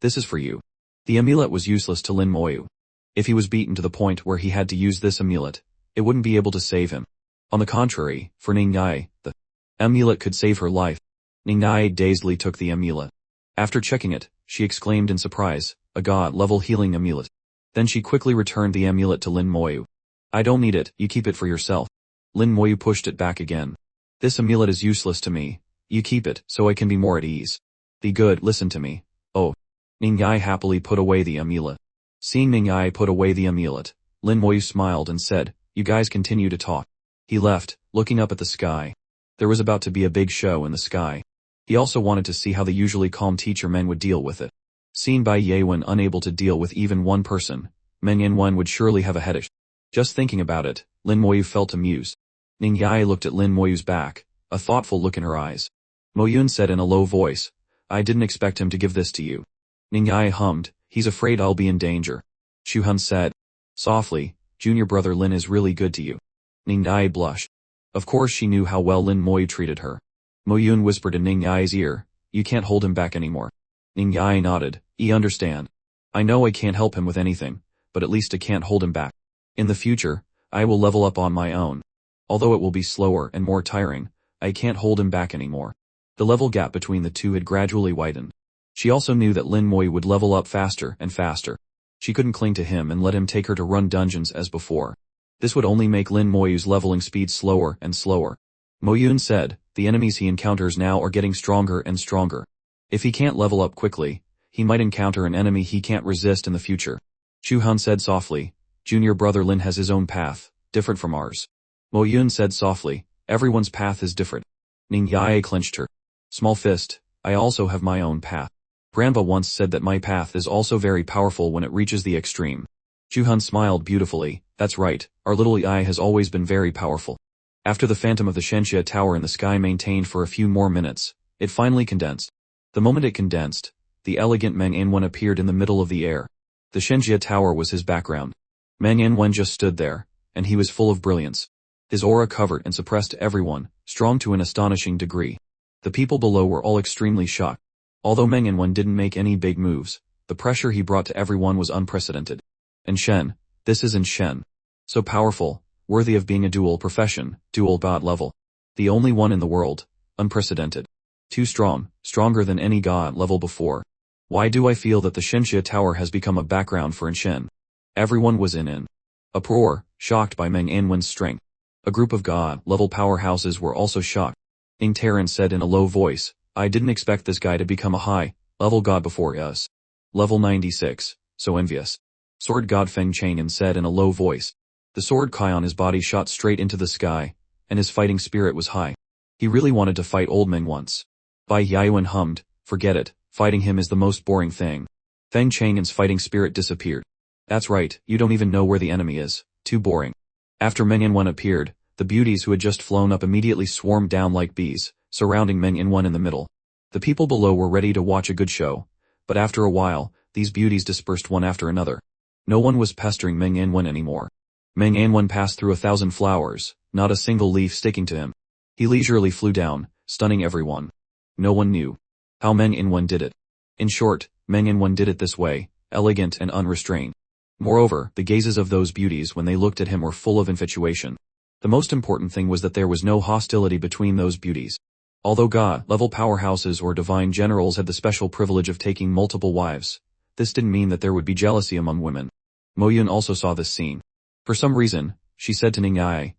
"This is for you." The amulet was useless to Lin Moyu. If he was beaten to the point where he had to use this amulet, it wouldn't be able to save him. On the contrary, for Ning Ai, the amulet could save her life. Ning Ai dazedly took the amulet. After checking it, she exclaimed in surprise, "A god-level healing amulet." Then she quickly returned the amulet to Lin Moyu. "I don't need it, you keep it for yourself." Lin Moyu pushed it back again. "This amulet is useless to me. You keep it, so I can be more at ease. Be good, listen to me." "Oh." Ning Ai happily put away the amulet. Seeing Ning Ai put away the amulet, Lin Moyu smiled and said, "You guys continue to talk." He left, looking up at the sky. There was about to be a big show in the sky. He also wanted to see how the usually calm teacher Meng would deal with it. Seen by Yewen unable to deal with even one person, Meng Yanwen would surely have a headache. Just thinking about it, Lin Moyu felt amused. Ning Ai looked at Lin Moyu's back, a thoughtful look in her eyes. Mo Yun said in a low voice, "I didn't expect him to give this to you." Ning Ai hummed, "He's afraid I'll be in danger." Shu Han said, softly, "Junior brother Lin is really good to you." Ning Ai blushed. Of course she knew how well Lin Moyu treated her. Mo Yun whispered in Ning Ai's ear, "You can't hold him back anymore." Ning Ai nodded, "I understand. I know I can't help him with anything, but at least I can't hold him back. In the future, I will level up on my own. Although it will be slower and more tiring, I can't hold him back anymore." The level gap between the two had gradually widened. She also knew that Lin Moyu would level up faster and faster. She couldn't cling to him and let him take her to run dungeons as before. This would only make Lin Moyu's leveling speed slower and slower. Mo Yun said, "The enemies he encounters now are getting stronger and stronger. If he can't level up quickly, he might encounter an enemy he can't resist in the future." Shu Han said softly, "Junior brother Lin has his own path, different from ours." Mo Yun said softly, "Everyone's path is different." Ning Yae clenched her small fist, "I also have my own path. Granba once said that my path is also very powerful when it reaches the extreme." Shu Han smiled beautifully, "That's right, our little Yi has always been very powerful." After the phantom of the Shenxia Tower in the sky maintained for a few more minutes, it finally condensed. The moment it condensed, the elegant Meng Anwen appeared in the middle of the air. The Shenxia Tower was his background. Meng Anwen just stood there, and he was full of brilliance. His aura covered and suppressed everyone, strong to an astonishing degree. The people below were all extremely shocked. Although Meng Anwen didn't make any big moves, the pressure he brought to everyone was unprecedented. And Shen, this isn't Shen. So powerful, worthy of being a dual profession, dual god level. The only one in the world, unprecedented. Too strong, stronger than any god level before. Why do I feel that the Shenxia Tower has become a background for Shen? Everyone was in uproar, shocked by Meng Anwen's strength. A group of god-level powerhouses were also shocked. Ning Terran said in a low voice, "I didn't expect this guy to become a high-level god before us. Level 96, so envious." Sword god Feng Chang'an said in a low voice. The sword kai on his body shot straight into the sky, and his fighting spirit was high. He really wanted to fight Old Meng once. Bai Yaowen hummed, "Forget it, fighting him is the most boring thing." Feng Chang'an's fighting spirit disappeared. "That's right, you don't even know where the enemy is, too boring." After Meng Yanwen appeared, the beauties who had just flown up immediately swarmed down like bees, surrounding Meng Yanwen in the middle. The people below were ready to watch a good show, but after a while, these beauties dispersed one after another. No one was pestering Meng Yanwen anymore. Meng Yanwen passed through 1,000 flowers, not a single leaf sticking to him. He leisurely flew down, stunning everyone. No one knew how Meng Yanwen did it. In short, Meng Yanwen did it this way, elegant and unrestrained. Moreover, the gazes of those beauties when they looked at him were full of infatuation. The most important thing was that there was no hostility between those beauties. Although god-level powerhouses or divine generals had the special privilege of taking multiple wives, this didn't mean that there would be jealousy among women. Mo Yun also saw this scene. For some reason, she said to Ning Ai,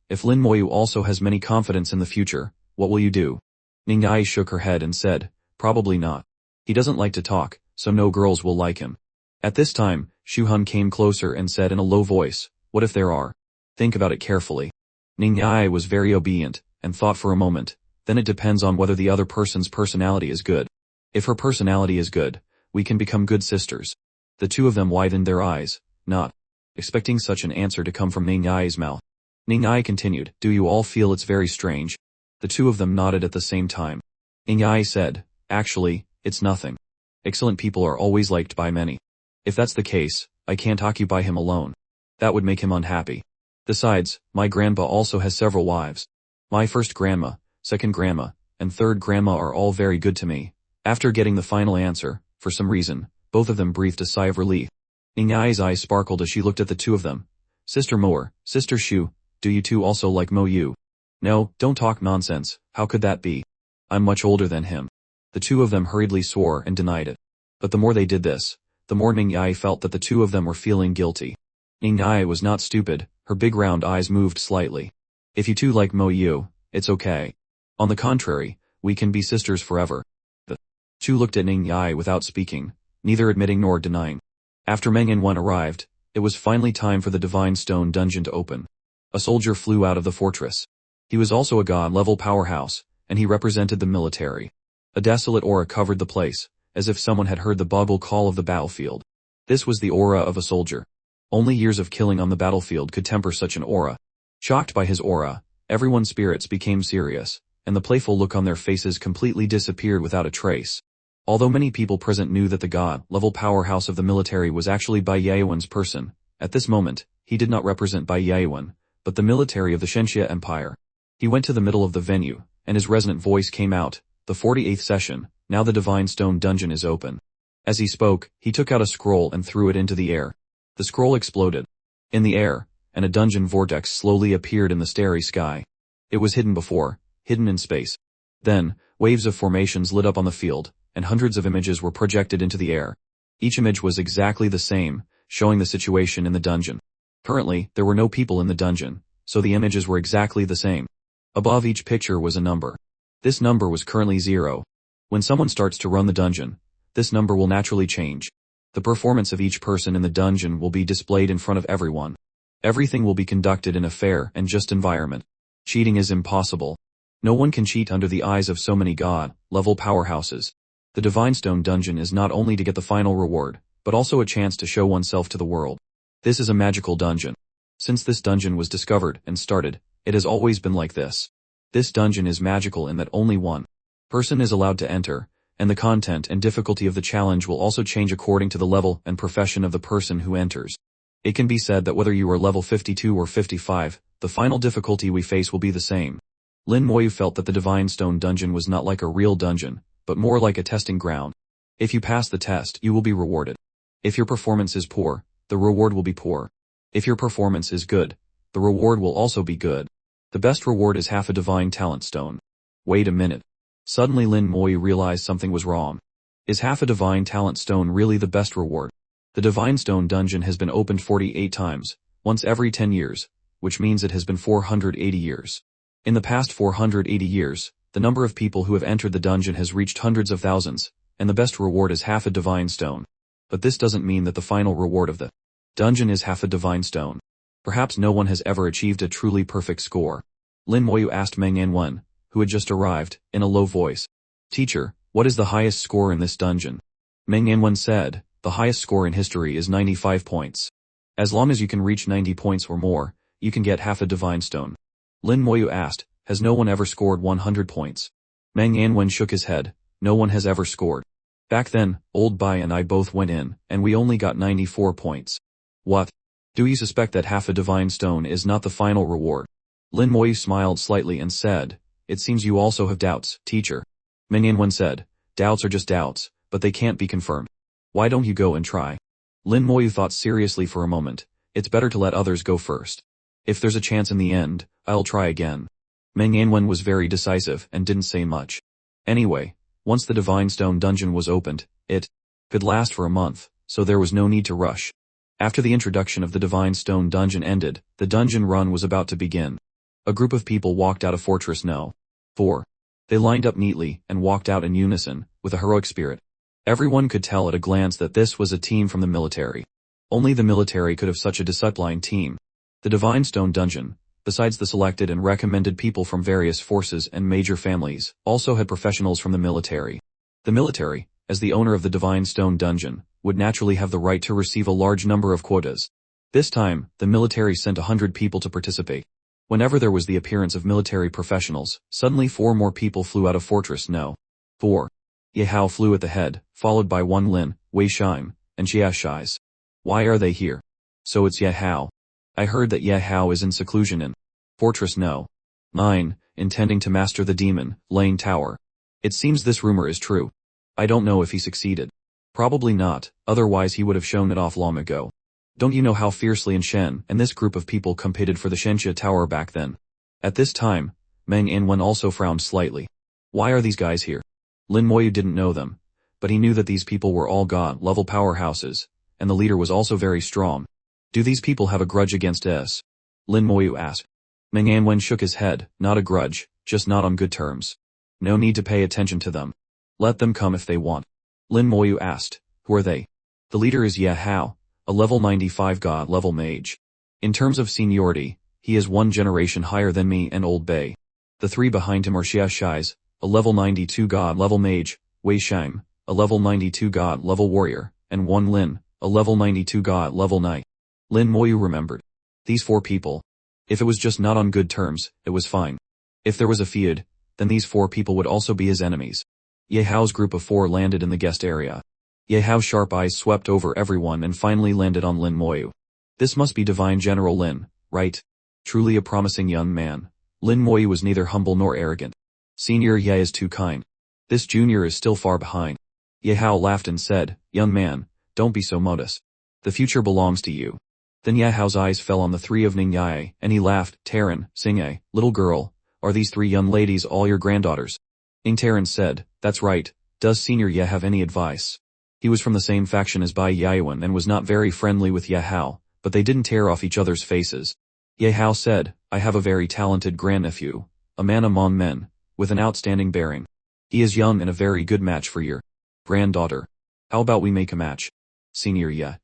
"If Lin Moyu also has many confidence in the future, what will you do?" Ning Ai shook her head and said, probably not. He doesn't like to talk, so no girls will like him. At this time, Shu Hun came closer and said in a low voice, what if there are? Think about it carefully. Ning Ai was very obedient, and thought for a moment, then it depends on whether the other person's personality is good. If her personality is good, we can become good sisters. The two of them widened their eyes, not expecting such an answer to come from Ning Ai's mouth. Ning Ai continued, do you all feel it's very strange? The two of them nodded at the same time. Ning Ai said, actually, it's nothing. Excellent people are always liked by many. If that's the case, I can't occupy him alone. That would make him unhappy. Besides, my grandpa also has several wives. My first grandma, second grandma, and third grandma are all very good to me. After getting the final answer, for some reason, both of them breathed a sigh of relief. Ning Ai's eyes sparkled as she looked at the two of them. Sister Mo, Sister Shu, do you two also like Moyu? No, don't talk nonsense, how could that be? I'm much older than him. The two of them hurriedly swore and denied it. But the more they did this, the more Ning Ai felt that the two of them were feeling guilty. Ning Ai was not stupid, her big round eyes moved slightly. If you two like Moyu, it's okay. On the contrary, we can be sisters forever. The two looked at Ning Ai without speaking, neither admitting nor denying. After Meng and Wen arrived, it was finally time for the Divine Stone dungeon to open. A soldier flew out of the fortress. He was also a god-level powerhouse, and he represented the military. A desolate aura covered the place, as if someone had heard the bugle call of the battlefield. This was the aura of a soldier. Only years of killing on the battlefield could temper such an aura. Shocked by his aura, everyone's spirits became serious, and the playful look on their faces completely disappeared without a trace. Although many people present knew that the god-level powerhouse of the military was actually Bai Yaowen's person, at this moment, he did not represent Bai Yaowen, but the military of the Shenxia Empire. He went to the middle of the venue, and his resonant voice came out, the 48th session, now the Divine Stone dungeon is open. As he spoke, he took out a scroll and threw it into the air. The scroll exploded in the air, and a dungeon vortex slowly appeared in the starry sky. It was hidden before, hidden in space. Then, waves of formations lit up on the field, and hundreds of images were projected into the air. Each image was exactly the same, showing the situation in the dungeon. Currently, there were no people in the dungeon, so the images were exactly the same. Above each picture was a number. This number was currently 0. When someone starts to run the dungeon, this number will naturally change. The performance of each person in the dungeon will be displayed in front of everyone. Everything will be conducted in a fair and just environment. Cheating is impossible. No one can cheat under the eyes of so many god-level powerhouses. The Divine Stone dungeon is not only to get the final reward, but also a chance to show oneself to the world. This is a magical dungeon. Since this dungeon was discovered and started, it has always been like this. This dungeon is magical in that only one person is allowed to enter, and the content and difficulty of the challenge will also change according to the level and profession of the person who enters. It can be said that whether you are level 52 or 55, the final difficulty we face will be the same. Lin Moyu felt that the Divine Stone dungeon was not like a real dungeon, but more like a testing ground. If you pass the test, you will be rewarded. If your performance is poor, the reward will be poor. If your performance is good, the reward will also be good. The best reward is half a divine talent stone. Wait a minute. Suddenly Lin Moyu realized something was wrong. Is half a divine talent stone really the best reward? The Divine Stone dungeon has been opened 48 times, once every 10 years, which means it has been 480 years. In the past 480 years, the number of people who have entered the dungeon has reached hundreds of thousands, and the best reward is half a divine stone. But this doesn't mean that the final reward of the dungeon is half a divine stone. Perhaps no one has ever achieved a truly perfect score. Lin Moyu asked Meng Anwen, who had just arrived, in a low voice. Teacher, what is the highest score in this dungeon? Meng Anwen said, the highest score in history is 95 points. As long as you can reach 90 points or more, you can get half a divine stone. Lin Moyu asked, has no one ever scored 100 points? Meng Anwen shook his head, no one has ever scored. Back then, Old Bai and I both went in, and we only got 94 points. What? Do you suspect that half a divine stone is not the final reward? Lin Moyu smiled slightly and said, it seems you also have doubts, teacher. Meng Anwen said, doubts are just doubts, but they can't be confirmed. Why don't you go and try? Lin Moyu thought seriously for a moment, it's better to let others go first. If there's a chance in the end, I'll try again. Meng Anwen was very decisive and didn't say much. Anyway, once the Divine Stone dungeon was opened, it could last for a month, so there was no need to rush. After the introduction of the Divine Stone dungeon ended, the dungeon run was about to begin. A group of people walked out of Fortress No. 4. They lined up neatly and walked out in unison, with a heroic spirit. Everyone could tell at a glance that this was a team from the military. Only the military could have such a disciplined team. The Divine Stone Dungeon, besides the selected and recommended people from various forces and major families, also had professionals from the military. The military, as the owner of the Divine Stone Dungeon, would naturally have the right to receive a large number of quotas. This time, the military sent 100 people to participate. Whenever there was the appearance of military professionals, suddenly 4 more people flew out of Fortress No. 4. Ye Hao flew at the head, followed by One Lin, Wei Shime, and Jia Shais. Why are they here? So it's Ye Hao. I heard that Ye Hao is in seclusion in Fortress No. 9, intending to master the demon, Lane Tower. It seems this rumor is true. I don't know if he succeeded. Probably not, otherwise he would have shown it off long ago. Don't you know how fiercely Shen and this group of people competed for the Shenxia Tower back then? At this time, Meng Anwen also frowned slightly. Why are these guys here? Lin Moyu didn't know them, but he knew that these people were all god-level powerhouses, and the leader was also very strong. Do these people have a grudge against us? Lin Moyu asked. Meng Anwen shook his head, not a grudge, just not on good terms. No need to pay attention to them. Let them come if they want. Lin Moyu asked, who are they? The leader is Ye Hao, a level 95 god-level mage. In terms of seniority, he is 1 generation higher than me and Old Bay. The 3 behind him are Xia Shais, a level 92 god-level mage, Wei Shime, a level 92 god-level warrior, and One Lin, a level 92 god-level knight. Lin Moyu remembered. These 4 people. If it was just not on good terms, it was fine. If there was a feud, then these 4 people would also be his enemies. Ye Hao's group of 4 landed in the guest area. Ye Hao's sharp eyes swept over everyone and finally landed on Lin Moyu. This must be Divine General Lin, right? Truly a promising young man. Lin Moyu was neither humble nor arrogant. Senior Ye is too kind. This junior is still far behind. Ye Hao laughed and said, young man, don't be so modest. The future belongs to you. Then Ye Hao's eyes fell on the 3 of Ning Yae, and he laughed. Terran, Xingye, little girl, are these 3 young ladies all your granddaughters? Ning Terran said, that's right. Does Senior Ye have any advice? He was from the same faction as Bai Yaowen and was not very friendly with Ye Hao, but they didn't tear off each other's faces. Ye Hao said, I have a very talented grandnephew, a man among men, with an outstanding bearing. He is young and a very good match for your granddaughter. How about we make a match? Senior Ye.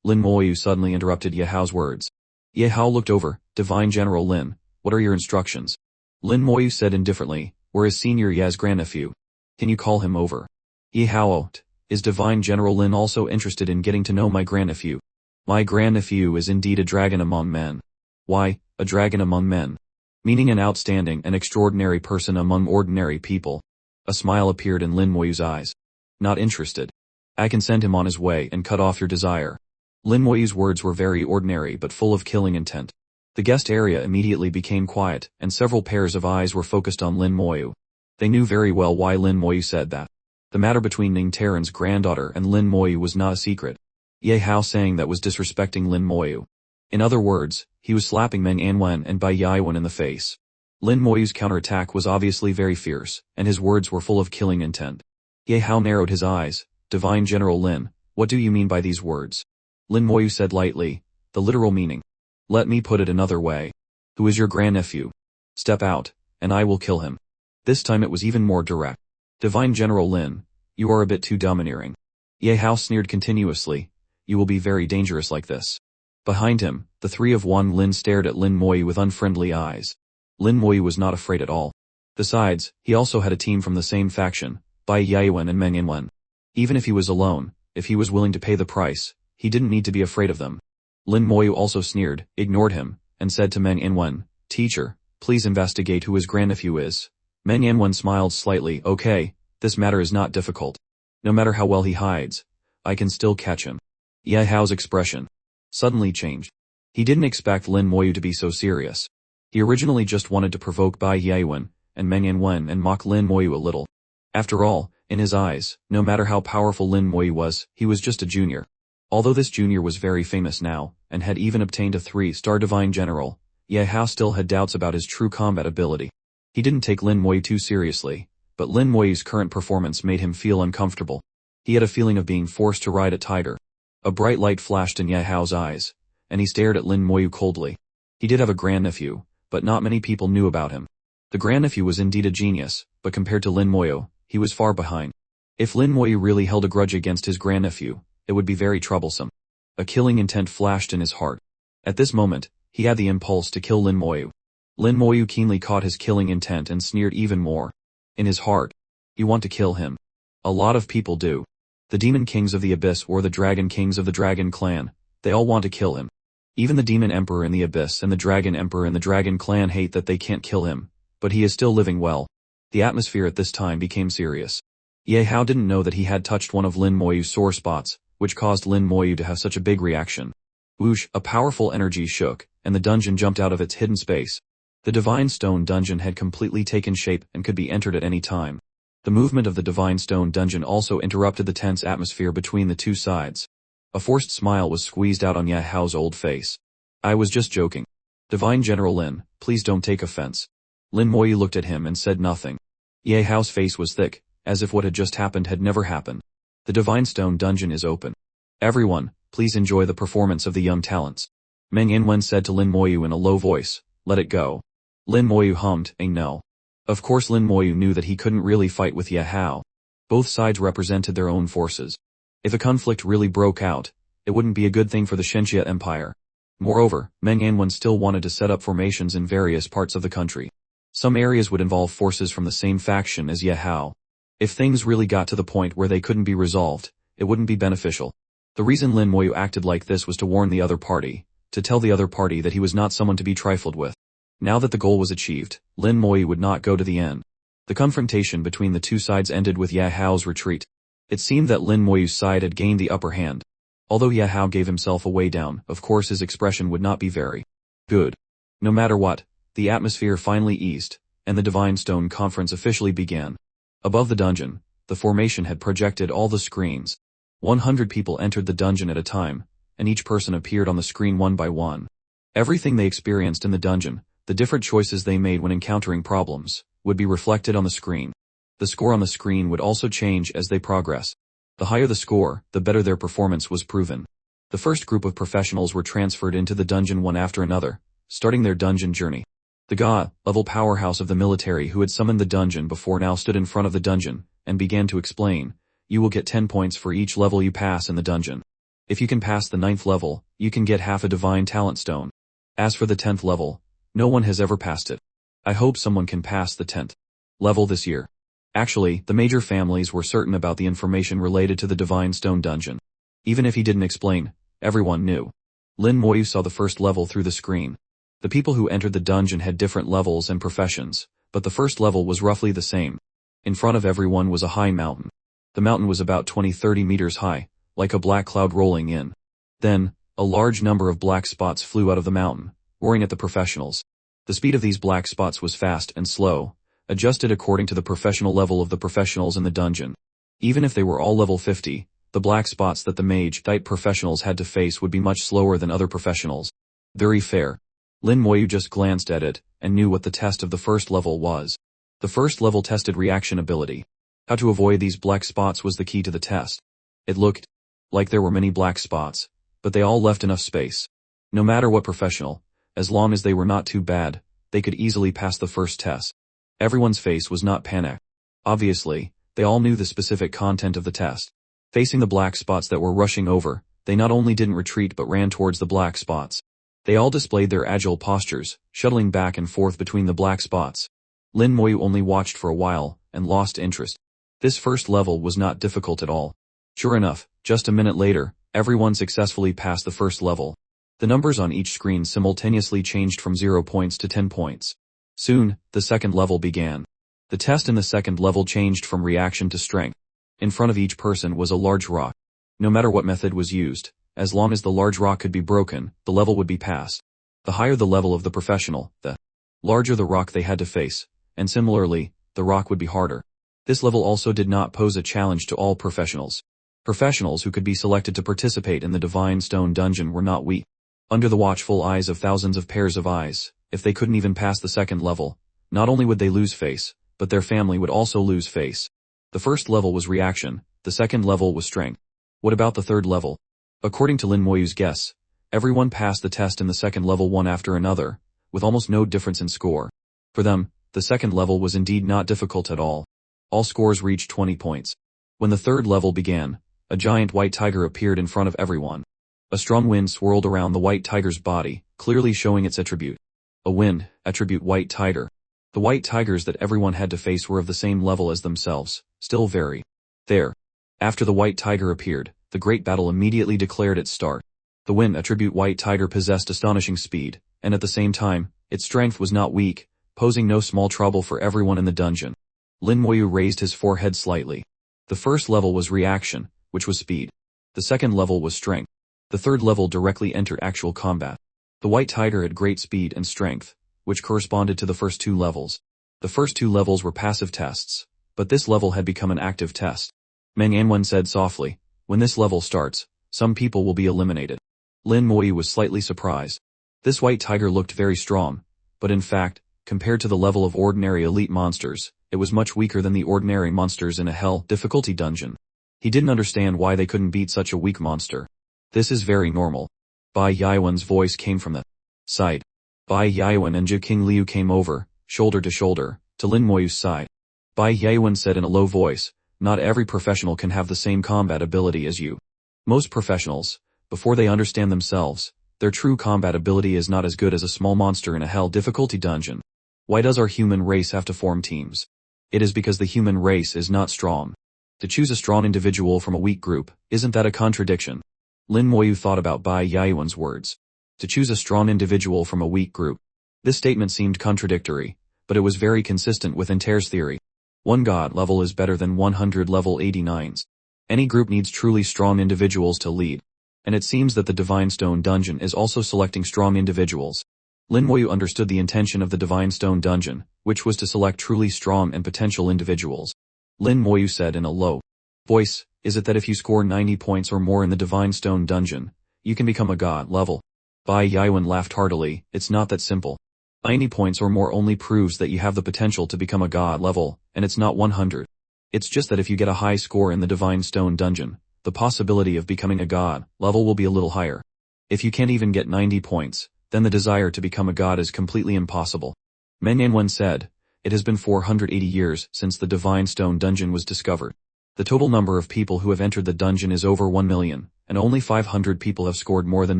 Lin Moyu suddenly interrupted Ye Hao's words. Ye Hao looked over. Divine General Lin, what are your instructions? Lin Moyu said indifferently, where is Senior Ye's grandnephew? Can you call him over? Ye Hao, is Divine General Lin also interested in getting to know my grandnephew? My grandnephew is indeed a dragon among men. Why, a dragon among men? Meaning an outstanding and extraordinary person among ordinary people. A smile appeared in Lin Moyu's eyes. Not interested. I can send him on his way and cut off your desire. Lin Moyu's words were very ordinary but full of killing intent. The guest area immediately became quiet, and several pairs of eyes were focused on Lin Moyu. They knew very well why Lin Moyu said that. The matter between Ning Terran's granddaughter and Lin Moyu was not a secret. Ye Hao saying that was disrespecting Lin Moyu. In other words, he was slapping Meng Anwen and Bai Yaowen in the face. Lin Moyu's counterattack was obviously very fierce, and his words were full of killing intent. Ye Hao narrowed his eyes. Divine General Lin, what do you mean by these words? Lin Moyu said lightly, the literal meaning. Let me put it another way. Who is your grandnephew? Step out, and I will kill him. This time it was even more direct. Divine General Lin, you are a bit too domineering. Ye Hao sneered continuously. You will be very dangerous like this. Behind him, the 3 of Wan Lin stared at Lin Moyu with unfriendly eyes. Lin Moyu was not afraid at all. Besides, he also had a team from the same faction, Bai Yaowen and Meng Anwen. Even if he was alone, if he was willing to pay the price, he didn't need to be afraid of them. Lin Moyu also sneered, ignored him, and said to Meng Anwen, Teacher, please investigate who his grandnephew is. Meng Anwen smiled slightly. Okay, this matter is not difficult. No matter how well he hides, I can still catch him. Ye Hao's expression suddenly changed. He didn't expect Lin Moyu to be so serious. He originally just wanted to provoke Bai Yaowen and Meng Anwen and mock Lin Moyu a little. After all, in his eyes, no matter how powerful Lin Moyu was, he was just a junior. Although this junior was very famous now, and had even obtained a 3-star Divine General, Ye Hao still had doubts about his true combat ability. He didn't take Lin Moyu too seriously, but Lin Moyu's current performance made him feel uncomfortable. He had a feeling of being forced to ride a tiger. A bright light flashed in Ye Hao's eyes, and he stared at Lin Moyu coldly. He did have a grandnephew, but not many people knew about him. The grandnephew was indeed a genius, but compared to Lin Moyu, he was far behind. If Lin Moyu really held a grudge against his grandnephew, it would be very troublesome. A killing intent flashed in his heart. At this moment, he had the impulse to kill Lin Moyu. Lin Moyu keenly caught his killing intent and sneered even more. In his heart, you want to kill him. A lot of people do. The demon kings of the abyss or the dragon kings of the dragon clan, they all want to kill him. Even the demon emperor in the abyss and the dragon emperor in the dragon clan hate that they can't kill him, but he is still living well. The atmosphere at this time became serious. Ye Hao didn't know that he had touched one of Lin Moyu's sore spots, which caused Lin Moyu to have such a big reaction. Whoosh, a powerful energy shook, and the dungeon jumped out of its hidden space. The Divine Stone dungeon had completely taken shape and could be entered at any time. The movement of the Divine Stone dungeon also interrupted the tense atmosphere between the two sides. A forced smile was squeezed out on Ye Hao's old face. I was just joking. Divine General Lin, please don't take offense. Lin Moyu looked at him and said nothing. Ye Hao's face was thick, as if what had just happened had never happened. The Divine Stone dungeon is open. Everyone, please enjoy the performance of the young talents. Meng Yanwen said to Lin Moyu in a low voice, let it go. Lin Moyu hummed, no. Of course Lin Moyu knew that he couldn't really fight with Ye Hao. Both sides represented their own forces. If a conflict really broke out, it wouldn't be a good thing for the Shenxia Empire. Moreover, Meng Yanwen still wanted to set up formations in various parts of the country. Some areas would involve forces from the same faction as Ye Hao. If things really got to the point where they couldn't be resolved, it wouldn't be beneficial. The reason Lin Moyu acted like this was to warn the other party, to tell the other party that he was not someone to be trifled with. Now that the goal was achieved, Lin Moyu would not go to the end. The confrontation between the two sides ended with Ye Hao's retreat. It seemed that Lin Moyu's side had gained the upper hand. Although Ye Hao gave himself a way down, of course his expression would not be very good. No matter what, the atmosphere finally eased, and the Divine Stone Conference officially began. Above the dungeon, the formation had projected all the screens. 100 people entered the dungeon at a time, and each person appeared on the screen one by one. Everything they experienced in the dungeon, the different choices they made when encountering problems, would be reflected on the screen. The score on the screen would also change as they progress. The higher the score, the better their performance was proven. The first group of professionals were transferred into the dungeon one after another, starting their dungeon journey. The Ga-level powerhouse of the military who had summoned the dungeon before now stood in front of the dungeon, and began to explain, you will get 10 points for each level you pass in the dungeon. If you can pass the 9th level, you can get half a divine talent stone. As for the 10th level, no one has ever passed it. I hope someone can pass the 10th level this year. Actually, the major families were certain about the information related to the Divine Stone dungeon. Even if he didn't explain, everyone knew. Lin Moyu saw the first level through the screen. The people who entered the dungeon had different levels and professions, but the first level was roughly the same. In front of everyone was a high mountain. The mountain was about 20-30 meters high, like a black cloud rolling in. Then, a large number of black spots flew out of the mountain, roaring at the professionals. The speed of these black spots was fast and slow, adjusted according to the professional level of the professionals in the dungeon. Even if they were all level 50, the black spots that the mage-type professionals had to face would be much slower than other professionals. Very fair. Lin Moyu just glanced at it, and knew what the test of the first level was. The first level tested reaction ability. How to avoid these black spots was the key to the test. It looked like there were many black spots, but they all left enough space. No matter what professional, as long as they were not too bad, they could easily pass the first test. Everyone's face was not panicked. Obviously, they all knew the specific content of the test. Facing the black spots that were rushing over, they not only didn't retreat but ran towards the black spots. They all displayed their agile postures, shuttling back and forth between the black spots. Lin Moyu only watched for a while, and lost interest. This first level was not difficult at all. Sure enough, just a minute later, everyone successfully passed the first level. The numbers on each screen simultaneously changed from 0 points to 10 points. Soon, the second level began. The test in the second level changed from reaction to strength. In front of each person was a large rock. No matter what method was used, as long as the large rock could be broken, the level would be passed. The higher the level of the professional, the larger the rock they had to face, and similarly, the rock would be harder. This level also did not pose a challenge to all professionals. Professionals who could be selected to participate in the Divine Stone dungeon were not weak. Under the watchful eyes of thousands of pairs of eyes, if they couldn't even pass the second level, not only would they lose face, but their family would also lose face. The first level was reaction, the second level was strength. What about the third level? According to Lin Moyu's guess, everyone passed the test in the second level one after another, with almost no difference in score. For them, The second level was indeed not difficult at all. All scores reached 20 points. When the third level began, a giant white tiger appeared in front of everyone. A strong wind swirled around the white tiger's body, clearly showing its attribute. A wind, attribute white tiger. The white tigers that everyone had to face were of the same level as themselves, still very. There. After the white tiger appeared, the great battle immediately declared its start. The wind attribute white tiger possessed astonishing speed, and at the same time, its strength was not weak, posing no small trouble for everyone in the dungeon. Lin Moyu raised his forehead slightly. The first level was reaction, which was speed. The second level was strength. The third level directly entered actual combat. The white tiger had great speed and strength, which corresponded to the first two levels. The first two levels were passive tests, but this level had become an active test. Meng Anwen said softly, when this level starts, some people will be eliminated. Lin Moyu was slightly surprised. This white tiger looked very strong, but in fact, compared to the level of ordinary elite monsters, it was much weaker than the ordinary monsters in a hell difficulty dungeon. He didn't understand why they couldn't beat such a weak monster. This is very normal. Bai Yaiwen's voice came from the side. Bai Yaiwen and Zhu King Liu came over, shoulder to shoulder, to Lin Moyu's side. Bai Yaiwen said in a low voice, not every professional can have the same combat ability as you. Most professionals, before they understand themselves, their true combat ability is not as good as a small monster in a hell difficulty dungeon. Why does our human race have to form teams? It is because the human race is not strong. To choose a strong individual from a weak group, isn't that a contradiction? Lin Moyu thought about Bai Yaiwen's words. To choose a strong individual from a weak group. This statement seemed contradictory, but it was very consistent with Inter's theory. 1 god level is better than 100 level 89s. Any group needs truly strong individuals to lead. And it seems that the Divine Stone Dungeon is also selecting strong individuals. Lin Moyu understood the intention of the Divine Stone Dungeon, which was to select truly strong and potential individuals. Lin Moyu said in a low voice, is it that if you score 90 points or more in the Divine Stone Dungeon, you can become a god level? Bai Yaiwen laughed heartily, it's not that simple. 90 points or more only proves that you have the potential to become a god level, and it's not 100. It's just that if you get a high score in the Divine Stone Dungeon, the possibility of becoming a god level will be a little higher. If you can't even get 90 points, then the desire to become a god is completely impossible. Men Yanwen said, it has been 480 years since the Divine Stone Dungeon was discovered. The total number of people who have entered the dungeon is over 1 million, and only 500 people have scored more than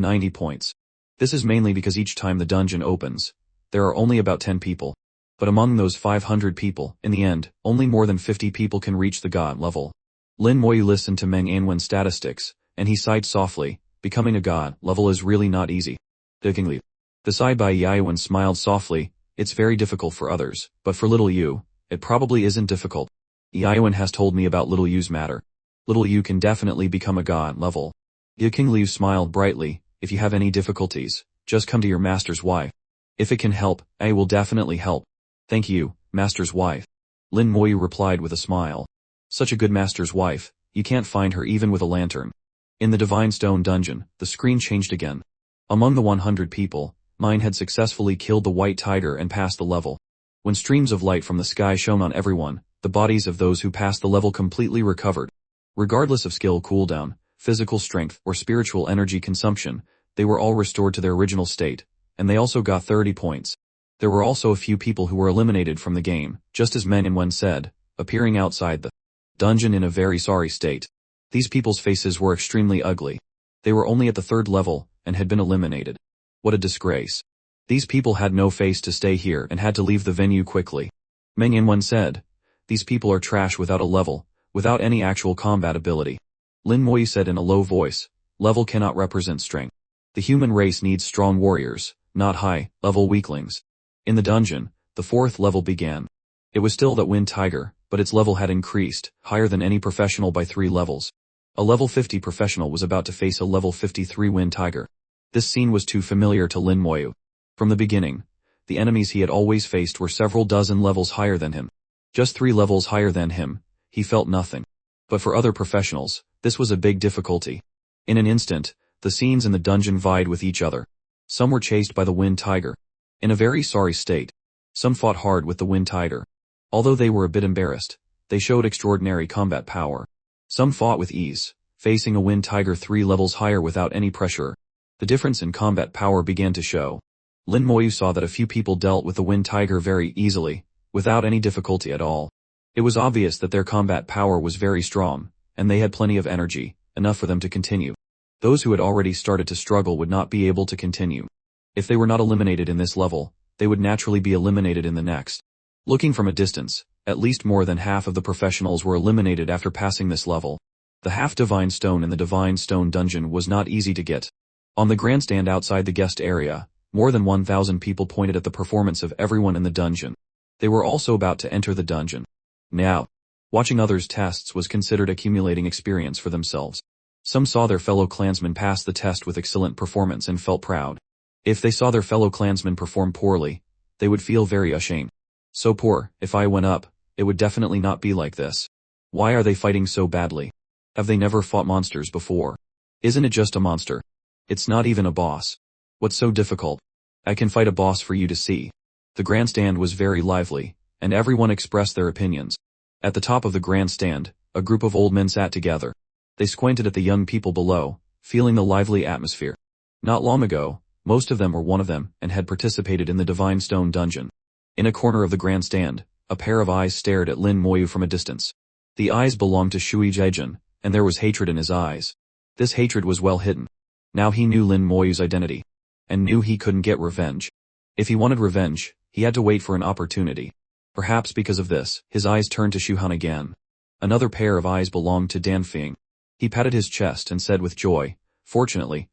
90 points. This is mainly because each time the dungeon opens, there are only about 10 people. But among those 500 people, in the end, only more than 50 people can reach the god level. Lin Moyu listened to Meng Anwen's statistics, and he sighed softly, becoming a god level is really not easy. The side by Yaiwen smiled softly, it's very difficult for others, but for little you, it probably isn't difficult. Yaiwen has told me about little you's matter. Little you can definitely become a god level. King Liu smiled brightly, if you have any difficulties, just come to your master's wife. If it can help, I will definitely help. Thank you, master's wife. Lin Moyu replied with a smile. Such a good master's wife, you can't find her even with a lantern. In the Divine Stone Dungeon, the screen changed again. Among the 100 people, mine had successfully killed the white tiger and passed the level. When streams of light from the sky shone on everyone, the bodies of those who passed the level completely recovered. Regardless of skill cooldown, physical strength, or spiritual energy consumption, they were all restored to their original state, and they also got 30 points. There were also a few people who were eliminated from the game, just as Men Yanwen said, appearing outside the dungeon in a very sorry state. These people's faces were extremely ugly. They were only at the 3rd level, and had been eliminated. What a disgrace. These people had no face to stay here and had to leave the venue quickly. Meng Yanwen said, these people are trash without a level, without any actual combat ability. Lin Moyu said in a low voice, level cannot represent strength. The human race needs strong warriors, not high-level weaklings. In the dungeon, the 4th level began. It was still that Wind Tiger, but its level had increased, higher than any professional by 3 levels. A level 50 professional was about to face a level 53 Wind Tiger. This scene was too familiar to Lin Moyu. From the beginning, the enemies he had always faced were several dozen levels higher than him. Just 3 levels higher than him, he felt nothing. But for other professionals, this was a big difficulty. In an instant, the scenes in the dungeon vied with each other. Some were chased by the Wind Tiger. In a very sorry state. Some fought hard with the Wind Tiger. Although they were a bit embarrassed, they showed extraordinary combat power. Some fought with ease, facing a Wind Tiger 3 levels higher without any pressure. The difference in combat power began to show. Lin Moyu saw that a few people dealt with the Wind Tiger very easily, without any difficulty at all. It was obvious that their combat power was very strong, and they had plenty of energy, enough for them to continue. Those who had already started to struggle would not be able to continue. If they were not eliminated in this level, they would naturally be eliminated in the next. Looking from a distance, at least more than half of the professionals were eliminated after passing this level. The half-divine stone in the divine stone dungeon was not easy to get. On the grandstand outside the guest area, more than 1,000 people pointed at the performance of everyone in the dungeon. They were also about to enter the dungeon. Now, watching others' tests was considered accumulating experience for themselves. Some saw their fellow clansmen pass the test with excellent performance and felt proud. If they saw their fellow clansmen perform poorly, they would feel very ashamed. So poor, if I went up, it would definitely not be like this. Why are they fighting so badly? Have they never fought monsters before? Isn't it just a monster? It's not even a boss. What's so difficult? I can fight a boss for you to see. The grandstand was very lively, and everyone expressed their opinions. At the top of the grandstand, a group of old men sat together. They squinted at the young people below, feeling the lively atmosphere. Not long ago, most of them were one of them and had participated in the Divine Stone dungeon. In a corner of the grandstand, a pair of eyes stared at Lin Moyu from a distance. The eyes belonged to Shui Jaijin, and there was hatred in his eyes. This hatred was well hidden. Now he knew Lin Moyu's identity, and knew he couldn't get revenge. If he wanted revenge, he had to wait for an opportunity. Perhaps because of this, his eyes turned to Shu Han again. Another pair of eyes belonged to Dan Feng. He patted his chest and said with joy, Fortunately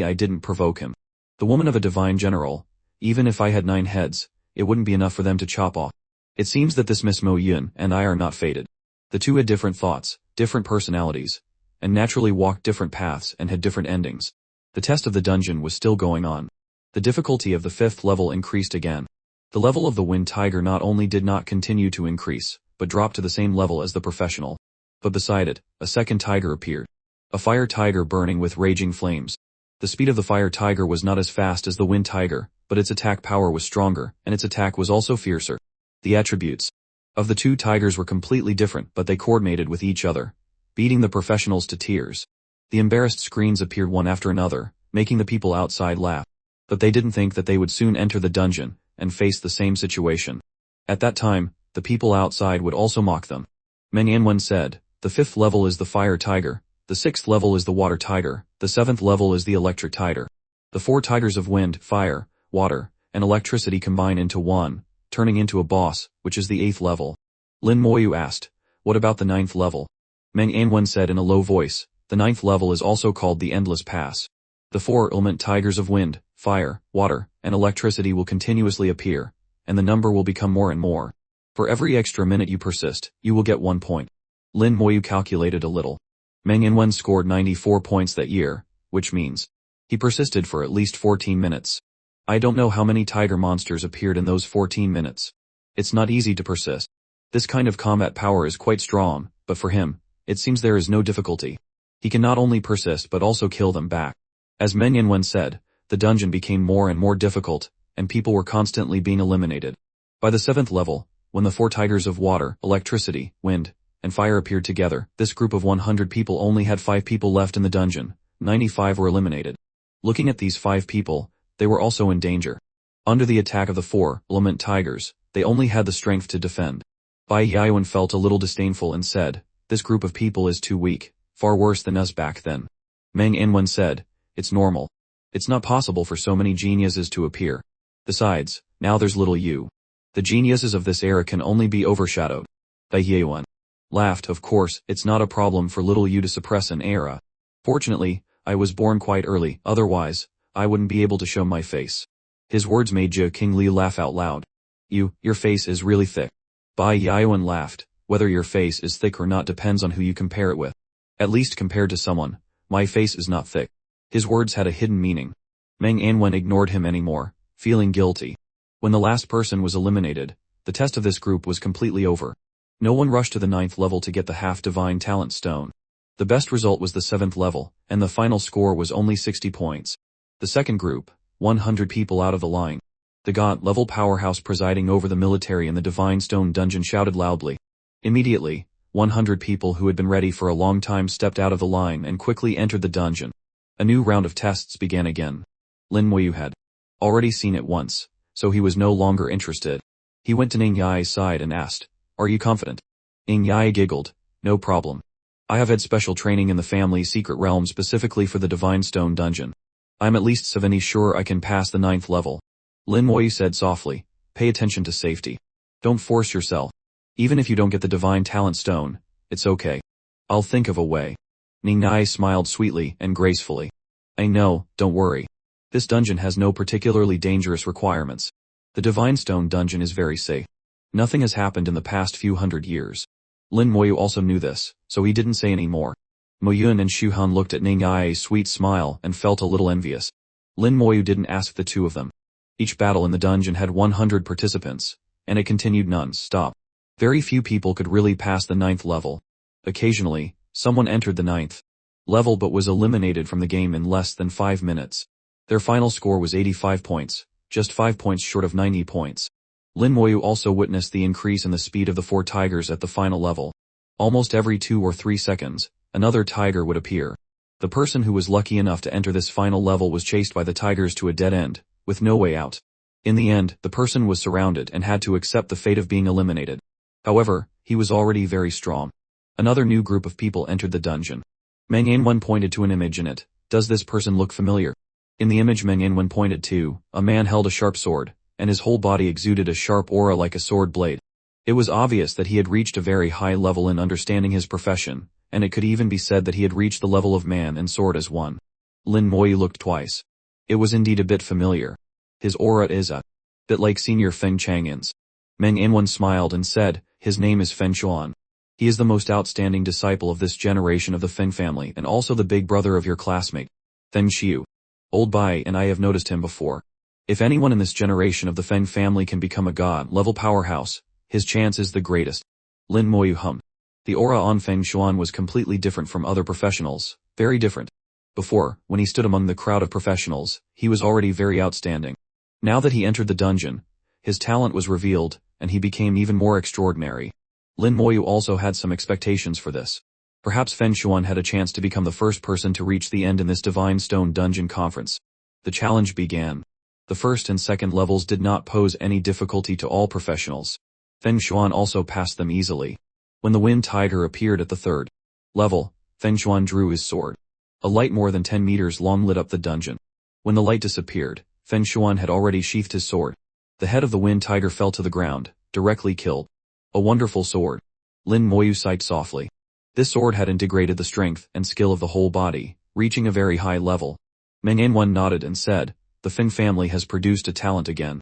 I didn't provoke him. The woman of a divine general, even if I had 9 heads, it wouldn't be enough for them to chop off. It seems that this Miss Mo Yun and I are not fated. The two had different thoughts, different personalities, and naturally walked different paths and had different endings. The test of the dungeon was still going on. The difficulty of the 5th level increased again. The level of the Wind Tiger not only did not continue to increase, but dropped to the same level as the professional. But beside it, a second tiger appeared. A fire tiger burning with raging flames. The speed of the fire tiger was not as fast as the Wind Tiger, but its attack power was stronger, and its attack was also fiercer. The attributes of the two tigers were completely different, but they coordinated with each other, beating the professionals to tears. The embarrassed screams appeared one after another, making the people outside laugh. But they didn't think that they would soon enter the dungeon and face the same situation. At that time, the people outside would also mock them. Meng Yanwen said, the 5th level is the fire tiger, the 6th level is the water tiger, the 7th level is the electric tiger. The 4 tigers of wind, fire, water, and electricity combine into one, turning into a boss, which is the 8th level. Lin Moyu asked, what about the 9th level? Meng Yanwen said in a low voice, the 9th level is also called the Endless Pass. The 4 element tigers of wind, fire, water, and electricity will continuously appear, and the number will become more and more. For every extra minute you persist, you will get 1 point. Lin Moyu calculated a little. Meng Yanwen scored 94 points that year, which means he persisted for at least 14 minutes. I don't know how many tiger monsters appeared in those 14 minutes. It's not easy to persist. This kind of combat power is quite strong, but for him, it seems there is no difficulty. He can not only persist but also kill them back. As Meng Yanwen said, the dungeon became more and more difficult, and people were constantly being eliminated. By the 7th level, when the 4 tigers of water, electricity, wind, and fire appeared together, this group of 100 people only had 5 people left in the dungeon. 95 were eliminated. Looking at these 5 people, they were also in danger. Under the attack of the 4 element tigers, they only had the strength to defend. Bai Yaowen felt a little disdainful and said, this group of people is too weak, far worse than us back then. Meng Yanwen said, it's normal. It's not possible for so many geniuses to appear. Besides, now there's little you. The geniuses of this era can only be overshadowed. Bai Yaowen laughed, of course, it's not a problem for little you to suppress an era. Fortunately, I was born quite early, otherwise, I wouldn't be able to show my face. His words made Zhe Qingli laugh out loud. Your face is really thick. Bai Yaowen laughed, whether your face is thick or not depends on who you compare it with. At least compared to someone, my face is not thick. His words had a hidden meaning. Meng Yanwen ignored him anymore, feeling guilty. When the last person was eliminated, the test of this group was completely over. No one rushed to the 9th level to get the half-divine talent stone. The best result was the 7th level, and the final score was only 60 points. The second group, 100 people out of the line. The God-level powerhouse presiding over the military in the Divine Stone dungeon shouted loudly. Immediately, 100 people who had been ready for a long time stepped out of the line and quickly entered the dungeon. A new round of tests began again. Lin Moyu had already seen it once, so he was no longer interested. He went to Ning Yai's side and asked, "Are you confident?" Ning Yai giggled, "No problem. I have had special training in the family's secret realm specifically for the Divine Stone dungeon. I'm at least 70 sure I can pass the 9th level." Lin Moyu said softly, "Pay attention to safety. Don't force yourself. Even if you don't get the Divine Talent Stone, it's okay. I'll think of a way." Ning Yai smiled sweetly and gracefully. "I know, don't worry. This dungeon has no particularly dangerous requirements. The Divine Stone dungeon is very safe. Nothing has happened in the past few hundred years." Lin Moyu also knew this, so he didn't say any more. Moyun and Shuhan looked at Ning Yai's sweet smile and felt a little envious. Lin Moyu didn't ask the two of them. Each battle in the dungeon had 100 participants, and it continued non-stop. Very few people could really pass the 9th level. Occasionally, someone entered the 9th level but was eliminated from the game in less than 5 minutes. Their final score was 85 points, just 5 points short of 90 points. Lin Moyu also witnessed the increase in the speed of the 4 tigers at the final level. Almost every 2 or 3 seconds, another tiger would appear. The person who was lucky enough to enter this final level was chased by the tigers to a dead end, with no way out. In the end, the person was surrounded and had to accept the fate of being eliminated. However, he was already very strong. Another new group of people entered the dungeon. Meng Yanwen pointed to an image in it. "Does this person look familiar?" In the image Meng Yanwen pointed to, a man held a sharp sword, and his whole body exuded a sharp aura like a sword blade. It was obvious that he had reached a very high level in understanding his profession, and it could even be said that he had reached the level of man and sword as one. Lin Moyu looked twice. It was indeed a bit familiar. His aura is a bit like Senior Feng Chang'an's. Meng Yanwen smiled and said, "His name is Feng Xuan. He is the most outstanding disciple of this generation of the Feng family and also the big brother of your classmate, Feng Xiu. Old Bai and I have noticed him before. If anyone in this generation of the Feng family can become a god-level powerhouse, his chance is the greatest." Lin Moyu hummed. The aura on Feng Xuan was completely different from other professionals, very different. Before, when he stood among the crowd of professionals, he was already very outstanding. Now that he entered the dungeon, his talent was revealed, and he became even more extraordinary. Lin Moyu also had some expectations for this. Perhaps Feng Xuan had a chance to become the first person to reach the end in this Divine Stone Dungeon conference. The challenge began. The first and second levels did not pose any difficulty to all professionals. Feng Xuan also passed them easily. When the Wind Tiger appeared at the third level, Feng Xuan drew his sword. A light more than 10 meters long lit up the dungeon. When the light disappeared, Feng Xuan had already sheathed his sword. The head of the Wind Tiger fell to the ground, directly killed. A wonderful sword. Lin Moyu sighed softly. This sword had integrated the strength and skill of the whole body, reaching a very high level. Meng Yanwen nodded and said, "The Feng family has produced a talent again.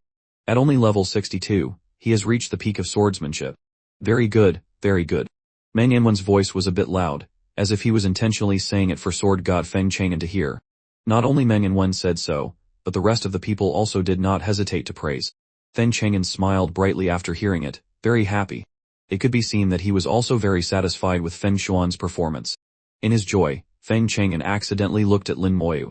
At only level 62, he has reached the peak of swordsmanship. Very good, very good." Meng Yanwen's voice was a bit loud, as if he was intentionally saying it for sword god Feng Chang'an to hear. Not only Meng Yanwen said so, but the rest of the people also did not hesitate to praise. Feng Chang'an smiled brightly after hearing it, very happy. It could be seen that he was also very satisfied with Feng Xuan's performance. In his joy, Feng Chang'an accidentally looked at Lin Moyu.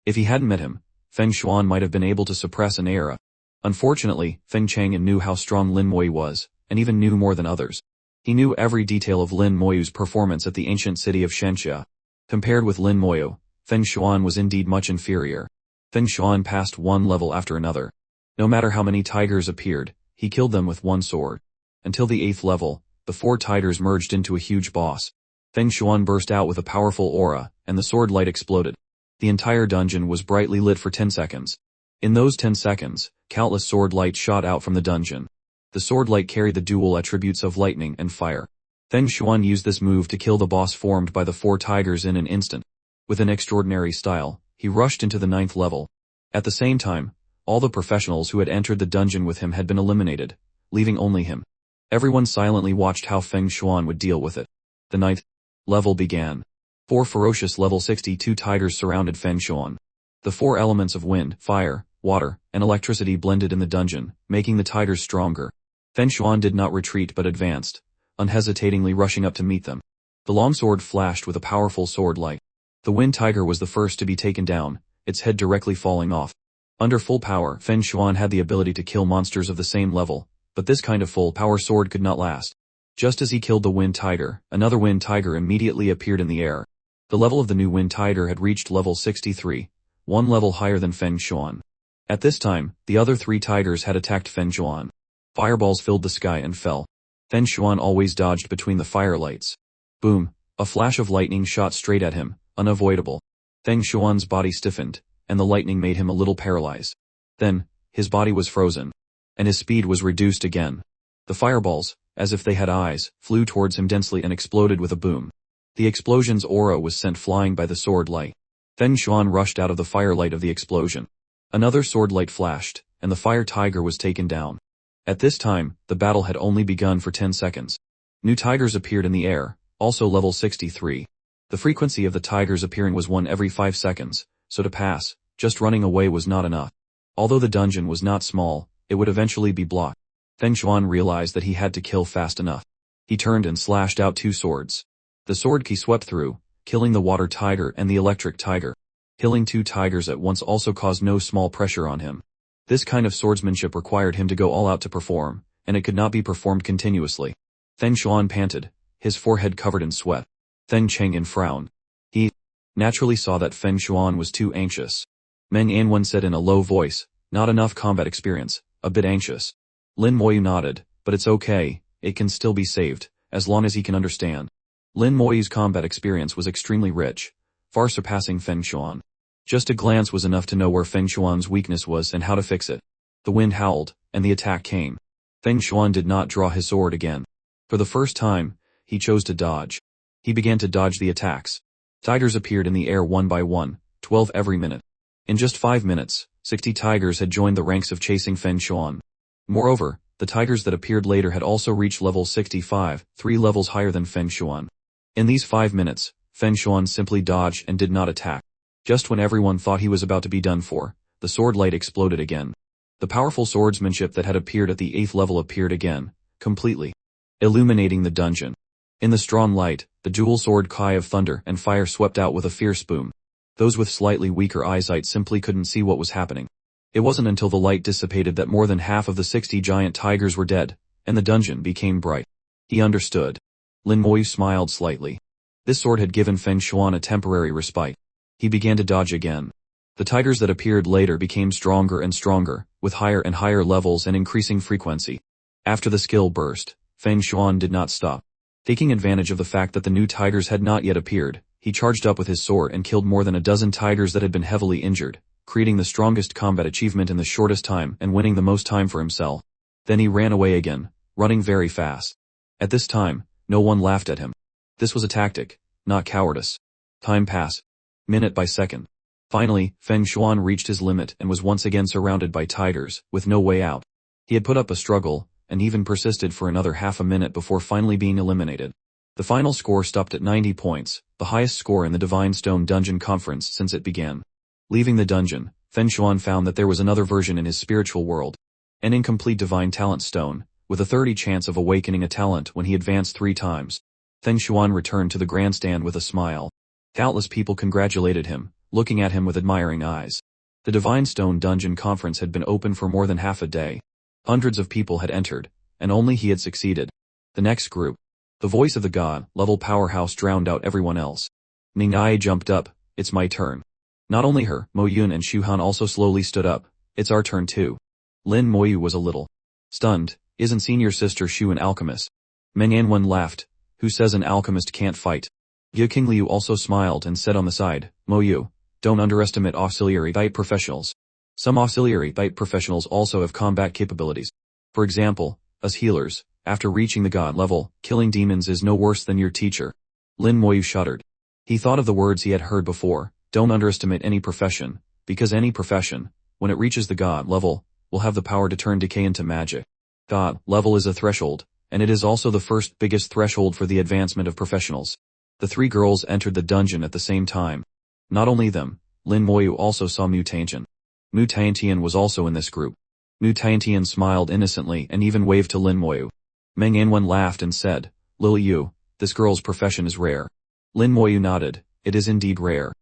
If he hadn't met him, Feng Xuan might have been able to suppress an era. Unfortunately, Feng Chang'an knew how strong Lin Moyu was, and even knew more than others. He knew every detail of Lin Moyu's performance at the ancient city of Shenxia. Compared with Lin Moyu, Feng Xuan was indeed much inferior. Feng Xuan passed one level after another. No matter how many tigers appeared, he killed them with one sword. Until the 8th level, the 4 tigers merged into a huge boss. Feng Xuan burst out with a powerful aura, and the sword light exploded. The entire dungeon was brightly lit for 10 seconds. In those 10 seconds, countless sword lights shot out from the dungeon. The sword light carried the dual attributes of lightning and fire. Feng Xuan used this move to kill the boss formed by the 4 tigers in an instant. With an extraordinary style, he rushed into the 9th level. At the same time, all the professionals who had entered the dungeon with him had been eliminated, leaving only him. Everyone silently watched how Feng Xuan would deal with it. The 9th level began. 4 ferocious level 62 tigers surrounded Feng Xuan. The 4 elements of wind, fire, water, and electricity blended in the dungeon, making the tigers stronger. Feng Xuan did not retreat but advanced, unhesitatingly rushing up to meet them. The longsword flashed with a powerful sword light. The Wind Tiger was the first to be taken down, its head directly falling off. Under full power, Feng Xuan had the ability to kill monsters of the same level, but this kind of full power sword could not last. Just as he killed the Wind Tiger, another Wind Tiger immediately appeared in the air. The level of the new Wind Tiger had reached level 63, one level higher than Feng Xuan. At this time, the other 3 tigers had attacked Feng Xuan. Fireballs filled the sky and fell. Feng Xuan always dodged between the firelights. Boom! A flash of lightning shot straight at him, unavoidable. Feng Xuan's body stiffened, and the lightning made him a little paralyzed. Then, his body was frozen. And his speed was reduced again. The fireballs, as if they had eyes, flew towards him densely and exploded with a boom. The explosion's aura was sent flying by the sword light. Feng Xuan rushed out of the firelight of the explosion. Another sword light flashed, and the fire tiger was taken down. At this time, the battle had only begun for 10 seconds. New tigers appeared in the air, also level 63. The frequency of the tigers appearing was 1 every 5 seconds, so to pass, just running away was not enough. Although the dungeon was not small, it would eventually be blocked. Feng Xuan realized that he had to kill fast enough. He turned and slashed out 2 swords. The sword key swept through, killing the water tiger and the electric tiger. Killing 2 tigers at once also caused no small pressure on him. This kind of swordsmanship required him to go all out to perform, and it could not be performed continuously. Feng Xuan panted, his forehead covered in sweat. Feng Cheng'an frowned. He naturally saw that Feng Xuan was too anxious. Meng Anwen said in a low voice, "Not enough combat experience, a bit anxious." Lin Moyu nodded, "But it's okay, it can still be saved, as long as he can understand." Lin Moyu's combat experience was extremely rich, far surpassing Feng Xuan. Just a glance was enough to know where Feng Xuan's weakness was and how to fix it. The wind howled, and the attack came. Feng Xuan did not draw his sword again. For the first time, he chose to dodge. He began to dodge the attacks. Tigers appeared in the air one by one, 12 every minute. In just 5 minutes, 60 tigers had joined the ranks of chasing Feng Xuan. Moreover, the tigers that appeared later had also reached level 65, 3 levels higher than Feng Xuan. In these 5 minutes, Feng Xuan simply dodged and did not attack. Just when everyone thought he was about to be done for, the sword light exploded again. The powerful swordsmanship that had appeared at the 8th level appeared again, completely illuminating the dungeon. In the strong light, the dual sword Kai of thunder and fire swept out with a fierce boom. Those with slightly weaker eyesight simply couldn't see what was happening. It wasn't until the light dissipated that more than half of the 60 giant tigers were dead, and the dungeon became bright. He understood. Lin Moyu smiled slightly. This sword had given Feng Xuan a temporary respite. He began to dodge again. The tigers that appeared later became stronger and stronger, with higher and higher levels and increasing frequency. After the skill burst, Feng Xuan did not stop. Taking advantage of the fact that the new tigers had not yet appeared, he charged up with his sword and killed more than a dozen tigers that had been heavily injured, creating the strongest combat achievement in the shortest time and winning the most time for himself. Then he ran away again, running very fast. At this time, no one laughed at him. This was a tactic, not cowardice. Time passed. Minute by second. Finally, Feng Xuan reached his limit and was once again surrounded by tigers, with no way out. He had put up a struggle, and even persisted for another half a minute before finally being eliminated. The final score stopped at 90 points, the highest score in the Divine Stone Dungeon Conference since it began. Leaving the dungeon, Feng Xuan found that there was another version in his spiritual world. An incomplete Divine Talent Stone, with a 30 chance of awakening a talent when he advanced 3 times. Feng Xuan returned to the grandstand with a smile. Countless people congratulated him, looking at him with admiring eyes. The Divine Stone Dungeon Conference had been open for more than half a day. Hundreds of people had entered, and only he had succeeded. The next group. The voice of the god-level powerhouse drowned out everyone else. Ning Ai jumped up, "It's my turn." Not only her, Mo Yun and Shu Han also slowly stood up. "It's our turn too." Lin Moyu was a little stunned. "Isn't senior sister Shu an alchemist?" Meng Anwen laughed. "Who says an alchemist can't fight?" Ge Qingliu also smiled and said on the side, "Mo Yu, don't underestimate auxiliary fight professionals. Some auxiliary fight professionals also have combat capabilities. For example, us healers, after reaching the god level, killing demons is no worse than your teacher." Lin Moyu shuddered. He thought of the words he had heard before, "Don't underestimate any profession, because any profession, when it reaches the god level, will have the power to turn decay into magic. God level is a threshold, and it is also the first biggest threshold for the advancement of professionals." The 3 girls entered the dungeon at the same time. Not only them, Lin Moyu also saw Mu Tiantian. Mu Tiantian was also in this group. Mu Tiantian smiled innocently and even waved to Lin Moyu. Meng Anwen laughed and said, "Lil Yu, this girl's profession is rare." Lin Moyu nodded, "It is indeed rare."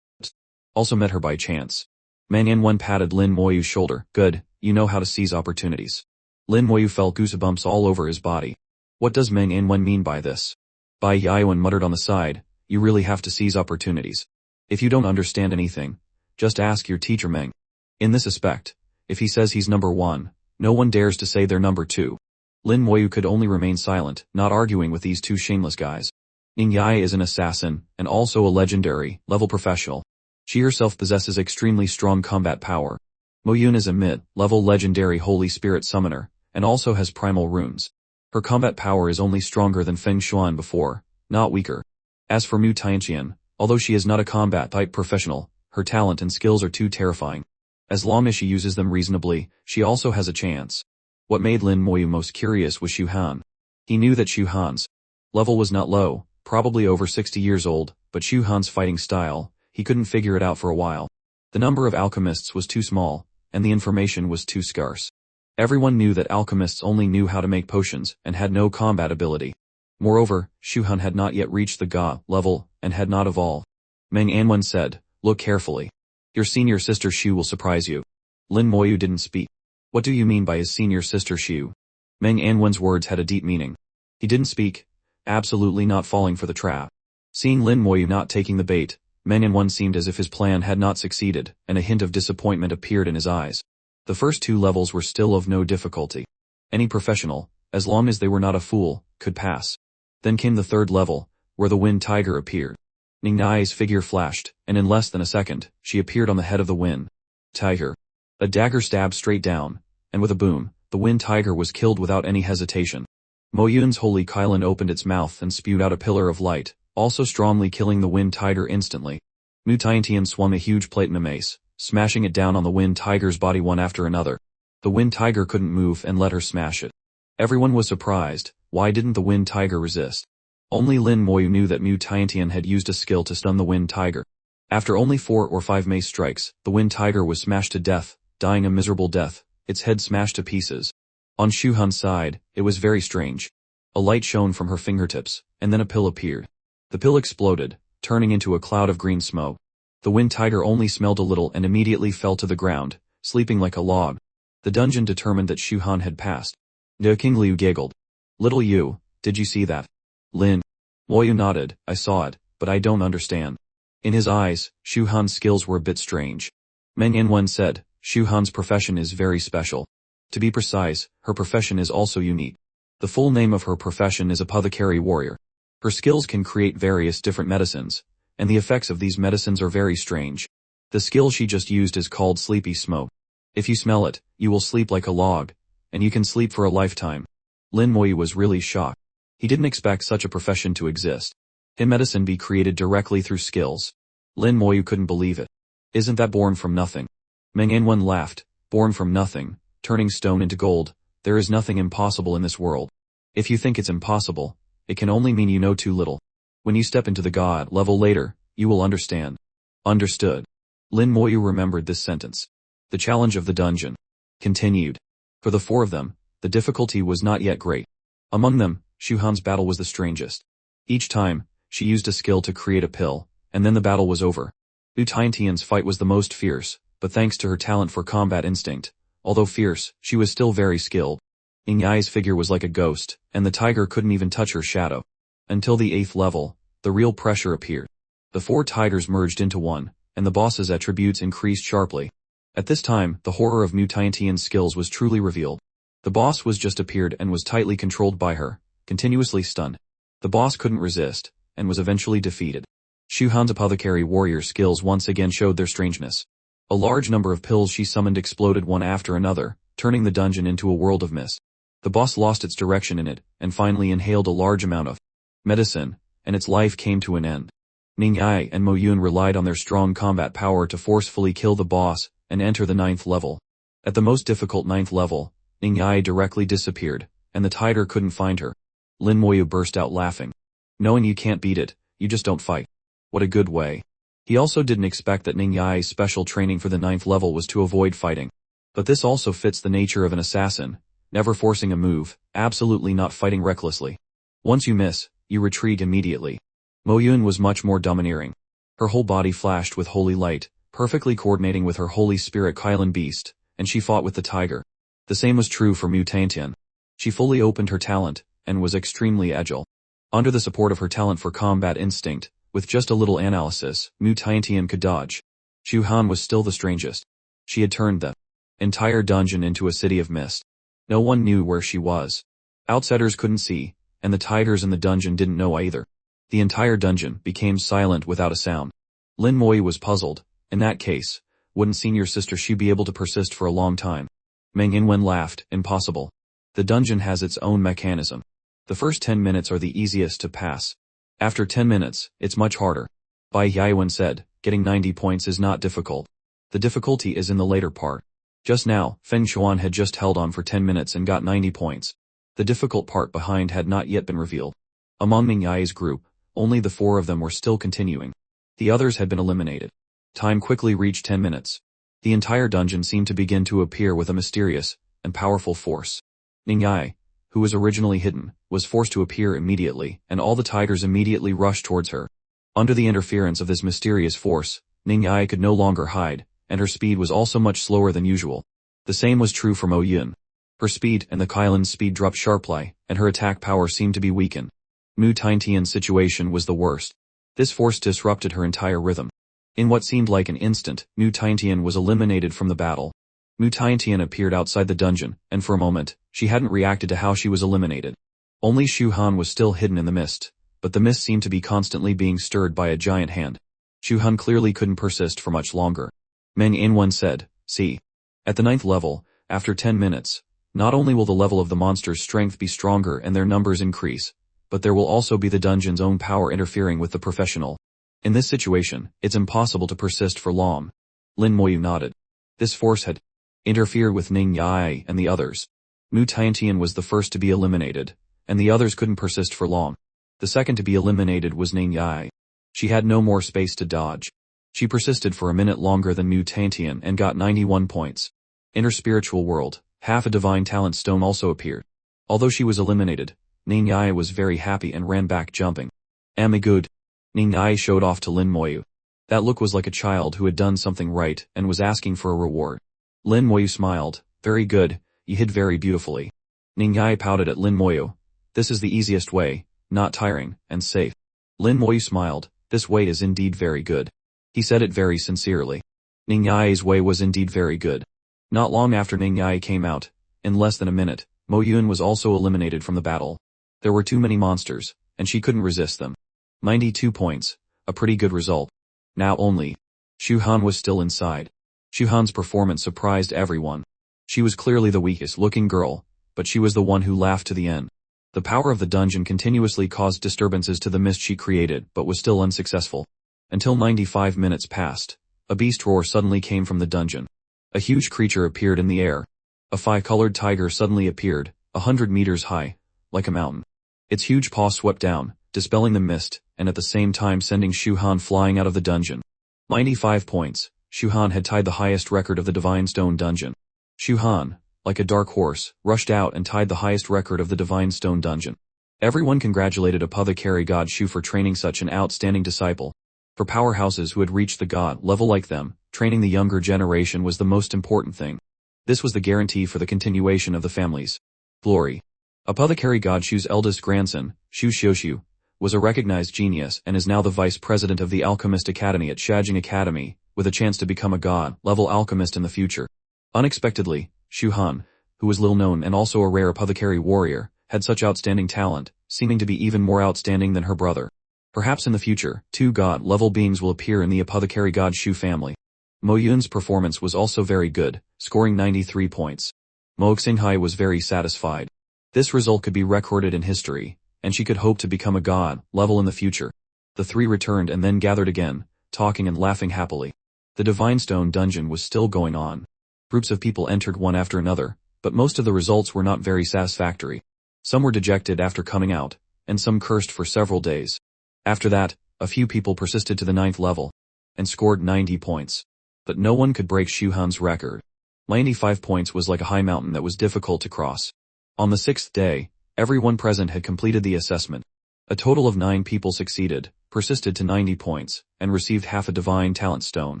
Also met her by chance. Meng Anwen patted Lin Moyu's shoulder, "Good, you know how to seize opportunities." Lin Moyu felt goosebumps all over his body. What does Meng Anwen mean by this? Bai Yaowen muttered on the side, "You really have to seize opportunities. If you don't understand anything, just ask your teacher Meng. In this aspect, if he says he's number 1, no one dares to say they're number 2. Lin Moyu could only remain silent, not arguing with these two shameless guys. Ning Yai is an assassin, and also a legendary, level professional. She herself possesses extremely strong combat power. Moyun is a mid-level legendary holy spirit summoner, and also has primal runes. Her combat power is only stronger than Feng Xuan before, not weaker. As for Mu Tianqian, although she is not a combat-type professional, her talent and skills are too terrifying. As long as she uses them reasonably, she also has a chance. What made Lin Moyu most curious was Xu Han. He knew that Xu Han's level was not low, probably over 60 years old, but Xu Han's fighting style, he couldn't figure it out for a while. The number of alchemists was too small, and the information was too scarce. Everyone knew that alchemists only knew how to make potions and had no combat ability. Moreover, Xu Han had not yet reached the Ga level and had not evolved. Meng Anwen said, "Look carefully. Your senior sister Xu will surprise you." Lin Moyu didn't speak. What do you mean by his senior sister Xu? Meng Anwen's words had a deep meaning. He didn't speak, absolutely not falling for the trap. Seeing Lin Moyu not taking the bait, Meng Anwen seemed as if his plan had not succeeded, and a hint of disappointment appeared in his eyes. The first two levels were still of no difficulty. Any professional, as long as they were not a fool, could pass. Then came the third level, where the Wind Tiger appeared. Ning Nai's figure flashed, and in less than a second, she appeared on the head of the Wind Tiger. A dagger stabbed straight down, and with a boom, the Wind Tiger was killed without any hesitation. Mo Yun's holy Kylin opened its mouth and spewed out a pillar of light, also strongly killing the Wind Tiger instantly. Mu Tiantian swung a huge platinum mace, smashing it down on the Wind Tiger's body one after another. The Wind Tiger couldn't move and let her smash it. Everyone was surprised. Why didn't the Wind Tiger resist? Only Lin Moyu knew that Mu Tiantian had used a skill to stun the Wind Tiger. After only 4 or 5 mace strikes, the Wind Tiger was smashed to death, dying a miserable death, its head smashed to pieces. On Xu Han's side, it was very strange. A light shone from her fingertips, and then a pill appeared. The pill exploded, turning into a cloud of green smoke. The Wind Tiger only smelled a little and immediately fell to the ground, sleeping like a log. The dungeon determined that Xu Han had passed. De King Liu giggled. "Little you, did you see that?" Lin Moyu nodded, "I saw it, but I don't understand." In his eyes, Xu Han's skills were a bit strange. Meng Anwen said, "Xu Han's profession is very special. To be precise, her profession is also unique. The full name of her profession is apothecary warrior. Her skills can create various different medicines, and the effects of these medicines are very strange. The skill she just used is called sleepy smoke. If you smell it, you will sleep like a log, and you can sleep for a lifetime." Lin Moyu was really shocked. He didn't expect such a profession to exist. Can medicine be created directly through skills? Lin Moyu couldn't believe it. Isn't that born from nothing? Meng Anwen laughed. Born from nothing, turning stone into gold, there is nothing impossible in this world. If you think it's impossible, it can only mean you know too little. When you step into the God level later, you will understand. Understood. Lin Moyu remembered this sentence. The challenge of the dungeon continued. For the 4 of them, the difficulty was not yet great. Among them, Xu Han's battle was the strangest. Each time, she used a skill to create a pill, and then the battle was over. Mu Tiantian's fight was the most fierce, but thanks to her talent for combat instinct, although fierce, she was still very skilled. Ning Yai's figure was like a ghost, and the tiger couldn't even touch her shadow. Until the 8th level, the real pressure appeared. The 4 tigers merged into one, and the boss's attributes increased sharply. At this time, the horror of Mu Tiantian's skills was truly revealed. The boss was just appeared and was tightly controlled by her, continuously stunned. The boss couldn't resist, and was eventually defeated. Xu Han's apothecary warrior skills once again showed their strangeness. A large number of pills she summoned exploded one after another, turning the dungeon into a world of mist. The boss lost its direction in it, and finally inhaled a large amount of medicine, and its life came to an end. Ning Ai and Mo Yun relied on their strong combat power to forcefully kill the boss, and enter the 9th level. At the most difficult 9th level, Ning Ai directly disappeared, and the tiger couldn't find her. Lin Moyu burst out laughing. Knowing you can't beat it, you just don't fight. What a good way. He also didn't expect that Ning Yai's special training for the 9th level was to avoid fighting. But this also fits the nature of an assassin, never forcing a move, absolutely not fighting recklessly. Once you miss, you retreat immediately. Mo Yun was much more domineering. Her whole body flashed with holy light, perfectly coordinating with her holy spirit Kylin beast, and she fought with the tiger. The same was true for Mu Tiantian. She fully opened her talent, and was extremely agile. Under the support of her talent for combat instinct, with just a little analysis, Mu Tiantian could dodge. Xu Han was still the strangest. She had turned the entire dungeon into a city of mist. No one knew where she was. Outsiders couldn't see, and the tigers in the dungeon didn't know either. The entire dungeon became silent without a sound. Lin Moyu was puzzled. In that case, wouldn't senior sister Xu be able to persist for a long time? Meng Yanwen laughed. Impossible. The dungeon has its own mechanism. The first 10 minutes are the easiest to pass. After 10 minutes, it's much harder. Bai Yaiwen said, getting 90 points is not difficult. The difficulty is in the later part. Just now, Feng Xuan had just held on for 10 minutes and got 90 points. The difficult part behind had not yet been revealed. Among Ming Yai's group, only the 4 of them were still continuing. The others had been eliminated. Time quickly reached 10 minutes. The entire dungeon seemed to begin to appear with a mysterious and powerful force. Ning Yai, who was originally hidden, was forced to appear immediately, and all the tigers immediately rushed towards her. Under the interference of this mysterious force, Ning Yai could no longer hide, and her speed was also much slower than usual. The same was true for Mo Yun. Her speed and the Kailan's speed dropped sharply, and her attack power seemed to be weakened. Mu Tiantian's situation was the worst. This force disrupted her entire rhythm. In what seemed like an instant, Mu Tiantian was eliminated from the battle. Mu Tiantian appeared outside the dungeon, and for a moment, she hadn't reacted to how she was eliminated. Only Xu Han was still hidden in the mist, but the mist seemed to be constantly being stirred by a giant hand. Xu Han clearly couldn't persist for much longer. Meng Yanwen said, see. At the 9th level, after 10 minutes, not only will the level of the monster's strength be stronger and their numbers increase, but there will also be the dungeon's own power interfering with the professional. In this situation, it's impossible to persist for long. Lin Moyu nodded. This force had interfered with Ning Yai and the others. Mu Tiantian was the first to be eliminated, and the others couldn't persist for long. The second to be eliminated was Ning Yai. She had no more space to dodge. She persisted for a minute longer than Mu Tiantian and got 91 points. In her spiritual world, half a divine talent stone also appeared. Although she was eliminated, Ning Yai was very happy and ran back jumping. Amigud. Ning Yai showed off to Lin Moyu. That look was like a child who had done something right and was asking for a reward. Lin Moyu smiled. Very good, you hid very beautifully. Ning Yai pouted at Lin Moyu. This is the easiest way, not tiring, and safe. Lin Moyu smiled. This way is indeed very good. He said it very sincerely. Ning Yai's way was indeed very good. Not long after Ning Yai came out, in less than a minute, Mo Yun was also eliminated from the battle. There were too many monsters, and she couldn't resist them. 92 points, a pretty good result. Now only. Xu Han was still inside. Xu Han's performance surprised everyone. She was clearly the weakest looking girl, but she was the one who laughed to the end. The power of the dungeon continuously caused disturbances to the mist she created but was still unsuccessful. Until 95 minutes passed, a beast roar suddenly came from the dungeon. A huge creature appeared in the air. A 5-colored tiger suddenly appeared, 100 meters high, like a mountain. Its huge paw swept down, dispelling the mist, and at the same time sending Xu Han flying out of the dungeon. 95 points. Xu Han had tied the highest record of the Divine Stone dungeon. Xu Han, like a dark horse, rushed out and tied the highest record of the Divine Stone dungeon. Everyone congratulated Apothecary God Xu for training such an outstanding disciple. For powerhouses who had reached the god level like them, training the younger generation was the most important thing. This was the guarantee for the continuation of the family's glory. Apothecary God Xu's eldest grandson, Xu Xiuxiu, was a recognized genius and is now the vice president of the Alchemist Academy at Shajing Academy, with a chance to become a god-level alchemist in the future. Unexpectedly, Xu Han, who was little known and also a rare apothecary warrior, had such outstanding talent, seeming to be even more outstanding than her brother. Perhaps in the future, 2 god-level beings will appear in the Apothecary God Xu family. Mo Yun's performance was also very good, scoring 93 points. Mo Xinghai was very satisfied. This result could be recorded in history, and she could hope to become a god-level in the future. The 3 returned and then gathered again, talking and laughing happily. The Divine Stone dungeon was still going on. Groups of people entered one after another, but most of the results were not very satisfactory. Some were dejected after coming out, and some cursed for several days. After that, a few people persisted to the 9th level, and scored 90 points. But no one could break Xu Han's record. 95 points was like a high mountain that was difficult to cross. On the 6th day, everyone present had completed the assessment. A total of 9 people succeeded, persisted to 90 points, and received half a divine talent stone.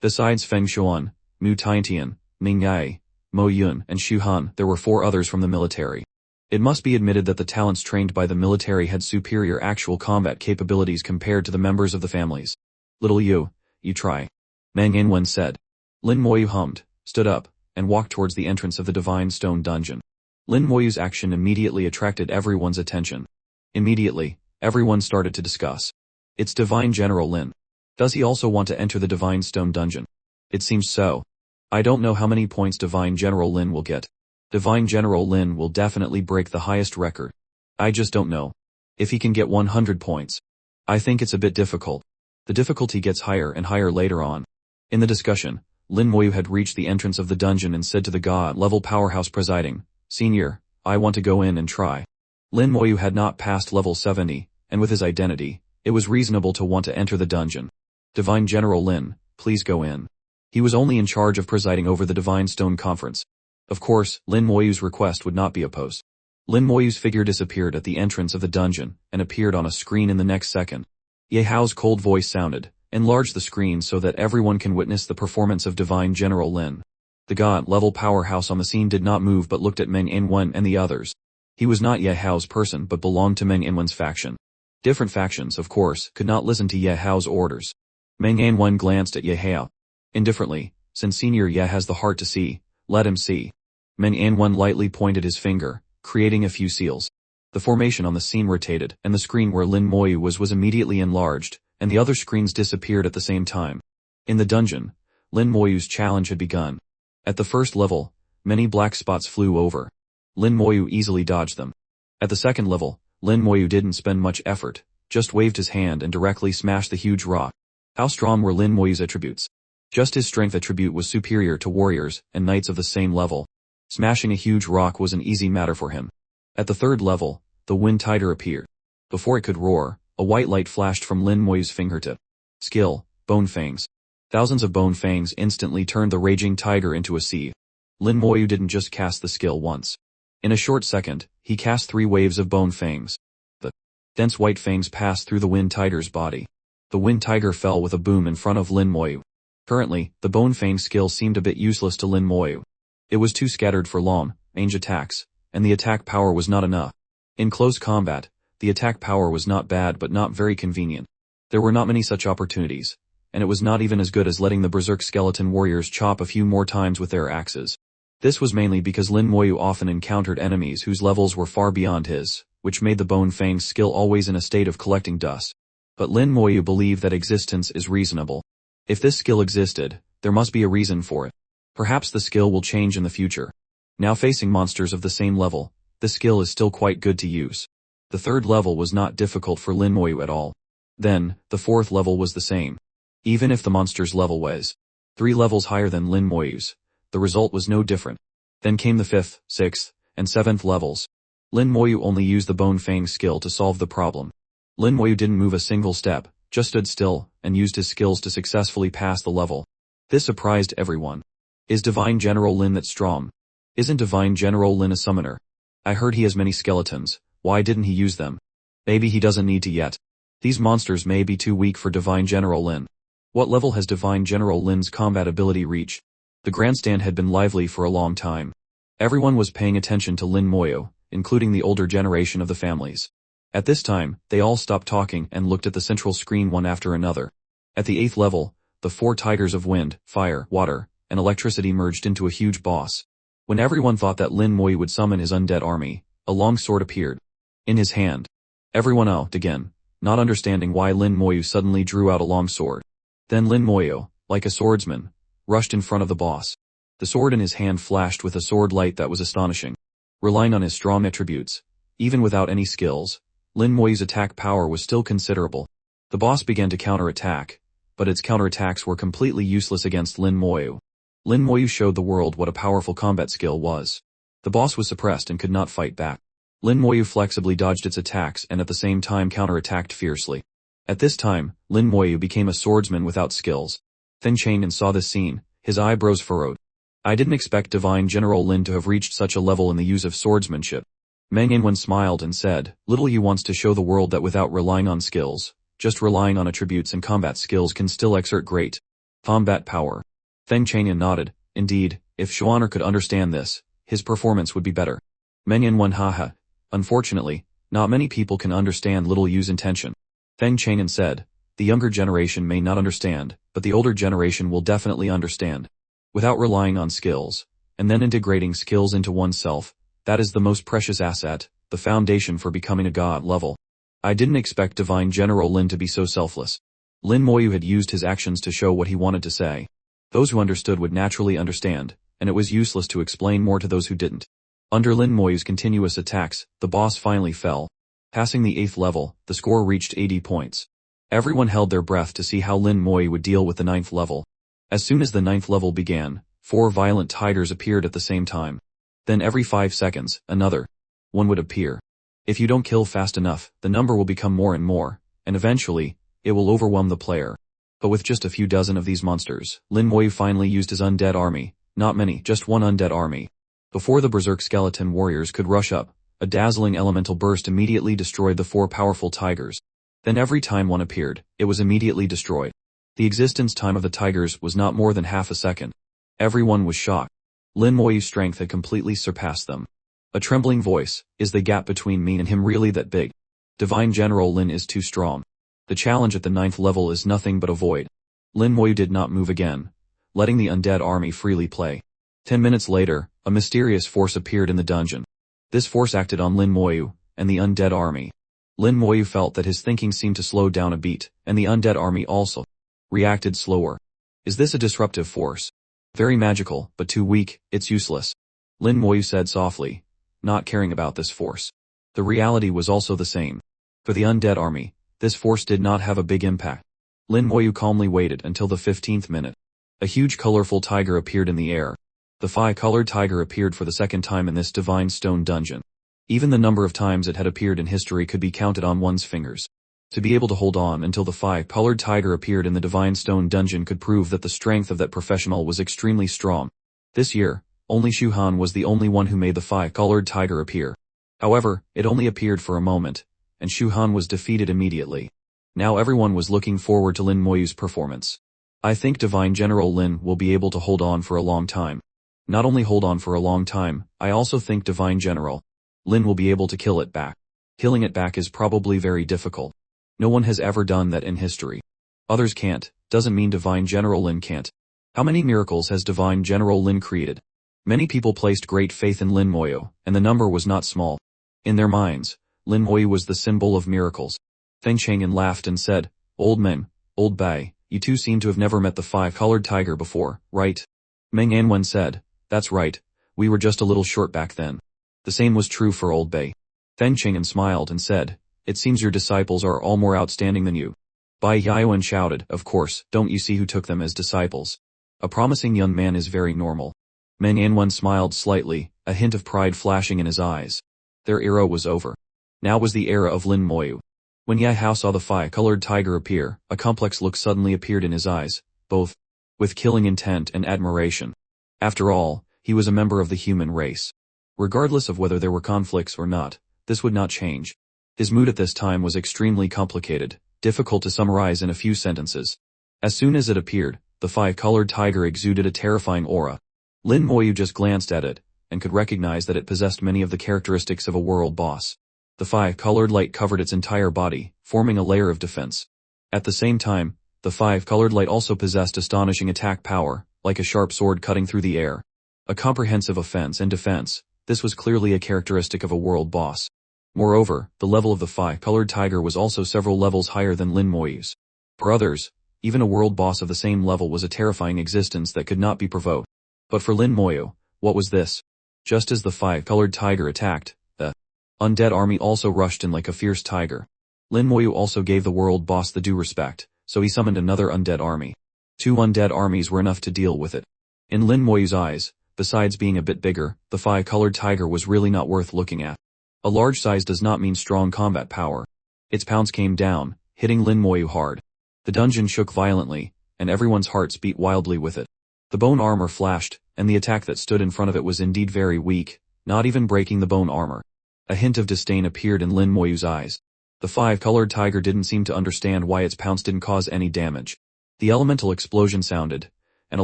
Besides Feng Xuan, Mu Tiantian, Ning Yai, Mo Yun, and Xu Han, there were 4 others from the military. It must be admitted that the talents trained by the military had superior actual combat capabilities compared to the members of the families. Little you try. Meng Yanwen said. Lin Moyu hummed, stood up, and walked towards the entrance of the Divine Stone dungeon. Lin Moyu's action immediately attracted everyone's attention. Immediately, everyone started to discuss. It's Divine General Lin. Does he also want to enter the Divine Stone Dungeon? It seems so. I don't know how many points Divine General Lin will get. Divine General Lin will definitely break the highest record. I just don't know. If he can get 100 points. I think it's a bit difficult. The difficulty gets higher and higher later on. In the discussion, Lin Moyu had reached the entrance of the dungeon and said to the god-level powerhouse presiding, "Senior, I want to go in and try." Lin Moyu had not passed level 70, and with his identity, it was reasonable to want to enter the dungeon. Divine General Lin, please go in. He was only in charge of presiding over the Divine Stone Conference. Of course, Lin Moyu's request would not be opposed. Lin Moyu's figure disappeared at the entrance of the dungeon, and appeared on a screen in the next second. Ye Hao's cold voice sounded, "Enlarge the screen so that everyone can witness the performance of Divine General Lin." The god-level powerhouse on the scene did not move but looked at Meng Yanwen and the others. He was not Ye Hao's person but belonged to Meng Yanwen's faction. Different factions, of course, could not listen to Ye Hao's orders. Meng Yanwen glanced at Ye Hao. Indifferently, since Senior Ye has the heart to see, let him see. Meng Yanwen lightly pointed his finger, creating a few seals. The formation on the scene rotated, and the screen where Lin Moyu was immediately enlarged, and the other screens disappeared at the same time. In the dungeon, Lin Moyu's challenge had begun. At the first level, many black spots flew over. Lin Moyu easily dodged them. At the second level, Lin Moyu didn't spend much effort, just waved his hand and directly smashed the huge rock. How strong were Lin Moyu's attributes? Just his strength attribute was superior to warriors and knights of the same level. Smashing a huge rock was an easy matter for him. At the third level, the wind tiger appeared. Before it could roar, a white light flashed from Lin Moyu's fingertip. Skill, Bone Fangs. Thousands of bone fangs instantly turned the raging tiger into a sieve. Lin Moyu didn't just cast the skill once. In a short second, he cast 3 waves of bone fangs. The dense white fangs passed through the wind tiger's body. The wind tiger fell with a boom in front of Lin Moyu. Currently, the bone fang skill seemed a bit useless to Lin Moyu. It was too scattered for long-range attacks, and the attack power was not enough. In close combat, the attack power was not bad but not very convenient. There were not many such opportunities, and it was not even as good as letting the berserk skeleton warriors chop a few more times with their axes. This was mainly because Lin Moyu often encountered enemies whose levels were far beyond his, which made the bone fang skill always in a state of collecting dust. But Lin Moyu believed that existence is reasonable. If this skill existed, there must be a reason for it. Perhaps the skill will change in the future. Now facing monsters of the same level, the skill is still quite good to use. The third level was not difficult for Lin Moyu at all. Then, the fourth level was the same. Even if the monster's level was 3 levels higher than Lin Moyu's, the result was no different. Then came the 5th, 6th, and 7th levels. Lin Moyu only used the Bone Fang skill to solve the problem. Lin Moyu didn't move a single step, just stood still, and used his skills to successfully pass the level. This surprised everyone. Is Divine General Lin that strong? Isn't Divine General Lin a summoner? I heard he has many skeletons, why didn't he use them? Maybe he doesn't need to yet. These monsters may be too weak for Divine General Lin. What level has Divine General Lin's combat ability reached? The grandstand had been lively for a long time. Everyone was paying attention to Lin Moyu, including the older generation of the families. At this time, they all stopped talking and looked at the central screen one after another. At the 8th level, the 4 tigers of wind, fire, water, and electricity merged into a huge boss. When everyone thought that Lin Moyu would summon his undead army, a long sword appeared in his hand. Everyone out again, not understanding why Lin Moyu suddenly drew out a long sword. Then Lin Moyu, like a swordsman, rushed in front of the boss. The sword in his hand flashed with a sword light that was astonishing. Relying on his strong attributes, even without any skills, Lin Moyu's attack power was still considerable. The boss began to counterattack, but its counterattacks were completely useless against Lin Moyu. Lin Moyu showed the world what a powerful combat skill was. The boss was suppressed and could not fight back. Lin Moyu flexibly dodged its attacks and at the same time counterattacked fiercely. At this time, Lin Moyu became a swordsman without skills. Feng Chanyan saw this scene, his eyebrows furrowed. I didn't expect Divine General Lin to have reached such a level in the use of swordsmanship. Meng Yanwen smiled and said, "Little Yu wants to show the world that without relying on skills, just relying on attributes and combat skills can still exert great combat power." Feng Chanyan nodded. Indeed, if Xuan'er could understand this, his performance would be better. Meng Yanwen haha. Unfortunately, not many people can understand Little Yu's intention. Feng Chanyan said, "The younger generation may not understand, but the older generation will definitely understand. Without relying on skills, and then integrating skills into oneself, That is the most precious asset, the foundation for becoming a god level. I didn't expect Divine General Lin to be so selfless. Lin Moyu had used his actions to show what he wanted to say. Those who understood would naturally understand, and it was useless to explain more to those who didn't. Under Lin Moyu's continuous attacks, the boss finally fell. Passing the 8th level, the score reached 80 points. Everyone held their breath to see how Lin Moyu would deal with the 9th level. As soon as the 9th level began, 4 violent tigers appeared at the same time. Then every 5 seconds, another one would appear. If you don't kill fast enough, the number will become more and more, and eventually, it will overwhelm the player. But with just a few dozen of these monsters, Lin Moyu finally used his undead army. Not many, just one undead army. Before the berserk skeleton warriors could rush up, a dazzling elemental burst immediately destroyed the 4 powerful tigers. Then every time one appeared, it was immediately destroyed. The existence time of the tigers was not more than half a second. Everyone was shocked. Lin Moyu's strength had completely surpassed them. A trembling voice, is the gap between me and him really that big? Divine General Lin is too strong. The challenge at the 9th level is nothing but a void. Lin Moyu did not move again, letting the undead army freely play. 10 minutes later, a mysterious force appeared in the dungeon. This force acted on Lin Moyu and the undead army. Lin Moyu felt that his thinking seemed to slow down a beat, and the undead army also reacted slower. Is this a disruptive force? Very magical, but too weak, it's useless. Lin Moyu said softly, not caring about this force. The reality was also the same. For the undead army, this force did not have a big impact. Lin Moyu calmly waited until the 15th minute. A huge colorful tiger appeared in the air. The 5-colored tiger appeared for the second time in this divine stone dungeon. Even the number of times it had appeared in history could be counted on one's fingers. To be able to hold on until the 5-colored tiger appeared in the divine stone dungeon could prove that the strength of that professional was extremely strong. This year, only Shu Han was the only one who made the 5-colored tiger appear. However, it only appeared for a moment, and Shu Han was defeated immediately. Now everyone was looking forward to Lin Moyu's performance. I think Divine General Lin will be able to hold on for a long time. Not only hold on for a long time, I also think Divine General Lin will be able to kill it back. Killing it back is probably very difficult. No one has ever done that in history. Others can't, doesn't mean Divine General Lin can't. How many miracles has Divine General Lin created? Many people placed great faith in Lin Moyu, and the number was not small. In their minds, Lin Moyu was the symbol of miracles. Feng Chang'an laughed and said, Old man, Old Bai, you two seem to have never met the 5-colored tiger before, right? Meng Anwen said, that's right, we were just a little short back then. The same was true for Old Bai. Feng Chang'an smiled and said, it seems your disciples are all more outstanding than you. Bai Yaoan shouted, of course, don't you see who took them as disciples? A promising young man is very normal. Meng Anwen smiled slightly, a hint of pride flashing in his eyes. Their era was over. Now was the era of Lin Moyu. When Yai Hao saw the 5-colored tiger appear, a complex look suddenly appeared in his eyes, both with killing intent and admiration. After all, he was a member of the human race. Regardless of whether there were conflicts or not, this would not change. His mood at this time was extremely complicated, difficult to summarize in a few sentences. As soon as it appeared, the 5-colored tiger exuded a terrifying aura. Lin Moyu just glanced at it, and could recognize that it possessed many of the characteristics of a world boss. The 5-colored light covered its entire body, forming a layer of defense. At the same time, the 5-colored light also possessed astonishing attack power, like a sharp sword cutting through the air. A comprehensive offense and defense, this was clearly a characteristic of a world boss. Moreover, the level of the 5-colored tiger was also several levels higher than Lin Moyu's. For others, even a world boss of the same level was a terrifying existence that could not be provoked. But for Lin Moyu, what was this? Just as the 5-colored tiger attacked, the undead army also rushed in like a fierce tiger. Lin Moyu also gave the world boss the due respect, so he summoned another undead army. 2 undead armies were enough to deal with it. In Lin Moyu's eyes, besides being a bit bigger, the 5-colored tiger was really not worth looking at. A large size does not mean strong combat power. Its pounce came down, hitting Lin Moyu hard. The dungeon shook violently, and everyone's hearts beat wildly with it. The bone armor flashed, and the attack that stood in front of it was indeed very weak, not even breaking the bone armor. A hint of disdain appeared in Lin Moyu's eyes. The 5-colored tiger didn't seem to understand why its pounce didn't cause any damage. The elemental explosion sounded, and a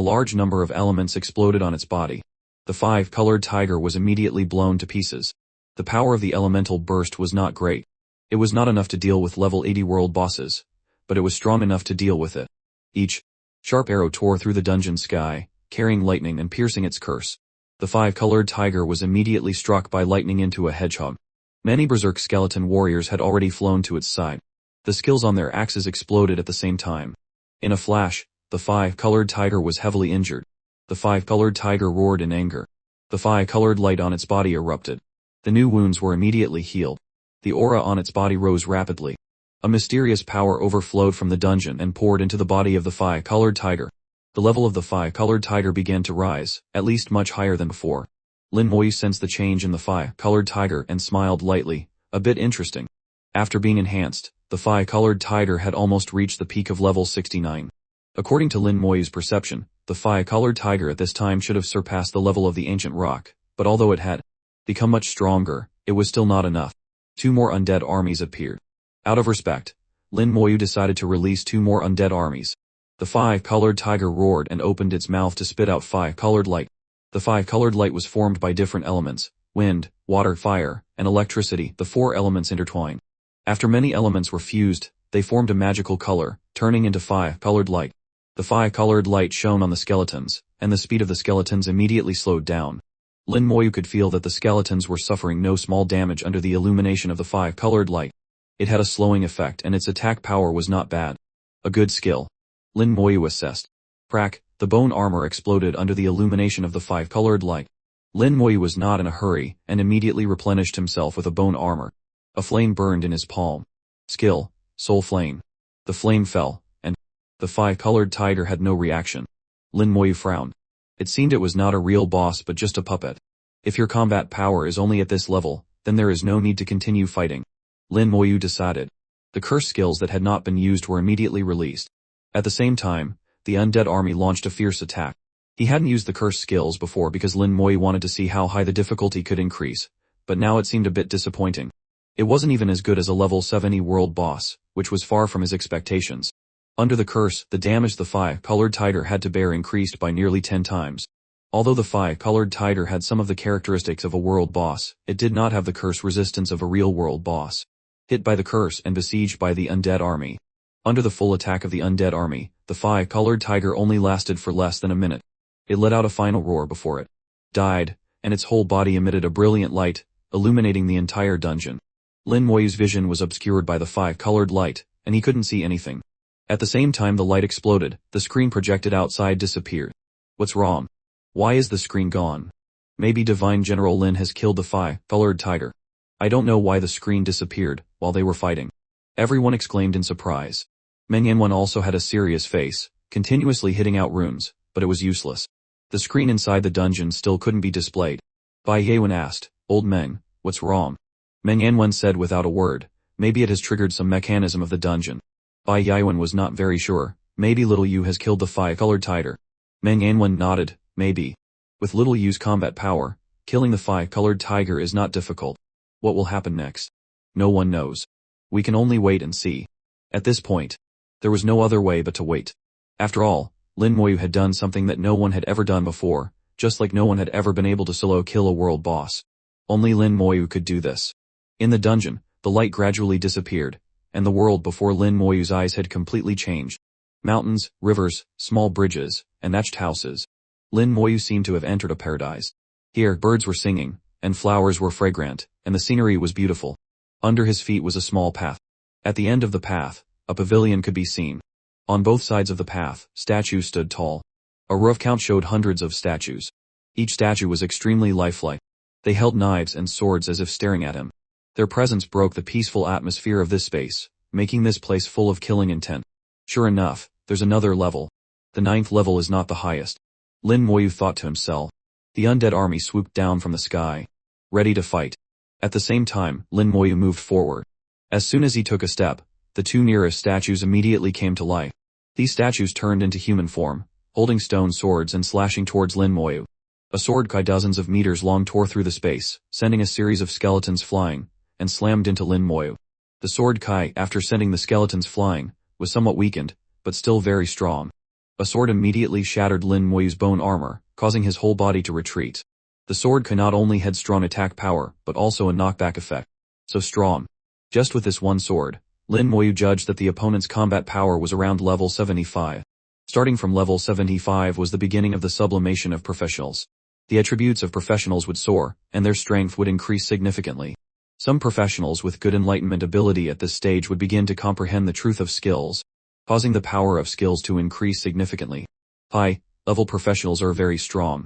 large number of elements exploded on its body. The 5-colored tiger was immediately blown to pieces. The power of the elemental burst was not great. It was not enough to deal with level 80 world bosses, but it was strong enough to deal with it. Each sharp arrow tore through the dungeon sky, carrying lightning and piercing its curse. The five-colored tiger was immediately struck by lightning into a hedgehog. Many berserk skeleton warriors had already flown to its side. The skills on their axes exploded at the same time. In a flash, the five-colored tiger was heavily injured. The five-colored tiger roared in anger. The five-colored light on its body erupted. The new wounds were immediately healed. The aura on its body rose rapidly. A mysterious power overflowed from the dungeon and poured into the body of the five-colored tiger. The level of the five-colored tiger began to rise, at least much higher than before. Lin Moyu sensed the change in the five-colored tiger and smiled lightly, a bit interesting. After being enhanced, the five-colored tiger had almost reached the peak of level 69. According to Lin Moyu's perception, the five-colored tiger at this time should have surpassed the level of the ancient rock, but although it had become much stronger, it was still not enough. 2 more undead armies appeared. Out of respect, Lin Moyu decided to release 2 more undead armies. The five-colored tiger roared and opened its mouth to spit out five-colored light. The five-colored light was formed by different elements: wind, water, fire, and electricity. The 4 elements intertwined. After many elements were fused, they formed a magical color, turning into five-colored light. The five-colored light shone on the skeletons, and the speed of the skeletons immediately slowed down. Lin Moyu could feel that the skeletons were suffering no small damage under the illumination of the five-colored light. It had a slowing effect and its attack power was not bad. A good skill. Lin Moyu assessed. Crack, the bone armor exploded under the illumination of the five-colored light. Lin Moyu was not in a hurry and immediately replenished himself with a bone armor. A flame burned in his palm. Skill, Soul Flame. The flame fell, and the five-colored tiger had no reaction. Lin Moyu frowned. It seemed it was not a real boss but just a puppet. If your combat power is only at this level, then there is no need to continue fighting. Lin Moyu decided. The curse skills that had not been used were immediately released. At the same time, the undead army launched a fierce attack. He hadn't used the curse skills before because Lin Moyu wanted to see how high the difficulty could increase, but now it seemed a bit disappointing. It wasn't even as good as a level 70 world boss, which was far from his expectations. Under the curse, the damage the five-colored tiger had to bear increased by nearly 10 times. Although the five-colored tiger had some of the characteristics of a world boss, it did not have the curse resistance of a real world boss. Hit by the curse and besieged by the undead army. Under the full attack of the undead army, the five-colored tiger only lasted for less than a minute. It let out a final roar before it died, and its whole body emitted a brilliant light, illuminating the entire dungeon. Lin Moyu's vision was obscured by the five-colored light, and he couldn't see anything. At the same time the light exploded, the screen projected outside disappeared. What's wrong? Why is the screen gone? Maybe Divine General Lin has killed the five-colored tiger. I don't know why the screen disappeared while they were fighting. Everyone exclaimed in surprise. Meng also had a serious face, continuously hitting out runes, but it was useless. The screen inside the dungeon still couldn't be displayed. Bai Yewen asked, "Old Meng, what's wrong?" Meng Yanwen said without a word, "Maybe it has triggered some mechanism of the dungeon." Bai Yewen was not very sure. "Maybe Little Yu has killed the five-colored tiger." Meng Yanwen nodded, "Maybe. With Little Yu's combat power, killing the five-colored tiger is not difficult. What will happen next? No one knows. We can only wait and see." At this point, there was no other way but to wait. After all, Lin Moyu had done something that no one had ever done before, just like no one had ever been able to solo kill a world boss. Only Lin Moyu could do this. In the dungeon, the light gradually disappeared, and the world before Lin Moyu's eyes had completely changed. Mountains, rivers, small bridges, and thatched houses. Lin Moyu seemed to have entered a paradise. Here, birds were singing, and flowers were fragrant, and the scenery was beautiful. Under his feet was a small path. At the end of the path, a pavilion could be seen. On both sides of the path, statues stood tall. A rough count showed hundreds of statues. Each statue was extremely lifelike. They held knives and swords as if staring at him. Their presence broke the peaceful atmosphere of this space, making this place full of killing intent. Sure enough, there's another level. The 9th level is not the highest. Lin Moyu thought to himself. The undead army swooped down from the sky, ready to fight. At the same time, Lin Moyu moved forward. As soon as he took a step, the 2 nearest statues immediately came to life. These statues turned into human form, holding stone swords and slashing towards Lin Moyu. A sword kai dozens of meters long tore through the space, sending a series of skeletons flying, and slammed into Lin Moyu. The sword kai, after sending the skeletons flying, was somewhat weakened, but still very strong. A sword immediately shattered Lin Moyu's bone armor, causing his whole body to retreat. The sword kai not only had strong attack power, but also a knockback effect. So strong. Just with this one sword, Lin Moyu judged that the opponent's combat power was around level 75. Starting from level 75 was the beginning of the sublimation of professionals. The attributes of professionals would soar, and their strength would increase significantly. Some professionals with good enlightenment ability at this stage would begin to comprehend the truth of skills, causing the power of skills to increase significantly. High-level professionals are very strong.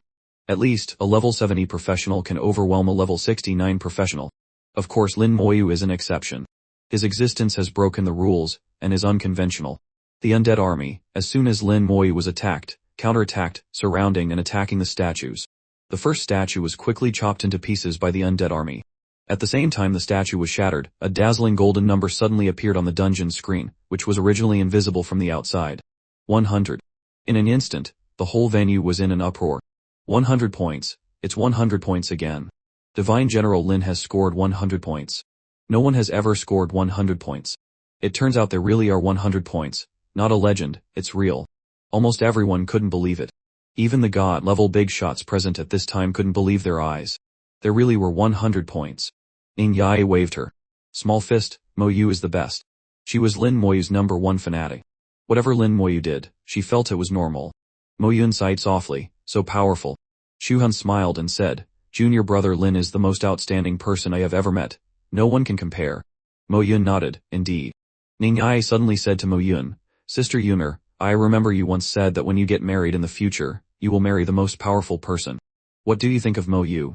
At least, a level 70 professional can overwhelm a level 69 professional. Of course, Lin Moyu is an exception. His existence has broken the rules, and is unconventional. The undead army, as soon as Lin Moyu was attacked, counterattacked, surrounding and attacking the statues. The first statue was quickly chopped into pieces by the undead army. At the same time the statue was shattered, a dazzling golden number suddenly appeared on the dungeon screen, which was originally invisible from the outside. 100. In an instant, the whole venue was in an uproar. 100 points. It's 100 points again. Divine General Lin has scored 100 points. No one has ever scored 100 points. It turns out there really are 100 points. Not a legend, it's real. Almost everyone couldn't believe it. Even the god-level big shots present at this time couldn't believe their eyes. There really were 100 points. Ning Yae waved her small fist. Moyu is the best. She was Lin Moyu's #1 fanatic. Whatever Lin Moyu did, she felt it was normal. Moyun sighed softly, so powerful. Shuhan smiled and said, "Junior brother Lin is the most outstanding person I have ever met. No one can compare." Moyun nodded, indeed. Ning Yae suddenly said to Moyun, "Sister Yuner, I remember you once said that when you get married in the future, you will marry the most powerful person. What do you think of Moyu?"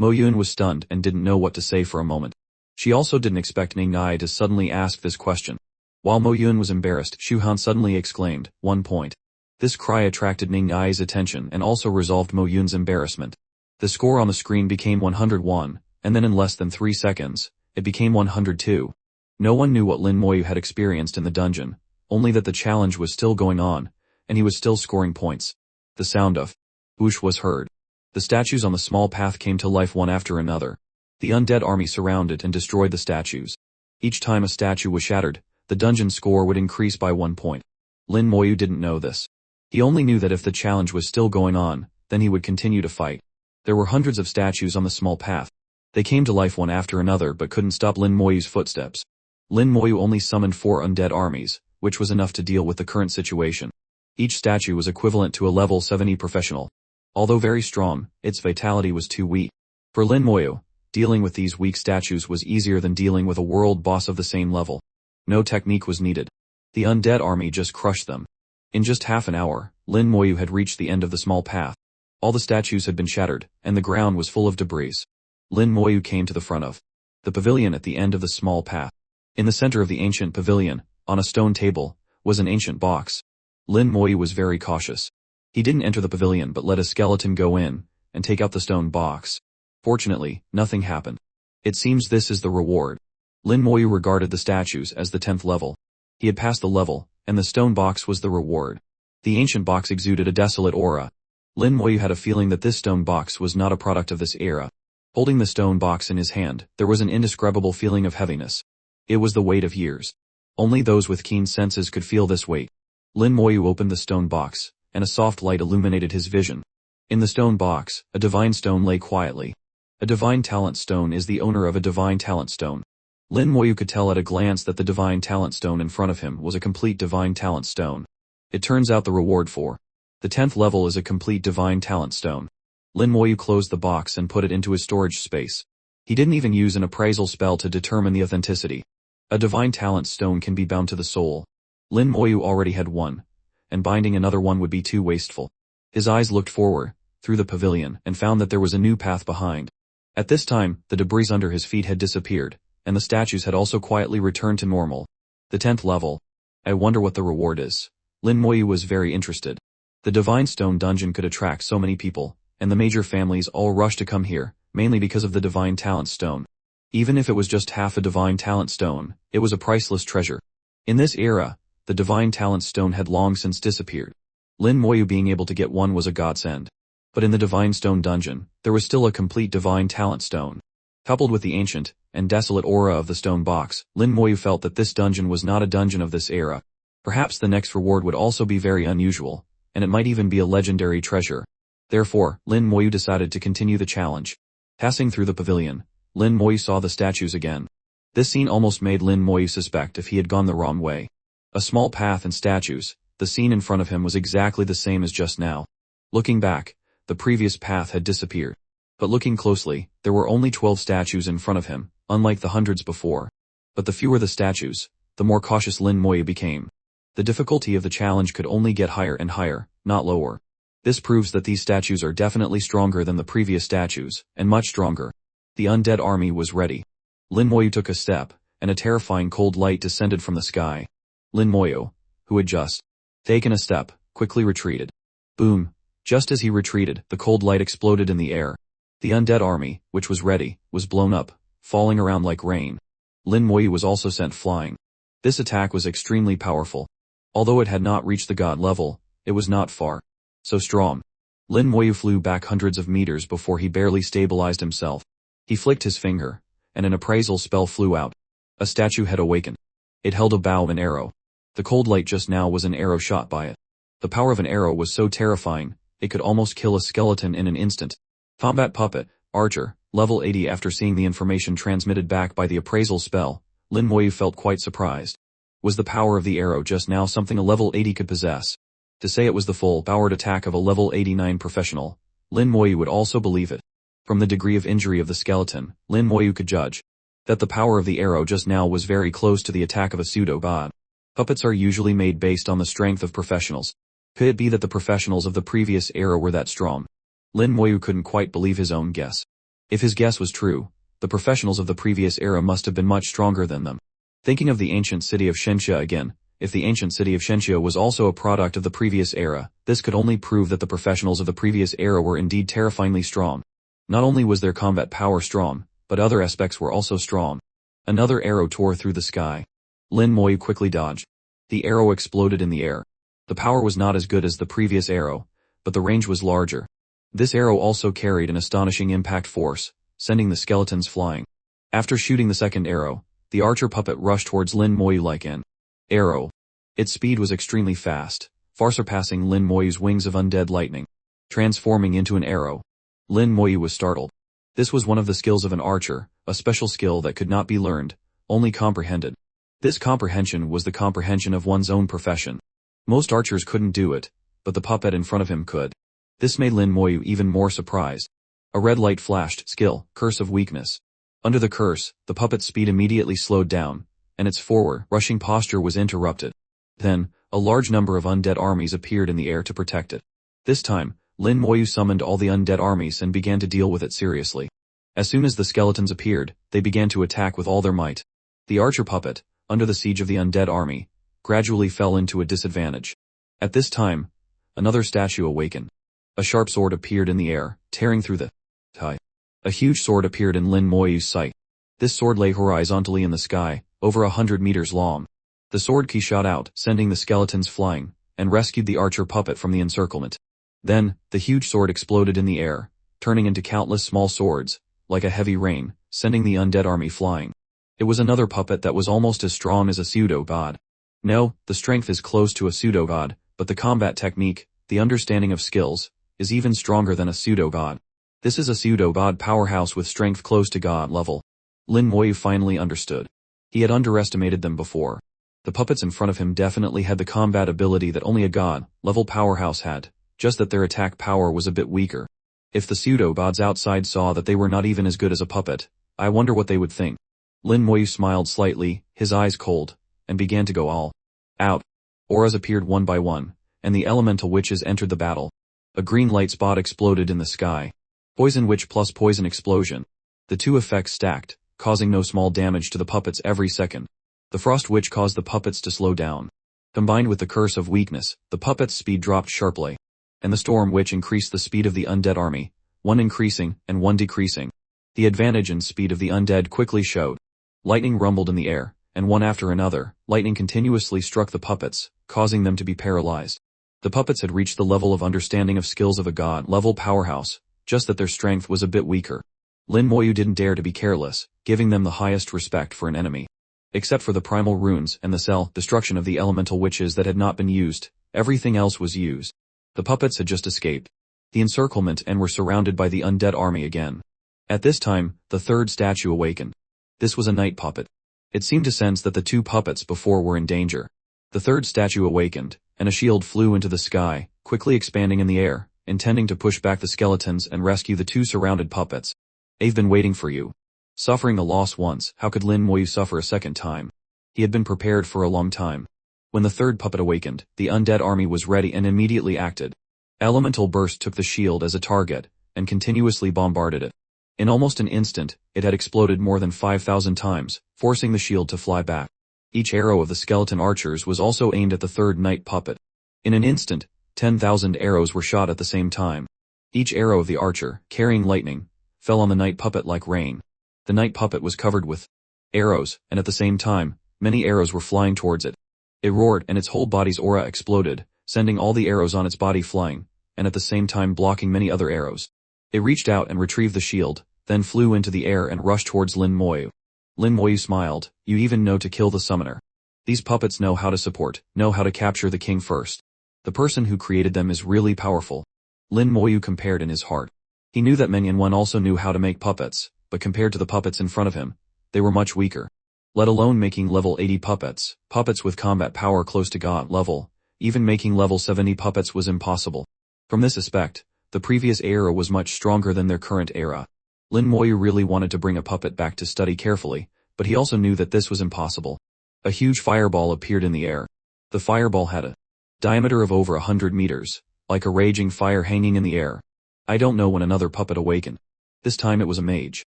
Moyun was stunned and didn't know what to say for a moment. She also didn't expect Ning Yae to suddenly ask this question. While Moyun was embarrassed, Shuhan suddenly exclaimed, 1 point. This cry attracted Ning Yae's attention and also resolved Moyun's embarrassment. The score on the screen became 101, and then in less than 3 seconds, it became 102. No one knew what Lin Moyu had experienced in the dungeon, only that the challenge was still going on, and he was still scoring points. The sound of whoosh was heard. The statues on the small path came to life one after another. The undead army surrounded and destroyed the statues. Each time a statue was shattered, the dungeon score would increase by 1 point. Lin Moyu didn't know this. He only knew that if the challenge was still going on, then he would continue to fight. There were hundreds of statues on the small path. They came to life one after another but couldn't stop Lin Moyu's footsteps. Lin Moyu only summoned 4 undead armies, which was enough to deal with the current situation. Each statue was equivalent to a level 70 professional. Although very strong, its vitality was too weak. For Lin Moyu, dealing with these weak statues was easier than dealing with a world boss of the same level. No technique was needed. The undead army just crushed them. In just half an hour, Lin Moyu had reached the end of the small path. All the statues had been shattered, and the ground was full of debris. Lin Moyu came to the front of the pavilion at the end of the small path. In the center of the ancient pavilion, on a stone table, was an ancient box. Lin Moyu was very cautious. He didn't enter the pavilion but let a skeleton go in, and take out the stone box. Fortunately, nothing happened. It seems this is the reward. Lin Moyu regarded the statues as the 10th level. He had passed the level, and the stone box was the reward. The ancient box exuded a desolate aura. Lin Moyu had a feeling that this stone box was not a product of this era. Holding the stone box in his hand, there was an indescribable feeling of heaviness. It was the weight of years. Only those with keen senses could feel this weight. Lin Moyu opened the stone box, and a soft light illuminated his vision. In the stone box, a divine stone lay quietly. A divine talent stone is the owner of a divine talent stone. Lin Moyu could tell at a glance that the divine talent stone in front of him was a complete divine talent stone. It turns out the reward for the 10th level is a complete divine talent stone. Lin Moyu closed the box and put it into his storage space. He didn't even use an appraisal spell to determine the authenticity. A divine talent stone can be bound to the soul. Lin Moyu already had one, and binding another one would be too wasteful. His eyes looked forward, through the pavilion, and found that there was a new path behind. At this time, the debris under his feet had disappeared, and the statues had also quietly returned to normal. The 10th level. I wonder what the reward is. Lin Moyu was very interested. The Divine Stone dungeon could attract so many people, and the major families all rushed to come here, mainly because of the Divine Talent Stone. Even if it was just half a Divine Talent Stone, it was a priceless treasure. In this era, the Divine Talent Stone had long since disappeared. Lin Moyu being able to get one was a godsend. But in the Divine Stone dungeon, there was still a complete Divine Talent Stone. Coupled with the ancient and desolate aura of the stone box, Lin Moyu felt that this dungeon was not a dungeon of this era. Perhaps the next reward would also be very unusual, and it might even be a legendary treasure. Therefore, Lin Moyu decided to continue the challenge. Passing through the pavilion, Lin Moyu saw the statues again. This scene almost made Lin Moyu suspect if he had gone the wrong way. A small path and statues, the scene in front of him was exactly the same as just now. Looking back, the previous path had disappeared. But looking closely, there were only 12 statues in front of him, unlike the hundreds before. But the fewer the statues, the more cautious Lin Moyu became. The difficulty of the challenge could only get higher and higher, not lower. This proves that these statues are definitely stronger than the previous statues, and much stronger. The undead army was ready. Lin Moyu took a step, and a terrifying cold light descended from the sky. Lin Moyu, who had just taken a step, quickly retreated. Boom! Just as he retreated, the cold light exploded in the air. The undead army, which was ready, was blown up, falling around like rain. Lin Moyu was also sent flying. This attack was extremely powerful. Although it had not reached the god level, it was not far. So strong. Lin Moyu flew back hundreds of meters before he barely stabilized himself. He flicked his finger, and an appraisal spell flew out. A statue had awakened. It held a bow of an arrow. The cold light just now was an arrow shot by it. The power of an arrow was so terrifying, it could almost kill a skeleton in an instant. Combat puppet, archer, level 80. After seeing the information transmitted back by the appraisal spell, Lin Moyu felt quite surprised. Was the power of the arrow just now something a level 80 could possess? To say it was the full-powered attack of a level 89 professional, Lin Moyu would also believe it. From the degree of injury of the skeleton, Lin Moyu could judge that the power of the arrow just now was very close to the attack of a pseudo-god. Puppets are usually made based on the strength of professionals. Could it be that the professionals of the previous era were that strong? Lin Moyu couldn't quite believe his own guess. If his guess was true, the professionals of the previous era must have been much stronger than them. Thinking of the ancient city of Shenxia again, if the ancient city of Shenxia was also a product of the previous era, this could only prove that the professionals of the previous era were indeed terrifyingly strong. Not only was their combat power strong, but other aspects were also strong. Another arrow tore through the sky. Lin Moyu quickly dodged. The arrow exploded in the air. The power was not as good as the previous arrow, but the range was larger. This arrow also carried an astonishing impact force, sending the skeletons flying. After shooting the second arrow, the archer puppet rushed towards Lin Moyu like an arrow. Its speed was extremely fast, far surpassing Lin Moyu's wings of undead lightning. Transforming into an arrow. Lin Moyu was startled. This was one of the skills of an archer, a special skill that could not be learned, only comprehended. This comprehension was the comprehension of one's own profession. Most archers couldn't do it, but the puppet in front of him could. This made Lin Moyu even more surprised. A red light flashed. Skill, curse of weakness. Under the curse, the puppet's speed immediately slowed down, and its forward, rushing posture was interrupted. Then, a large number of undead armies appeared in the air to protect it. This time, Lin Moyu summoned all the undead armies and began to deal with it seriously. As soon as the skeletons appeared, they began to attack with all their might. The archer puppet, under the siege of the undead army, gradually fell into a disadvantage. At this time, another statue awakened. A sharp sword appeared in the air, tearing through the sky. A huge sword appeared in Lin Moyu's sight. This sword lay horizontally in the sky, over 100 meters long. The sword key shot out, sending the skeletons flying, and rescued the archer puppet from the encirclement. Then, the huge sword exploded in the air, turning into countless small swords, like a heavy rain, sending the undead army flying. It was another puppet that was almost as strong as a pseudo-god. No, the strength is close to a pseudo-god, but the combat technique, the understanding of skills, is even stronger than a pseudo-god. This is a pseudo-god powerhouse with strength close to god level. Lin Moyu finally understood. He had underestimated them before. The puppets in front of him definitely had the combat ability that only a god-level powerhouse had, just that their attack power was a bit weaker. If the pseudo-gods outside saw that they were not even as good as a puppet, I wonder what they would think. Lin Moyu smiled slightly, his eyes cold, and began to go all out. Auras appeared one by one, and the elemental witches entered the battle. A green light spot exploded in the sky. Poison witch plus poison explosion. The two effects stacked, causing no small damage to the puppets every second. The frost witch caused the puppets to slow down. Combined with the curse of weakness, the puppets' speed dropped sharply. And the storm witch increased the speed of the undead army, one increasing and one decreasing. The advantage in speed of the undead quickly showed. Lightning rumbled in the air, and one after another, lightning continuously struck the puppets, causing them to be paralyzed. The puppets had reached the level of understanding of skills of a god-level powerhouse, just that their strength was a bit weaker. Lin Moyu didn't dare to be careless, giving them the highest respect for an enemy. Except for the primal runes and the self-destruction of the elemental witches that had not been used, everything else was used. The puppets had just escaped the encirclement and were surrounded by the undead army again. At this time, the third statue awakened. This was a night puppet. It seemed to sense that the two puppets before were in danger. The third statue awakened, and a shield flew into the sky, quickly expanding in the air, intending to push back the skeletons and rescue the two surrounded puppets. "I've been waiting for you." Suffering the loss once, how could Lin Moyu suffer a second time? He had been prepared for a long time. When the third puppet awakened, the undead army was ready and immediately acted. Elemental Burst took the shield as a target, and continuously bombarded it. In almost an instant, it had exploded more than 5,000 times, forcing the shield to fly back. Each arrow of the skeleton archers was also aimed at the third night puppet. In an instant, 10,000 arrows were shot at the same time. Each arrow of the archer, carrying lightning, fell on the night puppet like rain. The night puppet was covered with arrows, and at the same time, many arrows were flying towards it. It roared and its whole body's aura exploded, sending all the arrows on its body flying, and at the same time blocking many other arrows. It reached out and retrieved the shield, then flew into the air and rushed towards Lin Moyu. Lin Moyu smiled. "You even know to kill the summoner. These puppets know how to support, know how to capture the king first. The person who created them is really powerful." Lin Moyu compared in his heart. He knew that Manhwa also knew how to make puppets, but compared to the puppets in front of him, they were much weaker. Let alone making level 80 puppets, puppets with combat power close to God level, even making level 70 puppets was impossible. From this aspect, the previous era was much stronger than their current era. Lin Moyu really wanted to bring a puppet back to study carefully, but he also knew that this was impossible. A huge fireball appeared in the air. The fireball had a diameter of over 100 meters, like a raging fire hanging in the air. I don't know when another puppet awakened. This time it was a mage.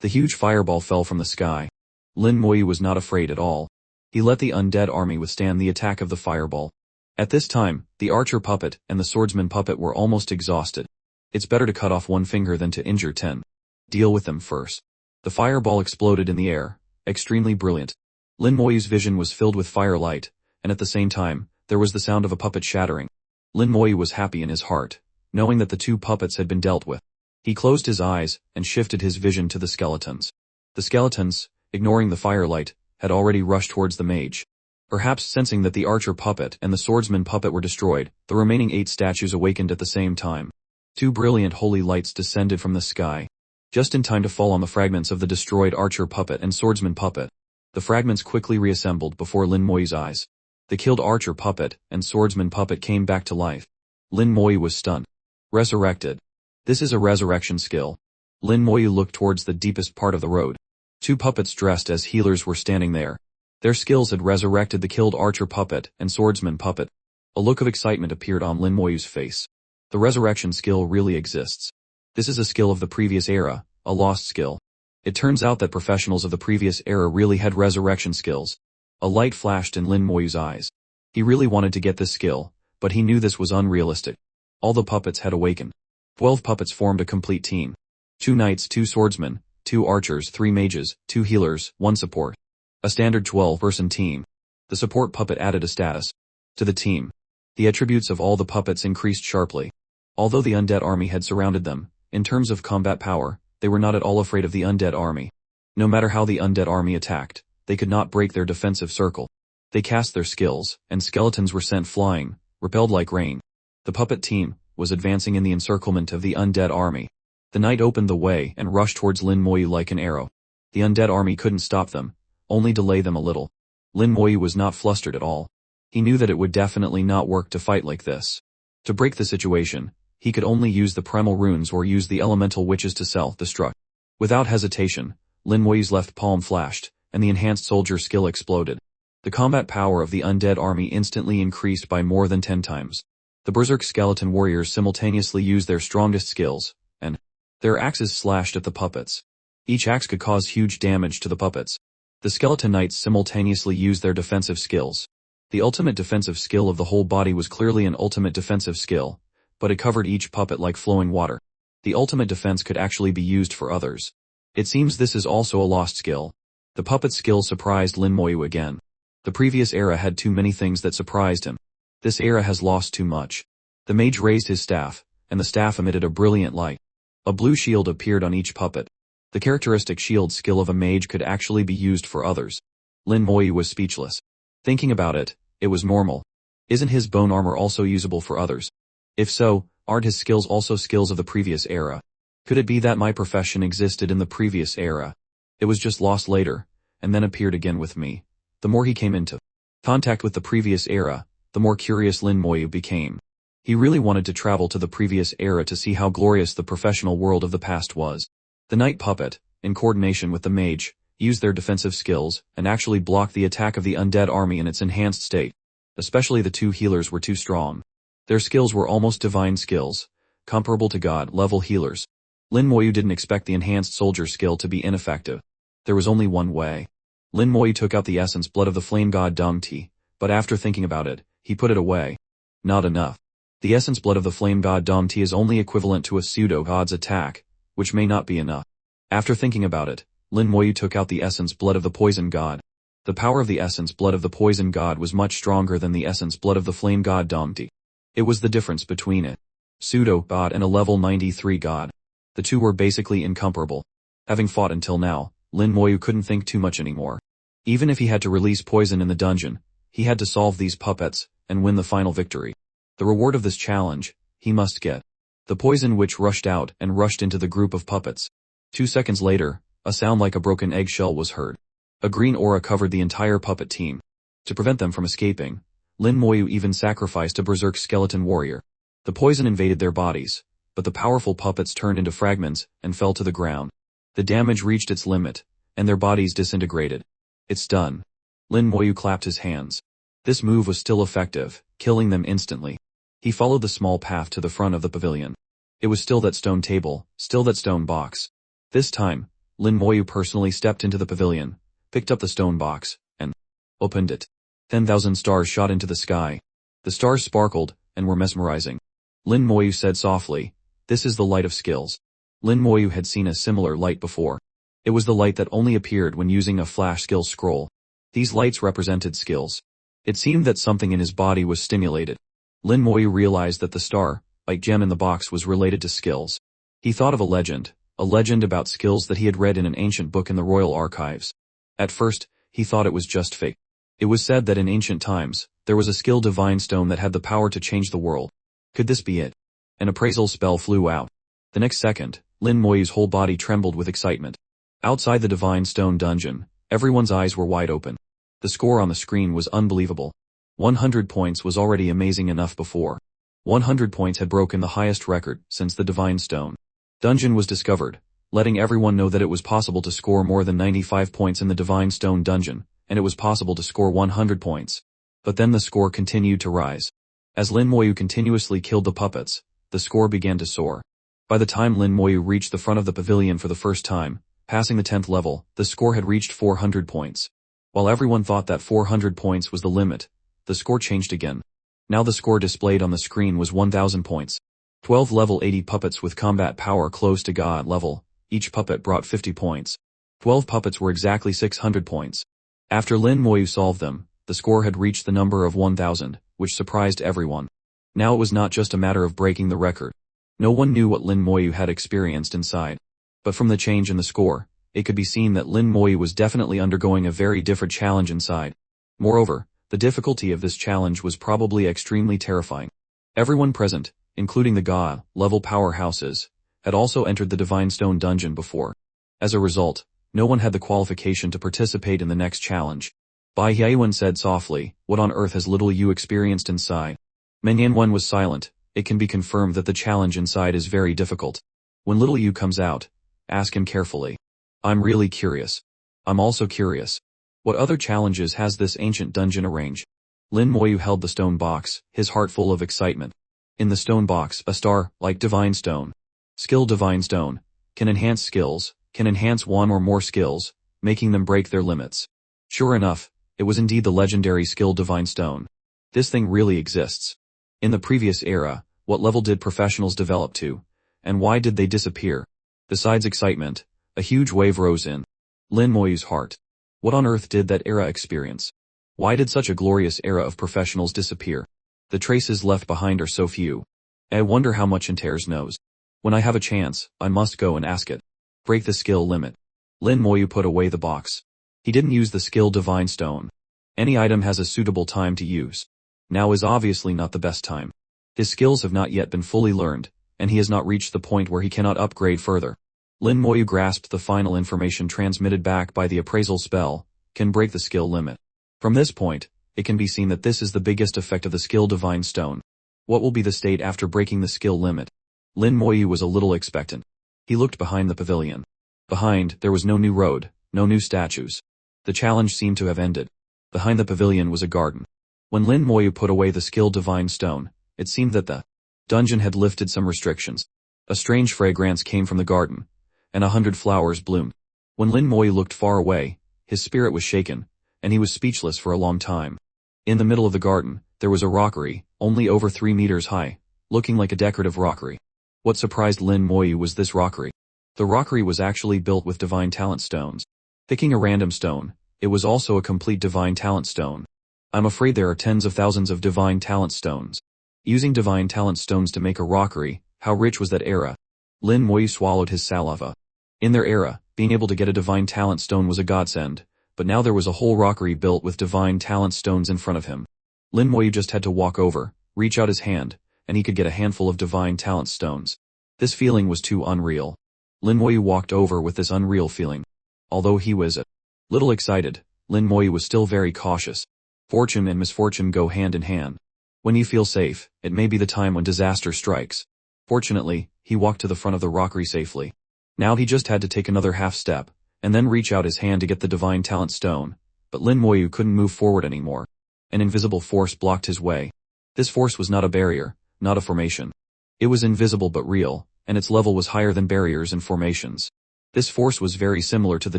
The huge fireball fell from the sky. Lin Moyu was not afraid at all. He let the undead army withstand the attack of the fireball. At this time, the archer puppet and the swordsman puppet were almost exhausted. It's better to cut off one finger than to injure 10. Deal with them first. The fireball exploded in the air, extremely brilliant. Lin Moyu's vision was filled with firelight, and at the same time, there was the sound of a puppet shattering. Lin Moyu was happy in his heart, knowing that the two puppets had been dealt with. He closed his eyes and shifted his vision to the skeletons. The skeletons, ignoring the firelight, had already rushed towards the mage. Perhaps sensing that the archer puppet and the swordsman puppet were destroyed, the remaining 8 statues awakened at the same time. 2 brilliant holy lights descended from the sky, just in time to fall on the fragments of the destroyed archer puppet and swordsman puppet. The fragments quickly reassembled before Lin Moyu's eyes. The killed archer puppet and swordsman puppet came back to life. Lin Moyu was stunned. Resurrected. This is a resurrection skill. Lin Moyu looked towards the deepest part of the road. 2 puppets dressed as healers were standing there. Their skills had resurrected the killed archer puppet and swordsman puppet. A look of excitement appeared on Lin Moyu's face. The resurrection skill really exists. This is a skill of the previous era, a lost skill. It turns out that professionals of the previous era really had resurrection skills. A light flashed in Lin Moyu's eyes. He really wanted to get this skill, but he knew this was unrealistic. All the puppets had awakened. 12 puppets formed a complete team. 2 knights, 2 swordsmen, 2 archers, 3 mages, 2 healers, 1 support. A standard 12-person team. The support puppet added a status to the team. The attributes of all the puppets increased sharply. Although the undead army had surrounded them, in terms of combat power, they were not at all afraid of the undead army. No matter how the undead army attacked, they could not break their defensive circle. They cast their skills, and skeletons were sent flying, repelled like rain. The puppet team was advancing in the encirclement of the undead army. The knight opened the way and rushed towards Lin Moyu like an arrow. The undead army couldn't stop them, only delay them a little. Lin Moyu was not flustered at all. He knew that it would definitely not work to fight like this. To break the situation, he could only use the primal runes or use the elemental witches to self-destruct. Without hesitation, Lin Moyu's left palm flashed, and the enhanced soldier skill exploded. The combat power of the undead army instantly increased by more than 10 times. The berserk skeleton warriors simultaneously used their strongest skills, and their axes slashed at the puppets. Each axe could cause huge damage to the puppets. The skeleton knights simultaneously used their defensive skills. The ultimate defensive skill of the whole body was clearly an ultimate defensive skill, but it covered each puppet like flowing water. The ultimate defense could actually be used for others. It seems this is also a lost skill. The puppet skill surprised Lin Moyu again. The previous era had too many things that surprised him. This era has lost too much. The mage raised his staff, and the staff emitted a brilliant light. A blue shield appeared on each puppet. The characteristic shield skill of a mage could actually be used for others. Lin Moyu was speechless. Thinking about it, it was normal. Isn't his bone armor also usable for others? If so, aren't his skills also skills of the previous era? Could it be that my profession existed in the previous era? It was just lost later, and then appeared again with me. The more he came into contact with the previous era, the more curious Lin Moyu became. He really wanted to travel to the previous era to see how glorious the professional world of the past was. The Knight Puppet, in coordination with the Mage, used their defensive skills, and actually blocked the attack of the undead army in its enhanced state. Especially the two healers were too strong. Their skills were almost divine skills, comparable to god-level healers. Lin Moyu didn't expect the enhanced soldier skill to be ineffective. There was only one way. Lin Moyu took out the essence blood of the flame god Dong Ti, but after thinking about it, he put it away. Not enough. The essence blood of the flame god Dong Ti is only equivalent to a pseudo-god's attack, which may not be enough. After thinking about it, Lin Moyu took out the essence blood of the poison god. The power of the essence blood of the poison god was much stronger than the essence blood of the flame god Dong Ti. It was the difference between a pseudo-god and a level 93 god. The two were basically incomparable. Having fought until now, Lin Moyu couldn't think too much anymore. Even if he had to release poison in the dungeon, he had to solve these puppets, and win the final victory. The reward of this challenge, he must get. The poison witch rushed out and rushed into the group of puppets. 2 seconds later, a sound like a broken eggshell was heard. A green aura covered the entire puppet team. To prevent them from escaping, Lin Moyu even sacrificed a berserk skeleton warrior. The poison invaded their bodies, but the powerful puppets turned into fragments and fell to the ground. The damage reached its limit, and their bodies disintegrated. It's done. Lin Moyu clapped his hands. This move was still effective, killing them instantly. He followed the small path to the front of the pavilion. It was still that stone table, still that stone box. This time, Lin Moyu personally stepped into the pavilion, picked up the stone box, and opened it. 10,000 stars shot into the sky. The stars sparkled, and were mesmerizing. Lin Moyu said softly, "This is the light of skills." Lin Moyu had seen a similar light before. It was the light that only appeared when using a flash skill scroll. These lights represented skills. It seemed that something in his body was stimulated. Lin Moyu realized that the star, like gem in the box, was related to skills. He thought of a legend about skills that he had read in an ancient book in the royal archives. At first, he thought it was just fake. It was said that in ancient times, there was a skill divine stone that had the power to change the world. Could this be it? An appraisal spell flew out. The next second, Lin Moyu's whole body trembled with excitement. Outside the divine stone dungeon, everyone's eyes were wide open. The score on the screen was unbelievable. 100 points was already amazing enough before. 100 points had broken the highest record since the divine stone dungeon was discovered, letting everyone know that it was possible to score more than 95 points in the divine stone dungeon, and it was possible to score 100 points. But then the score continued to rise. As Lin Moyu continuously killed the puppets, the score began to soar. By the time Lin Moyu reached the front of the pavilion for the first time, passing the 10th level, the score had reached 400 points. While everyone thought that 400 points was the limit, the score changed again. Now the score displayed on the screen was 1000 points. 12 level 80 puppets with combat power close to god level, each puppet brought 50 points. 12 puppets were exactly 600 points. After Lin Moyu solved them, the score had reached the number of 1000, which surprised everyone. Now it was not just a matter of breaking the record. No one knew what Lin Moyu had experienced inside. But from the change in the score, it could be seen that Lin Moyu was definitely undergoing a very different challenge inside. Moreover, the difficulty of this challenge was probably extremely terrifying. Everyone present, including the god-level powerhouses, had also entered the Divine Stone dungeon before. As a result, no one had the qualification to participate in the next challenge. Bai Hyuan said softly, "What on earth has little you experienced inside?" Menyanwen was silent. It can be confirmed that the challenge inside is very difficult. When little you comes out, ask him carefully. I'm really curious. I'm also curious. What other challenges has this ancient dungeon arranged? Lin Moyu held the stone box, his heart full of excitement. In the stone box, a star, like divine stone. Skill divine stone. Can enhance skills, can enhance one or more skills, making them break their limits. Sure enough, it was indeed the legendary skill divine stone. This thing really exists. In the previous era, what level did professionals develop to? And why did they disappear? Besides excitement, a huge wave rose in Lin Moyu's heart. What on earth did that era experience? Why did such a glorious era of professionals disappear? The traces left behind are so few. I wonder how much Interres knows. When I have a chance, I must go and ask it. Break the skill limit. Lin Moyu put away the box. He didn't use the skill divine stone. Any item has a suitable time to use. Now is obviously not the best time. His skills have not yet been fully learned, and he has not reached the point where he cannot upgrade further. Lin Moyu grasped the final information transmitted back by the appraisal spell, can break the skill limit. From this point, it can be seen that this is the biggest effect of the skill divine stone. What will be the state after breaking the skill limit? Lin Moyu was a little expectant. He looked behind the pavilion. Behind, there was no new road, no new statues. The challenge seemed to have ended. Behind the pavilion was a garden. When Lin Moyu put away the skill Divine Stone, it seemed that the dungeon had lifted some restrictions. A strange fragrance came from the garden, and 100 flowers bloomed. When Lin Moyu looked far away, his spirit was shaken, and he was speechless for a long time. In the middle of the garden, there was a rockery, only over 3 meters high, looking like a decorative rockery. What surprised Lin Moyu was this rockery. The rockery was actually built with divine talent stones. Picking a random stone, it was also a complete divine talent stone. I'm afraid there are tens of thousands of divine talent stones. Using divine talent stones to make a rockery, how rich was that era? Lin Moyu swallowed his saliva. In their era, being able to get a divine talent stone was a godsend, but now there was a whole rockery built with divine talent stones in front of him. Lin Moyu just had to walk over, reach out his hand, and he could get a handful of divine talent stones. This feeling was too unreal. Lin Moyu walked over with this unreal feeling. Although he was a little excited, Lin Moyu was still very cautious. Fortune and misfortune go hand in hand. When you feel safe, it may be the time when disaster strikes. Fortunately, he walked to the front of the rockery safely. Now he just had to take another half step, and then reach out his hand to get the divine talent stone, but Lin Moyu couldn't move forward anymore. An invisible force blocked his way. This force was not a barrier, not a formation. It was invisible but real, and its level was higher than barriers and formations. This force was very similar to the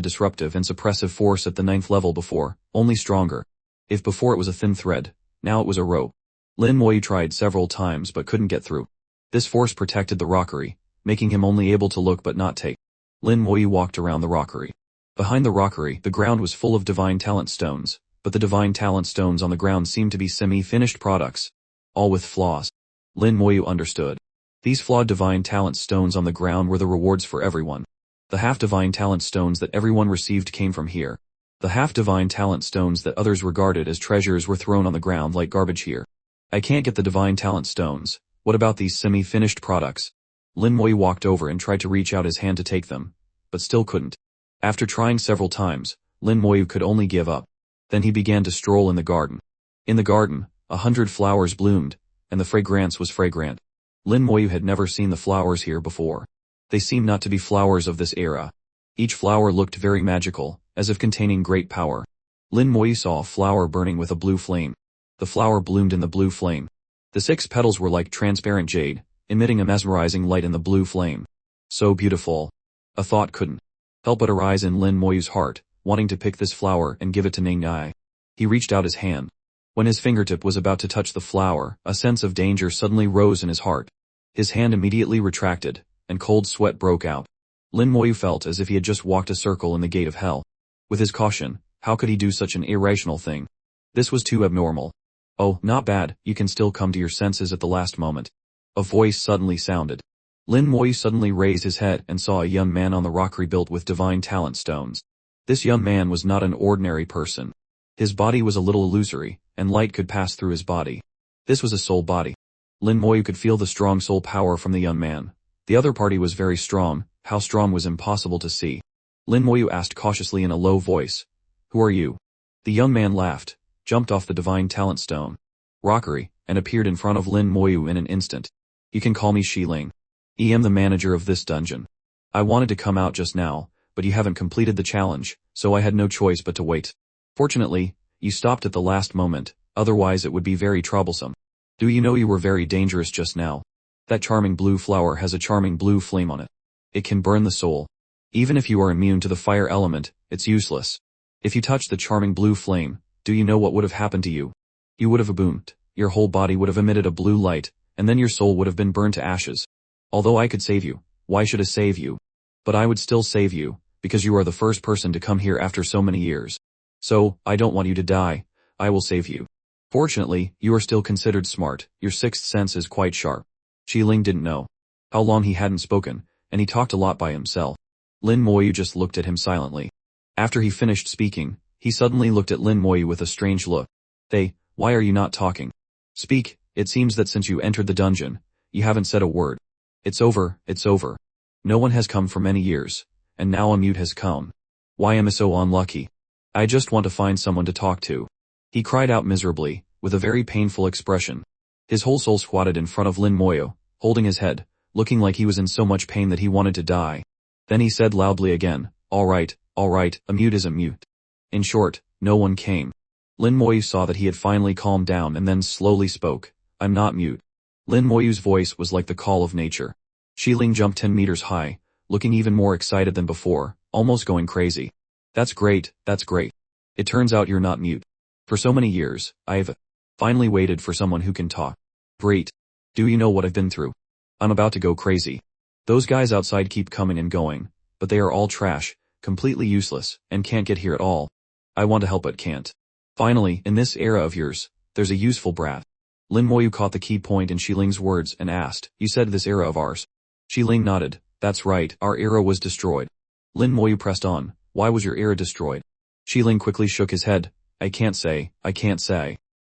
disruptive and suppressive force at the 9th level before, only stronger. If before it was a thin thread, now it was a rope. Lin Moyu tried several times but couldn't get through. This force protected the rockery, making him only able to look but not take. Lin Moyu walked around the rockery. Behind the rockery, the ground was full of divine talent stones, but the divine talent stones on the ground seemed to be semi-finished products. All with flaws. Lin Moyu understood. These flawed divine talent stones on the ground were the rewards for everyone. The half-divine talent stones that everyone received came from here. The half-divine talent stones that others regarded as treasures were thrown on the ground like garbage here. I can't get the divine talent stones. What about these semi-finished products? Lin Moyu walked over and tried to reach out his hand to take them, but still couldn't. After trying several times, Lin Moyu could only give up. Then he began to stroll in the garden. In the garden, 100 flowers bloomed, and the fragrance was fragrant. Lin Moyu had never seen the flowers here before. They seemed not to be flowers of this era. Each flower looked very magical, as if containing great power. Lin Moyu saw a flower burning with a blue flame. The flower bloomed in the blue flame. The 6 petals were like transparent jade, emitting a mesmerizing light in the blue flame. So beautiful. A thought couldn't help but arise in Lin Moyu's heart, wanting to pick this flower and give it to Ning Ai. He reached out his hand. When his fingertip was about to touch the flower, a sense of danger suddenly rose in his heart. His hand immediately retracted, and cold sweat broke out. Lin Moyu felt as if he had just walked a circle in the gate of hell. With his caution, how could he do such an irrational thing? This was too abnormal. Oh, not bad, you can still come to your senses at the last moment. A voice suddenly sounded. Lin Moyu suddenly raised his head and saw a young man on the rockery built with divine talent stones. This young man was not an ordinary person. His body was a little illusory, and light could pass through his body. This was a soul body. Lin Moyu could feel the strong soul power from the young man. The other party was very strong, how strong was impossible to see. Lin Moyu asked cautiously in a low voice, "Who are you?" The young man laughed, jumped off the divine talent stone rockery, and appeared in front of Lin Moyu in an instant. "You can call me Xiling. I am the manager of this dungeon. I wanted to come out just now, but you haven't completed the challenge, so I had no choice but to wait. Fortunately, you stopped at the last moment, otherwise it would be very troublesome. Do you know you were very dangerous just now? That charming blue flower has a charming blue flame on it. It can burn the soul. Even if you are immune to the fire element, it's useless. If you touch the charming blue flame, do you know what would have happened to you? You would have boomed, your whole body would have emitted a blue light, and then your soul would have been burned to ashes. Although I could save you, why should I save you? But I would still save you, because you are the first person to come here after so many years. So, I don't want you to die, I will save you. Fortunately, you are still considered smart, your sixth sense is quite sharp." Xiling didn't know how long he hadn't spoken, and he talked a lot by himself. Lin Moyu just looked at him silently. After he finished speaking, he suddenly looked at Lin Moyu with a strange look. Why are you not talking? Speak, it seems that since you entered the dungeon, you haven't said a word. It's over, it's over. No one has come for many years, and now a mute has come. Why am I so unlucky? I just want to find someone to talk to." He cried out miserably, with a very painful expression. His whole soul squatted in front of Lin Moyu, holding his head, looking like he was in so much pain that he wanted to die. Then he said loudly again, all right, a mute is a mute. In short, no one came. Lin Moyu saw that he had finally calmed down and then slowly spoke, I'm not mute. Lin Moyu's voice was like the call of nature. Xiling jumped 10 meters high, looking even more excited than before, almost going crazy. That's great, that's great. It turns out you're not mute. For so many years, I've finally waited for someone who can talk. Great. Do you know what I've been through? I'm about to go crazy. Those guys outside keep coming and going, but they are all trash, completely useless, and can't get here at all. I want to help but can't. Finally, in this era of yours, there's a useful brat. Lin Moyu caught the key point in Xiling's words and asked, you said this era of ours? Xiling nodded, that's right, our era was destroyed. Lin Moyu pressed on, why was your era destroyed? Xiling quickly shook his head, I can't say.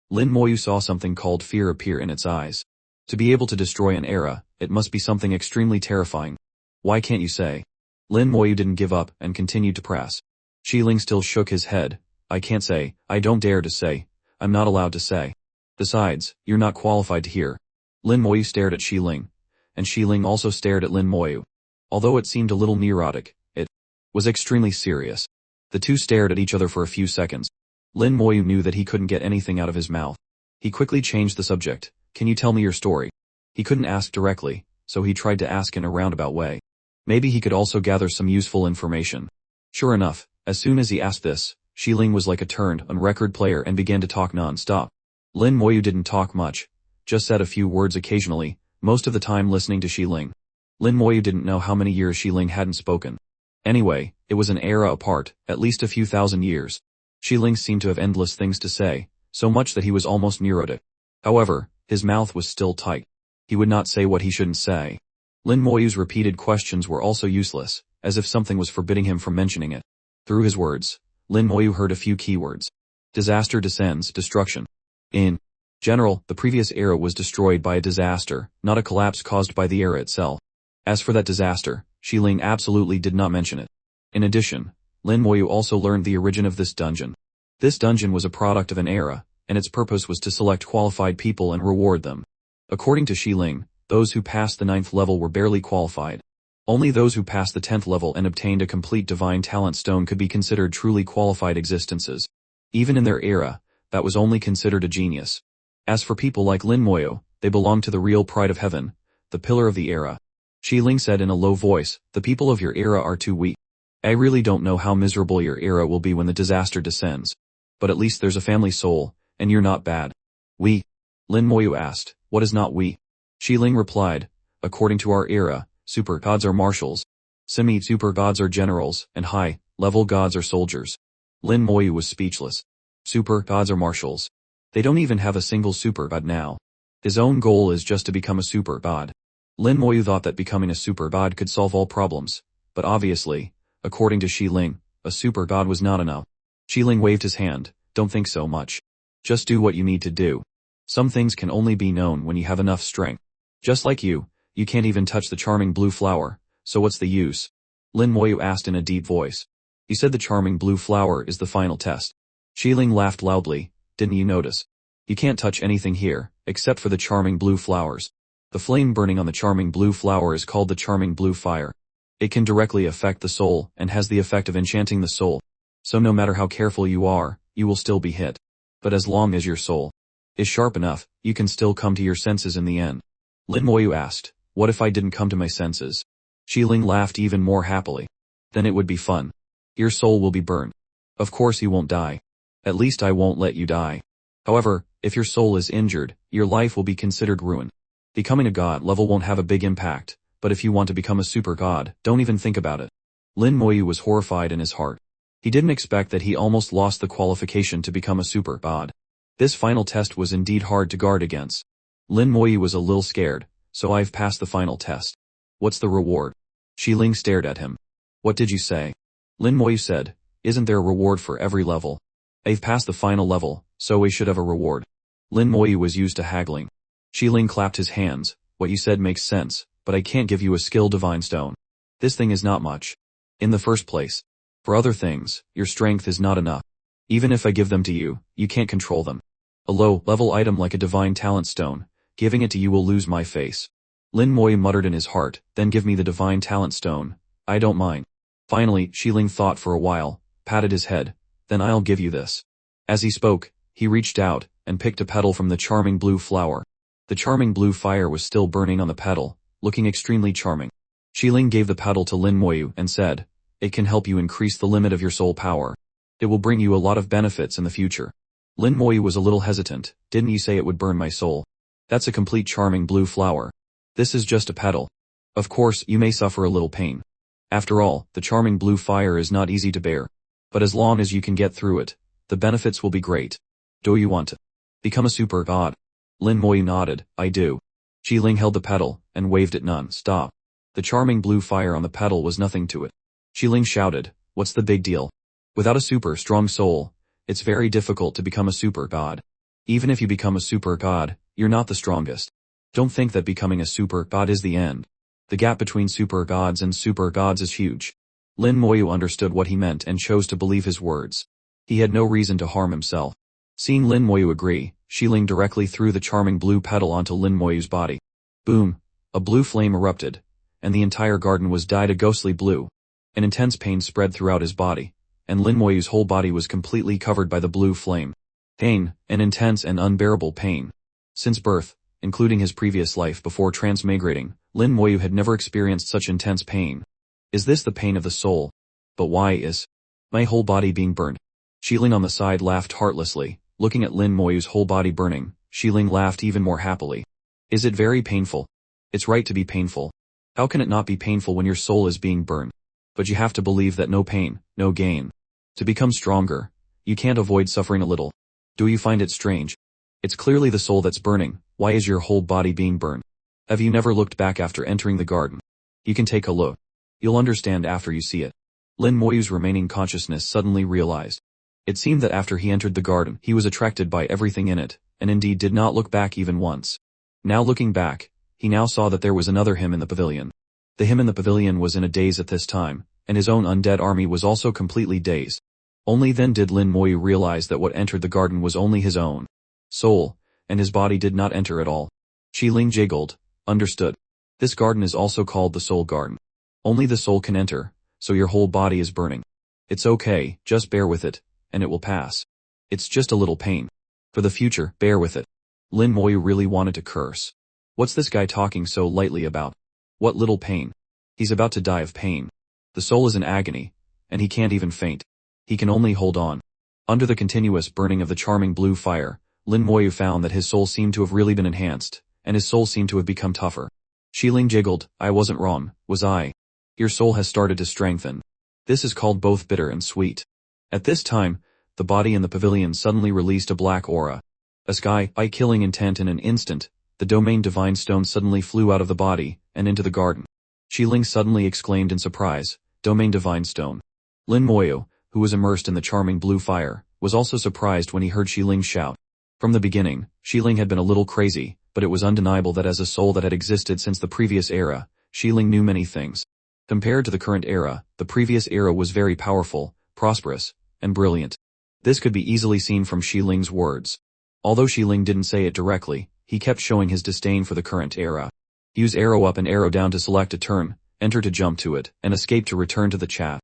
Lin Moyu saw something called fear appear in its eyes. To be able to destroy an era, it must be something extremely terrifying. Why can't you say? Lin Moyu didn't give up and continued to press. Xiling still shook his head, I can't say, I don't dare to say, I'm not allowed to say. Besides, you're not qualified to hear. Lin Moyu stared at Xiling, and Xiling also stared at Lin Moyu. Although it seemed a little neurotic, it was extremely serious. The two stared at each other for a few seconds. Lin Moyu knew that he couldn't get anything out of his mouth. He quickly changed the subject, can you tell me your story? He couldn't ask directly, so he tried to ask in a roundabout way. Maybe he could also gather some useful information. Sure enough, as soon as he asked this, Xiling was like a turned-on record player and began to talk non-stop. Lin Moyu didn't talk much, just said a few words occasionally, most of the time listening to Xiling. Lin Moyu didn't know how many years Xiling hadn't spoken. Anyway, it was an era apart, at least a few thousand years. Xiling seemed to have endless things to say, so much that he was almost neurotic. However, his mouth was still tight. He would not say what he shouldn't say. Lin Moyu's repeated questions were also useless, as if something was forbidding him from mentioning it. Through his words, Lin Moyu heard a few keywords. Disaster descends, destruction. In general, the previous era was destroyed by a disaster, not a collapse caused by the era itself. As for that disaster, Xiling absolutely did not mention it. In addition, Lin Moyu also learned the origin of this dungeon. This dungeon was a product of an era, and its purpose was to select qualified people and reward them. According to Xiling, those who passed the 9th level were barely qualified. Only those who passed the 10th level and obtained a complete divine talent stone could be considered truly qualified existences. Even in their era, that was only considered a genius. As for people like Lin Moyu, they belonged to the real pride of heaven, the pillar of the era. Xiling said in a low voice, the people of your era are too weak. I really don't know how miserable your era will be when the disaster descends. But at least there's a family soul, and you're not bad. We? Lin Moyu asked, what is not we? Xiling replied, according to our era, super gods are marshals. Semi-super gods are generals, and high-level gods are soldiers. Lin Moyu was speechless. Super gods are marshals. They don't even have a single super god now. His own goal is just to become a super god. Lin Moyu thought that becoming a super god could solve all problems, but obviously, according to Xiling, a super god was not enough. Xiling waved his hand, don't think so much. Just do what you need to do. Some things can only be known when you have enough strength. Just like you can't even touch the charming blue flower, so what's the use? Lin Moyu asked in a deep voice. You said the charming blue flower is the final test. Xiling laughed loudly, didn't you notice? You can't touch anything here, except for the charming blue flowers. The flame burning on the charming blue flower is called the charming blue fire. It can directly affect the soul and has the effect of enchanting the soul. So no matter how careful you are, you will still be hit. But as long as your soul is sharp enough, you can still come to your senses in the end. Lin Moyu asked, what if I didn't come to my senses? Xiling laughed even more happily. Then it would be fun. Your soul will be burned. Of course you won't die. At least I won't let you die. However, if your soul is injured, your life will be considered ruined. Becoming a god level won't have a big impact, but if you want to become a super god, don't even think about it. Lin Moyu was horrified in his heart. He didn't expect that he almost lost the qualification to become a super god. This final test was indeed hard to guard against. Lin Moyu was a little scared, so I've passed the final test. What's the reward? Xiling stared at him. What did you say? Lin Moyu said, isn't there a reward for every level? I've passed the final level, so we should have a reward. Lin Moyu was used to haggling. Xiling clapped his hands, what you said makes sense, but I can't give you a skill divine stone. This thing is not much. In the first place. For other things, your strength is not enough. Even if I give them to you, you can't control them. A low-level item like a divine talent stone, Giving it to you will lose my face. Lin Moyu muttered in his heart, then give me the divine talent stone. I don't mind. Finally, Xiling thought for a while, patted his head, then I'll give you this. As he spoke, he reached out, and picked a petal from the charming blue flower. The charming blue fire was still burning on the petal, looking extremely charming. Xiling gave the petal to Lin Moyu and said, it can help you increase the limit of your soul power. It will bring you a lot of benefits in the future. Lin Moyu was a little hesitant. Didn't you say it would burn my soul? That's a complete charming blue flower. This is just a petal. Of course, you may suffer a little pain. After all, the charming blue fire is not easy to bear. But as long as you can get through it, the benefits will be great. Do you want to become a super god? Lin Moyu nodded, I do. Xiling held the petal, and waved it non-stop. The charming blue fire on the petal was nothing to it. Xiling shouted, what's the big deal? Without a super strong soul, it's very difficult to become a super god. Even if you become a super god, you're not the strongest. Don't think that becoming a super god is the end. The gap between super gods and super gods is huge. Lin Moyu understood what he meant and chose to believe his words. He had no reason to harm himself. Seeing Lin Moyu agree, Xiling directly threw the charming blue petal onto Lin Moyu's body. Boom! A blue flame erupted, and the entire garden was dyed a ghostly blue. An intense pain spread throughout his body, and Lin Moyu's whole body was completely covered by the blue flame. Pain, an intense and unbearable pain. Since birth, including his previous life before transmigrating, Lin Moyu had never experienced such intense pain. Is this the pain of the soul? But why is my whole body being burned? Xiling on the side laughed heartlessly. Looking at Lin Moyu's whole body burning, Xiling laughed even more happily. Is it very painful? It's right to be painful. How can it not be painful when your soul is being burned? But you have to believe that no pain, no gain. To become stronger, you can't avoid suffering a little. Do you find it strange? It's clearly the soul that's burning. Why is your whole body being burned? Have you never looked back after entering the garden? You can take a look. You'll understand after you see it. Lin Moyu's remaining consciousness suddenly realized. It seemed that after he entered the garden, he was attracted by everything in it, and indeed did not look back even once. Now looking back, he now saw that there was another him in the pavilion. The him in the pavilion was in a daze at this time, and his own undead army was also completely dazed. Only then did Lin Moyu realize that what entered the garden was only his own soul, and his body did not enter at all. Xiling jiggled. Understood. This garden is also called the soul garden. Only the soul can enter, so your whole body is burning. It's okay, just bear with it, and it will pass. It's just a little pain. For the future, bear with it. Lin Moyu really wanted to curse. What's this guy talking so lightly about? What little pain? He's about to die of pain. The soul is in agony, and he can't even faint. He can only hold on. Under the continuous burning of the charming blue fire, Lin Moyu found that his soul seemed to have really been enhanced, and his soul seemed to have become tougher. Xiling jiggled. I wasn't wrong, was I? Your soul has started to strengthen. This is called both bitter and sweet. At this time, the body in the pavilion suddenly released a black aura. A sky-killing intent in an instant, the domain divine stone suddenly flew out of the body, and into the garden. Xiling suddenly exclaimed in surprise, domain divine stone. Lin Moyu, who was immersed in the charming blue fire, was also surprised when he heard Xiling shout. From the beginning, Xiling had been a little crazy, but it was undeniable that as a soul that had existed since the previous era, Xiling knew many things. Compared to the current era, the previous era was very powerful, prosperous, and brilliant. This could be easily seen from Xiling's words. Although Xiling didn't say it directly, he kept showing his disdain for the current era. Use arrow up and arrow down to select a turn, enter to jump to it, and escape to return to the chat.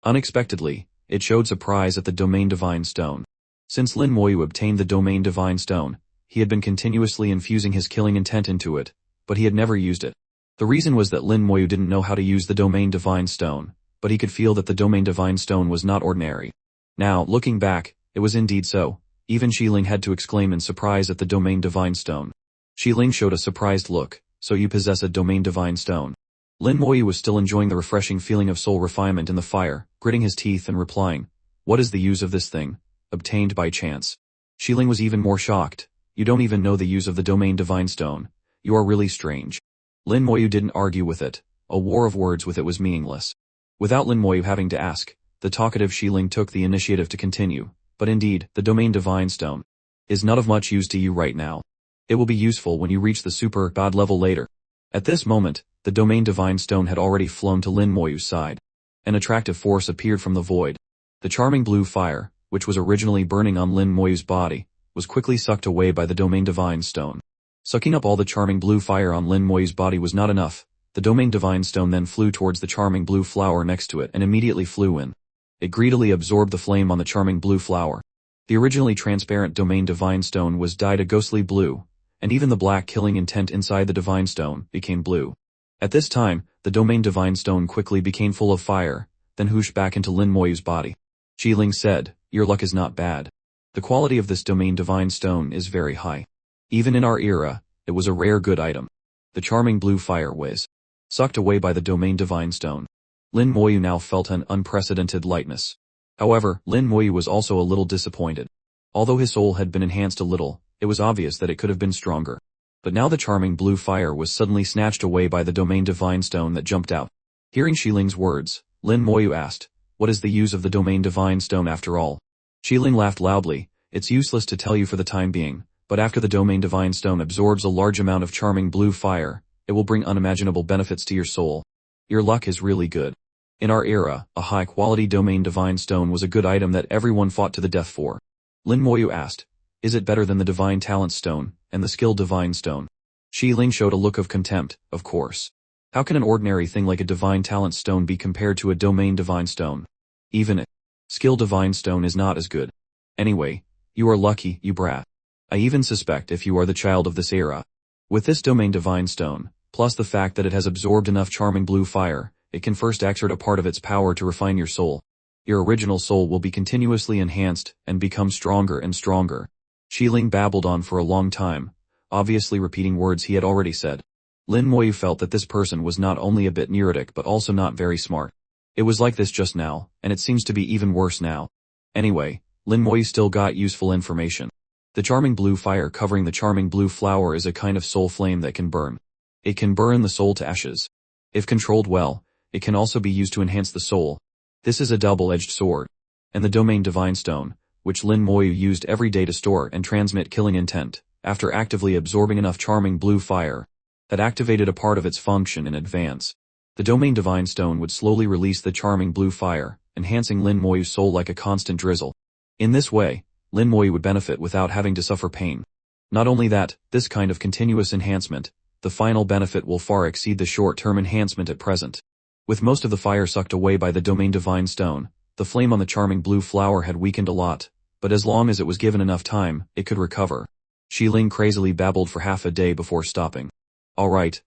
Unexpectedly, it showed surprise at the domain divine stone. Since Lin Moyu obtained the domain divine stone, he had been continuously infusing his killing intent into it, but he had never used it. The reason was that Lin Moyu didn't know how to use the domain divine stone, but he could feel that the domain divine stone was not ordinary. Now, looking back, it was indeed so. Even Xiling had to exclaim in surprise at the domain divine stone. Xiling showed a surprised look. So you possess a domain divine stone. Lin Moyu was still enjoying the refreshing feeling of soul refinement in the fire, gritting his teeth and replying, what is the use of this thing? Obtained by chance. Xiling was even more shocked. You don't even know the use of the domain divine stone. You are really strange. Lin Moyu didn't argue with it. A war of words with it was meaningless. Without Lin Moyu having to ask, the talkative Xiling took the initiative to continue. But indeed, the domain divine stone is not of much use to you right now. It will be useful when you reach the super god level later. At this moment, the domain divine stone had already flown to Lin Moyu's side. An attractive force appeared from the void. The charming blue fire, which was originally burning on Lin Moyu's body, was quickly sucked away by the domain divine stone. Sucking up all the charming blue fire on Lin Moyu's body was not enough. The domain divine stone then flew towards the charming blue flower next to it and immediately flew in. It greedily absorbed the flame on the charming blue flower. The originally transparent domain divine stone was dyed a ghostly blue, and even the black killing intent inside the divine stone became blue. At this time, the domain divine stone quickly became full of fire, then whooshed back into Lin Moyu's body. Xiling said, "Your luck is not bad. The quality of this domain divine stone is very high. Even in our era, it was a rare good item." The charming blue fire was sucked away by the domain divine stone. Lin Moyu now felt an unprecedented lightness. However, Lin Moyu was also a little disappointed. Although his soul had been enhanced a little, it was obvious that it could have been stronger. But now the charming blue fire was suddenly snatched away by the domain divine stone that jumped out. Hearing Xiling's words, Lin Moyu asked, "What is the use of the domain divine stone after all?" Xiling laughed loudly. "It's useless to tell you for the time being, but after the domain divine stone absorbs a large amount of charming blue fire, it will bring unimaginable benefits to your soul. Your luck is really good. In our era, a high-quality domain divine stone was a good item that everyone fought to the death for." Lin Moyu asked, "Is it better than the divine talent stone, and the skill divine stone?" Xiling showed a look of contempt. "Of course. How can an ordinary thing like a divine talent stone be compared to a domain divine stone? Even a skill divine stone is not as good. Anyway, you are lucky, you brat. I even suspect if you are the child of this era. With this domain divine stone, plus the fact that it has absorbed enough charming blue fire, it can first exert a part of its power to refine your soul. Your original soul will be continuously enhanced and become stronger and stronger." Xiling babbled on for a long time, obviously repeating words he had already said. Lin Moyu felt that this person was not only a bit neurotic but also not very smart. It was like this just now, and it seems to be even worse now. Anyway, Lin Moyu still got useful information. The charming blue fire covering the charming blue flower is a kind of soul flame that can burn. It can burn the soul to ashes. If controlled well, it can also be used to enhance the soul. This is a double-edged sword. And the domain divine stone, which Lin Moyu used every day to store and transmit killing intent, after actively absorbing enough charming blue fire, that activated a part of its function in advance. The domain divine stone would slowly release the charming blue fire, enhancing Lin Moyu's soul like a constant drizzle. In this way, Lin Moyu would benefit without having to suffer pain. Not only that, this kind of continuous enhancement, the final benefit will far exceed the short-term enhancement at present. With most of the fire sucked away by the domain divine stone, the flame on the charming blue flower had weakened a lot, but as long as it was given enough time, it could recover. Xiling crazily babbled for half a day before stopping. All right,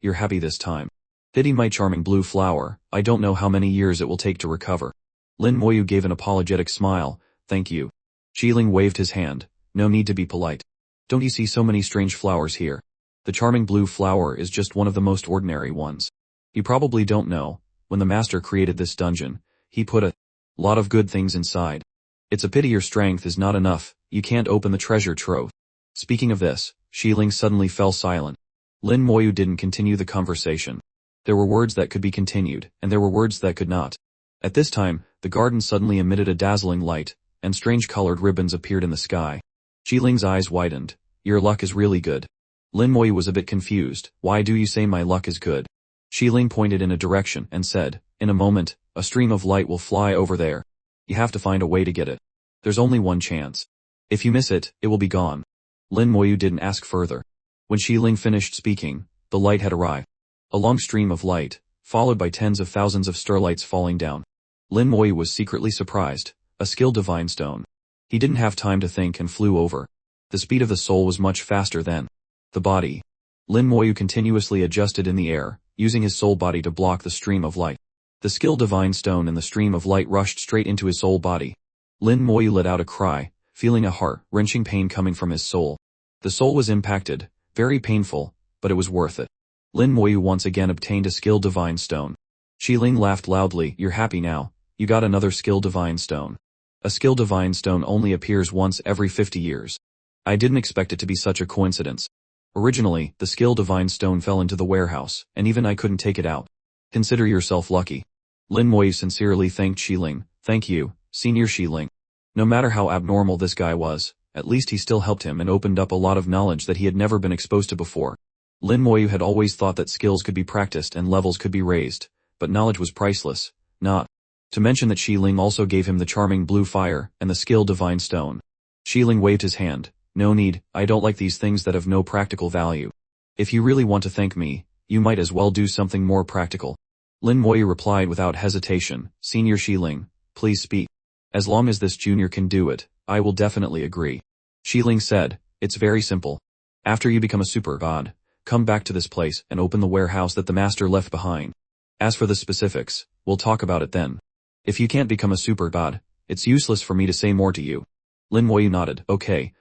you're happy this time. Pity my charming blue flower, I don't know how many years it will take to recover." Lin Moyu gave an apologetic smile. "Thank you." Xiling waved his hand. "No need to be polite. Don't you see so many strange flowers here? The charming blue flower is just one of the most ordinary ones. You probably don't know, when the master created this dungeon, he put a lot of good things inside. It's a pity your strength is not enough, you can't open the treasure trove." Speaking of this, Xiling suddenly fell silent. Lin Moyu didn't continue the conversation. There were words that could be continued, and there were words that could not. At this time, the garden suddenly emitted a dazzling light, and strange colored ribbons appeared in the sky. Xiling's eyes widened. "Your luck is really good." Lin Moyu was a bit confused. "Why do you say my luck is good?" Xiling pointed in a direction and said, "In a moment, a stream of light will fly over there. You have to find a way to get it. There's only one chance. If you miss it, it will be gone." Lin Moyu didn't ask further. When Xiling finished speaking, the light had arrived. A long stream of light, followed by tens of thousands of starlights falling down. Lin Moyu was secretly surprised. A skill divine stone. He didn't have time to think and flew over. The speed of the soul was much faster than the body. Lin Moyu continuously adjusted in the air, using his soul body to block the stream of light. The skill divine stone and the stream of light rushed straight into his soul body. Lin Moyu let out a cry, feeling a heart-wrenching pain coming from his soul. The soul was impacted, very painful, but it was worth it. Lin Moyu once again obtained a skill divine stone. Xiling laughed loudly. "You're happy now, you got another skill divine stone. A skill divine stone only appears once every 50 years. I didn't expect it to be such a coincidence. Originally, the skill divine stone fell into the warehouse, and even I couldn't take it out. Consider yourself lucky." Lin Moyu sincerely thanked Xiling. "Thank you, Senior Xiling. No matter how abnormal this guy was, at least he still helped him and opened up a lot of knowledge that he had never been exposed to before." Lin Moyu had always thought that skills could be practiced and levels could be raised, but knowledge was priceless, not to mention that Xiling also gave him the charming blue fire and the skill divine stone. Xiling waved his hand. No need, I don't like these things that have no practical value. If you really want to thank me, you might as well do something more practical. Lin Moyu replied without hesitation, Senior Xiling, please speak. As long as this junior can do it, I will definitely agree. Xiling said, it's very simple. After you become a super god, come back to this place and open the warehouse that the master left behind. As for the specifics, we'll talk about it then. If you can't become a super god, it's useless for me to say more to you. Lin Moyu nodded, okay.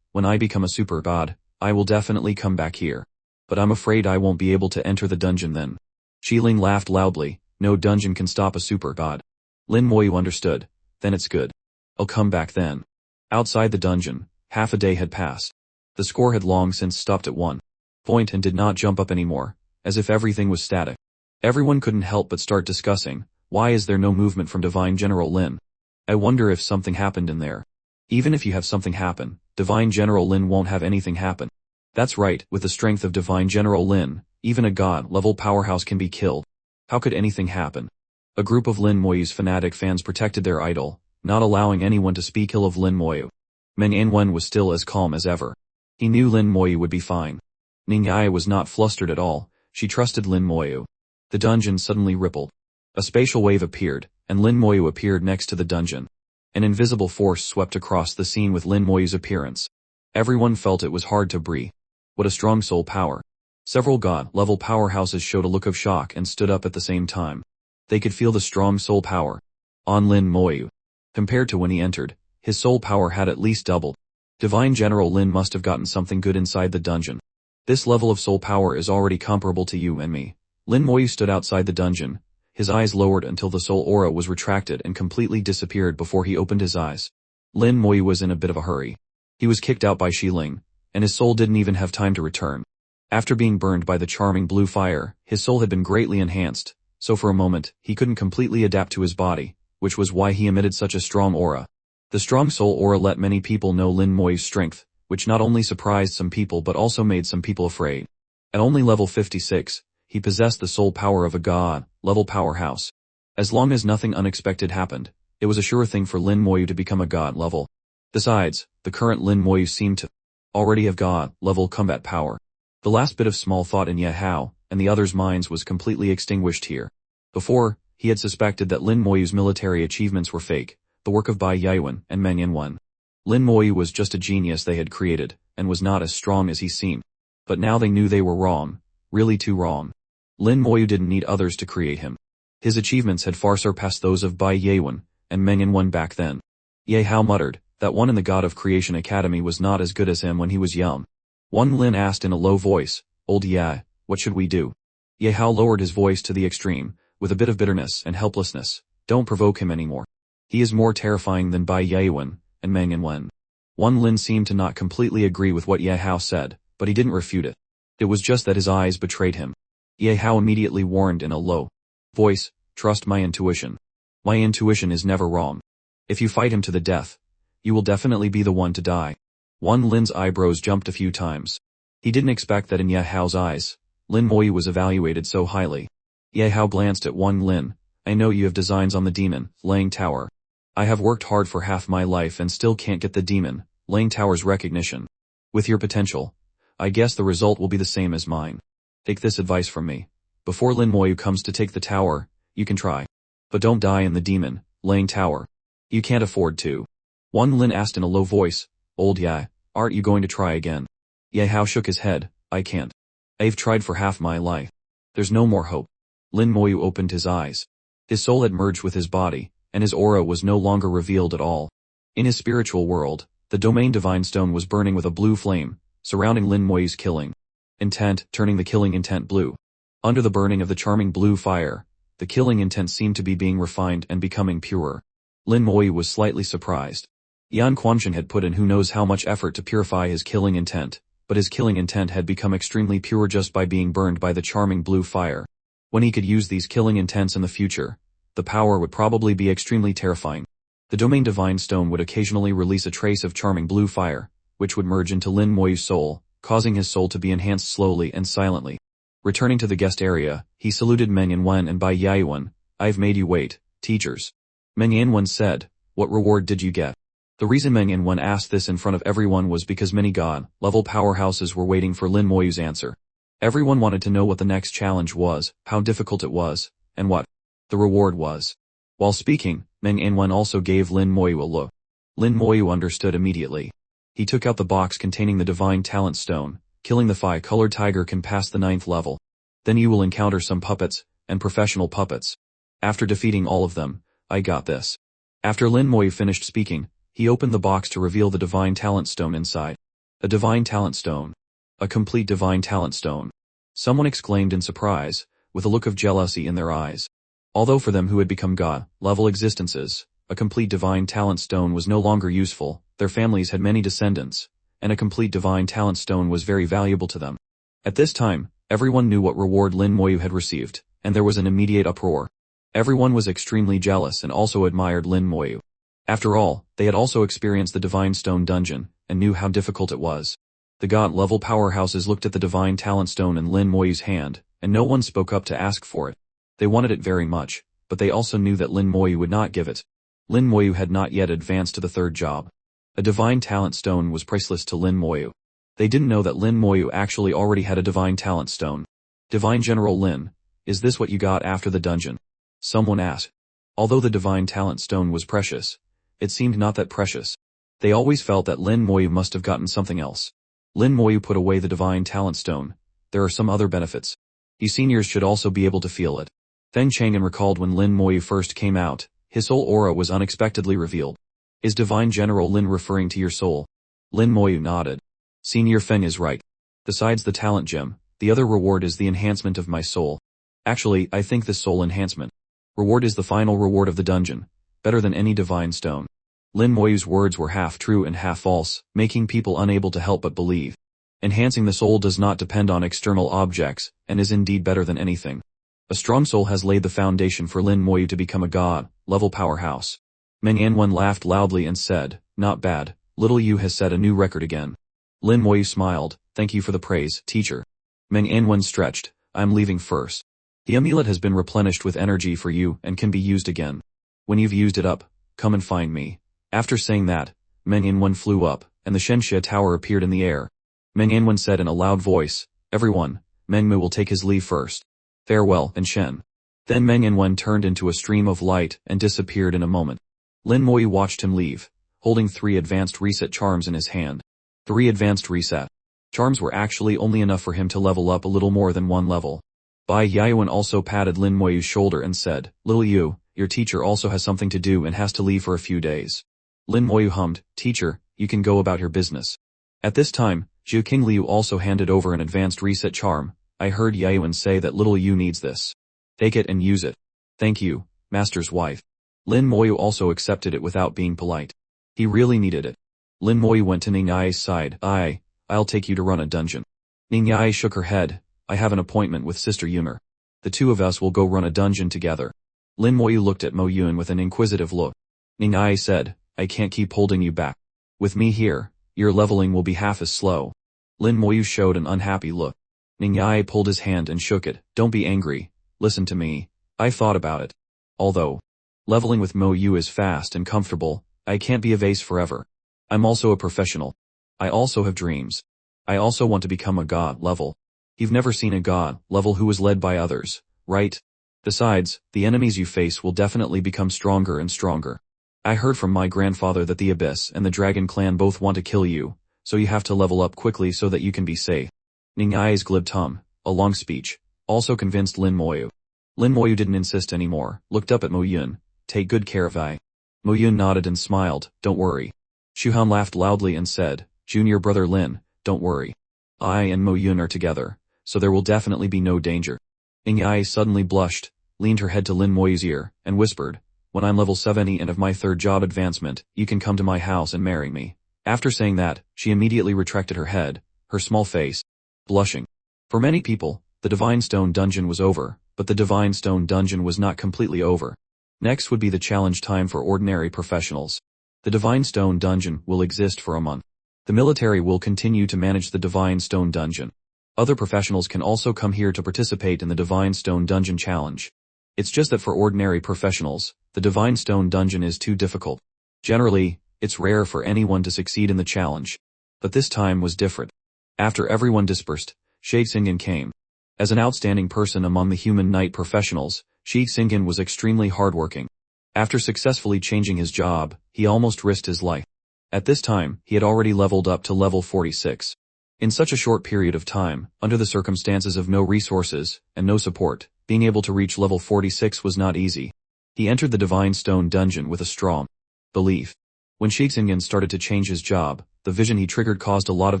When I become a super god, I will definitely come back here. But I'm afraid I won't be able to enter the dungeon then. Xiling laughed loudly, no dungeon can stop a super god. Lin Moyu understood, then it's good. I'll come back then. Outside the dungeon, half a day had passed. The score had long since stopped at 1 point and did not jump up anymore, as if everything was static. Everyone couldn't help but start discussing, why is there no movement from Divine General Lin? I wonder if something happened in there. Even if you have something happen, Divine General Lin won't have anything happen. That's right, with the strength of Divine General Lin, even a god-level powerhouse can be killed. How could anything happen? A group of Lin Moyu's fanatic fans protected their idol, not allowing anyone to speak ill of Lin Moyu. Meng Yanwen was still as calm as ever. He knew Lin Moyu would be fine. Ning Ai was not flustered at all, she trusted Lin Moyu. The dungeon suddenly rippled. A spatial wave appeared, and Lin Moyu appeared next to the dungeon. An invisible force swept across the scene with Lin Moyu's appearance. Everyone felt it was hard to breathe. What a strong soul power. Several god-level powerhouses showed a look of shock and stood up at the same time. They could feel the strong soul power on Lin Moyu. Compared to when he entered, his soul power had at least doubled. Divine General Lin must have gotten something good inside the dungeon. This level of soul power is already comparable to you and me. Lin Moyu stood outside the dungeon, his eyes lowered until the soul aura was retracted and completely disappeared before he opened his eyes. Lin Moyu was in a bit of a hurry. He was kicked out by Xiling, and his soul didn't even have time to return. After being burned by the charming blue fire, his soul had been greatly enhanced, so for a moment, he couldn't completely adapt to his body, which was why he emitted such a strong aura. The strong soul aura let many people know Lin Moyu's strength, which not only surprised some people but also made some people afraid. At only level 56, he possessed the soul power of a god-level powerhouse. As long as nothing unexpected happened, it was a sure thing for Lin Moyu to become a god-level. Besides, the current Lin Moyu seemed to already have god-level combat power. The last bit of small thought in Ye Hao and the others' minds was completely extinguished here. Before, he had suspected that Lin Moyu's military achievements were fake, the work of Bai Yaiwen and Meng Yanwen. Lin Moyu was just a genius they had created, and was not as strong as he seemed. But now they knew they were wrong, really too wrong. Lin Moyu didn't need others to create him. His achievements had far surpassed those of Bai Yaiwen and Meng Yanwen back then. Ye Hao muttered, that one in the God of Creation Academy was not as good as him when he was young. One Lin asked in a low voice, Old Ye, what should we do? Ye Hao lowered his voice to the extreme, with a bit of bitterness and helplessness, don't provoke him anymore. He is more terrifying than Bai Yaiwen and Meng Yanwen. One Lin seemed to not completely agree with what Ye Hao said, but he didn't refute it. It was just that his eyes betrayed him. Ye Hao immediately warned in a low voice, trust my intuition. My intuition is never wrong. If you fight him to the death, you will definitely be the one to die. One Lin's eyebrows jumped a few times. He didn't expect that in Ye Hao's eyes, Lin Moyu was evaluated so highly. Ye Hao glanced at One Lin, I know you have designs on the demon, Lang Tower. I have worked hard for half my life and still can't get the demon, Lang Tower's recognition. With your potential, I guess the result will be the same as mine. Take this advice from me. Before Lin Moyu comes to take the tower, you can try. But don't die in the demon, Lang Tower. You can't afford to. One Lin asked in a low voice, Old Ye, aren't you going to try again? Ye Hao shook his head, I can't. I've tried for half my life. There's no more hope. Lin Moyu opened his eyes. His soul had merged with his body, and his aura was no longer revealed at all. In his spiritual world, the domain divine stone was burning with a blue flame, surrounding Lin Moyu's killing intent, turning the killing intent blue. Under the burning of the charming blue fire, the killing intent seemed to be being refined and becoming purer. Lin Moyu was slightly surprised. Yan Quanchen had put in who knows how much effort to purify his killing intent, but his killing intent had become extremely pure just by being burned by the charming blue fire. When he could use these killing intents in the future, the power would probably be extremely terrifying. The domain divine stone would occasionally release a trace of charming blue fire, which would merge into Lin Moyu's soul, causing his soul to be enhanced slowly and silently. Returning to the guest area, he saluted Meng Yanwen and Bai Yaiwen, I've made you wait, teachers. Meng Yanwen said, what reward did you get? The reason Meng Yanwen asked this in front of everyone was because many God-level powerhouses were waiting for Lin Moyu's answer. Everyone wanted to know what the next challenge was, how difficult it was, and what the reward was. While speaking, Meng Yanwen also gave Lin Moyu a look. Lin Moyu understood immediately. He took out the box containing the Divine Talent Stone. Killing the Phi-colored tiger can pass the 9th level. Then you will encounter some puppets, and professional puppets. After defeating all of them, I got this. After Lin Moyu finished speaking, he opened the box to reveal the Divine Talent Stone inside. A Divine Talent Stone. A complete Divine Talent Stone. Someone exclaimed in surprise, with a look of jealousy in their eyes. Although for them who had become God-level existences, a complete Divine Talent Stone was no longer useful, their families had many descendants, and a complete Divine Talent Stone was very valuable to them. At this time, everyone knew what reward Lin Moyu had received, and there was an immediate uproar. Everyone was extremely jealous and also admired Lin Moyu. After all, they had also experienced the Divine Stone Dungeon, and knew how difficult it was. The God-level powerhouses looked at the Divine Talent Stone in Lin Moyu's hand, and no one spoke up to ask for it. They wanted it very much, but they also knew that Lin Moyu would not give it. Lin Moyu had not yet advanced to the 3rd job. A Divine Talent Stone was priceless to Lin Moyu. They didn't know that Lin Moyu actually already had a Divine Talent Stone. Divine General Lin, is this what you got after the dungeon? Someone asked. Although the Divine Talent Stone was precious, it seemed not that precious. They always felt that Lin Moyu must have gotten something else. Lin Moyu put away the Divine Talent Stone. There are some other benefits. You seniors should also be able to feel it. Feng Chang'an recalled when Lin Moyu first came out, his soul aura was unexpectedly revealed. Is Divine General Lin referring to your soul? Lin Moyu nodded. Senior Feng is right. Besides the talent gem, the other reward is the enhancement of my soul. Actually, I think this soul enhancement reward is the final reward of the dungeon, better than any divine stone. Lin Moyu's words were half true and half false, making people unable to help but believe. Enhancing the soul does not depend on external objects, and is indeed better than anything. A strong soul has laid the foundation for Lin Moyu to become a God-level powerhouse. Meng Yanwen laughed loudly and said, not bad, little Yu has set a new record again. Lin Moyu smiled, thank you for the praise, teacher. Meng Yanwen stretched, I'm leaving first. The amulet has been replenished with energy for you and can be used again. When you've used it up, come and find me. After saying that, Meng Yanwen flew up, and the Shenxia Tower appeared in the air. Meng Yanwen said in a loud voice, everyone, Meng Mu will take his leave first. Farewell, and Shen. Then Meng Yanwen turned into a stream of light and disappeared in a moment. Lin Moyu watched him leave, holding 3 advanced reset charms in his hand. 3 advanced reset charms were actually only enough for him to level up a little more than 1 level. Bai Yaowen also patted Lin Moyu's shoulder and said, Little Yu, your teacher also has something to do and has to leave for a few days. Lin Moyu hummed, teacher, you can go about your business. At this time, Zhu King Liu also handed over an advanced reset charm. I heard Yaowen say that little Yu needs this. Take it and use it. Thank you, master's wife. Lin Moyu also accepted it without being polite. He really needed it. Lin Moyu went to Ning Yai's side. I'll take you to run a dungeon. Ning Yai shook her head. I have an appointment with Sister Yumer. The 2 of us will go run a dungeon together. Lin Moyu looked at Mo Yun with an inquisitive look. Ning Yai said, I can't keep holding you back. With me here, your leveling will be half as slow. Lin Moyu showed an unhappy look. Ning Yai pulled his hand and shook it. Don't be angry. Listen to me. I've thought about it. Although leveling with Mo Yu is fast and comfortable, I can't be a vase forever. I'm also a professional. I also have dreams. I also want to become a god level. You've never seen a god level who was led by others, right? Besides, the enemies you face will definitely become stronger and stronger. I heard from my grandfather that the Abyss and the Dragon Clan both want to kill you, so you have to level up quickly so that you can be safe. Ning Yai's glib tum, a long speech, also convinced Lin Moyu. Lin Moyu didn't insist anymore, looked up at Mo Yun. Take good care of I. Mo Yun nodded and smiled, don't worry. Shu Han laughed loudly and said, Junior brother Lin, don't worry. I and Mo Yun are together, so there will definitely be no danger. Ning Yai suddenly blushed, leaned her head to Lin Moyu's ear, and whispered, when I'm level 70 and of my 3rd job advancement, you can come to my house and marry me. After saying that, she immediately retracted her head, her small face blushing. For many people, the Divine Stone Dungeon was over, but the Divine Stone Dungeon was not completely over. Next would be the challenge time for ordinary professionals. The Divine Stone Dungeon will exist for a month. The military will continue to manage the Divine Stone Dungeon. Other professionals can also come here to participate in the Divine Stone Dungeon challenge. It's just that for ordinary professionals, the Divine Stone Dungeon is too difficult. Generally, It's rare for anyone to succeed in the challenge. But this time was different. After everyone dispersed, Shi Xingyan came. As an outstanding person among the human knight professionals, Shi Xingyan was extremely hardworking. After successfully changing his job, he almost risked his life. At this time, he had already leveled up to level 46. In such a short period of time, under the circumstances of no resources and no support, being able to reach level 46 was not easy. He entered the Divine Stone dungeon with a strong belief. When Shi Xingyan started to change his job, the vision he triggered caused a lot of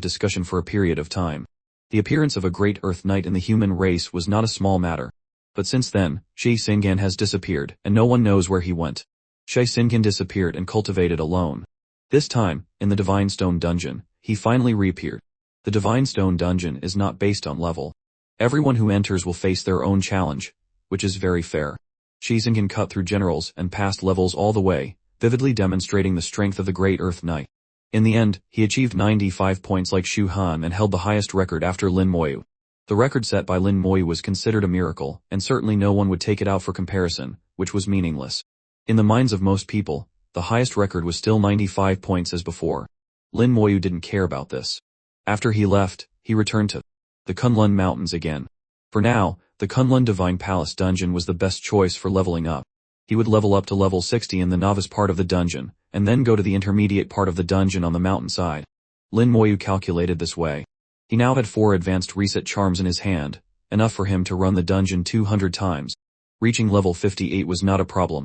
discussion for a period of time. The appearance of a great Earth Knight in the human race was not a small matter. But since then, Shi Xingyan has disappeared, and no one knows where he went. Shi Xingyan disappeared and cultivated alone. This time, in the Divine Stone dungeon, he finally reappeared. The Divine Stone dungeon is not based on level. Everyone who enters will face their own challenge, which is very fair. Shi Xingyan cut through generals and passed levels all the way, vividly demonstrating the strength of the great Earth Knight. In the end, he achieved 95 points like Xu Han and held the highest record after Lin Moyu. The record set by Lin Moyu was considered a miracle, and certainly no one would take it out for comparison, which was meaningless. In the minds of most people, the highest record was still 95 points as before. Lin Moyu didn't care about this. After he left, he returned to the Kunlun Mountains again. For now, the Kunlun Divine Palace dungeon was the best choice for leveling up. He would level up to level 60 in the novice part of the dungeon, and then go to the intermediate part of the dungeon on the mountainside. Lin Moyu calculated this way. He now had 4 advanced reset charms in his hand, enough for him to run the dungeon 200 times. Reaching level 58 was not a problem.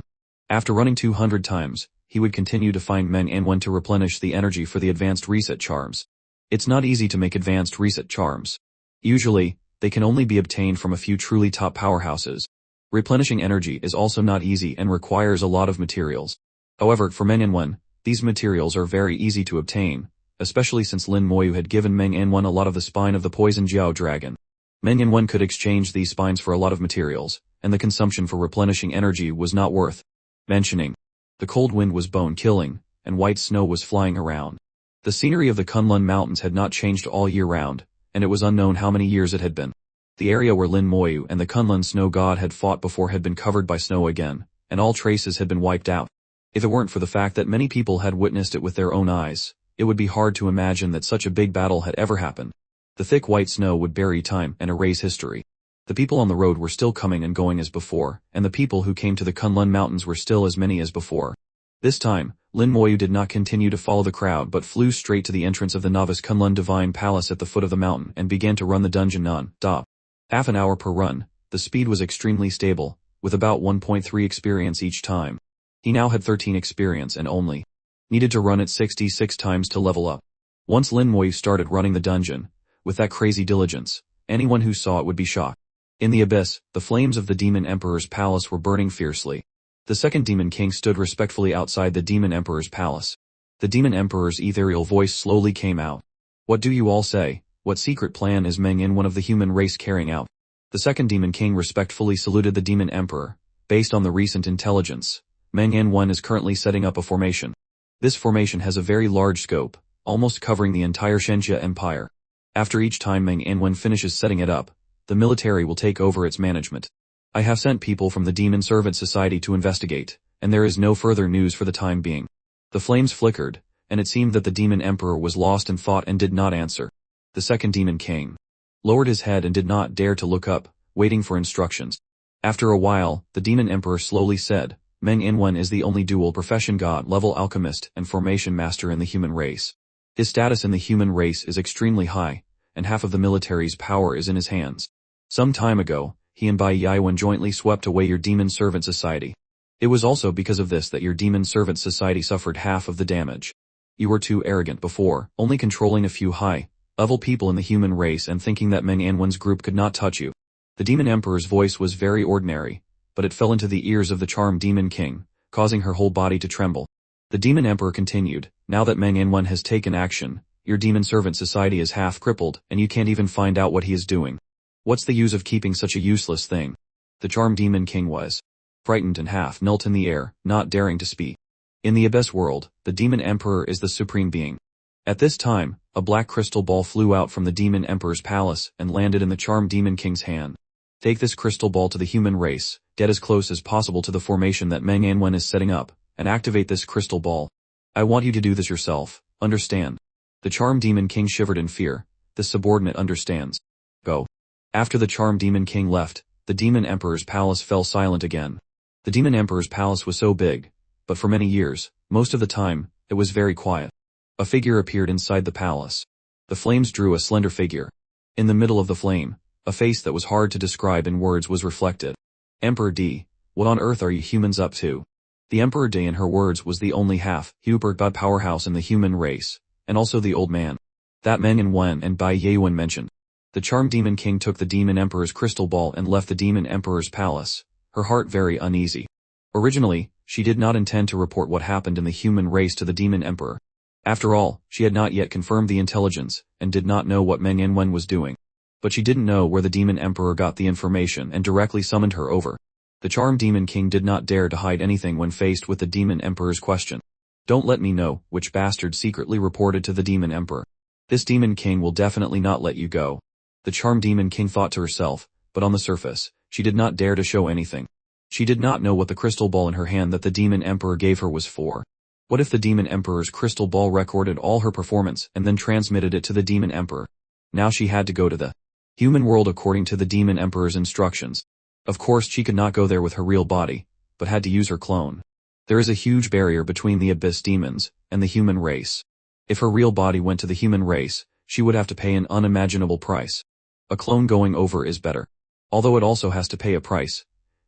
After running 200 times, he would continue to find Meng Anwen to replenish the energy for the advanced reset charms. It's not easy to make advanced reset charms. Usually, they can only be obtained from a few truly top powerhouses. Replenishing energy is also not easy and requires a lot of materials. However, for Meng Anwen, these materials are very easy to obtain, especially since Lin Moyu had given Meng Anwen a lot of the spine of the poison Jiao dragon. Meng Anwen could exchange these spines for a lot of materials, and the consumption for replenishing energy was not worth mentioning. The cold wind was bone-killing, and white snow was flying around. The scenery of the Kunlun Mountains had not changed all year round, and it was unknown how many years it had been. The area where Lin Moyu and the Kunlun Snow God had fought before had been covered by snow again, and all traces had been wiped out. If it weren't for the fact that many people had witnessed it with their own eyes, it would be hard to imagine that such a big battle had ever happened. The thick white snow would bury time and erase history. The people on the road were still coming and going as before, and the people who came to the Kunlun Mountains were still as many as before. This time, Lin Moyu did not continue to follow the crowd but flew straight to the entrance of the novice Kunlun Divine Palace at the foot of the mountain and began to run the dungeon non-stop. Half an hour per run, the speed was extremely stable, with about 1.3 experience each time. He now had 13 experience and only needed to run it 66 times to level up. Once Lin Moyu started running the dungeon, with that crazy diligence, anyone who saw it would be shocked. In the abyss, the flames of the Demon Emperor's palace were burning fiercely. The second Demon King stood respectfully outside the Demon Emperor's palace. The Demon Emperor's ethereal voice slowly came out. "What do you all say? What secret plan is Meng Anwen of the human race carrying out?" The second Demon King respectfully saluted the Demon Emperor. Based on the recent intelligence, Meng Anwen is currently setting up a formation. This formation has a very large scope, almost covering the entire Shenjia Empire. After each time Meng Anwen finishes setting it up, the military will take over its management. I have sent people from the Demon Servant Society to investigate, and there is no further news for the time being. The flames flickered, and it seemed that the Demon Emperor was lost in thought and did not answer. The second Demon King lowered his head and did not dare to look up, waiting for instructions. After a while, the Demon Emperor slowly said, "Meng Anwen is the only dual profession god-level alchemist and formation master in the human race. His status in the human race is extremely high, and half of the military's power is in his hands. Some time ago, he and Bai Yaiwen jointly swept away your Demon Servant Society. It was also because of this that your Demon Servant Society suffered half of the damage. You were too arrogant before, only controlling a few high-level people in the human race and thinking that Meng Anwen's group could not touch you." The Demon Emperor's voice was very ordinary, but it fell into the ears of the charmed Demon King, causing her whole body to tremble. The Demon Emperor continued, "Now that Meng Anwen has taken action, your Demon Servant Society is half crippled and you can't even find out what he is doing. What's the use of keeping such a useless thing?" The charmed Demon King was frightened and half knelt in the air, not daring to speak. In the Abyss world, the Demon Emperor is the supreme being. At this time, a black crystal ball flew out from the Demon Emperor's palace and landed in the charmed Demon King's hand. "Take this crystal ball to the human race, get as close as possible to the formation that Meng Anwen is setting up, and activate this crystal ball. I want you to do this yourself, understand? The Charm Demon King shivered in fear. The subordinate understands. Go. After the Charm Demon King left, the Demon Emperor's palace fell silent again. The Demon Emperor's palace was so big, but for many years, most of the time, it was very quiet. A figure appeared inside the palace. The flames drew a slender figure. In the middle of the flame, a face that was hard to describe in words was reflected. Emperor D, what on earth are you humans up to? The Emperor D in her words was the only half Huber God powerhouse in the human race, and also the old man that Meng Wen and Bai Yewen mentioned. The Charm Demon King took the Demon Emperor's crystal ball and left the Demon Emperor's palace, her heart very uneasy. Originally, she did not intend to report what happened in the human race to the Demon Emperor. After all, she had not yet confirmed the intelligence, and did not know what Meng Wen was doing. But she didn't know where the Demon Emperor got the information and directly summoned her over. The Charm Demon King did not dare to hide anything when faced with the Demon Emperor's question. Don't let me know which bastard secretly reported to the Demon Emperor. This Demon King will definitely not let you go. The Charm Demon King thought to herself, but on the surface, she did not dare to show anything. She did not know what the crystal ball in her hand that the Demon Emperor gave her was for. What if the Demon Emperor's crystal ball recorded all her performance and then transmitted it to the Demon Emperor? Now she had to go to the human world according to the Demon Emperor's instructions. Of course she could not go there with her real body, but had to use her clone. There is a huge barrier between the Abyss demons and the human race. If her real body went to the human race, she would have to pay an unimaginable price. A clone going over is better. Although it also has to pay a price,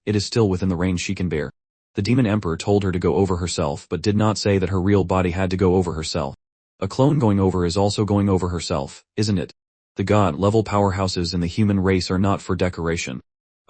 it is still within the range she can bear. The Demon Emperor told her to go over herself but did not say that her real body had to go over herself. A clone going over is also going over herself, isn't it? The god-level powerhouses in the human race are not for decoration.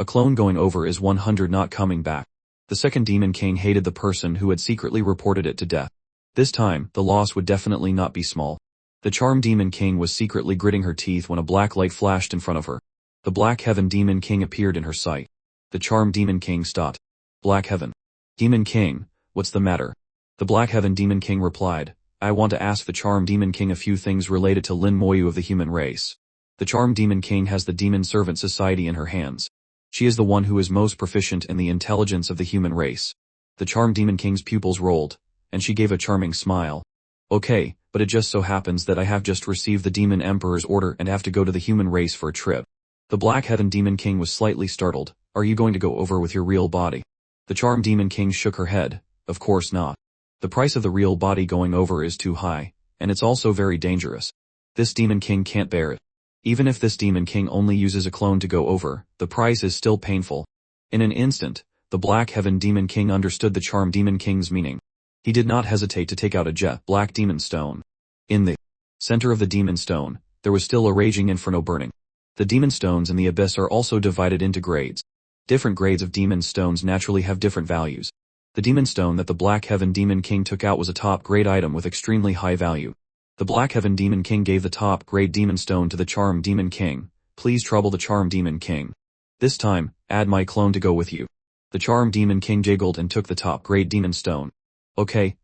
A clone going over is 100 not coming back. The second Demon King hated the person who had secretly reported it to death. This time, the loss would definitely not be small. The Charm Demon King was secretly gritting her teeth when a black light flashed in front of her. The Black Heaven Demon King appeared in her sight. The Charm Demon King stopped. Black Heaven Demon King, what's the matter? The Black Heaven Demon King replied, I want to ask the Charm Demon King a few things related to Lin Moyu of the human race. The Charm Demon King has the Demon Servant Society in her hands. She is the one who is most proficient in the intelligence of the human race. The Charm Demon King's pupils rolled, and she gave a charming smile. Okay, but it just so happens that I have just received the Demon Emperor's order and have to go to the human race for a trip. The Black Heaven Demon King was slightly startled. Are you going to go over with your real body? The Charm Demon King shook her head. Of course not. The price of the real body going over is too high, and it's also very dangerous. This Demon King can't bear it. Even if this Demon King only uses a clone to go over, the price is still painful. In an instant, the Black Heaven Demon King understood the Charm Demon King's meaning. He did not hesitate to take out a jet black demon stone. In the center of the demon stone, there was still a raging inferno burning. The demon stones in the abyss are also divided into grades. Different grades of demon stones naturally have different values. The demon stone that the Black Heaven Demon King took out was a top-grade item with extremely high value. The Black Heaven Demon King gave the top-grade demon stone to the Charm Demon King. Please trouble the Charm Demon King. This time, add my clone to go with you. The Charm Demon King jiggled and took the top-grade demon stone. Okay,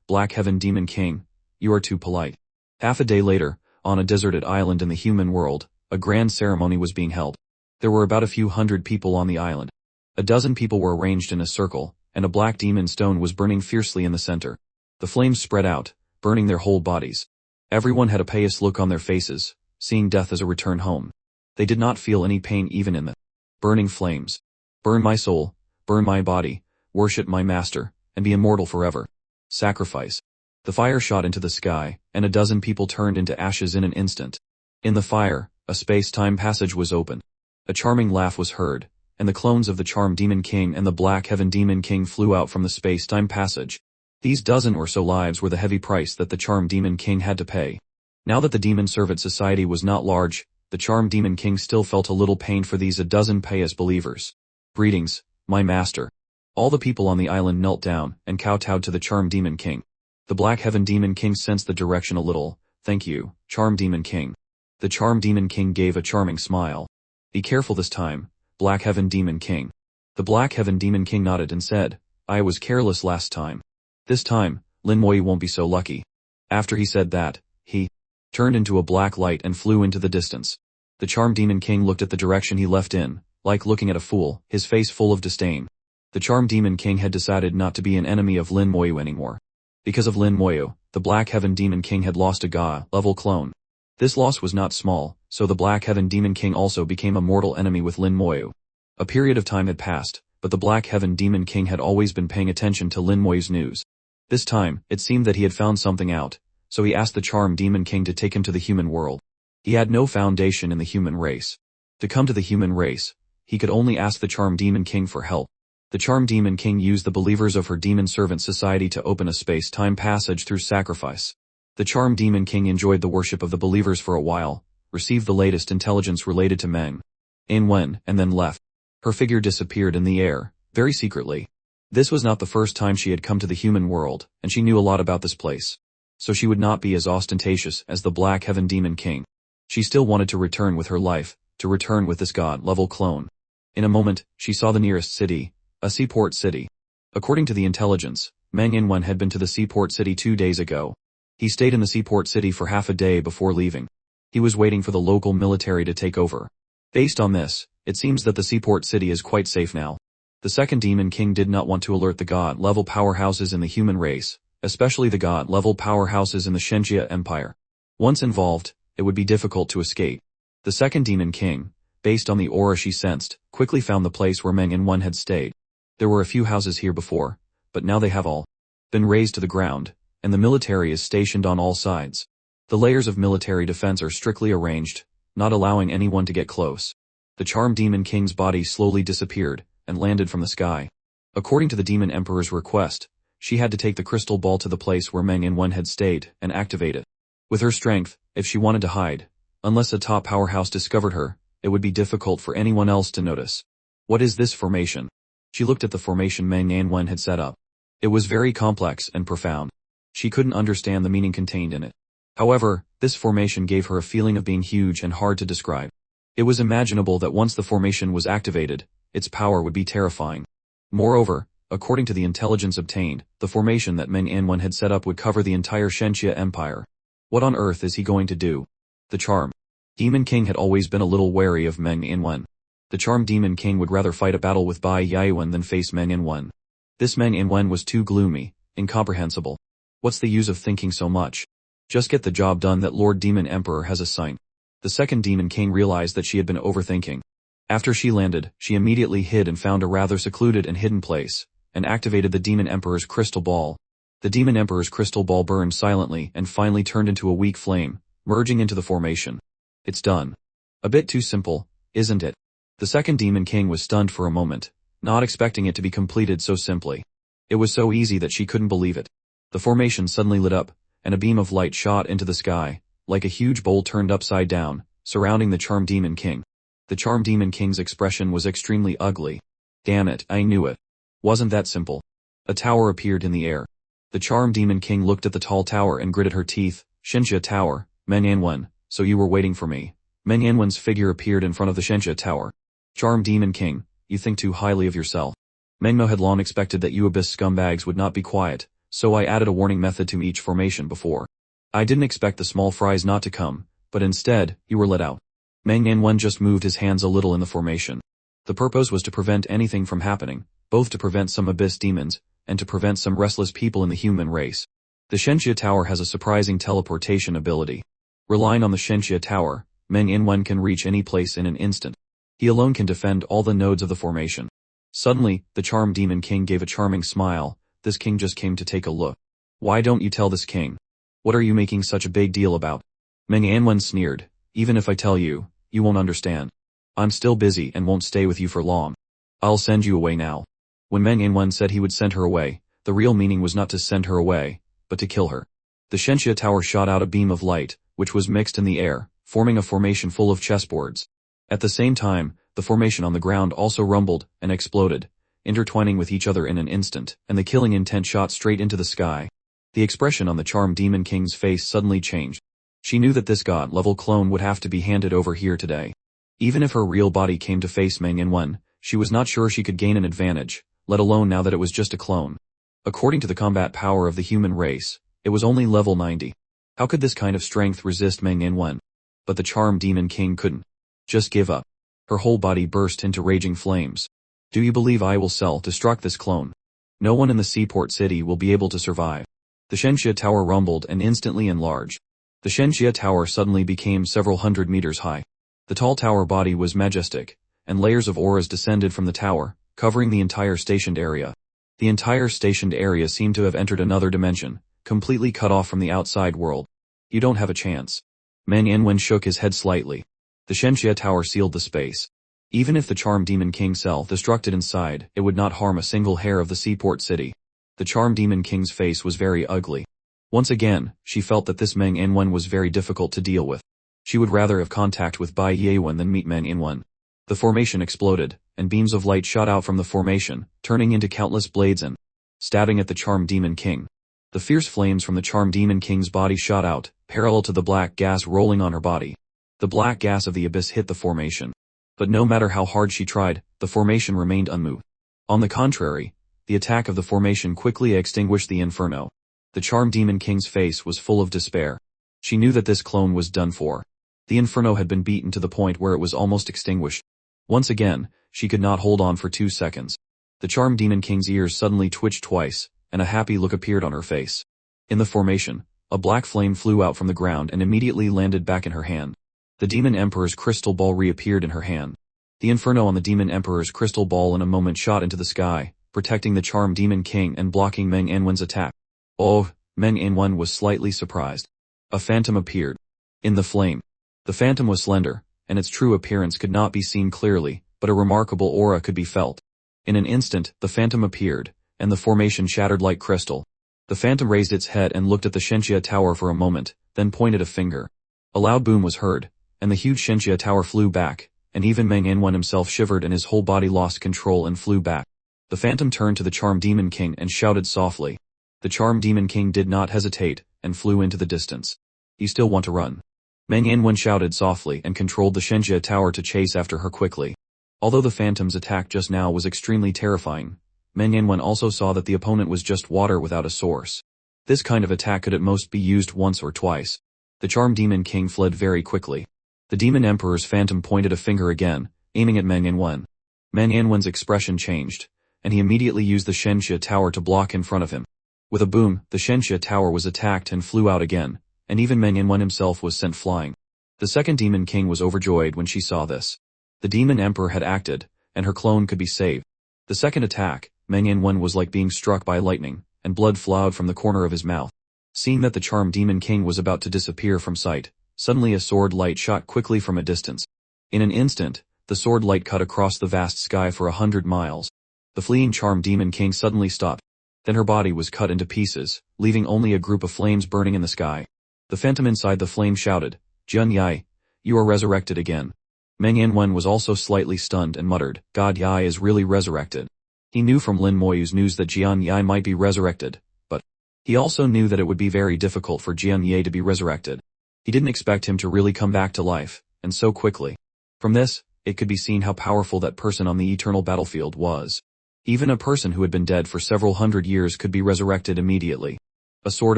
Black Heaven Demon King, you are too polite. Half a day later, on a deserted island in the human world, a grand ceremony was being held. There were about a few hundred people on the island. A dozen people were arranged in a circle, and a black demon stone was burning fiercely in the center. The flames spread out, burning their whole bodies. Everyone had a pious look on their faces, seeing death as a return home. They did not feel any pain even in the burning flames. Burn my soul, burn my body, worship my master, and be immortal forever. Sacrifice. The fire shot into the sky, and a dozen people turned into ashes in an instant. In the fire, a space-time passage was opened. A charming laugh was heard, and the clones of the Charm Demon King and the Black Heaven Demon King flew out from the space-time passage. These dozen or so lives were the heavy price that the Charm Demon King had to pay. Now that the Demon Servant Society was not large, the Charm Demon King still felt a little pain for these a dozen pious believers. Greetings, my master. All the people on the island knelt down and kowtowed to the Charm Demon King. The Black Heaven Demon King sensed the direction a little. Thank you, Charm Demon King. The Charm Demon King gave a charming smile. Be careful this time, Black Heaven Demon King. The Black Heaven Demon King nodded and said, I was careless last time. This time, Lin Moyu won't be so lucky. After he said that, he turned into a black light and flew into the distance. The Charm Demon King looked at the direction he left in, like looking at a fool, his face full of disdain. The Charm Demon King had decided not to be an enemy of Lin Moyu anymore. Because of Lin Moyu, the Black Heaven Demon King had lost a Ga-level clone. This loss was not small, so the Black Heaven Demon King also became a mortal enemy with Lin Moyu. A period of time had passed, but the Black Heaven Demon King had always been paying attention to Lin Moyu's news. This time, it seemed that he had found something out, so he asked the Charm Demon King to take him to the human world. He had no foundation in the human race. To come to the human race, he could only ask the Charm Demon King for help. The Charm Demon King used the believers of her demon servant society to open a space-time passage through sacrifice. The Charm Demon King enjoyed the worship of the believers for a while, received the latest intelligence related to Meng Anwen, and then left. Her figure disappeared in the air, very secretly. This was not the first time she had come to the human world, and she knew a lot about this place. So she would not be as ostentatious as the Black Heaven Demon King. She still wanted to return with her life, to return with this god-level clone. In a moment, she saw the nearest city, a seaport city. According to the intelligence, Meng Anwen had been to the seaport city 2 days ago. He stayed in the seaport city for half a day before leaving. He was waiting for the local military to take over. Based on this, it seems that the seaport city is quite safe now. The second Demon King did not want to alert the god-level powerhouses in the human race, especially the god-level powerhouses in the Shenjia Empire. Once involved, it would be difficult to escape. The second Demon King, based on the aura she sensed, quickly found the place where Meng Anwen had stayed. There were a few houses here before, but now they have all been razed to the ground, and the military is stationed on all sides. The layers of military defense are strictly arranged, not allowing anyone to get close. The Charm Demon King's body slowly disappeared, and landed from the sky. According to the Demon Emperor's request, she had to take the crystal ball to the place where Meng Anwen had stayed, and activate it. With her strength, if she wanted to hide, unless a top powerhouse discovered her, it would be difficult for anyone else to notice. What is this formation? She looked at the formation Meng Anwen had set up. It was very complex and profound. She couldn't understand the meaning contained in it. However, this formation gave her a feeling of being huge and hard to describe. It was imaginable that once the formation was activated, its power would be terrifying. Moreover, according to the intelligence obtained, the formation that Meng Anwen had set up would cover the entire Shenjia Empire. What on earth is he going to do? The Charm Demon King had always been a little wary of Meng Anwen. The Charm Demon King would rather fight a battle with Bai Yaoyuan than face Meng Anwen. This Meng Anwen was too gloomy, incomprehensible. What's the use of thinking so much? Just get the job done that Lord Demon Emperor has assigned. The second Demon King realized that she had been overthinking. After she landed, she immediately hid and found a rather secluded and hidden place, and activated the Demon Emperor's crystal ball. The Demon Emperor's crystal ball burned silently and finally turned into a weak flame, merging into the formation. It's done. A bit too simple, isn't it? The second Demon King was stunned for a moment, not expecting it to be completed so simply. It was so easy that she couldn't believe it. The formation suddenly lit up, and a beam of light shot into the sky, like a huge bowl turned upside down, surrounding the Charm Demon King. The Charm Demon King's expression was extremely ugly. Damn it, I knew it. Wasn't that simple? A tower appeared in the air. The Charm Demon King looked at the tall tower and gritted her teeth. Shenjia Tower, Meng Anwen, so you were waiting for me. Meng Anwen's figure appeared in front of the Shenjia Tower. Charm Demon King, you think too highly of yourself. Mengmo had long expected that you abyss scumbags would not be quiet, so I added a warning method to each formation before. I didn't expect the small fries not to come, but instead, you were let out. Meng Anwen just moved his hands a little in the formation. The purpose was to prevent anything from happening, both to prevent some abyss demons, and to prevent some restless people in the human race. The Shenjia Tower has a surprising teleportation ability. Relying on the Shenjia Tower, Meng Anwen can reach any place in an instant. He alone can defend all the nodes of the formation. Suddenly, the Charm Demon King gave a charming smile. This king just came to take a look. Why don't you tell this king? What are you making such a big deal about? Meng Anwen sneered. Even if I tell you, you won't understand. I'm still busy and won't stay with you for long. I'll send you away now. When Meng Anwen said he would send her away, the real meaning was not to send her away, but to kill her. The Shenjia Tower shot out a beam of light, which was mixed in the air, forming a formation full of chessboards. At the same time, the formation on the ground also rumbled and exploded, intertwining with each other in an instant, and the killing intent shot straight into the sky. The expression on the Charm Demon King's face suddenly changed. She knew that this god-level clone would have to be handed over here today. Even if her real body came to face Meng Anwen, she was not sure she could gain an advantage, let alone now that it was just a clone. According to the combat power of the human race, it was only level 90. How could this kind of strength resist Meng Anwen? But the Charm Demon King couldn't just give up. Her whole body burst into raging flames. Do you believe I will self-destruct this clone? No one in the seaport city will be able to survive. The Shenxia Tower rumbled and instantly enlarged. The Shenxia Tower suddenly became several hundred meters high. The tall tower body was majestic, and layers of auras descended from the tower, covering the entire stationed area. The entire stationed area seemed to have entered another dimension, completely cut off from the outside world. You don't have a chance. Man Yanwen shook his head slightly. The Shenxia Tower sealed the space. Even if the Charmed Demon King self-destructed inside, it would not harm a single hair of the seaport city. The Charmed Demon King's face was very ugly. Once again, she felt that this Meng Yanwen was very difficult to deal with. She would rather have contact with Bai Yewen than meet Meng Yanwen. The formation exploded, and beams of light shot out from the formation, turning into countless blades and stabbing at the Charmed Demon King. The fierce flames from the Charmed Demon King's body shot out, parallel to the black gas rolling on her body. The black gas of the abyss hit the formation. But no matter how hard she tried, the formation remained unmoved. On the contrary, the attack of the formation quickly extinguished the inferno. The Charmed Demon King's face was full of despair. She knew that this clone was done for. The inferno had been beaten to the point where it was almost extinguished. Once again, she could not hold on for 2 seconds. The Charmed Demon King's ears suddenly twitched twice, and a happy look appeared on her face. In the formation, a black flame flew out from the ground and immediately landed back in her hand. The Demon Emperor's crystal ball reappeared in her hand. The inferno on the Demon Emperor's crystal ball in a moment shot into the sky, protecting the Charmed Demon King and blocking Meng Yanwen's attack. Oh, Meng Yanwen was slightly surprised. A phantom appeared. In the flame. The phantom was slender, and its true appearance could not be seen clearly, but a remarkable aura could be felt. In an instant, the phantom appeared, and the formation shattered like crystal. The phantom raised its head and looked at the Shenxia Tower for a moment, then pointed a finger. A loud boom was heard, and the huge Shenxia Tower flew back, and even Meng Yanwen himself shivered and his whole body lost control and flew back. The phantom turned to the Charmed Demon King and shouted softly. The Charmed Demon King did not hesitate, and flew into the distance. You still want to run? Meng Yanwen shouted softly and controlled the Shenxia Tower to chase after her quickly. Although the phantom's attack just now was extremely terrifying, Meng Yanwen also saw that the opponent was just water without a source. This kind of attack could at most be used once or twice. The Charmed Demon King fled very quickly. The Demon Emperor's phantom pointed a finger again, aiming at Meng Yanwen. Meng Yanwen's expression changed, and he immediately used the Shenxia Tower to block in front of him. With a boom, the Shenxia Tower was attacked and flew out again, and even Meng Yanwen himself was sent flying. The second Demon King was overjoyed when she saw this. The Demon Emperor had acted, and her clone could be saved. The second attack, Meng Yanwen was like being struck by lightning, and blood flowed from the corner of his mouth. Seeing that the Charmed Demon King was about to disappear from sight, suddenly a sword light shot quickly from a distance. In an instant, the sword light cut across the vast sky for 100 miles. The fleeing Charmed Demon King suddenly stopped. Then her body was cut into pieces, leaving only a group of flames burning in the sky. The phantom inside the flame shouted, Jun Yai, you are resurrected again. Meng Yanwen was also slightly stunned and muttered, God Yai is really resurrected. He knew from Lin Moyu's news that Jian Yai might be resurrected, but he also knew that it would be very difficult for Jian Yai to be resurrected. He didn't expect him to really come back to life, and so quickly. From this, it could be seen how powerful that person on the eternal battlefield was. Even a person who had been dead for several hundred years could be resurrected immediately. A sword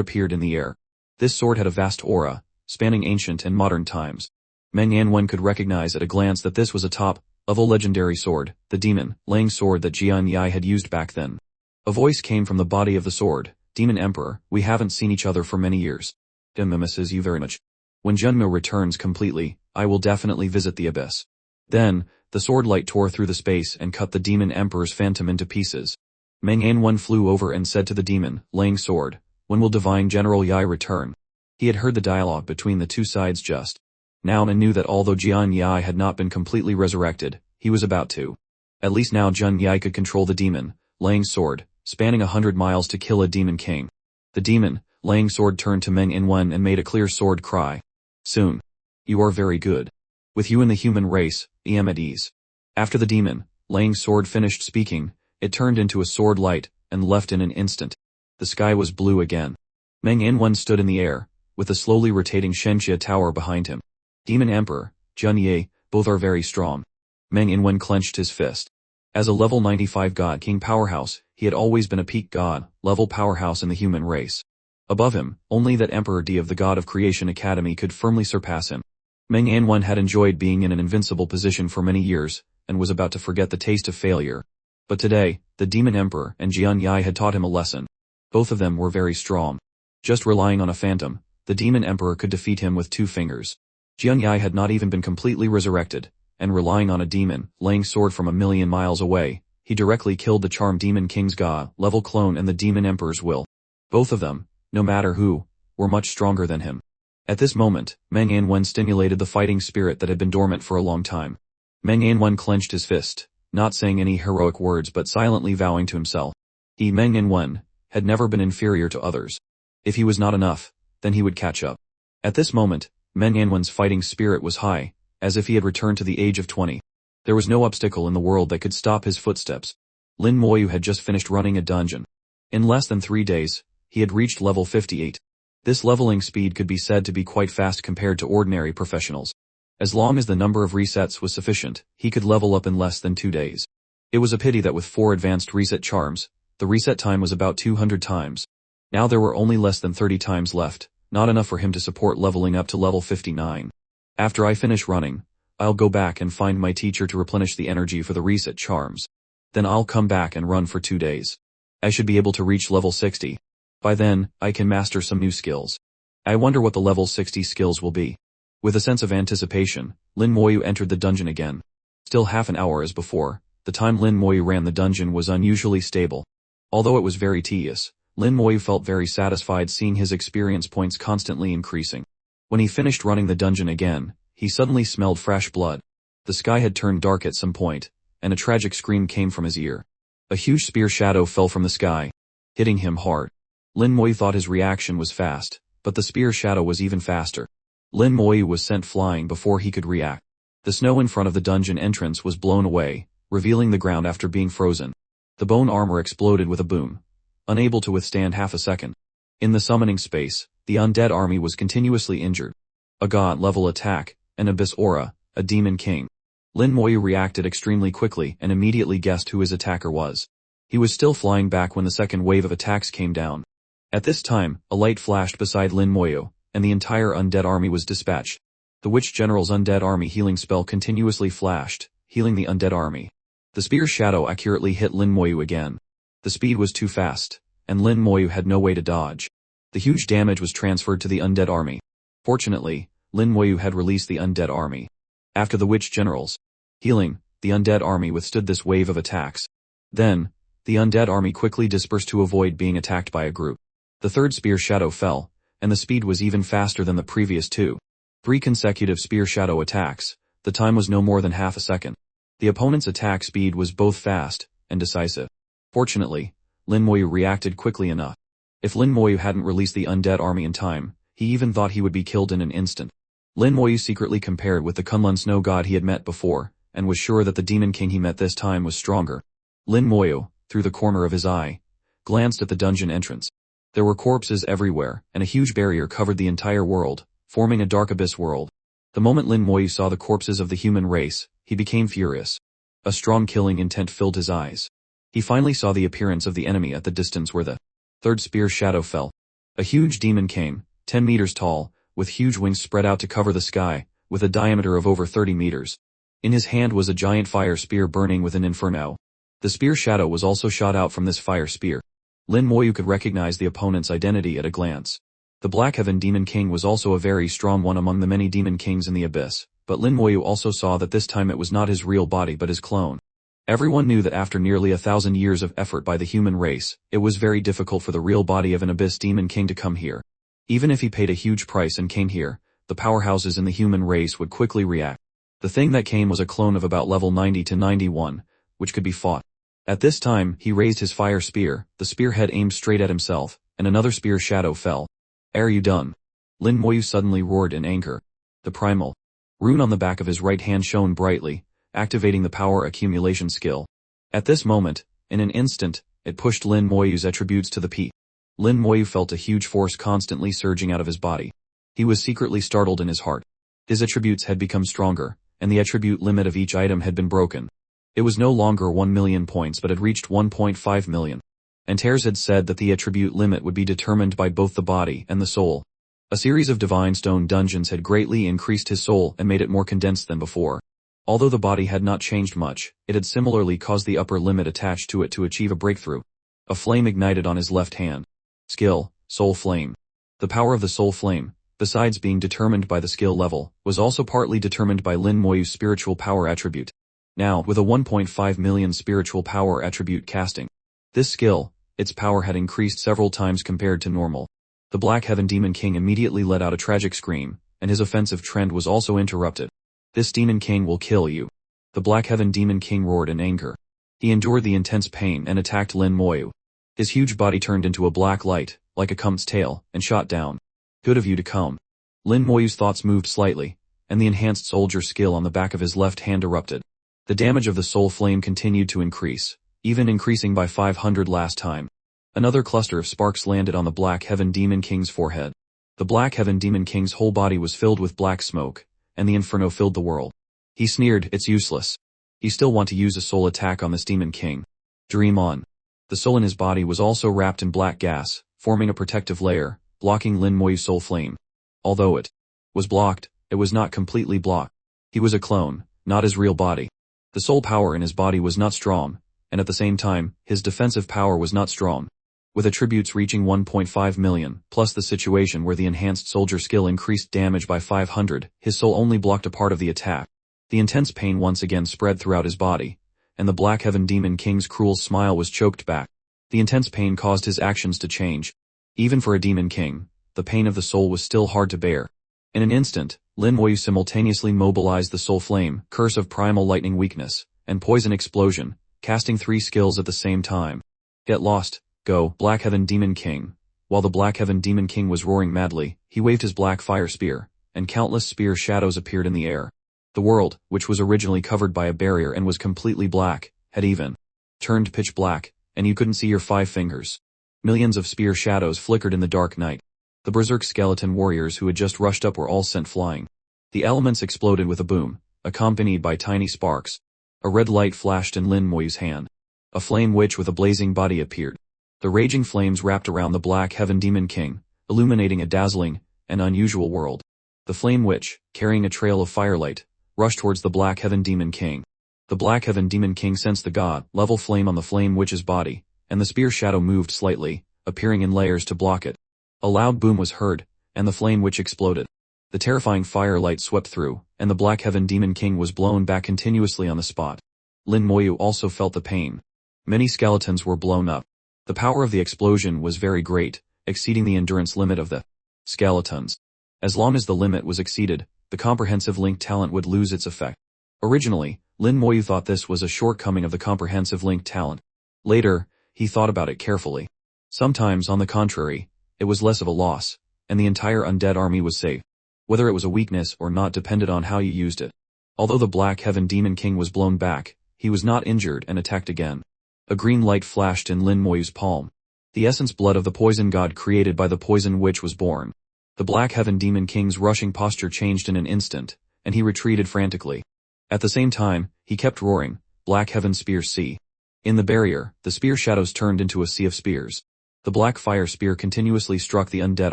appeared in the air. This sword had a vast aura, spanning ancient and modern times. Meng Yanwen could recognize at a glance that this was a top-level legendary sword, the demon, Lang sword that Jian Yai had used back then. A voice came from the body of the sword, Demon Emperor, we haven't seen each other for many years. Junmo misses you very much. When Junmo returns completely, I will definitely visit the abyss. Then, the sword light tore through the space and cut the Demon Emperor's phantom into pieces. Meng Yanwen flew over and said to the demon, Lang sword, when will Divine General Yai return? He had heard the dialogue between the two sides just now and knew that although Jian Yai had not been completely resurrected, he was about to. At least now Jun Yai could control the demon, Lang's sword, spanning 100 miles to kill a demon king. The demon, Lang's sword turned to Meng Yanwen and made a clear sword cry. Soon. You are very good. With you in the human race, I am at ease. After the demon, Lang's sword finished speaking, it turned into a sword light, and left in an instant. The sky was blue again. Meng Yanwen stood in the air, with the slowly rotating Shenxia Tower behind him. Demon Emperor, Jun Ye, both are very strong. Meng Yanwen clenched his fist. As a level 95 God King powerhouse, he had always been a peak God, level powerhouse in the human race. Above him, only that Emperor D of the God of Creation Academy could firmly surpass him. Meng Yanwen had enjoyed being in an invincible position for many years, and was about to forget the taste of failure. But today, the Demon Emperor and Jian Yai had taught him a lesson. Both of them were very strong. Just relying on a phantom, the demon emperor could defeat him with 2 fingers. Jianyai had not even been completely resurrected, and relying on a demon, laying sword from 1,000,000 miles away, he directly killed the charmed demon king's level clone and the demon emperor's will. Both of them, no matter who, were much stronger than him. At this moment, Meng Yanwen stimulated the fighting spirit that had been dormant for a long time. Meng Yanwen clenched his fist, not saying any heroic words but silently vowing to himself. He, Meng Yanwen, had never been inferior to others. If he was not enough, then he would catch up. At this moment, Meng Yanwen's fighting spirit was high, as if he had returned to the age of 20. There was no obstacle in the world that could stop his footsteps. Lin Moyu had just finished running a dungeon. In less than 3 days, he had reached level 58. This leveling speed could be said to be quite fast compared to ordinary professionals. As long as the number of resets was sufficient, he could level up in less than 2 days. It was a pity that with 4 advanced reset charms, the reset time was about 200 times. Now there were only less than 30 times left, not enough for him to support leveling up to level 59. After I finish running, I'll go back and find my teacher to replenish the energy for the reset charms. Then I'll come back and run for 2 days. I should be able to reach level 60. By then, I can master some new skills. I wonder what the level 60 skills will be. With a sense of anticipation, Lin Moyu entered the dungeon again. Still half an hour as before, the time Lin Moyu ran the dungeon was unusually stable. Although it was very tedious, Lin Moyu felt very satisfied seeing his experience points constantly increasing. When he finished running the dungeon again, he suddenly smelled fresh blood. The sky had turned dark at some point, and a tragic scream came from his ear. A huge spear shadow fell from the sky, hitting him hard. Lin Moyu thought his reaction was fast, but the spear shadow was even faster. Lin Moyu was sent flying before he could react. The snow in front of the dungeon entrance was blown away, revealing the ground after being frozen. The bone armor exploded with a boom, unable to withstand half a second. In the summoning space, the undead army was continuously injured. A god-level attack, an abyss aura, a demon king. Lin Moyu reacted extremely quickly and immediately guessed who his attacker was. He was still flying back when the second wave of attacks came down. At this time, a light flashed beside Lin Moyu, and the entire undead army was dispatched. The witch general's undead army healing spell continuously flashed, healing the undead army. The spear shadow accurately hit Lin Moyu again. The speed was too fast, and Lin Moyu had no way to dodge. The huge damage was transferred to the undead army. Fortunately, Lin Moyu had released the undead army. After the witch general's healing, the undead army withstood this wave of attacks. Then, the undead army quickly dispersed to avoid being attacked by a group. The third spear shadow fell, and the speed was even faster than the previous 2. 3 consecutive spear shadow attacks, the time was no more than half a second. The opponent's attack speed was both fast and decisive. Fortunately, Lin Moyu reacted quickly enough. If Lin Moyu hadn't released the undead army in time, he even thought he would be killed in an instant. Lin Moyu secretly compared with the Kunlun snow god he had met before, and was sure that the demon king he met this time was stronger. Lin Moyu, through the corner of his eye, glanced at the dungeon entrance. There were corpses everywhere, and a huge barrier covered the entire world, forming a dark abyss world. The moment Lin Moyu saw the corpses of the human race, he became furious. A strong killing intent filled his eyes. He finally saw the appearance of the enemy at the distance where the third spear shadow fell. A huge demon came, 10 meters tall, with huge wings spread out to cover the sky, with a diameter of over 30 meters. In his hand was a giant fire spear burning with an inferno. The spear shadow was also shot out from this fire spear. Lin Moyu could recognize the opponent's identity at a glance. The Black Heaven Demon King was also a very strong one among the many demon kings in the abyss, but Lin Moyu also saw that this time it was not his real body but his clone. Everyone knew that after nearly 1,000 years of effort by the human race, it was very difficult for the real body of an abyss demon king to come here. Even if he paid a huge price and came here, the powerhouses in the human race would quickly react. The thing that came was a clone of about level 90 to 91, which could be fought. At this time, he raised his fire spear, the spearhead aimed straight at himself, and another spear shadow fell. "Are you done?" Lin Moyu suddenly roared in anger. The primal rune on the back of his right hand shone brightly, activating the power accumulation skill. At this moment, in an instant, it pushed Lin Moyu's attributes to the peak. Lin Moyu felt a huge force constantly surging out of his body. He was secretly startled in his heart. His attributes had become stronger, and the attribute limit of each item had been broken. It was no longer 1 million points but had reached 1.5 million. And Tears had said that the attribute limit would be determined by both the body and the soul. A series of divine stone dungeons had greatly increased his soul and made it more condensed than before. Although the body had not changed much, it had similarly caused the upper limit attached to it to achieve a breakthrough. A flame ignited on his left hand. Skill, Soul Flame. The power of the soul flame, besides being determined by the skill level, was also partly determined by Lin Moyu's spiritual power attribute. Now, with a 1.5 million spiritual power attribute casting, this skill, its power had increased several times compared to normal. The Black Heaven Demon King immediately let out a tragic scream, and his offensive trend was also interrupted. This Demon King will kill you. The Black Heaven Demon King roared in anger. He endured the intense pain and attacked Lin Moyu. His huge body turned into a black light, like a comet's tail, and shot down. Good of you to come. Lin Moyu's thoughts moved slightly, and the enhanced soldier skill on the back of his left hand erupted. The damage of the soul flame continued to increase, even increasing by 500 last time. Another cluster of sparks landed on the Black Heaven Demon King's forehead. The Black Heaven Demon King's whole body was filled with black smoke, and the inferno filled the world. He sneered, "It's useless. You still want to use a soul attack on this Demon King? Dream on." The soul in his body was also wrapped in black gas, forming a protective layer, blocking Lin Moyu's soul flame. Although it was blocked, it was not completely blocked. He was a clone, not his real body. The soul power in his body was not strong, and at the same time, his defensive power was not strong. With attributes reaching 1.5 million, plus the situation where the enhanced soldier skill increased damage by 500, his soul only blocked a part of the attack. The intense pain once again spread throughout his body, and the Black Heaven Demon King's cruel smile was choked back. The intense pain caused his actions to change. Even for a Demon King, the pain of the soul was still hard to bear. In an instant, Lin Moyu simultaneously mobilized the soul flame, curse of primal lightning weakness, and poison explosion, casting 3 skills at the same time. Get lost, go, Black Heaven Demon King. While the Black Heaven Demon King was roaring madly, he waved his black fire spear, and countless spear shadows appeared in the air. The world, which was originally covered by a barrier and was completely black, had even turned pitch black, and you couldn't see your 5 fingers. Millions of spear shadows flickered in the dark night. The berserk skeleton warriors who had just rushed up were all sent flying. The elements exploded with a boom, accompanied by tiny sparks. A red light flashed in Lin Moyu's hand. A flame witch with a blazing body appeared. The raging flames wrapped around the Black Heaven Demon King, illuminating a dazzling and unusual world. The flame witch, carrying a trail of firelight, rushed towards the Black Heaven Demon King. The Black Heaven Demon King sensed the god-level flame on the flame witch's body, and the spear shadow moved slightly, appearing in layers to block it. A loud boom was heard, and the flame witch exploded. The terrifying firelight swept through, and the Black Heaven Demon King was blown back continuously on the spot. Lin Moyu also felt the pain. Many skeletons were blown up. The power of the explosion was very great, exceeding the endurance limit of the skeletons. As long as the limit was exceeded, the comprehensive link talent would lose its effect. Originally, Lin Moyu thought this was a shortcoming of the comprehensive link talent. Later, he thought about it carefully. Sometimes, on the contrary, it was less of a loss, and the entire undead army was saved. Whether it was a weakness or not depended on how you used it. Although the Black Heaven Demon King was blown back, he was not injured and attacked again. A green light flashed in Lin Moyu's palm. The essence blood of the poison god created by the poison witch was born. The Black Heaven Demon King's rushing posture changed in an instant, and he retreated frantically. At the same time, he kept roaring, "Black Heaven Spear C." In the barrier, the spear shadows turned into a sea of spears. The black fire spear continuously struck the undead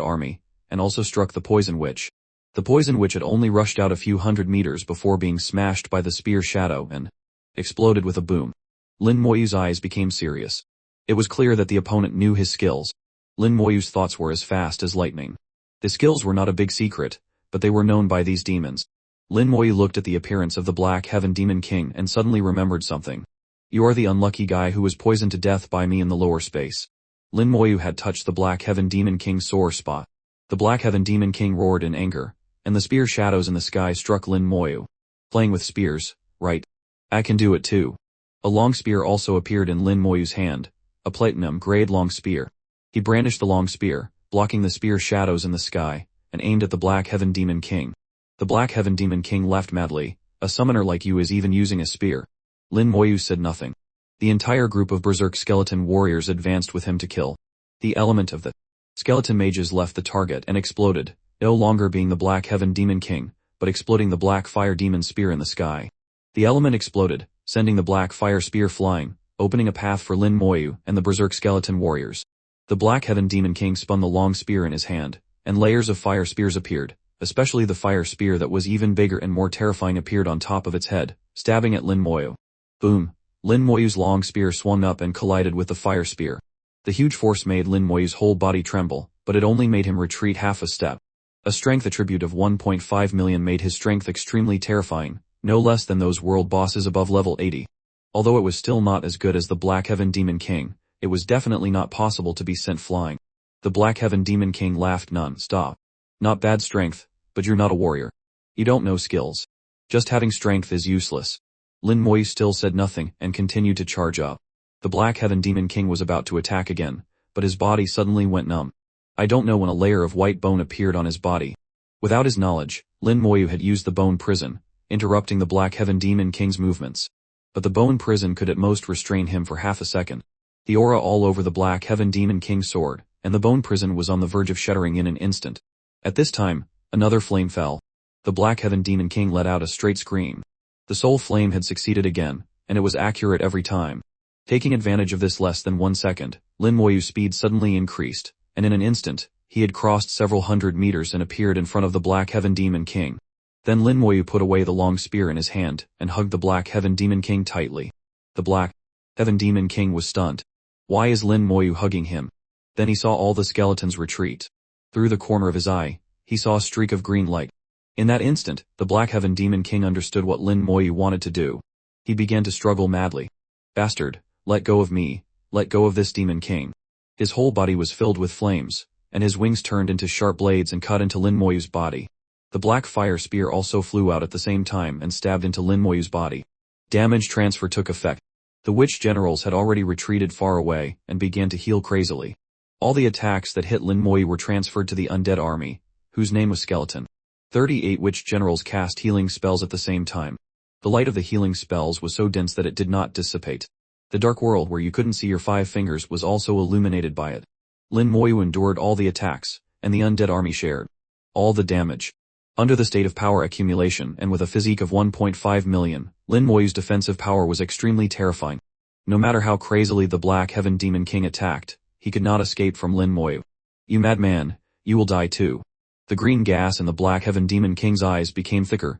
army, and also struck the poison witch. The poison witch had only rushed out a few hundred meters before being smashed by the spear shadow and exploded with a boom. Lin Moyu's eyes became serious. It was clear that the opponent knew his skills. Lin Moyu's thoughts were as fast as lightning. The skills were not a big secret, but they were known by these demons. Lin Moyu looked at the appearance of the Black Heaven Demon King and suddenly remembered something. "You are the unlucky guy who was poisoned to death by me in the lower space." Lin Moyu had touched the Black Heaven Demon King's sore spot. The Black Heaven Demon King roared in anger, and the spear shadows in the sky struck Lin Moyu. "Playing with spears, right? I can do it too." A long spear also appeared in Lin Moyu's hand, a platinum-grade long spear. He brandished the long spear, blocking the spear shadows in the sky, and aimed at the Black Heaven Demon King. The Black Heaven Demon King laughed madly. "A summoner like you is even using a spear." Lin Moyu said nothing. The entire group of berserk skeleton warriors advanced with him to kill. The element of the skeleton mages left the target and exploded, no longer being the Black Heaven Demon King, but exploding the black fire demon spear in the sky. The element exploded, sending the black fire spear flying, opening a path for Lin Moyu and the berserk skeleton warriors. The Black Heaven Demon King spun the long spear in his hand, and layers of fire spears appeared, especially the fire spear that was even bigger and more terrifying appeared on top of its head, stabbing at Lin Moyu. Boom! Lin Moyu's long spear swung up and collided with the fire spear. The huge force made Lin Moyu's whole body tremble, but it only made him retreat half a step. A strength attribute of 1.5 million made his strength extremely terrifying, no less than those world bosses above level 80. Although it was still not as good as the Black Heaven Demon King, it was definitely not possible to be sent flying. The Black Heaven Demon King laughed non-stop. Not bad strength, but you're not a warrior. You don't know skills. Just having strength is useless. Lin Moyu still said nothing and continued to charge up. The Black Heaven Demon King was about to attack again, but his body suddenly went numb. I don't know when a layer of white bone appeared on his body. Without his knowledge, Lin Moyu had used the bone prison, interrupting the Black Heaven Demon King's movements. But the bone prison could at most restrain him for half a second. The aura all over the Black Heaven Demon King soared, and the bone prison was on the verge of shattering in an instant. At this time, another flame fell. The Black Heaven Demon King let out a straight scream. The soul flame had succeeded again, and it was accurate every time. Taking advantage of this less than 1 second, Lin Moyu's speed suddenly increased, and in an instant, he had crossed several hundred meters and appeared in front of the Black Heaven Demon King. Then Lin Moyu put away the long spear in his hand and hugged the Black Heaven Demon King tightly. The Black Heaven Demon King was stunned. Why is Lin Moyu hugging him? Then he saw all the skeletons retreat. Through the corner of his eye, he saw a streak of green light. In that instant, the Black Heaven Demon King understood what Lin Moyu wanted to do. He began to struggle madly. Bastard, let go of me, let go of this Demon King. His whole body was filled with flames, and his wings turned into sharp blades and cut into Lin Moyu's body. The black fire spear also flew out at the same time and stabbed into Lin Moyu's body. Damage transfer took effect. The witch generals had already retreated far away and began to heal crazily. All the attacks that hit Lin Moyu were transferred to the undead army, whose name was Skeleton. 38 witch generals cast healing spells at the same time. The light of the healing spells was so dense that it did not dissipate. The dark world where you couldn't see your 5 fingers was also illuminated by it. Lin Moyu endured all the attacks, and the undead army shared all the damage. Under the state of power accumulation and with a physique of 1.5 million, Lin Moyu's defensive power was extremely terrifying. No matter how crazily the Black Heaven Demon King attacked, he could not escape from Lin Moyu. You madman, you will die too. The green gas in the Black Heaven Demon King's eyes became thicker,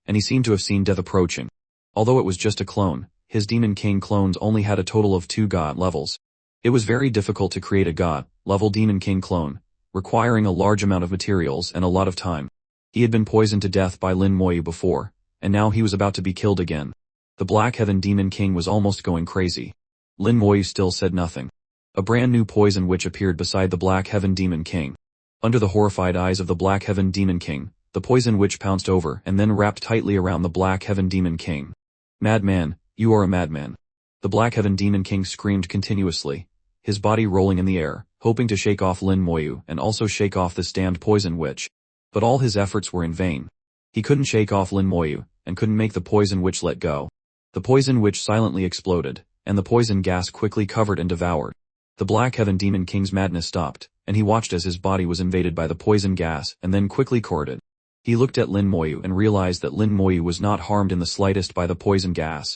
and he seemed to have seen death approaching. Although it was just a clone, his Demon King clones only had a total of 2 god levels. It was very difficult to create a god-level Demon King clone, requiring a large amount of materials and a lot of time. He had been poisoned to death by Lin Moyu before, and now he was about to be killed again. The Black Heaven Demon King was almost going crazy. Lin Moyu still said nothing. A brand new poison witch appeared beside the Black Heaven Demon King. Under the horrified eyes of the Black Heaven Demon King, the poison witch pounced over and then wrapped tightly around the Black Heaven Demon King. Madman, you are a madman. The Black Heaven Demon King screamed continuously, his body rolling in the air, hoping to shake off Lin Moyu and also shake off this damned poison witch. But all his efforts were in vain. He couldn't shake off Lin Moyu, and couldn't make the poison witch let go. The poison witch silently exploded, and the poison gas quickly covered and devoured. The Black Heaven Demon King's madness stopped, and he watched as his body was invaded by the poison gas and then quickly corroded. He looked at Lin Moyu and realized that Lin Moyu was not harmed in the slightest by the poison gas.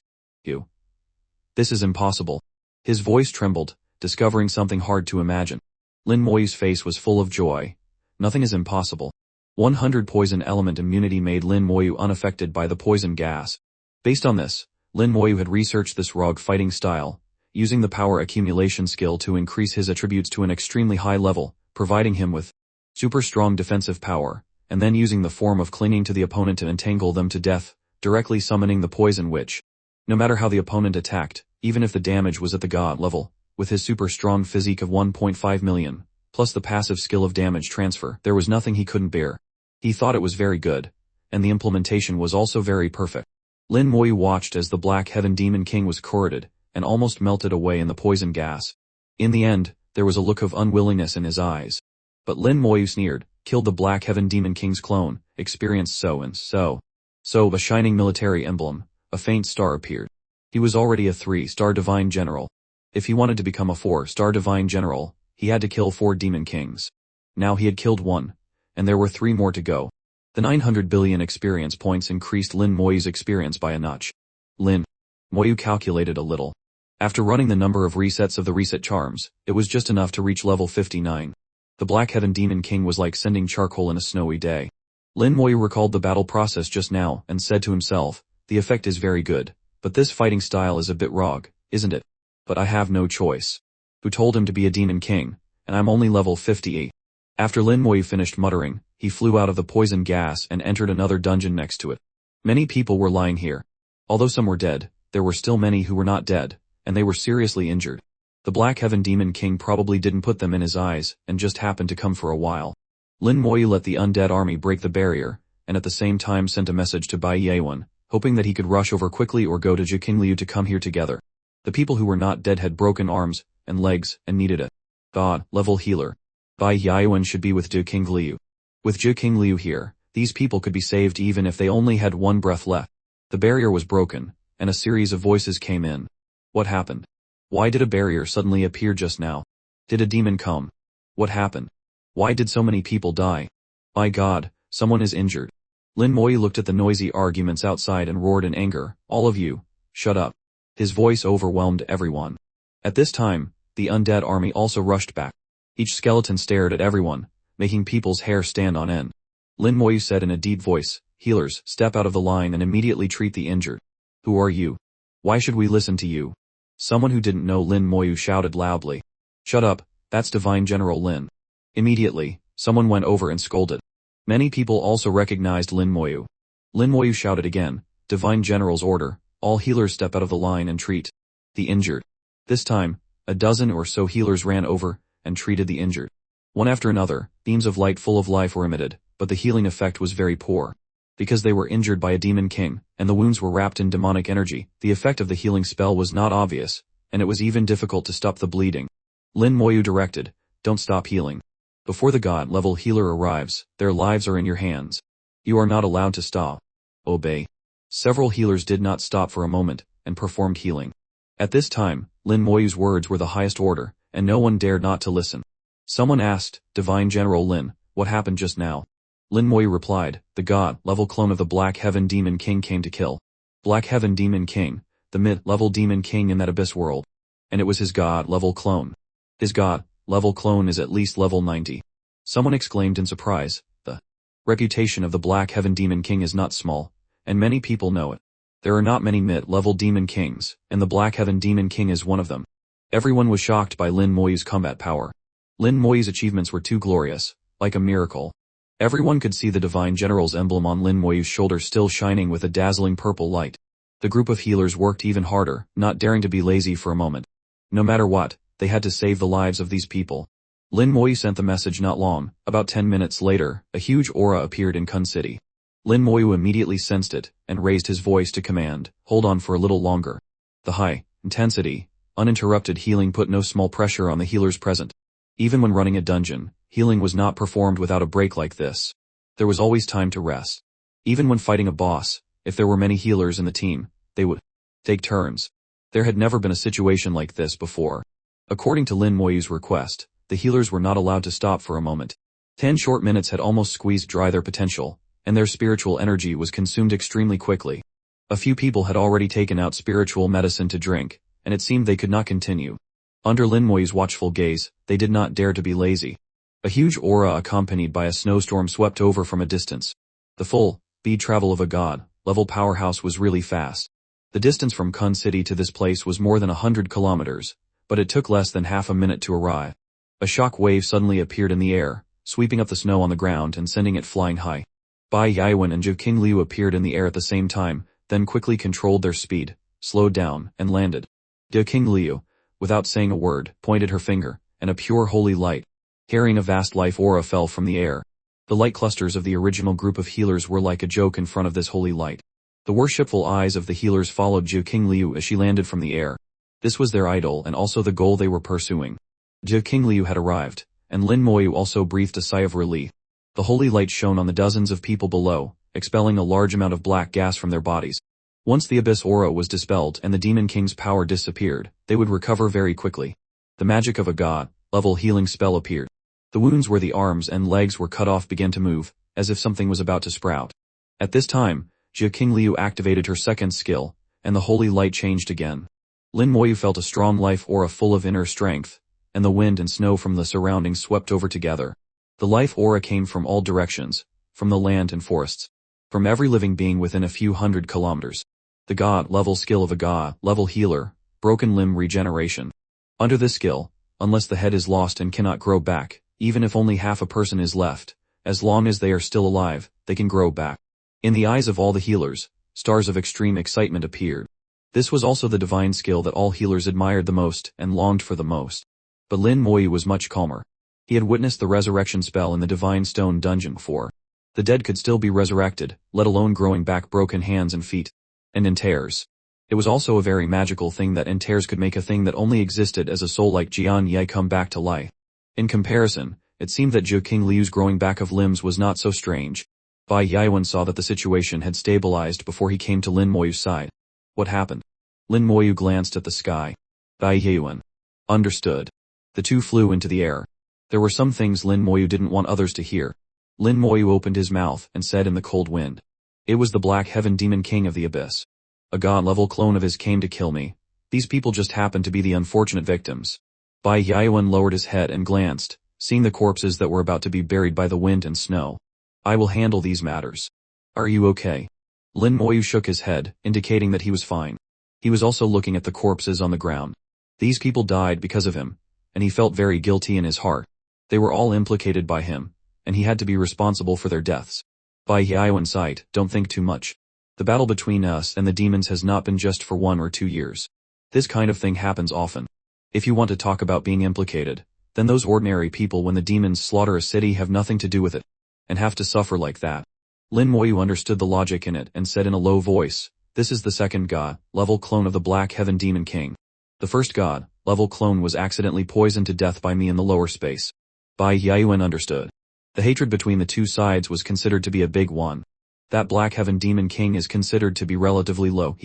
This is impossible. His voice trembled, discovering something hard to imagine. Lin Moyu's face was full of joy. Nothing is impossible. 100 poison element immunity made Lin Moyu unaffected by the poison gas. Based on this, Lin Moyu had researched this rogue fighting style, using the power accumulation skill to increase his attributes to an extremely high level, providing him with super strong defensive power, and then using the form of clinging to the opponent to entangle them to death, directly summoning the poison witch. No matter how the opponent attacked, even if the damage was at the god level, with his super strong physique of 1.5 million, plus the passive skill of damage transfer, there was nothing he couldn't bear. He thought it was very good, and the implementation was also very perfect. Lin Moyu watched as the Black Heaven Demon King was corroded, and almost melted away in the poison gas. In the end, there was a look of unwillingness in his eyes. But Lin Moyu sneered, killed the Black Heaven Demon King's clone, experienced so and so. So a shining military emblem, a faint star appeared. He was already a 3-star Divine General. If he wanted to become a 4-star Divine General, he had to kill 4 Demon Kings. Now he had killed 1. And there were 3 more to go. The 900 billion experience points increased Lin Moyu's experience by a notch. Lin Moyu calculated a little. After running the number of resets of the reset charms, it was just enough to reach level 59. The Black Heaven Demon King was like sending charcoal in a snowy day. Lin Moyu recalled the battle process just now and said to himself, the effect is very good, but this fighting style is a bit rogue, isn't it? But I have no choice. Who told him to be a Demon King, and I'm only level 58. After Lin Moyu finished muttering, he flew out of the poison gas and entered another dungeon next to it. Many people were lying here. Although some were dead, there were still many who were not dead, and they were seriously injured. The Black Heaven Demon King probably didn't put them in his eyes and just happened to come for a while. Lin Moyu let the undead army break the barrier, and at the same time sent a message to Bai Yewen, hoping that he could rush over quickly or go to Jiqing to come here together. The people who were not dead had broken arms and legs and needed a God-level healer. Bai Yewen should be with Jiqing Liu. With Jiqing Liu here, these people could be saved even if they only had one breath left. The barrier was broken, and a series of voices came in. What happened? Why did a barrier suddenly appear just now? Did a demon come? What happened? Why did so many people die? My God, someone is injured. Lin Moyu looked at the noisy arguments outside and roared in anger, all of you, shut up. His voice overwhelmed everyone. At this time, the undead army also rushed back. Each skeleton stared at everyone, making people's hair stand on end. Lin Moyu said in a deep voice, healers, step out of the line and immediately treat the injured. Who are you? Why should we listen to you? Someone who didn't know Lin Moyu shouted loudly. Shut up, that's Divine General Lin. Immediately, someone went over and scolded. Many people also recognized Lin Moyu. Lin Moyu shouted again, Divine General's order, all healers step out of the line and treat the injured. This time, a dozen or so healers ran over and treated the injured. One after another, beams of light full of life were emitted, but the healing effect was very poor. Because they were injured by a demon king, and the wounds were wrapped in demonic energy, the effect of the healing spell was not obvious, and it was even difficult to stop the bleeding. Lin Moyu directed, don't stop healing. Before the God-level healer arrives, their lives are in your hands. You are not allowed to stop. Obey. Several healers did not stop for a moment, and performed healing. At this time, Lin Moyu's words were the highest order, and no one dared not to listen. Someone asked, Divine General Lin, what happened just now? Lin Moyu replied, the God-level clone of the Black Heaven Demon King came to kill. Black Heaven Demon King, the mid-level demon king in that abyss world. And it was his God-level clone. His God-level clone is at least level 90. Someone exclaimed in surprise, the reputation of the Black Heaven Demon King is not small, and many people know it. There are not many mid-level demon kings, and the Black Heaven Demon King is one of them. Everyone was shocked by Lin Moyu's combat power. Lin Moyu's achievements were too glorious, like a miracle. Everyone could see the Divine General's emblem on Lin Moyu's shoulder still shining with a dazzling purple light. The group of healers worked even harder, not daring to be lazy for a moment. No matter what, they had to save the lives of these people. Lin Moyu sent the message not long. About 10 minutes later, a huge aura appeared in Kun City. Lin Moyu immediately sensed it, and raised his voice to command, hold on for a little longer. The high intensity, uninterrupted healing put no small pressure on the healers present. Even when running a dungeon, healing was not performed without a break like this. There was always time to rest. Even when fighting a boss, if there were many healers in the team, they would take turns. There had never been a situation like this before. According to Lin Moyu's request, the healers were not allowed to stop for a moment. 10 short minutes had almost squeezed dry their potential, and their spiritual energy was consumed extremely quickly. A few people had already taken out spiritual medicine to drink, and it seemed they could not continue. Under Lin Moyu's watchful gaze, they did not dare to be lazy. A huge aura accompanied by a snowstorm swept over from a distance. The full speed travel of a God-level powerhouse was really fast. The distance from Kun City to this place was more than 100 kilometers, but it took less than half a minute to arrive. A shock wave suddenly appeared in the air, sweeping up the snow on the ground and sending it flying high. Bai Yewen and Jiqing Liu appeared in the air at the same time, then quickly controlled their speed, slowed down, and landed. Jiqing Liu, without saying a word, pointed her finger, and a pure holy light, carrying a vast life aura fell from the air. The light clusters of the original group of healers were like a joke in front of this holy light. The worshipful eyes of the healers followed Jiqing Liu as she landed from the air. This was their idol and also the goal they were pursuing. Jiqing Liu had arrived, and Lin Moyu also breathed a sigh of relief. The holy light shone on the dozens of people below, expelling a large amount of black gas from their bodies. Once the abyss aura was dispelled and the Demon King's power disappeared, they would recover very quickly. The magic of a God-level healing spell appeared. The wounds where the arms and legs were cut off began to move, as if something was about to sprout. At this time, Jiqing Liu activated her second skill, and the holy light changed again. Lin Moyu felt a strong life aura full of inner strength, and the wind and snow from the surroundings swept over together. The life aura came from all directions, from the land and forests, from every living being within a few hundred kilometers. The God-level skill of a God-level healer, broken limb regeneration. Under this skill, unless the head is lost and cannot grow back, even if only half a person is left, as long as they are still alive, they can grow back. In the eyes of all the healers, stars of extreme excitement appeared. This was also the divine skill that all healers admired the most and longed for the most. But Lin Moyu was much calmer. He had witnessed the resurrection spell in the Divine Stone dungeon before. The dead could still be resurrected, let alone growing back broken hands and feet. And entares. It was also a very magical thing that entares could make a thing that only existed as a soul like Jian Ye come back to life. In comparison, it seemed that Zhou King Liu's growing back of limbs was not so strange. Bai Yaiwen saw that the situation had stabilized before he came to Lin Moyu's side. What happened? Lin Moyu glanced at the sky. Bai Yaiwen. Understood. The two flew into the air. There were some things Lin Moyu didn't want others to hear. Lin Moyu opened his mouth and said in the cold wind. It was the Black Heaven Demon King of the Abyss. A god-level clone of his came to kill me. These people just happened to be the unfortunate victims. Bai Yaiwen lowered his head and glanced, seeing the corpses that were about to be buried by the wind and snow. I will handle these matters. Are you okay? Lin Moyu shook his head, indicating that he was fine. He was also looking at the corpses on the ground. These people died because of him, and he felt very guilty in his heart. They were all implicated by him, and he had to be responsible for their deaths. Bai Yaiwen sighed, don't think too much. The battle between us and the demons has not been just for 1 or 2 years. This kind of thing happens often. If you want to talk about being implicated, then those ordinary people when the demons slaughter a city have nothing to do with it, and have to suffer like that. Lin Moyu understood the logic in it and said in a low voice, this is the second god-level clone of the Black Heaven Demon King. The first god-level clone was accidentally poisoned to death by me in the lower space. Bai Yaiwen understood. The hatred between the two sides was considered to be a big one. That Black Heaven Demon King is considered to be relatively low.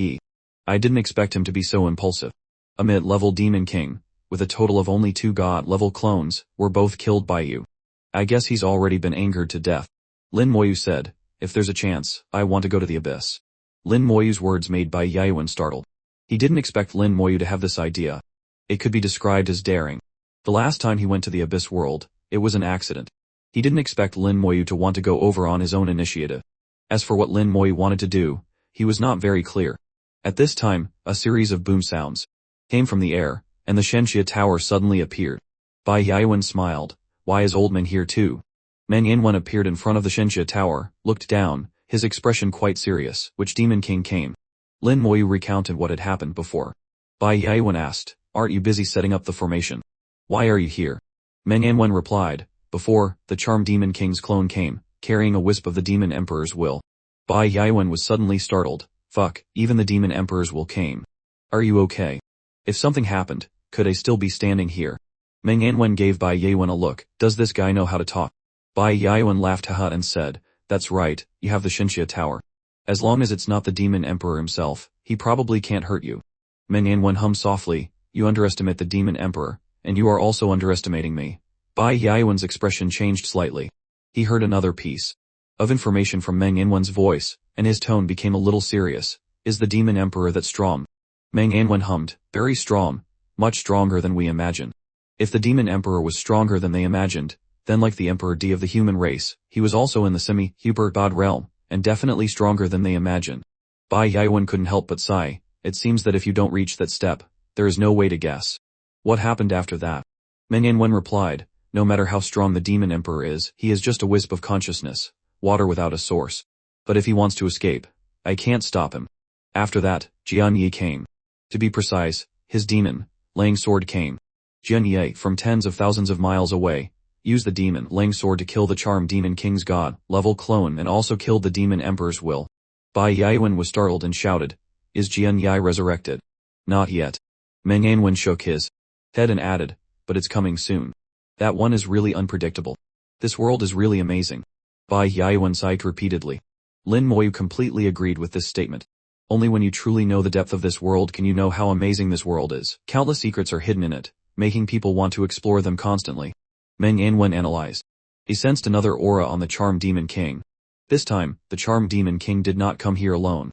I didn't expect him to be so impulsive. A mid-level Demon King, with a total of only 2 god-level clones, were both killed by you. I guess he's already been angered to death. Lin Moyu said, if there's a chance, I want to go to the abyss. Lin Moyu's words made Bai Yaiwen startled. He didn't expect Lin Moyu to have this idea. It could be described as daring. The last time he went to the abyss world, it was an accident. He didn't expect Lin Moyu to want to go over on his own initiative. As for what Lin Moyu wanted to do, he was not very clear. At this time, a series of boom sounds came from the air, and the Shenxia Tower suddenly appeared. Bai Yaiwen smiled. Why is Old Man here too? Men Yanwen appeared in front of the Shenxia Tower, looked down, his expression quite serious. Which Demon King came? Lin Moyu recounted what had happened before. Bai Yaiwen asked, aren't you busy setting up the formation? Why are you here? Men Yanwen replied, before, the Charm Demon King's clone came, carrying a wisp of the Demon Emperor's will. Bai Yaiwen was suddenly startled. Fuck, even the Demon Emperor's will came. Are you okay? If something happened, could I still be standing here? Meng Yanwen gave Bai Yaiwen a look. Does this guy know how to talk? Bai Yaiwen laughed haha and said, that's right, you have the Shenxia Tower. As long as it's not the Demon Emperor himself, he probably can't hurt you. Meng Yanwen hummed softly, you underestimate the Demon Emperor, and you are also underestimating me. Bai Yaiwen's expression changed slightly. He heard another piece of information from Meng Yanwen's voice, and his tone became a little serious. Is the Demon Emperor that strong? Meng Yanwen hummed, very strong, much stronger than we imagine. If the Demon Emperor was stronger than they imagined, then like the Emperor D of the human race, he was also in the semi-Huber God realm, and definitely stronger than they imagined. Bai Yaiwen couldn't help but sigh. It seems that if you don't reach that step, there is no way to guess. What happened after that? Meng Yanwen replied, no matter how strong the Demon Emperor is, he is just a wisp of consciousness, water without a source. But if he wants to escape, I can't stop him. After that, Jian Yi came. To be precise, his demon, Lang Sword came. Jian Yi, from tens of thousands of miles away, used the demon Lang Sword to kill the Charm Demon King's god-level clone and also killed the Demon Emperor's will. Bai Yaiwen was startled and shouted, is Jian Yi resurrected? Not yet. Meng Yanwen shook his head and added, but it's coming soon. That one is really unpredictable. This world is really amazing. Bai Yaiwen sighed repeatedly. Lin Moyu completely agreed with this statement. Only when you truly know the depth of this world can you know how amazing this world is. Countless secrets are hidden in it, making people want to explore them constantly. Meng Yanwen analyzed. He sensed another aura on the Charm Demon King. This time, the Charm Demon King did not come here alone.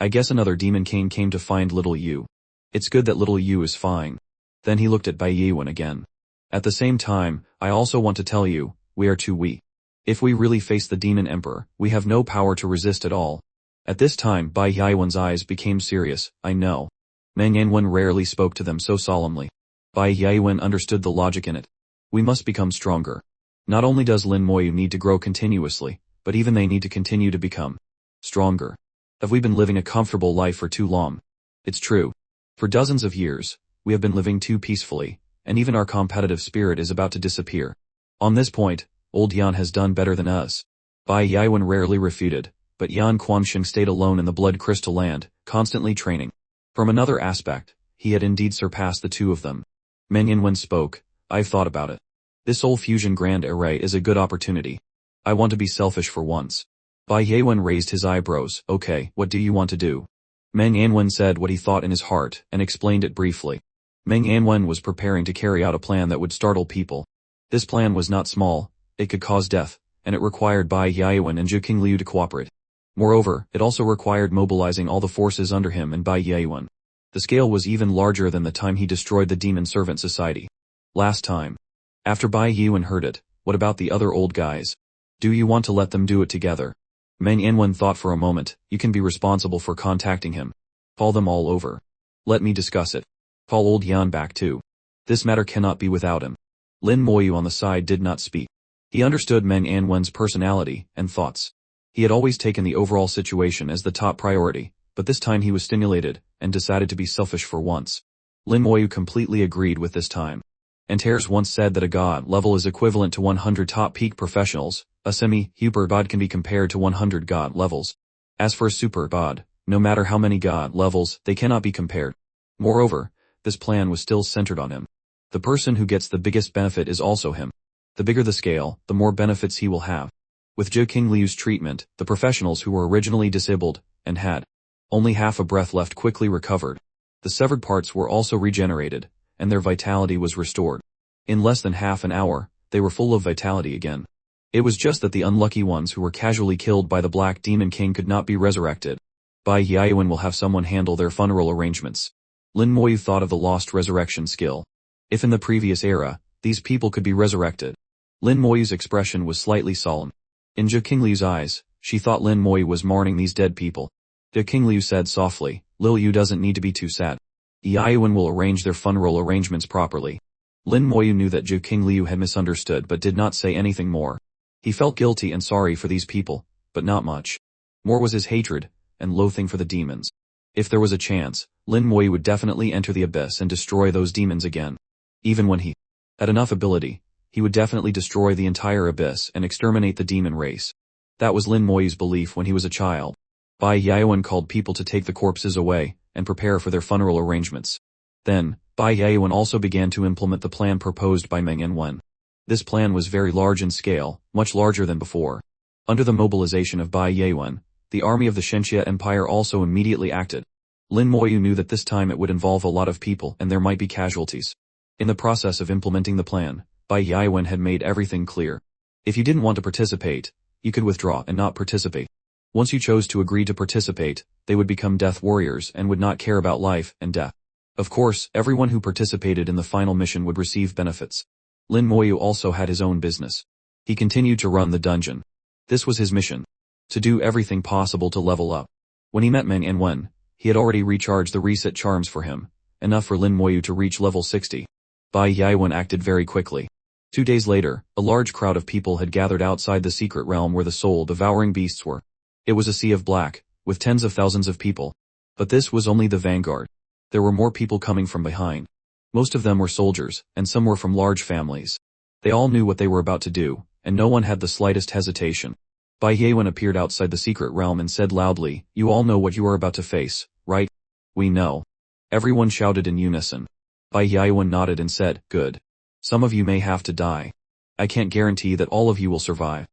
I guess another Demon King came to find little Yu. It's good that little Yu is fine. Then he looked at Bai Yaiwen again. At the same time, I also want to tell you, we are too weak. If we really face the Demon Emperor, we have no power to resist at all. At this time, Bai Yaiwen's eyes became serious. I know. Meng Yanwen rarely spoke to them so solemnly. Bai Yaowen understood the logic in it. We must become stronger. Not only does Lin Moyu need to grow continuously, but even they need to continue to become stronger. Have we been living a comfortable life for too long? It's true. For dozens of years, we have been living too peacefully, and even our competitive spirit is about to disappear. On this point, old Yan has done better than us. Bai Yaowen rarely refuted, but Yan Quanxing stayed alone in the Blood Crystal Land, constantly training. From another aspect, he had indeed surpassed the two of them. Meng Yanwen spoke, I've thought about it. This Soul Fusion Grand Array is a good opportunity. I want to be selfish for once. Bai Yaowen raised his eyebrows, okay, what do you want to do? Meng Yanwen said what he thought in his heart, and explained it briefly. Meng Yanwen was preparing to carry out a plan that would startle people. This plan was not small, it could cause death, and it required Bai Yaowen and Zhu Qingliu to cooperate. Moreover, it also required mobilizing all the forces under him and Bai Yaowen. The scale was even larger than the time he destroyed the Demon Servant Society. Last time. After Bai Yaowen heard it, what about the other old guys? Do you want to let them do it together? Meng Yanwen thought for a moment, you can be responsible for contacting him. Call them all over. Let me discuss it. Call old Yan back too. This matter cannot be without him. Lin Moyu on the side did not speak. He understood Meng Yanwen's personality and thoughts. He had always taken the overall situation as the top priority, but this time he was stimulated, and decided to be selfish for once. Lin Moyu completely agreed with this time. Antares once said that a god level is equivalent to 100 top peak professionals, a semi-super god can be compared to 100 god levels. As for a super god, no matter how many god levels, they cannot be compared. Moreover, this plan was still centered on him. The person who gets the biggest benefit is also him. The bigger the scale, the more benefits he will have. With Zhu Qingliu's treatment, the professionals who were originally disabled, and had only half a breath left quickly recovered. The severed parts were also regenerated, and their vitality was restored. In less than half an hour, they were full of vitality again. It was just that the unlucky ones who were casually killed by the Black Demon King could not be resurrected. Bai Yaowen will have someone handle their funeral arrangements. Lin Moyu thought of the lost resurrection skill. If in the previous era, these people could be resurrected. Lin Moyu's expression was slightly solemn. In Zhu Qingliu's eyes, she thought Lin Moyu was mourning these dead people. Zhu Qingliu said softly, Lil Yu doesn't need to be too sad. Yaowen will arrange their funeral arrangements properly. Lin Moyu knew that Zhu Qingliu had misunderstood but did not say anything more. He felt guilty and sorry for these people, but not much. More was his hatred, and loathing for the demons. If there was a chance, Lin Moyu would definitely enter the abyss and destroy those demons again. Even when he had enough ability, he would definitely destroy the entire abyss and exterminate the demon race. That was Lin Moyu's belief when he was a child. Bai Yaowen called people to take the corpses away, and prepare for their funeral arrangements. Then, Bai Yaowen also began to implement the plan proposed by Meng Yanwen. This plan was very large in scale, much larger than before. Under the mobilization of Bai Yaowen, the army of the Shenxia Empire also immediately acted. Lin Moyu knew that this time it would involve a lot of people and there might be casualties. In the process of implementing the plan, Bai Yaowen had made everything clear. If you didn't want to participate, you could withdraw and not participate. Once you chose to agree to participate, they would become death warriors and would not care about life and death. Of course, everyone who participated in the final mission would receive benefits. Lin Moyu also had his own business. He continued to run the dungeon. This was his mission. To do everything possible to level up. When he met Meng Yanwen, he had already recharged the reset charms for him, enough for Lin Moyu to reach level 60. Bai Yaowen acted very quickly. 2 days later, a large crowd of people had gathered outside the secret realm where the soul-devouring beasts were. It was a sea of black, with tens of thousands of people. But this was only the vanguard. There were more people coming from behind. Most of them were soldiers, and some were from large families. They all knew what they were about to do, and no one had the slightest hesitation. Bai Yaowen appeared outside the secret realm and said loudly, you all know what you are about to face, right? We know. Everyone shouted in unison. Bai Yaowen nodded and said, good. Some of you may have to die. I can't guarantee that all of you will survive.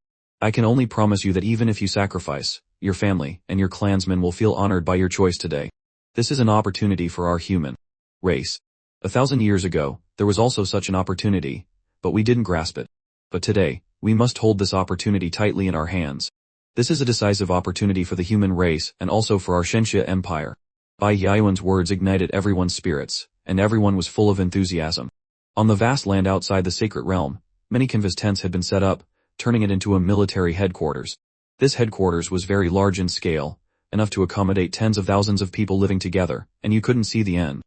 I can only promise you that even if you sacrifice, your family and your clansmen will feel honored by your choice today. This is an opportunity for our human race. 1,000 years ago, there was also such an opportunity, but we didn't grasp it. But today, we must hold this opportunity tightly in our hands. This is a decisive opportunity for the human race and also for our Shenxia Empire. Bai Yaowen's words ignited everyone's spirits, and everyone was full of enthusiasm. On the vast land outside the sacred realm, many canvas tents had been set up, turning it into a military headquarters. This headquarters was very large in scale, enough to accommodate tens of thousands of people living together, and you couldn't see the end.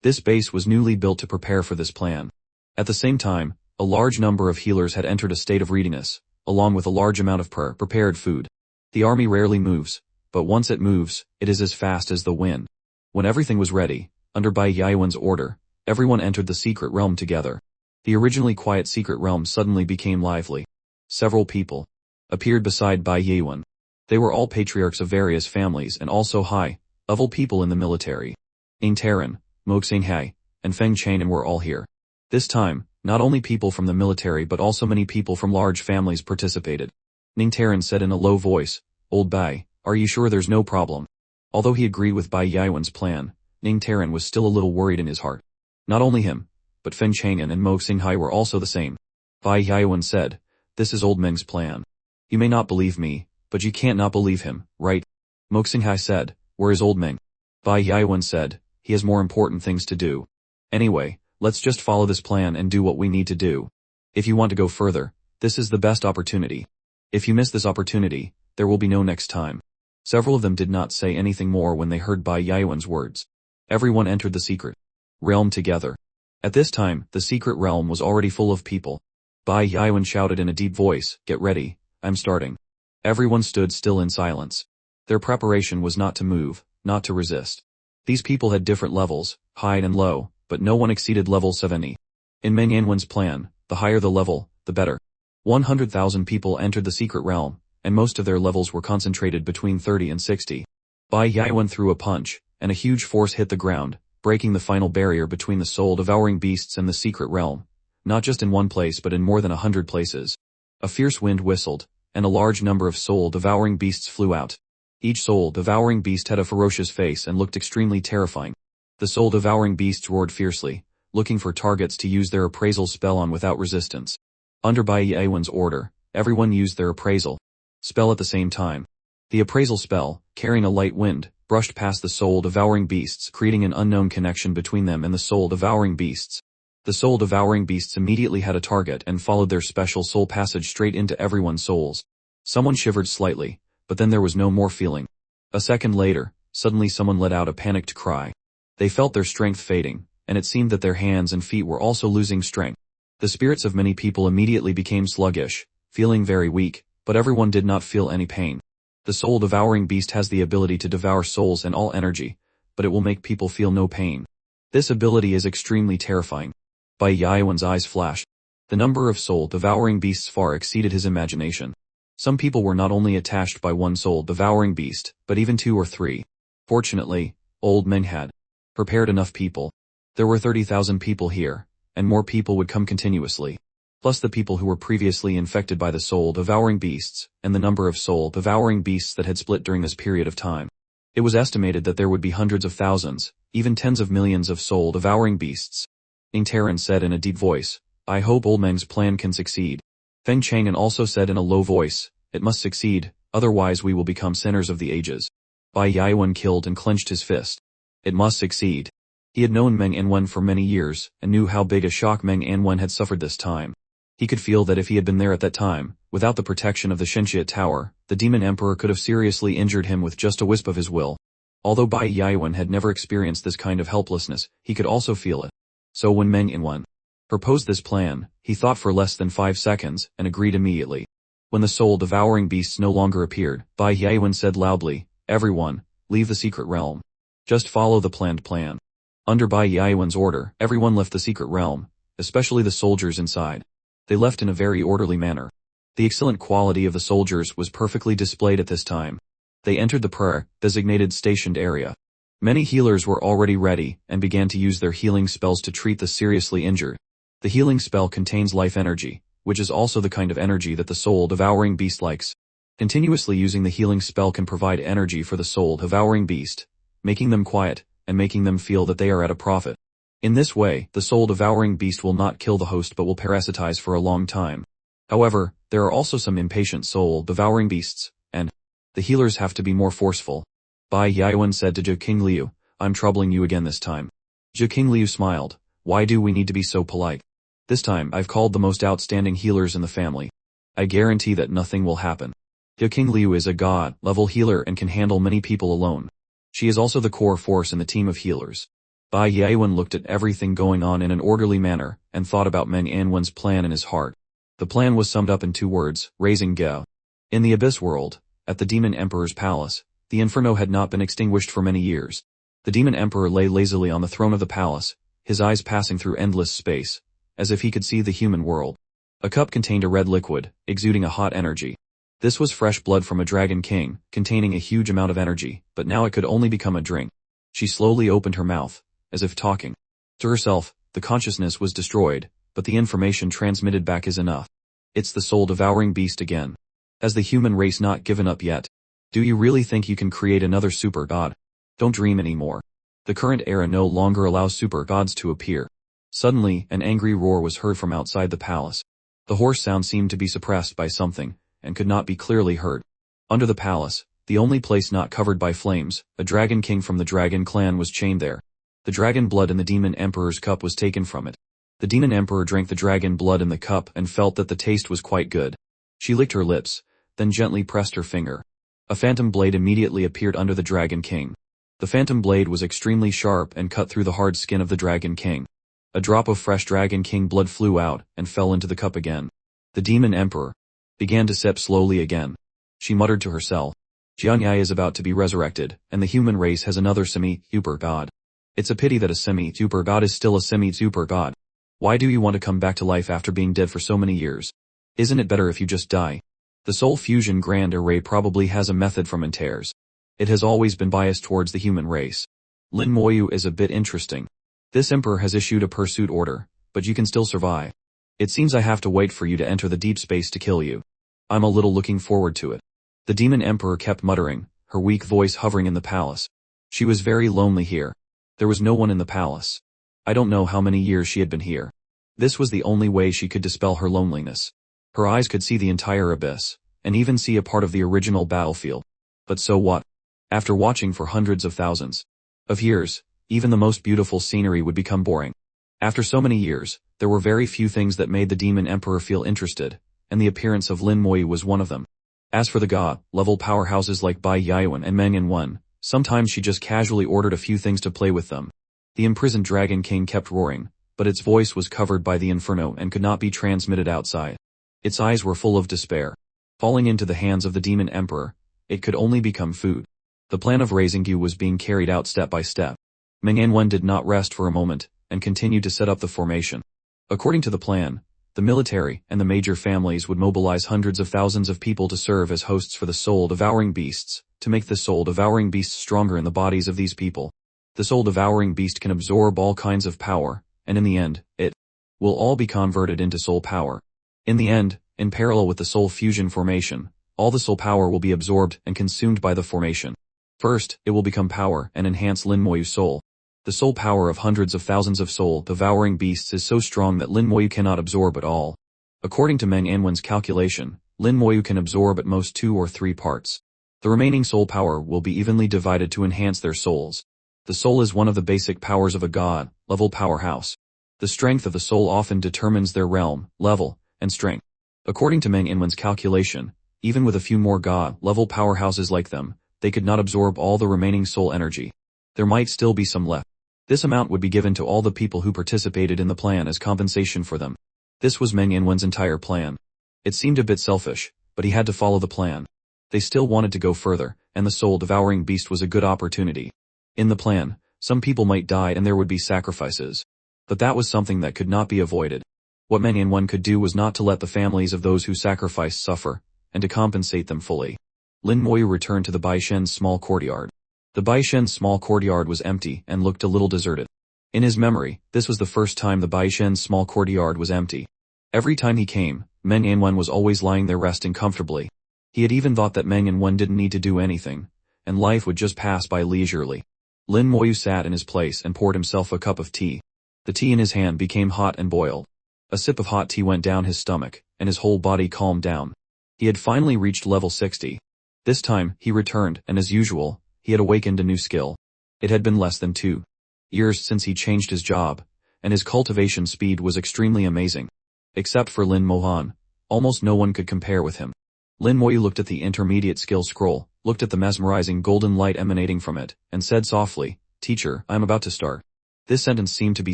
This base was newly built to prepare for this plan. At the same time, a large number of healers had entered a state of readiness, along with a large amount of prepared food. The army rarely moves, but once it moves, it is as fast as the wind. When everything was ready, under Bai Yaiwen's order, everyone entered the secret realm together. The originally quiet secret realm suddenly became lively. Several people appeared beside Bai Yaiwen. They were all patriarchs of various families and also high-level people in the military. Ning Taran, Mo Xinghai, and Feng Chang'an were all here. This time, not only people from the military but also many people from large families participated. Ning Taran said in a low voice, "Old Bai, are you sure there's no problem?" Although he agreed with Bai Yaiwen's plan, Ning Taran was still a little worried in his heart. Not only him, but Feng Chang'an and Mo Xinghai were also the same. Bai Yaiwen said, "This is Old Meng's plan. You may not believe me, but you can't not believe him, right?" Mo Xinghai said, "Where is Old Meng?" Bai Yaiwen said, "He has more important things to do. Anyway, let's just follow this plan and do what we need to do. If you want to go further, this is the best opportunity. If you miss this opportunity, there will be no next time." Several of them did not say anything more when they heard Bai Yaiwen's words. Everyone entered the secret realm together. At this time, the secret realm was already full of people. Bai Yaiwen shouted in a deep voice, "Get ready, I'm starting." Everyone stood still in silence. Their preparation was not to move, not to resist. These people had different levels, high and low, but no one exceeded level 70. In Meng Yanwen's plan, the higher the level, the better. 100,000 people entered the secret realm, and most of their levels were concentrated between 30 and 60. Bai Yaiwen threw a punch, and a huge force hit the ground, breaking the final barrier between the soul-devouring beasts and the secret realm, not just in one place but in more than 100 places. A fierce wind whistled, and a large number of soul-devouring beasts flew out. Each soul-devouring beast had a ferocious face and looked extremely terrifying. The soul-devouring beasts roared fiercely, looking for targets to use their appraisal spell on without resistance. Under Bai Yaiwen's order, everyone used their appraisal spell at the same time. The appraisal spell, carrying a light wind, brushed past the soul-devouring beasts, creating an unknown connection between them and the soul-devouring beasts. The soul-devouring beasts immediately had a target and followed their special soul passage straight into everyone's souls. Someone shivered slightly, but then there was no more feeling. A second later, suddenly someone let out a panicked cry. They felt their strength fading, and it seemed that their hands and feet were also losing strength. The spirits of many people immediately became sluggish, feeling very weak, but everyone did not feel any pain. The soul-devouring beast has the ability to devour souls and all energy, but it will make people feel no pain. This ability is extremely terrifying. Bai Yaiwen's eyes flashed. The number of soul-devouring beasts far exceeded his imagination. Some people were not only attached by one soul-devouring beast, but even 2 or 3. Fortunately, Old Meng had prepared enough people. There were 30,000 people here, and more people would come continuously. Plus the people who were previously infected by the soul-devouring beasts, and the number of soul-devouring beasts that had split during this period of time. It was estimated that there would be hundreds of thousands, even tens of millions of soul-devouring beasts. Ning Taran said in a deep voice, "I hope Old Meng's plan can succeed." Feng Chang'an also said in a low voice, "It must succeed, otherwise we will become sinners of the ages." Bai Yaiwen killed and clenched his fist. It must succeed. He had known Meng Yanwen for many years, and knew how big a shock Meng Yanwen had suffered this time. He could feel that if he had been there at that time, without the protection of the Shenxia Tower, the Demon Emperor could have seriously injured him with just a wisp of his will. Although Bai Yaiwen had never experienced this kind of helplessness, he could also feel it. So when Meng Yanwen proposed this plan, he thought for less than 5 seconds, and agreed immediately. When the soul-devouring beasts no longer appeared, Bai Yaiwen said loudly, "Everyone, leave the secret realm. Just follow the planned plan." Under Bai Yaiwen's order, everyone left the secret realm, especially the soldiers inside. They left in a very orderly manner. The excellent quality of the soldiers was perfectly displayed at this time. They entered the designated stationed area. Many healers were already ready, and began to use their healing spells to treat the seriously injured. The healing spell contains life energy, which is also the kind of energy that the soul-devouring beast likes. Continuously using the healing spell can provide energy for the soul-devouring beast, making them quiet, and making them feel that they are at a profit. In this way, the soul-devouring beast will not kill the host but will parasitize for a long time. However, there are also some impatient soul-devouring beasts, and the healers have to be more forceful. Bai Yaiwen said to Zhou Qingliu, "I'm troubling you again this time." Zhou Qingliu smiled, "Why do we need to be so polite? This time I've called the most outstanding healers in the family. I guarantee that nothing will happen." Zhou Qingliu is a god-level healer and can handle many people alone. She is also the core force in the team of healers. Bai Yaowen looked at everything going on in an orderly manner, and thought about Meng Anwen's plan in his heart. The plan was summed up in 2 words, raising Gao. In the Abyss world, at the Demon Emperor's palace, the Inferno had not been extinguished for many years. The Demon Emperor lay lazily on the throne of the palace, his eyes passing through endless space, as if he could see the human world. A cup contained a red liquid, exuding a hot energy. This was fresh blood from a dragon king, containing a huge amount of energy, but now it could only become a drink. She slowly opened her mouth, as if talking. To herself, the consciousness was destroyed, but the information transmitted back is enough. It's the soul-devouring beast again. Has the human race not given up yet? Do you really think you can create another super god? Don't dream anymore. The current era no longer allows super gods to appear. Suddenly, an angry roar was heard from outside the palace. The hoarse sound seemed to be suppressed by something, and could not be clearly heard. Under the palace, the only place not covered by flames, a dragon king from the dragon clan was chained there. The dragon blood in the demon emperor's cup was taken from it. The demon emperor drank the dragon blood in the cup and felt that the taste was quite good. She licked her lips, then gently pressed her finger. A phantom blade immediately appeared under the dragon king. The phantom blade was extremely sharp and cut through the hard skin of the dragon king. A drop of fresh dragon king blood flew out and fell into the cup again. The demon emperor began to sip slowly again. She muttered to herself. Jianyai is about to be resurrected, and the human race has another semi-super god. It's a pity that a semi-super god is still a semi-super god. Why do you want to come back to life after being dead for so many years? Isn't it better if you just die? The Soul Fusion Grand Array probably has a method from Intares. It has always been biased towards the human race. Lin Moyu is a bit interesting. This emperor has issued a pursuit order, but you can still survive. It seems I have to wait for you to enter the deep space to kill you. I'm a little looking forward to it. The demon emperor kept muttering, her weak voice hovering in the palace. She was very lonely here. There was no one in the palace. I don't know how many years she had been here. This was the only way she could dispel her loneliness. Her eyes could see the entire abyss, and even see a part of the original battlefield. But so what? After watching for hundreds of thousands of years, even the most beautiful scenery would become boring. After so many years, there were very few things that made the demon emperor feel interested, and the appearance of Lin Moyu was one of them. As for the god-level powerhouses like Bai Yaowen and Meng Anwen, sometimes she just casually ordered a few things to play with them. The imprisoned Dragon King kept roaring, but its voice was covered by the inferno and could not be transmitted outside. Its eyes were full of despair. Falling into the hands of the demon emperor, it could only become food. The plan of raising Gu was being carried out step by step. Meng Anwen did not rest for a moment, and continued to set up the formation. According to the plan, the military and the major families would mobilize hundreds of thousands of people to serve as hosts for the soul-devouring beasts, to make the soul-devouring beasts stronger in the bodies of these people. The soul-devouring beast can absorb all kinds of power, and in the end, it will all be converted into soul power. In the end, in parallel with the soul fusion formation, all the soul power will be absorbed and consumed by the formation. First, it will become power and enhance Lin Moyu's soul. The soul power of hundreds of thousands of soul-devouring beasts is so strong that Lin Moyu cannot absorb it all. According to Meng Anwen's calculation, Lin Moyu can absorb at most 2 or 3 parts. The remaining soul power will be evenly divided to enhance their souls. The soul is one of the basic powers of a god-level powerhouse. The strength of the soul often determines their realm, level, and strength. According to Meng Anwen's calculation, even with a few more god-level powerhouses like them, they could not absorb all the remaining soul energy. There might still be some left. This amount would be given to all the people who participated in the plan as compensation for them. This was Meng Anwen's entire plan. It seemed a bit selfish, but he had to follow the plan. They still wanted to go further, and the soul-devouring beast was a good opportunity. In the plan, some people might die and there would be sacrifices. But that was something that could not be avoided. What Meng Anwen could do was not to let the families of those who sacrificed suffer, and to compensate them fully. Lin Moyu returned to the Baishen's small courtyard. The Baishen's small courtyard was empty and looked a little deserted. In his memory, this was the first time the Baishen's small courtyard was empty. Every time he came, Meng Anwen was always lying there resting comfortably. He had even thought that Meng Anwen didn't need to do anything, and life would just pass by leisurely. Lin Moyu sat in his place and poured himself a cup of tea. The tea in his hand became hot and boiled. A sip of hot tea went down his stomach, and his whole body calmed down. He had finally reached level 60. This time, he returned, and as usual, he had awakened a new skill. It had been less than 2 years since he changed his job, and his cultivation speed was extremely amazing. Except for Lin Mohan, almost no one could compare with him. Lin Moyu looked at the intermediate skill scroll, looked at the mesmerizing golden light emanating from it, and said softly, "Teacher, I am about to start." This sentence seemed to be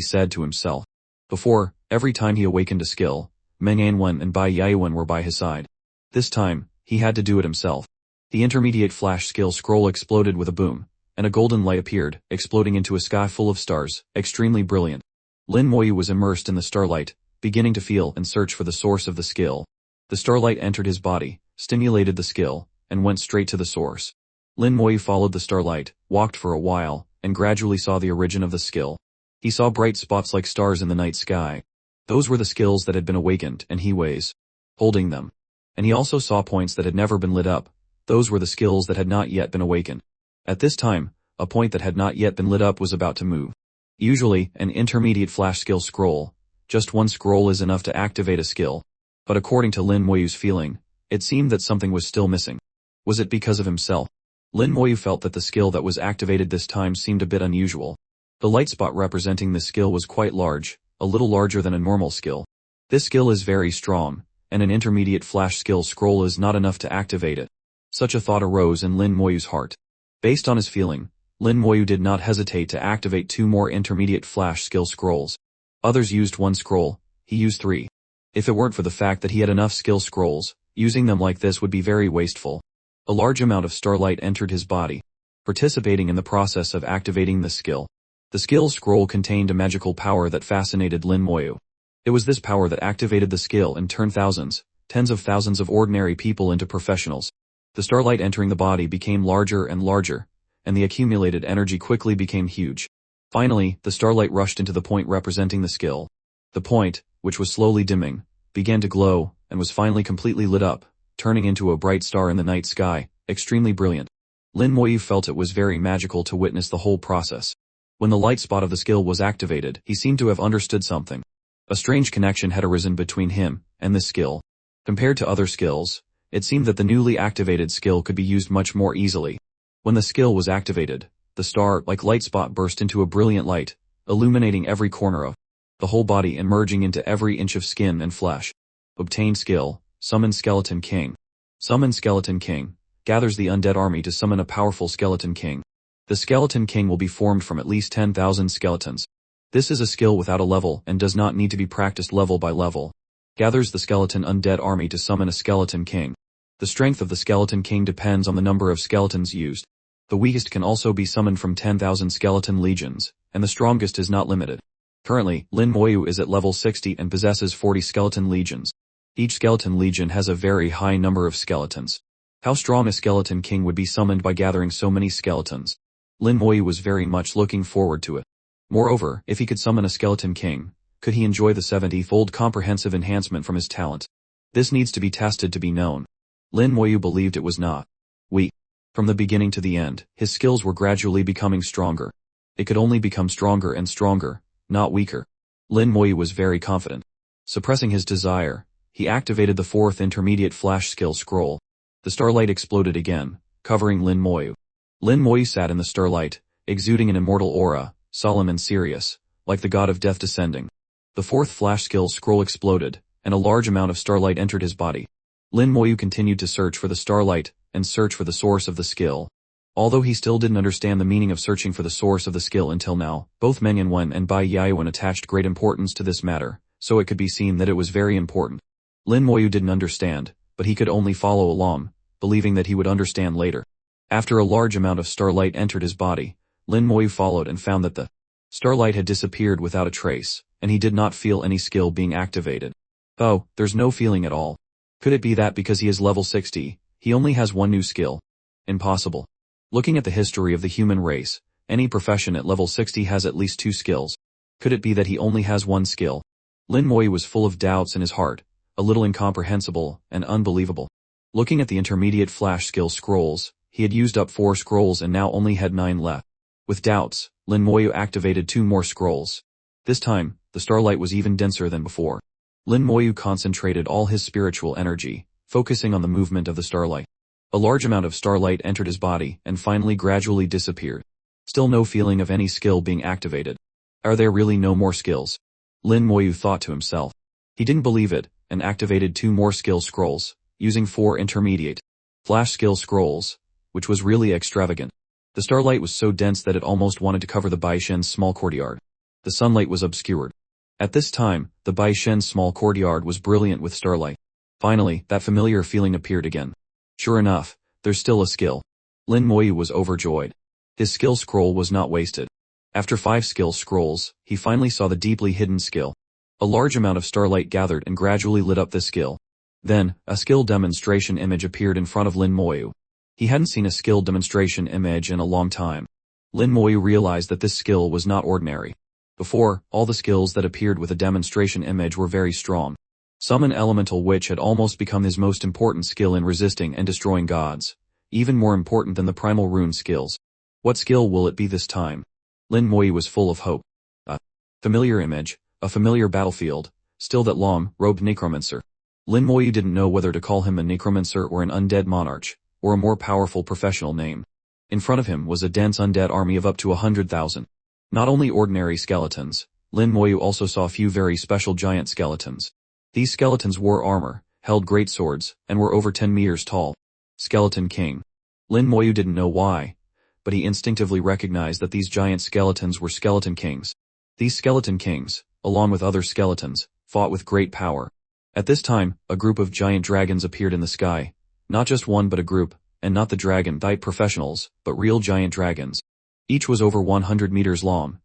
said to himself. Before, every time he awakened a skill, Meng Anwen and Bai Yaowen were by his side. This time, he had to do it himself. The intermediate flash skill scroll exploded with a boom, and a golden light appeared, exploding into a sky full of stars, extremely brilliant. Lin Moyu was immersed in the starlight, beginning to feel and search for the source of the skill. The starlight entered his body, stimulated the skill, and went straight to the source. Lin Moyu followed the starlight, walked for a while, and gradually saw the origin of the skill. He saw bright spots like stars in the night sky. Those were the skills that had been awakened, and he was holding them. And he also saw points that had never been lit up. Those were the skills that had not yet been awakened. At this time, a point that had not yet been lit up was about to move. Usually, an intermediate flash skill scroll, just one scroll is enough to activate a skill. But according to Lin Moyu's feeling, it seemed that something was still missing. Was it because of himself? Lin Moyu felt that the skill that was activated this time seemed a bit unusual. The light spot representing the skill was quite large, a little larger than a normal skill. This skill is very strong, and an intermediate flash skill scroll is not enough to activate it. Such a thought arose in Lin Moyu's heart. Based on his feeling, Lin Moyu did not hesitate to activate 2 more intermediate flash skill scrolls. Others used 1 scroll, he used 3. If it weren't for the fact that he had enough skill scrolls, using them like this would be very wasteful. A large amount of starlight entered his body, participating in the process of activating the skill. The skill scroll contained a magical power that fascinated Lin Moyu. It was this power that activated the skill and turned thousands, tens of thousands of ordinary people into professionals. The starlight entering the body became larger and larger, and the accumulated energy quickly became huge. Finally, the starlight rushed into the point representing the skill. The point, which was slowly dimming, began to glow, and was finally completely lit up, turning into a bright star in the night sky, extremely brilliant. Lin Moyu felt it was very magical to witness the whole process. When the light spot of the skill was activated, he seemed to have understood something. A strange connection had arisen between him and this skill. Compared to other skills, it seemed that the newly activated skill could be used much more easily. When the skill was activated, the star-like light spot burst into a brilliant light, illuminating every corner of the whole body and merging into every inch of skin and flesh. Obtained skill, Summon Skeleton King. Summon Skeleton King, gathers the undead army to summon a powerful Skeleton King. The Skeleton King will be formed from at least 10,000 skeletons. This is a skill without a level and does not need to be practiced level by level. Gathers the skeleton undead army to summon a Skeleton King. The strength of the Skeleton King depends on the number of skeletons used. The weakest can also be summoned from 10,000 skeleton legions, and the strongest is not limited. Currently, Lin Moyu is at level 60 and possesses 40 skeleton legions. Each skeleton legion has a very high number of skeletons. How strong a Skeleton King would be summoned by gathering so many skeletons? Lin Moyu was very much looking forward to it. Moreover, if he could summon a Skeleton King, could he enjoy the 70-fold comprehensive enhancement from his talent? This needs to be tested to be known. Lin Moyu believed it was not weak. From the beginning to the end, his skills were gradually becoming stronger. It could only become stronger and stronger, not weaker. Lin Moyu was very confident. Suppressing his desire, he activated the 4th intermediate flash skill scroll. The starlight exploded again, covering Lin Moyu. Lin Moyu sat in the starlight, exuding an immortal aura, solemn and serious, like the god of death descending. The 4th flash skill scroll exploded, and a large amount of starlight entered his body. Lin Moyu continued to search for the starlight, and search for the source of the skill. Although he still didn't understand the meaning of searching for the source of the skill until now, both Meng Anwen and Bai Yaowen attached great importance to this matter, so it could be seen that it was very important. Lin Moyu didn't understand, but he could only follow along, believing that he would understand later. After a large amount of starlight entered his body, Lin Moyu followed and found that the starlight had disappeared without a trace, and he did not feel any skill being activated. Oh, there's no feeling at all. Could it be that because he is level 60, he only has 1 new skill? Impossible. Looking at the history of the human race, any profession at level 60 has at least 2 skills. Could it be that he only has 1 skill? Lin Moyu was full of doubts in his heart, a little incomprehensible and unbelievable. Looking at the intermediate flash skill scrolls, he had used up 4 scrolls and now only had 9 left. With doubts, Lin Moyu activated 2 more scrolls. This time, the starlight was even denser than before. Lin Moyu concentrated all his spiritual energy, focusing on the movement of the starlight. A large amount of starlight entered his body and finally gradually disappeared. Still no feeling of any skill being activated. Are there really no more skills? Lin Moyu thought to himself. He didn't believe it, and activated 2 more skill scrolls, using 4 intermediate flash skill scrolls, which was really extravagant. The starlight was so dense that it almost wanted to cover the Baishen's small courtyard. The sunlight was obscured. At this time, the Bai Shen's small courtyard was brilliant with starlight. Finally, that familiar feeling appeared again. Sure enough, there's still a skill. Lin Moyu was overjoyed. His skill scroll was not wasted. After 5 skill scrolls, he finally saw the deeply hidden skill. A large amount of starlight gathered and gradually lit up this skill. Then, a skill demonstration image appeared in front of Lin Moyu. He hadn't seen a skill demonstration image in a long time. Lin Moyu realized that this skill was not ordinary. Before, all the skills that appeared with a demonstration image were very strong. Summon Elemental Witch had almost become his most important skill in resisting and destroying gods, even more important than the primal rune skills. What skill will it be this time? Lin Moyu was full of hope. A familiar image, a familiar battlefield, still that long-robed Necromancer. Lin Moyu didn't know whether to call him a Necromancer or an undead monarch, or a more powerful professional name. In front of him was a dense undead army of up to 100,000. Not only ordinary skeletons, Lin Moyu also saw a few very special giant skeletons. These skeletons wore armor, held great swords, and were over 10 meters tall. Skeleton King. Lin Moyu didn't know why, but he instinctively recognized that these giant skeletons were Skeleton Kings. These Skeleton Kings, along with other skeletons, fought with great power. At this time, a group of giant dragons appeared in the sky. Not just one but a group, and not the dragon-type professionals, but real giant dragons. Each was over 100 meters long,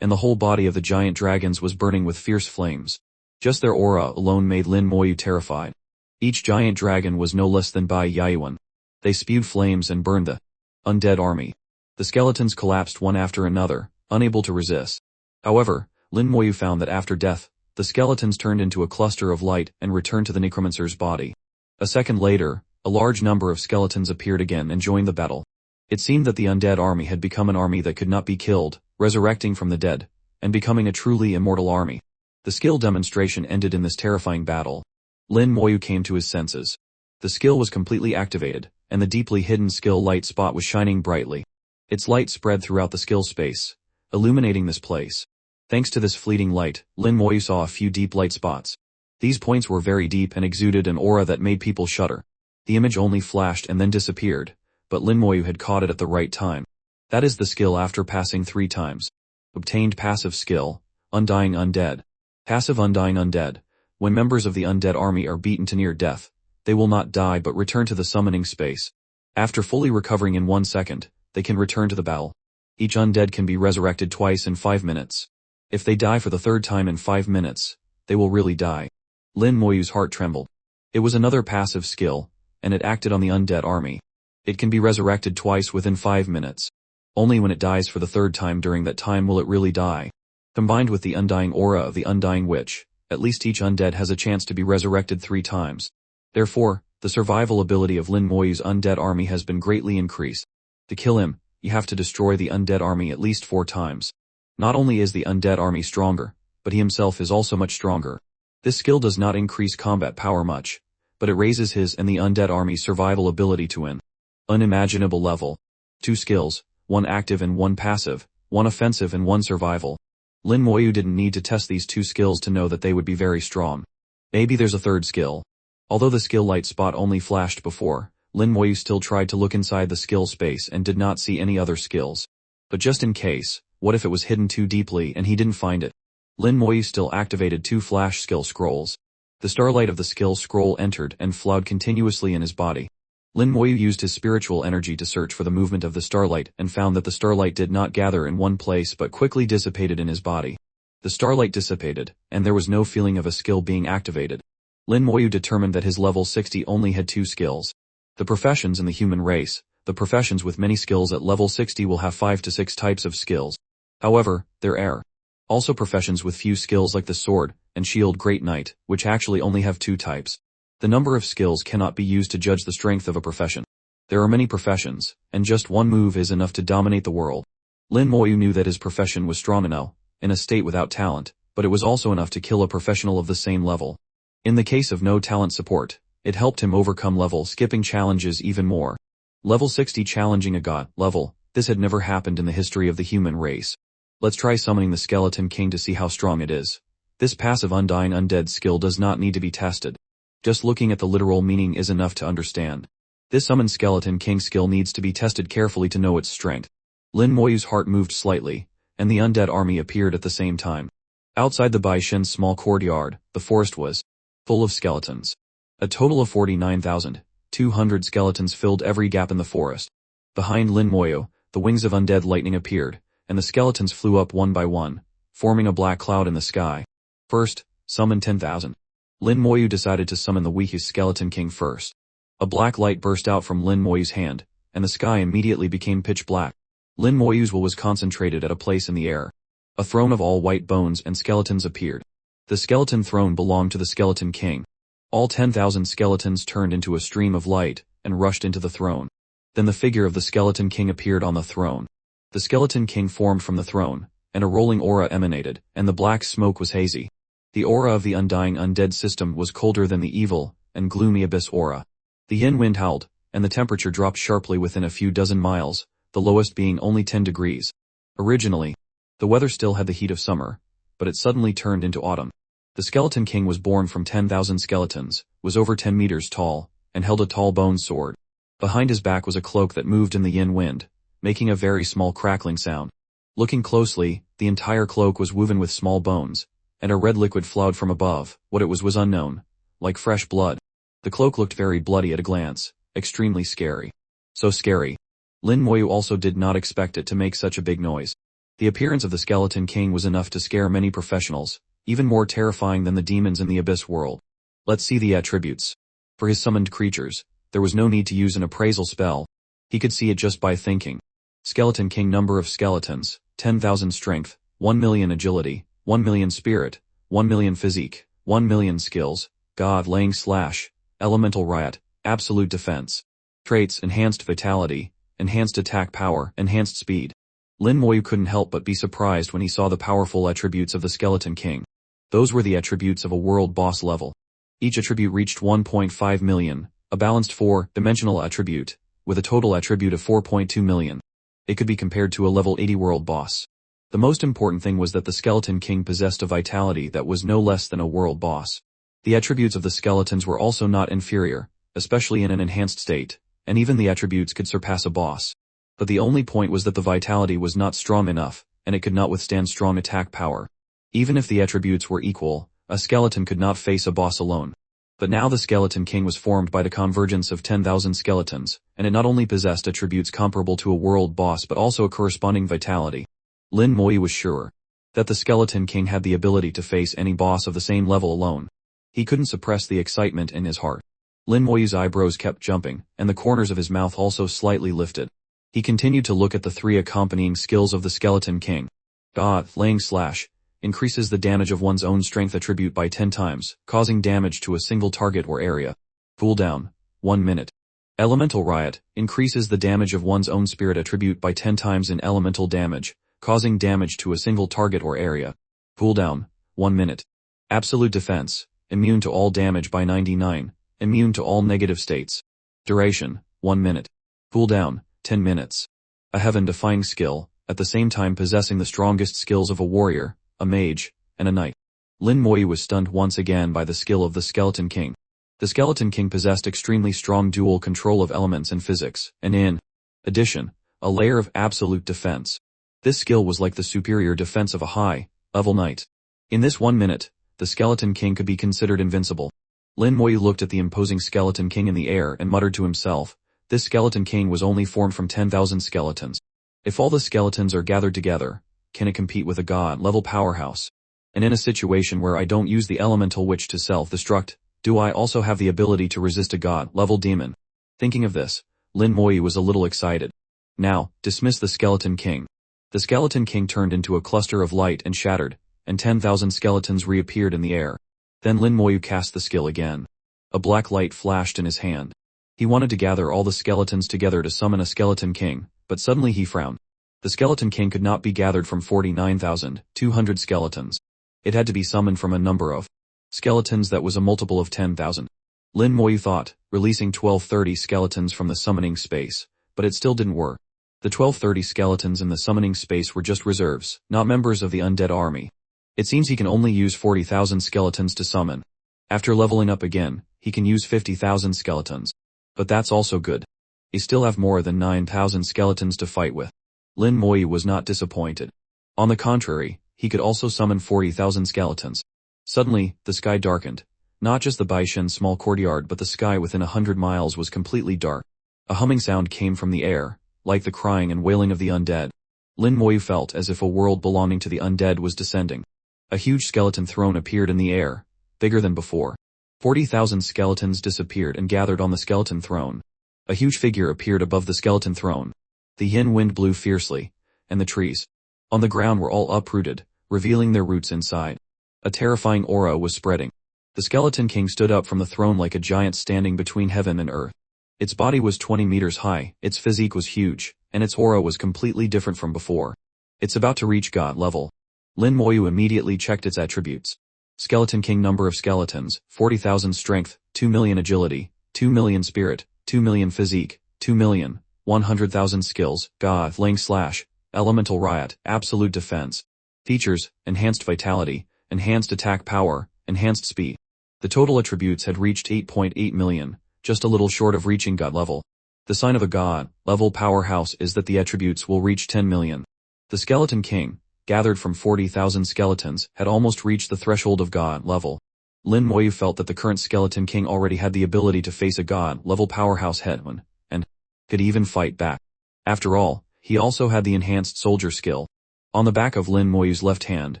and the whole body of the giant dragons was burning with fierce flames. Just their aura alone made Lin Moyu terrified. Each giant dragon was no less than Bai Yaiyuan. They spewed flames and burned the undead army. The skeletons collapsed one after another, unable to resist. However, Lin Moyu found that after death, the skeletons turned into a cluster of light and returned to the Necromancer's body. A second later, a large number of skeletons appeared again and joined the battle. It seemed that the undead army had become an army that could not be killed, resurrecting from the dead, and becoming a truly immortal army. The skill demonstration ended in this terrifying battle. Lin Moyu came to his senses. The skill was completely activated, and the deeply hidden skill light spot was shining brightly. Its light spread throughout the skill space, illuminating this place. Thanks to this fleeting light, Lin Moyu saw a few deep light spots. These points were very deep and exuded an aura that made people shudder. The image only flashed and then disappeared, but Lin Moyu had caught it at the right time. That is the skill after passing 3 times. Obtained passive skill, Undying Undead. Passive Undying Undead. When members of the undead army are beaten to near death, they will not die but return to the summoning space. After fully recovering in 1 second, they can return to the battle. Each undead can be resurrected twice in 5 minutes. If they die for the 3rd time in 5 minutes, they will really die. Lin Moyu's heart trembled. It was another passive skill, and it acted on the undead army. It can be resurrected twice within 5 minutes. Only when it dies for the 3rd time during that time will it really die. Combined with the undying aura of the Undying Witch, at least each undead has a chance to be resurrected 3 times. Therefore, the survival ability of Lin Moyu's undead army has been greatly increased. To kill him, you have to destroy the undead army at least 4 times. Not only is the undead army stronger, but he himself is also much stronger. This skill does not increase combat power much, but it raises his and the undead army's survival ability to an unimaginable level. 2 skills, 1 active and 1 passive, 1 offensive and 1 survival. Lin Moyu didn't need to test these 2 skills to know that they would be very strong. Maybe there's a 3rd skill. Although the skill light spot only flashed before, Lin Moyu still tried to look inside the skill space and did not see any other skills. But just in case, what if it was hidden too deeply and he didn't find it? Lin Moyu still activated 2 flash skill scrolls. The starlight of the skill scroll entered and flowed continuously in his body. Lin Moyu used his spiritual energy to search for the movement of the starlight and found that the starlight did not gather in one place but quickly dissipated in his body. The starlight dissipated, and there was no feeling of a skill being activated. Lin Moyu determined that his level 60 only had 2 skills. The professions in the human race, the professions with many skills at level 60 will have 5 to 6 types of skills. However, there are also professions with few skills like the sword and shield Great Knight, which actually only have 2 types. The number of skills cannot be used to judge the strength of a profession. There are many professions, and just one move is enough to dominate the world. Lin Moyu knew that his profession was strong enough, in a state without talent, but it was also enough to kill a professional of the same level. In the case of no talent support, it helped him overcome level skipping challenges even more. Level 60 challenging a god level, this had never happened in the history of the human race. Let's try summoning the Skeleton King to see how strong it is. This passive Undying Undead skill does not need to be tested. Just looking at the literal meaning is enough to understand. This Summon Skeleton King skill needs to be tested carefully to know its strength. Lin Moyu's heart moved slightly, and the undead army appeared at the same time. Outside the Bai Shin's small courtyard, the forest was full of skeletons. A total of 49,200 skeletons filled every gap in the forest. Behind Lin Moyu, the wings of undead lightning appeared, and the skeletons flew up one by one, forming a black cloud in the sky. First, summon 10,000. Lin Moyu decided to summon the weakest skeleton king first. A black light burst out from Lin Moyu's hand, and the sky immediately became pitch black. Lin Moyu's will was concentrated at a place in the air. A throne of all white bones and skeletons appeared. The skeleton throne belonged to the skeleton king. All 10,000 skeletons turned into a stream of light, and rushed into the throne. Then the figure of the skeleton king appeared on the throne. The skeleton king formed from the throne, and a rolling aura emanated, and the black smoke was hazy. The aura of the undying undead system was colder than the evil and gloomy abyss aura. The yin wind howled, and the temperature dropped sharply within a few dozen miles, the lowest being only 10 degrees. Originally, the weather still had the heat of summer, but it suddenly turned into autumn. The skeleton king was born from 10,000 skeletons, was over 10 meters tall, and held a tall bone sword. Behind his back was a cloak that moved in the yin wind, making a very small crackling sound. Looking closely, the entire cloak was woven with small bones, and a red liquid flowed from above. What it was unknown, like fresh blood. The cloak looked very bloody at a glance, extremely scary. So scary. Lin Moyu also did not expect it to make such a big noise. The appearance of the skeleton king was enough to scare many professionals, even more terrifying than the demons in the abyss world. Let's see the attributes. For his summoned creatures, there was no need to use an appraisal spell. He could see it just by thinking. Skeleton king number of skeletons, 10,000 strength, 1 million agility, 1 million spirit, 1 million physique, 1 million skills, god laying slash, elemental riot, absolute defense. Traits enhanced vitality, enhanced attack power, enhanced speed. Lin Moyu couldn't help but be surprised when he saw the powerful attributes of the skeleton king. Those were the attributes of a world boss level. Each attribute reached 1.5 million, a balanced 4-dimensional attribute, with a total attribute of 4.2 million. It could be compared to a level 80 world boss. The most important thing was that the skeleton king possessed a vitality that was no less than a world boss. The attributes of the skeletons were also not inferior, especially in an enhanced state, and even the attributes could surpass a boss. But the only point was that the vitality was not strong enough, and it could not withstand strong attack power. Even if the attributes were equal, a skeleton could not face a boss alone. But now the skeleton king was formed by the convergence of 10,000 skeletons, and it not only possessed attributes comparable to a world boss but also a corresponding vitality. Lin Moyu was sure that the skeleton king had the ability to face any boss of the same level alone. He couldn't suppress the excitement in his heart. Lin Moyu's eyebrows kept jumping, and the corners of his mouth also slightly lifted. He continued to look at the three accompanying skills of the skeleton king. God, laying slash, increases the damage of one's own strength attribute by 10 times, causing damage to a single target or area. Cooldown, 1 minute. Elemental riot, increases the damage of one's own spirit attribute by 10 times in elemental damage, causing damage to a single target or area. Cooldown, 1 minute. Absolute defense, immune to all damage by 99, immune to all negative states. Duration, 1 minute. Cooldown, 10 minutes. A heaven-defying skill, at the same time possessing the strongest skills of a warrior, a mage, and a knight. Lin Moyu was stunned once again by the skill of the skeleton king. The skeleton king possessed extremely strong dual control of elements and physics, and in addition, a layer of absolute defense. This skill was like the superior defense of a high-level knight. In this 1 minute, the skeleton king could be considered invincible. Lin Moyu looked at the imposing skeleton king in the air and muttered to himself, this skeleton king was only formed from 10,000 skeletons. If all the skeletons are gathered together, can it compete with a god-level powerhouse? And in a situation where I don't use the elemental witch to self-destruct, do I also have the ability to resist a god-level demon? Thinking of this, Lin Moyu was a little excited. Now, dismiss the skeleton king. The skeleton king turned into a cluster of light and shattered, and 10,000 skeletons reappeared in the air. Then Lin Moyu cast the skill again. A black light flashed in his hand. He wanted to gather all the skeletons together to summon a skeleton king, but suddenly he frowned. The skeleton king could not be gathered from 49,200 skeletons. It had to be summoned from a number of skeletons that was a multiple of 10,000. Lin Moyu thought, releasing 1230 skeletons from the summoning space, but it still didn't work. The 1230 skeletons in the summoning space were just reserves, not members of the undead army. It seems he can only use 40,000 skeletons to summon. After leveling up again, he can use 50,000 skeletons. But that's also good. He still have more than 9,000 skeletons to fight with. Lin Moyu was not disappointed. On the contrary, he could also summon 40,000 skeletons. Suddenly, the sky darkened. Not just the Baishen's small courtyard but the sky within 100 miles was completely dark. A humming sound came from the air, like the crying and wailing of the undead. Lin Moyu felt as if a world belonging to the undead was descending. A huge skeleton throne appeared in the air, bigger than before. 40,000 skeletons disappeared and gathered on the skeleton throne. A huge figure appeared above the skeleton throne. The yin wind blew fiercely, and the trees on the ground were all uprooted, revealing their roots inside. A terrifying aura was spreading. The Skeleton King stood up from the throne like a giant standing between heaven and earth. Its body was 20 meters high, its physique was huge, and its aura was completely different from before. It's about to reach God level. Lin Moyu immediately checked its attributes. Skeleton King number of skeletons, 40,000 strength, 2 million agility, 2 million spirit, 2 million physique, 2 million, 100,000 skills, God, Ling slash, elemental riot, absolute defense. Features, enhanced vitality, enhanced attack power, enhanced speed. The total attributes had reached 8.8 million, just a little short of reaching God level. The sign of a God level powerhouse is that the attributes will reach 10 million. The Skeleton King, gathered from 40,000 skeletons, had almost reached the threshold of God level. Lin Moyu felt that the current Skeleton King already had the ability to face a God level powerhouse headman, and could even fight back. After all, he also had the enhanced soldier skill. On the back of Lin Moyu's left hand,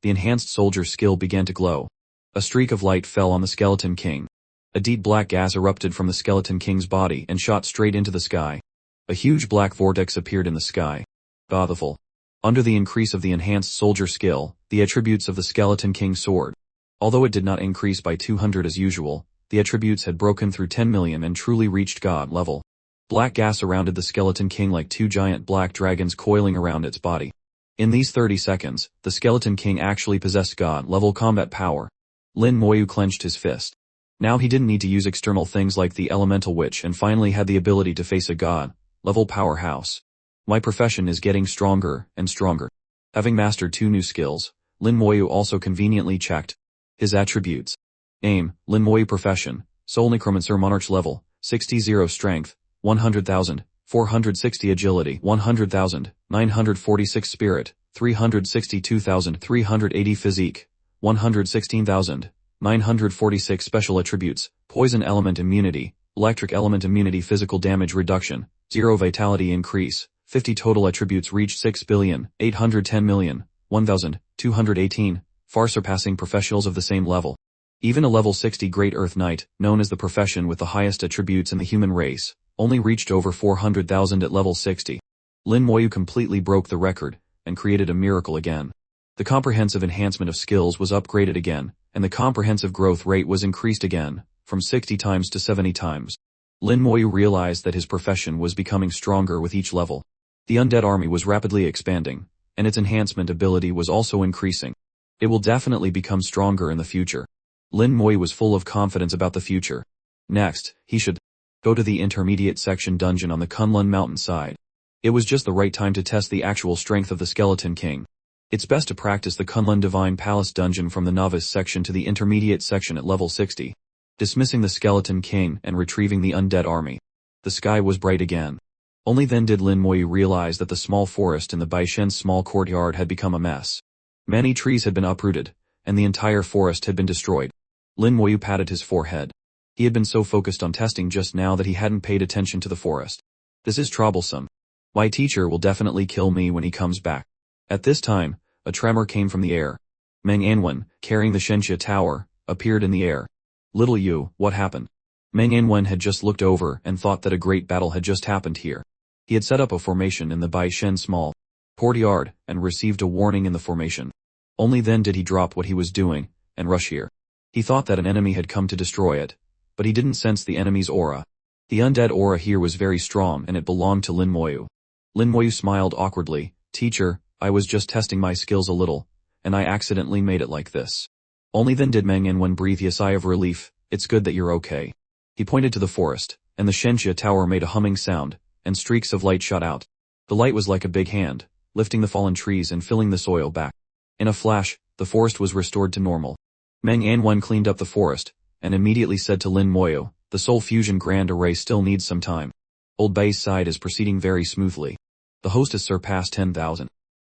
the enhanced soldier skill began to glow. A streak of light fell on the Skeleton King. A deep black gas erupted from the Skeleton King's body and shot straight into the sky. A huge black vortex appeared in the sky. Godful. Under the increase of the enhanced soldier skill, the attributes of the Skeleton King soared. Although it did not increase by 200 as usual, the attributes had broken through 10 million and truly reached God level. Black gas surrounded the Skeleton King like two giant black dragons coiling around its body. In these 30 seconds, the Skeleton King actually possessed God-level combat power. Lin Moyu clenched his fist. Now he didn't need to use external things like the Elemental Witch and finally had the ability to face a God-level powerhouse. My profession is getting stronger and stronger. Having mastered 2 new skills, Lin Moyu also conveniently checked his attributes. Aim, Lin Moyu profession, Soul Necromancer Monarch level, 60 strength, 100,000, 460 agility, 100,000, 946 spirit, 362,380 physique, 116,000, 946 special attributes, poison element immunity, electric element immunity, physical damage reduction, 0 vitality increase, 50 total attributes reached 6,810,000,1,218, far surpassing professionals of the same level. Even a level 60 Great Earth Knight, known as the profession with the highest attributes in the human race, only reached over 400,000 at level 60. Lin Moyu completely broke the record, and created a miracle again. The comprehensive enhancement of skills was upgraded again, and the comprehensive growth rate was increased again, from 60 times to 70 times. Lin Moyu realized that his profession was becoming stronger with each level. The undead army was rapidly expanding, and its enhancement ability was also increasing. It will definitely become stronger in the future. Lin Moyu was full of confidence about the future. Next, he should go to the intermediate section dungeon on the Kunlun mountainside. It was just the right time to test the actual strength of the Skeleton King. It's best to practice the Kunlun Divine Palace dungeon from the novice section to the intermediate section at level 60. Dismissing the Skeleton King and retrieving the undead army. The sky was bright again. Only then did Lin Moyu realize that the small forest in the Baishen's small courtyard had become a mess. Many trees had been uprooted, and the entire forest had been destroyed. Lin Moyu patted his forehead. He had been so focused on testing just now that he hadn't paid attention to the forest. This is troublesome. My teacher will definitely kill me when he comes back. At this time, a tremor came from the air. Meng Anwen, carrying the Shenxia Tower, appeared in the air. Little Yu, what happened? Meng Anwen had just looked over and thought that a great battle had just happened here. He had set up a formation in the Baishen small courtyard and received a warning in the formation. Only then did he drop what he was doing and rush here. He thought that an enemy had come to destroy it, but he didn't sense the enemy's aura. The undead aura here was very strong and it belonged to Lin Moyu. Lin Moyu smiled awkwardly. Teacher, I was just testing my skills a little, and I accidentally made it like this. Only then did Meng Anwen breathe a sigh of relief. It's good that you're okay. He pointed to the forest, and the Shenxia Tower made a humming sound, and streaks of light shot out. The light was like a big hand, lifting the fallen trees and filling the soil back. In a flash, the forest was restored to normal. Meng Anwen cleaned up the forest, and immediately said to Lin Moyu, the Soul Fusion Grand Array still needs some time. Old Bai's side is proceeding very smoothly. The host has surpassed 10,000.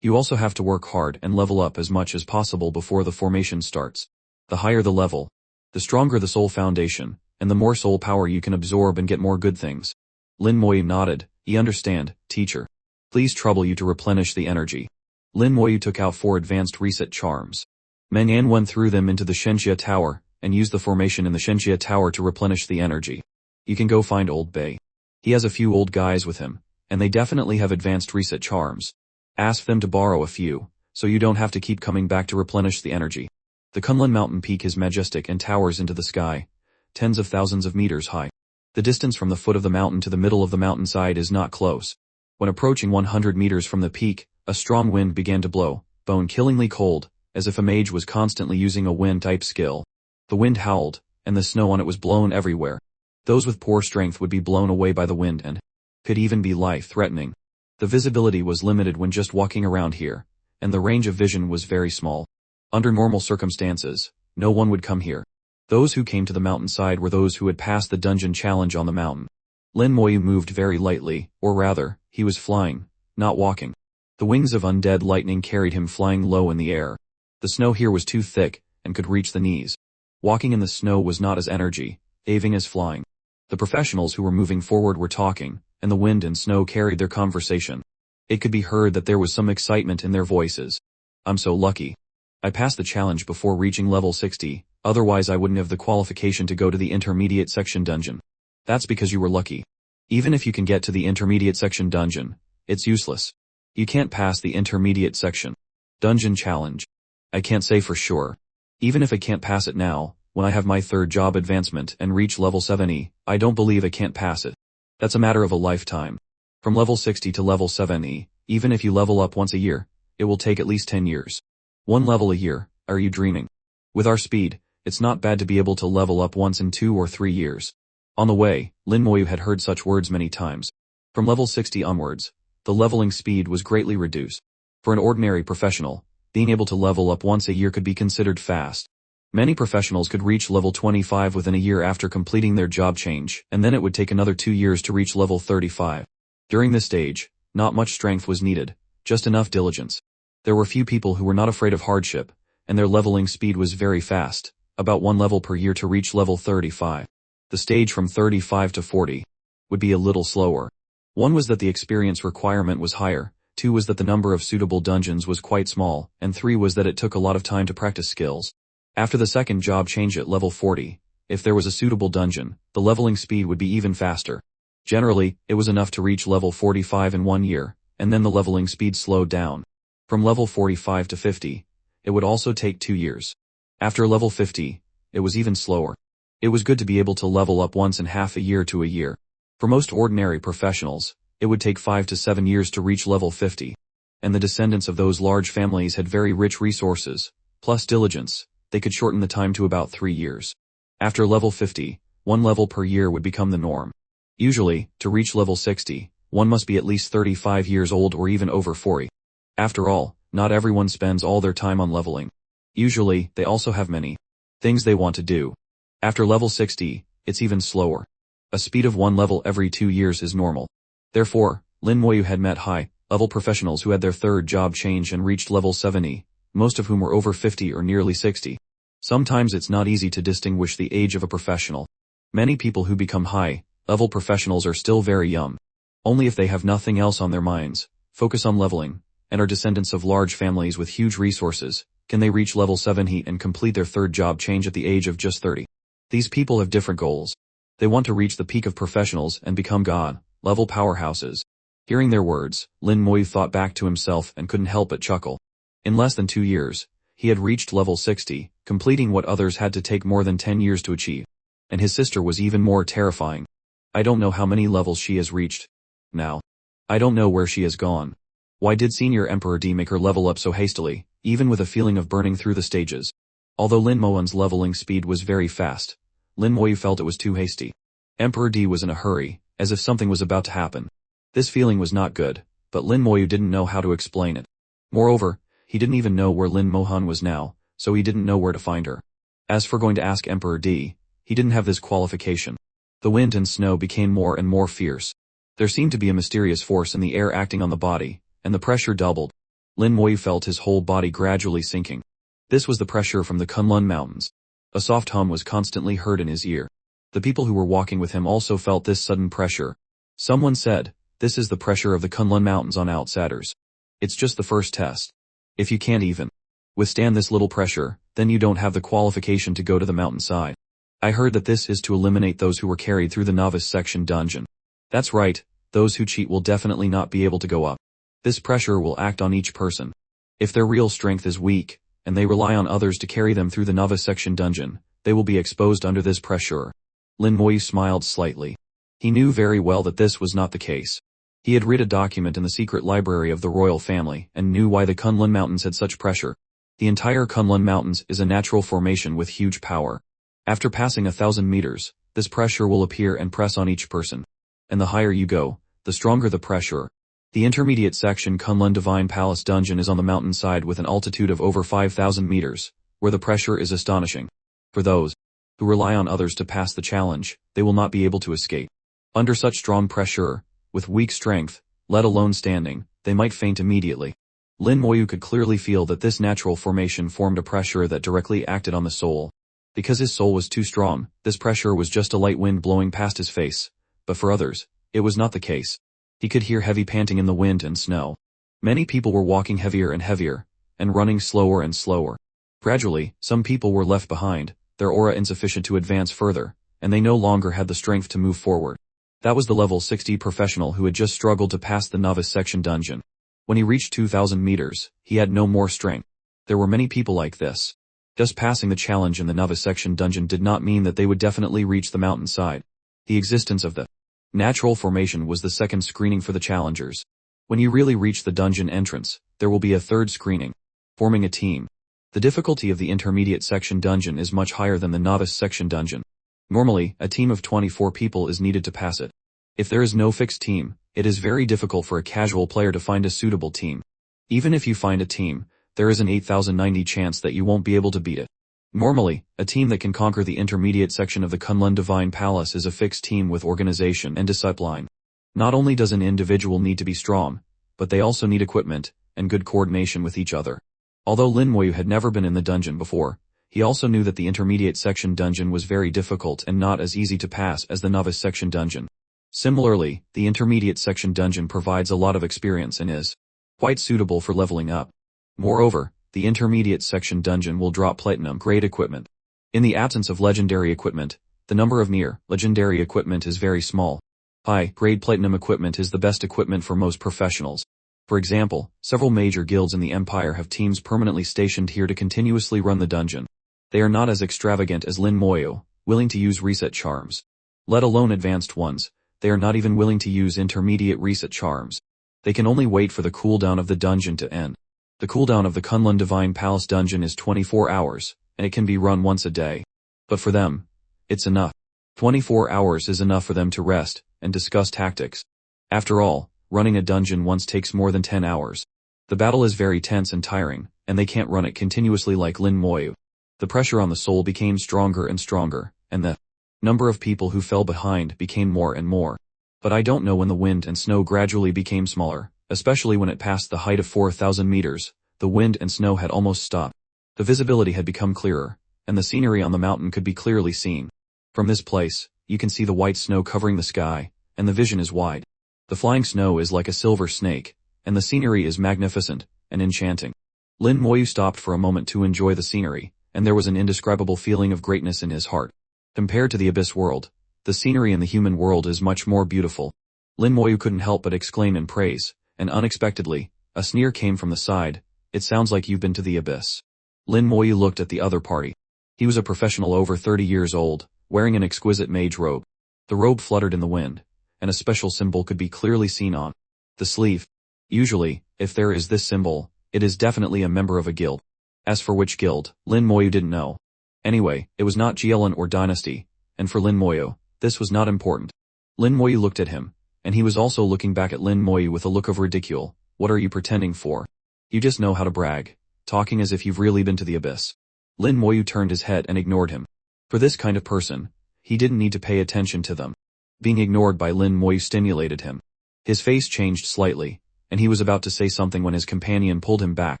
You also have to work hard and level up as much as possible before the formation starts. The higher the level, the stronger the soul foundation, and the more soul power you can absorb and get more good things. Lin Moyu nodded. "You understand, teacher. Please trouble you to replenish the energy." Lin Moyu took out 4 advanced reset charms. Manhwa went through them into the Shenxia Tower, and used the formation in the Shenxia Tower to replenish the energy. You can go find Old Bay. He has a few old guys with him, and they definitely have advanced reset charms. Ask them to borrow a few, so you don't have to keep coming back to replenish the energy. The Kunlun mountain peak is majestic and towers into the sky, tens of thousands of meters high. The distance from the foot of the mountain to the middle of the mountainside is not close. When approaching 100 meters from the peak, a strong wind began to blow, bone-killingly cold, as if a mage was constantly using a wind-type skill. The wind howled, and the snow on it was blown everywhere. Those with poor strength would be blown away by the wind and could even be life-threatening. The visibility was limited when just walking around here, and the range of vision was very small. Under normal circumstances, no one would come here. Those who came to the mountainside were those who had passed the dungeon challenge on the mountain. Lin Moyu moved very lightly, or rather, he was flying, not walking. The wings of undead lightning carried him flying low in the air. The snow here was too thick, and could reach the knees. Walking in the snow was not as energy-saving as flying. The professionals who were moving forward were talking, and the wind and snow carried their conversation. It could be heard that there was some excitement in their voices. "I'm so lucky. I passed the challenge before reaching level 60, otherwise I wouldn't have the qualification to go to the intermediate section dungeon." "That's because you were lucky. Even if you can get to the intermediate section dungeon, it's useless. You can't pass the intermediate section dungeon challenge." "I can't say for sure. Even if I can't pass it now, when I have my 3rd job advancement and reach level 70, I don't believe I can't pass it. That's a matter of a lifetime. From level 60 to level 70, even if you level up once a year, it will take at least 10 years. 1 level a year, are you dreaming? With our speed, it's not bad to be able to level up once in 2 or 3 years." On the way, Lin Moyu had heard such words many times. From level 60 onwards, the leveling speed was greatly reduced. For an ordinary professional, being able to level up once a year could be considered fast. Many professionals could reach level 25 within a year after completing their job change, and then it would take another 2 years to reach level 35. During this stage, not much strength was needed, just enough diligence. There were few people who were not afraid of hardship, and their leveling speed was very fast, about 1 level per year to reach level 35. The stage from 35 to 40 would be a little slower. 1 was that the experience requirement was higher, 2 was that the number of suitable dungeons was quite small, and 3 was that it took a lot of time to practice skills. After the second job change at level 40, if there was a suitable dungeon, the leveling speed would be even faster. Generally, it was enough to reach level 45 in 1 year, and then the leveling speed slowed down. From level 45 to 50, it would also take 2 years. After level 50, it was even slower. It was good to be able to level up once in half a year to a year. For most ordinary professionals, it would take 5 to 7 years to reach level 50. And the descendants of those large families had very rich resources, plus diligence. They could shorten the time to about 3 years. After level 50, 1 level per year would become the norm. Usually, to reach level 60, one must be at least 35 years old or even over 40. After all, not everyone spends all their time on leveling. Usually, they also have many things they want to do. After level 60, it's even slower. A speed of 1 level every 2 years is normal. Therefore, Lin Moyu had met high-level professionals who had their 3rd job change and reached level 70, most of whom were over 50 or nearly 60. Sometimes it's not easy to distinguish the age of a professional. Many people who become high-level professionals are still very young. Only if they have nothing else on their minds, focus on leveling, and are descendants of large families with huge resources, can they reach level 70 and complete their 3rd job change at the age of just 30. These people have different goals. They want to reach the peak of professionals and become God-level powerhouses. Hearing their words, Lin Moyu thought back to himself and couldn't help but chuckle. In less than 2 years, he had reached level 60, completing what others had to take more than 10 years to achieve. And his sister was even more terrifying. I don't know how many levels she has reached now. I don't know where she has gone. Why did Senior Emperor D make her level up so hastily, even with a feeling of burning through the stages? Although Lin Moyu's leveling speed was very fast, Lin Moyu felt it was too hasty. Emperor D was in a hurry, as if something was about to happen. This feeling was not good, but Lin Moyu didn't know how to explain it. Moreover, he didn't even know where Lin Mohan was now, so he didn't know where to find her. As for going to ask Emperor D, he didn't have this qualification. The wind and snow became more and more fierce. There seemed to be a mysterious force in the air acting on the body, and the pressure doubled. Lin Moyu felt his whole body gradually sinking. This was the pressure from the Kunlun Mountains. A soft hum was constantly heard in his ear. The people who were walking with him also felt this sudden pressure. Someone said, "This is the pressure of the Kunlun Mountains on outsiders. It's just the first test. If you can't even withstand this little pressure, then you don't have the qualification to go to the mountainside. I heard that this is to eliminate those who were carried through the novice section dungeon. That's right, those who cheat will definitely not be able to go up. This pressure will act on each person. If their real strength is weak, and they rely on others to carry them through the novice section dungeon, they will be exposed under this pressure." Lin Moyu smiled slightly. He knew very well that this was not the case. He had read a document in the secret library of the royal family and knew why the Kunlun Mountains had such pressure. The entire Kunlun Mountains is a natural formation with huge power. After passing 1,000 meters, this pressure will appear and press on each person. And the higher you go, the stronger the pressure. The intermediate section Kunlun Divine Palace Dungeon is on the mountainside with an altitude of over 5,000 meters, where the pressure is astonishing. For those who rely on others to pass the challenge, they will not be able to escape. Under such strong pressure, with weak strength, let alone standing, they might faint immediately. Lin Moyu could clearly feel that this natural formation formed a pressure that directly acted on the soul. Because his soul was too strong, this pressure was just a light wind blowing past his face. But for others, it was not the case. He could hear heavy panting in the wind and snow. Many people were walking heavier and heavier, and running slower and slower. Gradually, some people were left behind, their aura insufficient to advance further, and they no longer had the strength to move forward. That was the level 60 professional who had just struggled to pass the novice section dungeon. When he reached 2,000 meters, he had no more strength. There were many people like this. Just passing the challenge in the novice section dungeon did not mean that they would definitely reach the mountainside. The existence of the natural formation was the second screening for the challengers. When you really reach the dungeon entrance, there will be a third screening. Forming a team. The difficulty of the intermediate section dungeon is much higher than the novice section dungeon. Normally, a team of 24 people is needed to pass it. If there is no fixed team, it is very difficult for a casual player to find a suitable team. Even if you find a team, there is an 8,090 chance that you won't be able to beat it. Normally, a team that can conquer the intermediate section of the Kunlun Divine Palace is a fixed team with organization and discipline. Not only does an individual need to be strong, but they also need equipment and good coordination with each other. Although Lin Moyu had never been in the dungeon before, he also knew that the intermediate section dungeon was very difficult and not as easy to pass as the novice section dungeon. Similarly, the intermediate section dungeon provides a lot of experience and is quite suitable for leveling up. Moreover, the intermediate section dungeon will drop platinum-grade equipment. In the absence of legendary equipment, the number of near-legendary equipment is very small. High-grade platinum equipment is the best equipment for most professionals. For example, several major guilds in the Empire have teams permanently stationed here to continuously run the dungeon. They are not as extravagant as Lin Moyu, willing to use reset charms. Let alone advanced ones, they are not even willing to use intermediate reset charms. They can only wait for the cooldown of the dungeon to end. The cooldown of the Kunlun Divine Palace dungeon is 24 hours, and it can be run once a day. But for them, it's enough. 24 hours is enough for them to rest and discuss tactics. After all, running a dungeon once takes more than 10 hours. The battle is very tense and tiring, and they can't run it continuously like Lin Moyu. The pressure on the soul became stronger and stronger, and the number of people who fell behind became more and more. But I don't know when the wind and snow gradually became smaller, especially when it passed the height of 4,000 meters, the wind and snow had almost stopped. The visibility had become clearer, and the scenery on the mountain could be clearly seen. From this place, you can see the white snow covering the sky, and the vision is wide. The flying snow is like a silver snake, and the scenery is magnificent and enchanting. Lin Moyu stopped for a moment to enjoy the scenery, and there was an indescribable feeling of greatness in his heart. Compared to the abyss world, the scenery in the human world is much more beautiful. Lin Moyu couldn't help but exclaim in praise, and unexpectedly, a sneer came from the side. "It sounds like you've been to the abyss." Lin Moyu looked at the other party. He was a professional over 30 years old, wearing an exquisite mage robe. The robe fluttered in the wind, and a special symbol could be clearly seen on the sleeve. Usually, if there is this symbol, it is definitely a member of a guild. As for which guild, Lin Moyu didn't know. Anyway, it was not Jielin or Dynasty, and for Lin Moyu, this was not important. Lin Moyu looked at him, and he was also looking back at Lin Moyu with a look of ridicule. "What are you pretending for? You just know how to brag, talking as if you've really been to the abyss." Lin Moyu turned his head and ignored him. For this kind of person, he didn't need to pay attention to them. Being ignored by Lin Moyu stimulated him. His face changed slightly, and he was about to say something when his companion pulled him back.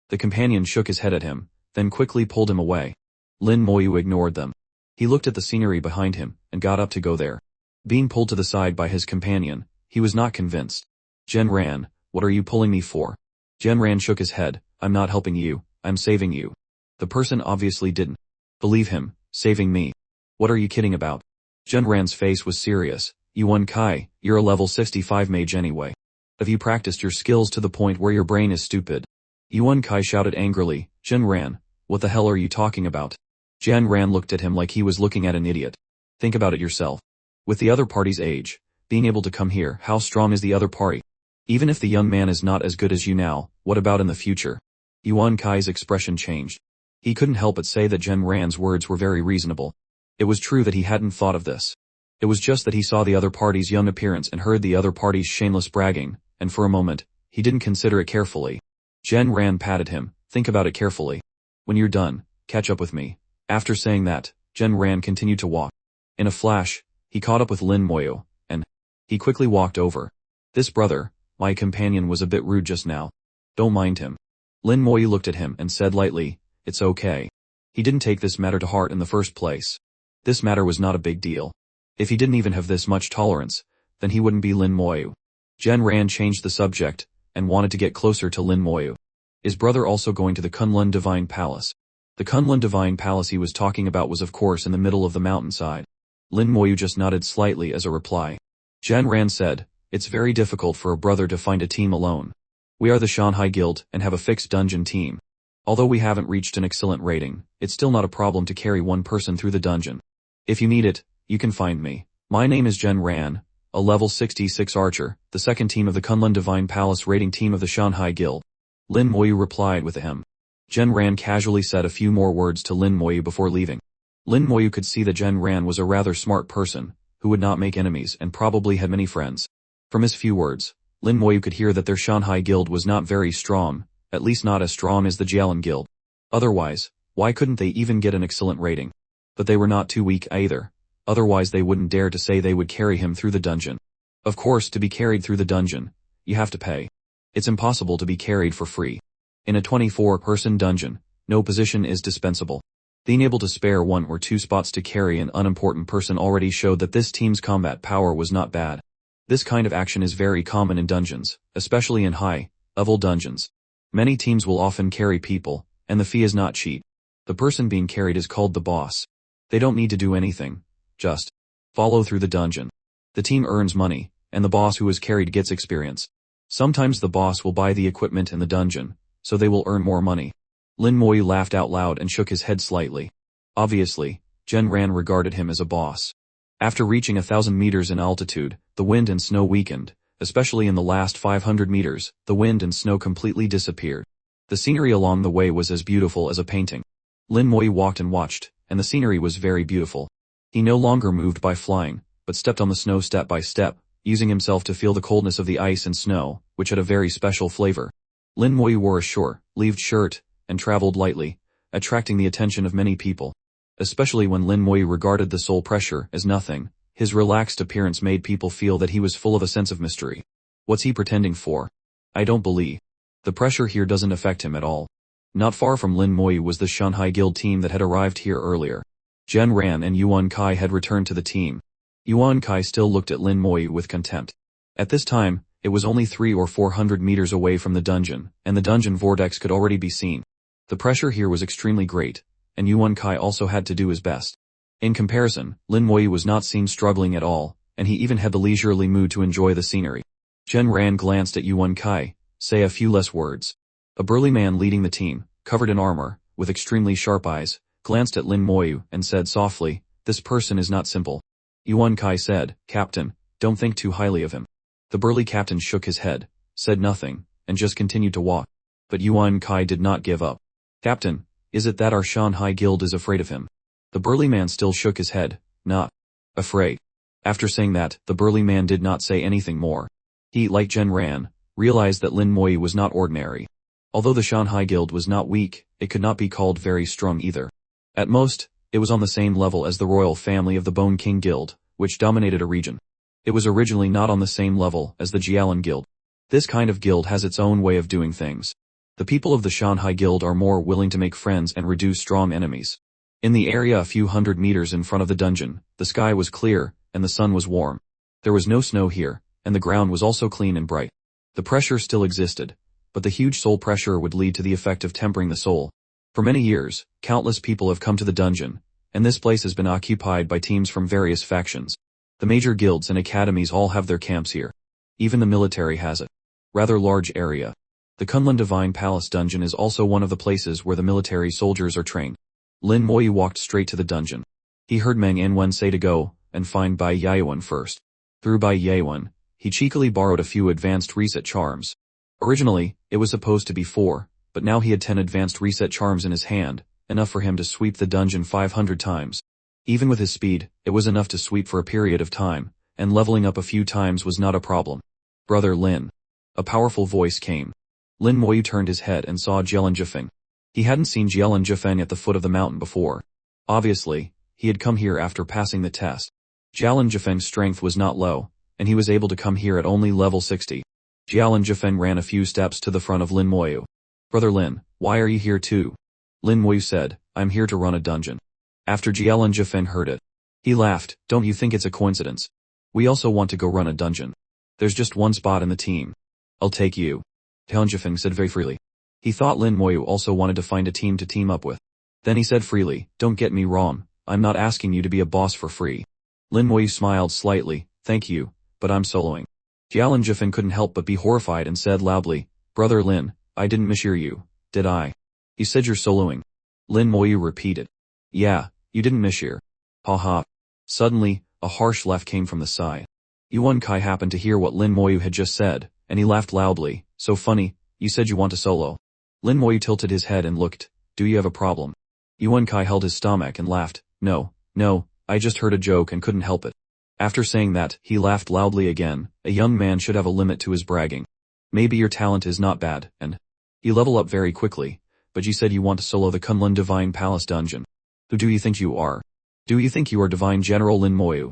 The companion shook his head at him, then quickly pulled him away. Lin Moyu ignored them. He looked at the scenery behind him, and got up to go there. Being pulled to the side by his companion, he was not convinced. Genran, what are you pulling me for? Genran shook his head, I'm not helping you, I'm saving you. The person obviously didn't believe him. Saving me? What are you kidding about? Genran's face was serious. Yuan Kai, you're a level 65 mage anyway. Have you practiced your skills to the point where your brain is stupid? Yuan Kai shouted angrily, Genran, what the hell are you talking about? Genran looked at him like he was looking at an idiot. Think about it yourself. With the other party's age, being able to come here, how strong is the other party? Even if the young man is not as good as you now, what about in the future? Yuan Kai's expression changed. He couldn't help but say that Genran's words were very reasonable. It was true that he hadn't thought of this. It was just that he saw the other party's young appearance and heard the other party's shameless bragging, and for a moment, he didn't consider it carefully. Genran patted him, think about it carefully. When you're done, catch up with me. After saying that, Genran continued to walk. In a flash, he caught up with Lin Moyu, and he quickly walked over. This brother, my companion, was a bit rude just now. Don't mind him. Lin Moyu looked at him and said lightly, it's okay. He didn't take this matter to heart in the first place. This matter was not a big deal. If he didn't even have this much tolerance, then he wouldn't be Lin Moyu. Genran changed the subject, and wanted to get closer to Lin Moyu. Is brother also going to the Kunlun Divine Palace? The Kunlun Divine Palace he was talking about was of course in the middle of the mountainside. Lin Moyu just nodded slightly as a reply. Genran said, it's very difficult for a brother to find a team alone. We are the Shanghai Guild and have a fixed dungeon team. Although we haven't reached an excellent rating, it's still not a problem to carry one person through the dungeon. If you need it, you can find me. My name is Genran, a level 66 archer, the second team of the Kunlun Divine Palace rating team of the Shanghai Guild. Lin Moyu replied with a hem. Genran casually said a few more words to Lin Moyu before leaving. Lin Moyu could see that Genran was a rather smart person, who would not make enemies and probably had many friends. From his few words, Lin Moyu could hear that their Shanghai Guild was not very strong, at least not as strong as the Jialan Guild. Otherwise, why couldn't they even get an excellent rating? But they were not too weak either. Otherwise they wouldn't dare to say they would carry him through the dungeon. Of course, to be carried through the dungeon, you have to pay. It's impossible to be carried for free. In a 24-person dungeon, no position is dispensable. Being able to spare one or two spots to carry an unimportant person already showed that this team's combat power was not bad. This kind of action is very common in dungeons, especially in high-level dungeons. Many teams will often carry people, and the fee is not cheap. The person being carried is called the boss. They don't need to do anything, just follow through the dungeon. The team earns money, and the boss who is carried gets experience. Sometimes the boss will buy the equipment in the dungeon, so they will earn more money. Lin Moyu laughed out loud and shook his head slightly. Obviously, Genran regarded him as a boss. After reaching 1,000 meters in altitude, the wind and snow weakened. Especially in the last 500 meters, the wind and snow completely disappeared. The scenery along the way was as beautiful as a painting. Lin Moyu walked and watched, and the scenery was very beautiful. He no longer moved by flying, but stepped on the snow step by step, using himself to feel the coldness of the ice and snow, which had a very special flavor. Lin Moyu wore a short-sleeved shirt, and traveled lightly, attracting the attention of many people. Especially when Lin Moyu regarded the soul pressure as nothing. His relaxed appearance made people feel that he was full of a sense of mystery. What's he pretending for? I don't believe. The pressure here doesn't affect him at all. Not far from Lin Moyu was the Shanghai Guild team that had arrived here earlier. Genran and Yuan Kai had returned to the team. Yuan Kai still looked at Lin Moyu with contempt. At this time, it was only 300 or 400 meters away from the dungeon, and the dungeon vortex could already be seen. The pressure here was extremely great, and Yuan Kai also had to do his best. In comparison, Lin Moyu was not seen struggling at all, and he even had the leisurely mood to enjoy the scenery. Genran glanced at Yuan Kai, say a few less words. A burly man leading the team, covered in armor, with extremely sharp eyes, glanced at Lin Moyu and said softly, this person is not simple. Yuan Kai said, Captain, don't think too highly of him. The burly captain shook his head, said nothing, and just continued to walk. But Yuan Kai did not give up. Captain, is it that our Shanghai Guild is afraid of him? The burly man still shook his head, not afraid. After saying that, the burly man did not say anything more. He, like Genran, realized that Lin Moyu was not ordinary. Although the Shanghai Guild was not weak, it could not be called very strong either. At most, it was on the same level as the royal family of the Bone King Guild, which dominated a region. It was originally not on the same level as the Jialan Guild. This kind of guild has its own way of doing things. The people of the Shanghai Guild are more willing to make friends and reduce strong enemies. In the area a few hundred meters in front of the dungeon, the sky was clear, and the sun was warm. There was no snow here, and the ground was also clean and bright. The pressure still existed, but the huge soul pressure would lead to the effect of tempering the soul. For many years, countless people have come to the dungeon, and this place has been occupied by teams from various factions. The major guilds and academies all have their camps here. Even the military has a rather large area. The Kunlun Divine Palace dungeon is also one of the places where the military soldiers are trained. Lin Moyu walked straight to the dungeon. He heard Meng Anwen say to go and find Bai Yaowen first. Through Bai Yaowen, he cheekily borrowed a few advanced reset charms. Originally, it was supposed to be 4, but now he had 10 advanced reset charms in his hand, enough for him to sweep the dungeon 500 times. Even with his speed, it was enough to sweep for a period of time, and leveling up a few times was not a problem. Brother Lin. A powerful voice came. Lin Moyu turned his head and saw Jielin Jifeng. He hadn't seen Jielin Jifeng at the foot of the mountain before. Obviously, he had come here after passing the test. Jielin Jifeng's strength was not low, and he was able to come here at only level 60. Jielin Jifeng ran a few steps to the front of Lin Moyu. Brother Lin, why are you here too? Lin Moyu said, I'm here to run a dungeon. After Jielin Jifeng heard it, he laughed, don't you think it's a coincidence? We also want to go run a dungeon. There's just one spot in the team. I'll take you. Jielin Jifeng said very freely. He thought Lin Moyu also wanted to find a team to team up with. Then he said freely, don't get me wrong, I'm not asking you to be a boss for free. Lin Moyu smiled slightly, thank you, but I'm soloing. Jielin Jifeng couldn't help but be horrified and said loudly, Brother Lin, I didn't mishear you, did I? You said you're soloing. Lin Moyu repeated. Yeah, you didn't mishear. Ha ha. Suddenly, a harsh laugh came from the side. Yuan Kai happened to hear what Lin Moyu had just said, and he laughed loudly, so funny, you said you want to solo. Lin Moyu tilted his head and looked, do you have a problem? Yuan Kai held his stomach and laughed, no, I just heard a joke and couldn't help it. After saying that, he laughed loudly again. A young man should have a limit to his bragging. Maybe your talent is not bad, and you level up very quickly, but you said you want to solo the Kunlun Divine Palace dungeon. Who do you think you are? Do you think you are Divine General Lin Moyu?